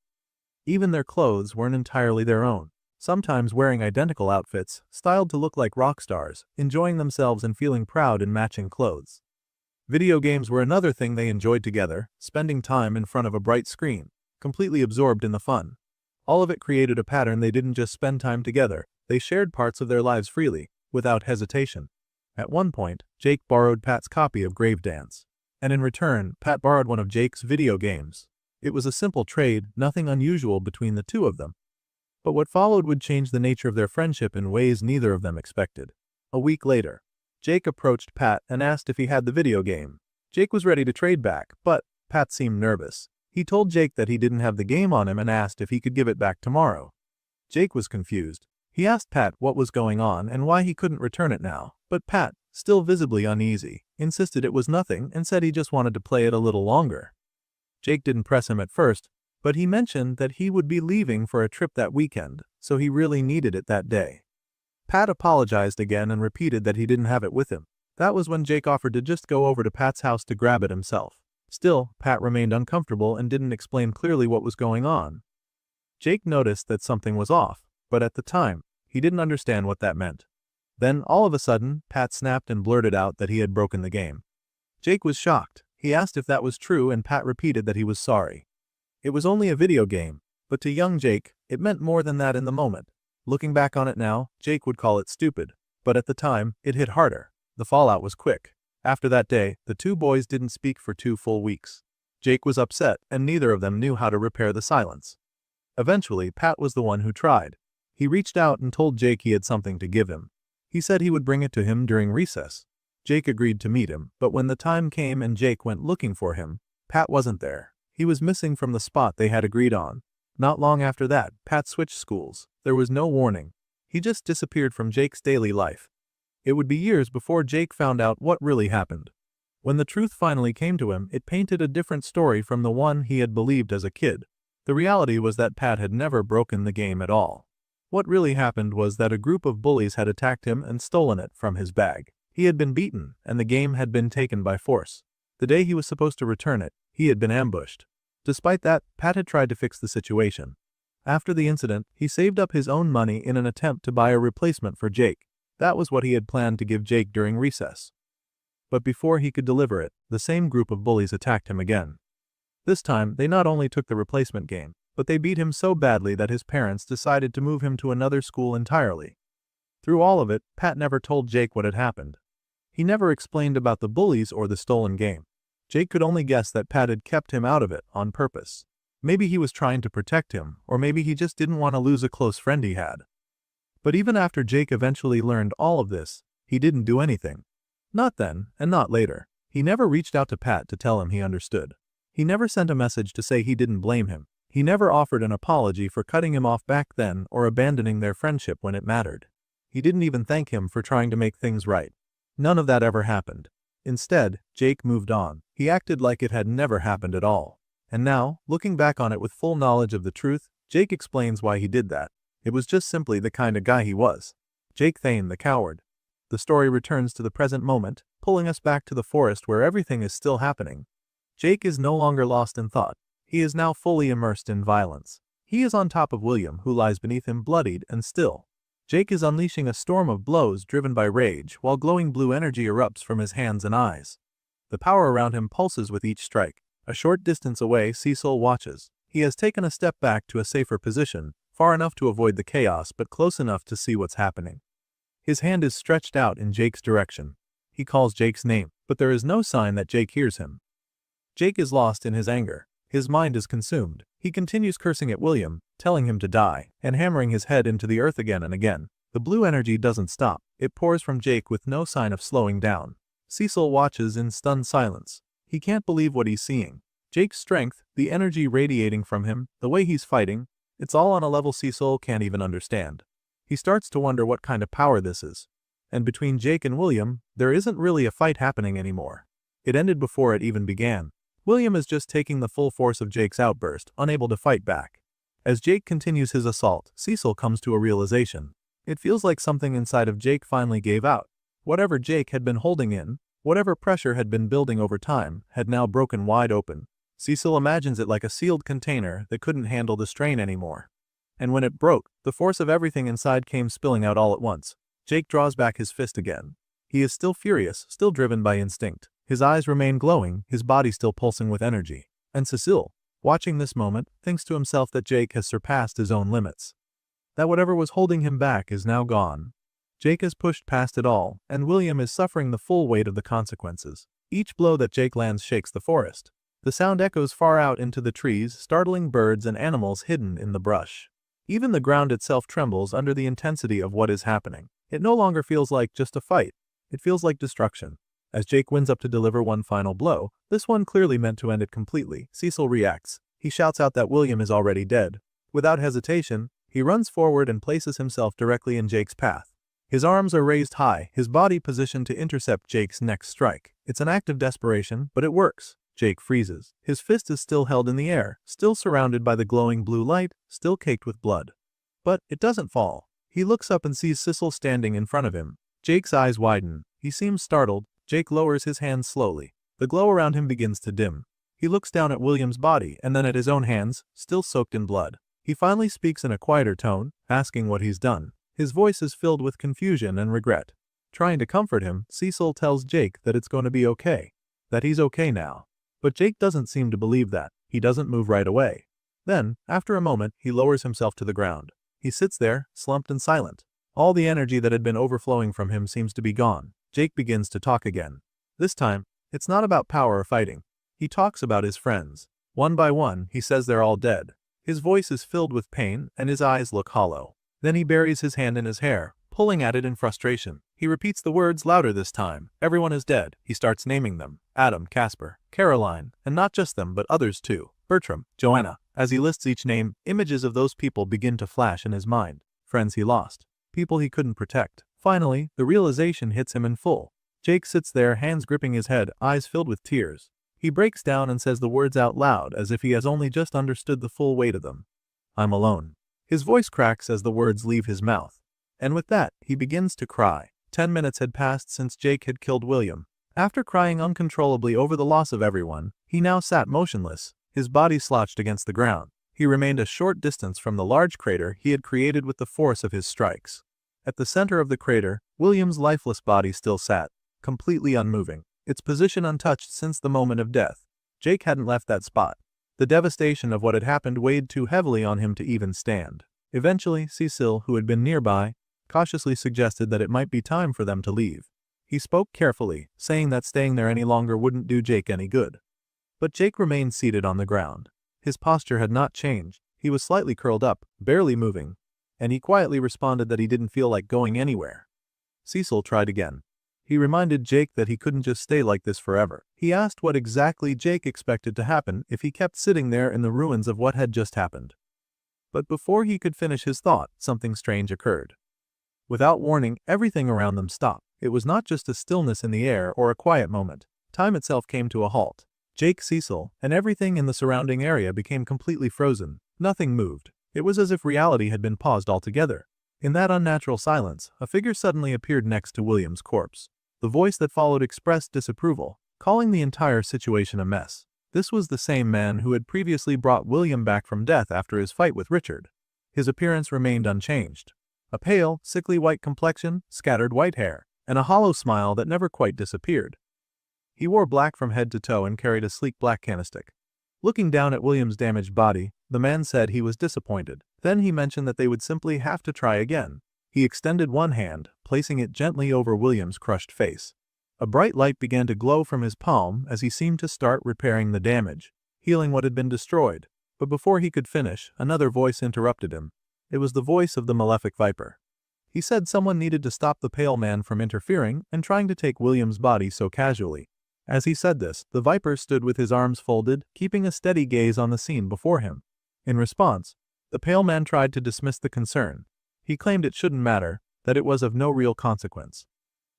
Even their clothes weren't entirely their own, sometimes wearing identical outfits, styled to look like rock stars, enjoying themselves and feeling proud in matching clothes. Video games were another thing they enjoyed together, spending time in front of a bright screen, completely absorbed in the fun. All of it created a pattern. They didn't just spend time together, they shared parts of their lives freely, without hesitation. At one point, Jake borrowed Pat's copy of Grave Dance. And in return, Pat borrowed one of Jake's video games. It was a simple trade, nothing unusual between the two of them. But what followed would change the nature of their friendship in ways neither of them expected. A week later, Jake approached Pat and asked if he had the video game. Jake was ready to trade back, but Pat seemed nervous. He told Jake that he didn't have the game on him and asked if he could give it back tomorrow. Jake was confused. He asked Pat what was going on and why he couldn't return it now, but Pat, still visibly uneasy, insisted it was nothing and said he just wanted to play it a little longer. Jake didn't press him at first, but he mentioned that he would be leaving for a trip that weekend, so he really needed it that day. Pat apologized again and repeated that he didn't have it with him. That was when Jake offered to just go over to Pat's house to grab it himself. Still, Pat remained uncomfortable and didn't explain clearly what was going on. Jake noticed that something was off, but at the time, he didn't understand what that meant. Then, all of a sudden, Pat snapped and blurted out that he had broken the game. Jake was shocked. He asked if that was true and Pat repeated that he was sorry. It was only a video game, but to young Jake, it meant more than that in the moment. Looking back on it now, Jake would call it stupid, but at the time, it hit harder. The fallout was quick. After that day, the two boys didn't speak for 2 full weeks. Jake was upset, and neither of them knew how to repair the silence. Eventually, Pat was the one who tried. He reached out and told Jake he had something to give him. He said he would bring it to him during recess. Jake agreed to meet him, but when the time came and Jake went looking for him, Pat wasn't there. He was missing from the spot they had agreed on. Not long after that, Pat switched schools. There was no warning. He just disappeared from Jake's daily life. It would be years before Jake found out what really happened. When the truth finally came to him, it painted a different story from the one he had believed as a kid. The reality was that Pat had never broken the game at all. What really happened was that a group of bullies had attacked him and stolen it from his bag. He had been beaten, and the game had been taken by force. The day he was supposed to return it, he had been ambushed. Despite that, Pat had tried to fix the situation. After the incident, he saved up his own money in an attempt to buy a replacement for Jake. That was what he had planned to give Jake during recess. But before he could deliver it, the same group of bullies attacked him again. This time, they not only took the replacement game, but they beat him so badly that his parents decided to move him to another school entirely. Through all of it, Pat never told Jake what had happened. He never explained about the bullies or the stolen game. Jake could only guess that Pat had kept him out of it on purpose. Maybe he was trying to protect him, or maybe he just didn't want to lose a close friend he had. But even after Jake eventually learned all of this, he didn't do anything. Not then, and not later. He never reached out to Pat to tell him he understood. He never sent a message to say he didn't blame him. He never offered an apology for cutting him off back then or abandoning their friendship when it mattered. He didn't even thank him for trying to make things right. None of that ever happened. Instead, Jake moved on. He acted like it had never happened at all. And now, looking back on it with full knowledge of the truth, Jake explains why he did that. It was just simply the kind of guy he was. Jake Thane, the coward. The story returns to the present moment, pulling us back to the forest where everything is still happening. Jake is no longer lost in thought. He is now fully immersed in violence. He is on top of William, who lies beneath him bloodied and still. Jake is unleashing a storm of blows driven by rage, while glowing blue energy erupts from his hands and eyes. The power around him pulses with each strike. A short distance away, Cecil watches. He has taken a step back to a safer position, far enough to avoid the chaos but close enough to see what's happening. His hand is stretched out in Jake's direction. He calls Jake's name, but there is no sign that Jake hears him. Jake is lost in his anger. His mind is consumed. He continues cursing at William, telling him to die, and hammering his head into the earth again and again. The blue energy doesn't stop. It pours from Jake with no sign of slowing down. Cecil watches in stunned silence. He can't believe what he's seeing. Jake's strength, the energy radiating from him, the way he's fighting, it's all on a level Cecil can't even understand. He starts to wonder what kind of power this is. And between Jake and William, there isn't really a fight happening anymore. It ended before it even began. William is just taking the full force of Jake's outburst, unable to fight back. As Jake continues his assault, Cecil comes to a realization. It feels like something inside of Jake finally gave out. Whatever Jake had been holding in, whatever pressure had been building over time, had now broken wide open. Cecil imagines it like a sealed container that couldn't handle the strain anymore. And when it broke, the force of everything inside came spilling out all at once. Jake draws back his fist again. He is still furious, still driven by instinct. His eyes remain glowing, his body still pulsing with energy. And Cecil, watching this moment, thinks to himself that Jake has surpassed his own limits. That whatever was holding him back is now gone. Jake has pushed past it all, and William is suffering the full weight of the consequences. Each blow that Jake lands shakes the forest. The sound echoes far out into the trees, startling birds and animals hidden in the brush. Even the ground itself trembles under the intensity of what is happening. It no longer feels like just a fight. It feels like destruction. As Jake winds up to deliver one final blow, this one clearly meant to end it completely, Cecil reacts. He shouts out that William is already dead. Without hesitation, he runs forward and places himself directly in Jake's path. His arms are raised high, his body positioned to intercept Jake's next strike. It's an act of desperation, but it works. Jake freezes. His fist is still held in the air, still surrounded by the glowing blue light, still caked with blood. But it doesn't fall. He looks up and sees Cecil standing in front of him. Jake's eyes widen. He seems startled. Jake lowers his hands slowly. The glow around him begins to dim. He looks down at William's body and then at his own hands, still soaked in blood. He finally speaks in a quieter tone, asking what he's done. His voice is filled with confusion and regret. Trying to comfort him, Cecil tells Jake that it's going to be okay. That he's okay now. But Jake doesn't seem to believe that. He doesn't move right away. Then, after a moment, he lowers himself to the ground. He sits there, slumped and silent. All the energy that had been overflowing from him seems to be gone. Jake begins to talk again. This time, it's not about power or fighting. He talks about his friends. One by one, he says they're all dead. His voice is filled with pain, and his eyes look hollow. Then he buries his hand in his hair, pulling at it in frustration. He repeats the words louder this time. Everyone is dead. He starts naming them. Adam, Casper, Caroline, and not just them but others too. Bertram, Joanna. As he lists each name, images of those people begin to flash in his mind. Friends he lost. People he couldn't protect. Finally, the realization hits him in full. Jake sits there, hands gripping his head, eyes filled with tears. He breaks down and says the words out loud as if he has only just understood the full weight of them. I'm alone. His voice cracks as the words leave his mouth. And with that, he begins to cry. 10 minutes had passed since Jake had killed William. After crying uncontrollably over the loss of everyone, he now sat motionless, his body slouched against the ground. He remained a short distance from the large crater he had created with the force of his strikes. At the center of the crater, William's lifeless body still sat, completely unmoving, its position untouched since the moment of death. Jake hadn't left that spot. The devastation of what had happened weighed too heavily on him to even stand. Eventually, Cecil, who had been nearby, cautiously suggested that it might be time for them to leave. He spoke carefully, saying that staying there any longer wouldn't do Jake any good. But Jake remained seated on the ground. His posture had not changed. He was slightly curled up, barely moving, and he quietly responded that he didn't feel like going anywhere. Cecil tried again. He reminded Jake that he couldn't just stay like this forever. He asked what exactly Jake expected to happen if he kept sitting there in the ruins of what had just happened. But before he could finish his thought, something strange occurred. Without warning, everything around them stopped. It was not just a stillness in the air or a quiet moment. Time itself came to a halt. Jake, Cecil, and everything in the surrounding area became completely frozen. Nothing moved. It was as if reality had been paused altogether. In that unnatural silence, a figure suddenly appeared next to William's corpse. The voice that followed expressed disapproval, calling the entire situation a mess. This was the same man who had previously brought William back from death after his fight with Richard. His appearance remained unchanged. A pale, sickly white complexion, scattered white hair, and a hollow smile that never quite disappeared. He wore black from head to toe and carried a sleek black candlestick. Looking down at William's damaged body, the man said he was disappointed. Then he mentioned that they would simply have to try again. He extended one hand, placing it gently over William's crushed face. A bright light began to glow from his palm as he seemed to start repairing the damage, healing what had been destroyed. But before he could finish, another voice interrupted him. It was the voice of the malefic viper. He said someone needed to stop the pale man from interfering and trying to take William's body so casually. As he said this, the viper stood with his arms folded, keeping a steady gaze on the scene before him. In response, the pale man tried to dismiss the concern. He claimed it shouldn't matter, that it was of no real consequence.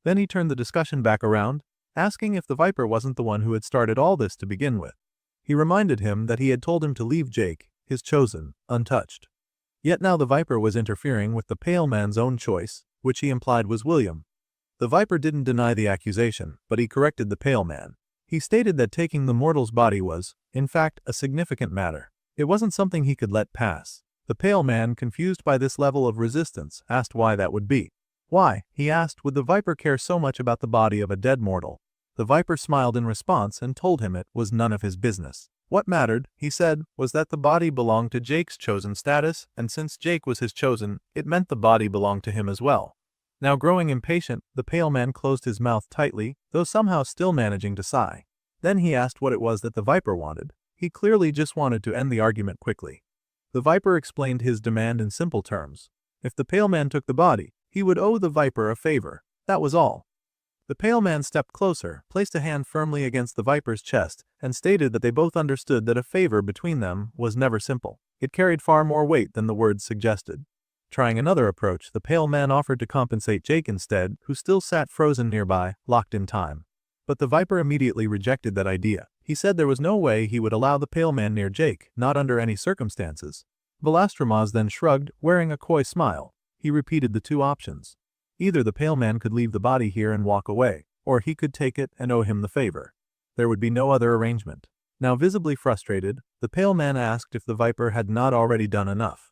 Then he turned the discussion back around, asking if the viper wasn't the one who had started all this to begin with. He reminded him that he had told him to leave Jake, his chosen, untouched. Yet now the viper was interfering with the pale man's own choice, which he implied was William. The viper didn't deny the accusation, but he corrected the pale man. He stated that taking the mortal's body was, in fact, a significant matter. It wasn't something he could let pass. The pale man, confused by this level of resistance, asked why that would be. Why, he asked, would the viper care so much about the body of a dead mortal? The viper smiled in response and told him it was none of his business. What mattered, he said, was that the body belonged to Jake's chosen status, and since Jake was his chosen, it meant the body belonged to him as well. Now growing impatient, the pale man closed his mouth tightly, though somehow still managing to sigh. Then he asked what it was that the viper wanted. He clearly just wanted to end the argument quickly. The viper explained his demand in simple terms. If the pale man took the body, he would owe the viper a favor. That was all. The pale man stepped closer, placed a hand firmly against the viper's chest, and stated that they both understood that a favor between them was never simple. It carried far more weight than the words suggested. Trying another approach, the pale man offered to compensate Jake instead, who still sat frozen nearby, locked in time. But the viper immediately rejected that idea. He said there was no way he would allow the pale man near Jake, not under any circumstances. Velastromas then shrugged, wearing a coy smile. He repeated the two options. Either the pale man could leave the body here and walk away, or he could take it and owe him the favor. There would be no other arrangement. Now visibly frustrated, the pale man asked if the viper had not already done enough.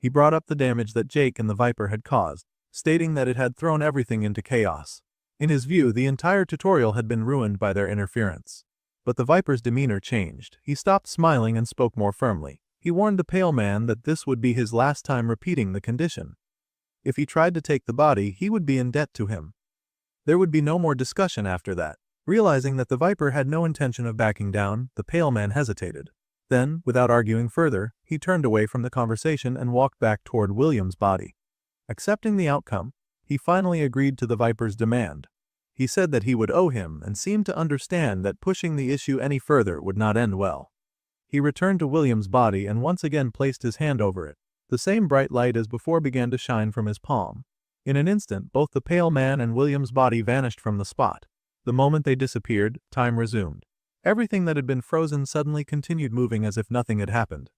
He brought up the damage that Jake and the viper had caused, stating that it had thrown everything into chaos. In his view, the entire tutorial had been ruined by their interference. But the viper's demeanor changed. He stopped smiling and spoke more firmly. He warned the pale man that this would be his last time repeating the condition. If he tried to take the body, he would be in debt to him. There would be no more discussion after that. Realizing that the viper had no intention of backing down, the pale man hesitated. Then, without arguing further, he turned away from the conversation and walked back toward William's body. Accepting the outcome, he finally agreed to the viper's demand. He said that he would owe him and seemed to understand that pushing the issue any further would not end well. He returned to William's body and once again placed his hand over it. The same bright light as before began to shine from his palm. In an instant, both the pale man and William's body vanished from the spot. The moment they disappeared, time resumed. Everything that had been frozen suddenly continued moving as if nothing had happened.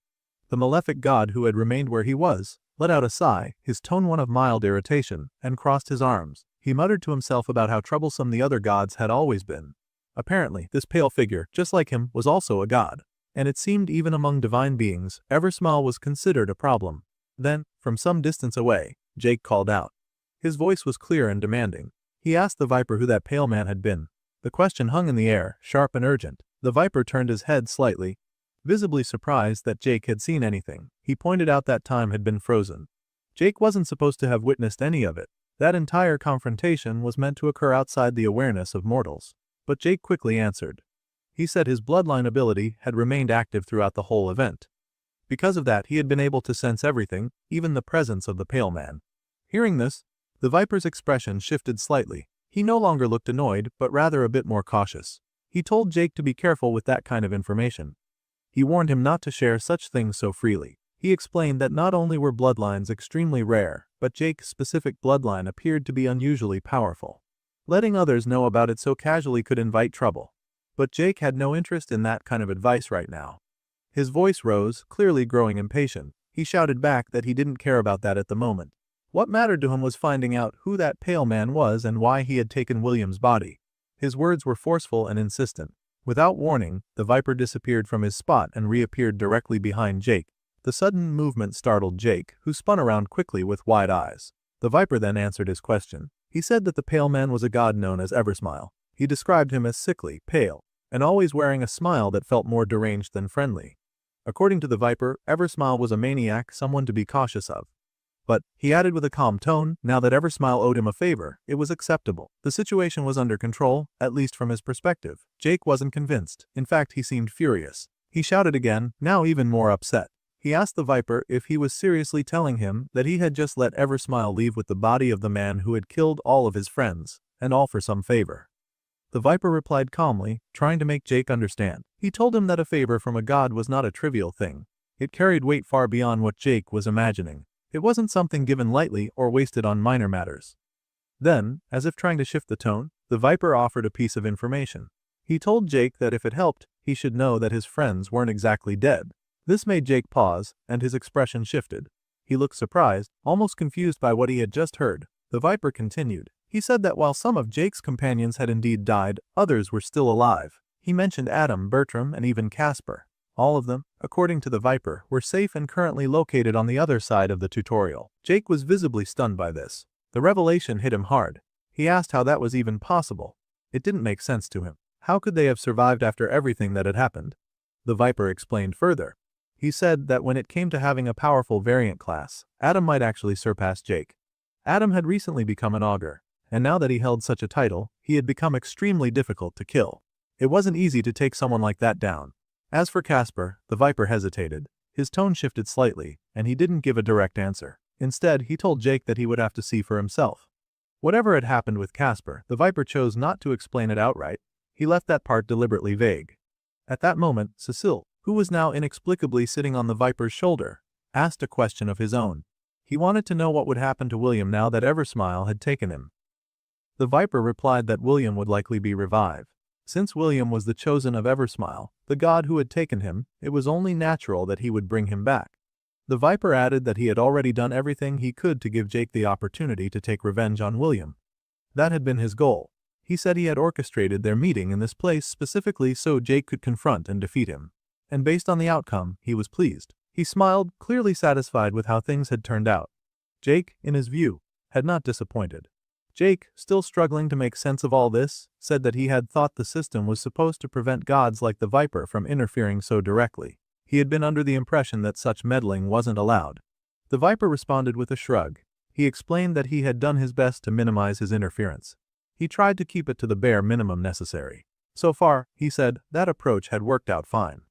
The malefic god who had remained where he was, let out a sigh, his tone one of mild irritation, and crossed his arms. He muttered to himself about how troublesome the other gods had always been. Apparently, this pale figure, just like him, was also a god. And it seemed even among divine beings, ever small was considered a problem. Then, from some distance away, Jake called out. His voice was clear and demanding. He asked the viper who that pale man had been. The question hung in the air, sharp and urgent. The viper turned his head slightly. Visibly surprised that Jake had seen anything, he pointed out that time had been frozen. Jake wasn't supposed to have witnessed any of it. That entire confrontation was meant to occur outside the awareness of mortals. But Jake quickly answered. He said his bloodline ability had remained active throughout the whole event. Because of that, he had been able to sense everything, even the presence of the pale man. Hearing this, the viper's expression shifted slightly. He no longer looked annoyed, but rather a bit more cautious. He told Jake to be careful with that kind of information. He warned him not to share such things so freely. He explained that not only were bloodlines extremely rare, but Jake's specific bloodline appeared to be unusually powerful. Letting others know about it so casually could invite trouble. But Jake had no interest in that kind of advice right now. His voice rose, clearly growing impatient. He shouted back that he didn't care about that at the moment. What mattered to him was finding out who that pale man was and why he had taken William's body. His words were forceful and insistent. Without warning, the Viper disappeared from his spot and reappeared directly behind Jake. The sudden movement startled Jake, who spun around quickly with wide eyes. The Viper then answered his question. He said that the pale man was a god known as Eversmile. He described him as sickly, pale, and always wearing a smile that felt more deranged than friendly. According to the Viper, Eversmile was a maniac, someone to be cautious of. But, he added with a calm tone, now that Eversmile owed him a favor, it was acceptable. The situation was under control, at least from his perspective. Jake wasn't convinced. In fact, he seemed furious. He shouted again, now even more upset. He asked the Viper if he was seriously telling him that he had just let Eversmile leave with the body of the man who had killed all of his friends, and all for some favor. The Viper replied calmly, trying to make Jake understand. He told him that a favor from a god was not a trivial thing. It carried weight far beyond what Jake was imagining. It wasn't something given lightly or wasted on minor matters. Then, as if trying to shift the tone, the Viper offered a piece of information. He told Jake that if it helped, he should know that his friends weren't exactly dead. This made Jake pause, and his expression shifted. He looked surprised, almost confused by what he had just heard. The Viper continued. He said that while some of Jake's companions had indeed died, others were still alive. He mentioned Adam, Bertram, and even Casper. All of them, according to the Viper, were safe and currently located on the other side of the tutorial. Jake was visibly stunned by this. The revelation hit him hard. He asked how that was even possible. It didn't make sense to him. How could they have survived after everything that had happened? The Viper explained further. He said that when it came to having a powerful variant class, Adam might actually surpass Jake. Adam had recently become an augur, and now that he held such a title, he had become extremely difficult to kill. It wasn't easy to take someone like that down. As for Casper, the Viper hesitated. His tone shifted slightly, and he didn't give a direct answer. Instead, he told Jake that he would have to see for himself. Whatever had happened with Casper, the Viper chose not to explain it outright. He left that part deliberately vague. At that moment, Cecile, who was now inexplicably sitting on the Viper's shoulder, asked a question of his own. He wanted to know what would happen to William now that Eversmile had taken him. The Viper replied that William would likely be revived. Since William was the chosen of Eversmile, the god who had taken him, it was only natural that he would bring him back. The Viper added that he had already done everything he could to give Jake the opportunity to take revenge on William. That had been his goal. He said he had orchestrated their meeting in this place specifically so Jake could confront and defeat him. And based on the outcome, he was pleased. He smiled, clearly satisfied with how things had turned out. Jake, in his view, had not disappointed. Jake, still struggling to make sense of all this, said that he had thought the system was supposed to prevent gods like the Viper from interfering so directly. He had been under the impression that such meddling wasn't allowed. The Viper responded with a shrug. He explained that he had done his best to minimize his interference. He tried to keep it to the bare minimum necessary. So far, he said, that approach had worked out fine.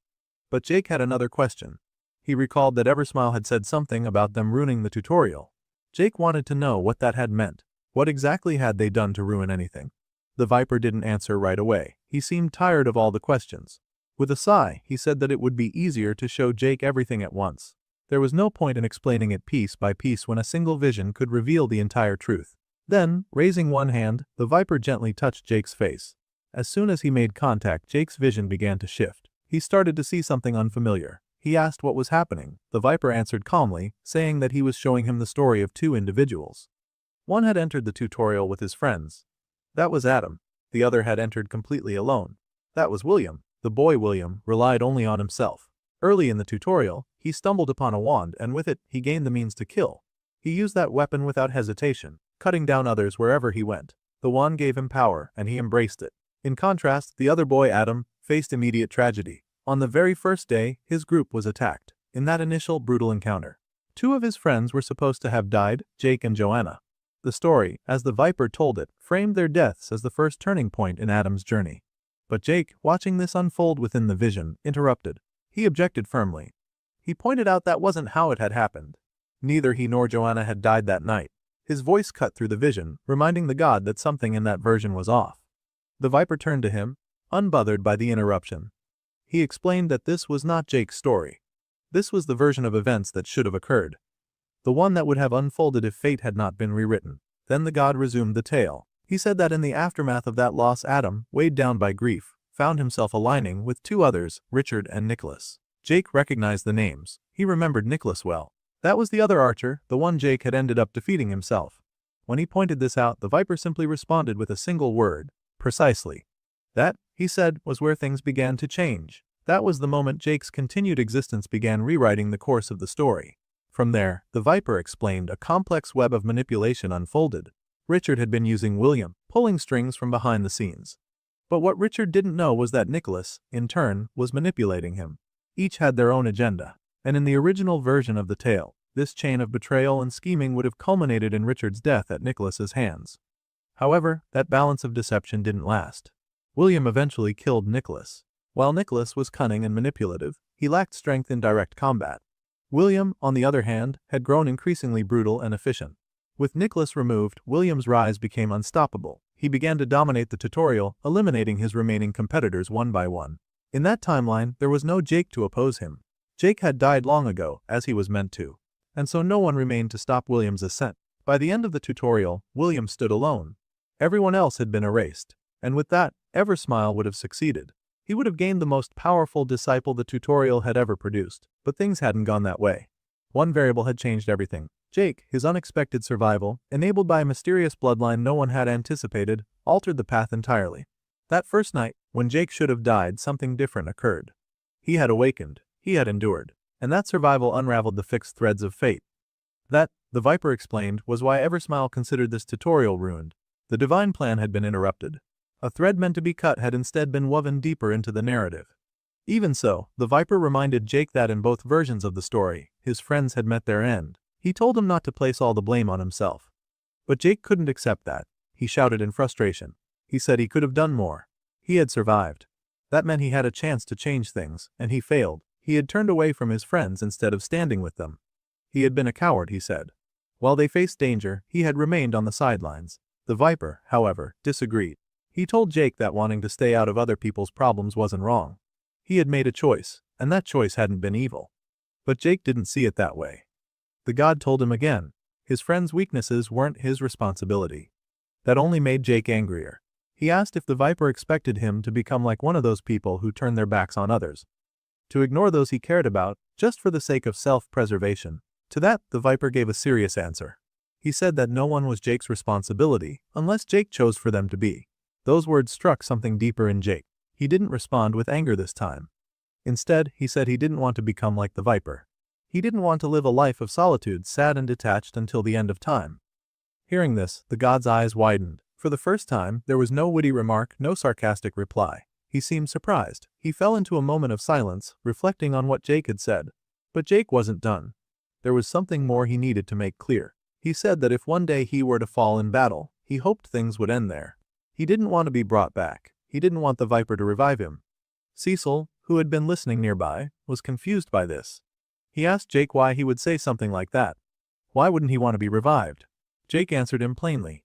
But Jake had another question. He recalled that Eversmile had said something about them ruining the tutorial. Jake wanted to know what that had meant. What exactly had they done to ruin anything? The Viper didn't answer right away. He seemed tired of all the questions. With a sigh, he said that it would be easier to show Jake everything at once. There was no point in explaining it piece by piece when a single vision could reveal the entire truth. Then, raising one hand, the Viper gently touched Jake's face. As soon as he made contact, Jake's vision began to shift. He started to see something unfamiliar. He asked what was happening. The Viper answered calmly, saying that he was showing him the story of two individuals. One had entered the tutorial with his friends. That was Adam. The other had entered completely alone. That was William. The boy William relied only on himself. Early in the tutorial, he stumbled upon a wand and with it, he gained the means to kill. He used that weapon without hesitation, cutting down others wherever he went. The wand gave him power, and he embraced it. In contrast, the other boy, Adam, faced immediate tragedy. On the very first day, his group was attacked. In that initial brutal encounter, two of his friends were supposed to have died, Jake and Joanna. The story, as the Viper told it, framed their deaths as the first turning point in Adam's journey. But Jake, watching this unfold within the vision, interrupted. He objected firmly. He pointed out that wasn't how it had happened. Neither he nor Joanna had died that night. His voice cut through the vision, reminding the god that something in that version was off. The Viper turned to him, unbothered by the interruption. He explained that this was not Jake's story. This was the version of events that should have occurred. The one that would have unfolded if fate had not been rewritten. Then the god resumed the tale. He said that in the aftermath of that loss, Adam, weighed down by grief, found himself aligning with two others, Richard and Nicholas. Jake recognized the names. He remembered Nicholas well. That was the other archer, the one Jake had ended up defeating himself. When he pointed this out, the Viper simply responded with a single word, precisely. That, he said, was where things began to change. That was the moment Jake's continued existence began rewriting the course of the story. From there, the Viper explained, a complex web of manipulation unfolded. Richard had been using William, pulling strings from behind the scenes. But what Richard didn't know was that Nicholas, in turn, was manipulating him. Each had their own agenda, and in the original version of the tale, this chain of betrayal and scheming would have culminated in Richard's death at Nicholas's hands. However, that balance of deception didn't last. William eventually killed Nicholas. While Nicholas was cunning and manipulative, he lacked strength in direct combat. William, on the other hand, had grown increasingly brutal and efficient. With Nicholas removed, William's rise became unstoppable. He began to dominate the tutorial, eliminating his remaining competitors one by one. In that timeline, there was no Jake to oppose him. Jake had died long ago, as he was meant to. And so no one remained to stop William's ascent. By the end of the tutorial, William stood alone. Everyone else had been erased. And with that, Eversmile would have succeeded. He would have gained the most powerful disciple the tutorial had ever produced, but things hadn't gone that way. One variable had changed everything. Jake, his unexpected survival, enabled by a mysterious bloodline no one had anticipated, altered the path entirely. That first night, when Jake should have died, something different occurred. He had awakened, he had endured, and that survival unraveled the fixed threads of fate. That, the Viper explained, was why Eversmile considered this tutorial ruined. The divine plan had been interrupted. A thread meant to be cut had instead been woven deeper into the narrative. Even so, the Viper reminded Jake that in both versions of the story, his friends had met their end. He told him not to place all the blame on himself. But Jake couldn't accept that. He shouted in frustration. He said he could have done more. He had survived. That meant he had a chance to change things, and he failed. He had turned away from his friends instead of standing with them. He had been a coward, he said. While they faced danger, he had remained on the sidelines. The Viper, however, disagreed. He told Jake that wanting to stay out of other people's problems wasn't wrong. He had made a choice, and that choice hadn't been evil. But Jake didn't see it that way. The god told him again, his friend's weaknesses weren't his responsibility. That only made Jake angrier. He asked if the Viper expected him to become like one of those people who turn their backs on others. To ignore those he cared about, just for the sake of self-preservation. To that, the Viper gave a serious answer. He said that no one was Jake's responsibility, unless Jake chose for them to be. Those words struck something deeper in Jake. He didn't respond with anger this time. Instead, he said he didn't want to become like the Viper. He didn't want to live a life of solitude, sad and detached until the end of time. Hearing this, the god's eyes widened. For the first time, there was no witty remark, no sarcastic reply. He seemed surprised. He fell into a moment of silence, reflecting on what Jake had said. But Jake wasn't done. There was something more he needed to make clear. He said that if one day he were to fall in battle, he hoped things would end there. He didn't want to be brought back. He didn't want the Viper to revive him. Cecil, who had been listening nearby, was confused by this. He asked Jake why he would say something like that. Why wouldn't he want to be revived? Jake answered him plainly.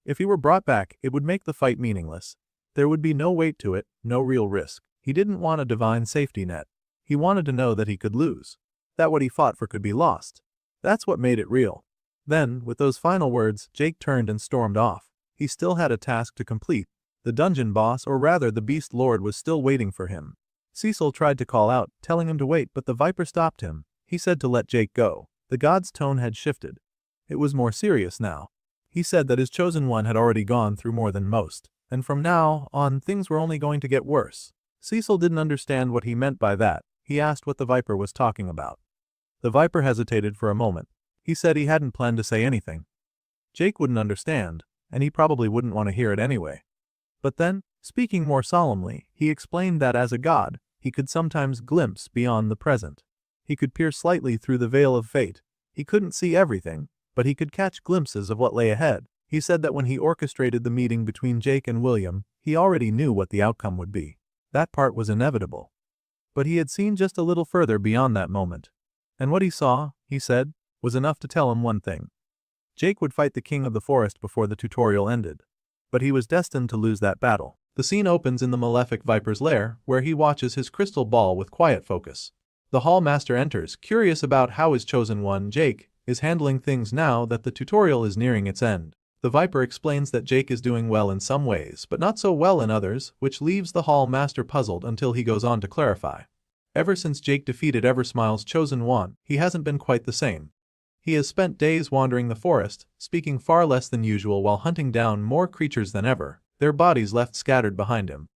If he were brought back, it would make the fight meaningless. There would be no weight to it, no real risk. He didn't want a divine safety net. He wanted to know that he could lose. That what he fought for could be lost. That's what made it real. Then, with those final words, Jake turned and stormed off. He still had a task to complete. The dungeon boss, or rather the Beast Lord, was still waiting for him. Cecil tried to call out, telling him to wait, but the Viper stopped him. He said to let Jake go. The god's tone had shifted. It was more serious now. He said that his chosen one had already gone through more than most, and from now on things were only going to get worse. Cecil didn't understand what he meant by that. He asked what the Viper was talking about. The Viper hesitated for a moment. He said he hadn't planned to say anything. Jake wouldn't understand, and he probably wouldn't want to hear it anyway. But then, speaking more solemnly, he explained that as a god, he could sometimes glimpse beyond the present. He could peer slightly through the veil of fate. He couldn't see everything, but he could catch glimpses of what lay ahead. He said that when he orchestrated the meeting between Jake and William, he already knew what the outcome would be. That part was inevitable. But he had seen just a little further beyond that moment. And what he saw, he said, was enough to tell him one thing. Jake would fight the king of the forest before the tutorial ended. But he was destined to lose that battle. The scene opens in the malefic Viper's lair, where he watches his crystal ball with quiet focus. The Hall Master enters, curious about how his chosen one, Jake, is handling things now that the tutorial is nearing its end. The Viper explains that Jake is doing well in some ways but not so well in others, which leaves the Hall Master puzzled until he goes on to clarify. Ever since Jake defeated Eversmile's chosen one, he hasn't been quite the same. He has spent days wandering the forest, speaking far less than usual while hunting down more creatures than ever, their bodies left scattered behind him.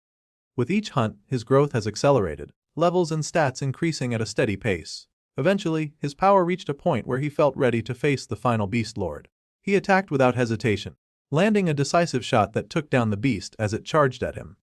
With each hunt, his growth has accelerated, levels and stats increasing at a steady pace. Eventually, his power reached a point where he felt ready to face the final Beast Lord. He attacked without hesitation, landing a decisive shot that took down the beast as it charged at him.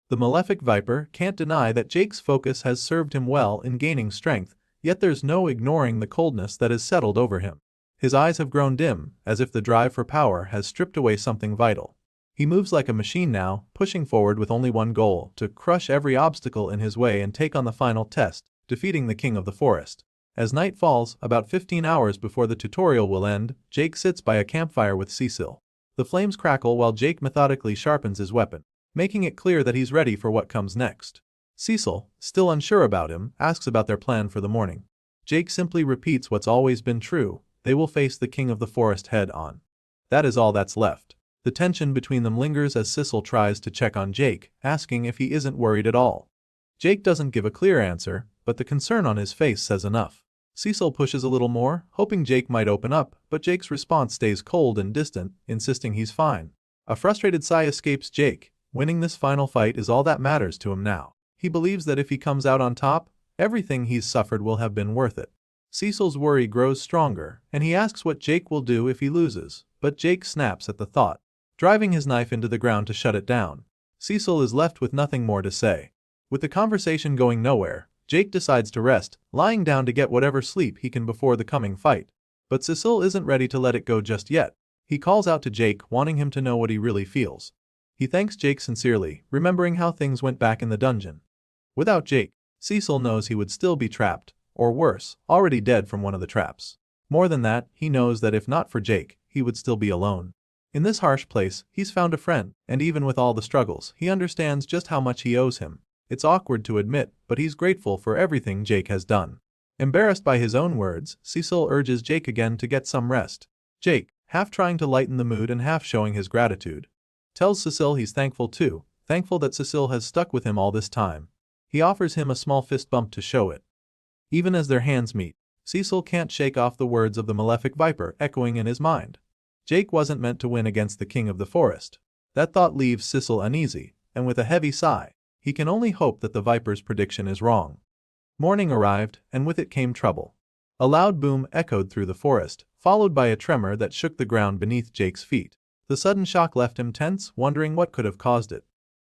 The malefic Viper can't deny that Jake's focus has served him well in gaining strength, yet there's no ignoring the coldness that has settled over him. His eyes have grown dim, as if the drive for power has stripped away something vital. He moves like a machine now, pushing forward with only one goal: to crush every obstacle in his way and take on the final test, defeating the King of the Forest. As night falls, about 15 hours before the tutorial will end, Jake sits by a campfire with Cecil. The flames crackle while Jake methodically sharpens his weapon, making it clear that he's ready for what comes next. Cecil, still unsure about him, asks about their plan for the morning. Jake simply repeats what's always been true: they will face the King of the Forest head on. That is all that's left. The tension between them lingers as Cecil tries to check on Jake, asking if he isn't worried at all. Jake doesn't give a clear answer, but the concern on his face says enough. Cecil pushes a little more, hoping Jake might open up, but Jake's response stays cold and distant, insisting he's fine. A frustrated sigh escapes Jake. Winning this final fight is all that matters to him now. He believes that if he comes out on top, everything he's suffered will have been worth it. Cecil's worry grows stronger, and he asks what Jake will do if he loses, but Jake snaps at the thought, driving his knife into the ground to shut it down. Cecil is left with nothing more to say. With the conversation going nowhere, Jake decides to rest, lying down to get whatever sleep he can before the coming fight. But Cecil isn't ready to let it go just yet. He calls out to Jake, wanting him to know what he really feels. He thanks Jake sincerely, remembering how things went back in the dungeon. Without Jake, Cecil knows he would still be trapped, or worse, already dead from one of the traps. More than that, he knows that if not for Jake, he would still be alone. In this harsh place, he's found a friend, and even with all the struggles, he understands just how much he owes him. It's awkward to admit, but he's grateful for everything Jake has done. Embarrassed by his own words, Cecil urges Jake again to get some rest. Jake, half trying to lighten the mood and half showing his gratitude, tells Cecil he's thankful too, thankful that Cecil has stuck with him all this time. He offers him a small fist bump to show it. Even as their hands meet, Cecil can't shake off the words of the malefic Viper echoing in his mind. Jake wasn't meant to win against the King of the Forest. That thought leaves Cecil uneasy, and with a heavy sigh, he can only hope that the Viper's prediction is wrong. Morning arrived, and with it came trouble. A loud boom echoed through the forest, followed by a tremor that shook the ground beneath Jake's feet. The sudden shock left him tense, wondering what could have caused it.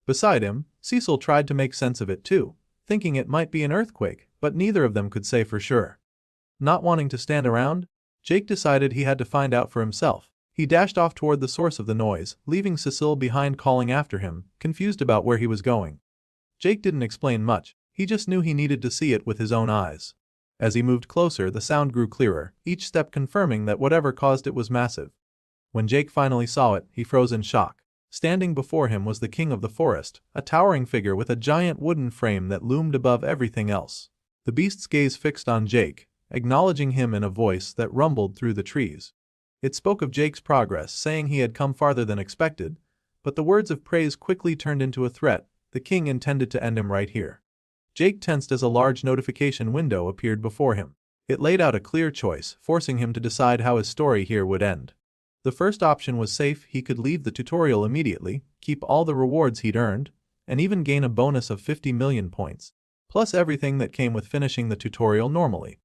Beside him, Cecil tried to make sense of it too, thinking it might be an earthquake, but neither of them could say for sure. Not wanting to stand around, Jake decided he had to find out for himself. He dashed off toward the source of the noise, leaving Cecil behind calling after him, confused about where he was going. Jake didn't explain much, he just knew he needed to see it with his own eyes. As he moved closer, the sound grew clearer, each step confirming that whatever caused it was massive. When Jake finally saw it, he froze in shock. Standing before him was the King of the Forest, a towering figure with a giant wooden frame that loomed above everything else. The beast's gaze fixed on Jake, acknowledging him in a voice that rumbled through the trees. It spoke of Jake's progress, saying he had come farther than expected, but the words of praise quickly turned into a threat. The king intended to end him right here. Jake tensed as a large notification window appeared before him. It laid out a clear choice, forcing him to decide how his story here would end. The first option was safe: he could leave the tutorial immediately, keep all the rewards he'd earned, and even gain a bonus of 50 million points, plus everything that came with finishing the tutorial normally.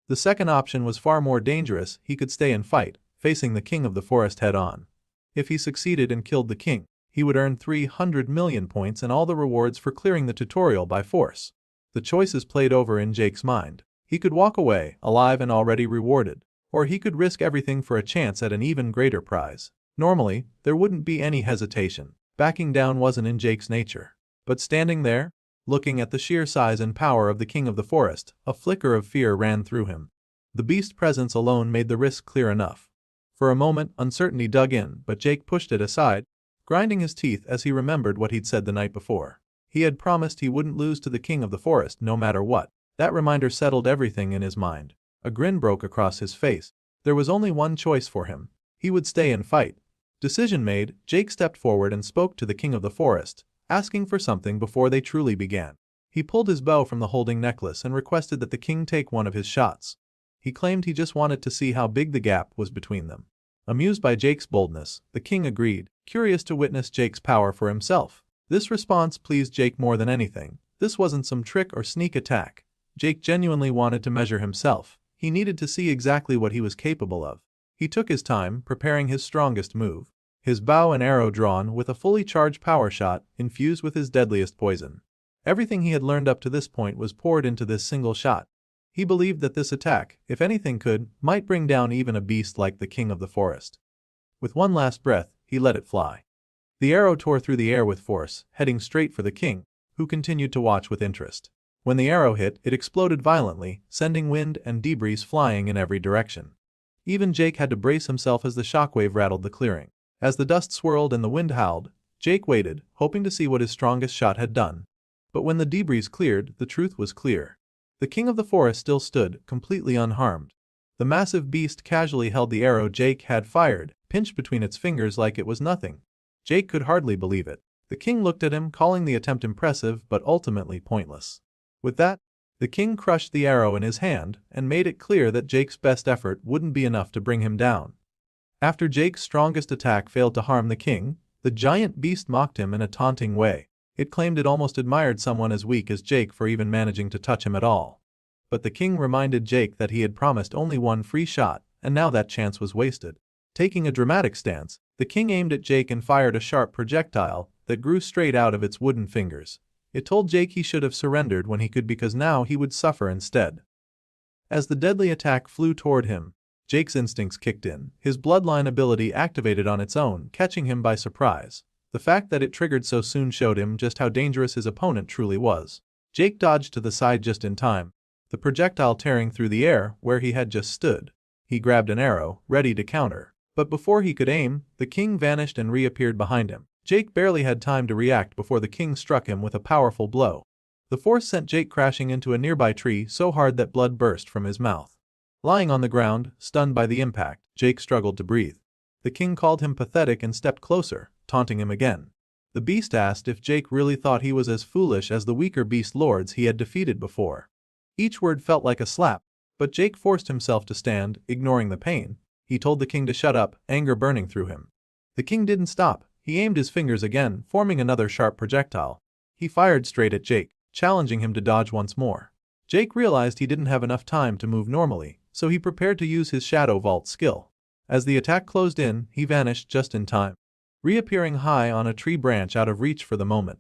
The second option was far more dangerous: he could stay and fight, facing the King of the Forest head-on. If he succeeded and killed the king, he would earn 300 million points and all the rewards for clearing the tutorial by force. The choices played over in Jake's mind. He could walk away, alive and already rewarded, or he could risk everything for a chance at an even greater prize. Normally, there wouldn't be any hesitation. Backing down wasn't in Jake's nature. But standing there, looking at the sheer size and power of the King of the Forest, a flicker of fear ran through him. The beast's presence alone made the risk clear enough. For a moment, uncertainty dug in, but Jake pushed it aside, grinding his teeth as he remembered what he'd said the night before. He had promised he wouldn't lose to the King of the Forest no matter what. That reminder settled everything in his mind. A grin broke across his face. There was only one choice for him. He would stay and fight. Decision made, Jake stepped forward and spoke to the king of the forest, asking for something before they truly began. He pulled his bow from the holding necklace and requested that the king take one of his shots. He claimed he just wanted to see how big the gap was between them. Amused by Jake's boldness, the king agreed, curious to witness Jake's power for himself. This response pleased Jake more than anything. This wasn't some trick or sneak attack. Jake genuinely wanted to measure himself. He needed to see exactly what he was capable of. He took his time, preparing his strongest move. His bow and arrow drawn with a fully charged power shot, infused with his deadliest poison. Everything he had learned up to this point was poured into this single shot. He believed that this attack, if anything could, might bring down even a beast like the king of the forest. With one last breath, he let it fly. The arrow tore through the air with force, heading straight for the king, who continued to watch with interest. When the arrow hit, it exploded violently, sending wind and debris flying in every direction. Even Jake had to brace himself as the shockwave rattled the clearing. As the dust swirled and the wind howled, Jake waited, hoping to see what his strongest shot had done. But when the debris cleared, the truth was clear. The king of the forest still stood, completely unharmed. The massive beast casually held the arrow Jake had fired, pinched between its fingers like it was nothing. Jake could hardly believe it. The king looked at him, calling the attempt impressive but ultimately pointless. With that, the king crushed the arrow in his hand and made it clear that Jake's best effort wouldn't be enough to bring him down. After Jake's strongest attack failed to harm the king, the giant beast mocked him in a taunting way. It claimed it almost admired someone as weak as Jake for even managing to touch him at all. But the king reminded Jake that he had promised only one free shot, and now that chance was wasted. Taking a dramatic stance, the king aimed at Jake and fired a sharp projectile that grew straight out of its wooden fingers. It told Jake he should have surrendered when he could, because now he would suffer instead. As the deadly attack flew toward him, Jake's instincts kicked in, his bloodline ability activated on its own, catching him by surprise. The fact that it triggered so soon showed him just how dangerous his opponent truly was. Jake dodged to the side just in time, the projectile tearing through the air where he had just stood. He grabbed an arrow, ready to counter. But before he could aim, the king vanished and reappeared behind him. Jake barely had time to react before the king struck him with a powerful blow. The force sent Jake crashing into a nearby tree so hard that blood burst from his mouth. Lying on the ground, stunned by the impact, Jake struggled to breathe. The king called him pathetic and stepped closer, taunting him again. The beast asked if Jake really thought he was as foolish as the weaker beast lords he had defeated before. Each word felt like a slap, but Jake forced himself to stand, ignoring the pain. He told the king to shut up, anger burning through him. The king didn't stop. He aimed his fingers again, forming another sharp projectile. He fired straight at Jake, challenging him to dodge once more. Jake realized he didn't have enough time to move normally, so he prepared to use his shadow vault skill. As the attack closed in, he vanished just in time, reappearing high on a tree branch out of reach for the moment.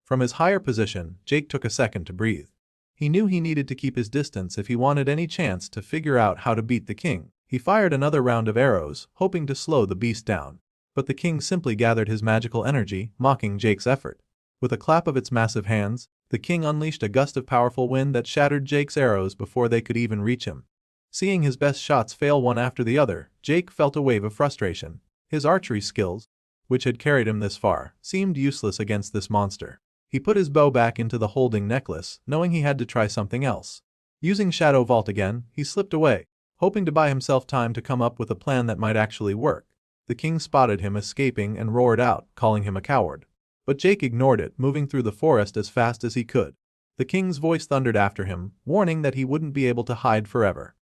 From his higher position, Jake took a second to breathe. He knew he needed to keep his distance if he wanted any chance to figure out how to beat the king. He fired another round of arrows, hoping to slow the beast down. But the king simply gathered his magical energy, mocking Jake's effort. With a clap of its massive hands, the king unleashed a gust of powerful wind that shattered Jake's arrows before they could even reach him. Seeing his best shots fail one after the other, Jake felt a wave of frustration. His archery skills, which had carried him this far, seemed useless against this monster. He put his bow back into the holding necklace, knowing he had to try something else. Using Shadow Vault again, he slipped away, hoping to buy himself time to come up with a plan that might actually work. The king spotted him escaping and roared out, calling him a coward. But Jake ignored it, moving through the forest as fast as he could. The king's voice thundered after him, warning that he wouldn't be able to hide forever.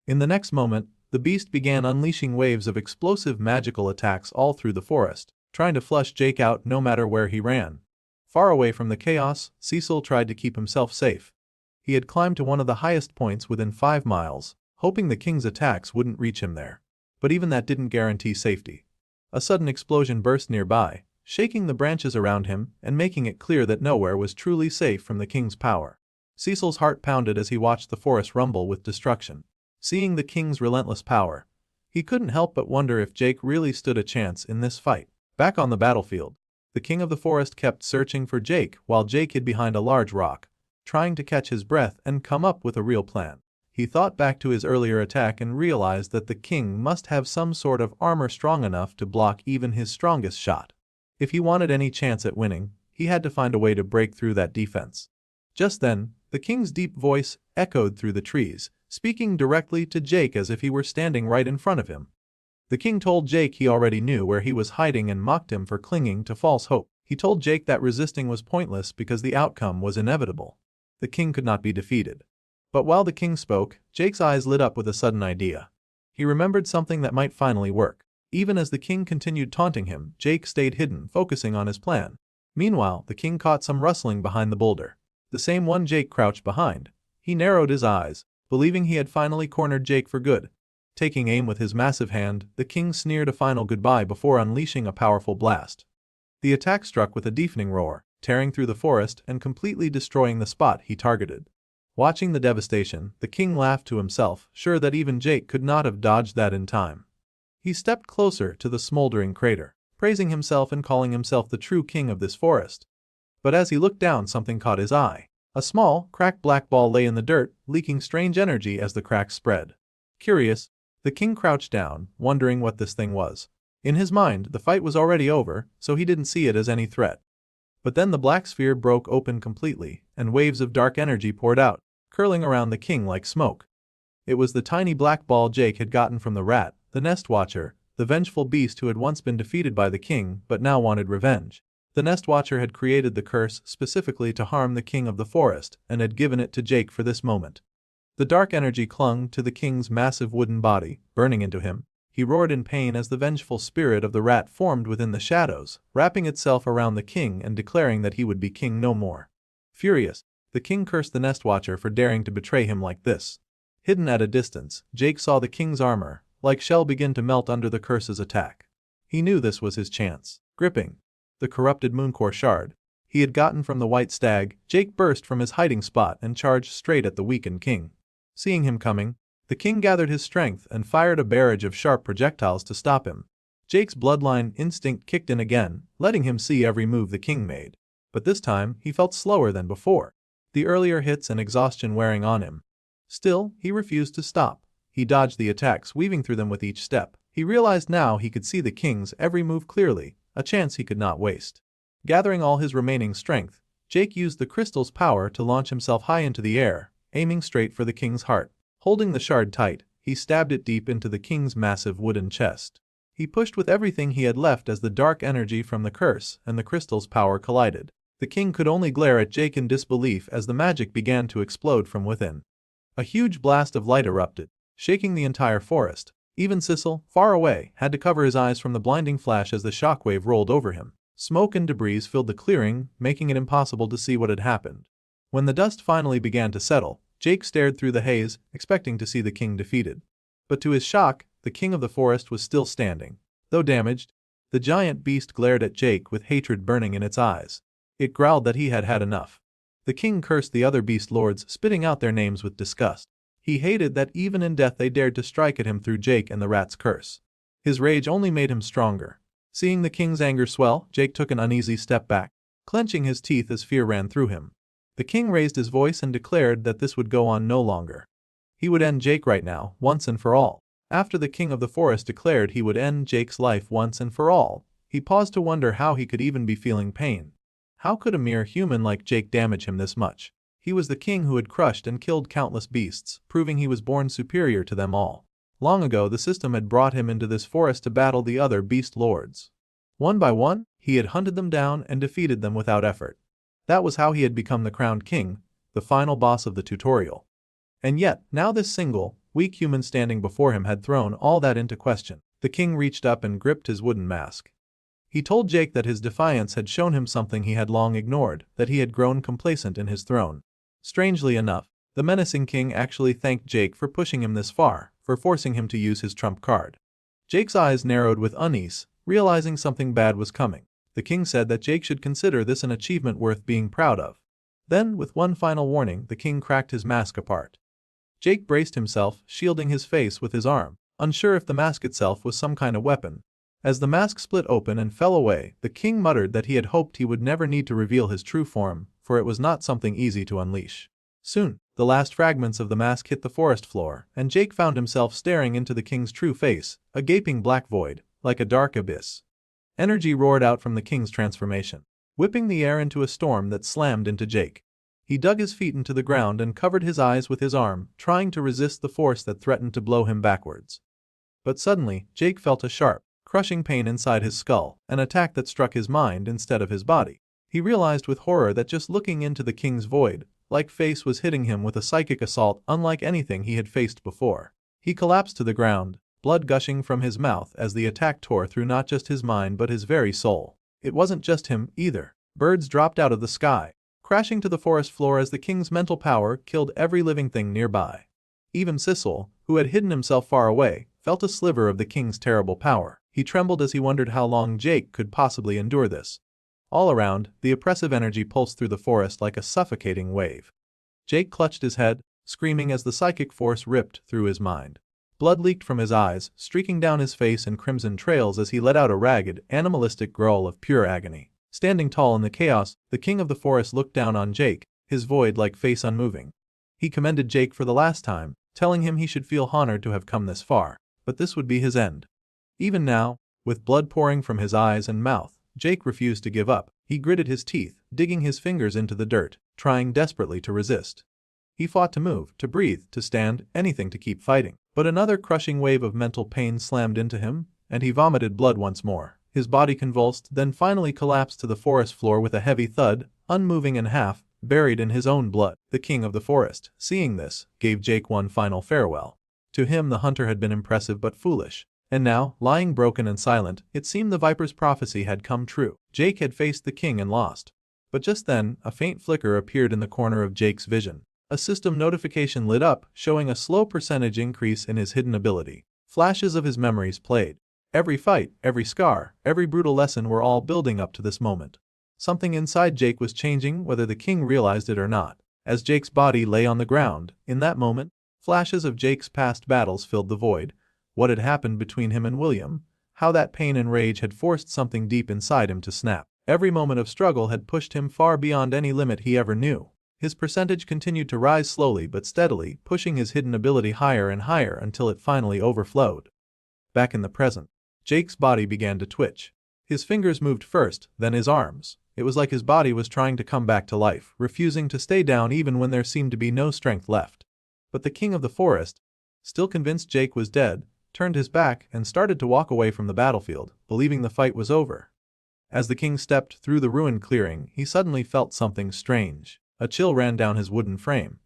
In the next moment, the beast began unleashing waves of explosive magical attacks all through the forest, trying to flush Jake out no matter where he ran. Far away from the chaos, Cecil tried to keep himself safe. He had climbed to one of the highest points within 5 miles, hoping the king's attacks wouldn't reach him there. But even that didn't guarantee safety. A sudden explosion burst nearby, shaking the branches around him and making it clear that nowhere was truly safe from the king's power. Cecil's heart pounded as he watched the forest rumble with destruction. Seeing the king's relentless power, he couldn't help but wonder if Jake really stood a chance in this fight. Back on the battlefield, the king of the forest kept searching for Jake while Jake hid behind a large rock, trying to catch his breath and come up with a real plan. He thought back to his earlier attack and realized that the king must have some sort of armor strong enough to block even his strongest shot. If he wanted any chance at winning, he had to find a way to break through that defense. Just then, the king's deep voice echoed through the trees, speaking directly to Jake as if he were standing right in front of him. The king told Jake he already knew where he was hiding and mocked him for clinging to false hope. He told Jake that resisting was pointless because the outcome was inevitable. The king could not be defeated. But while the king spoke, Jake's eyes lit up with a sudden idea. He remembered something that might finally work. Even as the king continued taunting him, Jake stayed hidden, focusing on his plan. Meanwhile, the king caught some rustling behind the boulder. The same one Jake crouched behind. He narrowed his eyes, believing he had finally cornered Jake for good. Taking aim with his massive hand, the king sneered a final goodbye before unleashing a powerful blast. The attack struck with a deafening roar, tearing through the forest and completely destroying the spot he targeted. Watching the devastation, the king laughed to himself, sure that even Jake could not have dodged that in time. He stepped closer to the smoldering crater, praising himself and calling himself the true king of this forest. But as he looked down, something caught his eye. A small, cracked black ball lay in the dirt, leaking strange energy as the cracks spread. Curious, the king crouched down, wondering what this thing was. In his mind, the fight was already over, so he didn't see it as any threat. But then the black sphere broke open completely, and waves of dark energy poured out, curling around the king like smoke. It was the tiny black ball Jake had gotten from the rat, the nest watcher, the vengeful beast who had once been defeated by the king but now wanted revenge. The nest watcher had created the curse specifically to harm the king of the forest and had given it to Jake for this moment. The dark energy clung to the king's massive wooden body, burning into him. He roared in pain as the vengeful spirit of the rat formed within the shadows, wrapping itself around the king and declaring that he would be king no more. Furious, the king cursed the nest watcher for daring to betray him like this. Hidden at a distance, Jake saw the king's armor, like shell, begin to melt under the curse's attack. He knew this was his chance. Gripping the corrupted mooncore shard he had gotten from the white stag, Jake burst from his hiding spot and charged straight at the weakened king. Seeing him coming, the king gathered his strength and fired a barrage of sharp projectiles to stop him. Jake's bloodline instinct kicked in again, letting him see every move the king made. But this time, he felt slower than before, the earlier hits and exhaustion wearing on him. Still, he refused to stop. He dodged the attacks, weaving through them with each step. He realized now he could see the king's every move clearly, a chance he could not waste. Gathering all his remaining strength, Jake used the crystal's power to launch himself high into the air, aiming straight for the king's heart. Holding the shard tight, he stabbed it deep into the king's massive wooden chest. He pushed with everything he had left as the dark energy from the curse and the crystal's power collided. The king could only glare at Jake in disbelief as the magic began to explode from within. A huge blast of light erupted, shaking the entire forest. Even Sissel, far away, had to cover his eyes from the blinding flash as the shockwave rolled over him. Smoke and debris filled the clearing, making it impossible to see what had happened. When the dust finally began to settle, Jake stared through the haze, expecting to see the king defeated. But to his shock, the king of the forest was still standing. Though damaged, the giant beast glared at Jake with hatred burning in its eyes. It growled that he had had enough. The king cursed the other beast lords, spitting out their names with disgust. He hated that even in death they dared to strike at him through Jake and the rat's curse. His rage only made him stronger. Seeing the king's anger swell, Jake took an uneasy step back, clenching his teeth as fear ran through him. The king raised his voice and declared that this would go on no longer. He would end Jake right now, once and for all. After the king of the forest declared he would end Jake's life once and for all, he paused to wonder how he could even be feeling pain. How could a mere human like Jake damage him this much? He was the king who had crushed and killed countless beasts, proving he was born superior to them all. Long ago the system had brought him into this forest to battle the other beast lords. One by one, he had hunted them down and defeated them without effort. That was how he had become the crowned king, the final boss of the tutorial. And yet, now this single, weak human standing before him had thrown all that into question. The king reached up and gripped his wooden mask. He told Jake that his defiance had shown him something he had long ignored, that he had grown complacent in his throne. Strangely enough, the menacing king actually thanked Jake for pushing him this far, for forcing him to use his trump card. Jake's eyes narrowed with unease, realizing something bad was coming. The king said that Jake should consider this an achievement worth being proud of. Then, with one final warning, the king cracked his mask apart. Jake braced himself, shielding his face with his arm, unsure if the mask itself was some kind of weapon. As the mask split open and fell away, the king muttered that he had hoped he would never need to reveal his true form, for it was not something easy to unleash. Soon, the last fragments of the mask hit the forest floor, and Jake found himself staring into the king's true face, a gaping black void, like a dark abyss. Energy roared out from the king's transformation, whipping the air into a storm that slammed into Jake. He dug his feet into the ground and covered his eyes with his arm, trying to resist the force that threatened to blow him backwards. But suddenly, Jake felt a sharp, crushing pain inside his skull, an attack that struck his mind instead of his body. He realized with horror that just looking into the king's void-like face was hitting him with a psychic assault unlike anything he had faced before. He collapsed to the ground, blood gushing from his mouth as the attack tore through not just his mind but his very soul. It wasn't just him, either. Birds dropped out of the sky, crashing to the forest floor as the king's mental power killed every living thing nearby. Even Sissel, who had hidden himself far away, felt a sliver of the king's terrible power. He trembled as he wondered how long Jake could possibly endure this. All around, the oppressive energy pulsed through the forest like a suffocating wave. Jake clutched his head, screaming as the psychic force ripped through his mind. Blood leaked from his eyes, streaking down his face in crimson trails as he let out a ragged, animalistic growl of pure agony. Standing tall in the chaos, the king of the forest looked down on Jake, his void-like face unmoving. He commended Jake for the last time, telling him he should feel honored to have come this far, but this would be his end. Even now, with blood pouring from his eyes and mouth, Jake refused to give up. He gritted his teeth, digging his fingers into the dirt, trying desperately to resist. He fought to move, to breathe, to stand, anything to keep fighting. But another crushing wave of mental pain slammed into him, and he vomited blood once more. His body convulsed, then finally collapsed to the forest floor with a heavy thud, unmoving and half buried in his own blood. The king of the forest, seeing this, gave Jake one final farewell. To him the hunter had been impressive but foolish. And now, lying broken and silent, it seemed the viper's prophecy had come true. Jake had faced the king and lost. But just then, a faint flicker appeared in the corner of Jake's vision. A system notification lit up, showing a slow percentage increase in his hidden ability. Flashes of his memories played. Every fight, every scar, every brutal lesson were all building up to this moment. Something inside Jake was changing, whether the king realized it or not. As Jake's body lay on the ground, in that moment, flashes of Jake's past battles filled the void. What had happened between him and William, how that pain and rage had forced something deep inside him to snap. Every moment of struggle had pushed him far beyond any limit he ever knew. His percentage continued to rise slowly but steadily, pushing his hidden ability higher and higher until it finally overflowed. Back in the present, Jake's body began to twitch. His fingers moved first, then his arms. It was like his body was trying to come back to life, refusing to stay down even when there seemed to be no strength left. But the king of the forest, still convinced Jake was dead, turned his back and started to walk away from the battlefield, believing the fight was over. As the king stepped through the ruined clearing, he suddenly felt something strange. A chill ran down his wooden frame.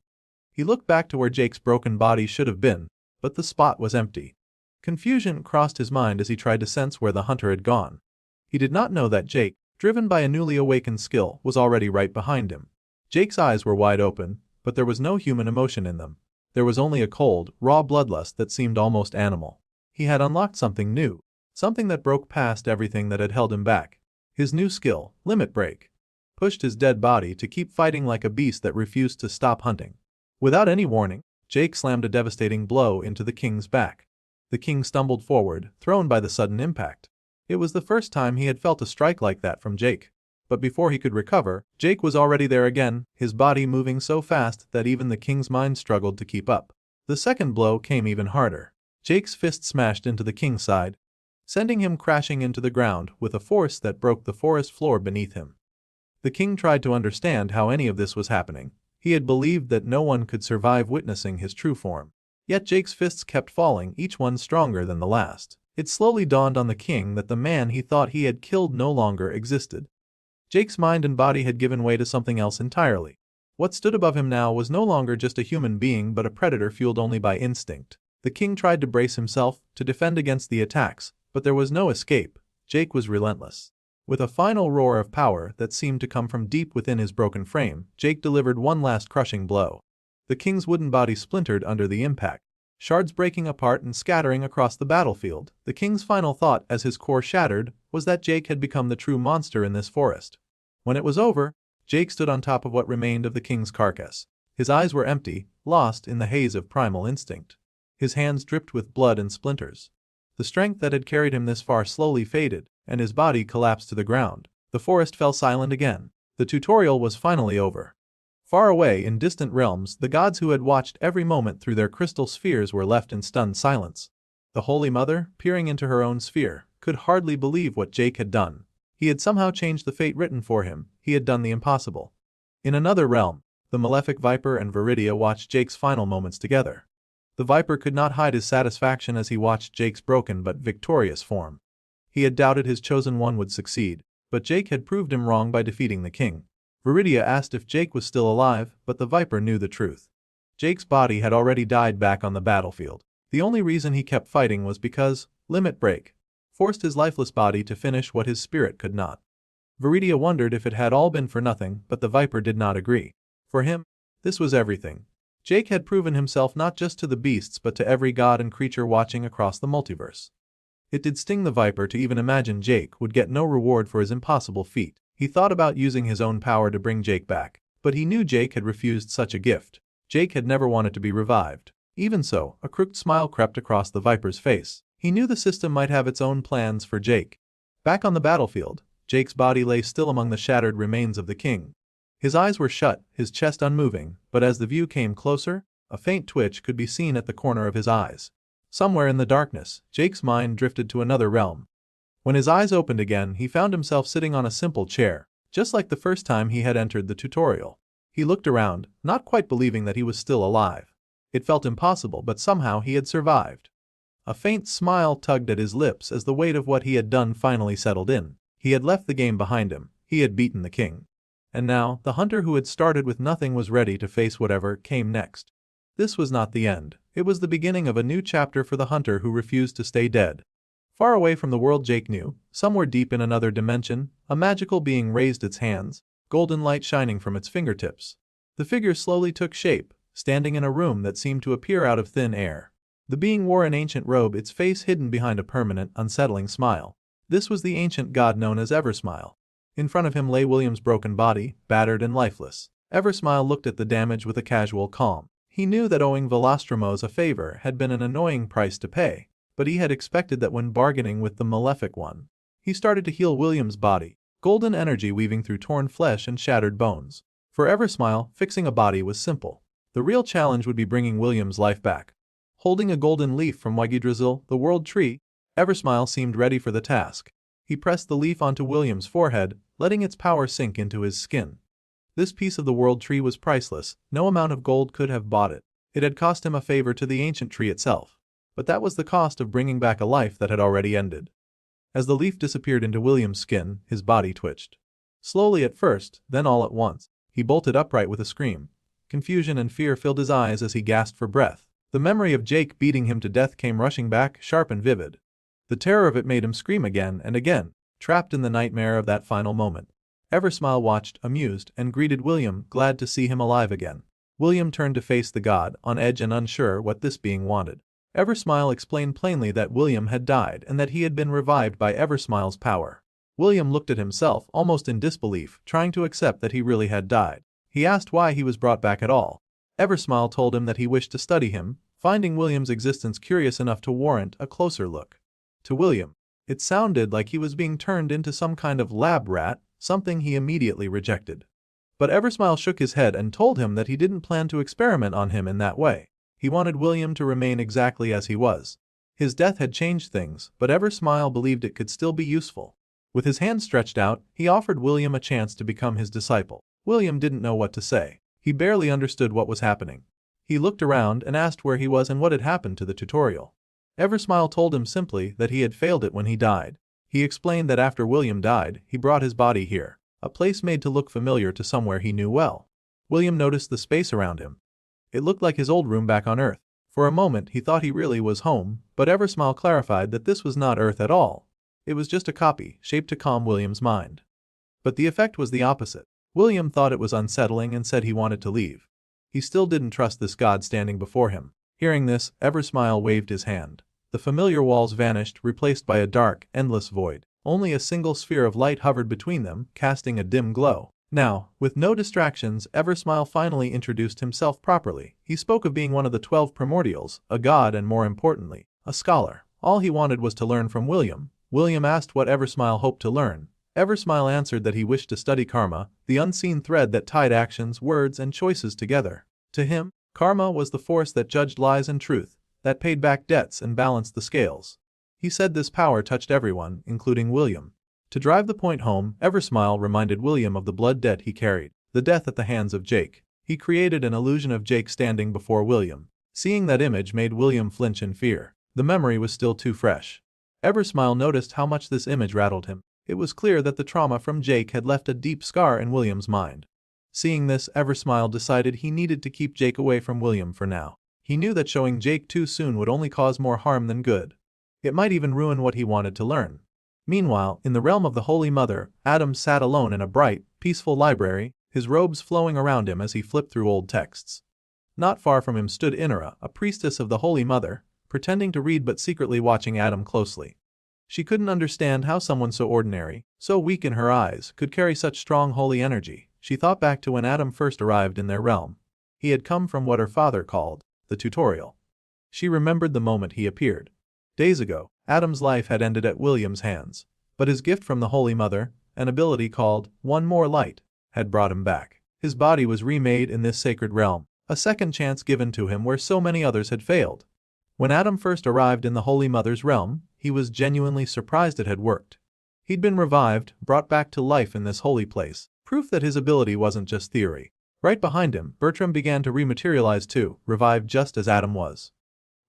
He looked back to where Jake's broken body should have been, but the spot was empty. Confusion crossed his mind as he tried to sense where the hunter had gone. He did not know that Jake, driven by a newly awakened skill, was already right behind him. Jake's eyes were wide open, but there was no human emotion in them. There was only a cold, raw bloodlust that seemed almost animal. He had unlocked something new, something that broke past everything that had held him back. His new skill, Limit Break, pushed his dead body to keep fighting like a beast that refused to stop hunting. Without any warning, Jake slammed a devastating blow into the king's back. The king stumbled forward, thrown by the sudden impact. It was the first time he had felt a strike like that from Jake. But before he could recover, Jake was already there again, his body moving so fast that even the king's mind struggled to keep up. The second blow came even harder. Jake's fist smashed into the king's side, sending him crashing into the ground with a force that broke the forest floor beneath him. The king tried to understand how any of this was happening. He had believed that no one could survive witnessing his true form. Yet Jake's fists kept falling, each one stronger than the last. It slowly dawned on the king that the man he thought he had killed no longer existed. Jake's mind and body had given way to something else entirely. What stood above him now was no longer just a human being but a predator fueled only by instinct. The king tried to brace himself, to defend against the attacks, but there was no escape. Jake was relentless. With a final roar of power that seemed to come from deep within his broken frame, Jake delivered one last crushing blow. The king's wooden body splintered under the impact, shards breaking apart and scattering across the battlefield. The king's final thought as his core shattered was that Jake had become the true monster in this forest. When it was over, Jake stood on top of what remained of the king's carcass. His eyes were empty, lost in the haze of primal instinct. His hands dripped with blood and splinters. The strength that had carried him this far slowly faded, and his body collapsed to the ground. The forest fell silent again. The tutorial was finally over. Far away in distant realms, the gods who had watched every moment through their crystal spheres were left in stunned silence. The Holy Mother, peering into her own sphere, could hardly believe what Jake had done. He had somehow changed the fate written for him. He had done the impossible. In another realm, the malefic Viper and Viridia watched Jake's final moments together. The Viper could not hide his satisfaction as he watched Jake's broken but victorious form. He had doubted his chosen one would succeed, but Jake had proved him wrong by defeating the king. Viridia asked if Jake was still alive, but the Viper knew the truth. Jake's body had already died back on the battlefield. The only reason he kept fighting was because limit break forced his lifeless body to finish what his spirit could not. Viridia wondered if it had all been for nothing, but the Viper did not agree. For him, this was everything. Jake had proven himself not just to the beasts but to every god and creature watching across the multiverse. It did sting the Viper to even imagine Jake would get no reward for his impossible feat. He thought about using his own power to bring Jake back, but he knew Jake had refused such a gift. Jake had never wanted to be revived. Even so, a crooked smile crept across the Viper's face. He knew the system might have its own plans for Jake. Back on the battlefield, Jake's body lay still among the shattered remains of the king. His eyes were shut, his chest unmoving, but as the view came closer, a faint twitch could be seen at the corner of his eyes. Somewhere in the darkness, Jake's mind drifted to another realm. When his eyes opened again, he found himself sitting on a simple chair, just like the first time he had entered the tutorial. He looked around, not quite believing that he was still alive. It felt impossible, but somehow he had survived. A faint smile tugged at his lips as the weight of what he had done finally settled in. He had left the game behind him. He had beaten the king. And now, the hunter who had started with nothing was ready to face whatever came next. This was not the end. It was the beginning of a new chapter for the hunter who refused to stay dead. Far away from the world Jake knew, somewhere deep in another dimension, a magical being raised its hands, golden light shining from its fingertips. The figure slowly took shape, standing in a room that seemed to appear out of thin air. The being wore an ancient robe, its face hidden behind a permanent, unsettling smile. This was the ancient god known as Eversmile. In front of him lay William's broken body, battered and lifeless. Eversmile looked at the damage with a casual calm. He knew that owing Velostromos a favor had been an annoying price to pay, but he had expected that when bargaining with the Malefic One. He started to heal William's body, golden energy weaving through torn flesh and shattered bones. For Eversmile, fixing a body was simple. The real challenge would be bringing William's life back. Holding a golden leaf from Wagidrazil, the world tree, Eversmile seemed ready for the task. He pressed the leaf onto William's forehead, letting its power sink into his skin. This piece of the world tree was priceless. No amount of gold could have bought it. It had cost him a favor to the ancient tree itself. But that was the cost of bringing back a life that had already ended. As the leaf disappeared into William's skin, his body twitched. Slowly at first, then all at once. He bolted upright with a scream. Confusion and fear filled his eyes as he gasped for breath. The memory of Jake beating him to death came rushing back, sharp and vivid. The terror of it made him scream again and again, trapped in the nightmare of that final moment. Eversmile watched, amused, and greeted William, glad to see him alive again. William turned to face the god, on edge and unsure what this being wanted. Eversmile explained plainly that William had died and that he had been revived by Eversmile's power. William looked at himself, almost in disbelief, trying to accept that he really had died. He asked why he was brought back at all. Eversmile told him that he wished to study him, finding William's existence curious enough to warrant a closer look. To William, it sounded like he was being turned into some kind of lab rat, something he immediately rejected. But Eversmile shook his head and told him that he didn't plan to experiment on him in that way. He wanted William to remain exactly as he was. His death had changed things, but Eversmile believed it could still be useful. With his hand stretched out, he offered William a chance to become his disciple. William didn't know what to say. He barely understood what was happening. He looked around and asked where he was and what had happened to the tutorial. Eversmile told him simply that he had failed it when he died. He explained that after William died, he brought his body here, a place made to look familiar to somewhere he knew well. William noticed the space around him. It looked like his old room back on Earth. For a moment he thought he really was home, but Eversmile clarified that this was not Earth at all. It was just a copy, shaped to calm William's mind. But the effect was the opposite. William thought it was unsettling and said he wanted to leave. He still didn't trust this god standing before him. Hearing this, Eversmile waved his hand. The familiar walls vanished, replaced by a dark, endless void. Only a single sphere of light hovered between them, casting a dim glow. Now, with no distractions, Eversmile finally introduced himself properly. He spoke of being one of the 12 primordials, a god and more importantly, a scholar. All he wanted was to learn from William. William asked what Eversmile hoped to learn. Eversmile answered that he wished to study karma, the unseen thread that tied actions, words, and choices together. To him, karma was the force that judged lies and truth, that paid back debts and balanced the scales. He said this power touched everyone, including William. To drive the point home, Eversmile reminded William of the blood debt he carried, the death at the hands of Jake. He created an illusion of Jake standing before William. Seeing that image made William flinch in fear. The memory was still too fresh. Eversmile noticed how much this image rattled him. It was clear that the trauma from Jake had left a deep scar in William's mind. Seeing this, Eversmile decided he needed to keep Jake away from William for now. He knew that showing Jake too soon would only cause more harm than good. It might even ruin what he wanted to learn. Meanwhile, in the realm of the Holy Mother, Adam sat alone in a bright, peaceful library, his robes flowing around him as he flipped through old texts. Not far from him stood Inara, a priestess of the Holy Mother, pretending to read but secretly watching Adam closely. She couldn't understand how someone so ordinary, so weak in her eyes, could carry such strong holy energy. She thought back to when Adam first arrived in their realm. He had come from what her father called the tutorial. She remembered the moment he appeared. Days ago, Adam's life had ended at William's hands, but his gift from the Holy Mother, an ability called One More Light, had brought him back. His body was remade in this sacred realm, a second chance given to him where so many others had failed. When Adam first arrived in the Holy Mother's realm, he was genuinely surprised it had worked. He'd been revived, brought back to life in this holy place, proof that his ability wasn't just theory. Right behind him, Bertram began to rematerialize too, revived just as Adam was.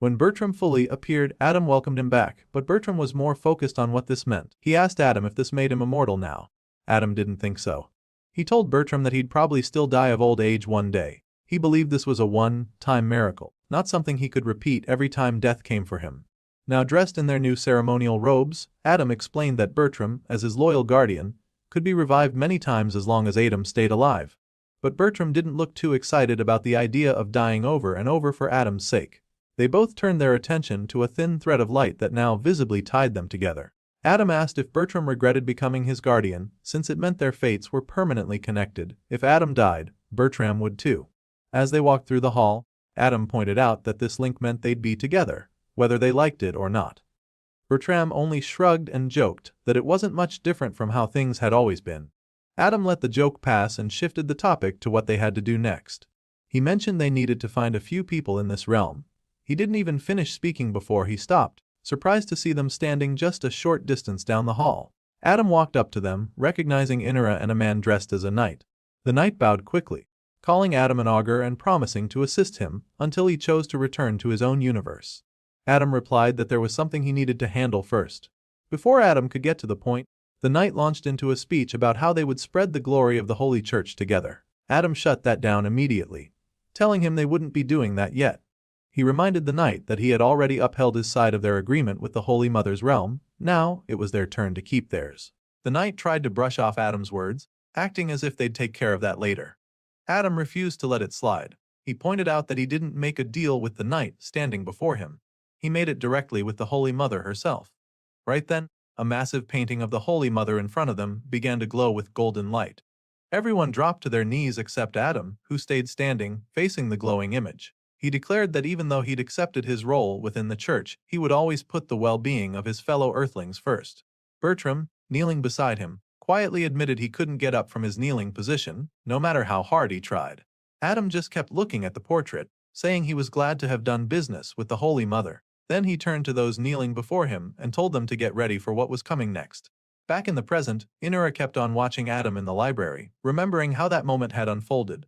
When Bertram fully appeared, Adam welcomed him back, but Bertram was more focused on what this meant. He asked Adam if this made him immortal now. Adam didn't think so. He told Bertram that he'd probably still die of old age one day. He believed this was a one-time miracle, not something he could repeat every time death came for him. Now dressed in their new ceremonial robes, Adam explained that Bertram, as his loyal guardian, could be revived many times as long as Adam stayed alive. But Bertram didn't look too excited about the idea of dying over and over for Adam's sake. They both turned their attention to a thin thread of light that now visibly tied them together. Adam asked if Bertram regretted becoming his guardian, since it meant their fates were permanently connected. If Adam died, Bertram would too. As they walked through the hall, Adam pointed out that this link meant they'd be together, whether they liked it or not. Bertram only shrugged and joked that it wasn't much different from how things had always been. Adam let the joke pass and shifted the topic to what they had to do next. He mentioned they needed to find a few people in this realm. He didn't even finish speaking before he stopped, surprised to see them standing just a short distance down the hall. Adam walked up to them, recognizing Inara and a man dressed as a knight. The knight bowed quickly, calling Adam an augur and promising to assist him until he chose to return to his own universe. Adam replied that there was something he needed to handle first. Before Adam could get to the point, the knight launched into a speech about how they would spread the glory of the Holy Church together. Adam shut that down immediately, telling him they wouldn't be doing that yet. He reminded the knight that he had already upheld his side of their agreement with the Holy Mother's realm. Now it was their turn to keep theirs. The knight tried to brush off Adam's words, acting as if they'd take care of that later. Adam refused to let it slide. He pointed out that he didn't make a deal with the knight standing before him. He made it directly with the Holy Mother herself. Right then, a massive painting of the Holy Mother in front of them began to glow with golden light. Everyone dropped to their knees except Adam, who stayed standing, facing the glowing image. He declared that even though he'd accepted his role within the church, he would always put the well-being of his fellow earthlings first. Bertram, kneeling beside him, quietly admitted he couldn't get up from his kneeling position, no matter how hard he tried. Adam just kept looking at the portrait, saying he was glad to have done business with the Holy Mother. Then he turned to those kneeling before him and told them to get ready for what was coming next. Back in the present, Inara kept on watching Adam in the library, remembering how that moment had unfolded.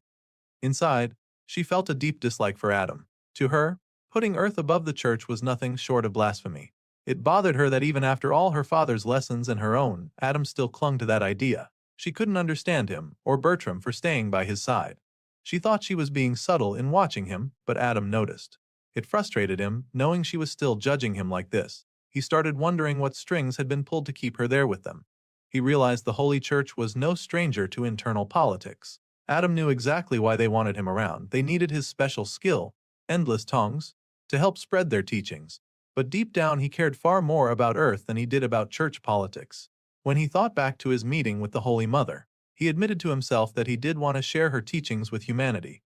Inside, she felt a deep dislike for Adam. To her, putting Earth above the church was nothing short of blasphemy. It bothered her that even after all her father's lessons and her own, Adam still clung to that idea. She couldn't understand him, or Bertram for staying by his side. She thought she was being subtle in watching him, but Adam noticed. It frustrated him, knowing she was still judging him like this. He started wondering what strings had been pulled to keep her there with them. He realized the Holy Church was no stranger to internal politics. Adam knew exactly why they wanted him around. They needed his special skill, endless tongues, to help spread their teachings. But deep down he cared far more about Earth than he did about church politics. When he thought back to his meeting with the Holy Mother, he admitted to himself that he did want to share her teachings with humanity.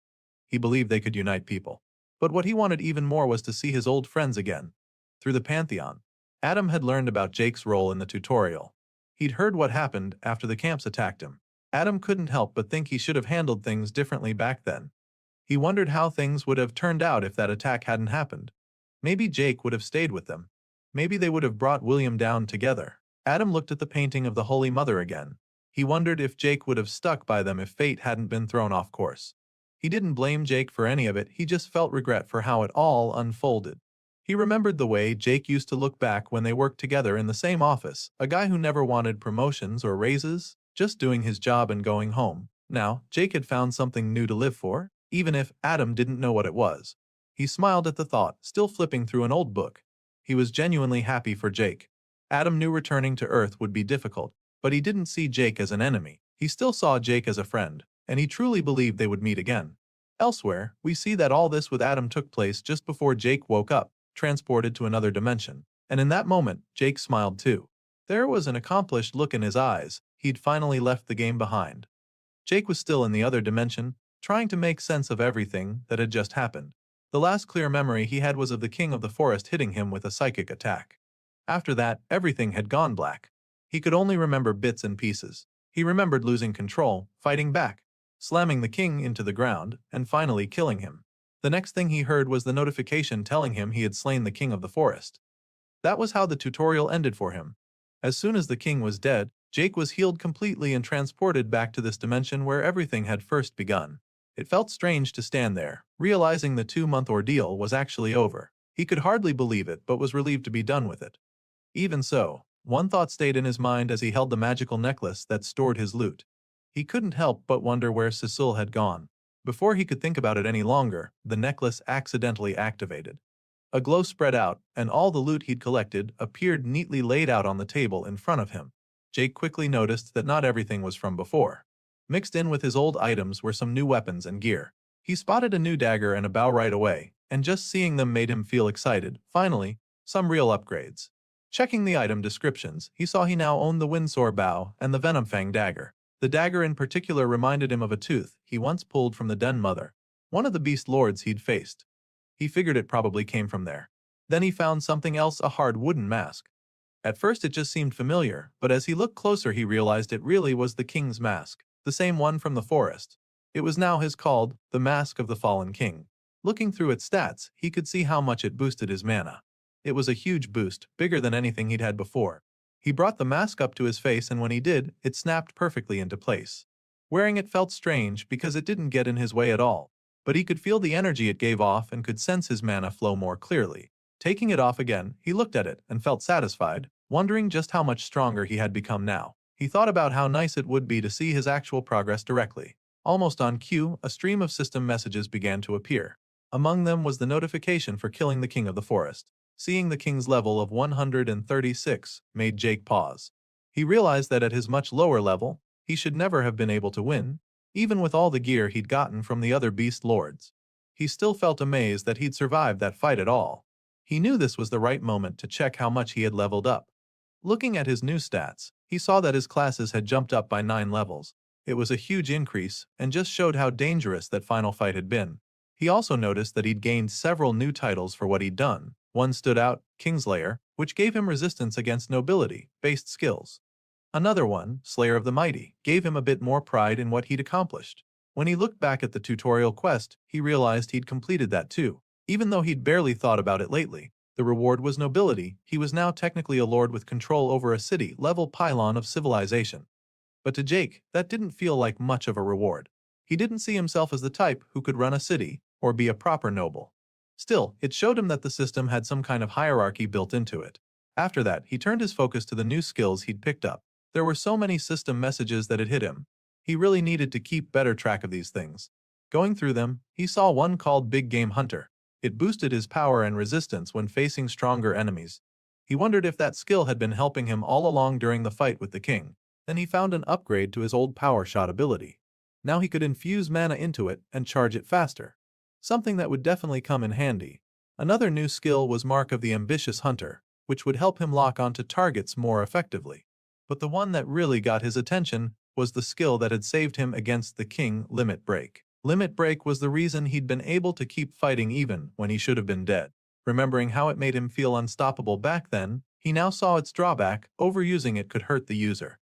He believed they could unite people. But what he wanted even more was to see his old friends again. Through the Pantheon, Adam had learned about Jake's role in the tutorial. He'd heard what happened after the camps attacked him. Adam couldn't help but think he should have handled things differently back then. He wondered how things would have turned out if that attack hadn't happened. Maybe Jake would have stayed with them. Maybe they would have brought William down together. Adam looked at the painting of the Holy Mother again. He wondered if Jake would have stuck by them if fate hadn't been thrown off course. He didn't blame Jake for any of it, he just felt regret for how it all unfolded. He remembered the way Jake used to look back when they worked together in the same office, a guy who never wanted promotions or raises, just doing his job and going home. Now, Jake had found something new to live for, even if Adam didn't know what it was. He smiled at the thought, still flipping through an old book. He was genuinely happy for Jake. Adam knew returning to Earth would be difficult, but he didn't see Jake as an enemy. He still saw Jake as a friend, and he truly believed they would meet again. Elsewhere, we see that all this with Adam took place just before Jake woke up, transported to another dimension. And in that moment, Jake smiled too. There was an accomplished look in his eyes. He'd finally left the game behind. Jake was still in the other dimension, trying to make sense of everything that had just happened. The last clear memory he had was of the king of the forest hitting him with a psychic attack. After that, everything had gone black. He could only remember bits and pieces. He remembered losing control, fighting back, slamming the king into the ground, and finally killing him. The next thing he heard was the notification telling him he had slain the king of the forest. That was how the tutorial ended for him. As soon as the king was dead, Jake was healed completely and transported back to this dimension where everything had first begun. It felt strange to stand there, realizing the 2-month ordeal was actually over. He could hardly believe it but was relieved to be done with it. Even so, one thought stayed in his mind as he held the magical necklace that stored his loot. He couldn't help but wonder where Cecile had gone. Before he could think about it any longer, the necklace accidentally activated. A glow spread out, and all the loot he'd collected appeared neatly laid out on the table in front of him. Jake quickly noticed that not everything was from before. Mixed in with his old items were some new weapons and gear. He spotted a new dagger and a bow right away, and just seeing them made him feel excited. Finally, some real upgrades. Checking the item descriptions, he saw he now owned the Windsor bow and the Venomfang dagger. The dagger in particular reminded him of a tooth he once pulled from the Den Mother, one of the beast lords he'd faced. He figured it probably came from there. Then he found something else, a hard wooden mask. At first it just seemed familiar, but as he looked closer he realized it really was the king's mask, the same one from the forest. It was now his called, the Mask of the Fallen King. Looking through its stats, he could see how much it boosted his mana. It was a huge boost, bigger than anything he'd had before. He brought the mask up to his face and when he did, it snapped perfectly into place. Wearing it felt strange because it didn't get in his way at all, but he could feel the energy it gave off and could sense his mana flow more clearly. Taking it off again, he looked at it and felt satisfied, wondering just how much stronger he had become now. He thought about how nice it would be to see his actual progress directly. Almost on cue, a stream of system messages began to appear. Among them was the notification for killing the king of the forest. Seeing the king's level of 136 made Jake pause. He realized that at his much lower level, he should never have been able to win, even with all the gear he'd gotten from the other beast lords. He still felt amazed that he'd survived that fight at all. He knew this was the right moment to check how much he had leveled up. Looking at his new stats, he saw that his classes had jumped up by 9 levels. It was a huge increase and just showed how dangerous that final fight had been. He also noticed that he'd gained several new titles for what he'd done. One stood out, Kingslayer, which gave him resistance against nobility-based skills. Another one, Slayer of the Mighty, gave him a bit more pride in what he'd accomplished. When he looked back at the tutorial quest, he realized he'd completed that too. Even though he'd barely thought about it lately, the reward was nobility. He was now technically a lord with control over a city-level pylon of civilization. But to Jake, that didn't feel like much of a reward. He didn't see himself as the type who could run a city or be a proper noble. Still, it showed him that the system had some kind of hierarchy built into it. After that, he turned his focus to the new skills he'd picked up. There were so many system messages that it hit him. He really needed to keep better track of these things. Going through them, he saw one called Big Game Hunter. It boosted his power and resistance when facing stronger enemies. He wondered if that skill had been helping him all along during the fight with the king. Then he found an upgrade to his old power shot ability. Now he could infuse mana into it and charge it faster. Something that would definitely come in handy. Another new skill was Mark of the Ambitious Hunter, which would help him lock onto targets more effectively. But the one that really got his attention was the skill that had saved him against the king, Limit Break. Limit Break was the reason he'd been able to keep fighting even when he should have been dead. Remembering how it made him feel unstoppable back then, he now saw its drawback: overusing it could hurt the user.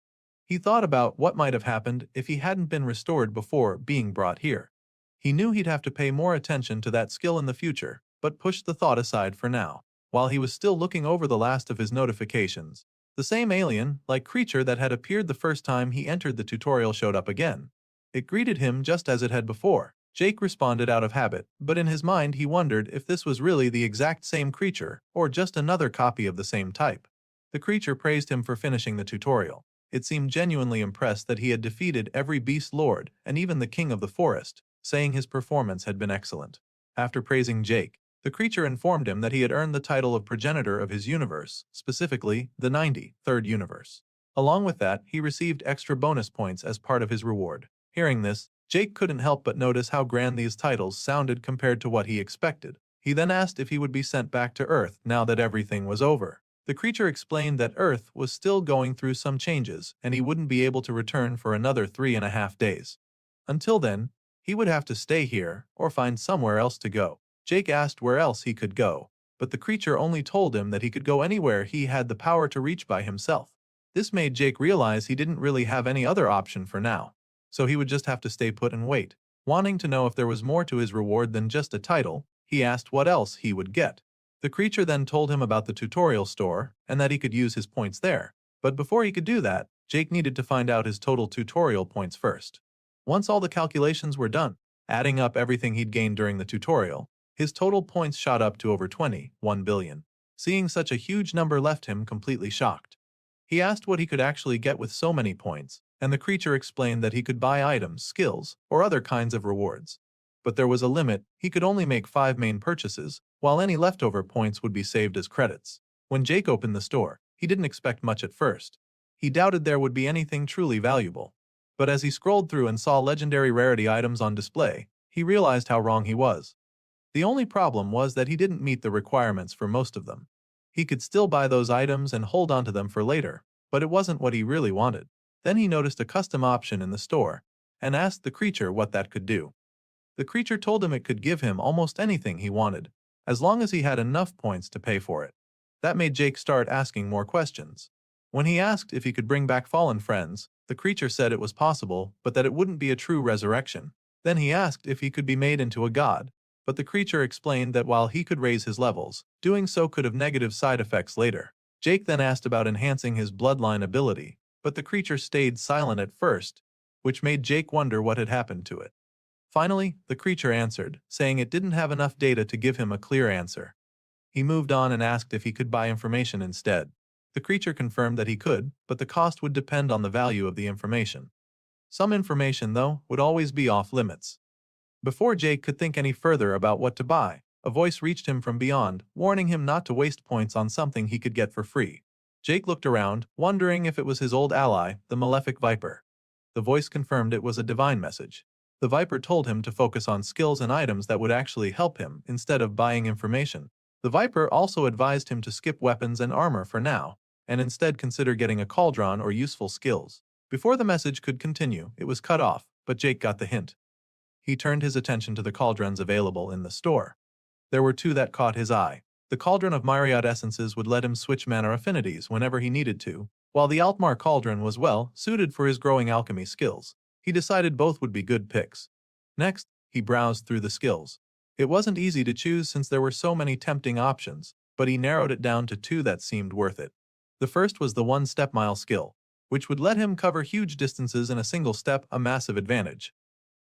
He thought about what might have happened if he hadn't been restored before being brought here. He knew he'd have to pay more attention to that skill in the future, but pushed the thought aside for now. While he was still looking over the last of his notifications, the same alien-like creature that had appeared the first time he entered the tutorial showed up again. It greeted him just as it had before. Jake responded out of habit, but in his mind he wondered if this was really the exact same creature, or just another copy of the same type. The creature praised him for finishing the tutorial. It seemed genuinely impressed that he had defeated every beast lord and even the king of the forest, saying his performance had been excellent. After praising Jake, the creature informed him that he had earned the title of progenitor of his universe, specifically the 93rd universe. Along with that, he received extra bonus points as part of his reward. Hearing this, Jake couldn't help but notice how grand these titles sounded compared to what he expected. He then asked if he would be sent back to Earth now that everything was over. The creature explained that Earth was still going through some changes and he wouldn't be able to return for another 3.5 days. Until then, he would have to stay here or find somewhere else to go. Jake asked where else he could go, but the creature only told him that he could go anywhere he had the power to reach by himself. This made Jake realize he didn't really have any other option for now, so he would just have to stay put and wait. Wanting to know if there was more to his reward than just a title, he asked what else he would get. The creature then told him about the tutorial store and that he could use his points there. But before he could do that, Jake needed to find out his total tutorial points first. Once all the calculations were done, adding up everything he'd gained during the tutorial, his total points shot up to over 21 billion. Seeing such a huge number left him completely shocked. He asked what he could actually get with so many points, and the creature explained that he could buy items, skills, or other kinds of rewards. But there was a limit. He could only make 5 main purchases, while any leftover points would be saved as credits. When Jake opened the store, he didn't expect much at first. He doubted there would be anything truly valuable. But as he scrolled through and saw legendary rarity items on display, he realized how wrong he was. The only problem was that he didn't meet the requirements for most of them. He could still buy those items and hold onto them for later, but it wasn't what he really wanted. Then he noticed a custom option in the store and asked the creature what that could do. The creature told him it could give him almost anything he wanted, as long as he had enough points to pay for it. That made Jake start asking more questions. When he asked if he could bring back fallen friends, the creature said it was possible, but that it wouldn't be a true resurrection. Then he asked if he could be made into a god, but the creature explained that while he could raise his levels, doing so could have negative side effects later. Jake then asked about enhancing his bloodline ability, but the creature stayed silent at first, which made Jake wonder what had happened to it. Finally, the creature answered, saying it didn't have enough data to give him a clear answer. He moved on and asked if he could buy information instead. The creature confirmed that he could, but the cost would depend on the value of the information. Some information, though, would always be off limits. Before Jake could think any further about what to buy, a voice reached him from beyond, warning him not to waste points on something he could get for free. Jake looked around, wondering if it was his old ally, the malefic Viper. The voice confirmed it was a divine message. The Viper told him to focus on skills and items that would actually help him instead of buying information. The Viper also advised him to skip weapons and armor for now, and instead consider getting a cauldron or useful skills. Before the message could continue, it was cut off, but Jake got the hint. He turned his attention to the cauldrons available in the store. There were 2 that caught his eye. The cauldron of Myriad essences would let him switch mana affinities whenever he needed to, while the Altmar cauldron was well suited for his growing alchemy skills. He decided both would be good picks. Next, he browsed through the skills. It wasn't easy to choose since there were so many tempting options, but he narrowed it down to 2 that seemed worth it. The first was the 1-step mile skill, which would let him cover huge distances in a single step, a massive advantage.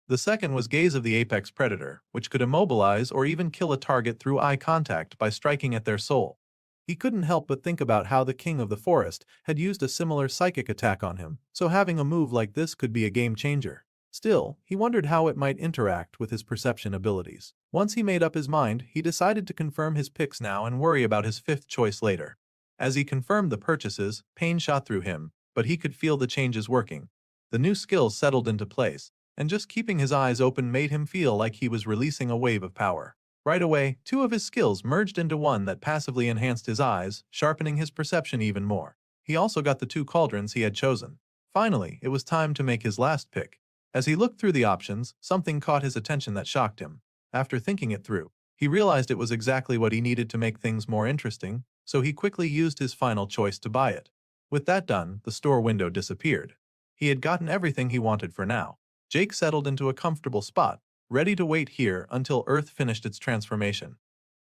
The second was Gaze of the Apex Predator, which could immobilize or even kill a target through eye contact by striking at their soul. He couldn't help but think about how the King of the Forest had used a similar psychic attack on him, so having a move like this could be a game changer. Still, he wondered how it might interact with his perception abilities. Once he made up his mind, he decided to confirm his picks now and worry about his 5th choice later. As he confirmed the purchases, pain shot through him, but he could feel the changes working. The new skills settled into place, and just keeping his eyes open made him feel like he was releasing a wave of power. Right away, 2 of his skills merged into one that passively enhanced his eyes, sharpening his perception even more. He also got the 2 cauldrons he had chosen. Finally, it was time to make his last pick. As he looked through the options, something caught his attention that shocked him. After thinking it through, he realized it was exactly what he needed to make things more interesting, so he quickly used his final choice to buy it. With that done, the store window disappeared. He had gotten everything he wanted for now. Jake settled into a comfortable spot, ready to wait here until Earth finished its transformation.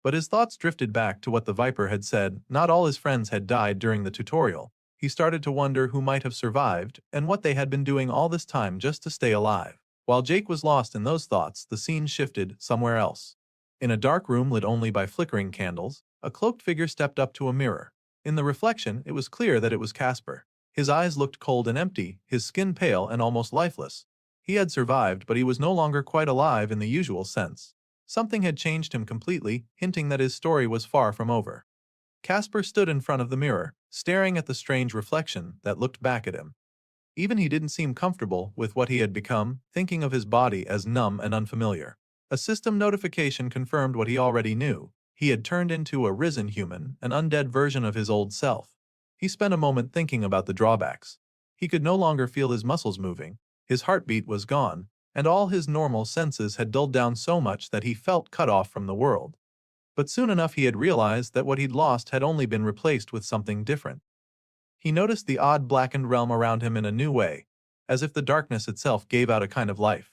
But his thoughts drifted back to what the Viper had said. Not all his friends had died during the tutorial. He started to wonder who might have survived and what they had been doing all this time just to stay alive. While Jake was lost in those thoughts, the scene shifted somewhere else. In a dark room lit only by flickering candles, a cloaked figure stepped up to a mirror. In the reflection, it was clear that it was Casper. His eyes looked cold and empty, his skin pale and almost lifeless. He had survived, but he was no longer quite alive in the usual sense. Something had changed him completely, hinting that his story was far from over. Casper stood in front of the mirror, staring at the strange reflection that looked back at him. Even he didn't seem comfortable with what he had become, thinking of his body as numb and unfamiliar. A system notification confirmed what he already knew. He had turned into a risen human, an undead version of his old self. He spent a moment thinking about the drawbacks. He could no longer feel his muscles moving, his heartbeat was gone, and all his normal senses had dulled down so much that he felt cut off from the world. But soon enough he had realized that what he'd lost had only been replaced with something different. He noticed the odd blackened realm around him in a new way, as if the darkness itself gave out a kind of life.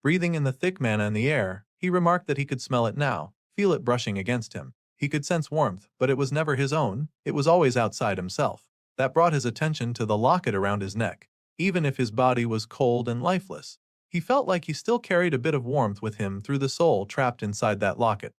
Breathing in the thick manna in the air, he remarked that he could smell it now, feel it brushing against him. He could sense warmth, but it was never his own, it was always outside himself. That brought his attention to the locket around his neck. Even if his body was cold and lifeless, he felt like he still carried a bit of warmth with him through the soul trapped inside that locket.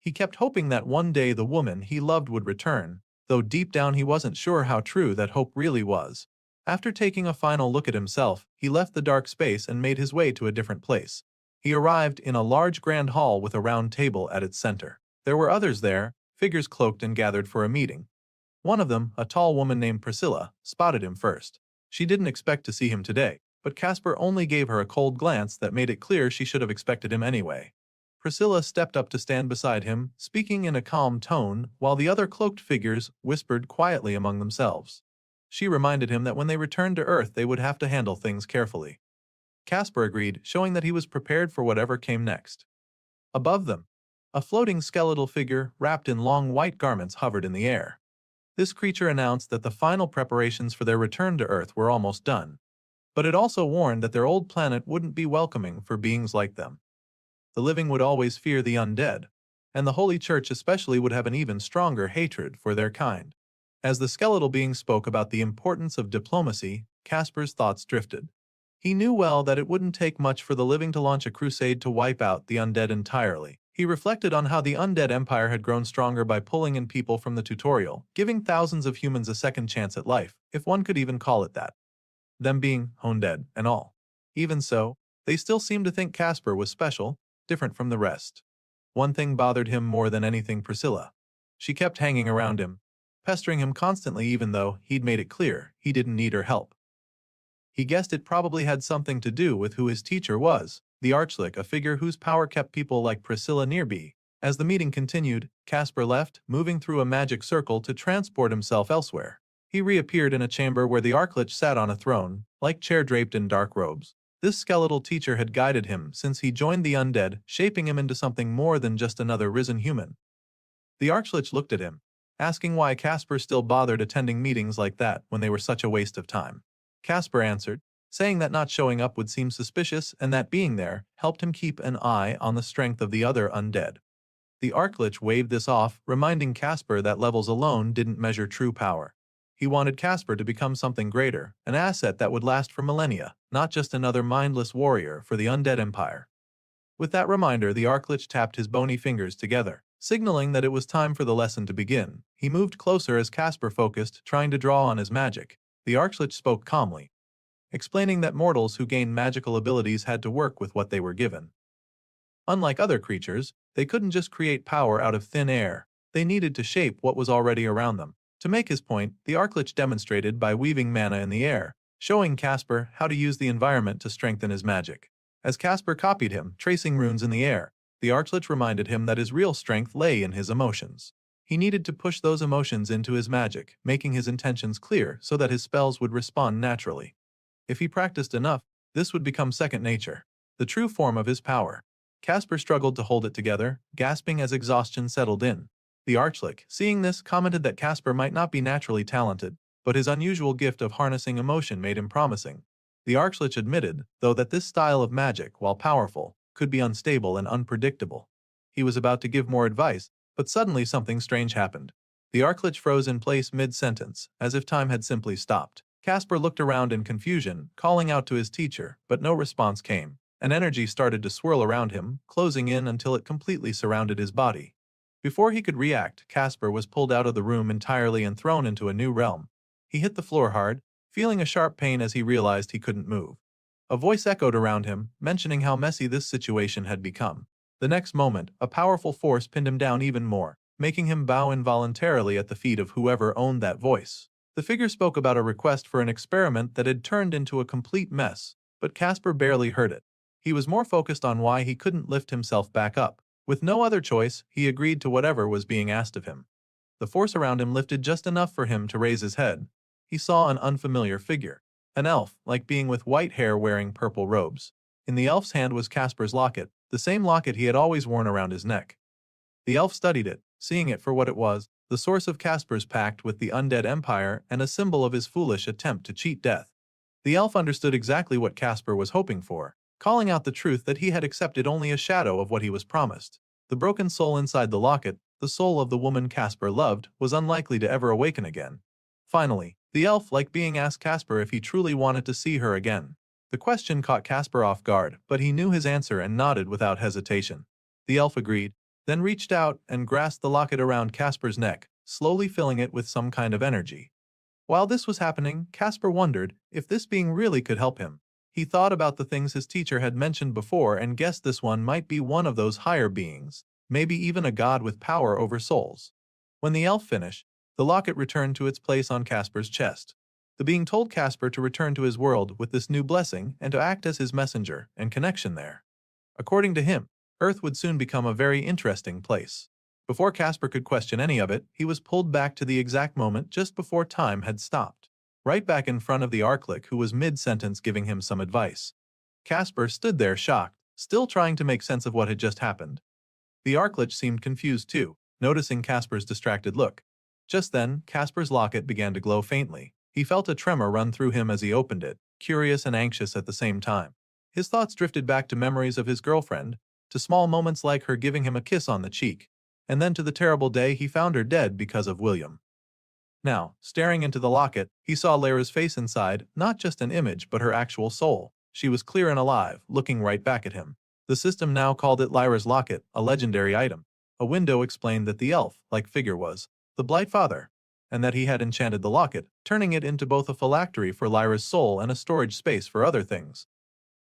He kept hoping that one day the woman he loved would return, though deep down he wasn't sure how true that hope really was. After taking a final look at himself, he left the dark space and made his way to a different place. He arrived in a large grand hall with a round table at its center. There were others there, figures cloaked and gathered for a meeting. One of them, a tall woman named Priscilla, spotted him first. She didn't expect to see him today, but Casper only gave her a cold glance that made it clear she should have expected him anyway. Priscilla stepped up to stand beside him, speaking in a calm tone, while the other cloaked figures whispered quietly among themselves. She reminded him that when they returned to Earth they would have to handle things carefully. Casper agreed, showing that he was prepared for whatever came next. Above them, a floating skeletal figure wrapped in long white garments hovered in the air. This creature announced that the final preparations for their return to Earth were almost done, but it also warned that their old planet wouldn't be welcoming for beings like them. The living would always fear the undead, and the Holy Church especially would have an even stronger hatred for their kind. As the skeletal being spoke about the importance of diplomacy, Casper's thoughts drifted. He knew well that it wouldn't take much for the living to launch a crusade to wipe out the undead entirely. He reflected on how the undead empire had grown stronger by pulling in people from the tutorial, giving thousands of humans a second chance at life, if one could even call it that. Them being undead and all. Even so, they still seemed to think Casper was special, different from the rest. One thing bothered him more than anything: Priscilla. She kept hanging around him, pestering him constantly even though he'd made it clear he didn't need her help. He guessed it probably had something to do with who his teacher was, the Archlich, a figure whose power kept people like Priscilla nearby. As the meeting continued, Casper left, moving through a magic circle to transport himself elsewhere. He reappeared in a chamber where the Archlich sat on a throne, like chair draped in dark robes. This skeletal teacher had guided him since he joined the undead, shaping him into something more than just another risen human. The Archlich looked at him, asking why Casper still bothered attending meetings like that when they were such a waste of time. Casper answered, saying that not showing up would seem suspicious and that being there helped him keep an eye on the strength of the other undead. The Archlich waved this off, reminding Casper that levels alone didn't measure true power. He wanted Casper to become something greater, an asset that would last for millennia, not just another mindless warrior for the undead empire. With that reminder, the Archlich tapped his bony fingers together, signaling that it was time for the lesson to begin. He moved closer as Casper focused, trying to draw on his magic. The Archlich spoke calmly, explaining that mortals who gained magical abilities had to work with what they were given. Unlike other creatures, they couldn't just create power out of thin air. They needed to shape what was already around them. To make his point, the Archlich demonstrated by weaving mana in the air, showing Casper how to use the environment to strengthen his magic. As Casper copied him, tracing runes in the air, the Archlich reminded him that his real strength lay in his emotions. He needed to push those emotions into his magic, making his intentions clear so that his spells would respond naturally. If he practiced enough, this would become second nature, the true form of his power. Casper struggled to hold it together, gasping as exhaustion settled in. The Archlich, seeing this, commented that Casper might not be naturally talented, but his unusual gift of harnessing emotion made him promising. The Archlich admitted, though, that this style of magic, while powerful, could be unstable and unpredictable. He was about to give more advice, but suddenly something strange happened. The Archlich froze in place mid-sentence, as if time had simply stopped. Casper looked around in confusion, calling out to his teacher, but no response came. An energy started to swirl around him, closing in until it completely surrounded his body. Before he could react, Casper was pulled out of the room entirely and thrown into a new realm. He hit the floor hard, feeling a sharp pain as he realized he couldn't move. A voice echoed around him, mentioning how messy this situation had become. The next moment, a powerful force pinned him down even more, making him bow involuntarily at the feet of whoever owned that voice. The figure spoke about a request for an experiment that had turned into a complete mess, but Casper barely heard it. He was more focused on why he couldn't lift himself back up. With no other choice, he agreed to whatever was being asked of him. The force around him lifted just enough for him to raise his head. He saw an unfamiliar figure. An elf, like being with white hair wearing purple robes. In the elf's hand was Casper's locket, the same locket he had always worn around his neck. The elf studied it, seeing it for what it was, the source of Casper's pact with the undead empire and a symbol of his foolish attempt to cheat death. The elf understood exactly what Casper was hoping for, calling out the truth that he had accepted only a shadow of what he was promised. The broken soul inside the locket, the soul of the woman Casper loved, was unlikely to ever awaken again. Finally, the elf liked being asked Casper if he truly wanted to see her again. The question caught Casper off guard, but he knew his answer and nodded without hesitation. The elf agreed, then reached out and grasped the locket around Casper's neck, slowly filling it with some kind of energy. While this was happening, Casper wondered if this being really could help him. He thought about the things his teacher had mentioned before and guessed this one might be one of those higher beings, maybe even a god with power over souls. When the elf finished, the locket returned to its place on Casper's chest. The being told Casper to return to his world with this new blessing and to act as his messenger and connection there. According to him, Earth would soon become a very interesting place. Before Casper could question any of it, he was pulled back to the exact moment just before time had stopped. Right back in front of the Archlick, who was mid-sentence giving him some advice. Casper stood there shocked, still trying to make sense of what had just happened. The Archlick seemed confused too, noticing Casper's distracted look. Just then, Casper's locket began to glow faintly. He felt a tremor run through him as he opened it, curious and anxious at the same time. His thoughts drifted back to memories of his girlfriend, to small moments like her giving him a kiss on the cheek, and then to the terrible day he found her dead because of William. Now, staring into the locket, he saw Lyra's face inside, not just an image but her actual soul. She was clear and alive, looking right back at him. The system now called it Lyra's locket, a legendary item. A window explained that the elf-like figure was the Blight Father, and that he had enchanted the locket, turning it into both a phylactery for Lyra's soul and a storage space for other things.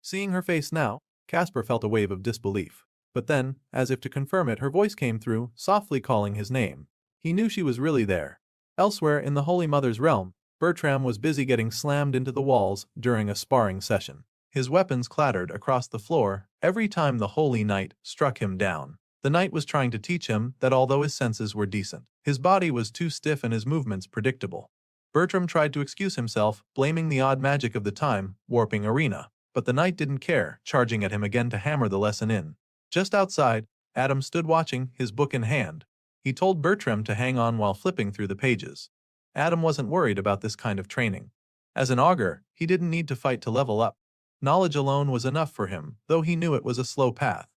Seeing her face now, Casper felt a wave of disbelief. But then, as if to confirm it, her voice came through, softly calling his name. He knew she was really there. Elsewhere in the Holy Mother's realm, Bertram was busy getting slammed into the walls during a sparring session. His weapons clattered across the floor every time the Holy Knight struck him down. The knight was trying to teach him that although his senses were decent, his body was too stiff and his movements predictable. Bertram tried to excuse himself, blaming the odd magic of the time-warping arena, but the knight didn't care, charging at him again to hammer the lesson in. Just outside, Adam stood watching, his book in hand. He told Bertram to hang on while flipping through the pages. Adam wasn't worried about this kind of training. As an augur, he didn't need to fight to level up. Knowledge alone was enough for him, though he knew it was a slow path.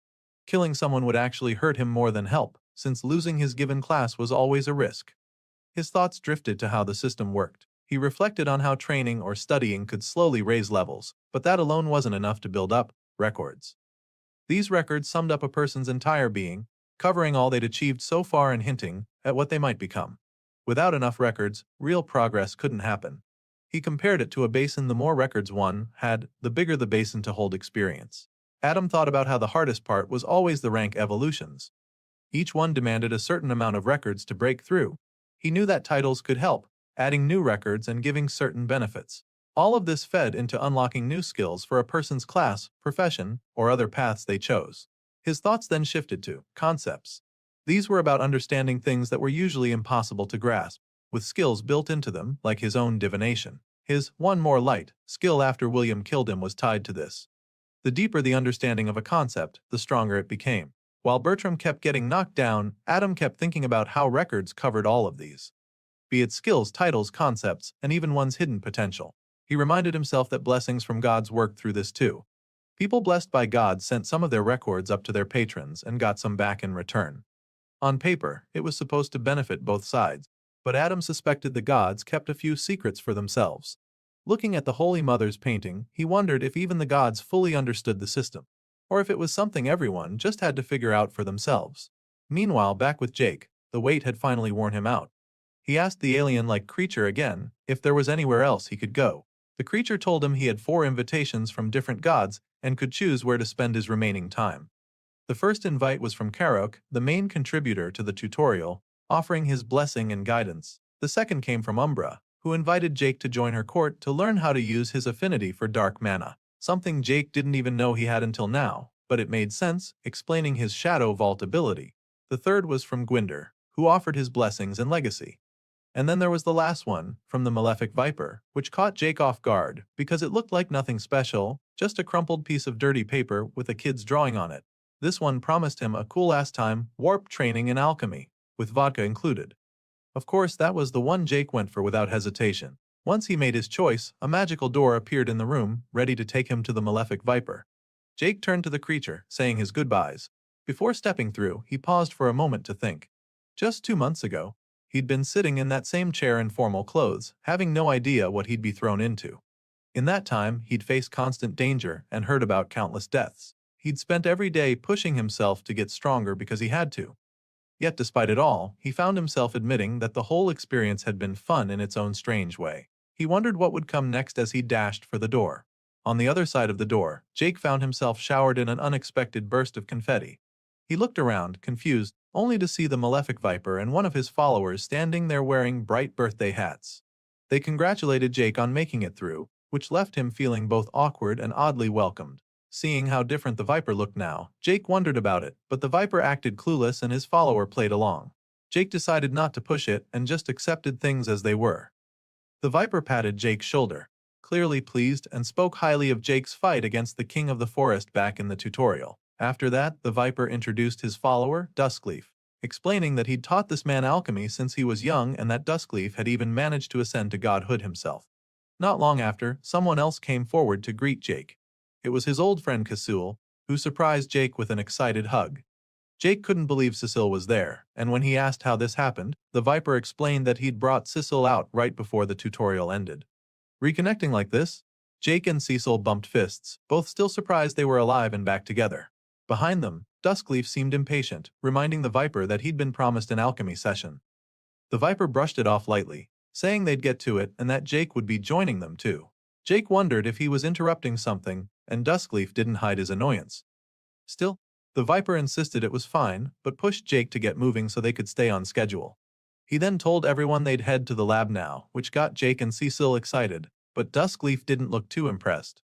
Killing someone would actually hurt him more than help, since losing his given class was always a risk. His thoughts drifted to how the system worked. He reflected on how training or studying could slowly raise levels, but that alone wasn't enough to build up records. These records summed up a person's entire being, covering all they'd achieved so far and hinting at what they might become. Without enough records, real progress couldn't happen. He compared it to a basin. The more records one had, the bigger the basin to hold experience. Adam thought about how the hardest part was always the rank evolutions. Each one demanded a certain amount of records to break through. He knew that titles could help, adding new records and giving certain benefits. All of this fed into unlocking new skills for a person's class, profession, or other paths they chose. His thoughts then shifted to concepts. These were about understanding things that were usually impossible to grasp, with skills built into them, like his own divination. His one more light skill after William killed him was tied to this. The deeper the understanding of a concept, the stronger it became. While Bertram kept getting knocked down, Adam kept thinking about how records covered all of these. Be it skills, titles, concepts, and even one's hidden potential. He reminded himself that blessings from gods worked through this too. People blessed by gods sent some of their records up to their patrons and got some back in return. On paper, it was supposed to benefit both sides, but Adam suspected the gods kept a few secrets for themselves. Looking at the Holy Mother's painting, he wondered if even the gods fully understood the system, or if it was something everyone just had to figure out for themselves. Meanwhile, back with Jake, the weight had finally worn him out. He asked the alien-like creature again if there was anywhere else he could go. The creature told him he had 4 invitations from different gods and could choose where to spend his remaining time. The first invite was from Karok, the main contributor to the tutorial, offering his blessing and guidance. The second came from Umbra, who invited Jake to join her court to learn how to use his affinity for dark mana, something Jake didn't even know he had until now, but it made sense, explaining his Shadow Vault ability. The third was from Gwynder, who offered his blessings and legacy. And then there was the last one, from the Malefic Viper, which caught Jake off guard because it looked like nothing special, just a crumpled piece of dirty paper with a kid's drawing on it. This one promised him a cool-ass time, warp training in alchemy, with vodka included. Of course, that was the one Jake went for without hesitation. Once he made his choice, a magical door appeared in the room, ready to take him to the Malefic Viper. Jake turned to the creature, saying his goodbyes. Before stepping through, he paused for a moment to think. Just 2 months ago, he'd been sitting in that same chair in formal clothes, having no idea what he'd be thrown into. In that time, he'd faced constant danger and heard about countless deaths. He'd spent every day pushing himself to get stronger because he had to. Yet despite it all, he found himself admitting that the whole experience had been fun in its own strange way. He wondered what would come next as he dashed for the door. On the other side of the door, Jake found himself showered in an unexpected burst of confetti. He looked around, confused, only to see the Malefic Viper and one of his followers standing there wearing bright birthday hats. They congratulated Jake on making it through, which left him feeling both awkward and oddly welcomed. Seeing how different the Viper looked now, Jake wondered about it, but the Viper acted clueless and his follower played along. Jake decided not to push it and just accepted things as they were. The Viper patted Jake's shoulder, clearly pleased, and spoke highly of Jake's fight against the King of the Forest back in the tutorial. After that, the Viper introduced his follower, Duskleaf, explaining that he'd taught this man alchemy since he was young and that Duskleaf had even managed to ascend to godhood himself. Not long after, someone else came forward to greet Jake. It was his old friend Casul, who surprised Jake with an excited hug. Jake couldn't believe Cecil was there, and when he asked how this happened, the Viper explained that he'd brought Cecil out right before the tutorial ended. Reconnecting like this, Jake and Cecil bumped fists, both still surprised they were alive and back together. Behind them, Duskleaf seemed impatient, reminding the Viper that he'd been promised an alchemy session. The Viper brushed it off lightly, saying they'd get to it and that Jake would be joining them too. Jake wondered if he was interrupting something, and Duskleaf didn't hide his annoyance. Still, the Viper insisted it was fine, but pushed Jake to get moving so they could stay on schedule. He then told everyone they'd head to the lab now, which got Jake and Cecil excited, but Duskleaf didn't look too impressed.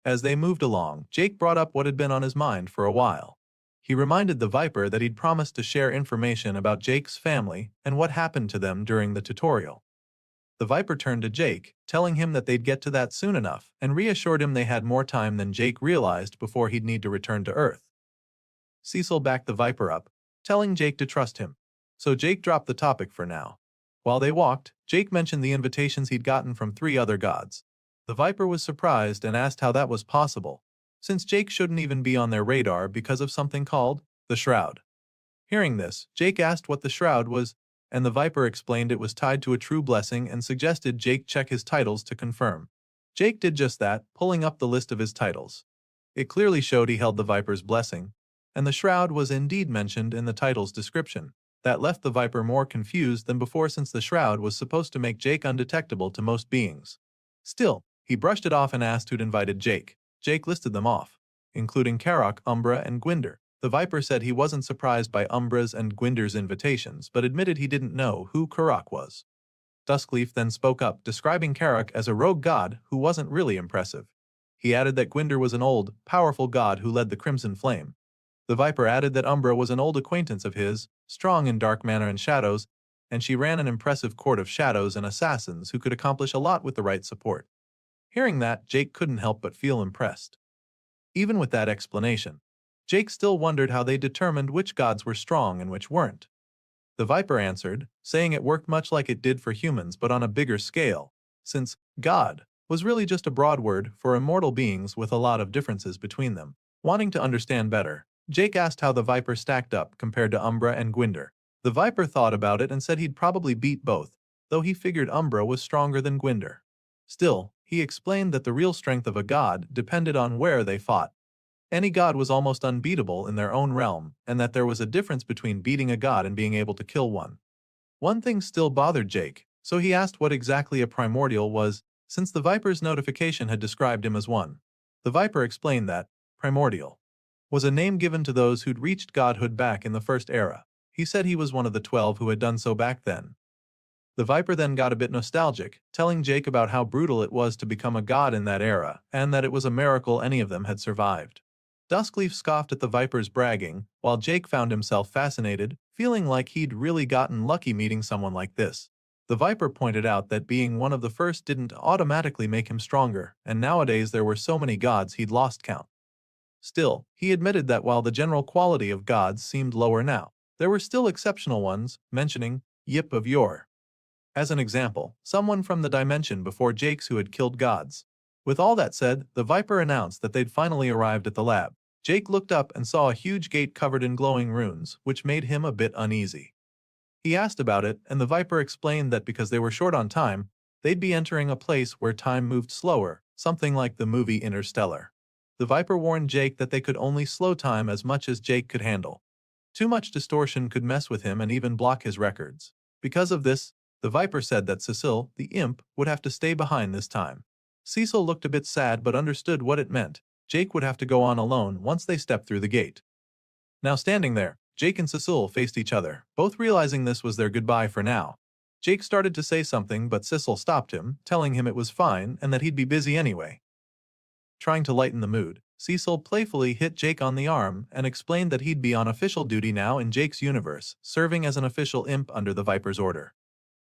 As they moved along, Jake brought up what had been on his mind for a while. He reminded the Viper that he'd promised to share information about Jake's family and what happened to them during the tutorial. The Viper turned to Jake, telling him that they'd get to that soon enough, and reassured him they had more time than Jake realized before he'd need to return to Earth. Cecil backed the Viper up, telling Jake to trust him, so Jake dropped the topic for now. While they walked, Jake mentioned the invitations he'd gotten from 3 other gods. The Viper was surprised and asked how that was possible, since Jake shouldn't even be on their radar because of something called the Shroud. Hearing this, Jake asked what the Shroud was, and the Viper explained it was tied to a true blessing and suggested Jake check his titles to confirm. Jake did just that, pulling up the list of his titles. It clearly showed he held the Viper's blessing, and the Shroud was indeed mentioned in the title's description. That left the Viper more confused than before since the Shroud was supposed to make Jake undetectable to most beings. Still, he brushed it off and asked who'd invited Jake. Jake listed them off, including Karok, Umbra, and Gwynder. The Viper said he wasn't surprised by Umbra's and Gwynder's invitations, but admitted he didn't know who Karok was. Duskleaf then spoke up, describing Karok as a rogue god who wasn't really impressive. He added that Gwynder was an old, powerful god who led the Crimson Flame. The Viper added that Umbra was an old acquaintance of his, strong in dark mana and shadows, and she ran an impressive court of shadows and assassins who could accomplish a lot with the right support. Hearing that, Jake couldn't help but feel impressed. Even with that explanation, Jake still wondered how they determined which gods were strong and which weren't. The Viper answered, saying it worked much like it did for humans but on a bigger scale, since God was really just a broad word for immortal beings with a lot of differences between them. Wanting to understand better, Jake asked how the Viper stacked up compared to Umbra and Gwynder. The Viper thought about it and said he'd probably beat both, though he figured Umbra was stronger than Gwynder. Still, He explained that the real strength of a god depended on where they fought. Any god was almost unbeatable in their own realm, and that there was a difference between beating a god and being able to kill one. One thing still bothered Jake, so he asked what exactly a primordial was, since the Viper's notification had described him as one. The Viper explained that primordial was a name given to those who'd reached godhood back in the first era. He said he was one of the 12 who had done so back then. The Viper then got a bit nostalgic, telling Jake about how brutal it was to become a god in that era, and that it was a miracle any of them had survived. Duskleaf scoffed at the Viper's bragging, while Jake found himself fascinated, feeling like he'd really gotten lucky meeting someone like this. The Viper pointed out that being one of the first didn't automatically make him stronger, and nowadays there were so many gods he'd lost count. Still, he admitted that while the general quality of gods seemed lower now, there were still exceptional ones, mentioning Yip of yore as an example, someone from the dimension before Jake's who had killed gods. With all that said, the Viper announced that they'd finally arrived at the lab. Jake looked up and saw a huge gate covered in glowing runes, which made him a bit uneasy. He asked about it, and the Viper explained that because they were short on time, they'd be entering a place where time moved slower, something like the movie Interstellar. The Viper warned Jake that they could only slow time as much as Jake could handle. Too much distortion could mess with him and even block his records. Because of this, the Viper said that Cecil, the imp, would have to stay behind this time. Cecil looked a bit sad but understood what it meant. Jake would have to go on alone once they stepped through the gate. Now standing there, Jake and Cecil faced each other, both realizing this was their goodbye for now. Jake started to say something but Cecil stopped him, telling him it was fine and that he'd be busy anyway. Trying to lighten the mood, Cecil playfully hit Jake on the arm and explained that he'd be on official duty now in Jake's universe, serving as an official imp under the Viper's order.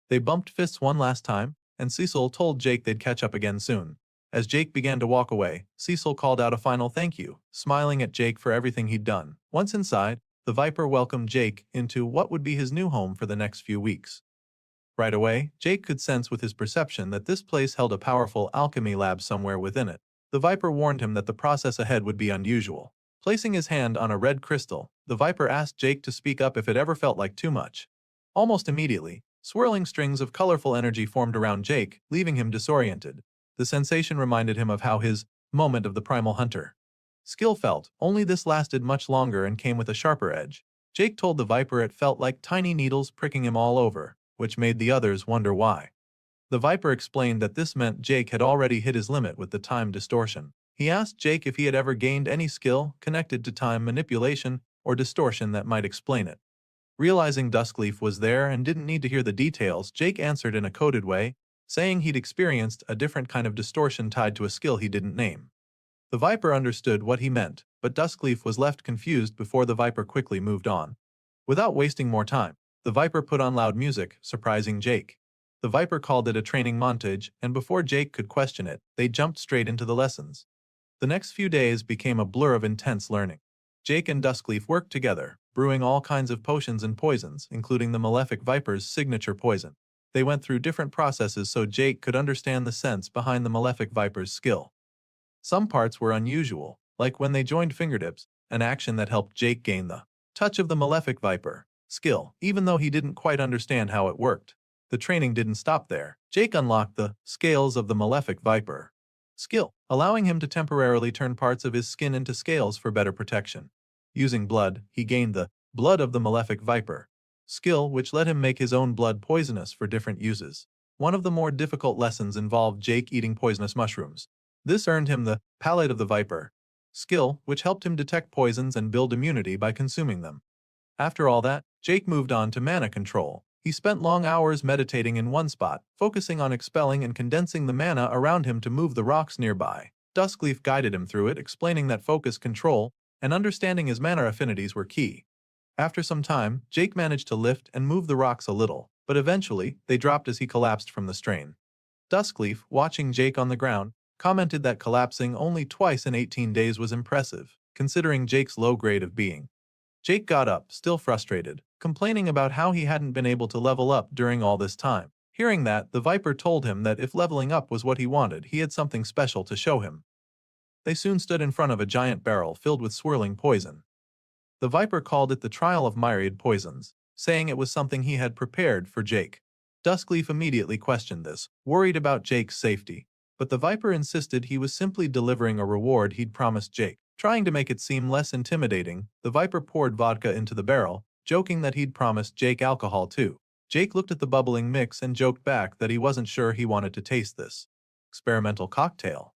They bumped fists one last time, and Cecil told Jake they'd catch up again soon. As Jake began to walk away, Cecil called out a final thank you, smiling at Jake for everything he'd done. Once inside, the Viper welcomed Jake into what would be his new home for the next few weeks. Right away, Jake could sense with his perception that this place held a powerful alchemy lab somewhere within it. The Viper warned him that the process ahead would be unusual. Placing his hand on a red crystal, the Viper asked Jake to speak up if it ever felt like too much. Almost immediately, swirling strings of colorful energy formed around Jake, leaving him disoriented. The sensation reminded him of how his moment of the primal hunter skill felt, only this lasted much longer and came with a sharper edge. Jake told the Viper it felt like tiny needles pricking him all over, which made the others wonder why. The Viper explained that this meant Jake had already hit his limit with the time distortion. He asked Jake if he had ever gained any skill connected to time manipulation or distortion that might explain it. Realizing Duskleaf was there and didn't need to hear the details, Jake answered in a coded way, saying he'd experienced a different kind of distortion tied to a skill he didn't name. The Viper understood what he meant, but Duskleaf was left confused before the Viper quickly moved on. Without wasting more time, the Viper put on loud music, surprising Jake. The Viper called it a training montage, and before Jake could question it, they jumped straight into the lessons. The next few days became a blur of intense learning. Jake and Duskleaf worked together, brewing all kinds of potions and poisons, including the Malefic Viper's signature poison. They went through different processes so Jake could understand the sense behind the Malefic Viper's skill. Some parts were unusual, like when they joined fingertips, an action that helped Jake gain the touch of the Malefic Viper skill, even though he didn't quite understand how it worked. The training didn't stop there. Jake unlocked the scales of the Malefic Viper skill, allowing him to temporarily turn parts of his skin into scales for better protection. Using blood, he gained the blood of the Malefic Viper skill, which let him make his own blood poisonous for different uses. One of the more difficult lessons involved Jake eating poisonous mushrooms. This earned him the palate of the Viper skill, which helped him detect poisons and build immunity by consuming them. After all that, Jake moved on to mana control. He spent long hours meditating in one spot, focusing on expelling and condensing the mana around him to move the rocks nearby. Duskleaf guided him through it, explaining that focus control and understanding his mana affinities were key. After some time, Jake managed to lift and move the rocks a little, but eventually, they dropped as he collapsed from the strain. Duskleaf, watching Jake on the ground, commented that collapsing only twice in 18 days was impressive, considering Jake's low grade of being. Jake got up, still frustrated, complaining about how he hadn't been able to level up during all this time. Hearing that, the Viper told him that if leveling up was what he wanted, he had something special to show him. They soon stood in front of a giant barrel filled with swirling poison. The Viper called it the trial of myriad poisons, saying it was something he had prepared for Jake. Duskleaf immediately questioned this, worried about Jake's safety. But the Viper insisted he was simply delivering a reward he'd promised Jake. Trying to make it seem less intimidating, the Viper poured vodka into the barrel, joking that he'd promised Jake alcohol too. Jake looked at the bubbling mix and joked back that he wasn't sure he wanted to taste this experimental cocktail.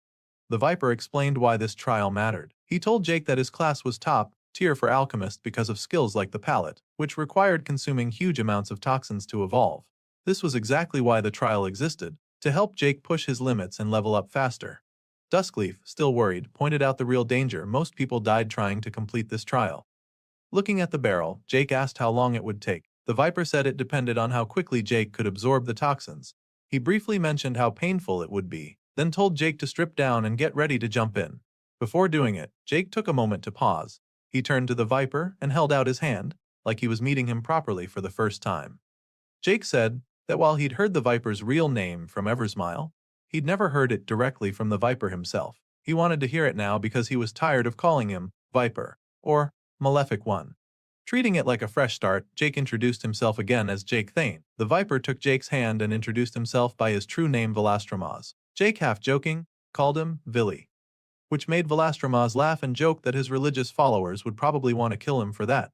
The Viper explained why this trial mattered. He told Jake that his class was top tier for alchemists because of skills like the palate, which required consuming huge amounts of toxins to evolve. This was exactly why the trial existed, to help Jake push his limits and level up faster. Duskleaf, still worried, pointed out the real danger: most people died trying to complete this trial. Looking at the barrel, Jake asked how long it would take. The Viper said it depended on how quickly Jake could absorb the toxins. He briefly mentioned how painful it would be, then told Jake to strip down and get ready to jump in. Before doing it, Jake took a moment to pause. He turned to the Viper and held out his hand, like he was meeting him properly for the first time. Jake said that while he'd heard the Viper's real name from Eversmile, he'd never heard it directly from the Viper himself. He wanted to hear it now because he was tired of calling him Viper or Malefic One. Treating it like a fresh start, Jake introduced himself again as Jake Thane. The Viper took Jake's hand and introduced himself by his true name, Velastramaz. Jake, half joking, called him Villy, which made Velastramaz laugh and joke that his religious followers would probably want to kill him for that.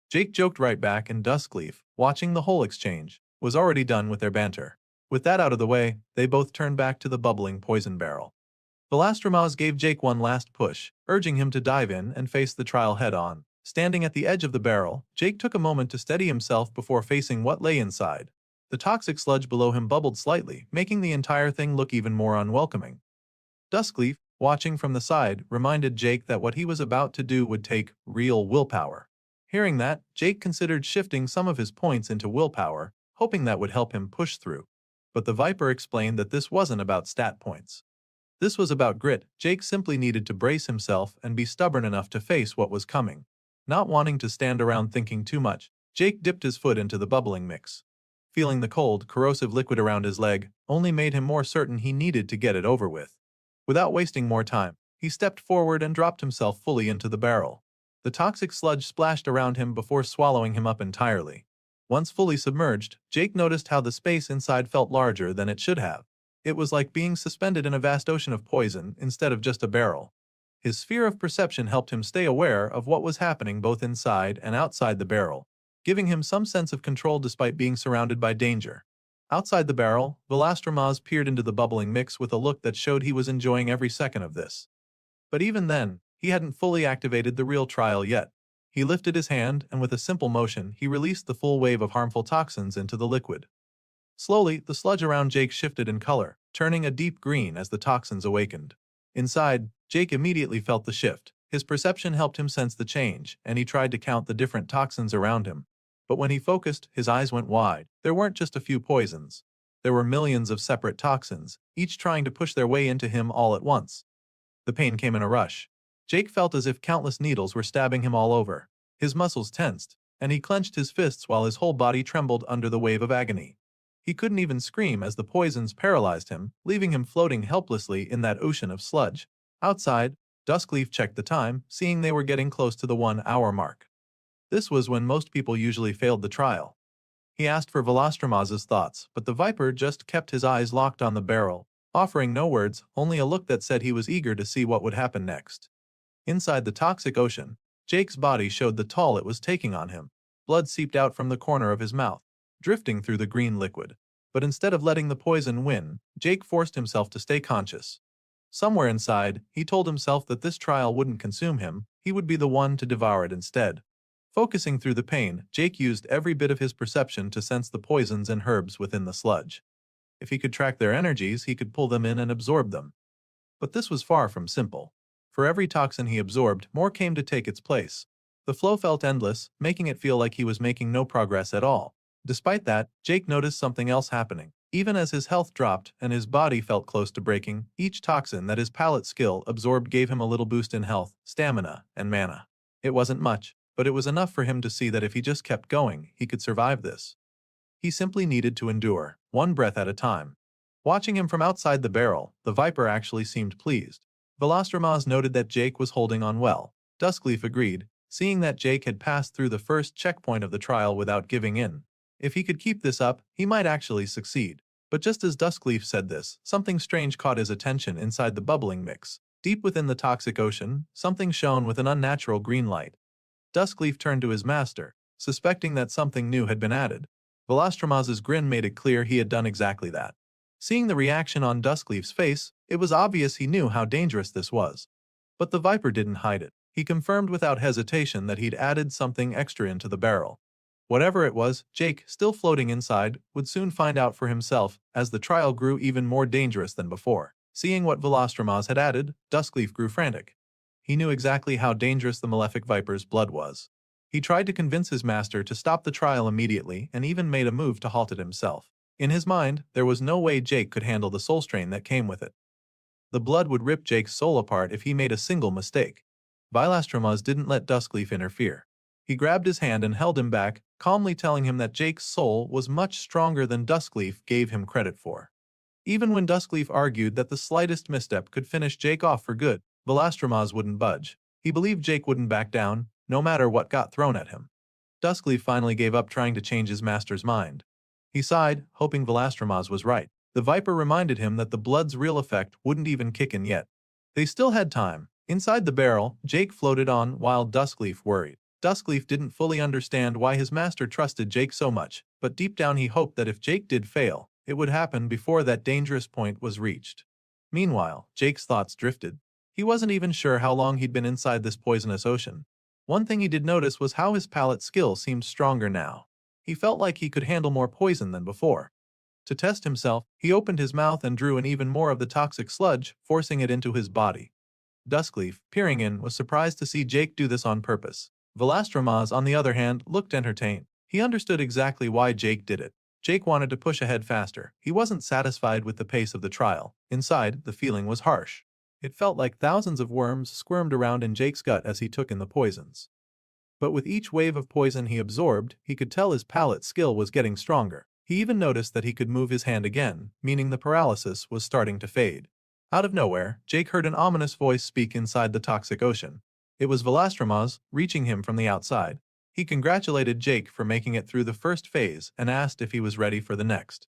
Jake joked right back, and Duskleaf, watching the whole exchange, was already done with their banter. With that out of the way, they both turned back to the bubbling poison barrel. Velastramaz gave Jake one last push, urging him to dive in and face the trial head-on. Standing at the edge of the barrel, Jake took a moment to steady himself before facing what lay inside. The toxic sludge below him bubbled slightly, making the entire thing look even more unwelcoming. Duskleaf, watching from the side, reminded Jake that what he was about to do would take real willpower. Hearing that, Jake considered shifting some of his points into willpower, hoping that would help him push through. But the Viper explained that this wasn't about stat points. This was about grit. Jake simply needed to brace himself and be stubborn enough to face what was coming. Not wanting to stand around thinking too much, Jake dipped his foot into the bubbling mix. Feeling the cold, corrosive liquid around his leg only made him more certain he needed to get it over with. Without wasting more time, he stepped forward and dropped himself fully into the barrel. The toxic sludge splashed around him before swallowing him up entirely. Once fully submerged, Jake noticed how the space inside felt larger than it should have. It was like being suspended in a vast ocean of poison instead of just a barrel. His sphere of perception helped him stay aware of what was happening both inside and outside the barrel, giving him some sense of control despite being surrounded by danger. Outside the barrel, Velastramaz peered into the bubbling mix with a look that showed he was enjoying every second of this. But even then, he hadn't fully activated the real trial yet. He lifted his hand, and with a simple motion, he released the full wave of harmful toxins into the liquid. Slowly, the sludge around Jake shifted in color, turning a deep green as the toxins awakened. Inside, Jake immediately felt the shift. His perception helped him sense the change, and he tried to count the different toxins around him. But when he focused, his eyes went wide. There weren't just a few poisons. There were millions of separate toxins, each trying to push their way into him all at once. The pain came in a rush. Jake felt as if countless needles were stabbing him all over. His muscles tensed, and he clenched his fists while his whole body trembled under the wave of agony. He couldn't even scream as the poisons paralyzed him, leaving him floating helplessly in that ocean of sludge. Outside, Duskleaf checked the time, seeing they were getting close to the 1-hour mark. This was when most people usually failed the trial. He asked for Velastramaz's thoughts, but the Viper just kept his eyes locked on the barrel, offering no words, only a look that said he was eager to see what would happen next. Inside the toxic ocean, Jake's body showed the toll it was taking on him. Blood seeped out from the corner of his mouth, drifting through the green liquid. But instead of letting the poison win, Jake forced himself to stay conscious. Somewhere inside, he told himself that this trial wouldn't consume him, he would be the one to devour it instead. Focusing through the pain, Jake used every bit of his perception to sense the poisons and herbs within the sludge. If he could track their energies, he could pull them in and absorb them. But this was far from simple. For every toxin he absorbed, more came to take its place. The flow felt endless, making it feel like he was making no progress at all. Despite that, Jake noticed something else happening. Even as his health dropped and his body felt close to breaking, each toxin that his palate skill absorbed gave him a little boost in health, stamina, and mana. It wasn't much, but it was enough for him to see that if he just kept going, he could survive this. He simply needed to endure, one breath at a time. Watching him from outside the barrel, the Viper actually seemed pleased. Velastramaz noted that Jake was holding on well. Duskleaf agreed, seeing that Jake had passed through the first checkpoint of the trial without giving in. If he could keep this up, he might actually succeed. But just as Duskleaf said this, something strange caught his attention inside the bubbling mix. Deep within the toxic ocean, something shone with an unnatural green light. Duskleaf turned to his master, suspecting that something new had been added. Velastroma's grin made it clear he had done exactly that. Seeing the reaction on Duskleaf's face, it was obvious he knew how dangerous this was. But the Viper didn't hide it. He confirmed without hesitation that he'd added something extra into the barrel. Whatever it was, Jake, still floating inside, would soon find out for himself as the trial grew even more dangerous than before. Seeing what Velastromas had added, Duskleaf grew frantic. He knew exactly how dangerous the malefic Viper's blood was. He tried to convince his master to stop the trial immediately and even made a move to halt it himself. In his mind, there was no way Jake could handle the soul strain that came with it. The blood would rip Jake's soul apart if he made a single mistake. Velastromas didn't let Duskleaf interfere. He grabbed his hand and held him back, calmly telling him that Jake's soul was much stronger than Duskleaf gave him credit for. Even when Duskleaf argued that the slightest misstep could finish Jake off for good, Velastromas wouldn't budge. He believed Jake wouldn't back down, no matter what got thrown at him. Duskleaf finally gave up trying to change his master's mind. He sighed, hoping Velastromas was right. The Viper reminded him that the blood's real effect wouldn't even kick in yet. They still had time. Inside the barrel, Jake floated on while Duskleaf worried. Duskleaf didn't fully understand why his master trusted Jake so much, but deep down he hoped that if Jake did fail, it would happen before that dangerous point was reached. Meanwhile, Jake's thoughts drifted. He wasn't even sure how long he'd been inside this poisonous ocean. One thing he did notice was how his palate skill seemed stronger now. He felt like he could handle more poison than before. To test himself, he opened his mouth and drew in even more of the toxic sludge, forcing it into his body. Duskleaf, peering in, was surprised to see Jake do this on purpose. Velastromas, on the other hand, looked entertained. He understood exactly why Jake did it. Jake wanted to push ahead faster. He wasn't satisfied with the pace of the trial. Inside, the feeling was harsh. It felt like thousands of worms squirmed around in Jake's gut as he took in the poisons. But with each wave of poison he absorbed, he could tell his palate skill was getting stronger. He even noticed that he could move his hand again, meaning the paralysis was starting to fade. Out of nowhere, Jake heard an ominous voice speak inside the toxic ocean. It was Velastromas, reaching him from the outside. He congratulated Jake for making it through the first phase and asked if he was ready for the next.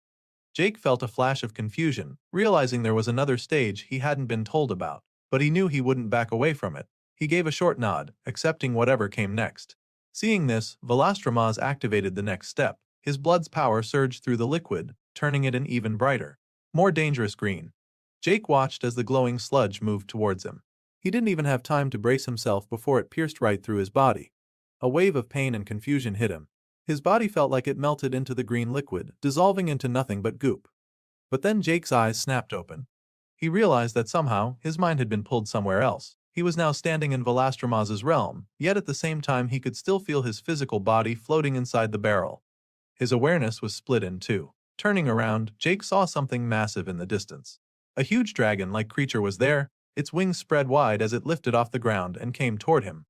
Jake felt a flash of confusion, realizing there was another stage he hadn't been told about, but he knew he wouldn't back away from it. He gave a short nod, accepting whatever came next. Seeing this, Velastromas activated the next step. His blood's power surged through the liquid, turning it an even brighter, more dangerous green. Jake watched as the glowing sludge moved towards him. He didn't even have time to brace himself before it pierced right through his body. A wave of pain and confusion hit him. His body felt like it melted into the green liquid, dissolving into nothing but goop. But then Jake's eyes snapped open. He realized that somehow his mind had been pulled somewhere else. He was now standing in Velastromas' realm, yet at the same time he could still feel his physical body floating inside the barrel. His awareness was split in two. Turning around, Jake saw something massive in the distance. A huge dragon-like creature was there, its wings spread wide as it lifted off the ground and came toward him.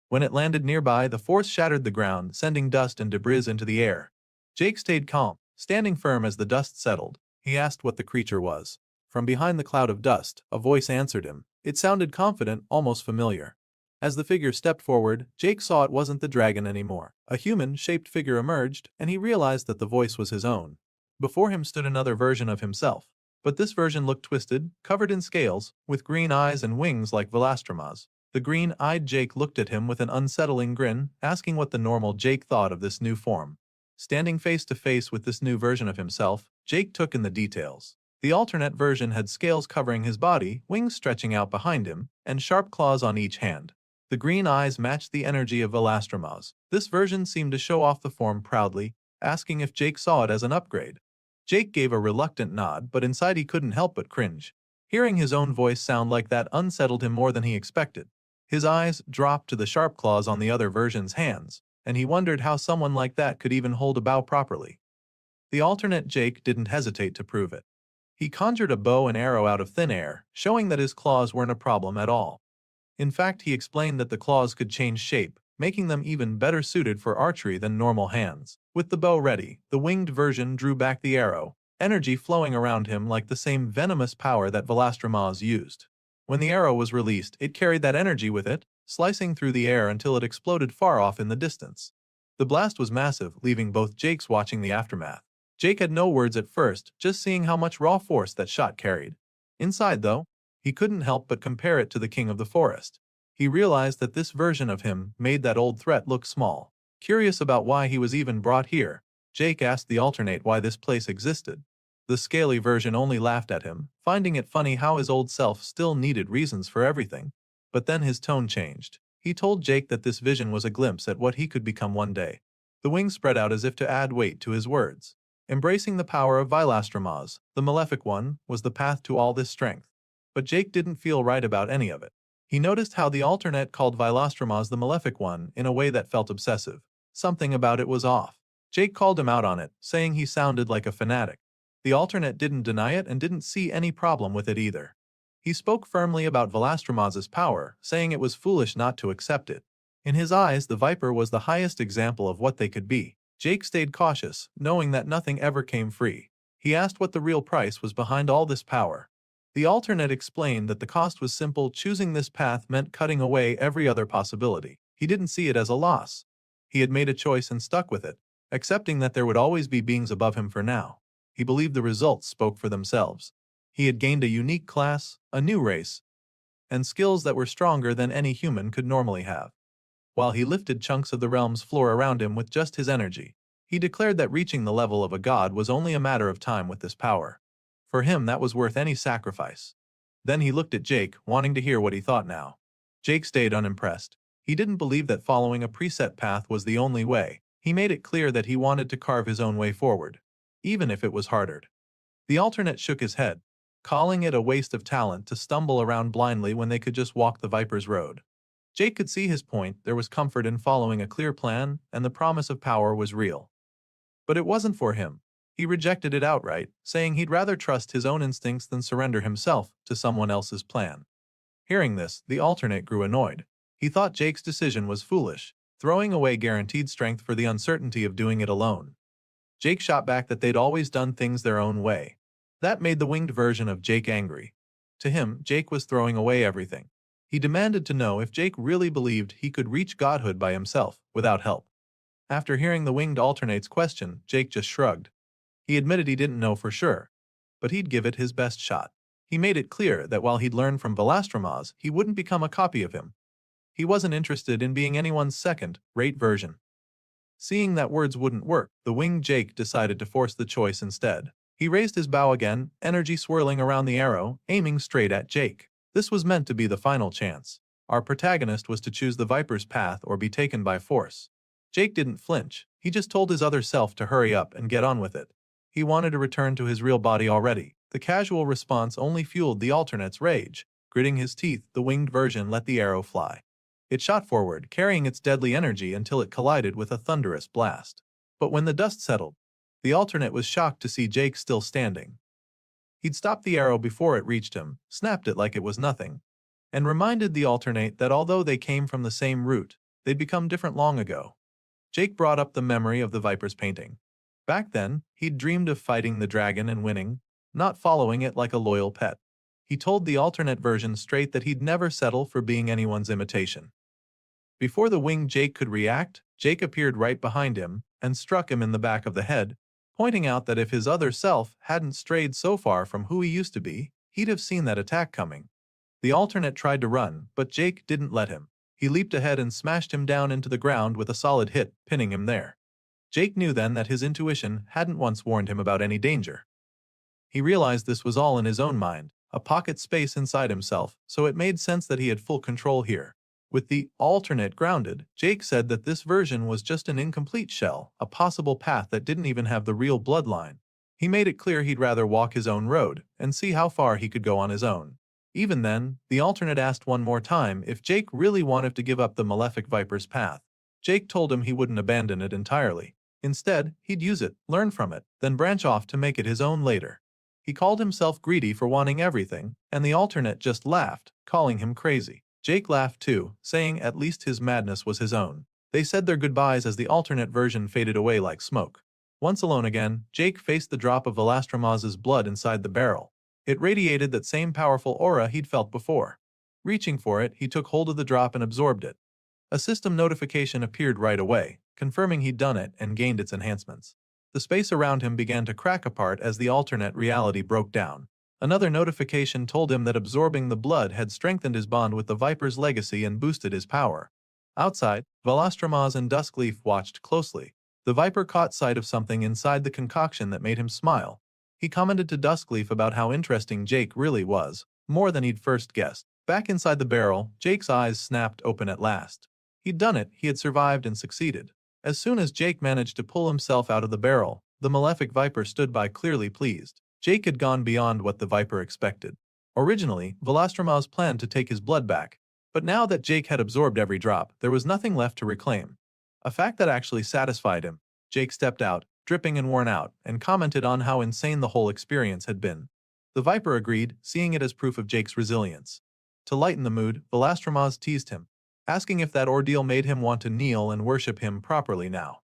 When it landed nearby, the force shattered the ground, sending dust and debris into the air. Jake stayed calm, standing firm as the dust settled. He asked what the creature was. From behind the cloud of dust, a voice answered him. It sounded confident, almost familiar. As the figure stepped forward, Jake saw it wasn't the dragon anymore. A human-shaped figure emerged, and he realized that the voice was his own. Before him stood another version of himself. But this version looked twisted, covered in scales, with green eyes and wings like Velastromas. The green-eyed Jake looked at him with an unsettling grin, asking what the normal Jake thought of this new form. Standing face to face with this new version of himself, Jake took in the details. The alternate version had scales covering his body, wings stretching out behind him, and sharp claws on each hand. The green eyes matched the energy of Velastromas. This version seemed to show off the form proudly, asking if Jake saw it as an upgrade. Jake gave a reluctant nod, but inside he couldn't help but cringe. Hearing his own voice sound like that unsettled him more than he expected. His eyes dropped to the sharp claws on the other version's hands, and he wondered how someone like that could even hold a bow properly. The alternate Jake didn't hesitate to prove it. He conjured a bow and arrow out of thin air, showing that his claws weren't a problem at all. In fact, he explained that the claws could change shape, making them even better suited for archery than normal hands. With the bow ready, the winged version drew back the arrow, energy flowing around him like the same venomous power that Velastromas used. When the arrow was released, it carried that energy with it, slicing through the air until it exploded far off in the distance. The blast was massive, leaving both Jakes watching the aftermath. Jake had no words at first, just seeing how much raw force that shot carried. Inside, though, he couldn't help but compare it to the king of the forest. He realized that this version of him made that old threat look small. Curious about why he was even brought here, Jake asked the alternate why this place existed. The scaly version only laughed at him, finding it funny how his old self still needed reasons for everything. But then his tone changed. He told Jake that this vision was a glimpse at what he could become one day. The wings spread out as if to add weight to his words. Embracing the power of Vilastramaz, the malefic one, was the path to all this strength. But Jake didn't feel right about any of it. He noticed how the alternate called Vilastramaz the malefic one in a way that felt obsessive. Something about it was off. Jake called him out on it, saying he sounded like a fanatic. The alternate didn't deny it and didn't see any problem with it either. He spoke firmly about Vilastramaz's power, saying it was foolish not to accept it. In his eyes, the Viper was the highest example of what they could be. Jake stayed cautious, knowing that nothing ever came free. He asked what the real price was behind all this power. The alternate explained that the cost was simple. Choosing this path meant cutting away every other possibility. He didn't see it as a loss. He had made a choice and stuck with it, accepting that there would always be beings above him for now. He believed the results spoke for themselves. He had gained a unique class, a new race, and skills that were stronger than any human could normally have. While he lifted chunks of the realm's floor around him with just his energy, he declared that reaching the level of a god was only a matter of time with this power. For him, that was worth any sacrifice. Then he looked at Jake, wanting to hear what he thought now. Jake stayed unimpressed. He didn't believe that following a preset path was the only way. He made it clear that he wanted to carve his own way forward, even if it was harder. The alternate shook his head, calling it a waste of talent to stumble around blindly when they could just walk the Viper's road. Jake could see his point. There was comfort in following a clear plan, and the promise of power was real. But it wasn't for him. He rejected it outright, saying he'd rather trust his own instincts than surrender himself to someone else's plan. Hearing this, the alternate grew annoyed. He thought Jake's decision was foolish, throwing away guaranteed strength for the uncertainty of doing it alone. Jake shot back that they'd always done things their own way. That made the winged version of Jake angry. To him, Jake was throwing away everything. He demanded to know if Jake really believed he could reach godhood by himself, without help. After hearing the winged alternate's question, Jake just shrugged. He admitted he didn't know for sure, but he'd give it his best shot. He made it clear that while he'd learned from Vilastramaz, he wouldn't become a copy of him. He wasn't interested in being anyone's second-rate version. Seeing that words wouldn't work, the winged Jake decided to force the choice instead. He raised his bow again, energy swirling around the arrow, aiming straight at Jake. This was meant to be the final chance. Our protagonist was to choose the Viper's path or be taken by force. Jake didn't flinch. He just told his other self to hurry up and get on with it. He wanted to return to his real body already. The casual response only fueled the alternate's rage. Gritting his teeth, the winged version let the arrow fly. It shot forward, carrying its deadly energy until it collided with a thunderous blast. But when the dust settled, the alternate was shocked to see Jake still standing. He'd stopped the arrow before it reached him, snapped it like it was nothing, and reminded the alternate that although they came from the same root, they'd become different long ago. Jake brought up the memory of the Viper's painting. Back then, he'd dreamed of fighting the dragon and winning, not following it like a loyal pet. He told the alternate version straight that he'd never settle for being anyone's imitation. Before the winged Jake could react, Jake appeared right behind him and struck him in the back of the head, pointing out that if his other self hadn't strayed so far from who he used to be, he'd have seen that attack coming. The alternate tried to run, but Jake didn't let him. He leaped ahead and smashed him down into the ground with a solid hit, pinning him there. Jake knew then that his intuition hadn't once warned him about any danger. He realized this was all in his own mind, a pocket space inside himself, so it made sense that he had full control here. With the alternate grounded, Jake said that this version was just an incomplete shell, a possible path that didn't even have the real bloodline. He made it clear he'd rather walk his own road and see how far he could go on his own. Even then, the alternate asked one more time if Jake really wanted to give up the malefic Viper's path. Jake told him he wouldn't abandon it entirely. Instead, he'd use it, learn from it, then branch off to make it his own later. He called himself greedy for wanting everything, and the alternate just laughed, calling him crazy. Jake laughed too, saying at least his madness was his own. They said their goodbyes as the alternate version faded away like smoke. Once alone again, Jake faced the drop of Vilastramaz's blood inside the barrel. It radiated that same powerful aura he'd felt before. Reaching for it, he took hold of the drop and absorbed it. A system notification appeared right away, confirming he'd done it and gained its enhancements. The space around him began to crack apart as the alternate reality broke down. Another notification told him that absorbing the blood had strengthened his bond with the Viper's legacy and boosted his power. Outside, Valastramaz and Duskleaf watched closely. The Viper caught sight of something inside the concoction that made him smile. He commented to Duskleaf about how interesting Jake really was, more than he'd first guessed. Back inside the barrel, Jake's eyes snapped open at last. He'd done it, he had survived and succeeded. As soon as Jake managed to pull himself out of the barrel, the malefic Viper stood by clearly pleased. Jake had gone beyond what the Viper expected. Originally, Valastramaz planned to take his blood back, but now that Jake had absorbed every drop, there was nothing left to reclaim. A fact that actually satisfied him. Jake stepped out, dripping and worn out, and commented on how insane the whole experience had been. The Viper agreed, seeing it as proof of Jake's resilience. To lighten the mood, Valastramaz teased him, asking if that ordeal made him want to kneel and worship him properly now.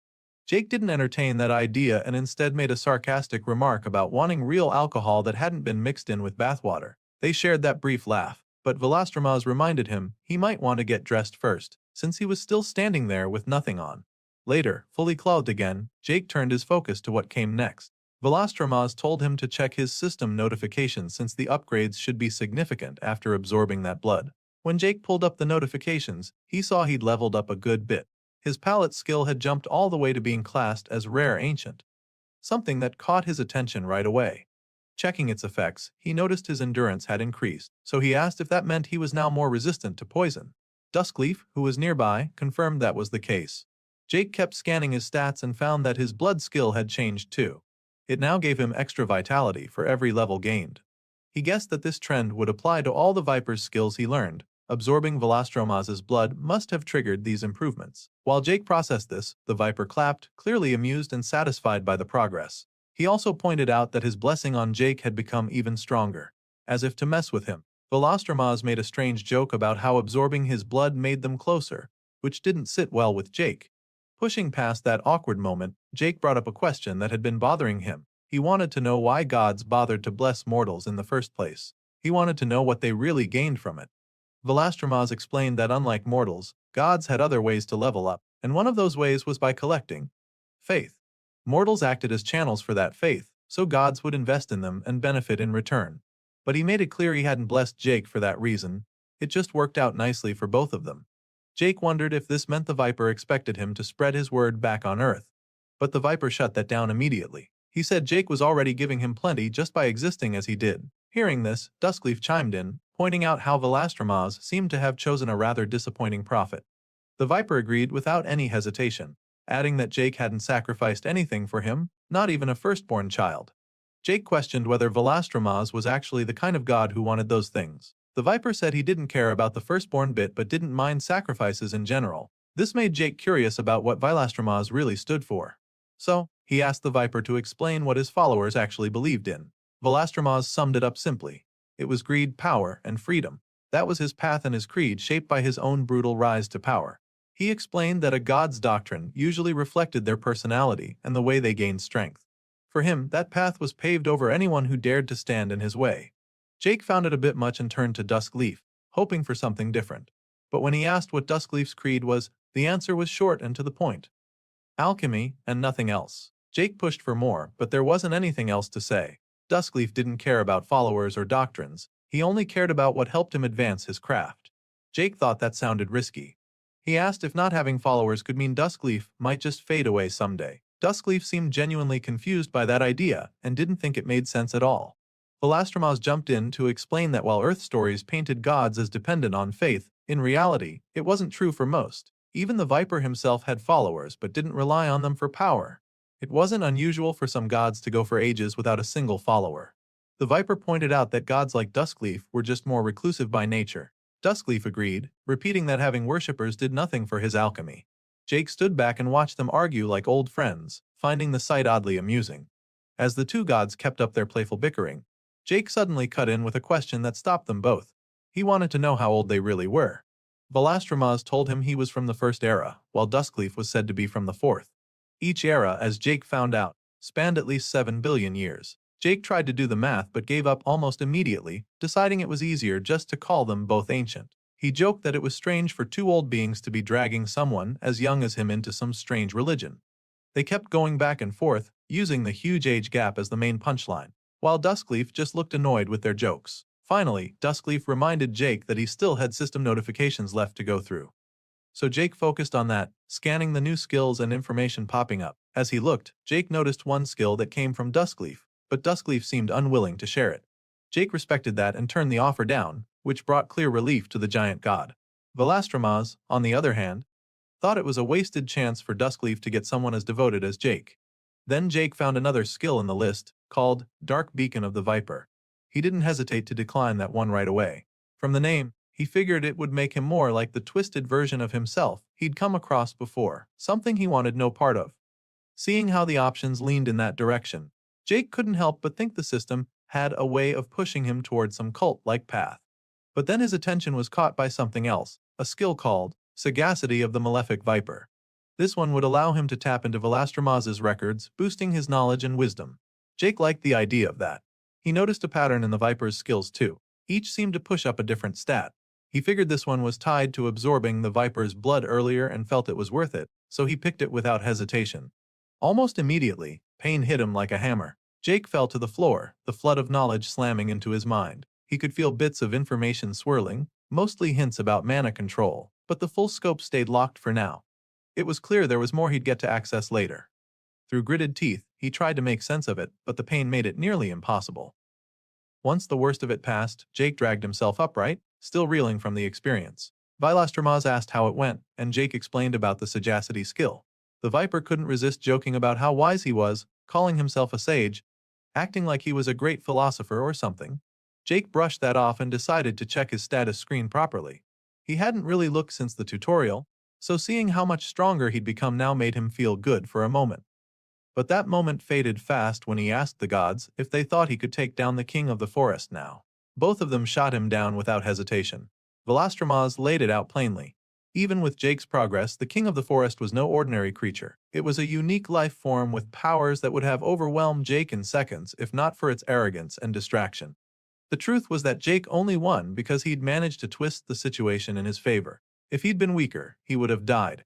Jake didn't entertain that idea and instead made a sarcastic remark about wanting real alcohol that hadn't been mixed in with bathwater. They shared that brief laugh, but Valastramaz reminded him he might want to get dressed first, since he was still standing there with nothing on. Later, fully clothed again, Jake turned his focus to what came next. Valastramaz told him to check his system notifications since the upgrades should be significant after absorbing that blood. When Jake pulled up the notifications, he saw he'd leveled up a good bit. His palette skill had jumped all the way to being classed as Rare Ancient, something that caught his attention right away. Checking its effects, he noticed his endurance had increased, so he asked if that meant he was now more resistant to poison. Duskleaf, who was nearby, confirmed that was the case. Jake kept scanning his stats and found that his blood skill had changed too. It now gave him extra vitality for every level gained. He guessed that this trend would apply to all the Viper's skills he learned. Absorbing Valastramaz's blood must have triggered these improvements. While Jake processed this, the Viper clapped, clearly amused and satisfied by the progress. He also pointed out that his blessing on Jake had become even stronger. As if to mess with him, Valastramaz made a strange joke about how absorbing his blood made them closer, which didn't sit well with Jake. Pushing past that awkward moment, Jake brought up a question that had been bothering him. He wanted to know why gods bothered to bless mortals in the first place. He wanted to know what they really gained from it. Valastramaz explained that unlike mortals, gods had other ways to level up, and one of those ways was by collecting faith. Mortals acted as channels for that faith, so gods would invest in them and benefit in return. But he made it clear he hadn't blessed Jake for that reason. It just worked out nicely for both of them. Jake wondered if this meant the Viper expected him to spread his word back on Earth. But the Viper shut that down immediately. He said Jake was already giving him plenty just by existing as he did. Hearing this, Duskleaf chimed in, pointing out how Valastramaz seemed to have chosen a rather disappointing prophet. The Viper agreed without any hesitation, adding that Jake hadn't sacrificed anything for him, not even a firstborn child. Jake questioned whether Valastramaz was actually the kind of god who wanted those things. The Viper said he didn't care about the firstborn bit but didn't mind sacrifices in general. This made Jake curious about what Valastramaz really stood for. So, he asked the Viper to explain what his followers actually believed in. Valastramaz summed it up simply. It was greed, power, and freedom. That was his path and his creed, shaped by his own brutal rise to power. He explained that a god's doctrine usually reflected their personality and the way they gained strength. For him, that path was paved over anyone who dared to stand in his way. Jake found it a bit much and turned to Duskleaf, hoping for something different. But when he asked what Duskleaf's creed was, the answer was short and to the point. Alchemy, and nothing else. Jake pushed for more, but there wasn't anything else to say. Duskleaf didn't care about followers or doctrines. He only cared about what helped him advance his craft. Jake thought that sounded risky. He asked if not having followers could mean Duskleaf might just fade away someday. Duskleaf seemed genuinely confused by that idea and didn't think it made sense at all. Valastramaz jumped in to explain that while Earth stories painted gods as dependent on faith, in reality, it wasn't true for most. Even the Viper himself had followers but didn't rely on them for power. It wasn't unusual for some gods to go for ages without a single follower. The Viper pointed out that gods like Duskleaf were just more reclusive by nature. Duskleaf agreed, repeating that having worshippers did nothing for his alchemy. Jake stood back and watched them argue like old friends, finding the sight oddly amusing. As the two gods kept up their playful bickering, Jake suddenly cut in with a question that stopped them both. He wanted to know how old they really were. Valastramaz told him he was from the First Era, while Duskleaf was said to be from the Fourth. Each era, as Jake found out, spanned at least 7 billion years. Jake tried to do the math but gave up almost immediately, deciding it was easier just to call them both ancient. He joked that it was strange for two old beings to be dragging someone as young as him into some strange religion. They kept going back and forth, using the huge age gap as the main punchline, while Duskleaf just looked annoyed with their jokes. Finally, Duskleaf reminded Jake that he still had system notifications left to go through. So Jake focused on that, scanning the new skills and information popping up. As he looked, Jake noticed one skill that came from Duskleaf, but Duskleaf seemed unwilling to share it. Jake respected that and turned the offer down, which brought clear relief to the giant god. Velastramaz, on the other hand, thought it was a wasted chance for Duskleaf to get someone as devoted as Jake. Then Jake found another skill in the list, called Dark Beacon of the Viper. He didn't hesitate to decline that one right away. From the name, he figured it would make him more like the twisted version of himself he'd come across before, something he wanted no part of. Seeing how the options leaned in that direction, Jake couldn't help but think the system had a way of pushing him toward some cult-like path. But then his attention was caught by something else, a skill called Sagacity of the Malefic Viper. This one would allow him to tap into Velastramaz's records, boosting his knowledge and wisdom. Jake liked the idea of that. He noticed a pattern in the Viper's skills too. Each seemed to push up a different stat. He figured this one was tied to absorbing the Viper's blood earlier and felt it was worth it, so he picked it without hesitation. Almost immediately, pain hit him like a hammer. Jake fell to the floor, the flood of knowledge slamming into his mind. He could feel bits of information swirling, mostly hints about mana control, but the full scope stayed locked for now. It was clear there was more he'd get to access later. Through gritted teeth, he tried to make sense of it, but the pain made it nearly impossible. Once the worst of it passed, Jake dragged himself upright, still reeling from the experience. Velastramaz asked how it went, and Jake explained about the sagacity skill. The Viper couldn't resist joking about how wise he was, calling himself a sage, acting like he was a great philosopher or something. Jake brushed that off and decided to check his status screen properly. He hadn't really looked since the tutorial, so seeing how much stronger he'd become now made him feel good for a moment. But that moment faded fast when he asked the gods if they thought he could take down the king of the forest now. Both of them shot him down without hesitation. Velastramaz laid it out plainly. Even with Jake's progress, the king of the forest was no ordinary creature. It was a unique life form with powers that would have overwhelmed Jake in seconds if not for its arrogance and distraction. The truth was that Jake only won because he'd managed to twist the situation in his favor. If he'd been weaker, he would have died.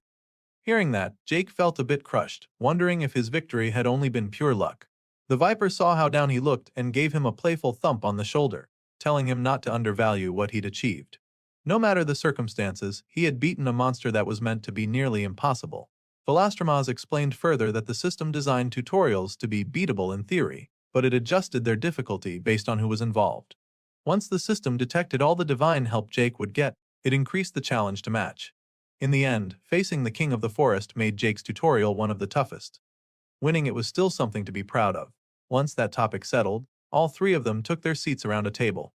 Hearing that, Jake felt a bit crushed, wondering if his victory had only been pure luck. The Viper saw how down he looked and gave him a playful thump on the shoulder, telling him not to undervalue what he'd achieved. No matter the circumstances, he had beaten a monster that was meant to be nearly impossible. Velastramaz explained further that the system designed tutorials to be beatable in theory, but it adjusted their difficulty based on who was involved. Once the system detected all the divine help Jake would get, it increased the challenge to match. In the end, facing the king of the forest made Jake's tutorial one of the toughest. Winning it was still something to be proud of. Once that topic settled, all three of them took their seats around a table.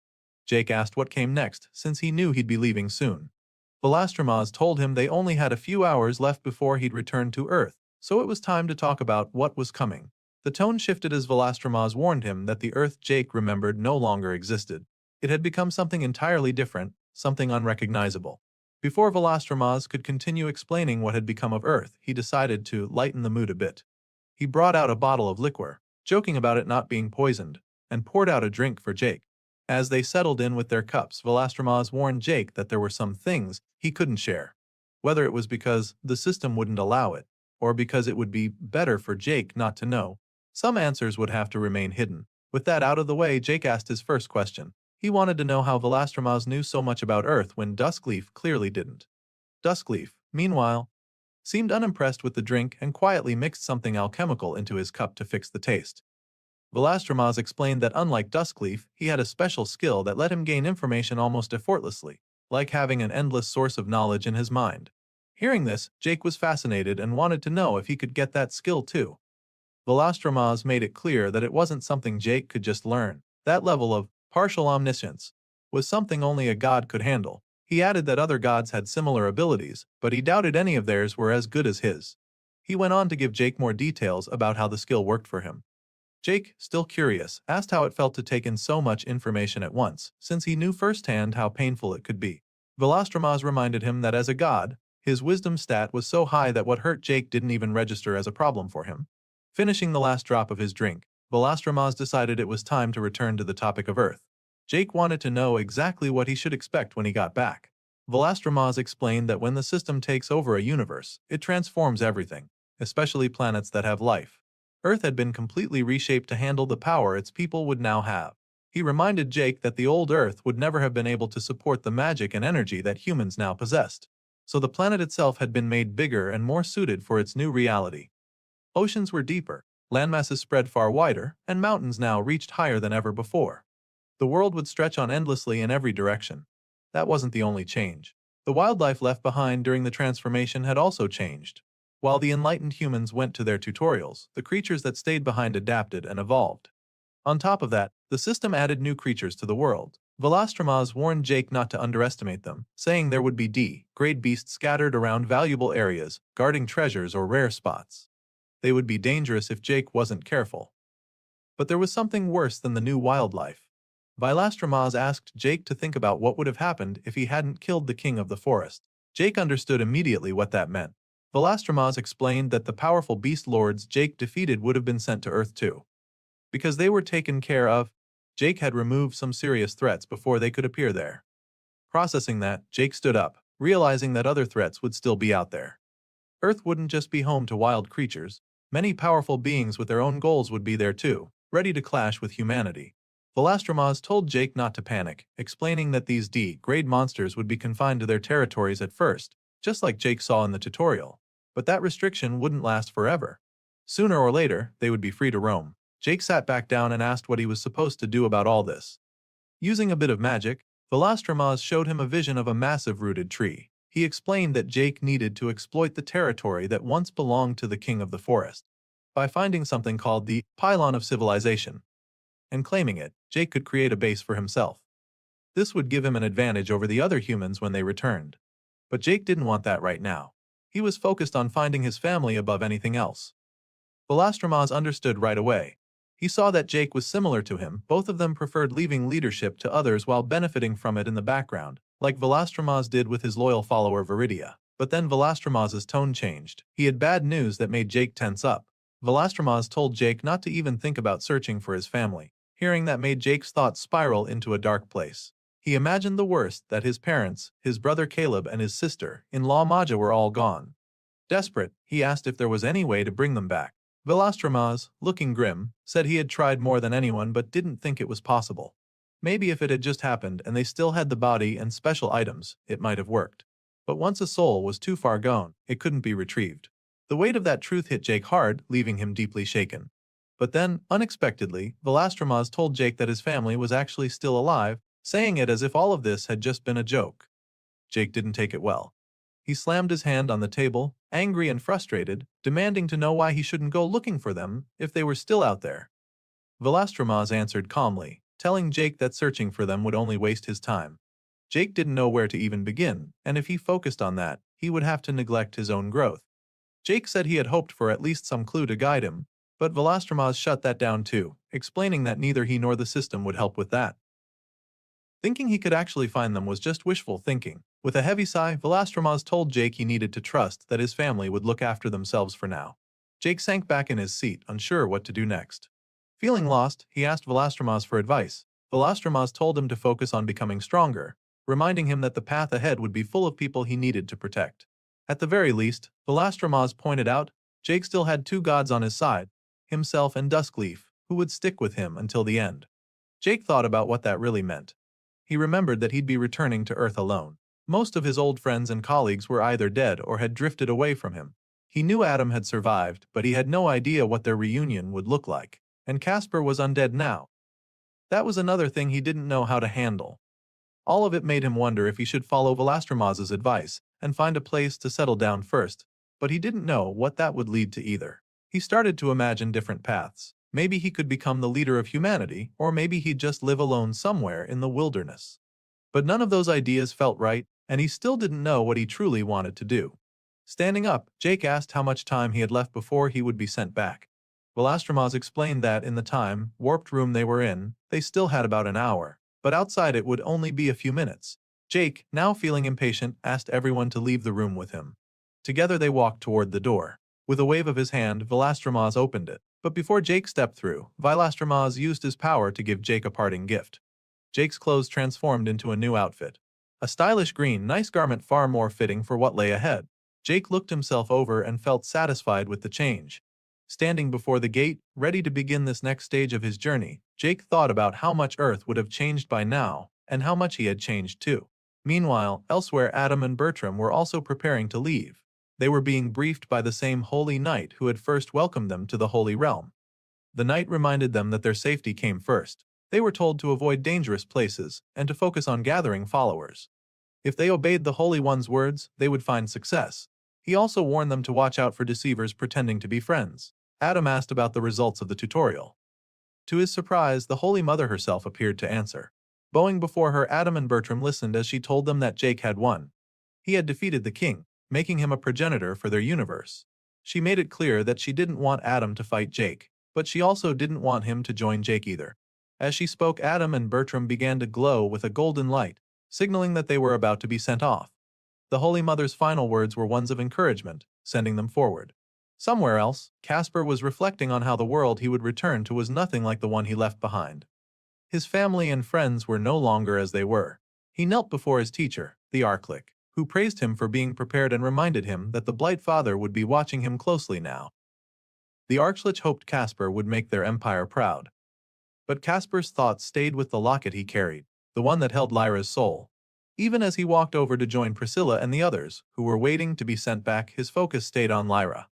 Jake asked what came next, since he knew he'd be leaving soon. Velastramaz told him they only had a few hours left before he'd return to Earth, so it was time to talk about what was coming. The tone shifted as Velastramaz warned him that the Earth Jake remembered no longer existed. It had become something entirely different, something unrecognizable. Before Velastramaz could continue explaining what had become of Earth, he decided to lighten the mood a bit. He brought out a bottle of liquor, joking about it not being poisoned, and poured out a drink for Jake. As they settled in with their cups, Velastramaz warned Jake that there were some things he couldn't share. Whether it was because the system wouldn't allow it, or because it would be better for Jake not to know, some answers would have to remain hidden. With that out of the way, Jake asked his first question. He wanted to know how Velastramaz knew so much about Earth when Duskleaf clearly didn't. Duskleaf, meanwhile, seemed unimpressed with the drink and quietly mixed something alchemical into his cup to fix the taste. Velastramaz explained that unlike Duskleaf, he had a special skill that let him gain information almost effortlessly, like having an endless source of knowledge in his mind. Hearing this, Jake was fascinated and wanted to know if he could get that skill too. Velastramaz made it clear that it wasn't something Jake could just learn. That level of partial omniscience was something only a god could handle. He added that other gods had similar abilities, but he doubted any of theirs were as good as his. He went on to give Jake more details about how the skill worked for him. Jake, still curious, asked how it felt to take in so much information at once, since he knew firsthand how painful it could be. Velastramaz reminded him that as a god, his wisdom stat was so high that what hurt Jake didn't even register as a problem for him. Finishing the last drop of his drink, Velastramaz decided it was time to return to the topic of Earth. Jake wanted to know exactly what he should expect when he got back. Velastramaz explained that when the system takes over a universe, it transforms everything, especially planets that have life. Earth had been completely reshaped to handle the power its people would now have. He reminded Jake that the old Earth would never have been able to support the magic and energy that humans now possessed. So the planet itself had been made bigger and more suited for its new reality. Oceans were deeper, landmasses spread far wider, and mountains now reached higher than ever before. The world would stretch on endlessly in every direction. That wasn't the only change. The wildlife left behind during the transformation had also changed. While the enlightened humans went to their tutorials, the creatures that stayed behind adapted and evolved. On top of that, the system added new creatures to the world. Velastramaz warned Jake not to underestimate them, saying there would be D-grade beasts scattered around valuable areas, guarding treasures or rare spots. They would be dangerous if Jake wasn't careful. But there was something worse than the new wildlife. Velastramaz asked Jake to think about what would have happened if he hadn't killed the king of the forest. Jake understood immediately what that meant. Velastramaz explained that the powerful beast lords Jake defeated would have been sent to Earth too. Because they were taken care of, Jake had removed some serious threats before they could appear there. Processing that, Jake stood up, realizing that other threats would still be out there. Earth wouldn't just be home to wild creatures. Many powerful beings with their own goals would be there too, ready to clash with humanity. Velastramaz told Jake not to panic, explaining that these D-grade monsters would be confined to their territories at first, just like Jake saw in the tutorial. But that restriction wouldn't last forever. Sooner or later, they would be free to roam. Jake sat back down and asked what he was supposed to do about all this. Using a bit of magic, Velastramaz showed him a vision of a massive rooted tree. He explained that Jake needed to exploit the territory that once belonged to the king of the forest by finding something called the pylon of civilization. And claiming it, Jake could create a base for himself. This would give him an advantage over the other humans when they returned. But Jake didn't want that right now. He was focused on finding his family above anything else. Velastramaz understood right away. He saw that Jake was similar to him. Both of them preferred leaving leadership to others while benefiting from it in the background, like Velastramaz did with his loyal follower Viridia. But then Velastramaz's tone changed. He had bad news that made Jake tense up. Velastramaz told Jake not to even think about searching for his family. Hearing that made Jake's thoughts spiral into a dark place. He imagined the worst, that his parents, his brother Caleb and his sister-in-law Maja were all gone. Desperate, he asked if there was any way to bring them back. Velastramaz, looking grim, said he had tried more than anyone but didn't think it was possible. Maybe if it had just happened and they still had the body and special items, it might have worked. But once a soul was too far gone, it couldn't be retrieved. The weight of that truth hit Jake hard, leaving him deeply shaken. But then, unexpectedly, Velastramaz told Jake that his family was actually still alive, saying it as if all of this had just been a joke. Jake didn't take it well. He slammed his hand on the table, angry and frustrated, demanding to know why he shouldn't go looking for them if they were still out there. Velastramaz answered calmly, telling Jake that searching for them would only waste his time. Jake didn't know where to even begin, and if he focused on that, he would have to neglect his own growth. Jake said he had hoped for at least some clue to guide him, but Velastramaz shut that down too, explaining that neither he nor the system would help with that. Thinking he could actually find them was just wishful thinking. With a heavy sigh, Velastramaz told Jake he needed to trust that his family would look after themselves for now. Jake sank back in his seat, unsure what to do next. Feeling lost, he asked Velastramaz for advice. Velastramaz told him to focus on becoming stronger, reminding him that the path ahead would be full of people he needed to protect. At the very least, Velastramaz pointed out, Jake still had two gods on his side, himself and Duskleaf, who would stick with him until the end. Jake thought about what that really meant. He remembered that he'd be returning to Earth alone. Most of his old friends and colleagues were either dead or had drifted away from him. He knew Adam had survived, but he had no idea what their reunion would look like. And Casper was undead now. That was another thing he didn't know how to handle. All of it made him wonder if he should follow Velastramaz's advice and find a place to settle down first, but he didn't know what that would lead to either. He started to imagine different paths. Maybe he could become the leader of humanity, or maybe he'd just live alone somewhere in the wilderness. But none of those ideas felt right, and he still didn't know what he truly wanted to do. Standing up, Jake asked how much time he had left before he would be sent back. Velastramaz explained that in the time-warped room they were in, they still had about an hour, but outside it would only be a few minutes. Jake, now feeling impatient, asked everyone to leave the room with him. Together they walked toward the door. With a wave of his hand, Velastramaz opened it. But before Jake stepped through, Velastramaz used his power to give Jake a parting gift. Jake's clothes transformed into a new outfit. A stylish green, nice garment far more fitting for what lay ahead. Jake looked himself over and felt satisfied with the change. Standing before the gate, ready to begin this next stage of his journey, Jake thought about how much Earth would have changed by now, and how much he had changed too. Meanwhile, elsewhere Adam and Bertram were also preparing to leave. They were being briefed by the same holy knight who had first welcomed them to the Holy Realm. The knight reminded them that their safety came first. They were told to avoid dangerous places and to focus on gathering followers. If they obeyed the Holy One's words, they would find success. He also warned them to watch out for deceivers pretending to be friends. Adam asked about the results of the tutorial. To his surprise, the Holy Mother herself appeared to answer. Bowing before her, Adam and Bertram listened as she told them that Jake had won. He had defeated the king, making him a progenitor for their universe. She made it clear that she didn't want Adam to fight Jake, but she also didn't want him to join Jake either. As she spoke, Adam and Bertram began to glow with a golden light, signaling that they were about to be sent off. The Holy Mother's final words were ones of encouragement, sending them forward. Somewhere else, Casper was reflecting on how the world he would return to was nothing like the one he left behind. His family and friends were no longer as they were. He knelt before his teacher, the Archlick, who praised him for being prepared and reminded him that the Blight Father would be watching him closely now. The Archlich hoped Casper would make their empire proud. But Casper's thoughts stayed with the locket he carried, the one that held Lyra's soul. Even as he walked over to join Priscilla and the others, who were waiting to be sent back, his focus stayed on Lyra.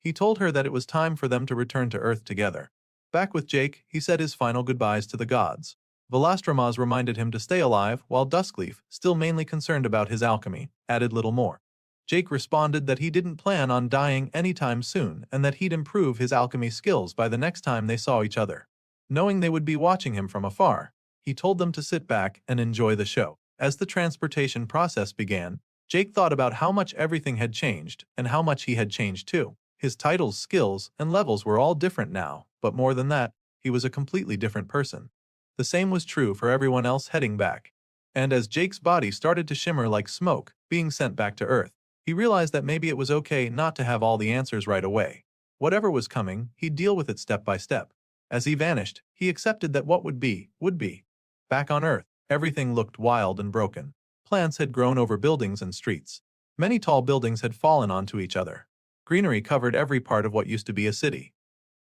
He told her that it was time for them to return to Earth together. Back with Jake, he said his final goodbyes to the gods. Velastramaz reminded him to stay alive, while Duskleaf, still mainly concerned about his alchemy, added little more. Jake responded that he didn't plan on dying anytime soon and that he'd improve his alchemy skills by the next time they saw each other. Knowing they would be watching him from afar, he told them to sit back and enjoy the show. As the transportation process began, Jake thought about how much everything had changed and how much he had changed too. His titles, skills, and levels were all different now, but more than that, he was a completely different person. The same was true for everyone else heading back. And as Jake's body started to shimmer like smoke, being sent back to Earth, he realized that maybe it was okay not to have all the answers right away. Whatever was coming, he'd deal with it step by step. As he vanished, he accepted that what would be, would be. Back on Earth, everything looked wild and broken. Plants had grown over buildings and streets. Many tall buildings had fallen onto each other. Greenery covered every part of what used to be a city.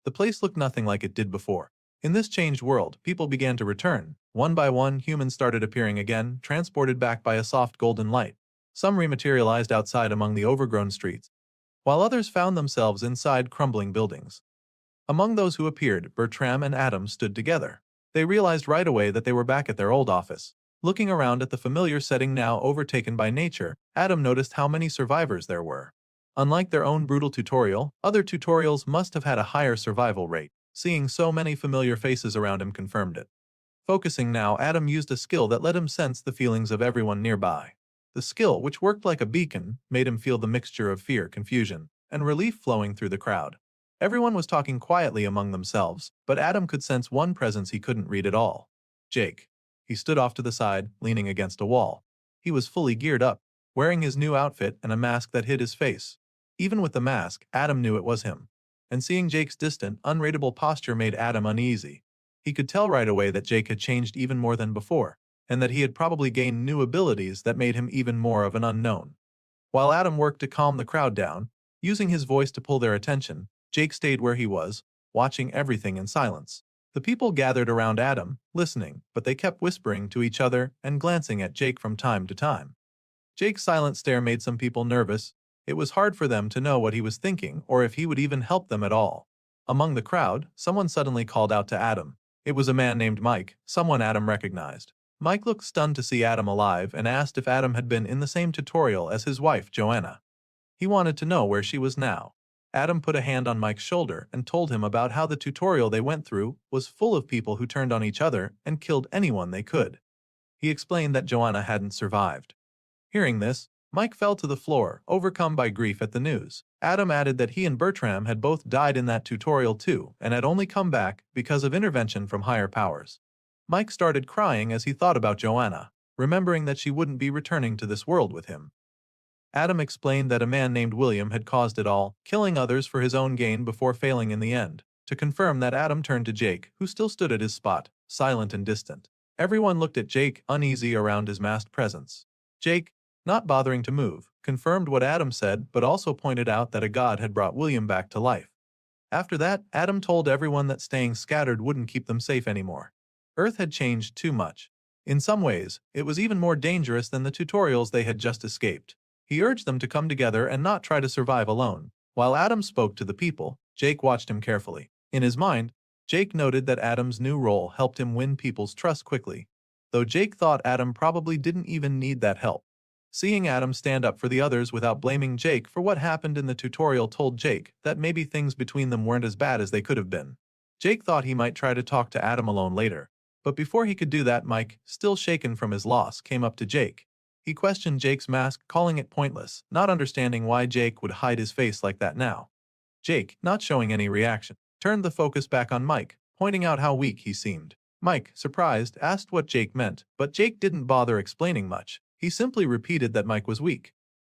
The place looked nothing like it did before. In this changed world, people began to return. One by one, humans started appearing again, transported back by a soft golden light. Some rematerialized outside among the overgrown streets, while others found themselves inside crumbling buildings. Among those who appeared, Bertram and Adam stood together. They realized right away that they were back at their old office. Looking around at the familiar setting now overtaken by nature, Adam noticed how many survivors there were. Unlike their own brutal tutorial, other tutorials must have had a higher survival rate. Seeing so many familiar faces around him confirmed it. Focusing now, Adam used a skill that let him sense the feelings of everyone nearby. The skill, which worked like a beacon, made him feel the mixture of fear, confusion, and relief flowing through the crowd. Everyone was talking quietly among themselves, but Adam could sense one presence he couldn't read at all. Jake. He stood off to the side, leaning against a wall. He was fully geared up, wearing his new outfit and a mask that hid his face. Even with the mask, Adam knew it was him. And seeing Jake's distant, unreadable posture made Adam uneasy. He could tell right away that Jake had changed even more than before, and that he had probably gained new abilities that made him even more of an unknown. While Adam worked to calm the crowd down, using his voice to pull their attention, Jake stayed where he was, watching everything in silence. The people gathered around Adam, listening, but they kept whispering to each other and glancing at Jake from time to time. Jake's silent stare made some people nervous. It was hard for them to know what he was thinking or if he would even help them at all. Among the crowd, someone suddenly called out to Adam. It was a man named Mike, someone Adam recognized. Mike looked stunned to see Adam alive and asked if Adam had been in the same tutorial as his wife, Joanna. He wanted to know where she was now. Adam put a hand on Mike's shoulder and told him about how the tutorial they went through was full of people who turned on each other and killed anyone they could. He explained that Joanna hadn't survived. Hearing this, Mike fell to the floor, overcome by grief at the news. Adam added that he and Bertram had both died in that tutorial too and had only come back because of intervention from higher powers. Mike started crying as he thought about Joanna, remembering that she wouldn't be returning to this world with him. Adam explained that a man named William had caused it all, killing others for his own gain before failing in the end. To confirm that, Adam turned to Jake, who still stood at his spot, silent and distant. Everyone looked at Jake, uneasy around his masked presence. Jake, not bothering to move, confirmed what Adam said but also pointed out that a god had brought William back to life. After that, Adam told everyone that staying scattered wouldn't keep them safe anymore. Earth had changed too much. In some ways, it was even more dangerous than the tutorials they had just escaped. He urged them to come together and not try to survive alone. While Adam spoke to the people, Jake watched him carefully. In his mind, Jake noted that Adam's new role helped him win people's trust quickly, though Jake thought Adam probably didn't even need that help. Seeing Adam stand up for the others without blaming Jake for what happened in the tutorial told Jake that maybe things between them weren't as bad as they could have been. Jake thought he might try to talk to Adam alone later, but before he could do that, Mike, still shaken from his loss, came up to Jake. He questioned Jake's mask, calling it pointless, not understanding why Jake would hide his face like that now. Jake, not showing any reaction, turned the focus back on Mike, pointing out how weak he seemed. Mike, surprised, asked what Jake meant, but Jake didn't bother explaining much. He simply repeated that Mike was weak.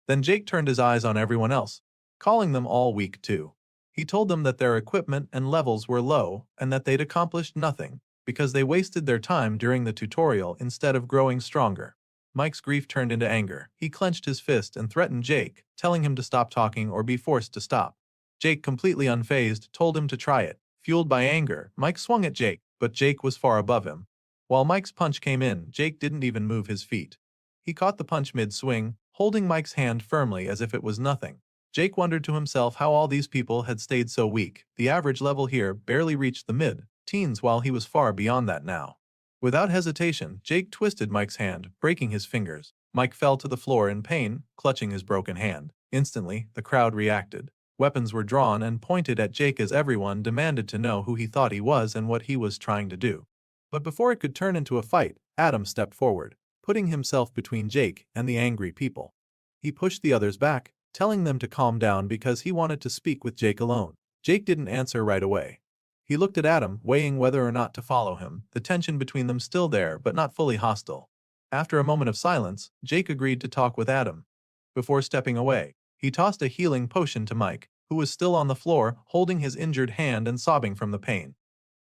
Then Jake turned his eyes on everyone else, calling them all weak too. He told them that their equipment and levels were low and that they'd accomplished nothing because they wasted their time during the tutorial instead of growing stronger. Mike's grief turned into anger. He clenched his fist and threatened Jake, telling him to stop talking or be forced to stop. Jake, completely unfazed, told him to try it. Fueled by anger, Mike swung at Jake, but Jake was far above him. While Mike's punch came in, Jake didn't even move his feet. He caught the punch mid-swing, holding Mike's hand firmly as if it was nothing. Jake wondered to himself how all these people had stayed so weak. The average level here barely reached the mid-teens while he was far beyond that now. Without hesitation, Jake twisted Mike's hand, breaking his fingers. Mike fell to the floor in pain, clutching his broken hand. Instantly, the crowd reacted. Weapons were drawn and pointed at Jake as everyone demanded to know who he thought he was and what he was trying to do. But before it could turn into a fight, Adam stepped forward, putting himself between Jake and the angry people. He pushed the others back, telling them to calm down because he wanted to speak with Jake alone. Jake didn't answer right away. He looked at Adam, weighing whether or not to follow him, the tension between them still there but not fully hostile. After a moment of silence, Jake agreed to talk with Adam. Before stepping away, he tossed a healing potion to Mike, who was still on the floor, holding his injured hand and sobbing from the pain.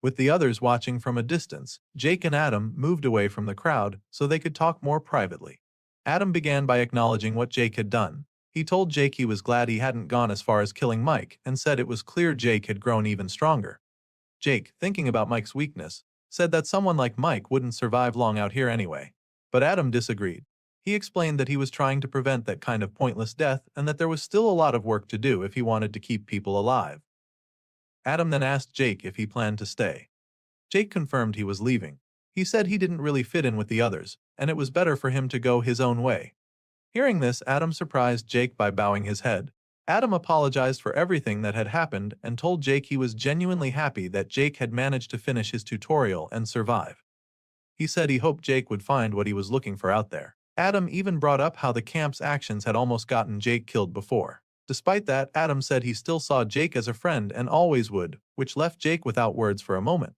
With the others watching from a distance, Jake and Adam moved away from the crowd so they could talk more privately. Adam began by acknowledging what Jake had done. He told Jake he was glad he hadn't gone as far as killing Mike and said it was clear Jake had grown even stronger. Jake, thinking about Mike's weakness, said that someone like Mike wouldn't survive long out here anyway. But Adam disagreed. He explained that he was trying to prevent that kind of pointless death and that there was still a lot of work to do if he wanted to keep people alive. Adam then asked Jake if he planned to stay. Jake confirmed he was leaving. He said he didn't really fit in with the others, and it was better for him to go his own way. Hearing this, Adam surprised Jake by bowing his head. Adam apologized for everything that had happened and told Jake he was genuinely happy that Jake had managed to finish his tutorial and survive. He said he hoped Jake would find what he was looking for out there. Adam even brought up how the camp's actions had almost gotten Jake killed before. Despite that, Adam said he still saw Jake as a friend and always would, which left Jake without words for a moment.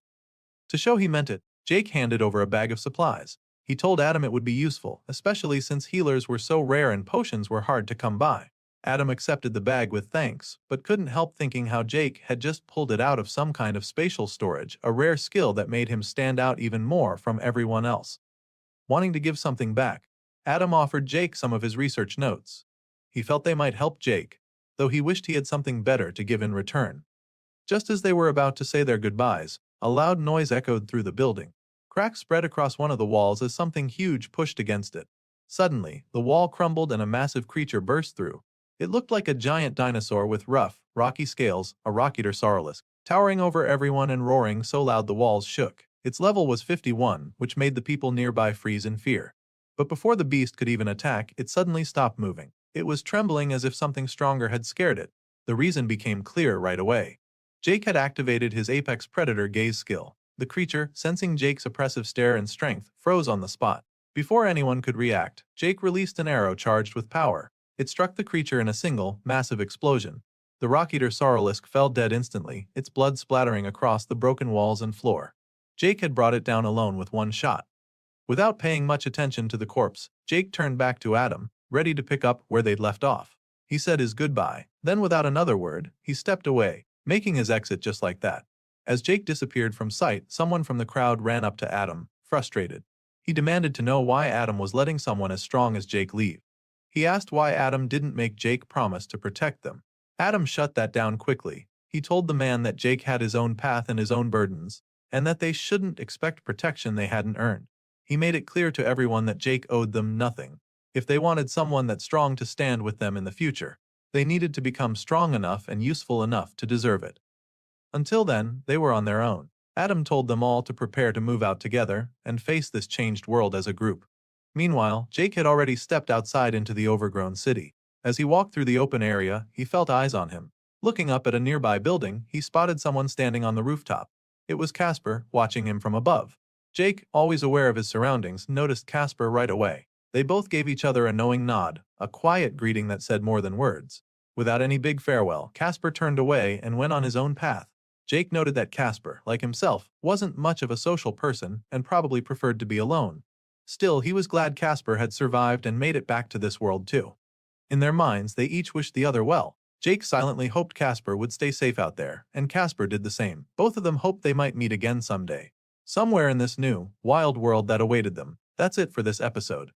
To show he meant it, Jake handed over a bag of supplies. He told Adam it would be useful, especially since healers were so rare and potions were hard to come by. Adam accepted the bag with thanks, but couldn't help thinking how Jake had just pulled it out of some kind of spatial storage, a rare skill that made him stand out even more from everyone else. Wanting to give something back, Adam offered Jake some of his research notes. He felt they might help Jake, though he wished he had something better to give in return. Just as they were about to say their goodbyes, a loud noise echoed through the building. Cracks spread across one of the walls as something huge pushed against it. Suddenly, the wall crumbled and a massive creature burst through. It looked like a giant dinosaur with rough, rocky scales, a Rocketer towering over everyone and roaring so loud the walls shook. Its level was 51, which made the people nearby freeze in fear. But before the beast could even attack, it suddenly stopped moving. It was trembling as if something stronger had scared it. The reason became clear right away. Jake had activated his Apex Predator gaze skill. The creature, sensing Jake's oppressive stare and strength, froze on the spot. Before anyone could react, Jake released an arrow charged with power. It struck the creature in a single, massive explosion. The Rocketer fell dead instantly, its blood splattering across the broken walls and floor. Jake had brought it down alone with one shot. Without paying much attention to the corpse, Jake turned back to Adam, ready to pick up where they'd left off. He said his goodbye, then without another word, he stepped away, making his exit just like that. As Jake disappeared from sight, someone from the crowd ran up to Adam, frustrated. He demanded to know why Adam was letting someone as strong as Jake leave. He asked why Adam didn't make Jake promise to protect them. Adam shut that down quickly. He told the man that Jake had his own path and his own burdens, and that they shouldn't expect protection they hadn't earned. He made it clear to everyone that Jake owed them nothing. If they wanted someone that's strong to stand with them in the future, they needed to become strong enough and useful enough to deserve it. Until then, they were on their own. Adam told them all to prepare to move out together and face this changed world as a group. Meanwhile, Jake had already stepped outside into the overgrown city. As he walked through the open area, he felt eyes on him. Looking up at a nearby building, he spotted someone standing on the rooftop. It was Casper, watching him from above. Jake, always aware of his surroundings, noticed Casper right away. They both gave each other a knowing nod, a quiet greeting that said more than words. Without any big farewell, Casper turned away and went on his own path. Jake noted that Casper, like himself, wasn't much of a social person and probably preferred to be alone. Still, he was glad Casper had survived and made it back to this world too. In their minds, they each wished the other well. Jake silently hoped Casper would stay safe out there, and Casper did the same. Both of them hoped they might meet again someday, somewhere in this new, wild world that awaited them. That's it for this episode.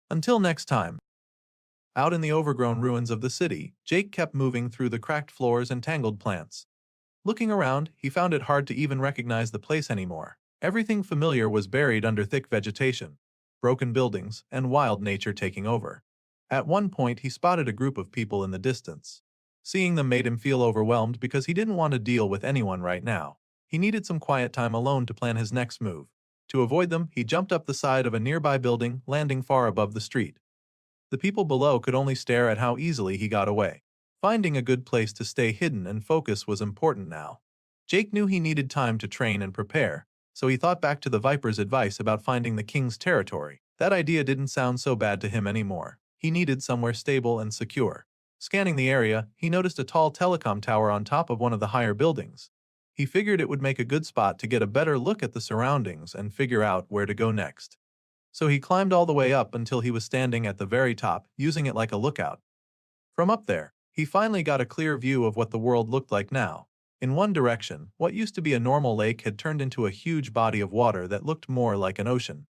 Until next time. Out in the overgrown ruins of the city, Jake kept moving through the cracked floors and tangled plants. Looking around, he found it hard to even recognize the place anymore. Everything familiar was buried under thick vegetation, broken buildings, and wild nature taking over. At one point, he spotted a group of people in the distance. Seeing them made him feel overwhelmed because he didn't want to deal with anyone right now. He needed some quiet time alone to plan his next move. To avoid them, he jumped up the side of a nearby building, landing far above the street. The people below could only stare at how easily he got away. Finding a good place to stay hidden and focus was important now. Jake knew he needed time to train and prepare, so he thought back to the Viper's advice about finding the king's territory. That idea didn't sound so bad to him anymore. He needed somewhere stable and secure. Scanning the area, he noticed a tall telecom tower on top of one of the higher buildings. He figured it would make a good spot to get a better look at the surroundings and figure out where to go next. So he climbed all the way up until he was standing at the very top, using it like a lookout. From up there, he finally got a clear view of what the world looked like now. In one direction, what used to be a normal lake had turned into a huge body of water that looked more like an ocean.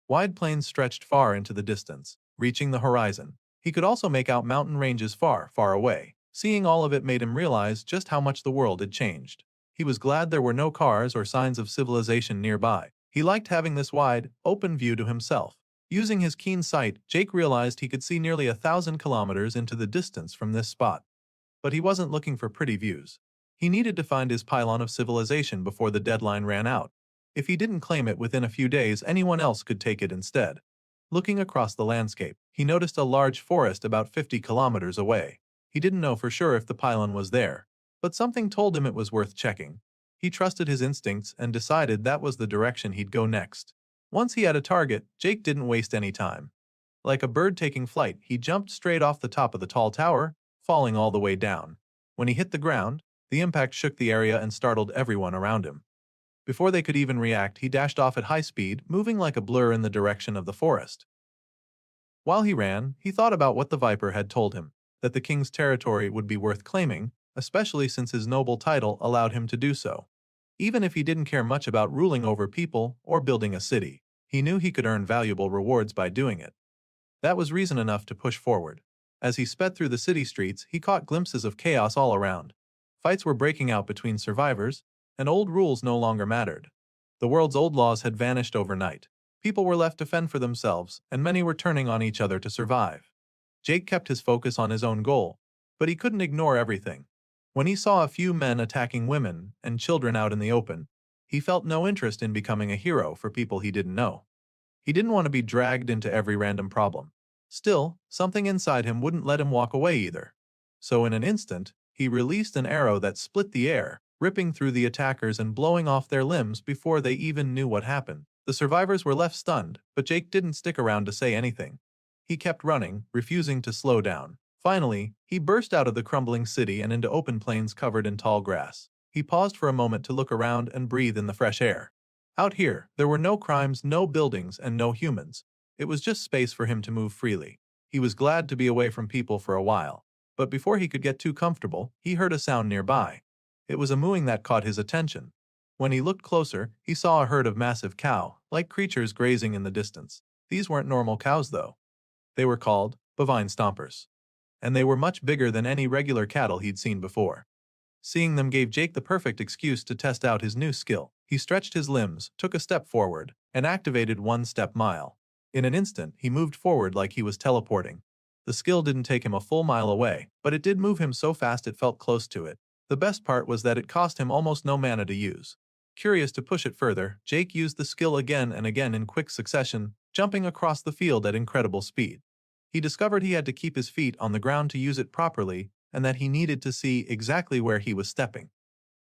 Wide plains stretched far into the distance, reaching the horizon. He could also make out mountain ranges far, far away. Seeing all of it made him realize just how much the world had changed. He was glad there were no cars or signs of civilization nearby. He liked having this wide, open view to himself. Using his keen sight, Jake realized he could see nearly 1,000 kilometers into the distance from this spot. But he wasn't looking for pretty views. He needed to find his pylon of civilization before the deadline ran out. If he didn't claim it within a few days, anyone else could take it instead. Looking across the landscape, he noticed a large forest about 50 kilometers away. He didn't know for sure if the pylon was there, but something told him it was worth checking. He trusted his instincts and decided that was the direction he'd go next. Once he had a target, Jake didn't waste any time. Like a bird taking flight, he jumped straight off the top of the tall tower, falling all the way down. When he hit the ground, the impact shook the area and startled everyone around him. Before they could even react, he dashed off at high speed, moving like a blur in the direction of the forest. While he ran, he thought about what the Viper had told him, that the king's territory would be worth claiming, especially since his noble title allowed him to do so. Even if he didn't care much about ruling over people or building a city, he knew he could earn valuable rewards by doing it. That was reason enough to push forward. As he sped through the city streets, he caught glimpses of chaos all around. Fights were breaking out between survivors, and old rules no longer mattered. The world's old laws had vanished overnight. People were left to fend for themselves, and many were turning on each other to survive. Jake kept his focus on his own goal, but he couldn't ignore everything. When he saw a few men attacking women and children out in the open, he felt no interest in becoming a hero for people he didn't know. He didn't want to be dragged into every random problem. Still, something inside him wouldn't let him walk away either. So in an instant, he released an arrow that split the air, ripping through the attackers and blowing off their limbs before they even knew what happened. The survivors were left stunned, but Jake didn't stick around to say anything. He kept running, refusing to slow down. Finally, he burst out of the crumbling city and into open plains covered in tall grass. He paused for a moment to look around and breathe in the fresh air. Out here, there were no crimes, no buildings, and no humans. It was just space for him to move freely. He was glad to be away from people for a while. But before he could get too comfortable, he heard a sound nearby. It was a mooing that caught his attention. When he looked closer, he saw a herd of massive cow-like creatures grazing in the distance. These weren't normal cows, though. They were called bovine stompers. And they were much bigger than any regular cattle he'd seen before. Seeing them gave Jake the perfect excuse to test out his new skill. He stretched his limbs, took a step forward, and activated one-step mile. In an instant, he moved forward like he was teleporting. The skill didn't take him a full mile away, but it did move him so fast it felt close to it. The best part was that it cost him almost no mana to use. Curious to push it further, Jake used the skill again and again in quick succession, jumping across the field at incredible speed. He discovered he had to keep his feet on the ground to use it properly, and that he needed to see exactly where he was stepping.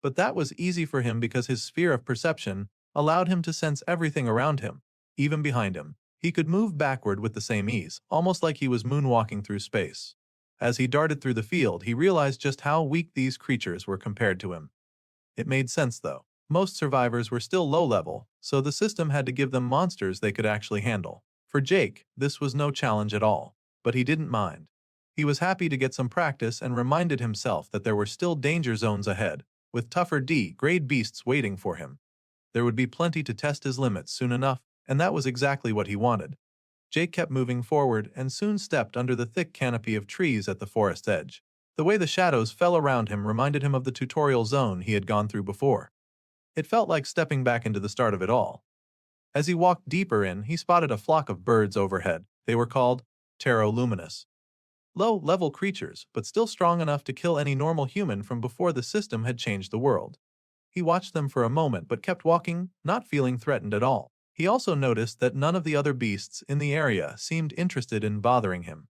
But that was easy for him because his sphere of perception allowed him to sense everything around him, even behind him. He could move backward with the same ease, almost like he was moonwalking through space. As he darted through the field, he realized just how weak these creatures were compared to him. It made sense, though. Most survivors were still low-level, so the system had to give them monsters they could actually handle. For Jake, this was no challenge at all, but he didn't mind. He was happy to get some practice and reminded himself that there were still danger zones ahead, with tougher D-grade beasts waiting for him. There would be plenty to test his limits soon enough, and that was exactly what he wanted. Jake kept moving forward and soon stepped under the thick canopy of trees at the forest's edge. The way the shadows fell around him reminded him of the tutorial zone he had gone through before. It felt like stepping back into the start of it all. As he walked deeper in, he spotted a flock of birds overhead. They were called Luminous. Low-level creatures, but still strong enough to kill any normal human from before the system had changed the world. He watched them for a moment but kept walking, not feeling threatened at all. He also noticed that none of the other beasts in the area seemed interested in bothering him.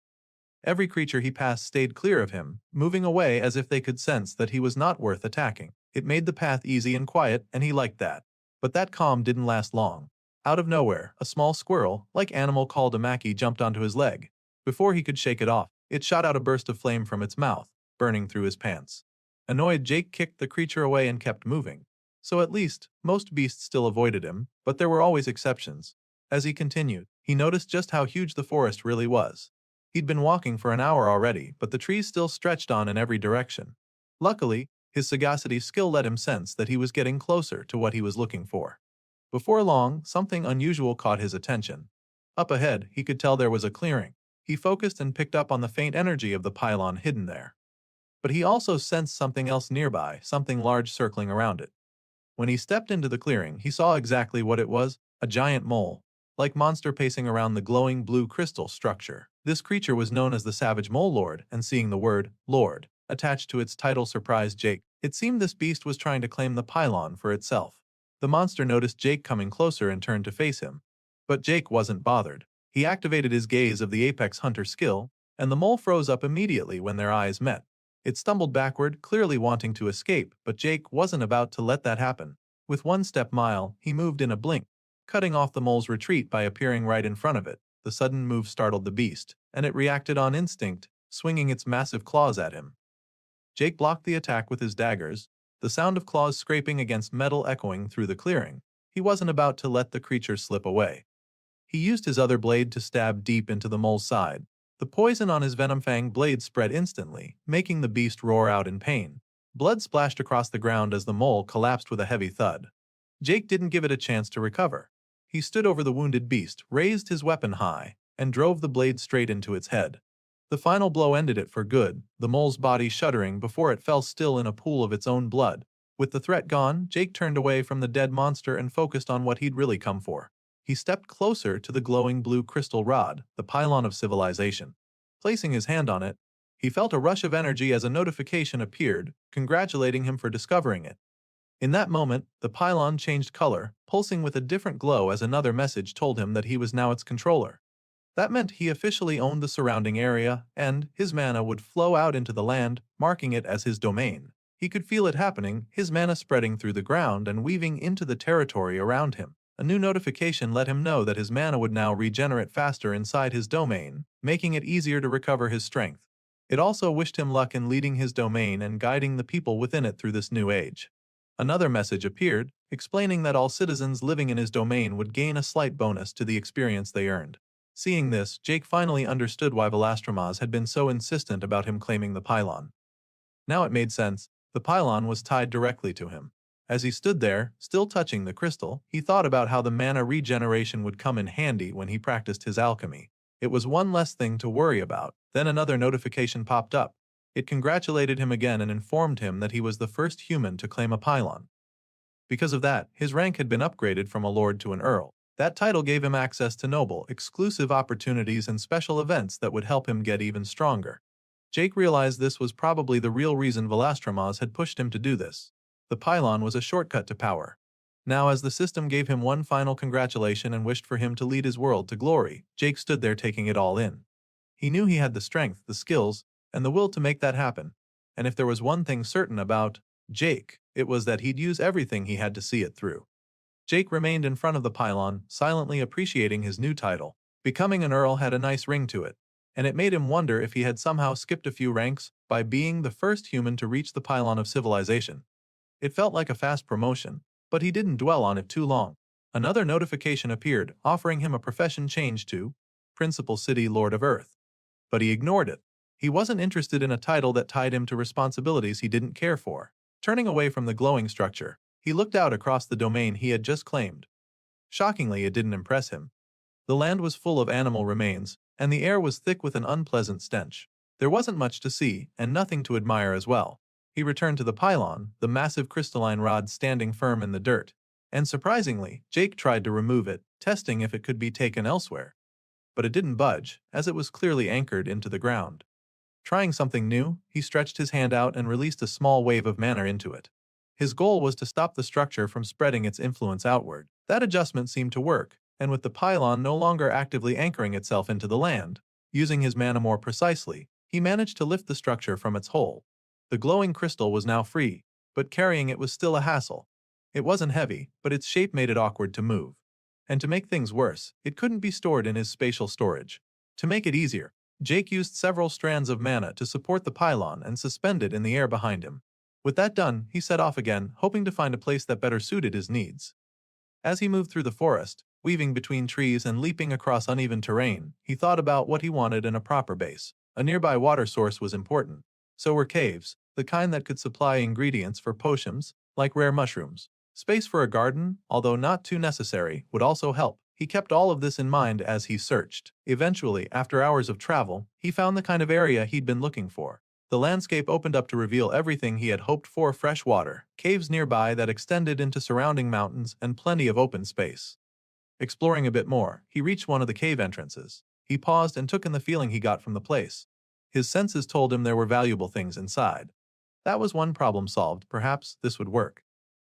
Every creature he passed stayed clear of him, moving away as if they could sense that he was not worth attacking. It made the path easy and quiet, and he liked that. But that calm didn't last long. Out of nowhere, a small squirrel-like animal called a maki jumped onto his leg. Before he could shake it off, it shot out a burst of flame from its mouth, burning through his pants. Annoyed, Jake kicked the creature away and kept moving. So at least, most beasts still avoided him, but there were always exceptions. As he continued, he noticed just how huge the forest really was. He'd been walking for an hour already, but the trees still stretched on in every direction. Luckily, his sagacity skill let him sense that he was getting closer to what he was looking for. Before long, something unusual caught his attention. Up ahead, he could tell there was a clearing. He focused and picked up on the faint energy of the pylon hidden there. But he also sensed something else nearby, something large circling around it. When he stepped into the clearing, he saw exactly what it was, a giant mole-like monster pacing around the glowing blue crystal structure. This creature was known as the Savage Mole Lord, and seeing the word Lord attached to its title surprised Jake. It seemed this beast was trying to claim the pylon for itself. The monster noticed Jake coming closer and turned to face him. But Jake wasn't bothered. He activated his gaze of the Apex Hunter skill, and the mole froze up immediately when their eyes met. It stumbled backward, clearly wanting to escape, but Jake wasn't about to let that happen. With one step mile, he moved in a blink, cutting off the mole's retreat by appearing right in front of it. The sudden move startled the beast, and it reacted on instinct, swinging its massive claws at him. Jake blocked the attack with his daggers, the sound of claws scraping against metal echoing through the clearing. He wasn't about to let the creature slip away. He used his other blade to stab deep into the mole's side. The poison on his venom fang blade spread instantly, making the beast roar out in pain. Blood splashed across the ground as the mole collapsed with a heavy thud. Jake didn't give it a chance to recover. He stood over the wounded beast, raised his weapon high, and drove the blade straight into its head. The final blow ended it for good, the mole's body shuddering before it fell still in a pool of its own blood. With the threat gone, Jake turned away from the dead monster and focused on what he'd really come for. He stepped closer to the glowing blue crystal rod, the pylon of civilization. Placing his hand on it, he felt a rush of energy as a notification appeared, congratulating him for discovering it. In that moment, the pylon changed color, pulsing with a different glow as another message told him that he was now its controller. That meant he officially owned the surrounding area, and his mana would flow out into the land, marking it as his domain. He could feel it happening, his mana spreading through the ground and weaving into the territory around him. A new notification let him know that his mana would now regenerate faster inside his domain, making it easier to recover his strength. It also wished him luck in leading his domain and guiding the people within it through this new age. Another message appeared, explaining that all citizens living in his domain would gain a slight bonus to the experience they earned. Seeing this, Jake finally understood why Velastramaz had been so insistent about him claiming the pylon. Now it made sense. The pylon was tied directly to him. As he stood there, still touching the crystal, he thought about how the mana regeneration would come in handy when he practiced his alchemy. It was one less thing to worry about. Then another notification popped up. It congratulated him again and informed him that he was the first human to claim a pylon. Because of that, his rank had been upgraded from a lord to an earl. That title gave him access to noble, exclusive opportunities and special events that would help him get even stronger. Jake realized this was probably the real reason Velastramaz had pushed him to do this. The pylon was a shortcut to power. Now, as the system gave him one final congratulation and wished for him to lead his world to glory, Jake stood there taking it all in. He knew he had the strength, the skills, and the will to make that happen. And if there was one thing certain about Jake, it was that he'd use everything he had to see it through. Jake remained in front of the pylon, silently appreciating his new title. Becoming an earl had a nice ring to it, and it made him wonder if he had somehow skipped a few ranks by being the first human to reach the pylon of civilization. It felt like a fast promotion, but he didn't dwell on it too long. Another notification appeared, offering him a profession change to Principal City Lord of Earth. But he ignored it. He wasn't interested in a title that tied him to responsibilities he didn't care for. Turning away from the glowing structure, he looked out across the domain he had just claimed. Shockingly, it didn't impress him. The land was full of animal remains, and the air was thick with an unpleasant stench. There wasn't much to see, and nothing to admire as well. He returned to the pylon, the massive crystalline rod standing firm in the dirt. And surprisingly, Jake tried to remove it, testing if it could be taken elsewhere. But it didn't budge, as it was clearly anchored into the ground. Trying something new, he stretched his hand out and released a small wave of mana into it. His goal was to stop the structure from spreading its influence outward. That adjustment seemed to work, and with the pylon no longer actively anchoring itself into the land, using his mana more precisely, he managed to lift the structure from its hole. The glowing crystal was now free, but carrying it was still a hassle. It wasn't heavy, but its shape made it awkward to move. And to make things worse, it couldn't be stored in his spatial storage. To make it easier, Jake used several strands of mana to support the pylon and suspend it in the air behind him. With that done, he set off again, hoping to find a place that better suited his needs. As he moved through the forest, weaving between trees and leaping across uneven terrain, he thought about what he wanted in a proper base. A nearby water source was important. So were caves, the kind that could supply ingredients for potions, like rare mushrooms. Space for a garden, although not too necessary, would also help. He kept all of this in mind as he searched. Eventually, after hours of travel, he found the kind of area he'd been looking for. The landscape opened up to reveal everything he had hoped for: fresh water, caves nearby that extended into surrounding mountains, and plenty of open space. Exploring a bit more, he reached one of the cave entrances. He paused and took in the feeling he got from the place. His senses told him there were valuable things inside. That was one problem solved. Perhaps this would work.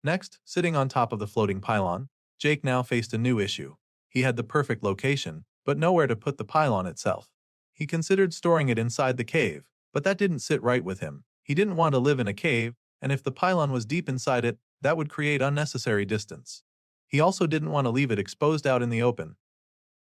Next, sitting on top of the floating pylon, Jake now faced a new issue. He had the perfect location, but nowhere to put the pylon itself. He considered storing it inside the cave, but that didn't sit right with him. He didn't want to live in a cave, and if the pylon was deep inside it, that would create unnecessary distance. He also didn't want to leave it exposed out in the open.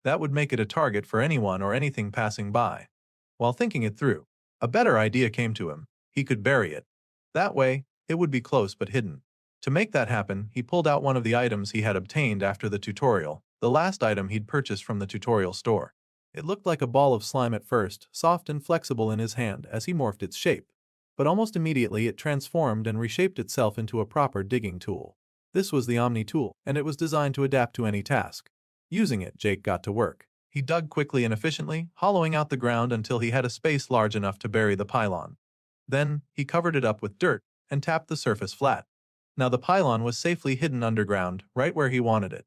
That would make it a target for anyone or anything passing by. While thinking it through, a better idea came to him. He could bury it. That way, it would be close but hidden. To make that happen, he pulled out one of the items he had obtained after the tutorial, the last item he'd purchased from the tutorial store. It looked like a ball of slime at first, soft and flexible in his hand as he morphed its shape. But almost immediately it transformed and reshaped itself into a proper digging tool. This was the Omni tool, and it was designed to adapt to any task. Using it, Jake got to work. He dug quickly and efficiently, hollowing out the ground until he had a space large enough to bury the pylon. Then, he covered it up with dirt and tapped the surface flat. Now the pylon was safely hidden underground, right where he wanted it.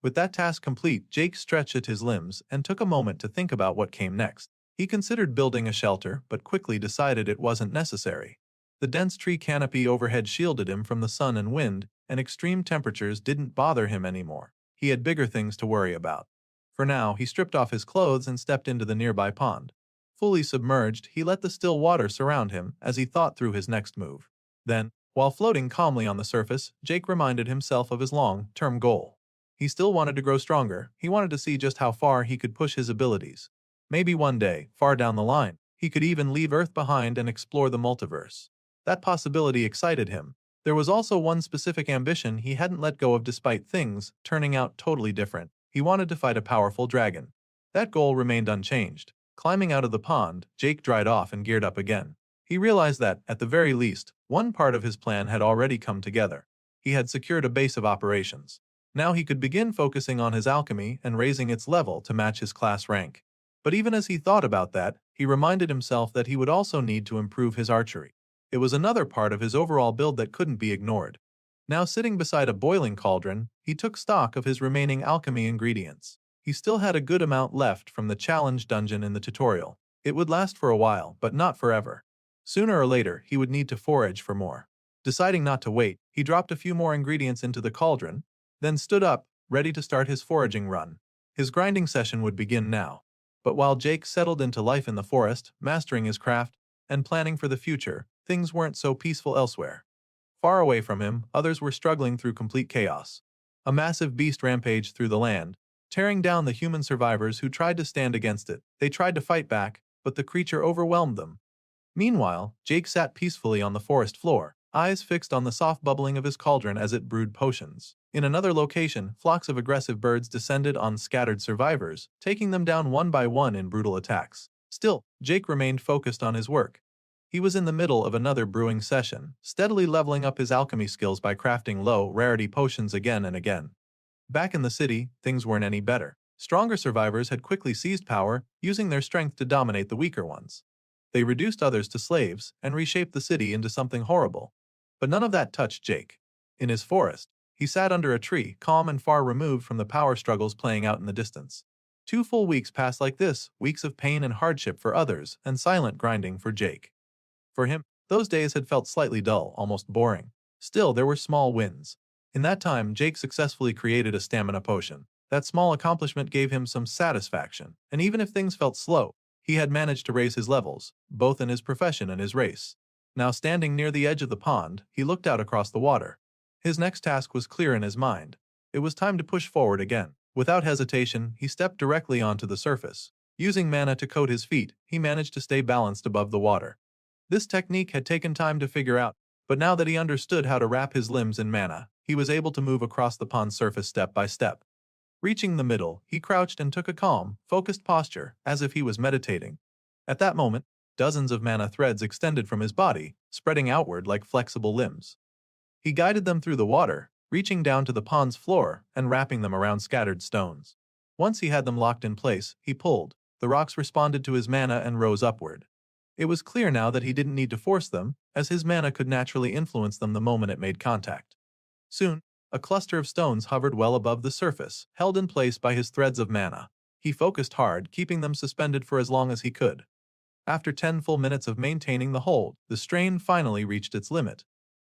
With that task complete, Jake stretched his limbs and took a moment to think about what came next. He considered building a shelter, but quickly decided it wasn't necessary. The dense tree canopy overhead shielded him from the sun and wind, and extreme temperatures didn't bother him anymore. He had bigger things to worry about. For now, he stripped off his clothes and stepped into the nearby pond. Fully submerged, he let the still water surround him as he thought through his next move. Then, while floating calmly on the surface, Jake reminded himself of his long-term goal. He still wanted to grow stronger. He wanted to see just how far he could push his abilities. Maybe one day, far down the line, he could even leave Earth behind and explore the multiverse. That possibility excited him. There was also one specific ambition he hadn't let go of despite things turning out totally different. He wanted to fight a powerful dragon. That goal remained unchanged. Climbing out of the pond, Jake dried off and geared up again. He realized that, at the very least, one part of his plan had already come together. He had secured a base of operations. Now he could begin focusing on his alchemy and raising its level to match his class rank. But even as he thought about that, he reminded himself that he would also need to improve his archery. It was another part of his overall build that couldn't be ignored. Now sitting beside a boiling cauldron, he took stock of his remaining alchemy ingredients. He still had a good amount left from the challenge dungeon in the tutorial. It would last for a while, but not forever. Sooner or later, he would need to forage for more. Deciding not to wait, he dropped a few more ingredients into the cauldron, then stood up, ready to start his foraging run. His grinding session would begin now. But while Jake settled into life in the forest, mastering his craft, and planning for the future, things weren't so peaceful elsewhere. Far away from him, others were struggling through complete chaos. A massive beast rampaged through the land, tearing down the human survivors who tried to stand against it. They tried to fight back, but the creature overwhelmed them. Meanwhile, Jake sat peacefully on the forest floor, eyes fixed on the soft bubbling of his cauldron as it brewed potions. In another location, flocks of aggressive birds descended on scattered survivors, taking them down one by one in brutal attacks. Still, Jake remained focused on his work. He was in the middle of another brewing session, steadily leveling up his alchemy skills by crafting low-rarity potions again and again. Back in the city, things weren't any better. Stronger survivors had quickly seized power, using their strength to dominate the weaker ones. They reduced others to slaves and reshaped the city into something horrible. But none of that touched Jake. In his forest, he sat under a tree, calm and far removed from the power struggles playing out in the distance. 2 full weeks passed like this, weeks of pain and hardship for others, and silent grinding for Jake. For him, those days had felt slightly dull, almost boring. Still, there were small wins. In that time, Jake successfully created a stamina potion. That small accomplishment gave him some satisfaction, and even if things felt slow, he had managed to raise his levels, both in his profession and his race. Now standing near the edge of the pond, he looked out across the water. His next task was clear in his mind. It was time to push forward again. Without hesitation, he stepped directly onto the surface. Using mana to coat his feet, he managed to stay balanced above the water. This technique had taken time to figure out, but now that he understood how to wrap his limbs in mana, he was able to move across the pond's surface step by step. Reaching the middle, he crouched and took a calm, focused posture, as if he was meditating. At that moment, dozens of mana threads extended from his body, spreading outward like flexible limbs. He guided them through the water, reaching down to the pond's floor and wrapping them around scattered stones. Once he had them locked in place, he pulled. The rocks responded to his mana and rose upward. It was clear now that he didn't need to force them, as his mana could naturally influence them the moment it made contact. Soon, a cluster of stones hovered well above the surface, held in place by his threads of mana. He focused hard, keeping them suspended for as long as he could. After 10 full minutes of maintaining the hold, the strain finally reached its limit.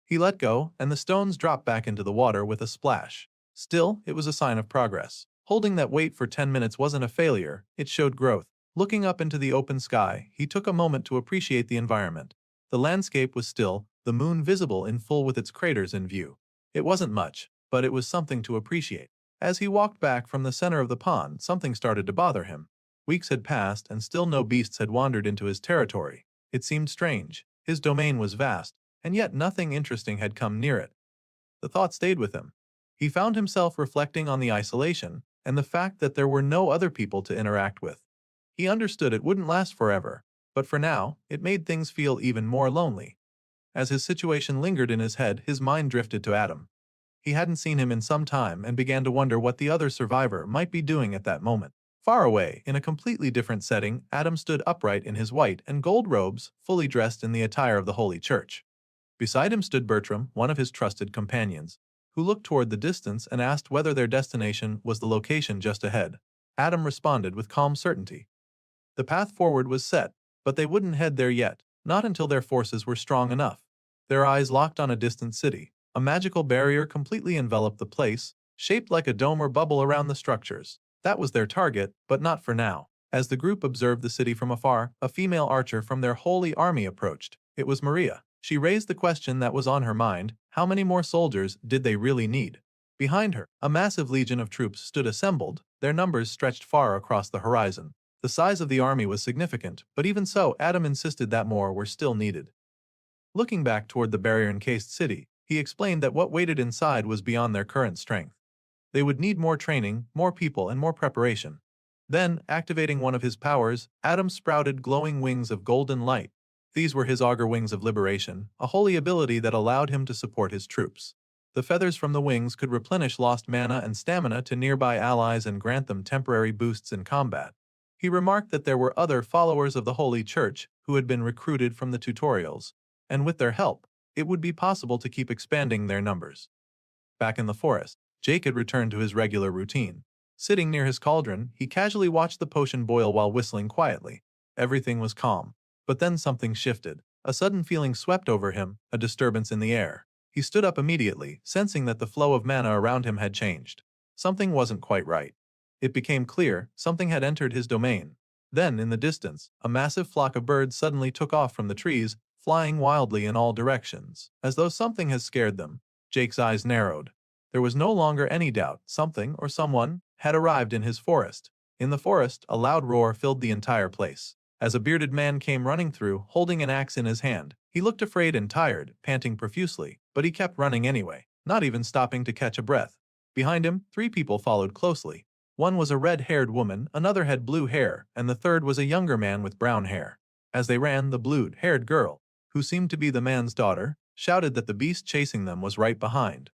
He let go, and the stones dropped back into the water with a splash. Still, it was a sign of progress. Holding that weight for 10 minutes wasn't a failure, it showed growth. Looking up into the open sky, he took a moment to appreciate the environment. The landscape was still, the moon visible in full with its craters in view. It wasn't much, but it was something to appreciate. As he walked back from the center of the pond, something started to bother him. Weeks had passed and still no beasts had wandered into his territory. It seemed strange. His domain was vast, and yet nothing interesting had come near it. The thought stayed with him. He found himself reflecting on the isolation and the fact that there were no other people to interact with. He understood it wouldn't last forever, but for now, it made things feel even more lonely. As his situation lingered in his head, his mind drifted to Adam. He hadn't seen him in some time and began to wonder what the other survivor might be doing at that moment. Far away, in a completely different setting, Adam stood upright in his white and gold robes, fully dressed in the attire of the Holy Church. Beside him stood Bertram, one of his trusted companions, who looked toward the distance and asked whether their destination was the location just ahead. Adam responded with calm certainty. The path forward was set, but they wouldn't head there yet, not until their forces were strong enough. Their eyes locked on a distant city. A magical barrier completely enveloped the place, shaped like a dome or bubble around the structures. That was their target, but not for now. As the group observed the city from afar, a female archer from their holy army approached. It was Maria. She raised the question that was on her mind: how many more soldiers did they really need? Behind her, a massive legion of troops stood assembled, their numbers stretched far across the horizon. The size of the army was significant, but even so, Adam insisted that more were still needed. Looking back toward the barrier-encased city, he explained that what waited inside was beyond their current strength. They would need more training, more people, and more preparation. Then, activating one of his powers, Adam sprouted glowing wings of golden light. These were his augur wings of liberation, a holy ability that allowed him to support his troops. The feathers from the wings could replenish lost mana and stamina to nearby allies and grant them temporary boosts in combat. He remarked that there were other followers of the Holy Church who had been recruited from the tutorials, and with their help, it would be possible to keep expanding their numbers. Back in the forest, Jake had returned to his regular routine. Sitting near his cauldron, he casually watched the potion boil while whistling quietly. Everything was calm. But then something shifted. A sudden feeling swept over him, a disturbance in the air. He stood up immediately, sensing that the flow of mana around him had changed. Something wasn't quite right. It became clear something had entered his domain. Then, in the distance, a massive flock of birds suddenly took off from the trees, flying wildly in all directions, as though something had scared them. Jake's eyes narrowed. There was no longer any doubt something or someone had arrived in his forest. In the forest, a loud roar filled the entire place. As a bearded man came running through, holding an axe in his hand, he looked afraid and tired, panting profusely, but he kept running anyway, not even stopping to catch a breath. Behind him, 3 people followed closely. One was a red-haired woman, another had blue hair, and the third was a younger man with brown hair. As they ran, the blue-haired girl, who seemed to be the man's daughter, shouted that the beast chasing them was right behind.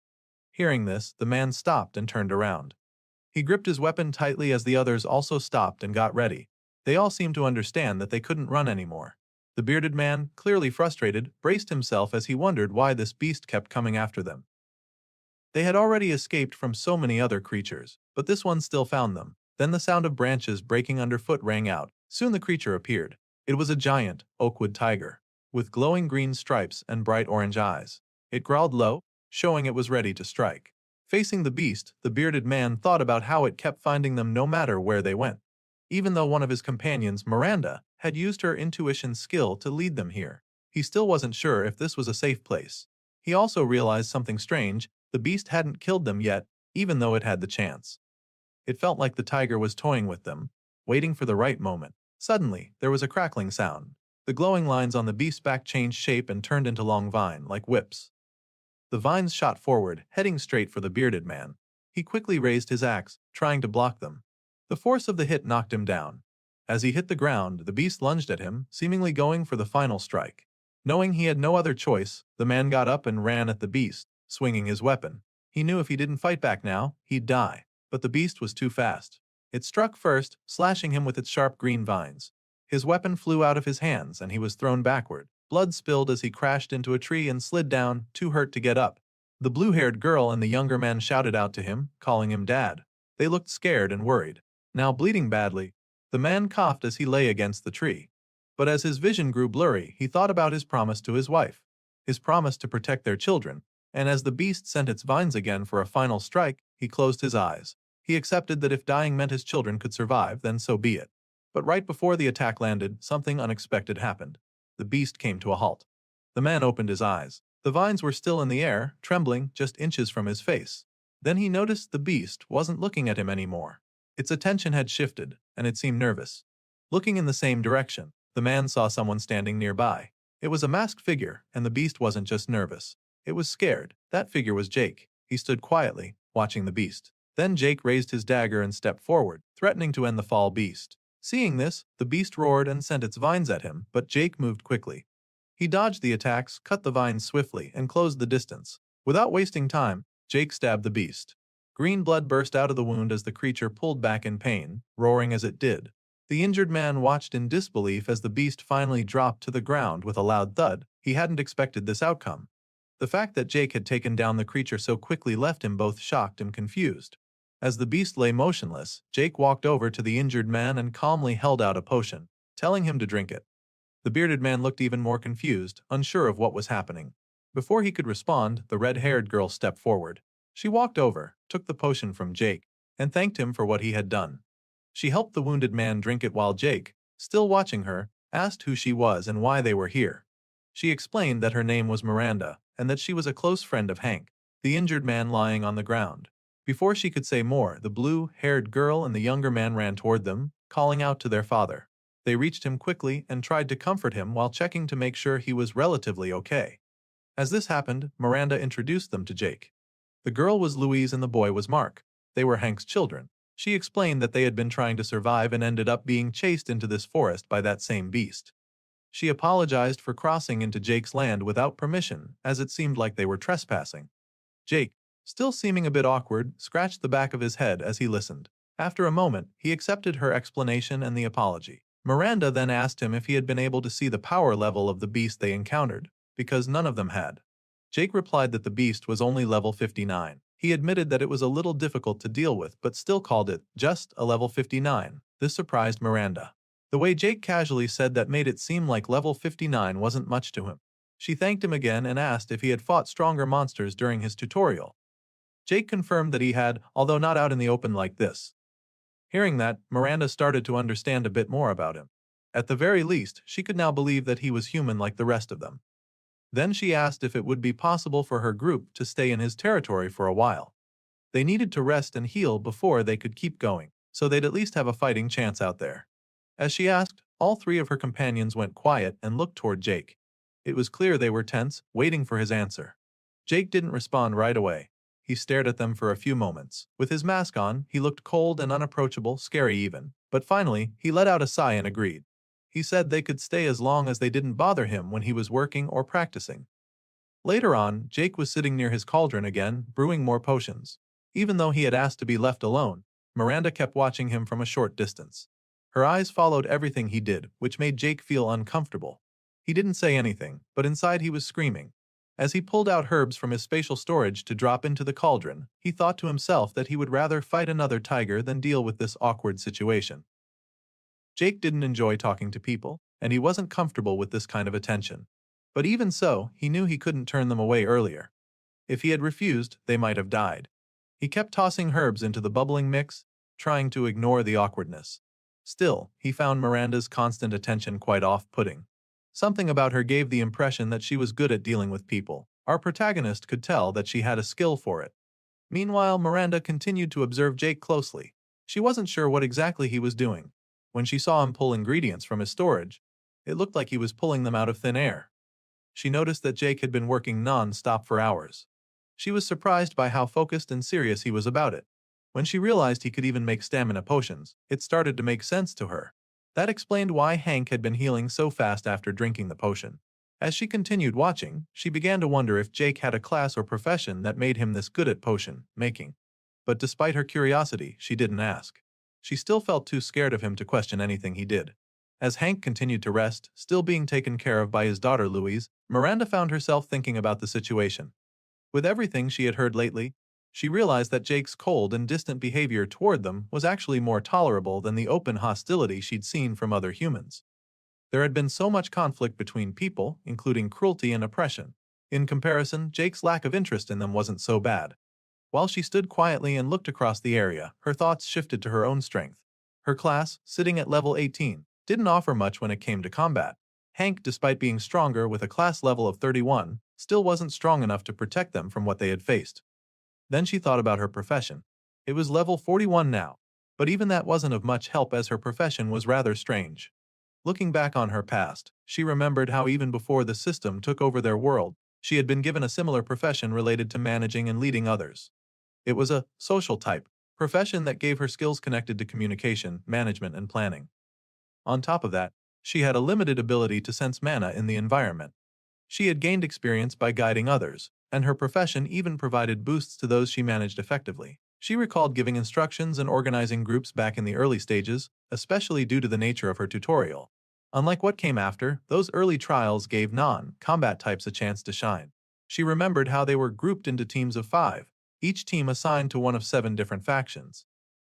Hearing this, the man stopped and turned around. He gripped his weapon tightly as the others also stopped and got ready. They all seemed to understand that they couldn't run anymore. The bearded man, clearly frustrated, braced himself as he wondered why this beast kept coming after them. They had already escaped from so many other creatures, but this one still found them. Then the sound of branches breaking underfoot rang out. Soon the creature appeared. It was a giant, oakwood tiger, with glowing green stripes and bright orange eyes. It growled low, showing it was ready to strike. Facing the beast, the bearded man thought about how it kept finding them no matter where they went. Even though one of his companions, Miranda, had used her intuition skill to lead them here, he still wasn't sure if this was a safe place. He also realized something strange: the beast hadn't killed them yet, even though it had the chance. It felt like the tiger was toying with them, waiting for the right moment. Suddenly, there was a crackling sound. The glowing lines on the beast's back changed shape and turned into long vine-like whips. The vines shot forward, heading straight for the bearded man. He quickly raised his axe, trying to block them. The force of the hit knocked him down. As he hit the ground, the beast lunged at him, seemingly going for the final strike. Knowing he had no other choice, the man got up and ran at the beast, swinging his weapon. He knew if he didn't fight back now, he'd die. But the beast was too fast. It struck first, slashing him with its sharp green vines. His weapon flew out of his hands and he was thrown backward. Blood spilled as he crashed into a tree and slid down, too hurt to get up. The blue-haired girl and the younger man shouted out to him, calling him Dad. They looked scared and worried. Now bleeding badly, the man coughed as he lay against the tree. But as his vision grew blurry, he thought about his promise to his wife, his promise to protect their children, and as the beast sent its vines again for a final strike, he closed his eyes. He accepted that if dying meant his children could survive, then so be it. But right before the attack landed, something unexpected happened. The beast came to a halt. The man opened his eyes. The vines were still in the air, trembling just inches from his face. Then he noticed the beast wasn't looking at him anymore. Its attention had shifted, and it seemed nervous. Looking in the same direction, the man saw someone standing nearby. It was a masked figure, and the beast wasn't just nervous. It was scared. That figure was Jake. He stood quietly, watching the beast. Then Jake raised his dagger and stepped forward, threatening to end the fall beast. Seeing this, the beast roared and sent its vines at him, but Jake moved quickly. He dodged the attacks, cut the vines swiftly, and closed the distance. Without wasting time, Jake stabbed the beast. Green blood burst out of the wound as the creature pulled back in pain, roaring as it did. The injured man watched in disbelief as the beast finally dropped to the ground with a loud thud. He hadn't expected this outcome. The fact that Jake had taken down the creature so quickly left him both shocked and confused. As the beast lay motionless, Jake walked over to the injured man and calmly held out a potion, telling him to drink it. The bearded man looked even more confused, unsure of what was happening. Before he could respond, the red-haired girl stepped forward. She walked over, took the potion from Jake, and thanked him for what he had done. She helped the wounded man drink it while Jake, still watching her, asked who she was and why they were here. She explained that her name was Miranda, and that she was a close friend of Hank, the injured man lying on the ground. Before she could say more, the blue-haired girl and the younger man ran toward them, calling out to their father. They reached him quickly and tried to comfort him while checking to make sure he was relatively okay. As this happened, Miranda introduced them to Jake. The girl was Louise and the boy was Mark. They were Hank's children. She explained that they had been trying to survive and ended up being chased into this forest by that same beast. She apologized for crossing into Jake's land without permission, as it seemed like they were trespassing. Jake, still seeming a bit awkward, scratched the back of his head as he listened. After a moment, he accepted her explanation and the apology. Miranda then asked him if he had been able to see the power level of the beast they encountered, because none of them had. Jake replied that the beast was only level 59. He admitted that it was a little difficult to deal with but still called it just a level 59. This surprised Miranda. The way Jake casually said that made it seem like level 59 wasn't much to him. She thanked him again and asked if he had fought stronger monsters during his tutorial. Jake confirmed that he had, although not out in the open like this. Hearing that, Miranda started to understand a bit more about him. At the very least, she could now believe that he was human like the rest of them. Then she asked if it would be possible for her group to stay in his territory for a while. They needed to rest and heal before they could keep going, so they'd at least have a fighting chance out there. As she asked, all three of her companions went quiet and looked toward Jake. It was clear they were tense, waiting for his answer. Jake didn't respond right away. He stared at them for a few moments. With his mask on, he looked cold and unapproachable, scary even. But finally, he let out a sigh and agreed. He said they could stay as long as they didn't bother him when he was working or practicing. Later on, Jake was sitting near his cauldron again, brewing more potions. Even though he had asked to be left alone, Miranda kept watching him from a short distance. Her eyes followed everything he did, which made Jake feel uncomfortable. He didn't say anything, but inside he was screaming. As he pulled out herbs from his spatial storage to drop into the cauldron, he thought to himself that he would rather fight another tiger than deal with this awkward situation. Jake didn't enjoy talking to people, and he wasn't comfortable with this kind of attention. But even so, he knew he couldn't turn them away earlier. If he had refused, they might have died. He kept tossing herbs into the bubbling mix, trying to ignore the awkwardness. Still, he found Miranda's constant attention quite off-putting. Something about her gave the impression that she was good at dealing with people. Our protagonist could tell that she had a skill for it. Meanwhile, Miranda continued to observe Jake closely. She wasn't sure what exactly he was doing. When she saw him pull ingredients from his storage, it looked like he was pulling them out of thin air. She noticed that Jake had been working non-stop for hours. She was surprised by how focused and serious he was about it. When she realized he could even make stamina potions, it started to make sense to her. That explained why Hank had been healing so fast after drinking the potion. As she continued watching, she began to wonder if Jake had a class or profession that made him this good at potion making. But despite her curiosity, she didn't ask. She still felt too scared of him to question anything he did. As Hank continued to rest, still being taken care of by his daughter Louise, Miranda found herself thinking about the situation. With everything she had heard lately, she realized that Jake's cold and distant behavior toward them was actually more tolerable than the open hostility she'd seen from other humans. There had been so much conflict between people, including cruelty and oppression. In comparison, Jake's lack of interest in them wasn't so bad. While she stood quietly and looked across the area, her thoughts shifted to her own strength. Her class, sitting at level 18, didn't offer much when it came to combat. Hank, despite being stronger with a class level of 31, still wasn't strong enough to protect them from what they had faced. Then she thought about her profession. It was level 41 now, but even that wasn't of much help as her profession was rather strange. Looking back on her past, she remembered how even before the system took over their world, she had been given a similar profession related to managing and leading others. It was a social type profession that gave her skills connected to communication, management, and planning. On top of that, she had a limited ability to sense mana in the environment. She had gained experience by guiding others, and her profession even provided boosts to those she managed effectively. She recalled giving instructions and organizing groups back in the early stages, especially due to the nature of her tutorial. Unlike what came after, those early trials gave non-combat types a chance to shine. She remembered how they were grouped into teams of 5, each team assigned to one of 7 different factions.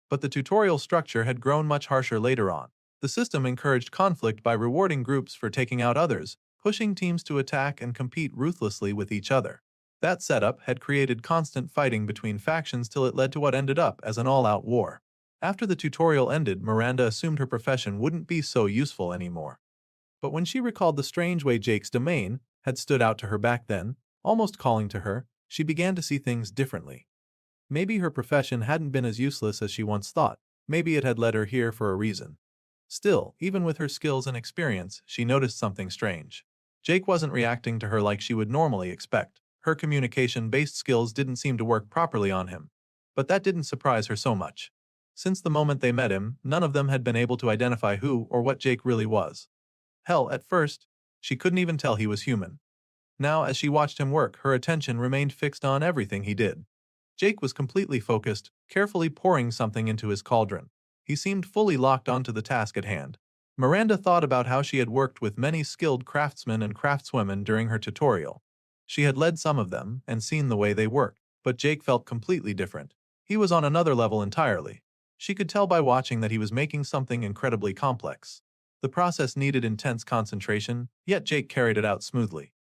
But the tutorial structure had grown much harsher later on. The system encouraged conflict by rewarding groups for taking out others, pushing teams to attack and compete ruthlessly with each other. That setup had created constant fighting between factions till it led to what ended up as an all-out war. After the tutorial ended, Miranda assumed her profession wouldn't be so useful anymore. But when she recalled the strange way Jake's domain had stood out to her back then, almost calling to her, she began to see things differently. Maybe her profession hadn't been as useless as she once thought. Maybe it had led her here for a reason. Still, even with her skills and experience, she noticed something strange. Jake wasn't reacting to her like she would normally expect. Her communication-based skills didn't seem to work properly on him. But that didn't surprise her so much. Since the moment they met him, none of them had been able to identify who or what Jake really was. Hell, at first, she couldn't even tell he was human. Now, as she watched him work, her attention remained fixed on everything he did. Jake was completely focused, carefully pouring something into his cauldron. He seemed fully locked onto the task at hand. Miranda thought about how she had worked with many skilled craftsmen and craftswomen during her tutorial. She had led some of them and seen the way they worked, but Jake felt completely different. He was on another level entirely. She could tell by watching that he was making something incredibly complex. The process needed intense concentration, yet Jake carried it out smoothly.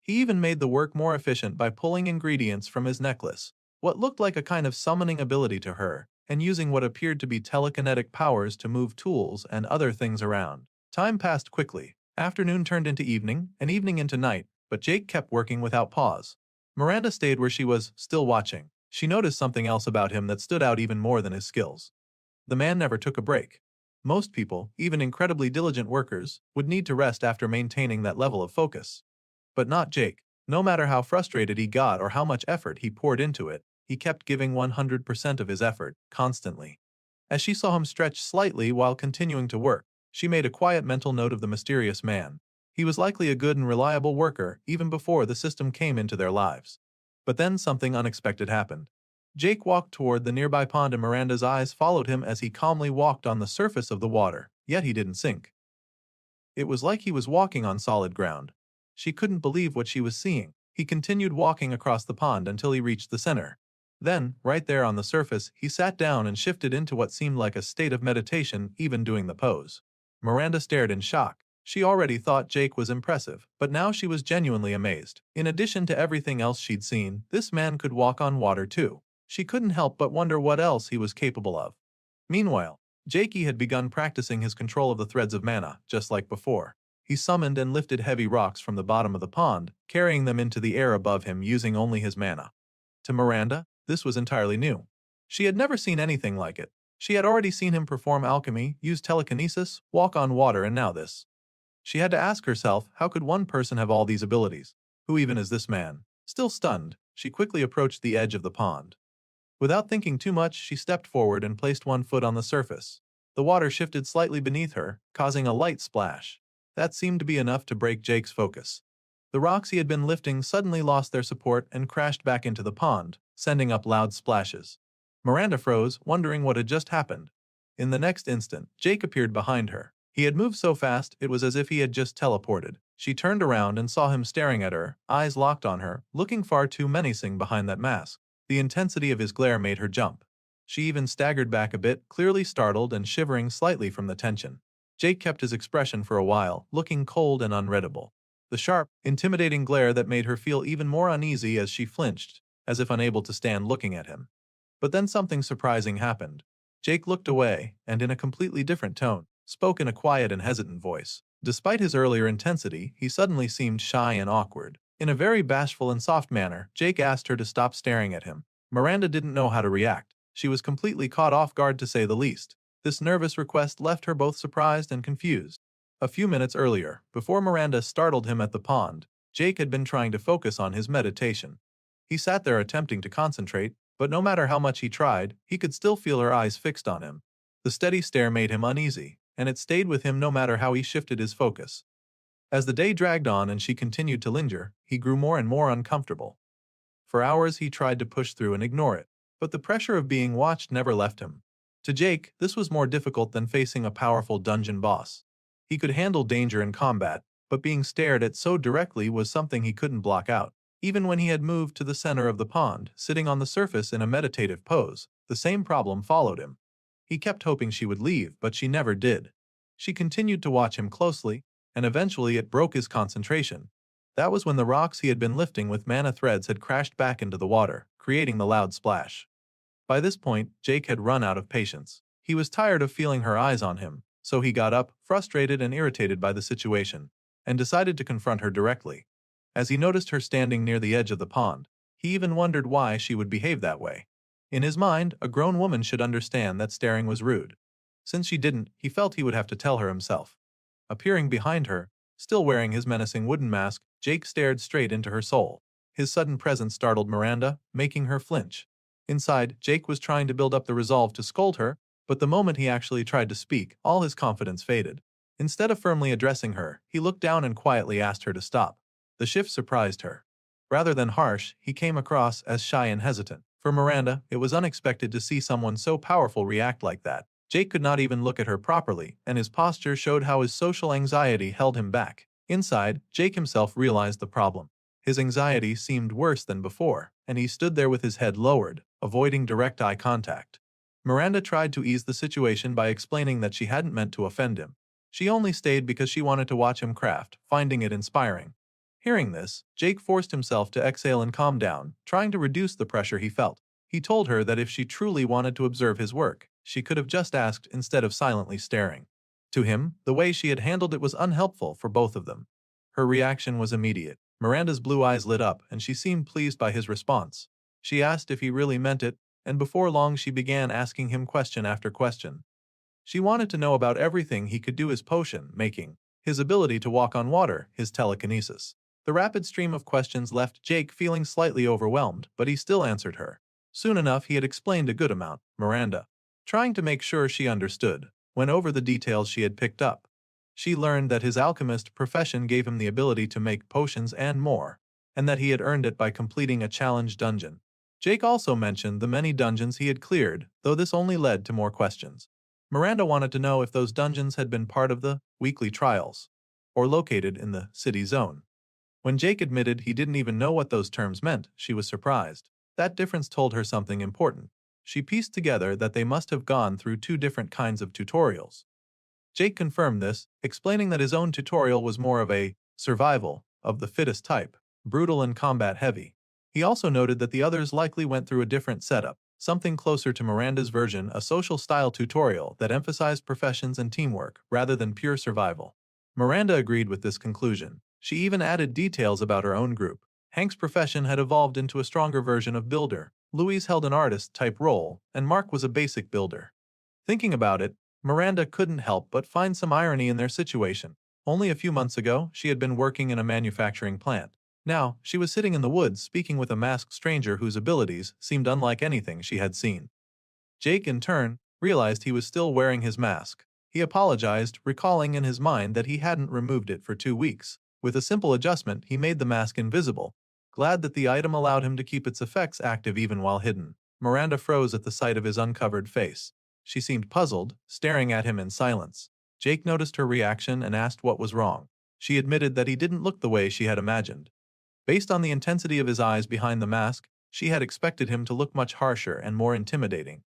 He even made the work more efficient by pulling ingredients from his necklace, what looked like a kind of summoning ability to her, and using what appeared to be telekinetic powers to move tools and other things around. Time passed quickly. Afternoon turned into evening, and evening into night, but Jake kept working without pause. Miranda stayed where she was, still watching. She noticed something else about him that stood out even more than his skills. The man never took a break. Most people, even incredibly diligent workers, would need to rest after maintaining that level of focus. But not Jake. No matter how frustrated he got or how much effort he poured into it, he kept giving 100% of his effort, constantly. As she saw him stretch slightly while continuing to work, she made a quiet mental note of the mysterious man. He was likely a good and reliable worker even before the system came into their lives. But then something unexpected happened. Jake walked toward the nearby pond and Miranda's eyes followed him as he calmly walked on the surface of the water, yet he didn't sink. It was like he was walking on solid ground. She couldn't believe what she was seeing. He continued walking across the pond until he reached the center. Then, right there on the surface, he sat down and shifted into what seemed like a state of meditation, even doing the pose. Miranda stared in shock. She already thought Jake was impressive, but now she was genuinely amazed. In addition to everything else she'd seen, this man could walk on water too. She couldn't help but wonder what else he was capable of. Meanwhile, Jakey had begun practicing his control of the threads of mana, just like before. He summoned and lifted heavy rocks from the bottom of the pond, carrying them into the air above him using only his mana. To Miranda, this was entirely new. She had never seen anything like it. She had already seen him perform alchemy, use telekinesis, walk on water, and now this. She had to ask herself, how could one person have all these abilities? Who even is this man? Still stunned, she quickly approached the edge of the pond. Without thinking too much, she stepped forward and placed one foot on the surface. The water shifted slightly beneath her, causing a light splash. That seemed to be enough to break Jake's focus. The rocks he had been lifting suddenly lost their support and crashed back into the pond, sending up loud splashes. Miranda froze, wondering what had just happened. In the next instant, Jake appeared behind her. He had moved so fast, it was as if he had just teleported. She turned around and saw him staring at her, eyes locked on her, looking far too menacing behind that mask. The intensity of his glare made her jump. She even staggered back a bit, clearly startled and shivering slightly from the tension. Jake kept his expression for a while, looking cold and unreadable. The sharp, intimidating glare that made her feel even more uneasy as she flinched, as if unable to stand looking at him. But then something surprising happened. Jake looked away, and in a completely different tone, spoke in a quiet and hesitant voice. Despite his earlier intensity, he suddenly seemed shy and awkward. In a very bashful and soft manner, Jake asked her to stop staring at him. Miranda didn't know how to react. She was completely caught off guard to say the least. This nervous request left her both surprised and confused. A few minutes earlier, before Miranda startled him at the pond, Jake had been trying to focus on his meditation. He sat there attempting to concentrate, but no matter how much he tried, he could still feel her eyes fixed on him. The steady stare made him uneasy, and it stayed with him no matter how he shifted his focus. As the day dragged on and she continued to linger, he grew more and more uncomfortable. For hours he tried to push through and ignore it, but the pressure of being watched never left him. To Jake, this was more difficult than facing a powerful dungeon boss. He could handle danger in combat, but being stared at so directly was something he couldn't block out. Even when he had moved to the center of the pond, sitting on the surface in a meditative pose, the same problem followed him. He kept hoping she would leave, but she never did. She continued to watch him closely, and eventually it broke his concentration. That was when the rocks he had been lifting with mana threads had crashed back into the water, creating the loud splash. By this point, Jake had run out of patience. He was tired of feeling her eyes on him, so he got up, frustrated and irritated by the situation, and decided to confront her directly. As he noticed her standing near the edge of the pond, he even wondered why she would behave that way. In his mind, a grown woman should understand that staring was rude. Since she didn't, he felt he would have to tell her himself. Appearing behind her, still wearing his menacing wooden mask, Jake stared straight into her soul. His sudden presence startled Miranda, making her flinch. Inside, Jake was trying to build up the resolve to scold her, but the moment he actually tried to speak, all his confidence faded. Instead of firmly addressing her, he looked down and quietly asked her to stop. The shift surprised her. Rather than harsh, he came across as shy and hesitant. For Miranda, it was unexpected to see someone so powerful react like that. Jake could not even look at her properly, and his posture showed how his social anxiety held him back. Inside, Jake himself realized the problem. His anxiety seemed worse than before, and he stood there with his head lowered, avoiding direct eye contact. Miranda tried to ease the situation by explaining that she hadn't meant to offend him. She only stayed because she wanted to watch him craft, finding it inspiring. Hearing this, Jake forced himself to exhale and calm down, trying to reduce the pressure he felt. He told her that if she truly wanted to observe his work, she could have just asked instead of silently staring. To him, the way she had handled it was unhelpful for both of them. Her reaction was immediate. Miranda's blue eyes lit up, and she seemed pleased by his response. She asked if he really meant it, and before long she began asking him question after question. She wanted to know about everything he could do: his potion making, his ability to walk on water, his telekinesis. The rapid stream of questions left Jake feeling slightly overwhelmed, but he still answered her. Soon enough he had explained a good amount. Miranda, trying to make sure she understood, went over the details she had picked up. She learned that his alchemist profession gave him the ability to make potions and more, and that he had earned it by completing a challenge dungeon. Jake also mentioned the many dungeons he had cleared, though this only led to more questions. Miranda wanted to know if those dungeons had been part of the weekly trials, or located in the city zone. When Jake admitted he didn't even know what those terms meant, she was surprised. That difference told her something important. She pieced together that they must have gone through two different kinds of tutorials. Jake confirmed this, explaining that his own tutorial was more of a survival of the fittest type, brutal and combat-heavy. He also noted that the others likely went through a different setup, something closer to Miranda's version, a social-style tutorial that emphasized professions and teamwork rather than pure survival. Miranda agreed with this conclusion. She even added details about her own group. Hank's profession had evolved into a stronger version of builder. Louise held an artist-type role, and Mark was a basic builder. Thinking about it, Miranda couldn't help but find some irony in their situation. Only a few months ago, she had been working in a manufacturing plant. Now, she was sitting in the woods speaking with a masked stranger whose abilities seemed unlike anything she had seen. Jake, in turn, realized he was still wearing his mask. He apologized, recalling in his mind that he hadn't removed it for 2 weeks. With a simple adjustment, he made the mask invisible, glad that the item allowed him to keep its effects active even while hidden. Miranda froze at the sight of his uncovered face. She seemed puzzled, staring at him in silence. Jake noticed her reaction and asked what was wrong. She admitted that he didn't look the way she had imagined. Based on the intensity of his eyes behind the mask, she had expected him to look much harsher and more intimidating.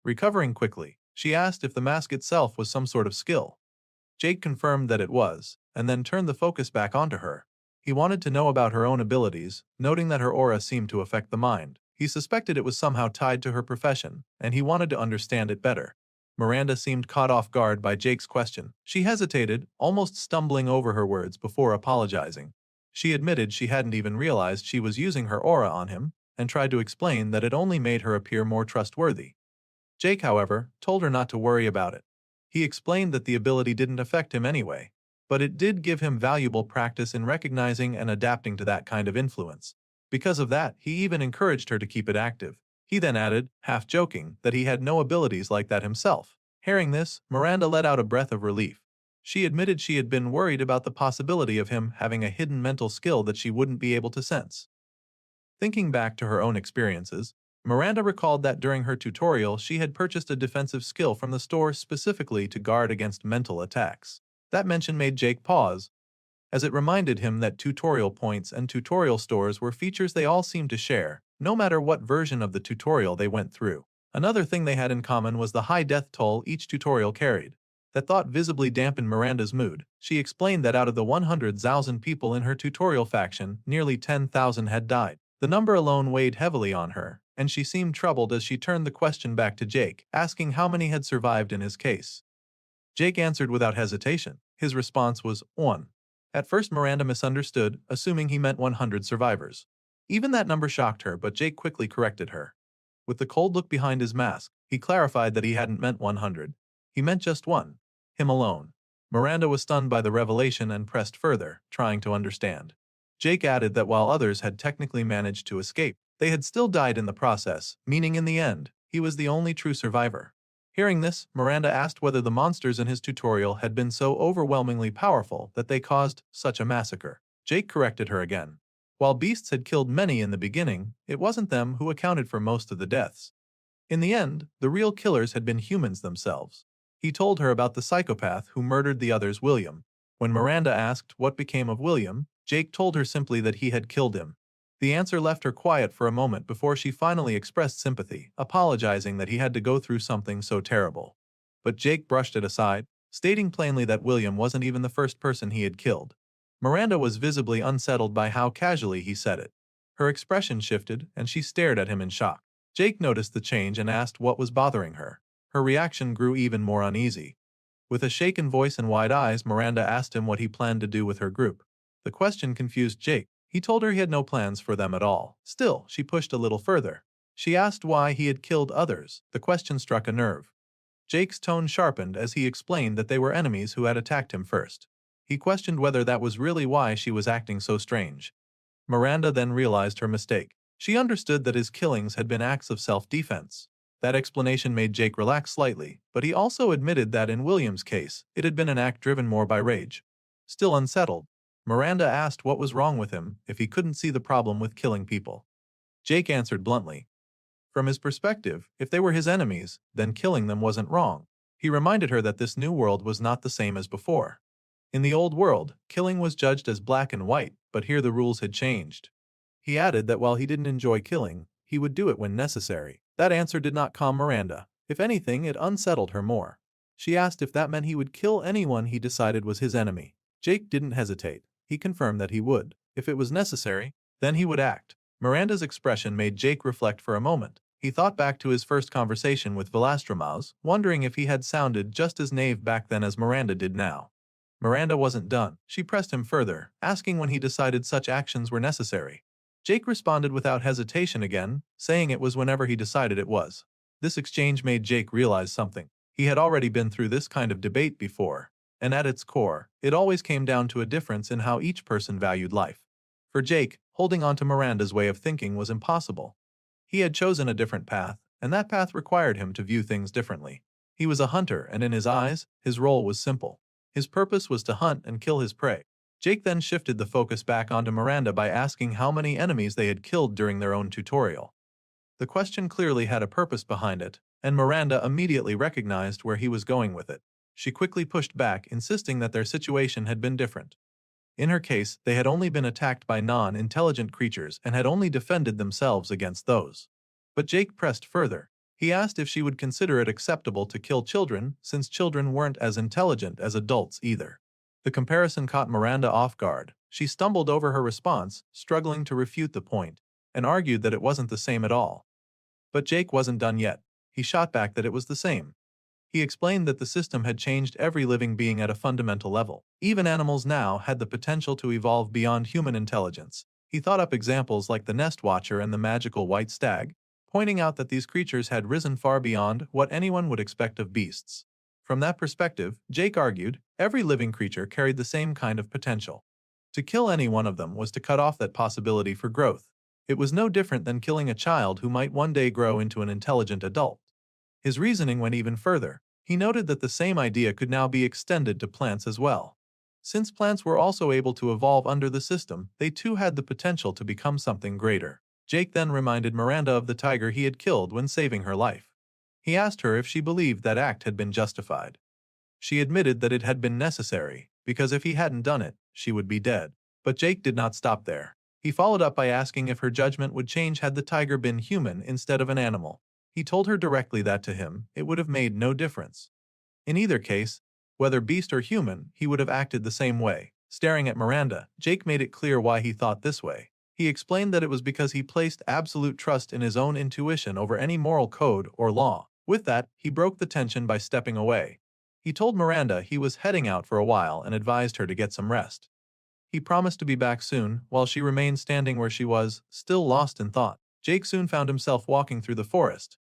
Recovering quickly, she asked if the mask itself was some sort of skill. Jake confirmed that it was, and then turned the focus back onto her. He wanted to know about her own abilities, noting that her aura seemed to affect the mind. He suspected it was somehow tied to her profession, and he wanted to understand it better. Miranda seemed caught off guard by Jake's question. She hesitated, almost stumbling over her words before apologizing. She admitted she hadn't even realized she was using her aura on him, and tried to explain that it only made her appear more trustworthy. Jake, however, told her not to worry about it. He explained that the ability didn't affect him anyway, but it did give him valuable practice in recognizing and adapting to that kind of influence. Because of that, he even encouraged her to keep it active. He then added, half joking, that he had no abilities like that himself. Hearing this, Miranda let out a breath of relief. She admitted she had been worried about the possibility of him having a hidden mental skill that she wouldn't be able to sense. Thinking back to her own experiences, Miranda recalled that during her tutorial she had purchased a defensive skill from the store specifically to guard against mental attacks. That mention made Jake pause, as it reminded him that tutorial points and tutorial stores were features they all seemed to share, no matter what version of the tutorial they went through. Another thing they had in common was the high death toll each tutorial carried. That thought visibly dampened Miranda's mood. She explained that out of the 100,000 people in her tutorial faction, nearly 10,000 had died. The number alone weighed heavily on her, and she seemed troubled as she turned the question back to Jake, asking how many had survived in his case. Jake answered without hesitation. His response was 1. At first Miranda misunderstood, assuming he meant 100 survivors. Even that number shocked her, but Jake quickly corrected her. With the cold look behind his mask, he clarified that he hadn't meant 100. He meant just 1. Him alone. Miranda was stunned by the revelation and pressed further, trying to understand. Jake added that while others had technically managed to escape, they had still died in the process, meaning in the end, he was the only true survivor. Hearing this, Miranda asked whether the monsters in his tutorial had been so overwhelmingly powerful that they caused such a massacre. Jake corrected her again. While beasts had killed many in the beginning, it wasn't them who accounted for most of the deaths. In the end, the real killers had been humans themselves. He told her about the psychopath who murdered the others, William. When Miranda asked what became of William, Jake told her simply that he had killed him. The answer left her quiet for a moment before she finally expressed sympathy, apologizing that he had to go through something so terrible. But Jake brushed it aside, stating plainly that William wasn't even the first person he had killed. Miranda was visibly unsettled by how casually he said it. Her expression shifted, and she stared at him in shock. Jake noticed the change and asked what was bothering her. Her reaction grew even more uneasy. With a shaken voice and wide eyes, Miranda asked him what he planned to do with her group. The question confused Jake. He told her he had no plans for them at all. Still, she pushed a little further. She asked why he had killed others. The question struck a nerve. Jake's tone sharpened as he explained that they were enemies who had attacked him first. He questioned whether that was really why she was acting so strange. Miranda then realized her mistake. She understood that his killings had been acts of self-defense. That explanation made Jake relax slightly, but he also admitted that in William's case, it had been an act driven more by rage. Still unsettled, Miranda asked what was wrong with him if he couldn't see the problem with killing people. Jake answered bluntly. From his perspective, if they were his enemies, then killing them wasn't wrong. He reminded her that this new world was not the same as before. In the old world, killing was judged as black and white, but here the rules had changed. He added that while he didn't enjoy killing, he would do it when necessary. That answer did not calm Miranda. If anything, it unsettled her more. She asked if that meant he would kill anyone he decided was his enemy. Jake didn't hesitate. He confirmed that he would. If it was necessary, then he would act. Miranda's expression made Jake reflect for a moment. He thought back to his first conversation with Velastromaus, wondering if he had sounded just as naive back then as Miranda did now. Miranda wasn't done. She pressed him further, asking when he decided such actions were necessary. Jake responded without hesitation again, saying it was whenever he decided it was. This exchange made Jake realize something. He had already been through this kind of debate before, and at its core, it always came down to a difference in how each person valued life. For Jake, holding on to Miranda's way of thinking was impossible. He had chosen a different path, and that path required him to view things differently. He was a hunter, and in his eyes, his role was simple. His purpose was to hunt and kill his prey. Jake then shifted the focus back onto Miranda by asking how many enemies they had killed during their own tutorial. The question clearly had a purpose behind it, and Miranda immediately recognized where he was going with it. She quickly pushed back, insisting that their situation had been different. In her case, they had only been attacked by non-intelligent creatures and had only defended themselves against those. But Jake pressed further. He asked if she would consider it acceptable to kill children, since children weren't as intelligent as adults either. The comparison caught Miranda off guard. She stumbled over her response, struggling to refute the point, and argued that it wasn't the same at all. But Jake wasn't done yet. He shot back that it was the same. He explained that the system had changed every living being at a fundamental level. Even animals now had the potential to evolve beyond human intelligence. He thought up examples like the nest watcher and the magical white stag, pointing out that these creatures had risen far beyond what anyone would expect of beasts. From that perspective, Jake argued, every living creature carried the same kind of potential. To kill any one of them was to cut off that possibility for growth. It was no different than killing a child who might one day grow into an intelligent adult. His reasoning went even further. He noted that the same idea could now be extended to plants as well. Since plants were also able to evolve under the system, they too had the potential to become something greater. Jake then reminded Miranda of the tiger he had killed when saving her life. He asked her if she believed that act had been justified. She admitted that it had been necessary, because if he hadn't done it, she would be dead. But Jake did not stop there. He followed up by asking if her judgment would change had the tiger been human instead of an animal. He told her directly that to him, it would have made no difference. In either case, whether beast or human, he would have acted the same way. Staring at Miranda, Jake made it clear why he thought this way. He explained that it was because he placed absolute trust in his own intuition over any moral code or law. With that, he broke the tension by stepping away. He told Miranda he was heading out for a while and advised her to get some rest. He promised to be back soon, while she remained standing where she was, still lost in thought. Jake soon found himself walking through the forest.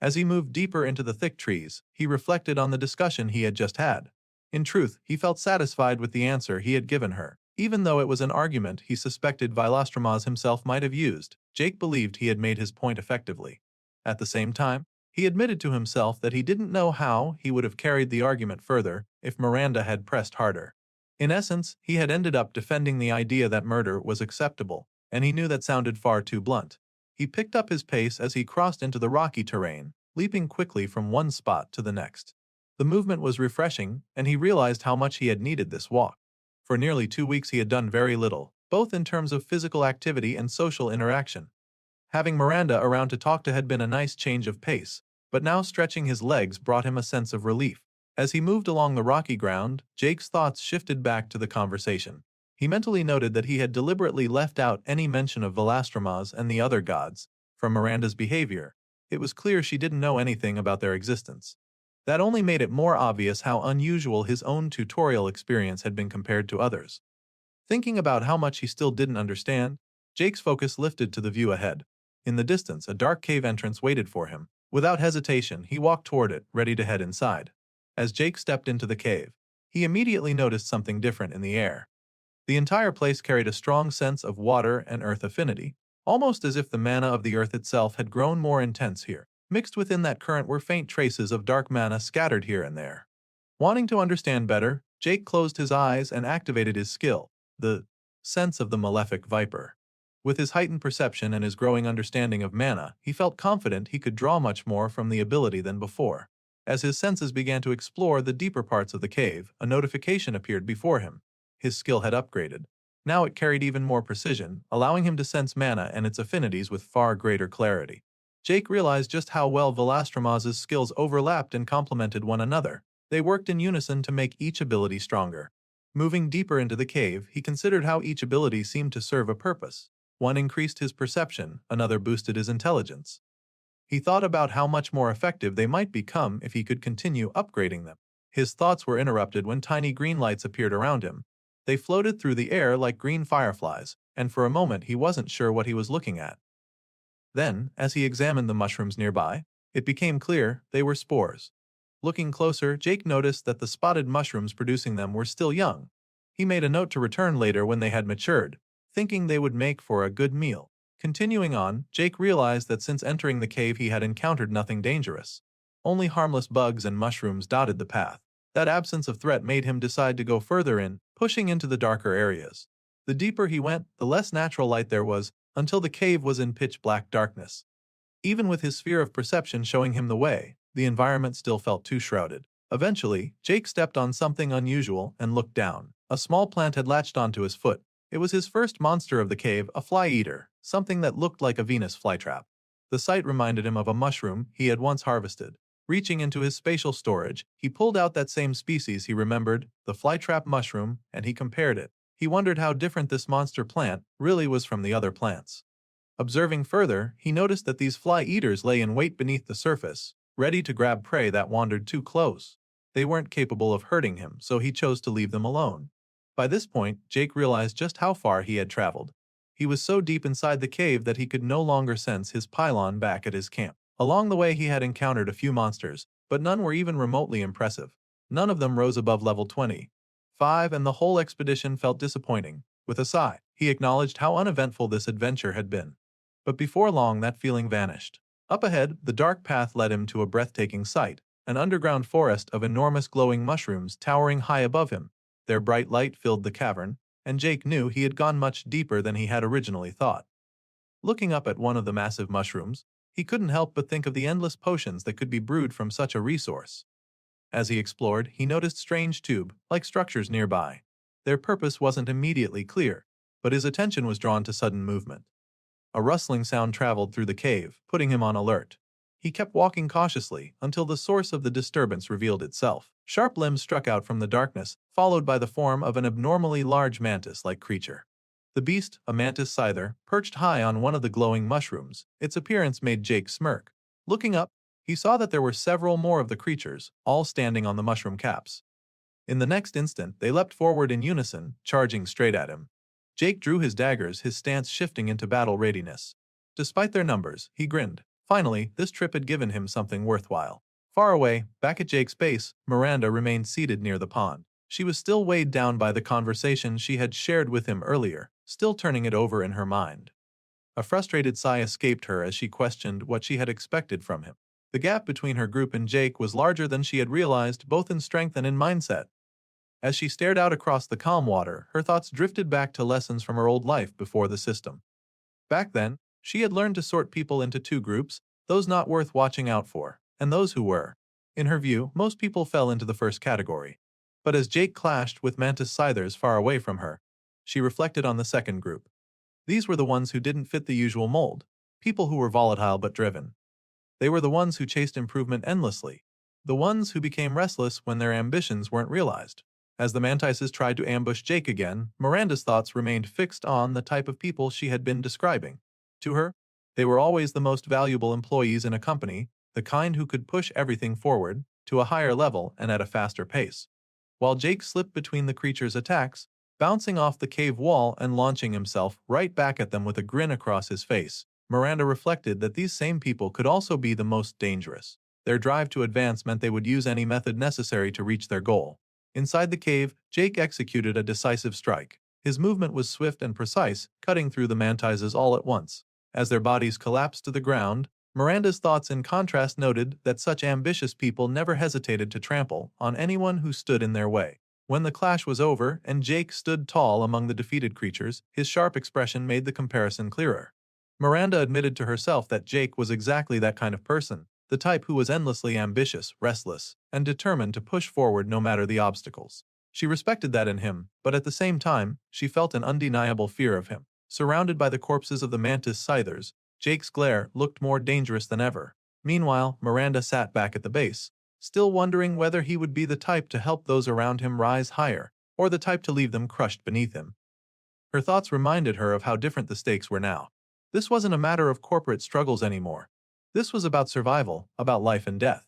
As he moved deeper into the thick trees, he reflected on the discussion he had just had. In truth, he felt satisfied with the answer he had given her. Even though it was an argument he suspected Velastromaus himself might have used, Jake believed he had made his point effectively. At the same time, he admitted to himself that he didn't know how he would have carried the argument further if Miranda had pressed harder. In essence, he had ended up defending the idea that murder was acceptable. and he knew that sounded far too blunt. He picked up his pace as he crossed into the rocky terrain, leaping quickly from one spot to the next. The movement was refreshing, and he realized how much he had needed this walk. For nearly 2 weeks he had done very little, both in terms of physical activity and social interaction. Having Miranda around to talk to had been a nice change of pace, but now stretching his legs brought him a sense of relief. As he moved along the rocky ground, Jake's thoughts shifted back to the conversation. He mentally noted that he had deliberately left out any mention of Velastromas and the other gods. From Miranda's behavior, it was clear she didn't know anything about their existence. That only made it more obvious how unusual his own tutorial experience had been compared to others. Thinking about how much he still didn't understand, Jake's focus lifted to the view ahead. In the distance, a dark cave entrance waited for him. Without hesitation, he walked toward it, ready to head inside. As Jake stepped into the cave, he immediately noticed something different in the air. The entire place carried a strong sense of water and earth affinity, almost as if the mana of the earth itself had grown more intense here. Mixed within that current were faint traces of dark mana scattered here and there. Wanting to understand better, Jake closed his eyes and activated his skill, the sense of the malefic viper. With his heightened perception and his growing understanding of mana, he felt confident he could draw much more from the ability than before. As his senses began to explore the deeper parts of the cave, a notification appeared before him. His skill had upgraded. Now it carried even more precision, allowing him to sense mana and its affinities with far greater clarity. Jake realized just how well Velastromas' skills overlapped and complemented one another. They worked in unison to make each ability stronger. Moving deeper into the cave, he considered how each ability seemed to serve a purpose. One increased his perception, another boosted his intelligence. He thought about how much more effective they might become if he could continue upgrading them. His thoughts were interrupted when tiny green lights appeared around him. They floated through the air like green fireflies, and for a moment he wasn't sure what he was looking at. Then, as he examined the mushrooms nearby, it became clear they were spores. Looking closer, Jake noticed that the spotted mushrooms producing them were still young. He made a note to return later when they had matured, thinking they would make for a good meal. Continuing on, Jake realized that since entering the cave he had encountered nothing dangerous. Only harmless bugs and mushrooms dotted the path. That absence of threat made him decide to go further in, pushing into the darker areas. The deeper he went, the less natural light there was, until the cave was in pitch-black darkness. Even with his sphere of perception showing him the way, the environment still felt too shrouded. Eventually, Jake stepped on something unusual and looked down. A small plant had latched onto his foot. It was his first monster of the cave, a fly-eater, something that looked like a Venus flytrap. The sight reminded him of a mushroom he had once harvested. Reaching into his spatial storage, he pulled out that same species he remembered, the flytrap mushroom, and he compared it. He wondered how different this monster plant really was from the other plants. Observing further, he noticed that these fly-eaters lay in wait beneath the surface, ready to grab prey that wandered too close. They weren't capable of hurting him, so he chose to leave them alone. By this point, Jake realized just how far he had traveled. He was so deep inside the cave that he could no longer sense his pylon back at his camp. Along the way he had encountered a few monsters, but none were even remotely impressive. None of them rose above level 25, and the whole expedition felt disappointing. With a sigh, he acknowledged how uneventful this adventure had been. But before long that feeling vanished. Up ahead, the dark path led him to a breathtaking sight, an underground forest of enormous glowing mushrooms towering high above him. Their bright light filled the cavern, and Jake knew he had gone much deeper than he had originally thought. Looking up at one of the massive mushrooms, he couldn't help but think of the endless potions that could be brewed from such a resource. As he explored, he noticed strange tube-like structures nearby. Their purpose wasn't immediately clear, but his attention was drawn to sudden movement. A rustling sound traveled through the cave, putting him on alert. He kept walking cautiously until the source of the disturbance revealed itself. Sharp limbs struck out from the darkness, followed by the form of an abnormally large mantis-like creature. The beast, a mantis scyther, perched high on one of the glowing mushrooms. Its appearance made Jake smirk. Looking up, he saw that there were several more of the creatures, all standing on the mushroom caps. In the next instant, they leapt forward in unison, charging straight at him. Jake drew his daggers, his stance shifting into battle readiness. Despite their numbers, he grinned. Finally, this trip had given him something worthwhile. Far away, back at Jake's base, Miranda remained seated near the pond. She was still weighed down by the conversation she had shared with him earlier, still turning it over in her mind. A frustrated sigh escaped her as she questioned what she had expected from him. The gap between her group and Jake was larger than she had realized, both in strength and in mindset. As she stared out across the calm water, her thoughts drifted back to lessons from her old life before the system. Back then, she had learned to sort people into two groups, those not worth watching out for, and those who were. In her view, most people fell into the first category. But as Jake clashed with mantis scythers far away from her, she reflected on the second group. These were the ones who didn't fit the usual mold, people who were volatile but driven. They were the ones who chased improvement endlessly, the ones who became restless when their ambitions weren't realized. As the mantises tried to ambush Jake again, Miranda's thoughts remained fixed on the type of people she had been describing. To her, they were always the most valuable employees in a company, the kind who could push everything forward to a higher level and at a faster pace. While Jake slipped between the creature's attacks, bouncing off the cave wall and launching himself right back at them with a grin across his face, Miranda reflected that these same people could also be the most dangerous. Their drive to advance meant they would use any method necessary to reach their goal. Inside the cave, Jake executed a decisive strike. His movement was swift and precise, cutting through the mantises all at once. As their bodies collapsed to the ground, Miranda's thoughts in contrast noted that such ambitious people never hesitated to trample on anyone who stood in their way. When the clash was over and Jake stood tall among the defeated creatures, his sharp expression made the comparison clearer. Miranda admitted to herself that Jake was exactly that kind of person, the type who was endlessly ambitious, restless, and determined to push forward no matter the obstacles. She respected that in him, but at the same time, she felt an undeniable fear of him. Surrounded by the corpses of the mantis scythers, Jake's glare looked more dangerous than ever. Meanwhile, Miranda sat back at the base, still wondering whether he would be the type to help those around him rise higher, or the type to leave them crushed beneath him. Her thoughts reminded her of how different the stakes were now. This wasn't a matter of corporate struggles anymore. This was about survival, about life and death.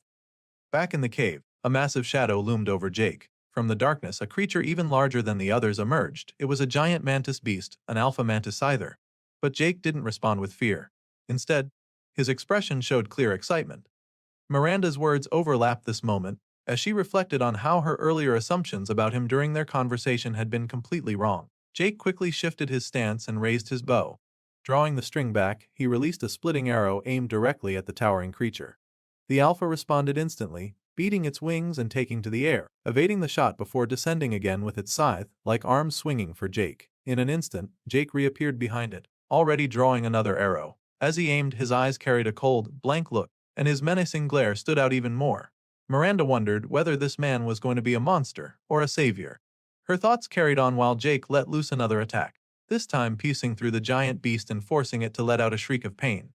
Back in the cave, a massive shadow loomed over Jake. From the darkness, a creature even larger than the others emerged. It was a giant mantis beast, an alpha mantis scyther. But Jake didn't respond with fear. Instead, his expression showed clear excitement. Miranda's words overlapped this moment, as she reflected on how her earlier assumptions about him during their conversation had been completely wrong. Jake quickly shifted his stance and raised his bow. Drawing the string back, he released a splitting arrow aimed directly at the towering creature. The alpha responded instantly, beating its wings and taking to the air, evading the shot before descending again with its scythe, like arms swinging for Jake. In an instant, Jake reappeared behind it, already drawing another arrow. As he aimed, his eyes carried a cold, blank look, and his menacing glare stood out even more. Miranda wondered whether this man was going to be a monster or a savior. Her thoughts carried on while Jake let loose another attack, this time piercing through the giant beast and forcing it to let out a shriek of pain.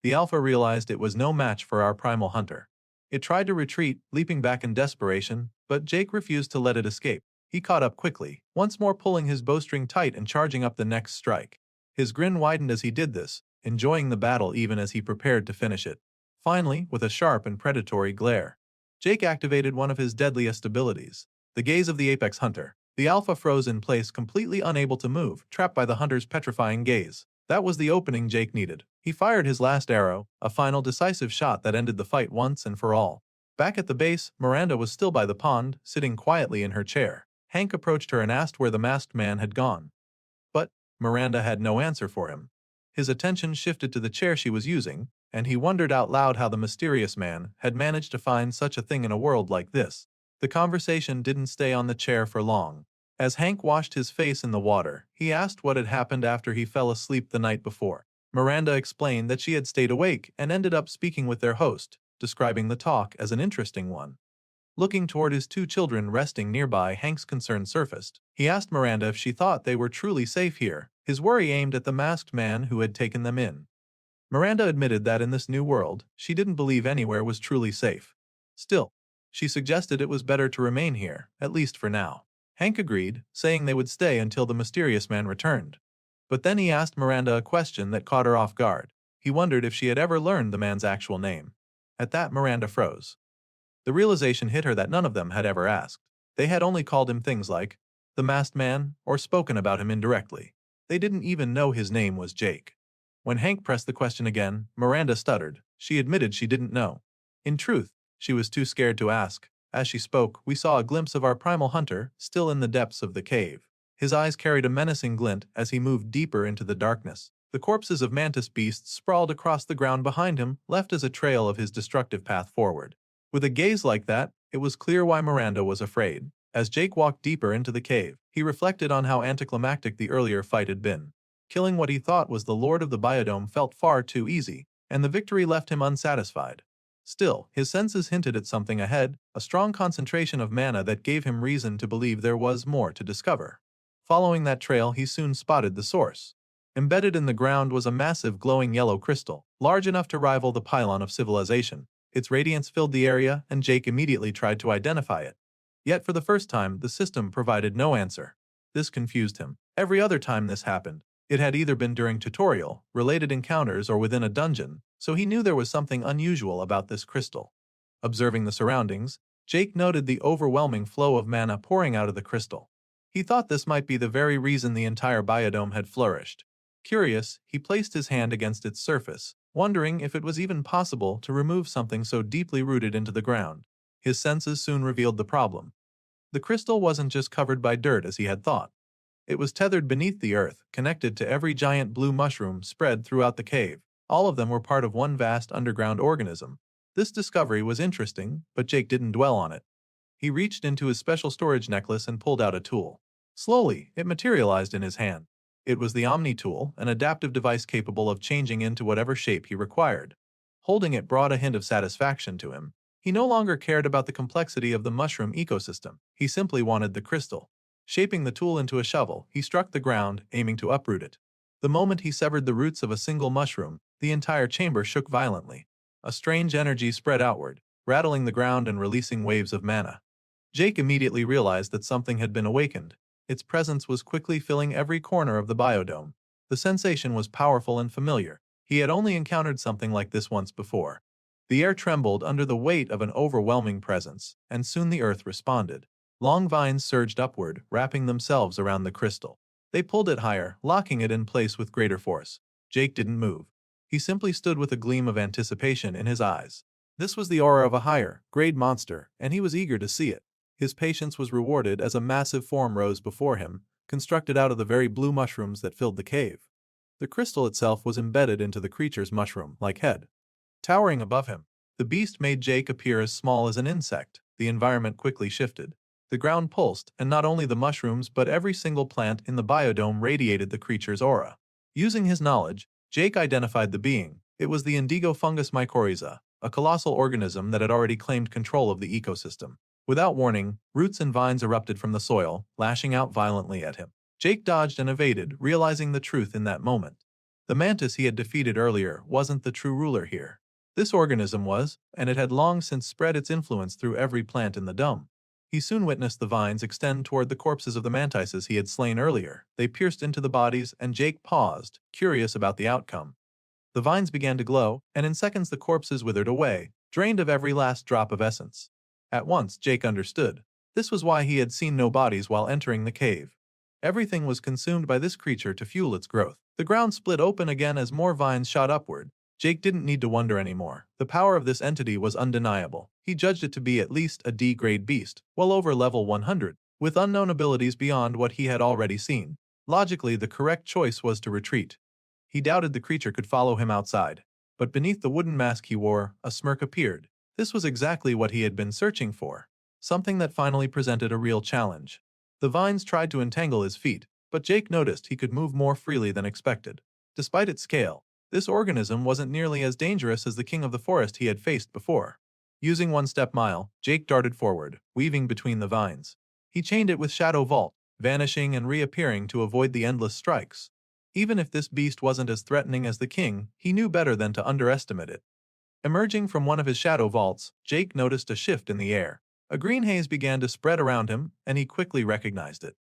The alpha realized it was no match for our primal hunter. It tried to retreat, leaping back in desperation, but Jake refused to let it escape. He caught up quickly, once more pulling his bowstring tight and charging up the next strike. His grin widened as he did this, enjoying the battle even as he prepared to finish it. Finally, with a sharp and predatory glare, Jake activated one of his deadliest abilities, the gaze of the apex hunter. The alpha froze in place, completely unable to move, trapped by the hunter's petrifying gaze. That was the opening Jake needed. He fired his last arrow, a final decisive shot that ended the fight once and for all. Back at the base, Miranda was still by the pond, sitting quietly in her chair. Hank approached her and asked where the masked man had gone. But Miranda had no answer for him. His attention shifted to the chair she was using, and he wondered out loud how the mysterious man had managed to find such a thing in a world like this. The conversation didn't stay on the chair for long. As Hank washed his face in the water, he asked what had happened after he fell asleep the night before. Miranda explained that she had stayed awake and ended up speaking with their host, describing the talk as an interesting one. Looking toward his two children resting nearby, Hank's concern surfaced. He asked Miranda if she thought they were truly safe here, his worry aimed at the masked man who had taken them in. Miranda admitted that in this new world, she didn't believe anywhere was truly safe. Still, she suggested it was better to remain here, at least for now. Hank agreed, saying they would stay until the mysterious man returned. But then he asked Miranda a question that caught her off guard. He wondered if she had ever learned the man's actual name. At that, Miranda froze. The realization hit her that none of them had ever asked. They had only called him things like the masked man or spoken about him indirectly. They didn't even know his name was Jake. When Hank pressed the question again, Miranda stuttered. She admitted she didn't know. In truth, she was too scared to ask. As she spoke, we saw a glimpse of our primal hunter, still in the depths of the cave. His eyes carried a menacing glint as he moved deeper into the darkness. The corpses of mantis beasts sprawled across the ground behind him, left as a trail of his destructive path forward. With a gaze like that, it was clear why Miranda was afraid. As Jake walked deeper into the cave, he reflected on how anticlimactic the earlier fight had been. Killing what he thought was the lord of the biodome felt far too easy, and the victory left him unsatisfied. Still, his senses hinted at something ahead, a strong concentration of mana that gave him reason to believe there was more to discover. Following that trail, he soon spotted the source. Embedded in the ground was a massive glowing yellow crystal, large enough to rival the pylon of civilization. Its radiance filled the area, and Jake immediately tried to identify it. Yet for the first time, the system provided no answer. This confused him. Every other time this happened, it had either been during tutorial, related encounters, or within a dungeon, so he knew there was something unusual about this crystal. Observing the surroundings, Jake noted the overwhelming flow of mana pouring out of the crystal. He thought this might be the very reason the entire biodome had flourished. Curious, he placed his hand against its surface, wondering if it was even possible to remove something so deeply rooted into the ground. His senses soon revealed the problem. The crystal wasn't just covered by dirt as he had thought. It was tethered beneath the earth, connected to every giant blue mushroom spread throughout the cave. All of them were part of one vast underground organism. This discovery was interesting, but Jake didn't dwell on it. He reached into his special storage necklace and pulled out a tool. Slowly, it materialized in his hand. It was the Omni tool, an adaptive device capable of changing into whatever shape he required. Holding it brought a hint of satisfaction to him. He no longer cared about the complexity of the mushroom ecosystem. He simply wanted the crystal. Shaping the tool into a shovel, he struck the ground, aiming to uproot it. The moment he severed the roots of a single mushroom, the entire chamber shook violently. A strange energy spread outward, rattling the ground and releasing waves of mana. Jake immediately realized that something had been awakened. Its presence was quickly filling every corner of the biodome. The sensation was powerful and familiar. He had only encountered something like this once before. The air trembled under the weight of an overwhelming presence, and soon the earth responded. Long vines surged upward, wrapping themselves around the crystal. They pulled it higher, locking it in place with greater force. Jake didn't move. He simply stood with a gleam of anticipation in his eyes. This was the aura of a higher-grade monster, and he was eager to see it. His patience was rewarded as a massive form rose before him, constructed out of the very blue mushrooms that filled the cave. The crystal itself was embedded into the creature's mushroom-like head. Towering above him, the beast made Jake appear as small as an insect. The environment quickly shifted. The ground pulsed, and not only the mushrooms but every single plant in the biodome radiated the creature's aura. Using his knowledge, Jake identified the being. It was the indigo fungus mycorrhiza, a colossal organism that had already claimed control of the ecosystem. Without warning, roots and vines erupted from the soil, lashing out violently at him. Jake dodged and evaded, realizing the truth in that moment. The mantis he had defeated earlier wasn't the true ruler here. This organism was, and it had long since spread its influence through every plant in the dome. He soon witnessed the vines extend toward the corpses of the mantises he had slain earlier. They pierced into the bodies, and Jake paused, curious about the outcome. The vines began to glow, and in seconds the corpses withered away, drained of every last drop of essence. At once, Jake understood. This was why he had seen no bodies while entering the cave. Everything was consumed by this creature to fuel its growth. The ground split open again as more vines shot upward. Jake didn't need to wonder anymore. The power of this entity was undeniable. He judged it to be at least a D-grade beast, well over level 100, with unknown abilities beyond what he had already seen. Logically, the correct choice was to retreat. He doubted the creature could follow him outside. But beneath the wooden mask he wore, a smirk appeared. This was exactly what he had been searching for. Something that finally presented a real challenge. The vines tried to entangle his feet, but Jake noticed he could move more freely than expected. Despite its scale, this organism wasn't nearly as dangerous as the king of the forest he had faced before. Using one-step mile, Jake darted forward, weaving between the vines. He chained it with Shadow Vault, vanishing and reappearing to avoid the endless strikes. Even if this beast wasn't as threatening as the king, he knew better than to underestimate it. Emerging from one of his shadow vaults, Jake noticed a shift in the air. A green haze began to spread around him, and he quickly recognized it.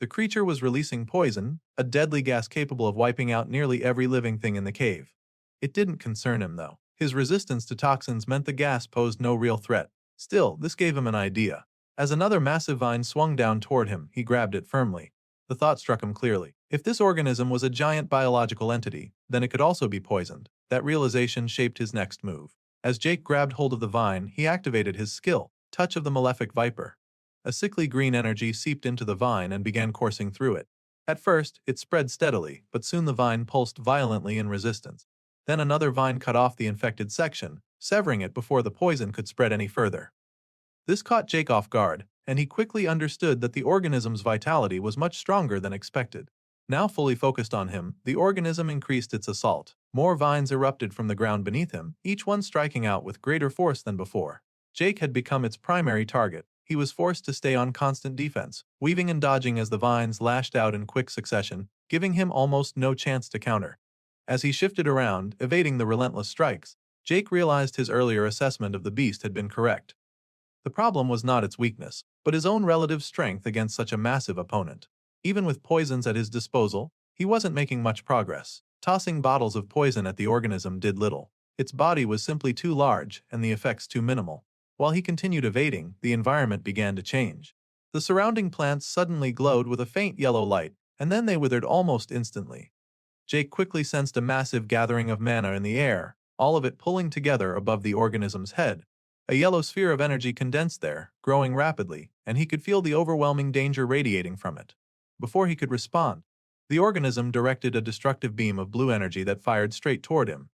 The creature was releasing poison, a deadly gas capable of wiping out nearly every living thing in the cave. It didn't concern him, though. His resistance to toxins meant the gas posed no real threat. Still, this gave him an idea. As another massive vine swung down toward him, he grabbed it firmly. The thought struck him clearly. If this organism was a giant biological entity, then it could also be poisoned. That realization shaped his next move. As Jake grabbed hold of the vine, he activated his skill, Touch of the Malefic Viper. A sickly green energy seeped into the vine and began coursing through it. At first, it spread steadily, but soon the vine pulsed violently in resistance. Then another vine cut off the infected section, severing it before the poison could spread any further. This caught Jake off guard, and he quickly understood that the organism's vitality was much stronger than expected. Now fully focused on him, the organism increased its assault. More vines erupted from the ground beneath him, each one striking out with greater force than before. Jake had become its primary target. He was forced to stay on constant defense, weaving and dodging as the vines lashed out in quick succession, giving him almost no chance to counter. As he shifted around, evading the relentless strikes, Jake realized his earlier assessment of the beast had been correct. The problem was not its weakness, but his own relative strength against such a massive opponent. Even with poisons at his disposal, he wasn't making much progress. Tossing bottles of poison at the organism did little. Its body was simply too large and the effects too minimal. While he continued evading, the environment began to change. The surrounding plants suddenly glowed with a faint yellow light, and then they withered almost instantly. Jake quickly sensed a massive gathering of mana in the air, all of it pulling together above the organism's head. A yellow sphere of energy condensed there, growing rapidly, and he could feel the overwhelming danger radiating from it. Before he could respond, the organism directed a destructive beam of blue energy that fired straight toward him.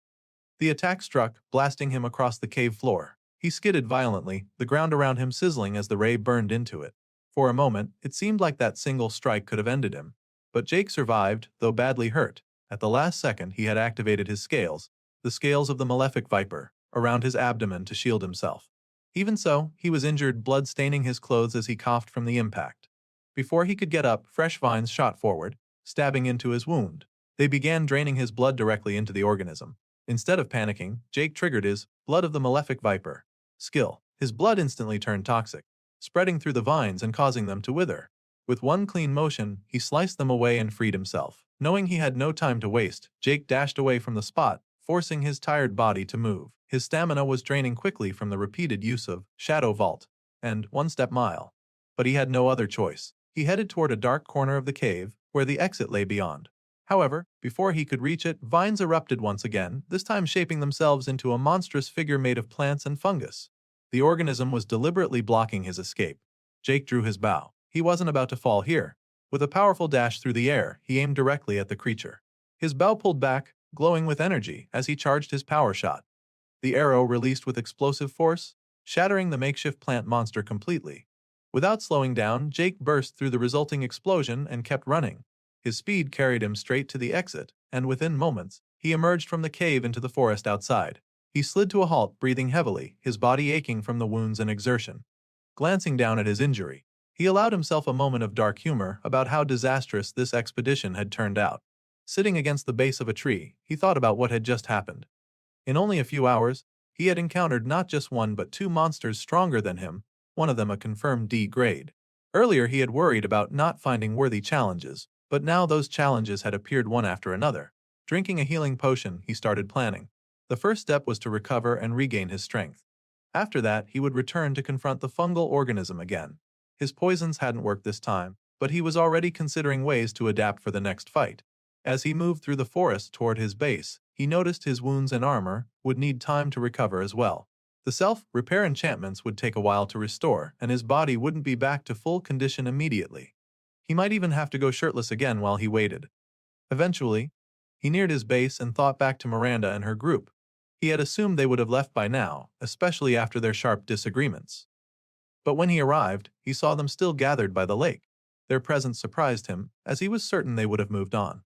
The attack struck, blasting him across the cave floor. He skidded violently, the ground around him sizzling as the ray burned into it. For a moment, it seemed like that single strike could have ended him. But Jake survived, though badly hurt. At the last second, he had activated his scales, the scales of the malefic viper, around his abdomen to shield himself. Even so, he was injured, blood staining his clothes as he coughed from the impact. Before he could get up, fresh vines shot forward, stabbing into his wound. They began draining his blood directly into the organism. Instead of panicking, Jake triggered his blood of the malefic viper skill. His blood instantly turned toxic, spreading through the vines and causing them to wither. With one clean motion, he sliced them away and freed himself. Knowing he had no time to waste, Jake dashed away from the spot, forcing his tired body to move. His stamina was draining quickly from the repeated use of Shadow Vault and One-Step Mile. But he had no other choice. He headed toward a dark corner of the cave, where the exit lay beyond. However, before he could reach it, vines erupted once again, this time shaping themselves into a monstrous figure made of plants and fungus. The organism was deliberately blocking his escape. Jake drew his bow. He wasn't about to fall here. With a powerful dash through the air, he aimed directly at the creature. His bow pulled back, glowing with energy, as he charged his power shot. The arrow released with explosive force, shattering the makeshift plant monster completely. Without slowing down, Jake burst through the resulting explosion and kept running. His speed carried him straight to the exit, and within moments, he emerged from the cave into the forest outside. He slid to a halt, breathing heavily, his body aching from the wounds and exertion. Glancing down at his injury, he allowed himself a moment of dark humor about how disastrous this expedition had turned out. Sitting against the base of a tree, he thought about what had just happened. In only a few hours, he had encountered not just one but two monsters stronger than him, one of them a confirmed D grade. Earlier he had worried about not finding worthy challenges, but now those challenges had appeared one after another. Drinking a healing potion, he started planning. The first step was to recover and regain his strength. After that, he would return to confront the fungal organism again. His poisons hadn't worked this time, but he was already considering ways to adapt for the next fight. As he moved through the forest toward his base, he noticed his wounds and armor would need time to recover as well. The self-repair enchantments would take a while to restore, and his body wouldn't be back to full condition immediately. He might even have to go shirtless again while he waited. Eventually, he neared his base and thought back to Miranda and her group. He had assumed they would have left by now, especially after their sharp disagreements. But when he arrived, he saw them still gathered by the lake. Their presence surprised him, as he was certain they would have moved on.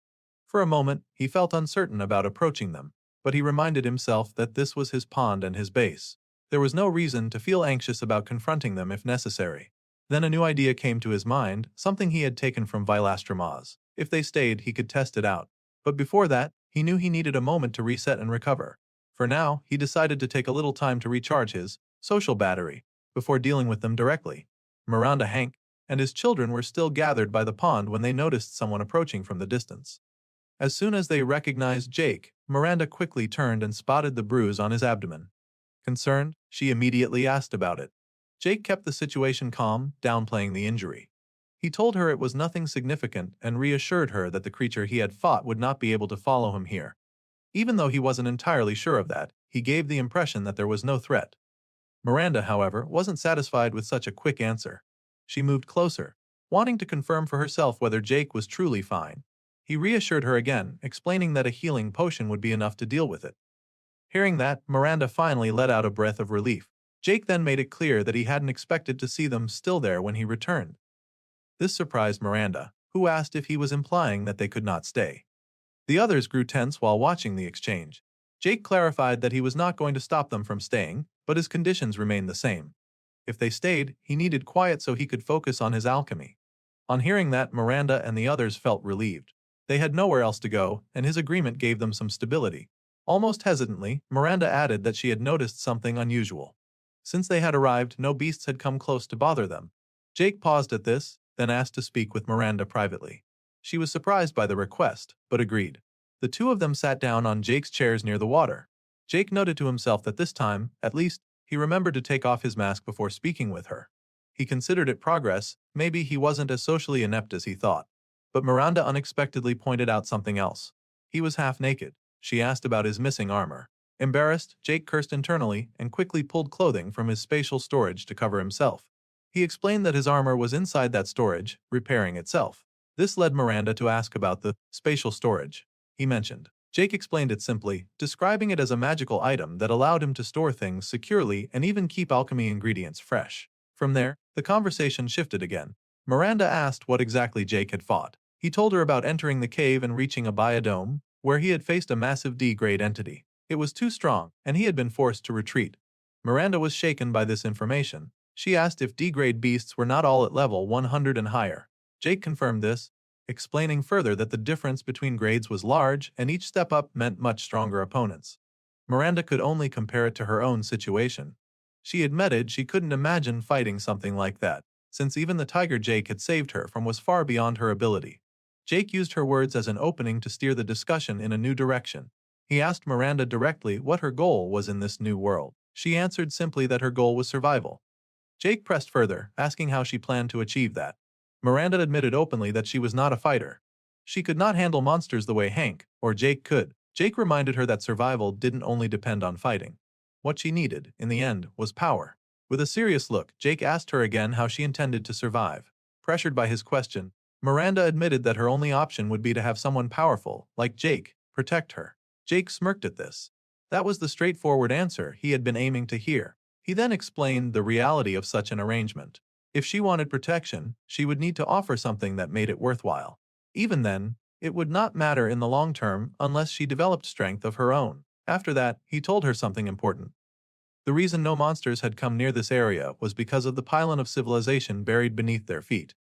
For a moment, he felt uncertain about approaching them, but he reminded himself that this was his pond and his base. There was no reason to feel anxious about confronting them if necessary. Then a new idea came to his mind, something he had taken from Vilastromaz. If they stayed, he could test it out. But before that, he knew he needed a moment to reset and recover. For now, he decided to take a little time to recharge his social battery before dealing with them directly. Miranda, Hank, and his children were still gathered by the pond when they noticed someone approaching from the distance. As soon as they recognized Jake, Miranda quickly turned and spotted the bruise on his abdomen. Concerned, she immediately asked about it. Jake kept the situation calm, downplaying the injury. He told her it was nothing significant and reassured her that the creature he had fought would not be able to follow him here. Even though he wasn't entirely sure of that, he gave the impression that there was no threat. Miranda, however, wasn't satisfied with such a quick answer. She moved closer, wanting to confirm for herself whether Jake was truly fine. He reassured her again, explaining that a healing potion would be enough to deal with it. Hearing that, Miranda finally let out a breath of relief. Jake then made it clear that he hadn't expected to see them still there when he returned. This surprised Miranda, who asked if he was implying that they could not stay. The others grew tense while watching the exchange. Jake clarified that he was not going to stop them from staying, but his conditions remained the same. If they stayed, he needed quiet so he could focus on his alchemy. On hearing that, Miranda and the others felt relieved. They had nowhere else to go, and his agreement gave them some stability. Almost hesitantly, Miranda added that she had noticed something unusual. Since they had arrived, no beasts had come close to bother them. Jake paused at this, then asked to speak with Miranda privately. She was surprised by the request, but agreed. The two of them sat down on Jake's chairs near the water. Jake noted to himself that this time, at least, he remembered to take off his mask before speaking with her. He considered it progress, maybe he wasn't as socially inept as he thought. But Miranda unexpectedly pointed out something else. He was half naked. She asked about his missing armor. Embarrassed, Jake cursed internally and quickly pulled clothing from his spatial storage to cover himself. He explained that his armor was inside that storage, repairing itself. This led Miranda to ask about the spatial storage he mentioned. Jake explained it simply, describing it as a magical item that allowed him to store things securely and even keep alchemy ingredients fresh. From there, the conversation shifted again. Miranda asked what exactly Jake had fought. He told her about entering the cave and reaching a biodome, where he had faced a massive D-grade entity. It was too strong, and he had been forced to retreat. Miranda was shaken by this information. She asked if D-grade beasts were not all at level 100 and higher. Jake confirmed this, explaining further that the difference between grades was large and each step up meant much stronger opponents. Miranda could only compare it to her own situation. She admitted she couldn't imagine fighting something like that, since even the tiger Jake had saved her from was far beyond her ability. Jake used her words as an opening to steer the discussion in a new direction. He asked Miranda directly what her goal was in this new world. She answered simply that her goal was survival. Jake pressed further, asking how she planned to achieve that. Miranda admitted openly that she was not a fighter. She could not handle monsters the way Hank or Jake could. Jake reminded her that survival didn't only depend on fighting. What she needed, in the end, was power. With a serious look, Jake asked her again how she intended to survive. Pressured by his question, Miranda admitted that her only option would be to have someone powerful, like Jake, protect her. Jake smirked at this. That was the straightforward answer he had been aiming to hear. He then explained the reality of such an arrangement. If she wanted protection, she would need to offer something that made it worthwhile. Even then, it would not matter in the long term unless she developed strength of her own. After that, he told her something important. The reason no monsters had come near this area was because of the pylon of civilization buried beneath their feet.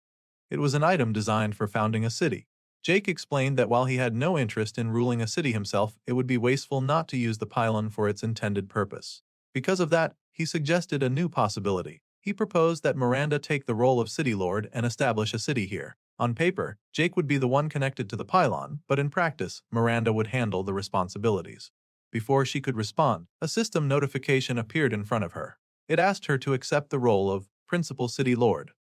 It was an item designed for founding a city. Jake explained that while he had no interest in ruling a city himself, it would be wasteful not to use the pylon for its intended purpose. Because of that, he suggested a new possibility. He proposed that Miranda take the role of city lord and establish a city here. On paper, Jake would be the one connected to the pylon, but in practice, Miranda would handle the responsibilities. Before she could respond, a system notification appeared in front of her. It asked her to accept the role of principal city lord.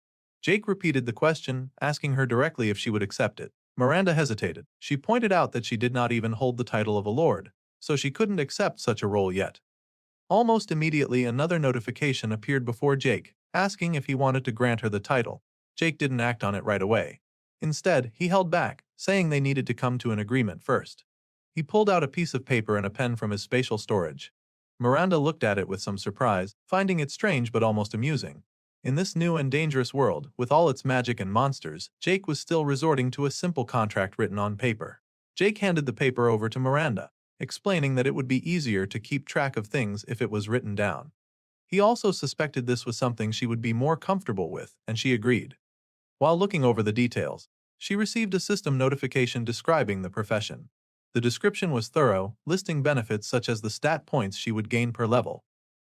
Jake repeated the question, asking her directly if she would accept it. Miranda hesitated. She pointed out that she did not even hold the title of a lord, so she couldn't accept such a role yet. Almost immediately, another notification appeared before Jake, asking if he wanted to grant her the title. Jake didn't act on it right away. Instead, he held back, saying they needed to come to an agreement first. He pulled out a piece of paper and a pen from his spatial storage. Miranda looked at it with some surprise, finding it strange but almost amusing. In this new and dangerous world, with all its magic and monsters, Jake was still resorting to a simple contract written on paper. Jake handed the paper over to Miranda, explaining that it would be easier to keep track of things if it was written down. He also suspected this was something she would be more comfortable with, and she agreed. While looking over the details, she received a system notification describing the profession. The description was thorough, listing benefits such as the stat points she would gain per level.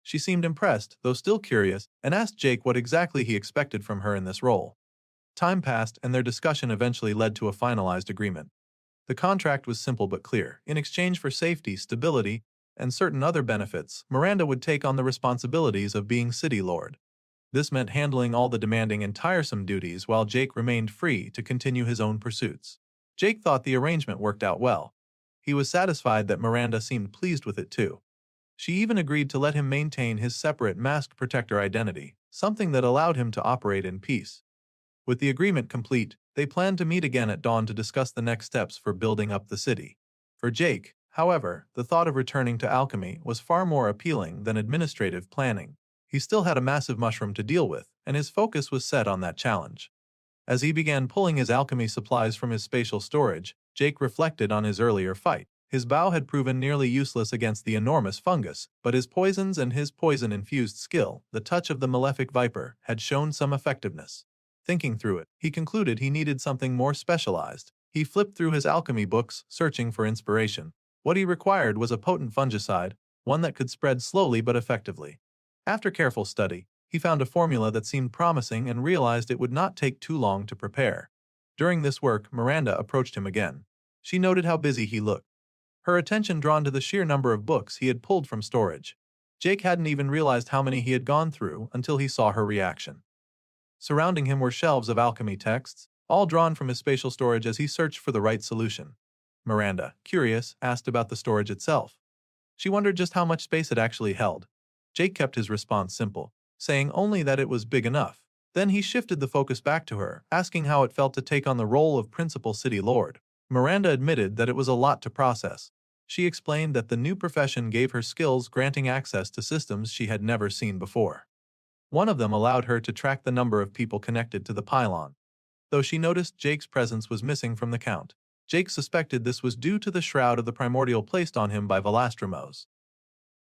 She seemed impressed, though still curious, and asked Jake what exactly he expected from her in this role. Time passed, and their discussion eventually led to a finalized agreement. The contract was simple but clear. In exchange for safety, stability, and certain other benefits, Miranda would take on the responsibilities of being city lord. This meant handling all the demanding and tiresome duties while Jake remained free to continue his own pursuits. Jake thought the arrangement worked out well. He was satisfied that Miranda seemed pleased with it too. She even agreed to let him maintain his separate masked protector identity, something that allowed him to operate in peace. With the agreement complete, they planned to meet again at dawn to discuss the next steps for building up the city. For Jake, however, the thought of returning to alchemy was far more appealing than administrative planning. He still had a massive mushroom to deal with, and his focus was set on that challenge. As he began pulling his alchemy supplies from his spatial storage, Jake reflected on his earlier fight. His bow had proven nearly useless against the enormous fungus, but his poisons and his poison-infused skill, the touch of the malefic viper, had shown some effectiveness. Thinking through it, he concluded he needed something more specialized. He flipped through his alchemy books, searching for inspiration. What he required was a potent fungicide, one that could spread slowly but effectively. After careful study, he found a formula that seemed promising and realized it would not take too long to prepare. During this work, Miranda approached him again. She noted how busy he looked, her attention drawn to the sheer number of books he had pulled from storage. Jake hadn't even realized how many he had gone through until he saw her reaction. Surrounding him were shelves of alchemy texts, all drawn from his spatial storage as he searched for the right solution. Miranda, curious, asked about the storage itself. She wondered just how much space it actually held. Jake kept his response simple, saying only that it was big enough. Then he shifted the focus back to her, asking how it felt to take on the role of principal city lord. Miranda admitted that it was a lot to process. She explained that the new profession gave her skills granting access to systems she had never seen before. One of them allowed her to track the number of people connected to the pylon. Though she noticed Jake's presence was missing from the count, Jake suspected this was due to the shroud of the primordial placed on him by Valastramos.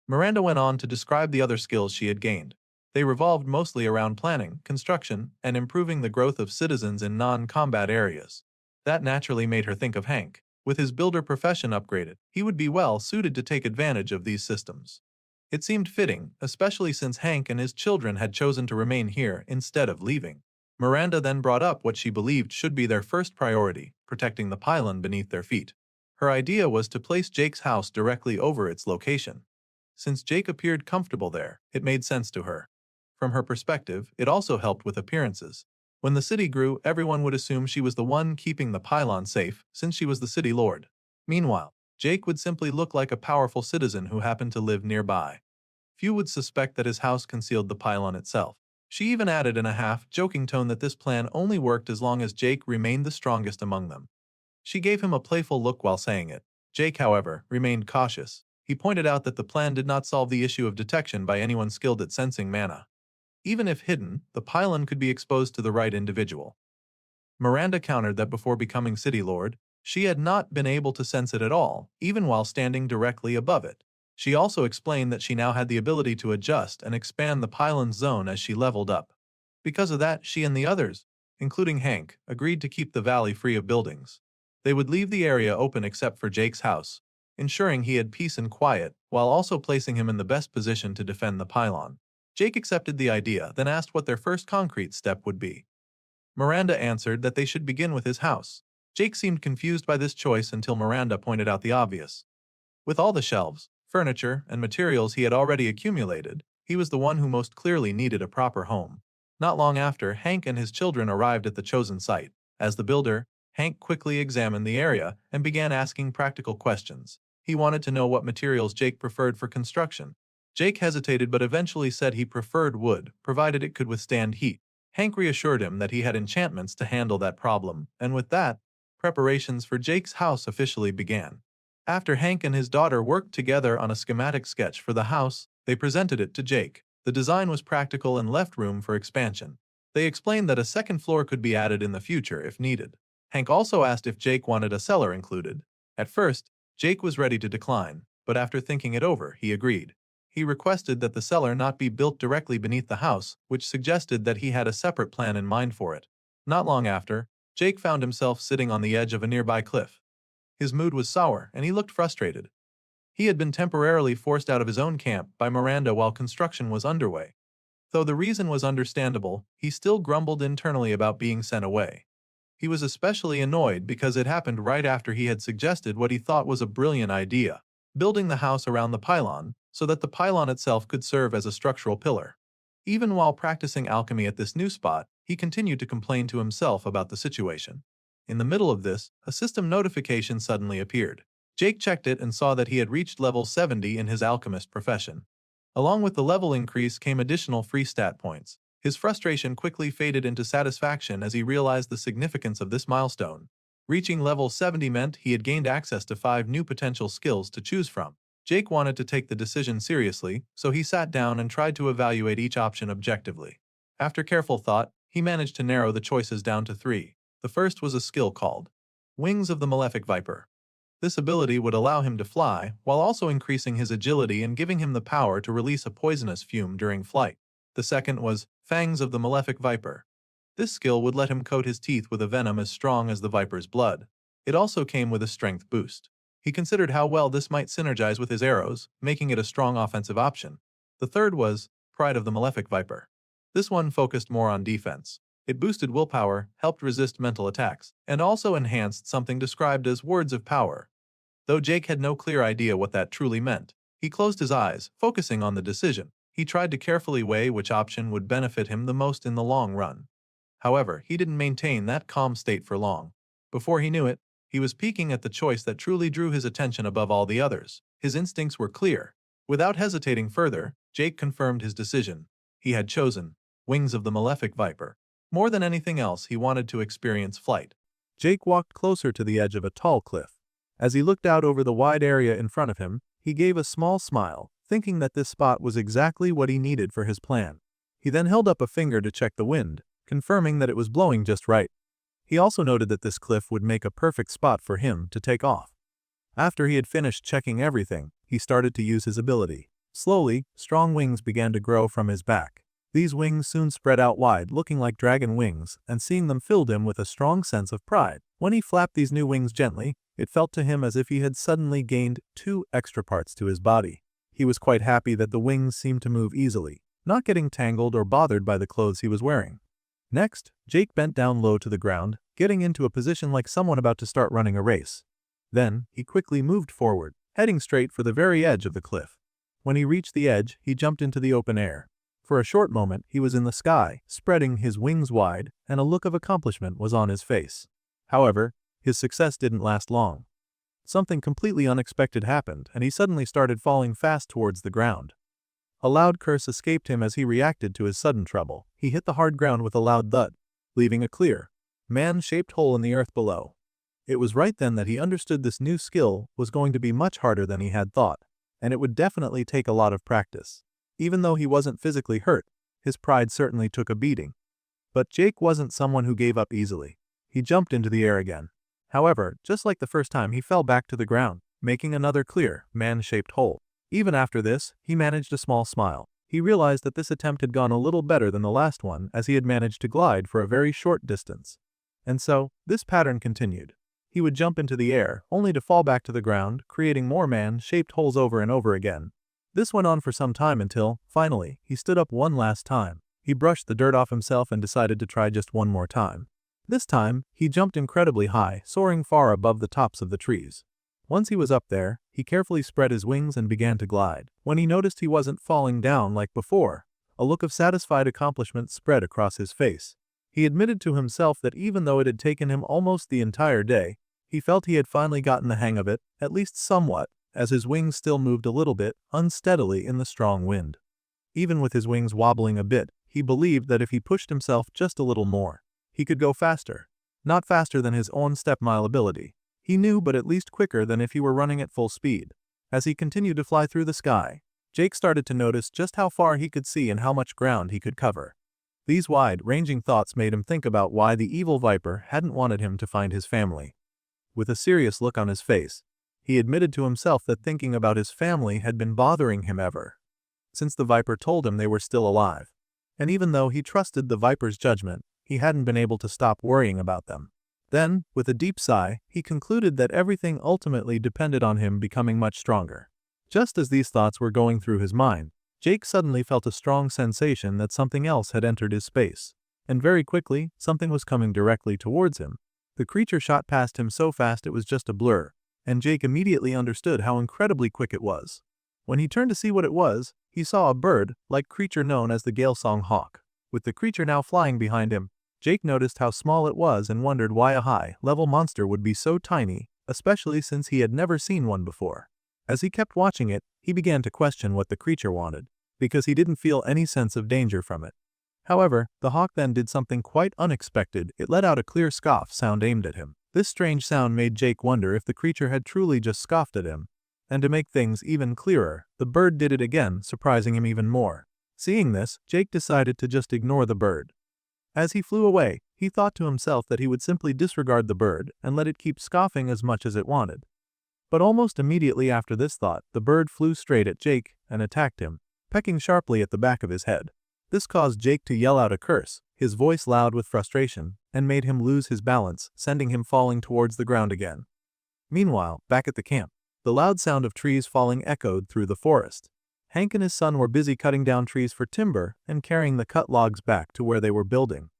Miranda went on to describe the other skills she had gained. They revolved mostly around planning, construction, and improving the growth of citizens in non-combat areas. That naturally made her think of Hank. With his builder profession upgraded, he would be well suited to take advantage of these systems. It seemed fitting, especially since Hank and his children had chosen to remain here instead of leaving. Miranda then brought up what she believed should be their first priority, protecting the pylon beneath their feet. Her idea was to place Jake's house directly over its location. Since Jake appeared comfortable there, it made sense to her. From her perspective, it also helped with appearances. When the city grew, everyone would assume she was the one keeping the pylon safe, since she was the city lord. Meanwhile, Jake would simply look like a powerful citizen who happened to live nearby. Few would suspect that his house concealed the pylon itself. She even added in a half-joking tone that this plan only worked as long as Jake remained the strongest among them. She gave him a playful look while saying it. Jake, however, remained cautious. He pointed out that the plan did not solve the issue of detection by anyone skilled at sensing mana. Even if hidden, the pylon could be exposed to the right individual. Miranda countered that before becoming city lord, she had not been able to sense it at all, even while standing directly above it. She also explained that she now had the ability to adjust and expand the pylon's zone as she leveled up. Because of that, she and the others, including Hank, agreed to keep the valley free of buildings. They would leave the area open except for Jake's house, ensuring he had peace and quiet, while also placing him in the best position to defend the pylon. Jake accepted the idea, then asked what their first concrete step would be. Miranda answered that they should begin with his house. Jake seemed confused by this choice until Miranda pointed out the obvious. With all the shelves, furniture, and materials he had already accumulated, he was the one who most clearly needed a proper home. Not long after, Hank and his children arrived at the chosen site. As the builder, Hank quickly examined the area and began asking practical questions. He wanted to know what materials Jake preferred for construction. Jake hesitated but eventually said he preferred wood, provided it could withstand heat. Hank reassured him that he had enchantments to handle that problem, and with that, preparations for Jake's house officially began. After Hank and his daughter worked together on a schematic sketch for the house, they presented it to Jake. The design was practical and left room for expansion. They explained that a second floor could be added in the future if needed. Hank also asked if Jake wanted a cellar included. At first, Jake was ready to decline, but after thinking it over, he agreed. He requested that the cellar not be built directly beneath the house, which suggested that he had a separate plan in mind for it. Not long after, Jake found himself sitting on the edge of a nearby cliff. His mood was sour, and he looked frustrated. He had been temporarily forced out of his own camp by Miranda while construction was underway. Though the reason was understandable, he still grumbled internally about being sent away. He was especially annoyed because it happened right after he had suggested what he thought was a brilliant idea, building the house around the pylon, so that the pylon itself could serve as a structural pillar. Even while practicing alchemy at this new spot, he continued to complain to himself about the situation. In the middle of this, a system notification suddenly appeared. Jake checked it and saw that he had reached level 70 in his alchemist profession. Along with the level increase came additional free stat points. His frustration quickly faded into satisfaction as he realized the significance of this milestone. Reaching level 70 meant he had gained access to 5 new potential skills to choose from. Jake wanted to take the decision seriously, so he sat down and tried to evaluate each option objectively. After careful thought, he managed to narrow the choices down to 3. The first was a skill called Wings of the Malefic Viper. This ability would allow him to fly, while also increasing his agility and giving him the power to release a poisonous fume during flight. The second was Fangs of the Malefic Viper. This skill would let him coat his teeth with a venom as strong as the viper's blood. It also came with a strength boost. He considered how well this might synergize with his arrows, making it a strong offensive option. The third was Pride of the Malefic Viper. This one focused more on defense. It boosted willpower, helped resist mental attacks, and also enhanced something described as words of power. Though Jake had no clear idea what that truly meant, he closed his eyes, focusing on the decision. He tried to carefully weigh which option would benefit him the most in the long run. However, he didn't maintain that calm state for long. Before he knew it, he was peeking at the choice that truly drew his attention above all the others. His instincts were clear. Without hesitating further, Jake confirmed his decision. He had chosen Wings of the Malefic Viper. More than anything else, he wanted to experience flight. Jake walked closer to the edge of a tall cliff. As he looked out over the wide area in front of him, he gave a small smile, thinking that this spot was exactly what he needed for his plan. He then held up a finger to check the wind, confirming that it was blowing just right. He also noted that this cliff would make a perfect spot for him to take off. After he had finished checking everything, he started to use his ability. Slowly, strong wings began to grow from his back. These wings soon spread out wide, looking like dragon wings, and seeing them filled him with a strong sense of pride. When he flapped these new wings gently, it felt to him as if he had suddenly gained 2 extra parts to his body. He was quite happy that the wings seemed to move easily, not getting tangled or bothered by the clothes he was wearing. Next, Jake bent down low to the ground, getting into a position like someone about to start running a race. Then, he quickly moved forward, heading straight for the very edge of the cliff. When he reached the edge, he jumped into the open air. For a short moment, he was in the sky, spreading his wings wide, and a look of accomplishment was on his face. However, his success didn't last long. Something completely unexpected happened, and he suddenly started falling fast towards the ground. A loud curse escaped him as he reacted to his sudden trouble. He hit the hard ground with a loud thud, leaving a clear, man-shaped hole in the earth below. It was right then that he understood this new skill was going to be much harder than he had thought, and it would definitely take a lot of practice. Even though he wasn't physically hurt, his pride certainly took a beating. But Jake wasn't someone who gave up easily. He jumped into the air again. However, just like the first time, he fell back to the ground, making another clear, man-shaped hole. Even after this, he managed a small smile. He realized that this attempt had gone a little better than the last one, as he had managed to glide for a very short distance. And so, this pattern continued. He would jump into the air, only to fall back to the ground, creating more man-shaped holes over and over again. This went on for some time until, finally, he stood up one last time. He brushed the dirt off himself and decided to try just one more time. This time, he jumped incredibly high, soaring far above the tops of the trees. Once he was up there, he carefully spread his wings and began to glide. When he noticed he wasn't falling down like before, a look of satisfied accomplishment spread across his face. He admitted to himself that even though it had taken him almost the entire day, he felt he had finally gotten the hang of it, at least somewhat, as his wings still moved a little bit unsteadily in the strong wind. Even with his wings wobbling a bit, he believed that if he pushed himself just a little more, he could go faster. Not faster than his own step-mile ability. He knew, but at least quicker than if he were running at full speed. As he continued to fly through the sky, Jake started to notice just how far he could see and how much ground he could cover. These wide-ranging thoughts made him think about why the evil viper hadn't wanted him to find his family. With a serious look on his face, he admitted to himself that thinking about his family had been bothering him ever since the viper told him they were still alive. And even though he trusted the viper's judgment, he hadn't been able to stop worrying about them. Then, with a deep sigh, he concluded that everything ultimately depended on him becoming much stronger. Just as these thoughts were going through his mind, Jake suddenly felt a strong sensation that something else had entered his space. And very quickly, something was coming directly towards him. The creature shot past him so fast it was just a blur, and Jake immediately understood how incredibly quick it was. When he turned to see what it was, he saw a bird-like creature known as the Gale-song hawk. With the creature now flying behind him, Jake noticed how small it was and wondered why a high-level monster would be so tiny, especially since he had never seen one before. As he kept watching it, he began to question what the creature wanted, because he didn't feel any sense of danger from it. However, the hawk then did something quite unexpected. It let out a clear scoff sound aimed at him. This strange sound made Jake wonder if the creature had truly just scoffed at him. And to make things even clearer, the bird did it again, surprising him even more. Seeing this, Jake decided to just ignore the bird. As he flew away, he thought to himself that he would simply disregard the bird and let it keep scoffing as much as it wanted. But almost immediately after this thought, the bird flew straight at Jake and attacked him, pecking sharply at the back of his head. This caused Jake to yell out a curse, his voice loud with frustration, and made him lose his balance, sending him falling towards the ground again. Meanwhile, back at the camp, the loud sound of trees falling echoed through the forest. Hank and his son were busy cutting down trees for timber and carrying the cut logs back to where they were building.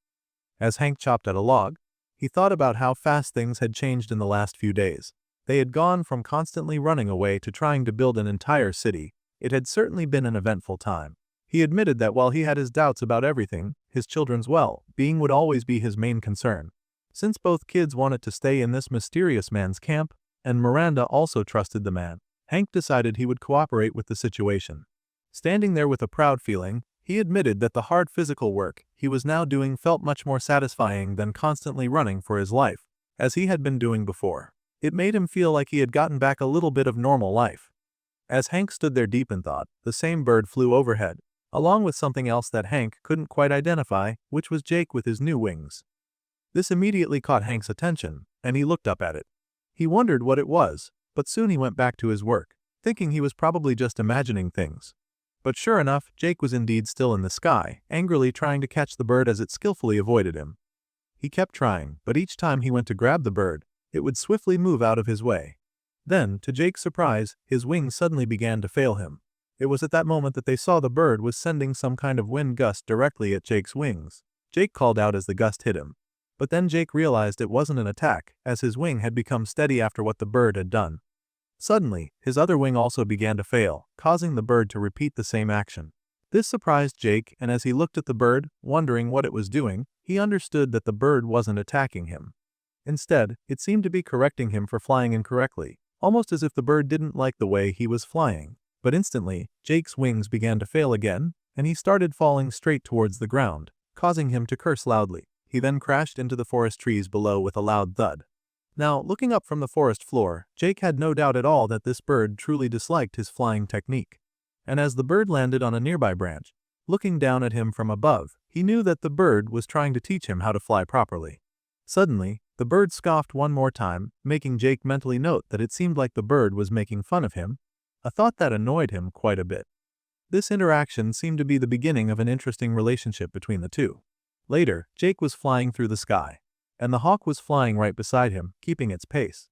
As Hank chopped at a log, he thought about how fast things had changed in the last few days. They had gone from constantly running away to trying to build an entire city. It had certainly been an eventful time. He admitted that while he had his doubts about everything, his children's well-being would always be his main concern. Since both kids wanted to stay in this mysterious man's camp, and Miranda also trusted the man, Hank decided he would cooperate with the situation. Standing there with a proud feeling, he admitted that the hard physical work he was now doing felt much more satisfying than constantly running for his life, as he had been doing before. It made him feel like he had gotten back a little bit of normal life. As Hank stood there deep in thought, the same bird flew overhead, along with something else that Hank couldn't quite identify, which was Jake with his new wings. This immediately caught Hank's attention, and he looked up at it. He wondered what it was, but soon he went back to his work, thinking he was probably just imagining things. But sure enough, Jake was indeed still in the sky, angrily trying to catch the bird as it skillfully avoided him. He kept trying, but each time he went to grab the bird, it would swiftly move out of his way. Then, to Jake's surprise, his wings suddenly began to fail him. It was at that moment that they saw the bird was sending some kind of wind gust directly at Jake's wings. Jake called out as the gust hit him. But then Jake realized it wasn't an attack, as his wing had become steady after what the bird had done. Suddenly, his other wing also began to fail, causing the bird to repeat the same action. This surprised Jake, and as he looked at the bird, wondering what it was doing, he understood that the bird wasn't attacking him. Instead, it seemed to be correcting him for flying incorrectly, almost as if the bird didn't like the way he was flying. But instantly, Jake's wings began to fail again, and he started falling straight towards the ground, causing him to curse loudly. He then crashed into the forest trees below with a loud thud. Now, looking up from the forest floor, Jake had no doubt at all that this bird truly disliked his flying technique. And as the bird landed on a nearby branch, looking down at him from above, he knew that the bird was trying to teach him how to fly properly. Suddenly, the bird scoffed one more time, making Jake mentally note that it seemed like the bird was making fun of him, a thought that annoyed him quite a bit. This interaction seemed to be the beginning of an interesting relationship between the two. Later, Jake was flying through the sky, and the hawk was flying right beside him, keeping its pace.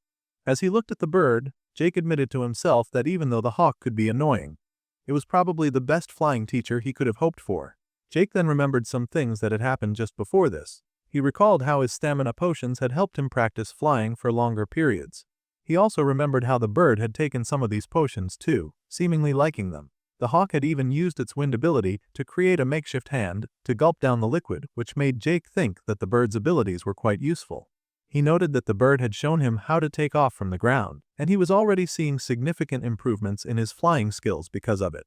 As he looked at the bird, Jake admitted to himself that even though the hawk could be annoying, it was probably the best flying teacher he could have hoped for. Jake then remembered some things that had happened just before this. He recalled how his stamina potions had helped him practice flying for longer periods. He also remembered how the bird had taken some of these potions too, seemingly liking them. The hawk had even used its wind ability to create a makeshift hand to gulp down the liquid, which made Jake think that the bird's abilities were quite useful. He noted that the bird had shown him how to take off from the ground, and he was already seeing significant improvements in his flying skills because of it.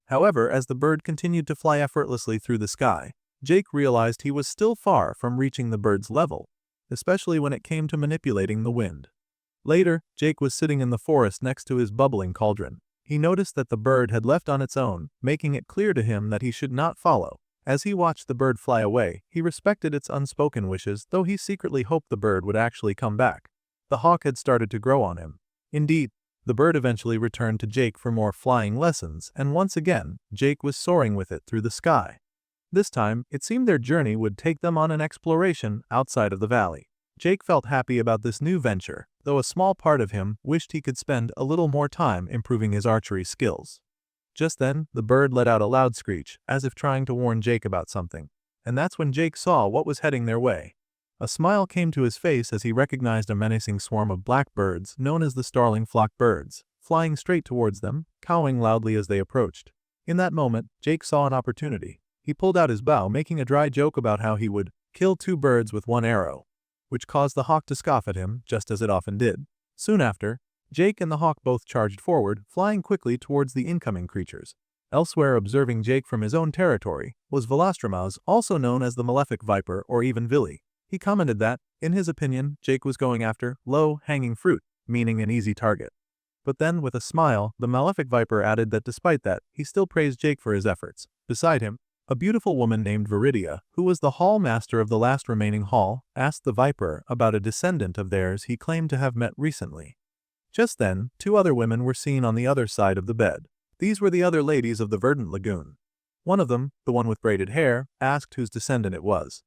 However, as the bird continued to fly effortlessly through the sky, Jake realized he was still far from reaching the bird's level, especially when it came to manipulating the wind. Later, Jake was sitting in the forest next to his bubbling cauldron. He noticed that the bird had left on its own, making it clear to him that he should not follow. As he watched the bird fly away, he respected its unspoken wishes, though he secretly hoped the bird would actually come back. The hawk had started to grow on him. Indeed, the bird eventually returned to Jake for more flying lessons, and once again, Jake was soaring with it through the sky. This time, it seemed their journey would take them on an exploration outside of the valley. Jake felt happy about this new venture, though a small part of him wished he could spend a little more time improving his archery skills. Just then, the bird let out a loud screech, as if trying to warn Jake about something. And that's when Jake saw what was heading their way. A smile came to his face as he recognized a menacing swarm of black birds known as the starling flock birds, flying straight towards them, cawing loudly as they approached. In that moment, Jake saw an opportunity. He pulled out his bow, making a dry joke about how he would kill 2 birds with 1 arrow, which caused the hawk to scoff at him, just as it often did. Soon after, Jake and the hawk both charged forward, flying quickly towards the incoming creatures. Elsewhere, observing Jake from his own territory, was Velastromaus, also known as the Malefic Viper or even Vili. He commented that, in his opinion, Jake was going after low-hanging fruit, meaning an easy target. But then, with a smile, the Malefic Viper added that despite that, he still praised Jake for his efforts. Beside him, A beautiful woman named Viridia, who was the hall master of the last remaining hall, asked the Viper about a descendant of theirs he claimed to have met recently. Just then, 2 other women were seen on the other side of the bed. These were the other ladies of the Verdant Lagoon. One of them, the one with braided hair, asked whose descendant it was.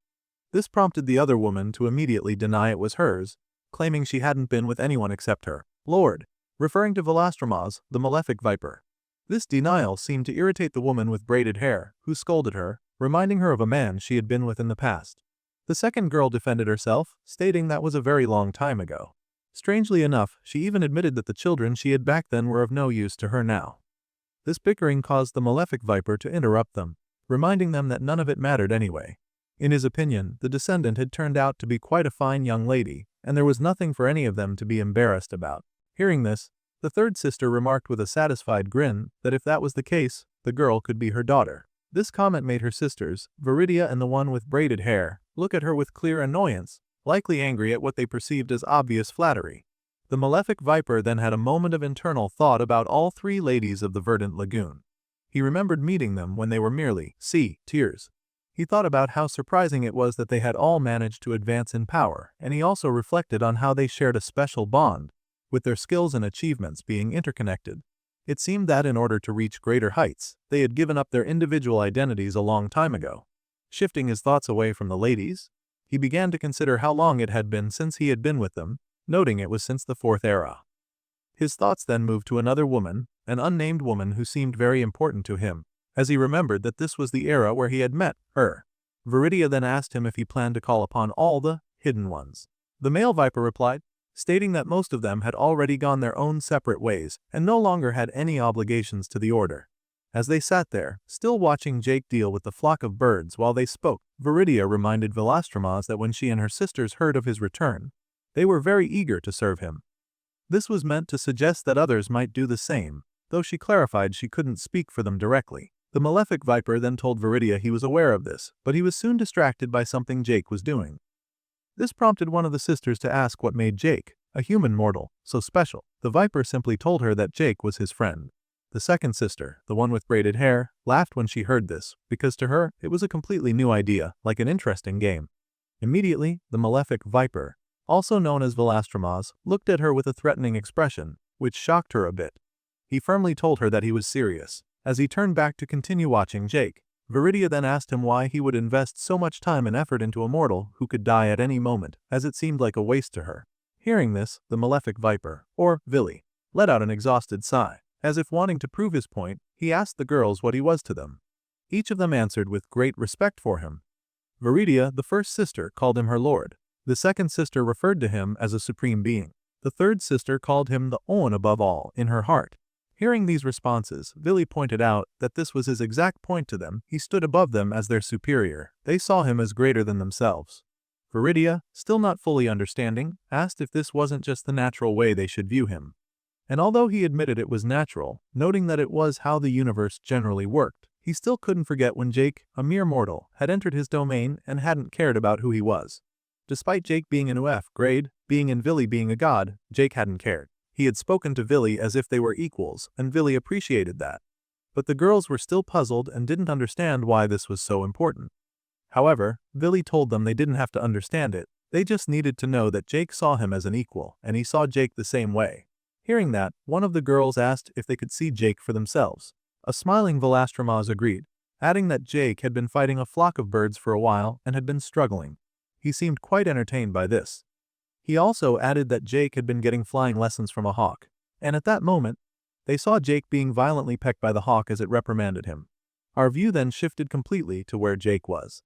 This prompted the other woman to immediately deny it was hers, claiming she hadn't been with anyone except her lord, referring to Velastromas, the malefic viper. This denial seemed to irritate the woman with braided hair, who scolded her, reminding her of a man she had been with in the past. The second girl defended herself, stating that was a very long time ago. Strangely enough, she even admitted that the children she had back then were of no use to her now. This bickering caused the malefic viper to interrupt them, reminding them that none of it mattered anyway. In his opinion, the descendant had turned out to be quite a fine young lady, and there was nothing for any of them to be embarrassed about. Hearing this, the third sister remarked with a satisfied grin that if that was the case, the girl could be her daughter. This comment made her sisters, Viridia and the one with braided hair, look at her with clear annoyance, likely angry at what they perceived as obvious flattery. The malefic viper then had a moment of internal thought about all 3 ladies of the Verdant Lagoon. He remembered meeting them when they were merely tears. He thought about how surprising it was that they had all managed to advance in power, and he also reflected on how they shared a special bond, with their skills and achievements being interconnected. It seemed that in order to reach greater heights, they had given up their individual identities a long time ago. Shifting his thoughts away from the ladies, he began to consider how long it had been since he had been with them, noting it was since the 4th era. His thoughts then moved to another woman, an unnamed woman who seemed very important to him, as he remembered that this was the era where he had met her. Viridia then asked him if he planned to call upon all the hidden ones. The male viper replied, stating that most of them had already gone their own separate ways and no longer had any obligations to the order. As they sat there, still watching Jake deal with the flock of birds while they spoke, Viridia reminded Velastromas that when she and her sisters heard of his return, they were very eager to serve him. This was meant to suggest that others might do the same, though she clarified she couldn't speak for them directly. The malefic viper then told Viridia he was aware of this, but he was soon distracted by something Jake was doing. This prompted one of the sisters to ask what made Jake, a human mortal, so special. The viper simply told her that Jake was his friend. The second sister, the one with braided hair, laughed when she heard this, because to her, it was a completely new idea, like an interesting game. Immediately, the malefic viper, also known as Velastromas, looked at her with a threatening expression, which shocked her a bit. He firmly told her that he was serious. As he turned back to continue watching Jake, Viridia then asked him why he would invest so much time and effort into a mortal who could die at any moment, as it seemed like a waste to her. Hearing this, the malefic viper, or Vili, let out an exhausted sigh. As if wanting to prove his point, he asked the girls what he was to them. Each of them answered with great respect for him. Viridia, the first sister, called him her lord. The second sister referred to him as a supreme being. The third sister called him the Owen above all in her heart. Hearing these responses, Vili pointed out that this was his exact point to them. He stood above them as their superior. They saw him as greater than themselves. Viridia, still not fully understanding, asked if this wasn't just the natural way they should view him. And although he admitted it was natural, noting that it was how the universe generally worked, he still couldn't forget when Jake, a mere mortal, had entered his domain and hadn't cared about who he was. Despite Jake being an UF grade, being and Vili being a god, Jake hadn't cared. He had spoken to Vili as if they were equals, and Vili appreciated that. But the girls were still puzzled and didn't understand why this was so important. However, Vili told them they didn't have to understand it, they just needed to know that Jake saw him as an equal, and he saw Jake the same way. Hearing that, one of the girls asked if they could see Jake for themselves. A smiling Velastromas agreed, adding that Jake had been fighting a flock of birds for a while and had been struggling. He seemed quite entertained by this. He also added that Jake had been getting flying lessons from a hawk, and at that moment, they saw Jake being violently pecked by the hawk as it reprimanded him. Our view then shifted completely to where Jake was.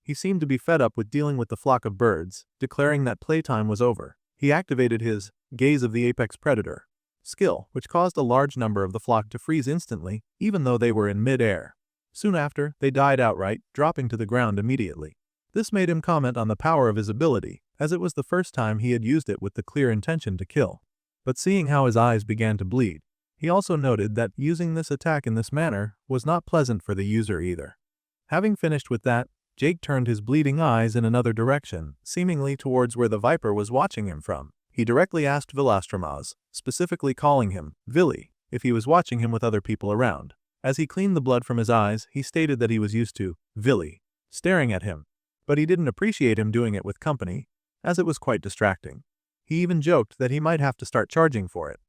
He seemed to be fed up with dealing with the flock of birds, declaring that playtime was over. He activated his Gaze of the Apex Predator skill, which caused a large number of the flock to freeze instantly, even though they were in mid-air. Soon after, they died outright, dropping to the ground immediately. This made him comment on the power of his ability, as it was the first time he had used it with the clear intention to kill. But seeing how his eyes began to bleed, he also noted that using this attack in this manner was not pleasant for the user either. Having finished with that, Jake turned his bleeding eyes in another direction, seemingly towards where the viper was watching him from. He directly asked Velastromas, specifically calling him Vili, if he was watching him with other people around. As he cleaned the blood from his eyes, he stated that he was used to Villy staring at him, but he didn't appreciate him doing it with company, as it was quite distracting. He even joked that he might have to start charging for it.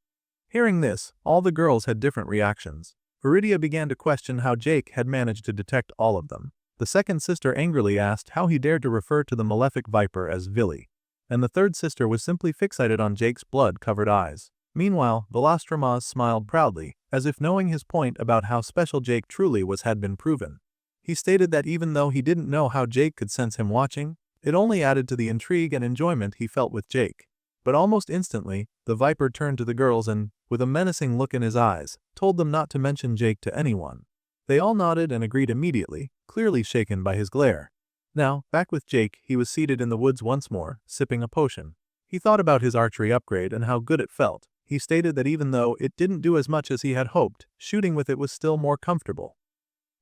Hearing this, all the girls had different reactions. Viridia began to question how Jake had managed to detect all of them. The second sister angrily asked how he dared to refer to the malefic viper as Villy, and the third sister was simply fixated on Jake's blood-covered eyes. Meanwhile, Velastromas smiled proudly, as if knowing his point about how special Jake truly was had been proven. He stated that even though he didn't know how Jake could sense him watching, it only added to the intrigue and enjoyment he felt with Jake. But almost instantly, the viper turned to the girls and, with a menacing look in his eyes, told them not to mention Jake to anyone. They all nodded and agreed immediately, clearly shaken by his glare. Now, back with Jake, he was seated in the woods once more, sipping a potion. He thought about his archery upgrade and how good it felt. He stated that even though it didn't do as much as he had hoped, shooting with it was still more comfortable.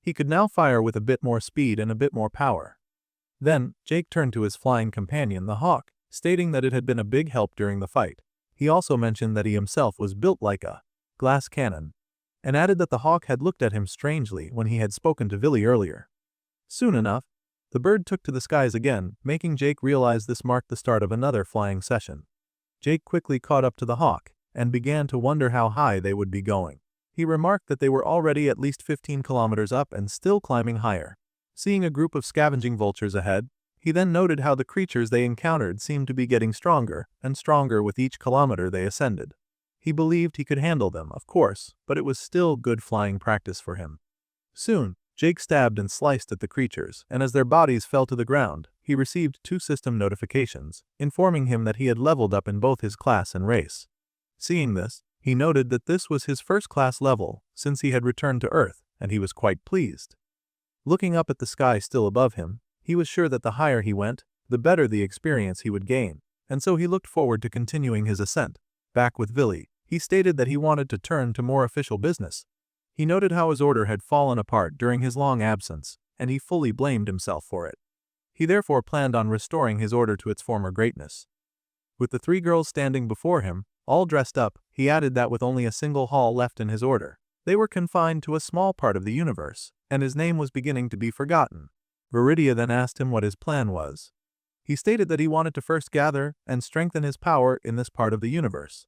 He could now fire with a bit more speed and a bit more power. Then, Jake turned to his flying companion, the hawk, stating that it had been a big help during the fight. He also mentioned that he himself was built like a glass cannon, and added that the hawk had looked at him strangely when he had spoken to Villy earlier. Soon enough, the bird took to the skies again, making Jake realize this marked the start of another flying session. Jake quickly caught up to the hawk, and began to wonder how high they would be going. He remarked that they were already at least 15 kilometers up and still climbing higher. Seeing a group of scavenging vultures ahead, he then noted how the creatures they encountered seemed to be getting stronger and stronger with each kilometer they ascended. He believed he could handle them, of course, but it was still good flying practice for him. Soon, Jake stabbed and sliced at the creatures, and as their bodies fell to the ground, he received 2 system notifications, informing him that he had leveled up in both his class and race. Seeing this, he noted that this was his first class level since he had returned to Earth, and he was quite pleased. Looking up at the sky still above him, he was sure that the higher he went, the better the experience he would gain, and so he looked forward to continuing his ascent. Back with Villy, he stated that he wanted to turn to more official business. He noted how his order had fallen apart during his long absence, and he fully blamed himself for it. He therefore planned on restoring his order to its former greatness. With the 3 girls standing before him, all dressed up, he added that with only a single hall left in his order, they were confined to a small part of the universe, and his name was beginning to be forgotten. Viridia then asked him what his plan was. He stated that he wanted to first gather and strengthen his power in this part of the universe.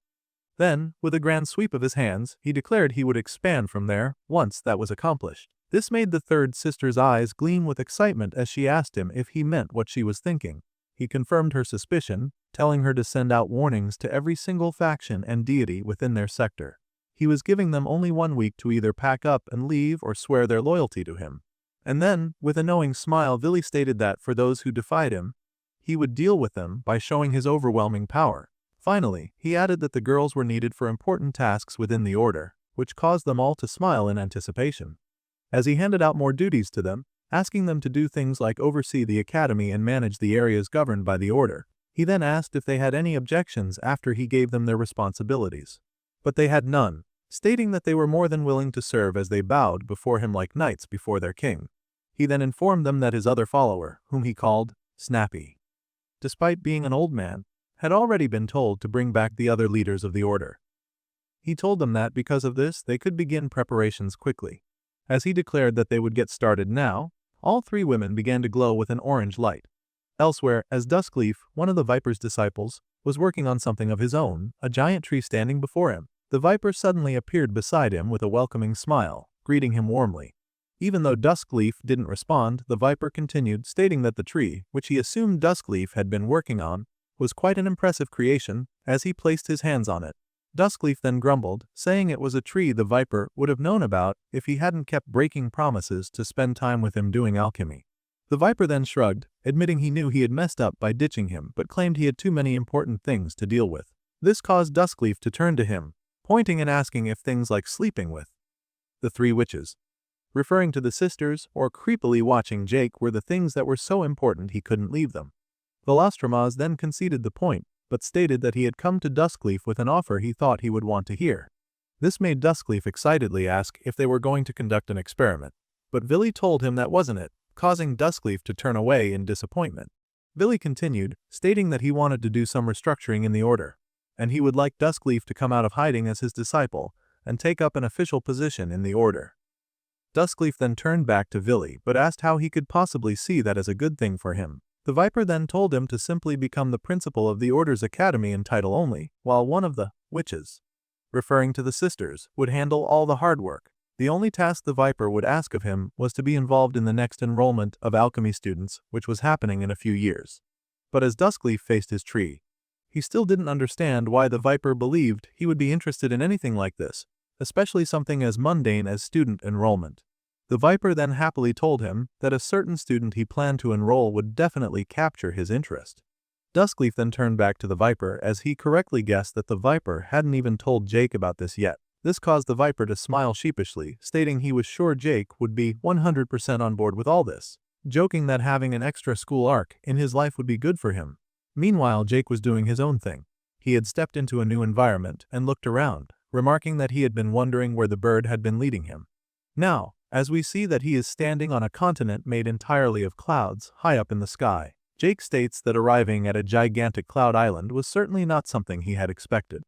Then, with a grand sweep of his hands, he declared he would expand from there once that was accomplished. This made the third sister's eyes gleam with excitement as she asked him if he meant what she was thinking. He confirmed her suspicion, telling her to send out warnings to every single faction and deity within their sector. He was giving them only 1 week to either pack up and leave or swear their loyalty to him. And then, with a knowing smile, Villy stated that for those who defied him, he would deal with them by showing his overwhelming power. Finally, he added that the girls were needed for important tasks within the order, which caused them all to smile in anticipation. As he handed out more duties to them, asking them to do things like oversee the academy and manage the areas governed by the order, he then asked if they had any objections after he gave them their responsibilities. But they had none, stating that they were more than willing to serve as they bowed before him like knights before their king. He then informed them that his other follower, whom he called Snappy, despite being an old man, had already been told to bring back the other leaders of the order. He told them that because of this they could begin preparations quickly. As he declared that they would get started now, all 3 women began to glow with an orange light. Elsewhere, as Duskleaf, one of the Viper's disciples, was working on something of his own, a giant tree standing before him, the Viper suddenly appeared beside him with a welcoming smile, greeting him warmly. Even though Duskleaf didn't respond, the Viper continued, stating that the tree, which he assumed Duskleaf had been working on, was quite an impressive creation as he placed his hands on it. Duskleaf then grumbled, saying it was a tree the Viper would have known about if he hadn't kept breaking promises to spend time with him doing alchemy. The Viper then shrugged, admitting he knew he had messed up by ditching him but claimed he had too many important things to deal with. This caused Duskleaf to turn to him, pointing and asking if things like sleeping with the 3 witches, referring to the sisters or creepily watching Jake, were the things that were so important he couldn't leave them. Velastromas then conceded the point, but stated that he had come to Duskleaf with an offer he thought he would want to hear. This made Duskleaf excitedly ask if they were going to conduct an experiment, but Villy told him that wasn't it, causing Duskleaf to turn away in disappointment. Villy continued, stating that he wanted to do some restructuring in the order, and he would like Duskleaf to come out of hiding as his disciple and take up an official position in the order. Duskleaf then turned back to Villy but asked how he could possibly see that as a good thing for him. The Viper then told him to simply become the principal of the Order's academy in title only, while one of the witches, referring to the sisters, would handle all the hard work. The only task the Viper would ask of him was to be involved in the next enrollment of alchemy students, which was happening in a few years. But as Duskleaf faced his tree, he still didn't understand why the Viper believed he would be interested in anything like this, especially something as mundane as student enrollment. The Viper then happily told him that a certain student he planned to enroll would definitely capture his interest. Duskleaf then turned back to the Viper as he correctly guessed that the Viper hadn't even told Jake about this yet. This caused the Viper to smile sheepishly, stating he was sure Jake would be 100% on board with all this, joking that having an extra school arc in his life would be good for him. Meanwhile, Jake was doing his own thing. He had stepped into a new environment and looked around, remarking that he had been wondering where the bird had been leading him. Now, as we see that he is standing on a continent made entirely of clouds high up in the sky, Jake states that arriving at a gigantic cloud island was certainly not something he had expected.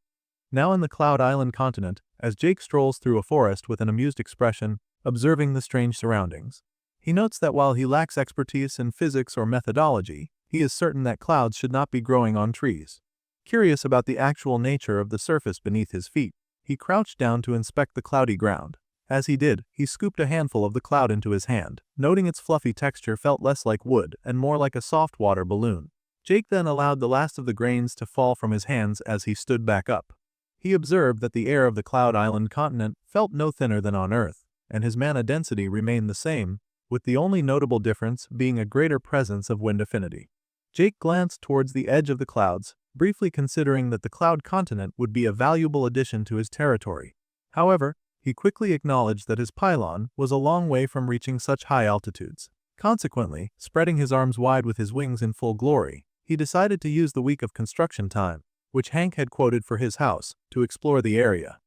Now in the Cloud Island continent, as Jake strolls through a forest with an amused expression, observing the strange surroundings, he notes that while he lacks expertise in physics or methodology, he is certain that clouds should not be growing on trees. Curious about the actual nature of the surface beneath his feet, he crouched down to inspect the cloudy ground. As he did, he scooped a handful of the cloud into his hand, noting its fluffy texture felt less like wood and more like a soft water balloon. Jake then allowed the last of the grains to fall from his hands as he stood back up. He observed that the air of the Cloud Island continent felt no thinner than on Earth, and his mana density remained the same, with the only notable difference being a greater presence of wind affinity. Jake glanced towards the edge of the clouds, briefly considering that the cloud continent would be a valuable addition to his territory. However, he quickly acknowledged that his pylon was a long way from reaching such high altitudes. Consequently, spreading his arms wide with his wings in full glory, he decided to use the week of construction time, which Hank had quoted for his house, to explore the area.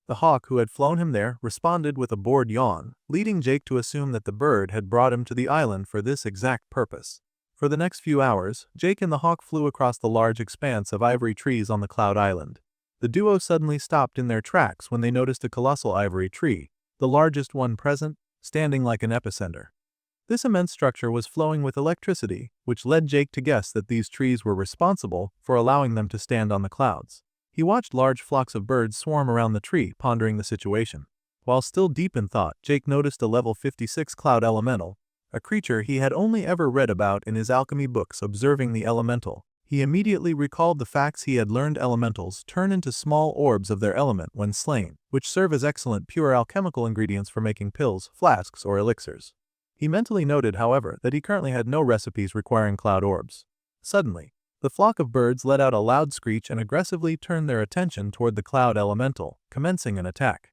The hawk who had flown him there responded with a bored yawn, leading Jake to assume that the bird had brought him to the island for this exact purpose. For the next few hours, Jake and the hawk flew across the large expanse of ivory trees on the Cloud Island. The duo suddenly stopped in their tracks when they noticed a colossal ivory tree, the largest one present, standing like an epicenter. This immense structure was flowing with electricity, which led Jake to guess that these trees were responsible for allowing them to stand on the clouds. He watched large flocks of birds swarm around the tree, pondering the situation. While still deep in thought, Jake noticed a level 56 cloud elemental, a creature he had only ever read about in his alchemy books. Observing the elemental, he immediately recalled the facts he had learned. Elementals turn into small orbs of their element when slain, which serve as excellent pure alchemical ingredients for making pills, flasks, or elixirs. He mentally noted, however, that he currently had no recipes requiring cloud orbs. Suddenly, the flock of birds let out a loud screech and aggressively turned their attention toward the cloud elemental, commencing an attack.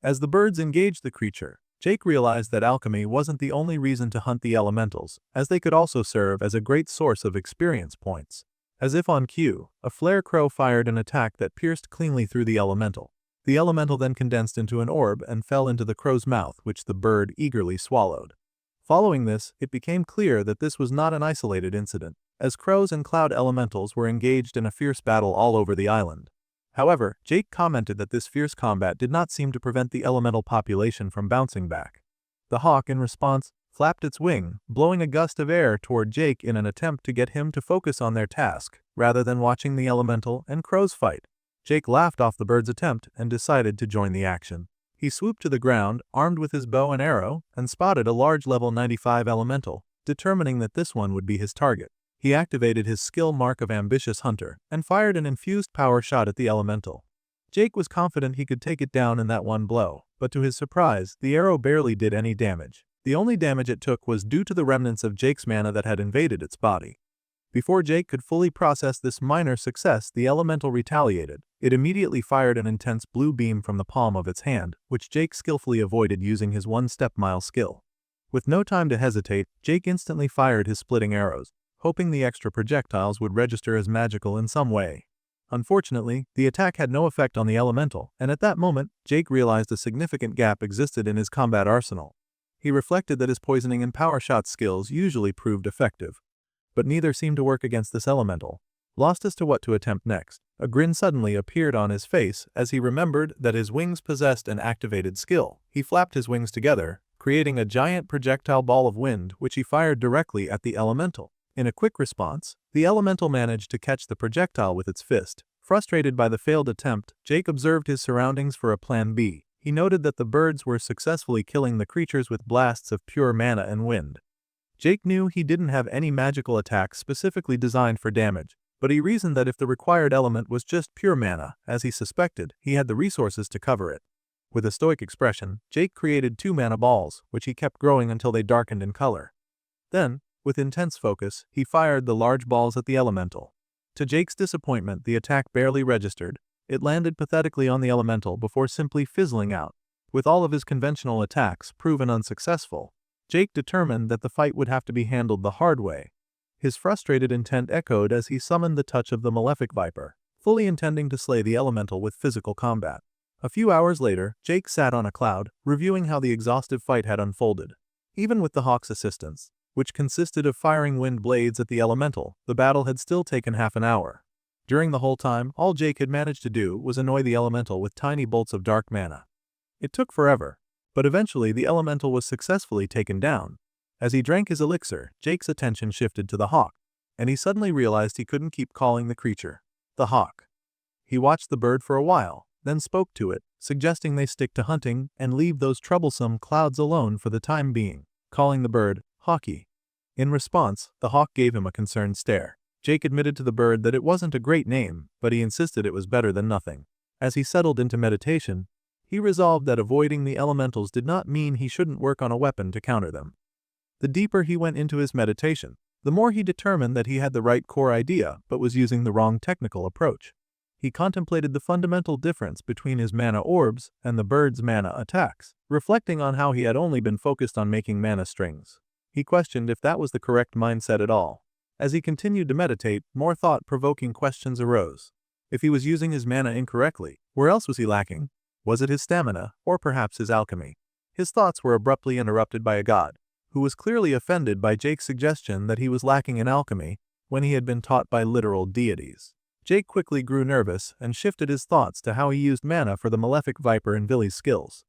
As the birds engaged the creature, Jake realized that alchemy wasn't the only reason to hunt the elementals, as they could also serve as a great source of experience points. As if on cue, a flare crow fired an attack that pierced cleanly through the elemental. The elemental then condensed into an orb and fell into the crow's mouth, which the bird eagerly swallowed. Following this, it became clear that this was not an isolated incident, as crows and cloud elementals were engaged in a fierce battle all over the island. However, Jake commented that this fierce combat did not seem to prevent the elemental population from bouncing back. The hawk, in response, flapped its wing, blowing a gust of air toward Jake in an attempt to get him to focus on their task, rather than watching the elemental and crows fight. Jake laughed off the bird's attempt and decided to join the action. He swooped to the ground, armed with his bow and arrow, and spotted a large level 95 elemental, determining that this one would be his target. He activated his skill mark of Ambitious Hunter and fired an infused power shot at the elemental. Jake was confident he could take it down in that one blow, but to his surprise, the arrow barely did any damage. The only damage it took was due to the remnants of Jake's mana that had invaded its body. Before Jake could fully process this minor success, the elemental retaliated. It immediately fired an intense blue beam from the palm of its hand, which Jake skillfully avoided using his one-step-mile skill. With no time to hesitate, Jake instantly fired his splitting arrows, hoping the extra projectiles would register as magical in some way. Unfortunately, the attack had no effect on the elemental, and at that moment, Jake realized a significant gap existed in his combat arsenal. He reflected that his poisoning and power shot skills usually proved effective, but neither seemed to work against this elemental. Lost as to what to attempt next, a grin suddenly appeared on his face as he remembered that his wings possessed an activated skill. He flapped his wings together, creating a giant projectile ball of wind which he fired directly at the elemental. In a quick response, the elemental managed to catch the projectile with its fist. Frustrated by the failed attempt, Jake observed his surroundings for a plan B. He noted that the birds were successfully killing the creatures with blasts of pure mana and wind. Jake knew he didn't have any magical attacks specifically designed for damage, but he reasoned that if the required element was just pure mana, as he suspected, he had the resources to cover it. With a stoic expression, Jake created 2 mana balls, which he kept growing until they darkened in color. Then, with intense focus, he fired the large balls at the elemental. To Jake's disappointment, the attack barely registered. It landed pathetically on the elemental before simply fizzling out. With all of his conventional attacks proven unsuccessful, Jake determined that the fight would have to be handled the hard way. His frustrated intent echoed as he summoned the touch of the malefic viper, fully intending to slay the elemental with physical combat. A few hours later, Jake sat on a cloud, reviewing how the exhaustive fight had unfolded. Even with the hawk's assistance, which consisted of firing wind blades at the elemental, the battle had still taken half an hour. During the whole time, all Jake had managed to do was annoy the elemental with tiny bolts of dark mana. It took forever, but eventually the elemental was successfully taken down. As he drank his elixir, Jake's attention shifted to the hawk, and he suddenly realized he couldn't keep calling the creature the hawk. He watched the bird for a while, then spoke to it, suggesting they stick to hunting and leave those troublesome clouds alone for the time being, calling the bird Hawky. In response, the hawk gave him a concerned stare. Jake admitted to the bird that it wasn't a great name, but he insisted it was better than nothing. As he settled into meditation, he resolved that avoiding the elementals did not mean he shouldn't work on a weapon to counter them. The deeper he went into his meditation, the more he determined that he had the right core idea but was using the wrong technical approach. He contemplated the fundamental difference between his mana orbs and the bird's mana attacks, reflecting on how he had only been focused on making mana strings. He questioned if that was the correct mindset at all. As he continued to meditate, more thought-provoking questions arose. If he was using his mana incorrectly, where else was he lacking? Was it his stamina, or perhaps his alchemy? His thoughts were abruptly interrupted by a god, who was clearly offended by Jake's suggestion that he was lacking in alchemy when he had been taught by literal deities. Jake quickly grew nervous and shifted his thoughts to how he used mana for the malefic viper and Villy's skills.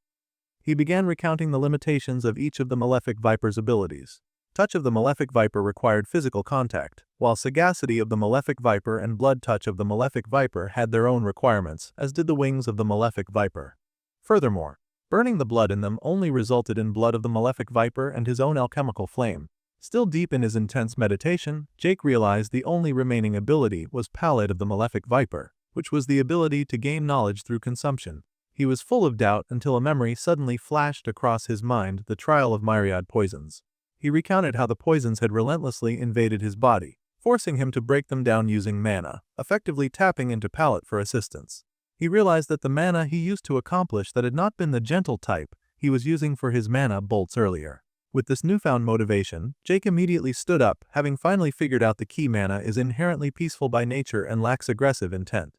He began recounting the limitations of each of the malefic viper's abilities. Touch of the malefic viper required physical contact, while sagacity of the malefic viper and blood touch of the malefic viper had their own requirements, as did the wings of the malefic viper. Furthermore, burning the blood in them only resulted in blood of the malefic viper and his own alchemical flame. Still deep in his intense meditation, Jake realized the only remaining ability was Pallid of the malefic viper, which was the ability to gain knowledge through consumption. He was full of doubt until a memory suddenly flashed across his mind: the trial of myriad poisons. He recounted how the poisons had relentlessly invaded his body, forcing him to break them down using mana, effectively tapping into Pallid for assistance. He realized that the mana he used to accomplish that had not been the gentle type he was using for his mana bolts earlier. With this newfound motivation, Jake immediately stood up, having finally figured out the key: mana is inherently peaceful by nature and lacks aggressive intent.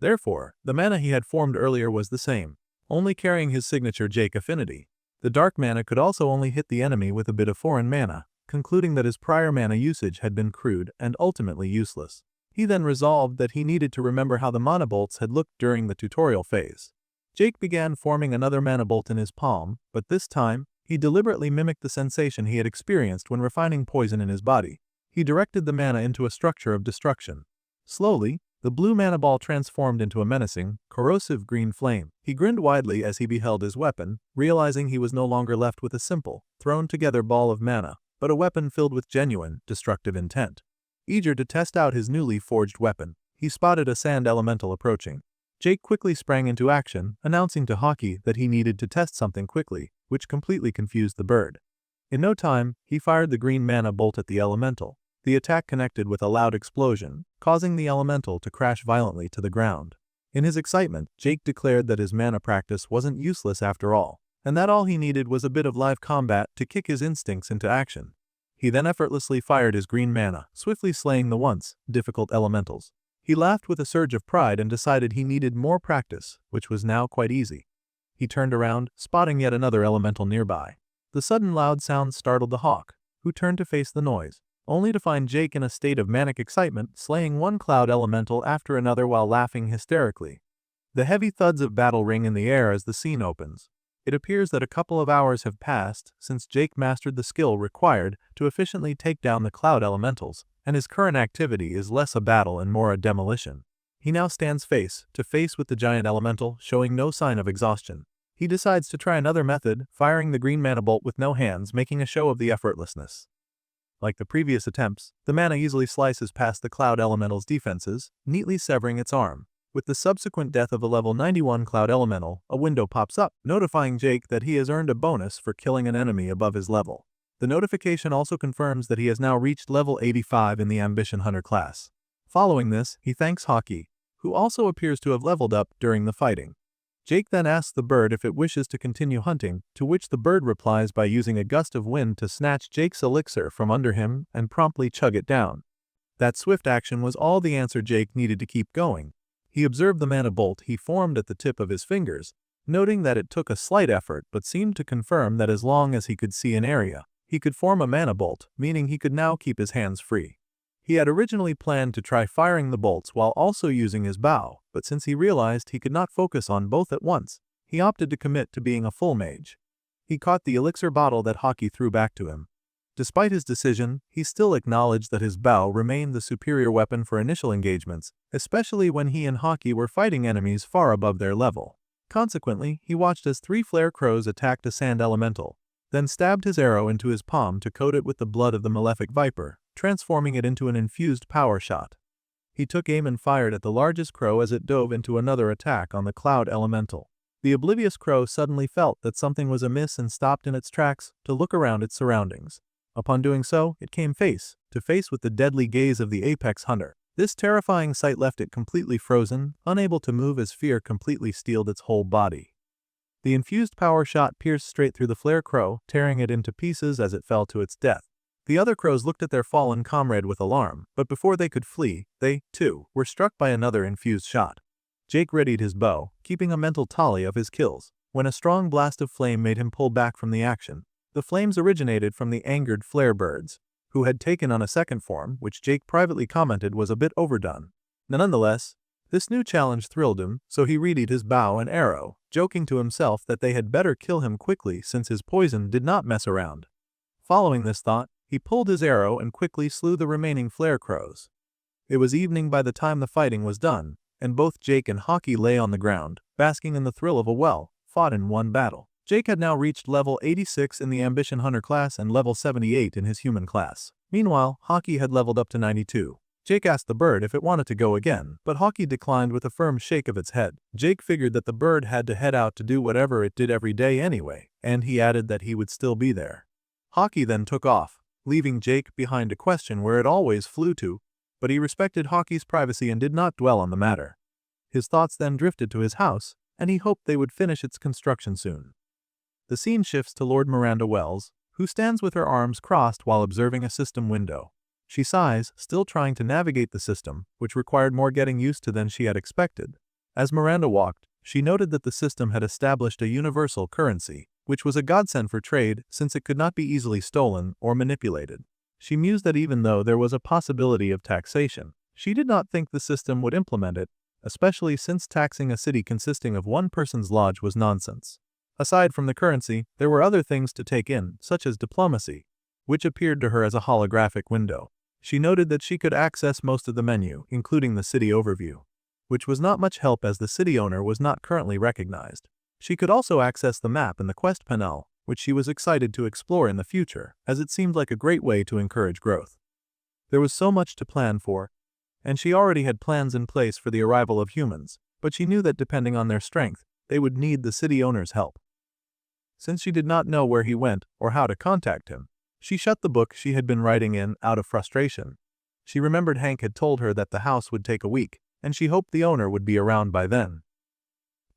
Therefore, the mana he had formed earlier was the same, only carrying his signature Jake affinity. The dark mana could also only hit the enemy with a bit of foreign mana, concluding that his prior mana usage had been crude and ultimately useless. He then resolved that he needed to remember how the mana bolts had looked during the tutorial phase. Jake began forming another mana bolt in his palm, but this time, he deliberately mimicked the sensation he had experienced when refining poison in his body. He directed the mana into a structure of destruction. Slowly, the blue mana ball transformed into a menacing, corrosive green flame. He grinned widely as he beheld his weapon, realizing he was no longer left with a simple, thrown-together ball of mana, but a weapon filled with genuine, destructive intent. Eager to test out his newly forged weapon, he spotted a sand elemental approaching. Jake quickly sprang into action, announcing to Hawky that he needed to test something quickly, which completely confused the bird. In no time, he fired the green mana bolt at the elemental. The attack connected with a loud explosion, causing the elemental to crash violently to the ground. In his excitement, Jake declared that his mana practice wasn't useless after all, and that all he needed was a bit of live combat to kick his instincts into action. He then effortlessly fired his green mana, swiftly slaying the once difficult elementals. He laughed with a surge of pride and decided he needed more practice, which was now quite easy. He turned around, spotting yet another elemental nearby. The sudden loud sound startled the hawk, who turned to face the noise, only to find Jake in a state of manic excitement, slaying one cloud elemental after another while laughing hysterically. The heavy thuds of battle ring in the air as the scene opens. It appears that a couple of hours have passed since Jake mastered the skill required to efficiently take down the cloud elementals, and his current activity is less a battle and more a demolition. He now stands face to face with the giant elemental, showing no sign of exhaustion. He decides to try another method, firing the green mana bolt with no hands, making a show of the effortlessness. Like the previous attempts, the mana easily slices past the cloud elemental's defenses, neatly severing its arm. With the subsequent death of a level 91 cloud elemental, a window pops up, notifying Jake that he has earned a bonus for killing an enemy above his level. The notification also confirms that he has now reached level 85 in the Ambition Hunter class. Following this, he thanks Hockey, who also appears to have leveled up during the fighting. Jake then asks the bird if it wishes to continue hunting, to which the bird replies by using a gust of wind to snatch Jake's elixir from under him and promptly chug it down. That swift action was all the answer Jake needed to keep going. He observed the mana bolt he formed at the tip of his fingers, noting that it took a slight effort but seemed to confirm that as long as he could see an area, he could form a mana bolt, meaning he could now keep his hands free. He had originally planned to try firing the bolts while also using his bow, but since he realized he could not focus on both at once, he opted to commit to being a full mage. He caught the elixir bottle that Hockey threw back to him. Despite his decision, he still acknowledged that his bow remained the superior weapon for initial engagements, especially when he and Hockey were fighting enemies far above their level. Consequently, he watched as 3 flare crows attacked a sand elemental, then stabbed his arrow into his palm to coat it with the blood of the malefic viper, transforming it into an infused power shot. He took aim and fired at the largest crow as it dove into another attack on the cloud elemental. The oblivious crow suddenly felt that something was amiss and stopped in its tracks to look around its surroundings. Upon doing so, it came face to face with the deadly gaze of the apex hunter. This terrifying sight left it completely frozen, unable to move as fear completely steeled its whole body. The infused power shot pierced straight through the flare crow, tearing it into pieces as it fell to its death. The other crows looked at their fallen comrade with alarm, but before they could flee, they, too, were struck by another infused shot. Jake readied his bow, keeping a mental tally of his kills, when a strong blast of flame made him pull back from the action. The flames originated from the angered flare birds, who had taken on a second form, which Jake privately commented was a bit overdone. Nonetheless, this new challenge thrilled him, so he readied his bow and arrow, joking to himself that they had better kill him quickly since his poison did not mess around. Following this thought, he pulled his arrow and quickly slew the remaining flare crows. It was evening by the time the fighting was done, and both Jake and Hockey lay on the ground, basking in the thrill of a well-fought in one battle. Jake had now reached level 86 in the Ambition Hunter class and level 78 in his human class. Meanwhile, Hockey had leveled up to 92. Jake asked the bird if it wanted to go again, but Hockey declined with a firm shake of its head. Jake figured that the bird had to head out to do whatever it did every day anyway, and he added that he would still be there. Hockey then took off, leaving Jake behind to question where it always flew to, but he respected Hockey's privacy and did not dwell on the matter. His thoughts then drifted to his house, and he hoped they would finish its construction soon. The scene shifts to Lord Miranda Wells, who stands with her arms crossed while observing a system window. She sighs, still trying to navigate the system, which required more getting used to than she had expected. As Miranda walked, she noted that the system had established a universal currency, which was a godsend for trade since it could not be easily stolen or manipulated. She mused that even though there was a possibility of taxation, she did not think the system would implement it, especially since taxing a city consisting of one person's lodge was nonsense. Aside from the currency, there were other things to take in, such as diplomacy, which appeared to her as a holographic window. She noted that she could access most of the menu, including the city overview, which was not much help as the city owner was not currently recognized. She could also access the map in the quest panel, which she was excited to explore in the future, as it seemed like a great way to encourage growth. There was so much to plan for, and she already had plans in place for the arrival of humans, but she knew that depending on their strength, they would need the city owner's help. Since she did not know where he went or how to contact him, she shut the book she had been writing in out of frustration. She remembered Hank had told her that the house would take a week, and she hoped the owner would be around by then.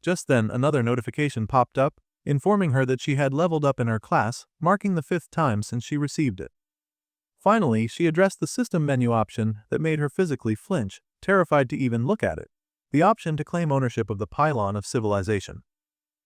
Just then, another notification popped up, informing her that she had leveled up in her class, marking the 5th time since she received it. Finally, she addressed the system menu option that made her physically flinch, terrified to even look at it. The option to claim ownership of the pylon of civilization.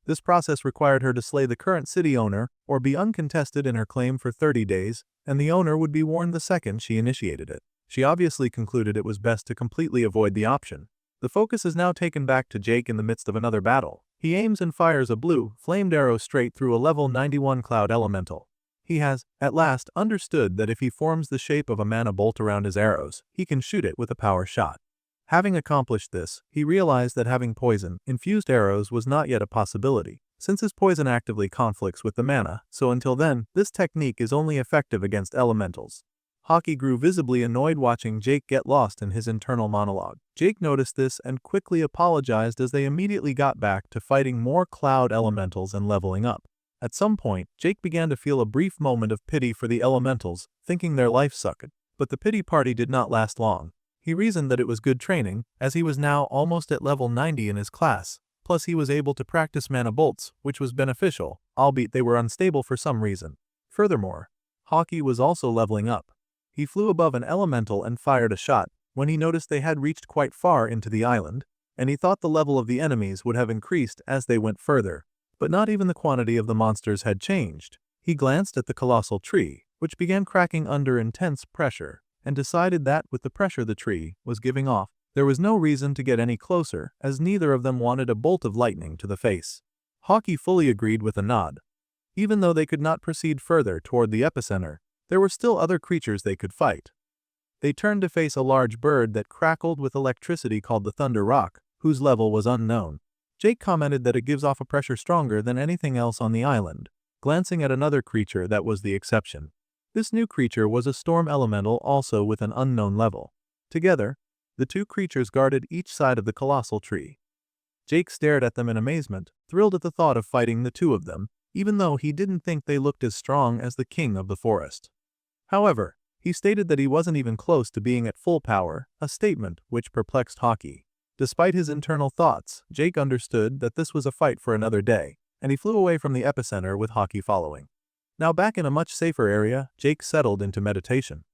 This process required her to slay the current city owner or be uncontested in her claim for 30 days, and the owner would be warned the second she initiated it. She obviously concluded it was best to completely avoid the option. The focus is now taken back to Jake in the midst of another battle, He aims and fires a blue, flamed arrow straight through a level 91 cloud elemental. He has, at last, understood that if he forms the shape of a mana bolt around his arrows, he can shoot it with a power shot. Having accomplished this, he realized that having poison-infused arrows was not yet a possibility, since his poison actively conflicts with the mana, so until then, this technique is only effective against elementals. Hockey grew visibly annoyed watching Jake get lost in his internal monologue. Jake noticed this and quickly apologized as they immediately got back to fighting more cloud elementals and leveling up. At some point, Jake began to feel a brief moment of pity for the elementals, thinking their life sucked. But the pity party did not last long. He reasoned that it was good training, as he was now almost at level 90 in his class, plus he was able to practice mana bolts, which was beneficial, albeit they were unstable for some reason. Furthermore, Hockey was also leveling up. He flew above an elemental and fired a shot, when he noticed they had reached quite far into the island, and he thought the level of the enemies would have increased as they went further. But not even the quantity of the monsters had changed. He glanced at the colossal tree, which began cracking under intense pressure, and decided that with the pressure the tree was giving off, there was no reason to get any closer, as neither of them wanted a bolt of lightning to the face. Hockey fully agreed with a nod. Even though they could not proceed further toward the epicenter, there were still other creatures they could fight. They turned to face a large bird that crackled with electricity called the Thunder Rock, whose level was unknown. Jake commented that it gives off a pressure stronger than anything else on the island, glancing at another creature that was the exception. This new creature was a storm elemental also with an unknown level. Together, the two creatures guarded each side of the colossal tree. Jake stared at them in amazement, thrilled at the thought of fighting the two of them, even though he didn't think they looked as strong as the king of the forest. However, he stated that he wasn't even close to being at full power, a statement which perplexed Hockey. Despite his internal thoughts, Jake understood that this was a fight for another day, and he flew away from the epicenter with Hockey following. Now back in a much safer area, Jake settled into meditation.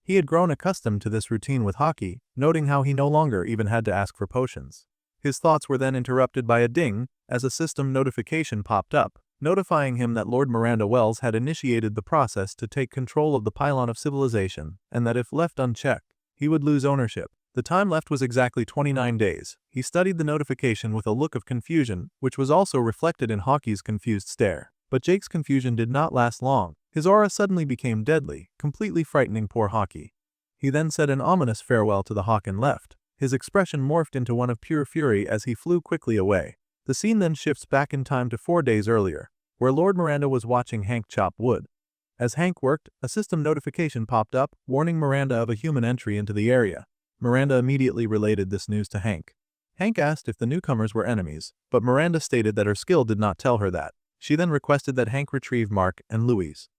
He had grown accustomed to this routine with Hockey, noting how he no longer even had to ask for potions. His thoughts were then interrupted by a ding, as a system notification popped up, notifying him that Lord Miranda Wells had initiated the process to take control of the pylon of civilization, and that if left unchecked, he would lose ownership. The time left was exactly 29 days. He studied the notification with a look of confusion, which was also reflected in Hockey's confused stare. But Jake's confusion did not last long. His aura suddenly became deadly, completely frightening poor Hockey. He then said an ominous farewell to the hawk and left. His expression morphed into one of pure fury as he flew quickly away. The scene then shifts back in time to 4 days earlier, where Lord Miranda was watching Hank chop wood. As Hank worked, a system notification popped up, warning Miranda of a human entry into the area. Miranda immediately related this news to Hank. Hank asked if the newcomers were enemies, but Miranda stated that her skill did not tell her that. She then requested that Hank retrieve Mark and Louise.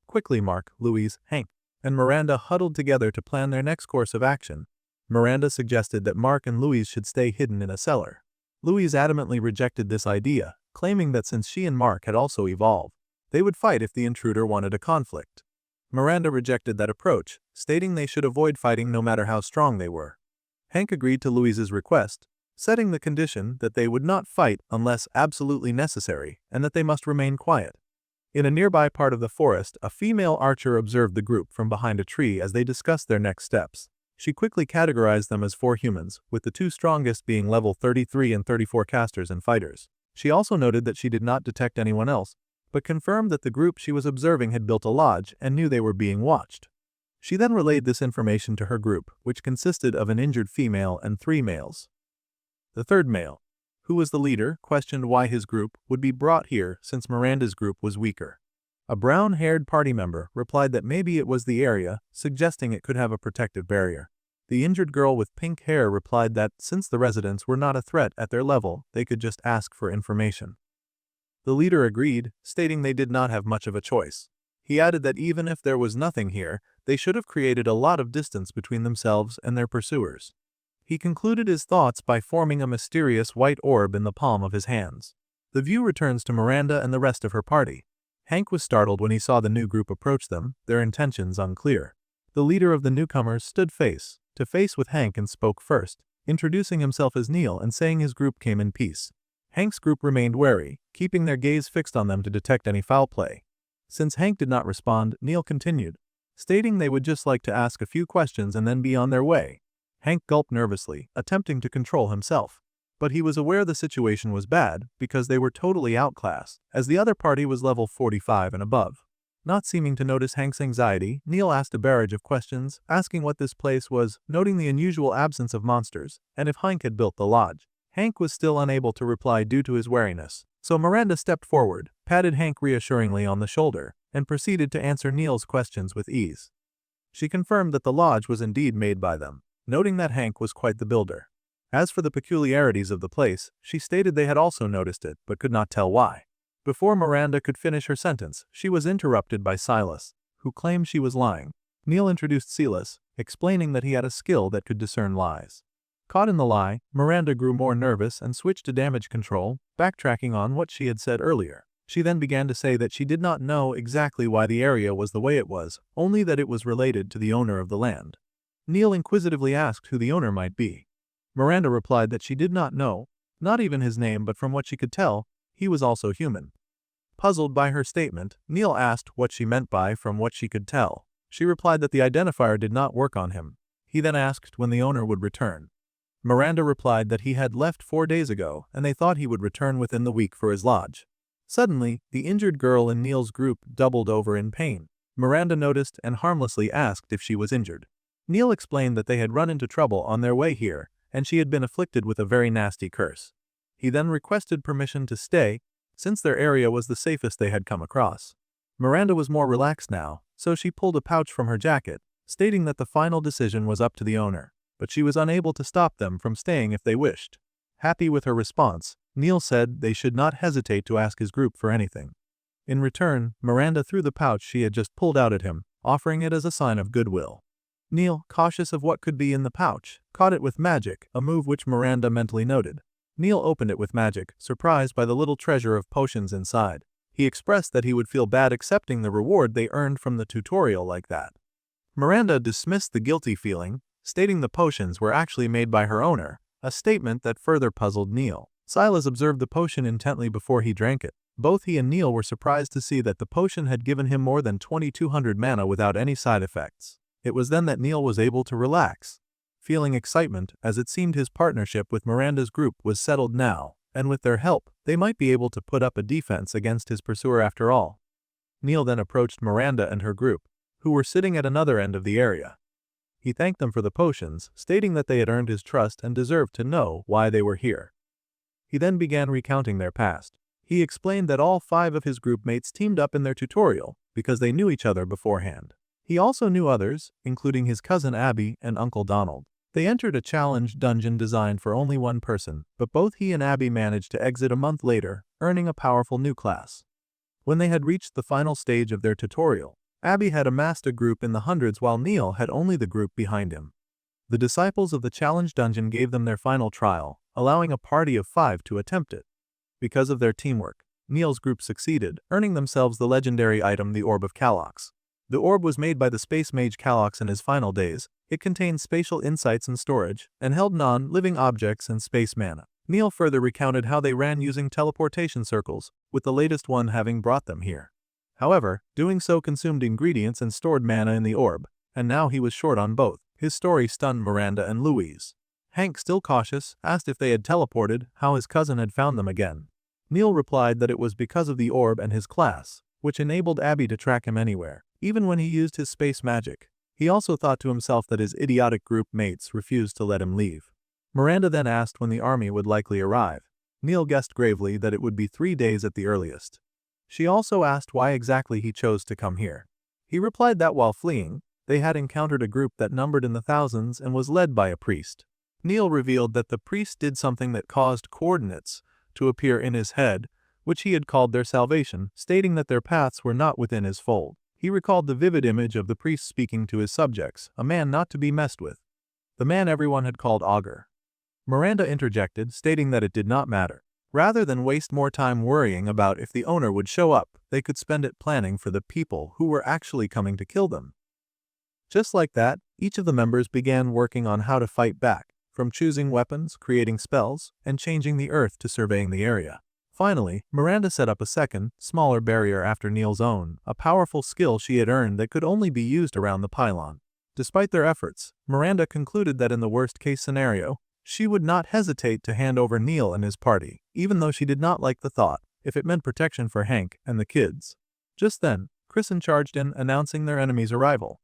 Quickly Mark, Louise, Hank, and Miranda huddled together to plan their next course of action. Miranda suggested that Mark and Louise should stay hidden in a cellar. Louise adamantly rejected this idea, claiming that since she and Mark had also evolved, they would fight if the intruder wanted a conflict. Miranda rejected that approach, stating they should avoid fighting no matter how strong they were. Hank agreed to Louise's request, setting the condition that they would not fight unless absolutely necessary, and that they must remain quiet. In a nearby part of the forest, a female archer observed the group from behind a tree as they discussed their next steps. She quickly categorized them as 4 humans, with the 2 strongest being level 33 and 34 casters and fighters. She also noted that she did not detect anyone else, but confirmed that the group she was observing had built a lodge and knew they were being watched. She then relayed this information to her group, which consisted of an injured female and 3 males. The third male, who was the leader, questioned why his group would be brought here since Miranda's group was weaker. A brown-haired party member replied that maybe it was the area, suggesting it could have a protective barrier. The injured girl with pink hair replied that since the residents were not a threat at their level, they could just ask for information. The leader agreed, stating they did not have much of a choice. He added that even if there was nothing here, they should have created a lot of distance between themselves and their pursuers. He concluded his thoughts by forming a mysterious white orb in the palm of his hands. The view returns to Miranda and the rest of her party. Hank was startled when he saw the new group approach them, their intentions unclear. The leader of the newcomers stood face to face with Hank and spoke first, introducing himself as Neil and saying his group came in peace. Hank's group remained wary, keeping their gaze fixed on them to detect any foul play. Since Hank did not respond, Neil continued, stating they would just like to ask a few questions and then be on their way. Hank gulped nervously, attempting to control himself. But he was aware the situation was bad because they were totally outclassed, as the other party was level 45 and above. Not seeming to notice Hank's anxiety, Neil asked a barrage of questions, asking what this place was, noting the unusual absence of monsters, and if Hank had built the lodge. Hank was still unable to reply due to his wariness, so Miranda stepped forward, patted Hank reassuringly on the shoulder, and proceeded to answer Neil's questions with ease. She confirmed that the lodge was indeed made by them, noting that Hank was quite the builder. As for the peculiarities of the place, she stated they had also noticed it, but could not tell why. Before Miranda could finish her sentence, she was interrupted by Silas, who claimed she was lying. Neil introduced Silas, explaining that he had a skill that could discern lies. Caught in the lie, Miranda grew more nervous and switched to damage control, backtracking on what she had said earlier. She then began to say that she did not know exactly why the area was the way it was, only that it was related to the owner of the land. Neil inquisitively asked who the owner might be. Miranda replied that she did not know, not even his name, but from what she could tell, he was also human. Puzzled by her statement, Neil asked what she meant by "from what she could tell." She replied that the identifier did not work on him. He then asked when the owner would return. Miranda replied that he had left 4 days ago and they thought he would return within the week for his lodge. Suddenly, the injured girl in Neil's group doubled over in pain. Miranda noticed and harmlessly asked if she was injured. Neil explained that they had run into trouble on their way here and she had been afflicted with a very nasty curse. He then requested permission to stay, since their area was the safest they had come across. Miranda was more relaxed now, so she pulled a pouch from her jacket, stating that the final decision was up to the owner, but she was unable to stop them from staying if they wished. Happy with her response, Neil said they should not hesitate to ask his group for anything. In return, Miranda threw the pouch she had just pulled out at him, offering it as a sign of goodwill. Neil, cautious of what could be in the pouch, caught it with magic, a move which Miranda mentally noted. Neil opened it with magic, surprised by the little treasure of potions inside. He expressed that he would feel bad accepting the reward they earned from the tutorial like that. Miranda dismissed the guilty feeling, stating the potions were actually made by her owner, a statement that further puzzled Neil. Silas observed the potion intently before he drank it. Both he and Neil were surprised to see that the potion had given him more than 2200 mana without any side effects. It was then that Neil was able to relax, feeling excitement as it seemed his partnership with Miranda's group was settled now, and with their help, they might be able to put up a defense against his pursuer after all. Neil then approached Miranda and her group, who were sitting at another end of the area. He thanked them for the potions, stating that they had earned his trust and deserved to know why they were here. He then began recounting their past. He explained that all 5 of his group mates teamed up in their tutorial because they knew each other beforehand. He also knew others, including his cousin Abby and Uncle Donald. They entered a challenge dungeon designed for only one person, but both he and Abby managed to exit a month later, earning a powerful new class. When they had reached the final stage of their tutorial, Abby had amassed a group in the hundreds while Neil had only the group behind him. The disciples of the challenge dungeon gave them their final trial, allowing a party of 5 to attempt it. Because of their teamwork, Neil's group succeeded, earning themselves the legendary item the Orb of Kalox. The orb was made by the space mage Kalox in his final days. It contained spatial insights and storage, and held non-living objects and space mana. Neil further recounted how they ran using teleportation circles, with the latest one having brought them here. However, doing so consumed ingredients and stored mana in the orb, and now he was short on both. His story stunned Miranda and Louise. Hank, still cautious, asked if they had teleported, how his cousin had found them again. Neil replied that it was because of the orb and his class, which enabled Abby to track him anywhere, even when he used his space magic. He also thought to himself that his idiotic group mates refused to let him leave. Miranda then asked when the army would likely arrive. Neil guessed gravely that it would be 3 days at the earliest. She also asked why exactly he chose to come here. He replied that while fleeing, they had encountered a group that numbered in the thousands and was led by a priest. Neil revealed that the priest did something that caused coordinates to appear in his head, which he had called their salvation, stating that their paths were not within his fold. He recalled the vivid image of the priest speaking to his subjects, a man not to be messed with. The man everyone had called Augur. Miranda interjected, stating that it did not matter. Rather than waste more time worrying about if the owner would show up, they could spend it planning for the people who were actually coming to kill them. Just like that, each of the members began working on how to fight back, from choosing weapons, creating spells, and changing the earth to surveying the area. Finally, Miranda set up a second, smaller barrier after Neil's own, a powerful skill she had earned that could only be used around the pylon. Despite their efforts, Miranda concluded that in the worst-case scenario, She would not hesitate to hand over Neil and his party, even though she did not like the thought, if it meant protection for Hank and the kids. Just then, Kristen charged in, announcing their enemy's arrival.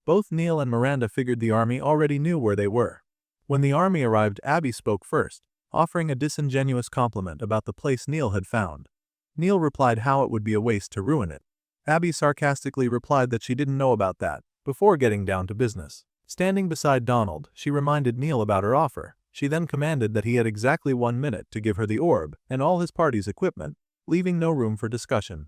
Both Neil and Miranda figured the army already knew where they were. When the army arrived, Abby spoke first, offering a disingenuous compliment about the place Neil had found. Neil replied how it would be a waste to ruin it. Abby sarcastically replied that she didn't know about that, before getting down to business. Standing beside Donald, she reminded Neil about her offer. She then commanded that he had exactly 1 minute to give her the orb and all his party's equipment, leaving no room for discussion.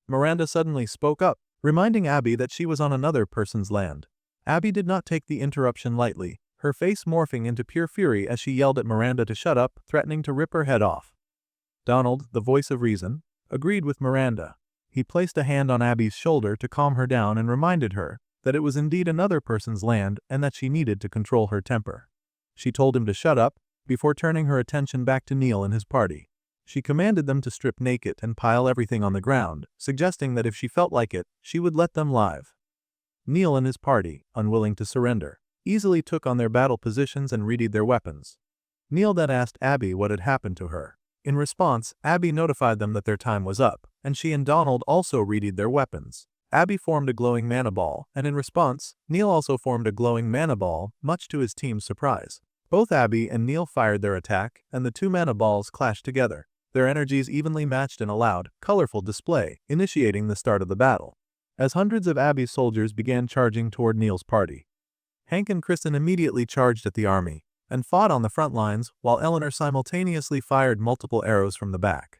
Miranda suddenly spoke up, reminding Abby that she was on another person's land. Abby did not take the interruption lightly, her face morphing into pure fury as she yelled at Miranda to shut up, threatening to rip her head off. Donald, the voice of reason, agreed with Miranda. He placed a hand on Abby's shoulder to calm her down and reminded her that it was indeed another person's land and that she needed to control her temper. She told him to shut up, before turning her attention back to Neil and his party. She commanded them to strip naked and pile everything on the ground, suggesting that if she felt like it, she would let them live. Neil and his party, unwilling to surrender, easily took on their battle positions and readied their weapons. Neil then asked Abby what had happened to her. In response, Abby notified them that their time was up, and she and Donald also readied their weapons. Abby formed a glowing mana ball, and in response, Neil also formed a glowing mana ball, much to his team's surprise. Both Abby and Neil fired their attack, and the two mana balls clashed together, their energies evenly matched in a loud, colorful display, initiating the start of the battle. As hundreds of Abby's soldiers began charging toward Neil's party, Hank and Kristen immediately charged at the army, and fought on the front lines, while Eleanor simultaneously fired multiple arrows from the back.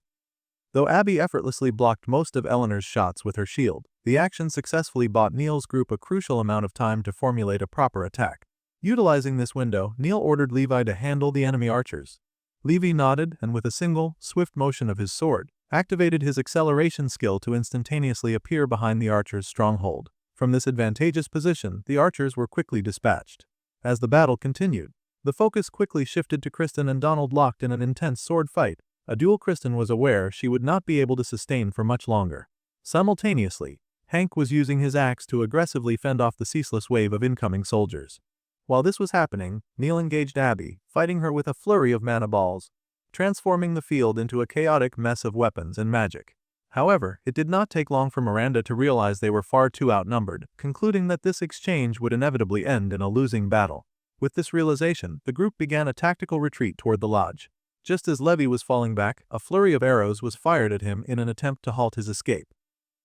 Though Abby effortlessly blocked most of Eleanor's shots with her shield, the action successfully bought Neil's group a crucial amount of time to formulate a proper attack. Utilizing this window, Neil ordered Levi to handle the enemy archers. Levi nodded and with a single, swift motion of his sword, activated his acceleration skill to instantaneously appear behind the archers' stronghold. From this advantageous position, the archers were quickly dispatched. As the battle continued, the focus quickly shifted to Kristen and Donald locked in an intense sword fight, a duel Kristen was aware she would not be able to sustain for much longer. Simultaneously, Hank was using his axe to aggressively fend off the ceaseless wave of incoming soldiers. While this was happening, Neil engaged Abby, fighting her with a flurry of mana balls, transforming the field into a chaotic mess of weapons and magic. However, it did not take long for Miranda to realize they were far too outnumbered, concluding that this exchange would inevitably end in a losing battle. With this realization, the group began a tactical retreat toward the lodge. Just as Levi was falling back, a flurry of arrows was fired at him in an attempt to halt his escape.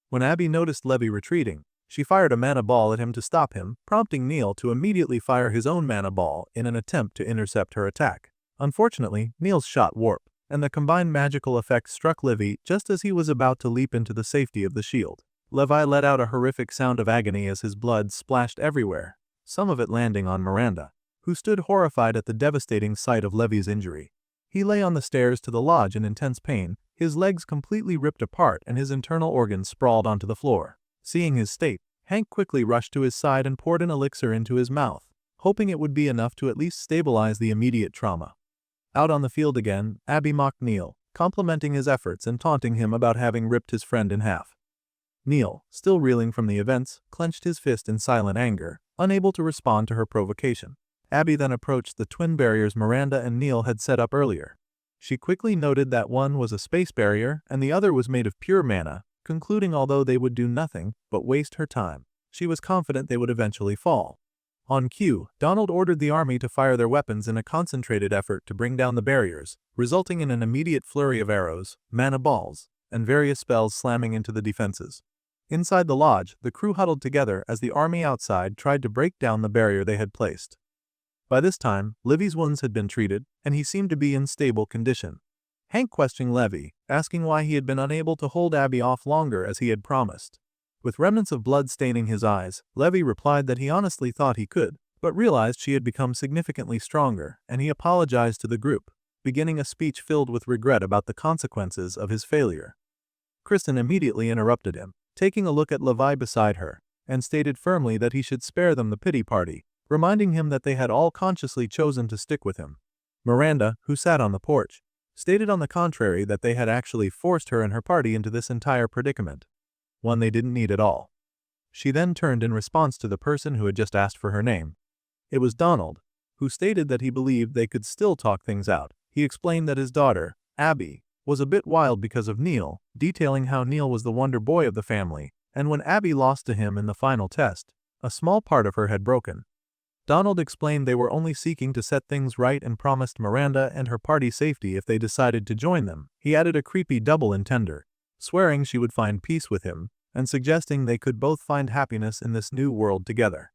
When Abby noticed Levi retreating, she fired a mana ball at him to stop him, prompting Neil to immediately fire his own mana ball in an attempt to intercept her attack. Unfortunately, Neil's shot warped, and the combined magical effect struck Levi just as he was about to leap into the safety of the shield. Levi let out a horrific sound of agony as his blood splashed everywhere, some of it landing on Miranda, who stood horrified at the devastating sight of Levi's injury. He lay on the stairs to the lodge in intense pain, his legs completely ripped apart and his internal organs sprawled onto the floor. Seeing his state, Hank quickly rushed to his side and poured an elixir into his mouth, hoping it would be enough to at least stabilize the immediate trauma. Out on the field again, Abby mocked Neil, complimenting his efforts and taunting him about having ripped his friend in half. Neil, still reeling from the events, clenched his fist in silent anger, unable to respond to her provocation. Abby then approached the twin barriers Miranda and Neil had set up earlier. She quickly noted that one was a space barrier and the other was made of pure mana, concluding although they would do nothing but waste her time, she was confident they would eventually fall. On cue, Donald ordered the army to fire their weapons in a concentrated effort to bring down the barriers, resulting in an immediate flurry of arrows, mana balls, and various spells slamming into the defenses. Inside the lodge, the crew huddled together as the army outside tried to break down the barrier they had placed. By this time, Levi's wounds had been treated, and he seemed to be in stable condition. Hank questioned Levi, asking why he had been unable to hold Abby off longer as he had promised. With remnants of blood staining his eyes, Levi replied that he honestly thought he could, but realized she had become significantly stronger, and he apologized to the group, beginning a speech filled with regret about the consequences of his failure. Kristen immediately interrupted him, taking a look at Levi beside her, and stated firmly that he should spare them the pity party, reminding him that they had all consciously chosen to stick with him. Miranda, who sat on the porch, stated on the contrary that they had actually forced her and her party into this entire predicament, one they didn't need at all. She then turned in response to the person who had just asked for her name. It was Donald, who stated that he believed they could still talk things out. He explained that his daughter, Abby, was a bit wild because of Neil, detailing how Neil was the wonder boy of the family, and when Abby lost to him in the final test, a small part of her had broken. Donald explained they were only seeking to set things right and promised Miranda and her party safety if they decided to join them. He added a creepy double entendre, swearing she would find peace with him, and suggesting they could both find happiness in this new world together.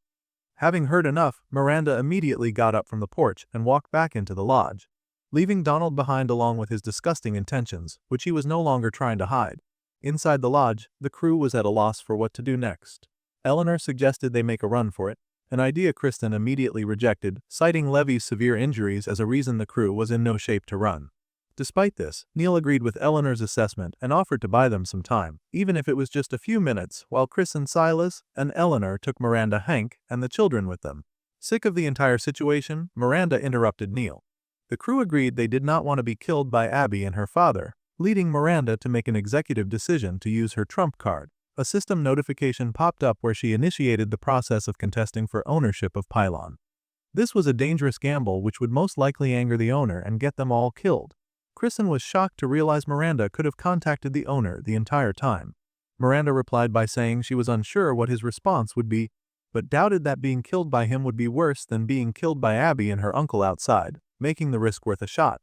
Having heard enough, Miranda immediately got up from the porch and walked back into the lodge, leaving Donald behind along with his disgusting intentions, which he was no longer trying to hide. Inside the lodge, the crew was at a loss for what to do next. Eleanor suggested they make a run for it, an idea Kristen immediately rejected, citing Levy's severe injuries as a reason the crew was in no shape to run. Despite this, Neil agreed with Eleanor's assessment and offered to buy them some time, even if it was just a few minutes, while Chris and Silas and Eleanor took Miranda, Hank, and the children with them. Sick of the entire situation, Miranda interrupted Neil. The crew agreed they did not want to be killed by Abby and her father, leading Miranda to make an executive decision to use her trump card. A system notification popped up where she initiated the process of contesting for ownership of Pylon. This was a dangerous gamble which would most likely anger the owner and get them all killed. Kristen was shocked to realize Miranda could have contacted the owner the entire time. Miranda replied by saying she was unsure what his response would be, but doubted that being killed by him would be worse than being killed by Abby and her uncle outside, making the risk worth a shot.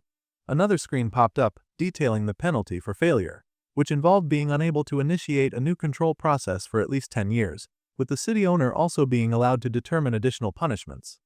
Another screen popped up, detailing the penalty for failure, which involved being unable to initiate a new control process for at least 10 years, with the city owner also being allowed to determine additional punishments.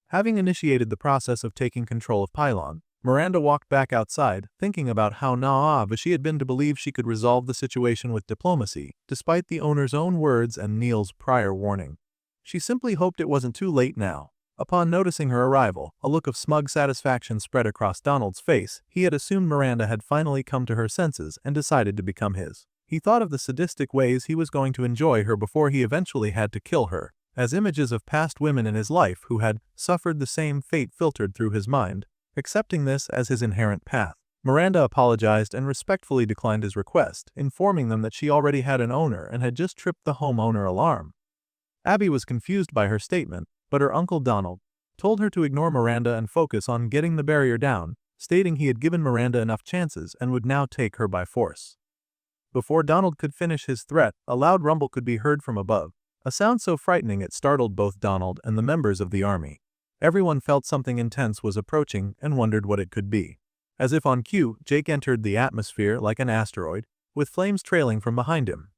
Having initiated the process of taking control of Pylon, Miranda walked back outside, thinking about how naive she had been to believe she could resolve the situation with diplomacy, despite the owner's own words and Neil's prior warning. She simply hoped it wasn't too late now. Upon noticing her arrival, a look of smug satisfaction spread across Donald's face. He had assumed Miranda had finally come to her senses and decided to become his. He thought of the sadistic ways he was going to enjoy her before he eventually had to kill her, as images of past women in his life who had suffered the same fate filtered through his mind, accepting this as his inherent path. Miranda apologized and respectfully declined his request, informing them that she already had an owner and had just tripped the homeowner alarm. Abby was confused by her statement, but her uncle Donald told her to ignore Miranda and focus on getting the barrier down, stating he had given Miranda enough chances and would now take her by force. Before Donald could finish his threat, a loud rumble could be heard from above, a sound so frightening it startled both Donald and the members of the army. Everyone felt something intense was approaching and wondered what it could be. As if on cue, Jake entered the atmosphere like an asteroid, with flames trailing from behind him.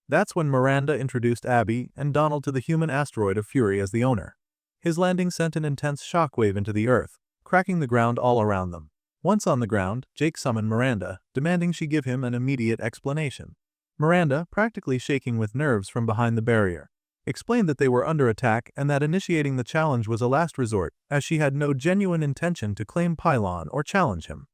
That's when Miranda introduced Abby and Donald to the human asteroid of Fury as the owner. His landing sent an intense shockwave into the earth, cracking the ground all around them. Once on the ground, Jake summoned Miranda, demanding she give him an immediate explanation. Miranda, practically shaking with nerves from behind the barrier, explained that they were under attack and that initiating the challenge was a last resort, as she had no genuine intention to claim Pylon or challenge him.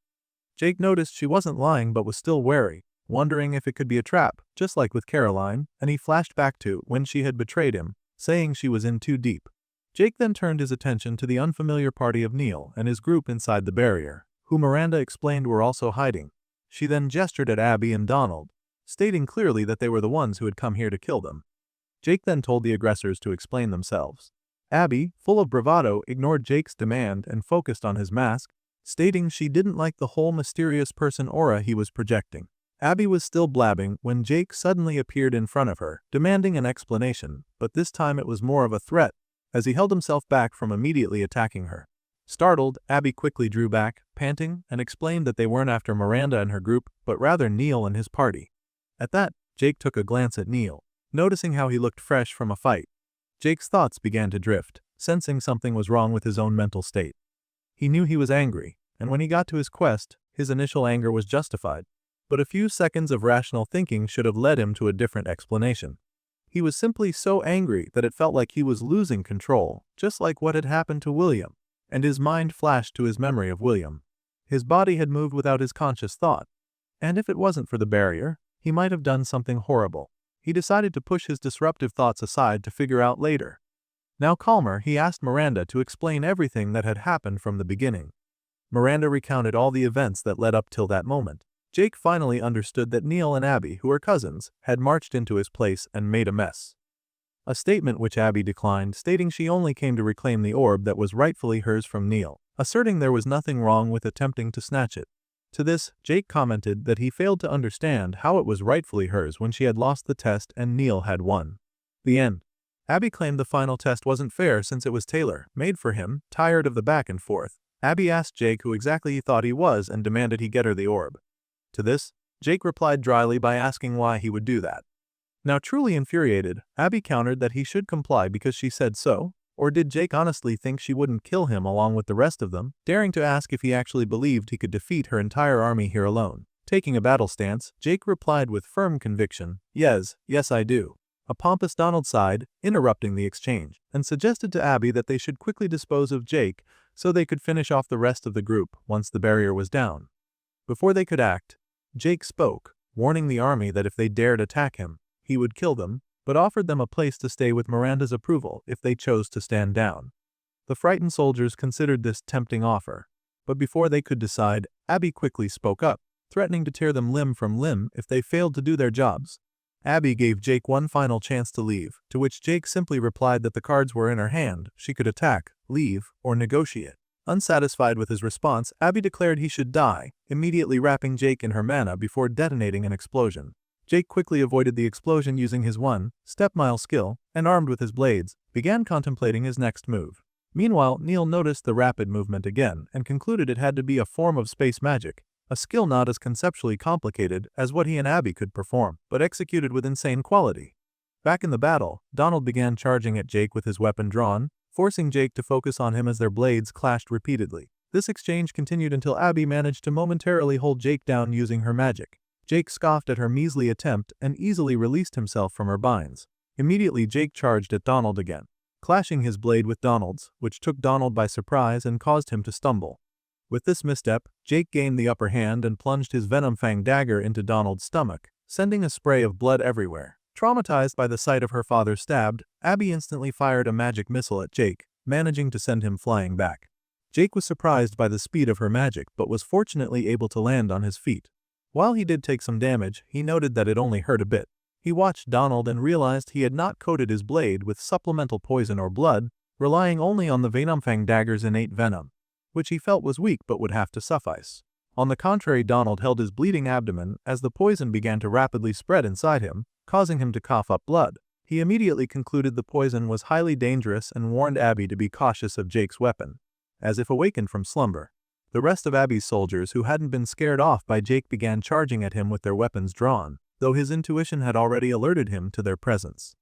Jake noticed she wasn't lying but was still wary, wondering if it could be a trap, just like with Caroline, and he flashed back to when she had betrayed him, saying she was in too deep. Jake then turned his attention to the unfamiliar party of Neil and his group inside the barrier, who Miranda explained were also hiding. She then gestured at Abby and Donald, stating clearly that they were the ones who had come here to kill them. Jake then told the aggressors to explain themselves. Abby, full of bravado, ignored Jake's demand and focused on his mask, stating she didn't like the whole mysterious person aura he was projecting. Abby was still blabbing when Jake suddenly appeared in front of her, demanding an explanation, but this time it was more of a threat, as he held himself back from immediately attacking her. Startled, Abby quickly drew back, panting, and explained that they weren't after Miranda and her group, but rather Neil and his party. At that, Jake took a glance at Neil, noticing how he looked fresh from a fight. Jake's thoughts began to drift, sensing something was wrong with his own mental state. He knew he was angry, and when he got to his quest, his initial anger was justified. But a few seconds of rational thinking should have led him to a different explanation. He was simply so angry that it felt like he was losing control, just like what had happened to William, and his mind flashed to his memory of William. His body had moved without his conscious thought, and if it wasn't for the barrier, he might have done something horrible. He decided to push his disruptive thoughts aside to figure out later. Now calmer, he asked Miranda to explain everything that had happened from the beginning. Miranda recounted all the events that led up till that moment. Jake finally understood that Neil and Abby, who were cousins, had marched into his place and made a mess. a statement which Abby declined, stating she only came to reclaim the orb that was rightfully hers from Neil, asserting there was nothing wrong with attempting to snatch it. To this, Jake commented that he failed to understand how it was rightfully hers when she had lost the test and Neil had won. The end. Abby claimed the final test wasn't fair since it was tailor-made for him. Tired of the back and forth, Abby asked Jake who exactly he thought he was and demanded he get her the orb. To this, Jake replied dryly by asking why he would do that. Now truly infuriated, Abby countered that he should comply because she said so, or did Jake honestly think she wouldn't kill him along with the rest of them, daring to ask if he actually believed he could defeat her entire army here alone. Taking a battle stance, Jake replied with firm conviction, yes I do. A pompous Donald sighed, interrupting the exchange, and suggested to Abby that they should quickly dispose of Jake so they could finish off the rest of the group once the barrier was down. Before they could act, Jake spoke, warning the army that if they dared attack him, he would kill them, but offered them a place to stay with Miranda's approval if they chose to stand down. The frightened soldiers considered this tempting offer, but before they could decide, Abby quickly spoke up, threatening to tear them limb from limb if they failed to do their jobs. Abby gave Jake one final chance to leave, to which Jake simply replied that the cards were in her hand, she could attack, leave, or negotiate. Unsatisfied with his response, Abby declared he should die, immediately wrapping Jake in her mana before detonating an explosion. Jake quickly avoided the explosion using his one-step-mile skill, and armed with his blades, began contemplating his next move. Meanwhile, Neil noticed the rapid movement again and concluded it had to be a form of space magic, a skill not as conceptually complicated as what he and Abby could perform, but executed with insane quality. Back in the battle, Donald began charging at Jake with his weapon drawn, forcing Jake to focus on him as their blades clashed repeatedly. This exchange continued until Abby managed to momentarily hold Jake down using her magic. Jake scoffed at her measly attempt and easily released himself from her binds. Immediately Jake charged at Donald again, clashing his blade with Donald's, which took Donald by surprise and caused him to stumble. With this misstep, Jake gained the upper hand and plunged his venom fang dagger into Donald's stomach, sending a spray of blood everywhere. Traumatized by the sight of her father stabbed, Abby instantly fired a magic missile at Jake, managing to send him flying back. Jake was surprised by the speed of her magic but was fortunately able to land on his feet. While he did take some damage, he noted that it only hurt a bit. He watched Donald and realized he had not coated his blade with supplemental poison or blood, relying only on the Venomfang dagger's innate venom, which he felt was weak but would have to suffice. On the contrary, Donald held his bleeding abdomen as the poison began to rapidly spread inside him, causing him to cough up blood. He immediately concluded the poison was highly dangerous and warned Abby to be cautious of Jake's weapon. As if awakened from slumber, the rest of Abby's soldiers who hadn't been scared off by Jake began charging at him with their weapons drawn, though his intuition had already alerted him to their presence.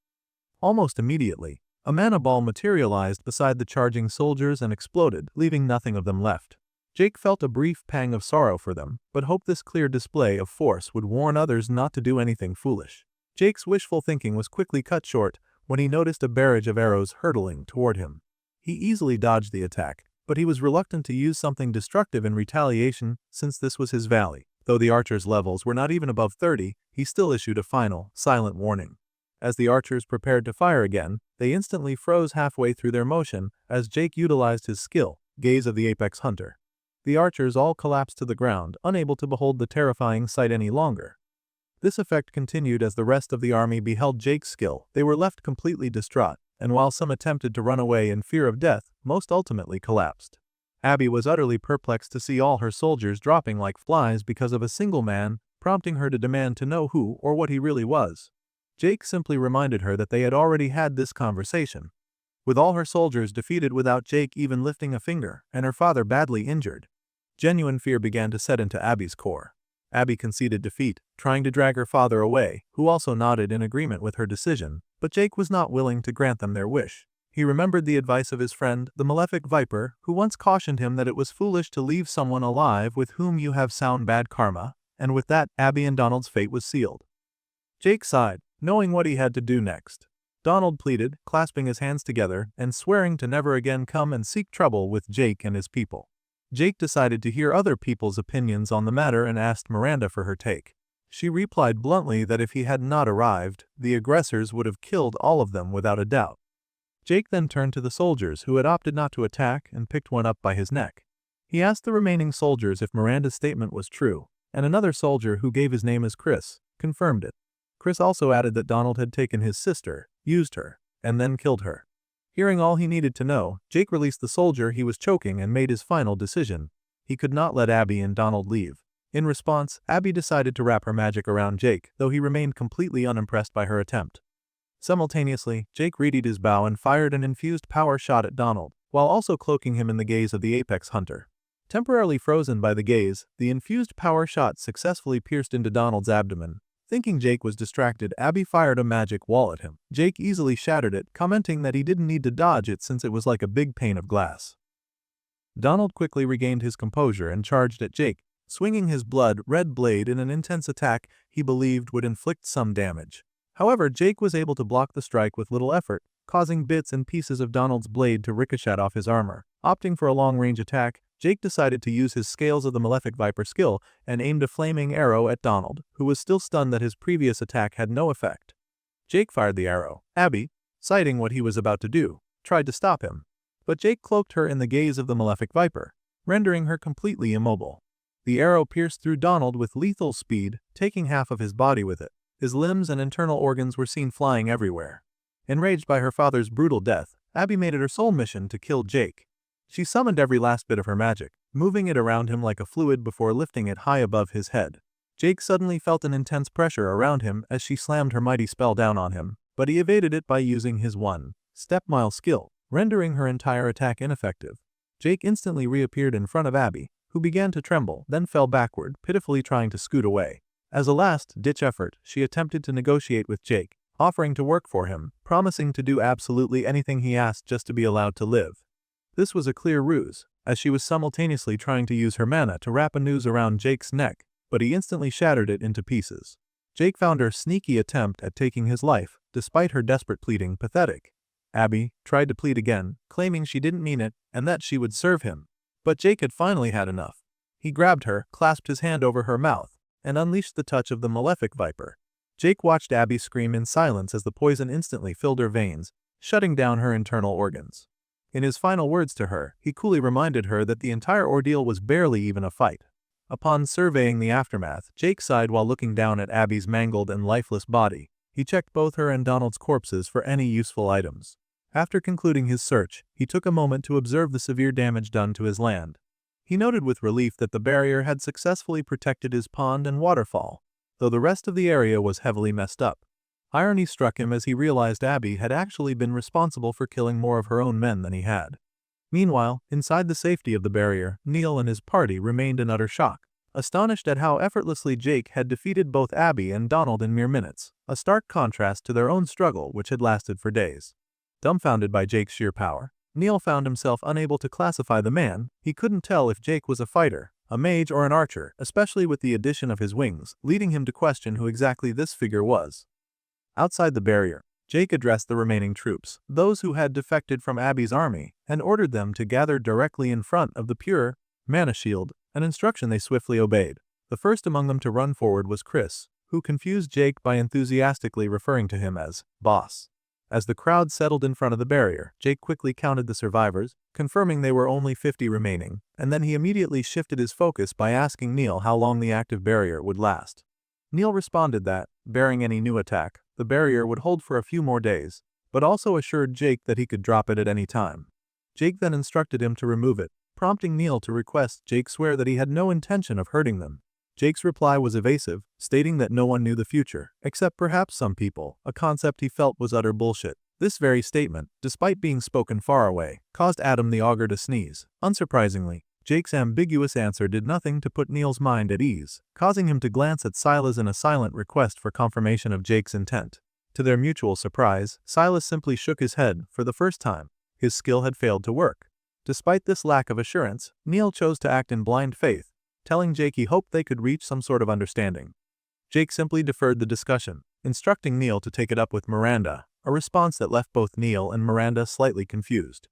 Almost immediately, a mana ball materialized beside the charging soldiers and exploded, leaving nothing of them left. Jake felt a brief pang of sorrow for them, but hoped this clear display of force would warn others not to do anything foolish. Jake's wishful thinking was quickly cut short when he noticed a barrage of arrows hurtling toward him. He easily dodged the attack, but he was reluctant to use something destructive in retaliation since this was his valley. Though the archers' levels were not even above 30, he still issued a final, silent warning. As the archers prepared to fire again, they instantly froze halfway through their motion as Jake utilized his skill, Gaze of the Apex Hunter. The archers all collapsed to the ground, unable to behold the terrifying sight any longer. This effect continued as the rest of the army beheld Jake's skill. They were left completely distraught, and while some attempted to run away in fear of death, most ultimately collapsed. Abby was utterly perplexed to see all her soldiers dropping like flies because of a single man, prompting her to demand to know who or what he really was. Jake simply reminded her that they had already had this conversation. With all her soldiers defeated without Jake even lifting a finger, and her father badly injured, genuine fear began to set into Abby's core. Abby conceded defeat, trying to drag her father away, who also nodded in agreement with her decision, but Jake was not willing to grant them their wish. He remembered the advice of his friend, the malefic Viper, who once cautioned him that it was foolish to leave someone alive with whom you have sound bad karma, and with that, Abby and Donald's fate was sealed. Jake sighed, knowing what he had to do next. Donald pleaded, clasping his hands together and swearing to never again come and seek trouble with Jake and his people. Jake decided to hear other people's opinions on the matter and asked Miranda for her take. She replied bluntly that if he had not arrived, the aggressors would have killed all of them without a doubt. Jake then turned to the soldiers who had opted not to attack and picked one up by his neck. He asked the remaining soldiers if Miranda's statement was true, and another soldier who gave his name as Chris confirmed it. Chris also added that Donald had taken his sister, used her, and then killed her. Hearing all he needed to know, Jake released the soldier he was choking and made his final decision. He could not let Abby and Donald leave. In response, Abby decided to wrap her magic around Jake, though he remained completely unimpressed by her attempt. Simultaneously, Jake readied his bow and fired an infused power shot at Donald, while also cloaking him in the gaze of the apex hunter. Temporarily frozen by the gaze, the infused power shot successfully pierced into Donald's abdomen. Thinking Jake was distracted, Abby fired a magic wall at him. Jake easily shattered it, commenting that he didn't need to dodge it since it was like a big pane of glass. Donald quickly regained his composure and charged at Jake, swinging his blood-red blade in an intense attack he believed would inflict some damage. However, Jake was able to block the strike with little effort, causing bits and pieces of Donald's blade to ricochet off his armor. Opting for a long-range attack, Jake decided to use his Scales of the Malefic Viper skill and aimed a flaming arrow at Donald, who was still stunned that his previous attack had no effect. Jake fired the arrow. Abby, sighting what he was about to do, tried to stop him, but Jake cloaked her in the gaze of the Malefic Viper, rendering her completely immobile. The arrow pierced through Donald with lethal speed, taking half of his body with it. His limbs and internal organs were seen flying everywhere. Enraged by her father's brutal death, Abby made it her sole mission to kill Jake. She summoned every last bit of her magic, moving it around him like a fluid before lifting it high above his head. Jake suddenly felt an intense pressure around him as she slammed her mighty spell down on him, but he evaded it by using his one-step-mile skill, rendering her entire attack ineffective. Jake instantly reappeared in front of Abby, who began to tremble, then fell backward, pitifully trying to scoot away. As a last-ditch effort, she attempted to negotiate with Jake, offering to work for him, promising to do absolutely anything he asked just to be allowed to live. This was a clear ruse, as she was simultaneously trying to use her mana to wrap a noose around Jake's neck, but he instantly shattered it into pieces. Jake found her sneaky attempt at taking his life, despite her desperate pleading, pathetic. Abby tried to plead again, claiming she didn't mean it and that she would serve him. But Jake had finally had enough. He grabbed her, clasped his hand over her mouth, and unleashed the touch of the Malefic Viper. Jake watched Abby scream in silence as the poison instantly filled her veins, shutting down her internal organs. In his final words to her, he coolly reminded her that the entire ordeal was barely even a fight. Upon surveying the aftermath, Jake sighed while looking down at Abby's mangled and lifeless body. He checked both her and Donald's corpses for any useful items. After concluding his search, he took a moment to observe the severe damage done to his land. He noted with relief that the barrier had successfully protected his pond and waterfall, though the rest of the area was heavily messed up. Irony struck him as he realized Abby had actually been responsible for killing more of her own men than he had. Meanwhile, inside the safety of the barrier, Neil and his party remained in utter shock, astonished at how effortlessly Jake had defeated both Abby and Donald in mere minutes, a stark contrast to their own struggle which had lasted for days. Dumbfounded by Jake's sheer power, Neil found himself unable to classify the man. He couldn't tell if Jake was a fighter, a mage or an archer, especially with the addition of his wings, leading him to question who exactly this figure was. Outside the barrier, Jake addressed the remaining troops, those who had defected from Abby's army, and ordered them to gather directly in front of the pure mana shield, an instruction they swiftly obeyed. The first among them to run forward was Chris, who confused Jake by enthusiastically referring to him as boss. As the crowd settled in front of the barrier, Jake quickly counted the survivors, confirming they were only 50 remaining, and then he immediately shifted his focus by asking Neil how long the active barrier would last. Neil responded that, bearing any new attack, the barrier would hold for a few more days, but also assured Jake that he could drop it at any time. Jake then instructed him to remove it, prompting Neil to request Jake swear that he had no intention of hurting them. Jake's reply was evasive, stating that no one knew the future, except perhaps some people, a concept he felt was utter bullshit. This very statement, despite being spoken far away, caused Adam the Augur to sneeze. Unsurprisingly, Jake's ambiguous answer did nothing to put Neil's mind at ease, causing him to glance at Silas in a silent request for confirmation of Jake's intent. To their mutual surprise, Silas simply shook his head. For the first time, his skill had failed to work. Despite this lack of assurance, Neil chose to act in blind faith, telling Jake he hoped they could reach some sort of understanding. Jake simply deferred the discussion, instructing Neil to take it up with Miranda, a response that left both Neil and Miranda slightly confused.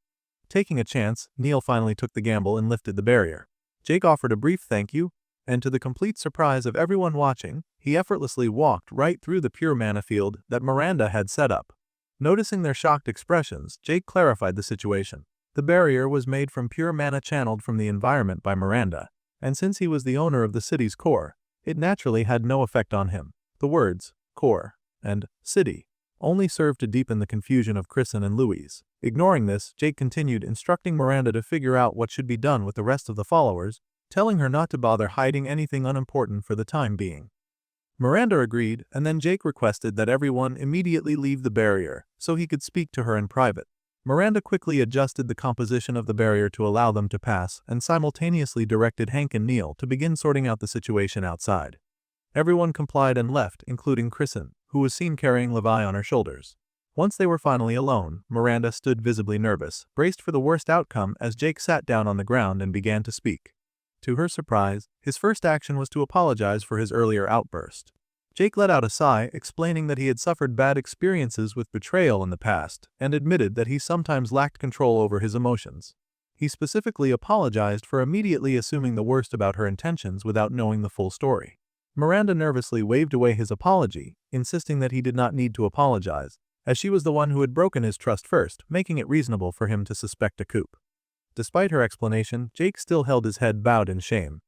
Taking a chance, Neil finally took the gamble and lifted the barrier. Jake offered a brief thank you, and to the complete surprise of everyone watching, he effortlessly walked right through the pure mana field that Miranda had set up. Noticing their shocked expressions, Jake clarified the situation. The barrier was made from pure mana channeled from the environment by Miranda, and since he was the owner of the city's core, it naturally had no effect on him. The words, core, and city only served to deepen the confusion of Kristen and Louise. Ignoring this, Jake continued instructing Miranda to figure out what should be done with the rest of the followers, telling her not to bother hiding anything unimportant for the time being. Miranda agreed, and then Jake requested that everyone immediately leave the barrier so he could speak to her in private. Miranda quickly adjusted the composition of the barrier to allow them to pass and simultaneously directed Hank and Neil to begin sorting out the situation outside. Everyone complied and left, including Kristen, who was seen carrying Levi on her shoulders. Once they were finally alone, Miranda stood visibly nervous, braced for the worst outcome as Jake sat down on the ground and began to speak. To her surprise, his first action was to apologize for his earlier outburst. Jake let out a sigh, explaining that he had suffered bad experiences with betrayal in the past, and admitted that he sometimes lacked control over his emotions. He specifically apologized for immediately assuming the worst about her intentions without knowing the full story. Miranda nervously waved away his apology, insisting that he did not need to apologize, as she was the one who had broken his trust first, making it reasonable for him to suspect a coup. Despite her explanation, Jake still held his head bowed in shame.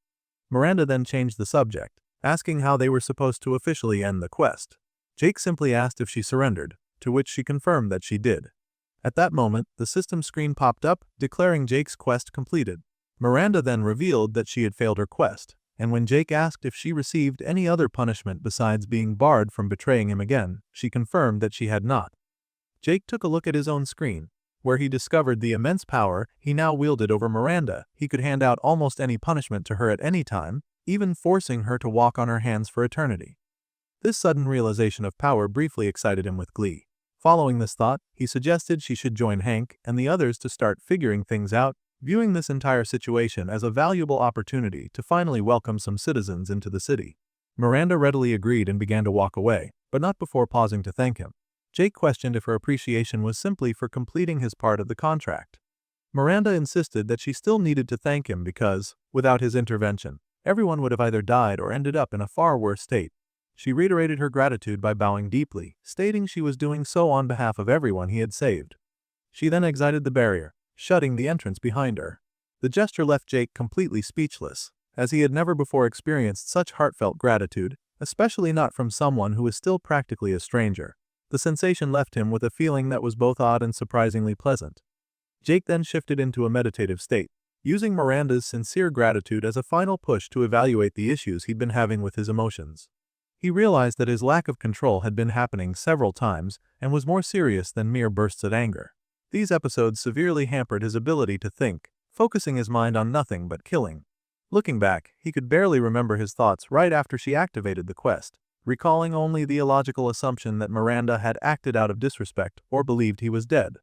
Miranda then changed the subject, asking how they were supposed to officially end the quest. Jake simply asked if she surrendered, to which she confirmed that she did. At that moment, the system screen popped up, declaring Jake's quest completed. Miranda then revealed that she had failed her quest, and when Jake asked if she received any other punishment besides being barred from betraying him again, she confirmed that she had not. Jake took a look at his own screen, where he discovered the immense power he now wielded over Miranda. He could hand out almost any punishment to her at any time, even forcing her to walk on her hands for eternity. This sudden realization of power briefly excited him with glee. Following this thought, he suggested she should join Hank and the others to start figuring things out, viewing this entire situation as a valuable opportunity to finally welcome some citizens into the city. Miranda readily agreed and began to walk away, but not before pausing to thank him. Jake questioned if her appreciation was simply for completing his part of the contract. Miranda insisted that she still needed to thank him because, without his intervention, everyone would have either died or ended up in a far worse state. She reiterated her gratitude by bowing deeply, stating she was doing so on behalf of everyone he had saved. She then exited the barrier, shutting the entrance behind her. The gesture left Jake completely speechless, as he had never before experienced such heartfelt gratitude, especially not from someone who was still practically a stranger. The sensation left him with a feeling that was both odd and surprisingly pleasant. Jake then shifted into a meditative state, using Miranda's sincere gratitude as a final push to evaluate the issues he'd been having with his emotions. He realized that his lack of control had been happening several times and was more serious than mere bursts of anger. These episodes severely hampered his ability to think, focusing his mind on nothing but killing. Looking back, he could barely remember his thoughts right after she activated the quest, recalling only the illogical assumption that Miranda had acted out of disrespect or believed he was dead,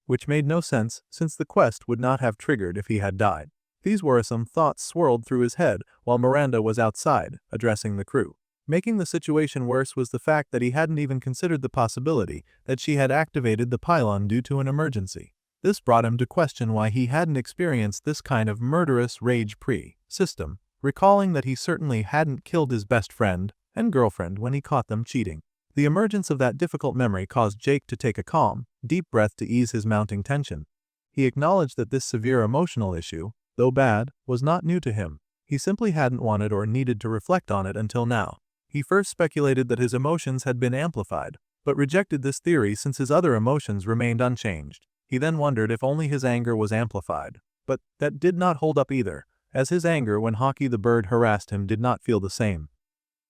which made no sense since the quest would not have triggered if he had died. These worrisome thoughts swirled through his head while Miranda was outside, addressing the crew. Making the situation worse was the fact that he hadn't even considered the possibility that she had activated the pylon due to an emergency. This brought him to question why he hadn't experienced this kind of murderous rage pre-system, recalling that he certainly hadn't killed his best friend and girlfriend when he caught them cheating. The emergence of that difficult memory caused Jake to take a calm, deep breath to ease his mounting tension. He acknowledged that this severe emotional issue, though bad, was not new to him. He simply hadn't wanted or needed to reflect on it until now. He first speculated that his emotions had been amplified, but rejected this theory since his other emotions remained unchanged. He then wondered if only his anger was amplified, but that did not hold up either, as his anger when Hockey the bird harassed him did not feel the same.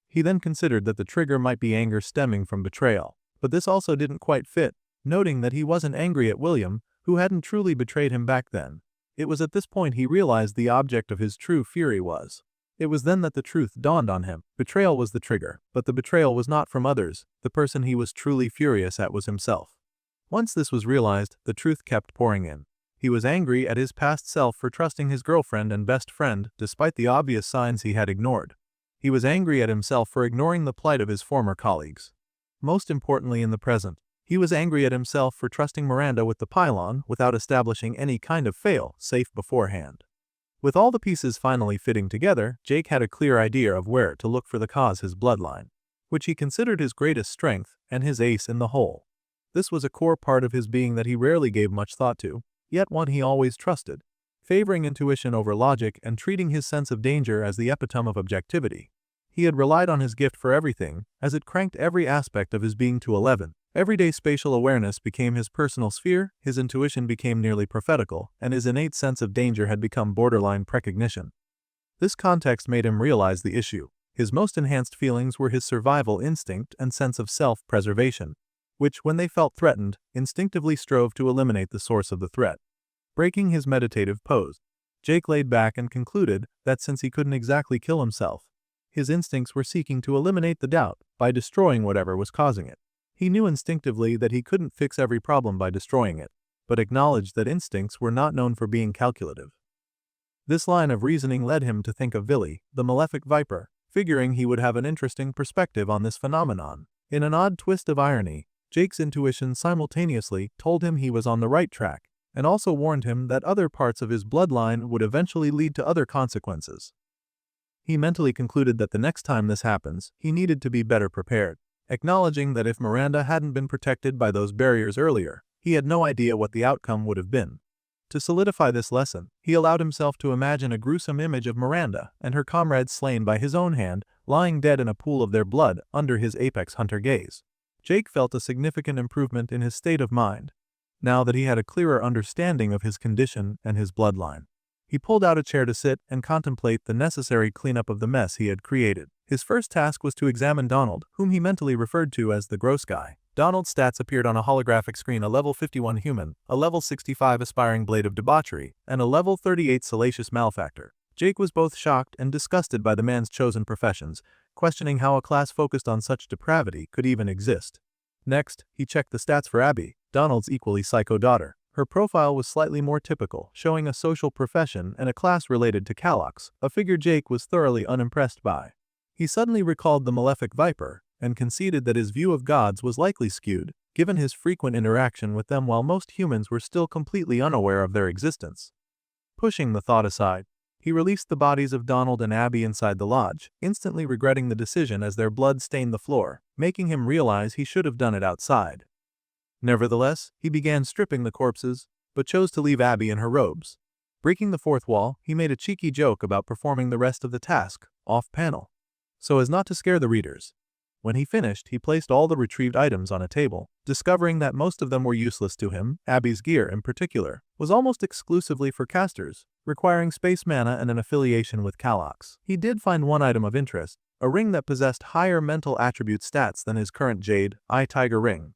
He then considered that the trigger might be anger stemming from betrayal, but this also didn't quite fit, noting that he wasn't angry at William, who hadn't truly betrayed him back then. It was at this point he realized the object of his true fury was. It was then that the truth dawned on him. Betrayal was the trigger, but the betrayal was not from others. The person he was truly furious at was himself. Once this was realized, the truth kept pouring in. He was angry at his past self for trusting his girlfriend and best friend despite the obvious signs he had ignored. He was angry at himself for ignoring the plight of his former colleagues. Most importantly in the present, he was angry at himself for trusting Miranda with the pylon without establishing any kind of fail-safe beforehand. With all the pieces finally fitting together, Jake had a clear idea of where to look for the cause his bloodline, which he considered his greatest strength and his ace in the hole. This was a core part of his being that he rarely gave much thought to, yet one he always trusted, favoring intuition over logic and treating his sense of danger as the epitome of objectivity. He had relied on his gift for everything, as it cranked every aspect of his being to 11, Everyday spatial awareness became his personal sphere, his intuition became nearly prophetical, and his innate sense of danger had become borderline precognition. This context made him realize the issue. His most enhanced feelings were his survival instinct and sense of self-preservation, which, when they felt threatened, instinctively strove to eliminate the source of the threat. Breaking his meditative pose, Jake laid back and concluded that since he couldn't exactly kill himself, his instincts were seeking to eliminate the doubt by destroying whatever was causing it. He knew instinctively that he couldn't fix every problem by destroying it, but acknowledged that instincts were not known for being calculative. This line of reasoning led him to think of Vili, the malefic viper, figuring he would have an interesting perspective on this phenomenon. In an odd twist of irony, Jake's intuition simultaneously told him he was on the right track, and also warned him that other parts of his bloodline would eventually lead to other consequences. He mentally concluded that the next time this happens, he needed to be better prepared, acknowledging that if Miranda hadn't been protected by those barriers earlier, he had no idea what the outcome would have been. To solidify this lesson, he allowed himself to imagine a gruesome image of Miranda and her comrades slain by his own hand, lying dead in a pool of their blood under his apex hunter gaze. Jake felt a significant improvement in his state of mind, now that he had a clearer understanding of his condition and his bloodline. He pulled out a chair to sit and contemplate the necessary cleanup of the mess he had created. His first task was to examine Donald, whom he mentally referred to as the gross guy. Donald's stats appeared on a holographic screen: a level 51 human, a level 65 aspiring blade of debauchery, and a level 38 salacious malefactor. Jake was both shocked and disgusted by the man's chosen professions, questioning how a class focused on such depravity could even exist. Next, he checked the stats for Abby, Donald's equally psycho daughter. Her profile was slightly more typical, showing a social profession and a class related to Calox, a figure Jake was thoroughly unimpressed by. He suddenly recalled the malefic viper, and conceded that his view of gods was likely skewed, given his frequent interaction with them while most humans were still completely unaware of their existence. Pushing the thought aside, he released the bodies of Donald and Abby inside the lodge, instantly regretting the decision as their blood stained the floor, making him realize he should have done it outside. Nevertheless, he began stripping the corpses, but chose to leave Abby in her robes. Breaking the fourth wall, he made a cheeky joke about performing the rest of the task, off-panel, so as not to scare the readers. When he finished, he placed all the retrieved items on a table, discovering that most of them were useless to him. Abby's gear, in particular, was almost exclusively for casters, requiring space mana and an affiliation with Calox. He did find one item of interest, a ring that possessed higher mental attribute stats than his current Jade, Eye Tiger ring.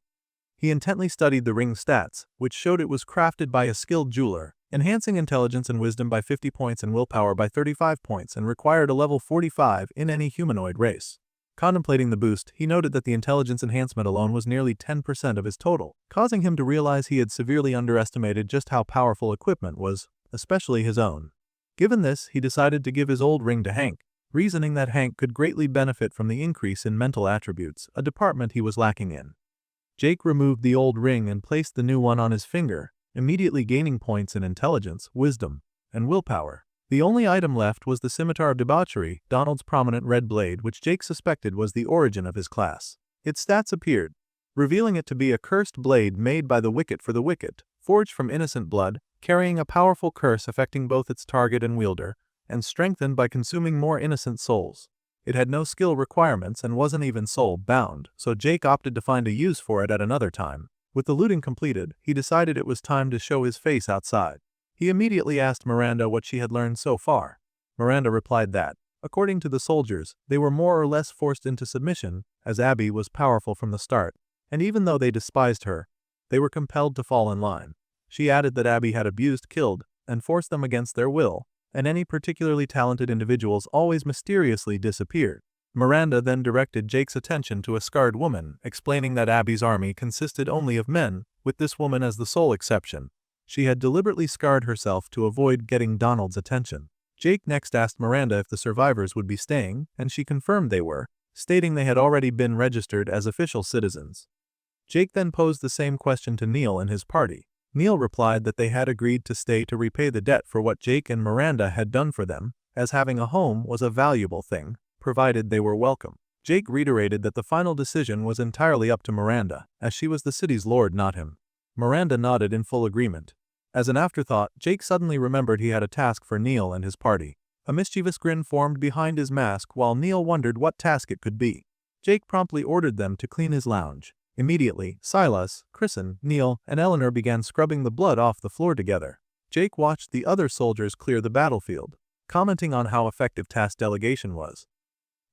He intently studied the ring's stats, which showed it was crafted by a skilled jeweler, enhancing intelligence and wisdom by 50 points and willpower by 35 points, and required a level 45 in any humanoid race. Contemplating the boost, he noted that the intelligence enhancement alone was nearly 10% of his total, causing him to realize he had severely underestimated just how powerful equipment was, especially his own. Given this, he decided to give his old ring to Hank, reasoning that Hank could greatly benefit from the increase in mental attributes, a department he was lacking in. Jake removed the old ring and placed the new one on his finger, immediately gaining points in intelligence, wisdom, and willpower. The only item left was the scimitar of debauchery, Donald's prominent red blade, which Jake suspected was the origin of his class. Its stats appeared, revealing it to be a cursed blade made by the wicked for the wicked, forged from innocent blood, carrying a powerful curse affecting both its target and wielder, and strengthened by consuming more innocent souls. It had no skill requirements and wasn't even soul-bound, so Jake opted to find a use for it at another time. With the looting completed, he decided it was time to show his face outside. He immediately asked Miranda what she had learned so far. Miranda replied that, according to the soldiers, they were more or less forced into submission, as Abby was powerful from the start, and even though they despised her, they were compelled to fall in line. She added that Abby had abused, killed, and forced them against their will, and any particularly talented individuals always mysteriously disappeared. Miranda then directed Jake's attention to a scarred woman, explaining that Abby's army consisted only of men, with this woman as the sole exception. She had deliberately scarred herself to avoid getting Donald's attention. Jake next asked Miranda if the survivors would be staying, and she confirmed they were, stating they had already been registered as official citizens. Jake then posed the same question to Neil and his party. Neil replied that they had agreed to stay to repay the debt for what Jake and Miranda had done for them, as having a home was a valuable thing, provided they were welcome. Jake reiterated that the final decision was entirely up to Miranda, as she was the city's lord, not him. Miranda nodded in full agreement. As an afterthought, Jake suddenly remembered he had a task for Neil and his party. A mischievous grin formed behind his mask while Neil wondered what task it could be. Jake promptly ordered them to clean his lounge. Immediately, Silas, Kristen, Neil, and Eleanor began scrubbing the blood off the floor together. Jake watched the other soldiers clear the battlefield, commenting on how effective task delegation was.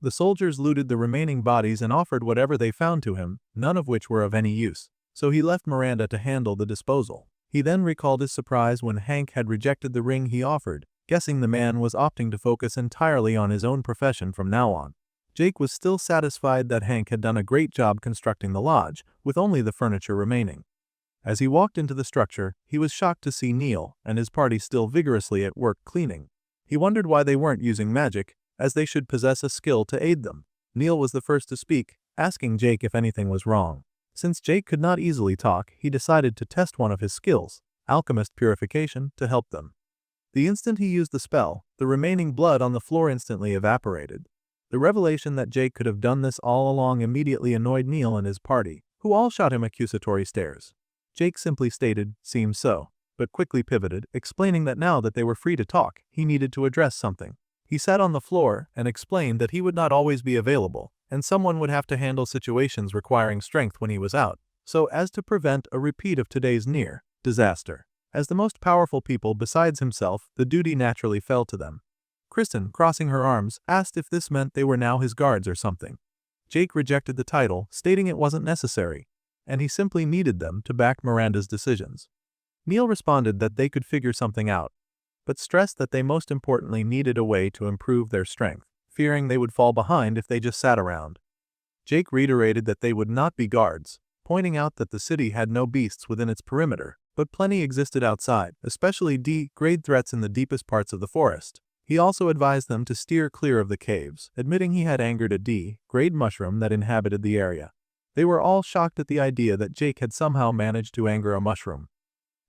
The soldiers looted the remaining bodies and offered whatever they found to him, none of which were of any use, so he left Miranda to handle the disposal. He then recalled his surprise when Hank had rejected the ring he offered, guessing the man was opting to focus entirely on his own profession from now on. Jake was still satisfied that Hank had done a great job constructing the lodge, with only the furniture remaining. As he walked into the structure, he was shocked to see Neil and his party still vigorously at work cleaning. He wondered why they weren't using magic, as they should possess a skill to aid them. Neil was the first to speak, asking Jake if anything was wrong. Since Jake could not easily talk, he decided to test one of his skills, alchemist purification, to help them. The instant he used the spell, the remaining blood on the floor instantly evaporated. The revelation that Jake could have done this all along immediately annoyed Neil and his party, who all shot him accusatory stares. Jake simply stated, "Seems so," but quickly pivoted, explaining that now that they were free to talk, he needed to address something. He sat on the floor and explained that he would not always be available, and someone would have to handle situations requiring strength when he was out, so as to prevent a repeat of today's near disaster. As the most powerful people besides himself, the duty naturally fell to them. Kristen, crossing her arms, asked if this meant they were now his guards or something. Jake rejected the title, stating it wasn't necessary, and he simply needed them to back Miranda's decisions. Neil responded that they could figure something out, but stressed that they most importantly needed a way to improve their strength, fearing they would fall behind if they just sat around. Jake reiterated that they would not be guards, pointing out that the city had no beasts within its perimeter, but plenty existed outside, especially D-grade threats in the deepest parts of the forest. He also advised them to steer clear of the caves, admitting he had angered a D-grade mushroom that inhabited the area. They were all shocked at the idea that Jake had somehow managed to anger a mushroom.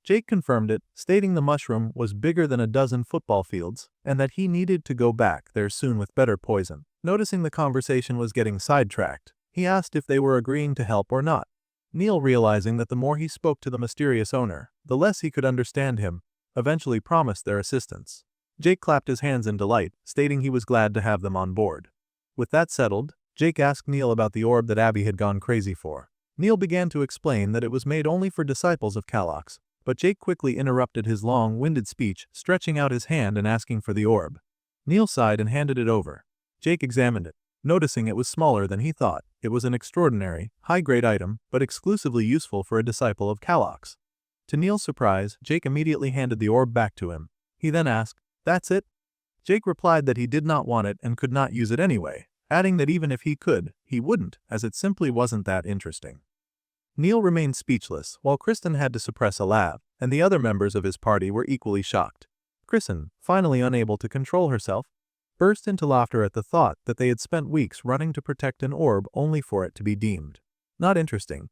Jake confirmed it, stating the mushroom was bigger than a dozen football fields, and that he needed to go back there soon with better poison. Noticing the conversation was getting sidetracked, he asked if they were agreeing to help or not. Neil, realizing that the more he spoke to the mysterious owner, the less he could understand him, eventually promised their assistance. Jake clapped his hands in delight, stating he was glad to have them on board. With that settled, Jake asked Neil about the orb that Abby had gone crazy for. Neil began to explain that it was made only for disciples of Kalax, but Jake quickly interrupted his long-winded speech, stretching out his hand and asking for the orb. Neil sighed and handed it over. Jake examined it, noticing it was smaller than he thought. It was an extraordinary, high-grade item, but exclusively useful for a disciple of Kalax. To Neil's surprise, Jake immediately handed the orb back to him. He then asked, "That's it?" Jake replied that he did not want it and could not use it anyway, adding that even if he could, he wouldn't, as it simply wasn't that interesting. Neil remained speechless, while Kristen had to suppress a laugh, and the other members of his party were equally shocked. Kristen, finally unable to control herself, burst into laughter at the thought that they had spent weeks running to protect an orb only for it to be deemed not interesting.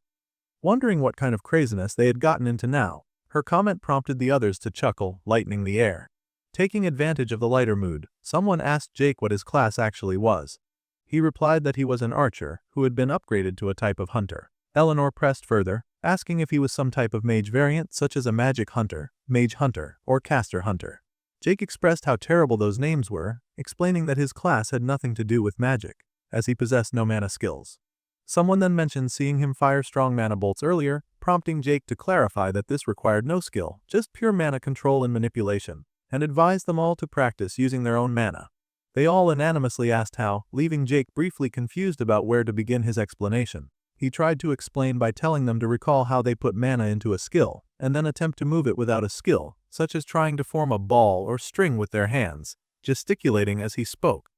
Wondering what kind of craziness they had gotten into now, her comment prompted the others to chuckle, lightening the air. Taking advantage of the lighter mood, someone asked Jake what his class actually was. He replied that he was an archer who had been upgraded to a type of hunter. Eleanor pressed further, asking if he was some type of mage variant such as a magic hunter, mage hunter, or caster hunter. Jake expressed how terrible those names were, explaining that his class had nothing to do with magic, as he possessed no mana skills. Someone then mentioned seeing him fire strong mana bolts earlier, prompting Jake to clarify that this required no skill, just pure mana control and manipulation, and advised them all to practice using their own mana. They all unanimously asked how, leaving Jake briefly confused about where to begin his explanation. He tried to explain by telling them to recall how they put mana into a skill, and then attempt to move it without a skill, such as trying to form a ball or string with their hands, gesticulating as he spoke.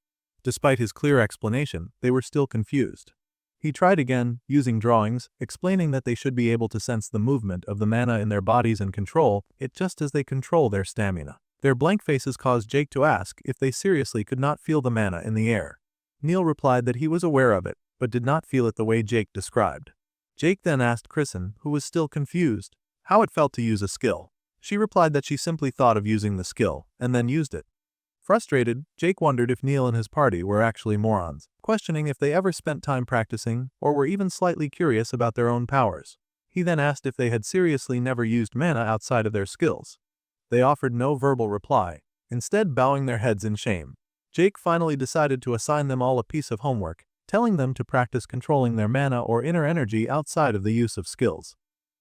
Despite his clear explanation, they were still confused. He tried again, using drawings, explaining that they should be able to sense the movement of the mana in their bodies and control it just as they control their stamina. Their blank faces caused Jake to ask if they seriously could not feel the mana in the air. Neil replied that he was aware of it, but did not feel it the way Jake described. Jake then asked Kristen, who was still confused, how it felt to use a skill. She replied that she simply thought of using the skill, and then used it. Frustrated, Jake wondered if Neil and his party were actually morons, questioning if they ever spent time practicing, or were even slightly curious about their own powers. He then asked if they had seriously never used mana outside of their skills. They offered no verbal reply, instead bowing their heads in shame. Jake finally decided to assign them all a piece of homework, telling them to practice controlling their mana or inner energy outside of the use of skills.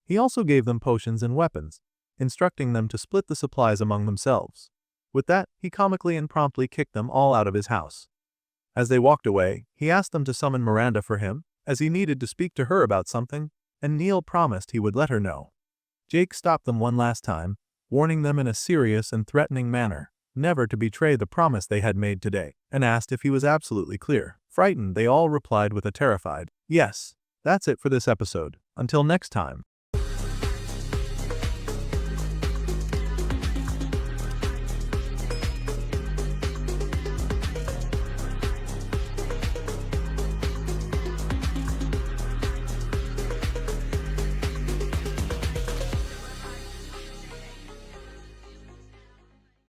He also gave them potions and weapons, instructing them to split the supplies among themselves. With that, he comically and promptly kicked them all out of his house. As they walked away, he asked them to summon Miranda for him, as he needed to speak to her about something, and Neil promised he would let her know. Jake stopped them one last time, warning them in a serious and threatening manner never to betray the promise they had made today, and asked if he was absolutely clear. Frightened, they all replied with a terrified, "Yes." That's it for this episode. Until next time.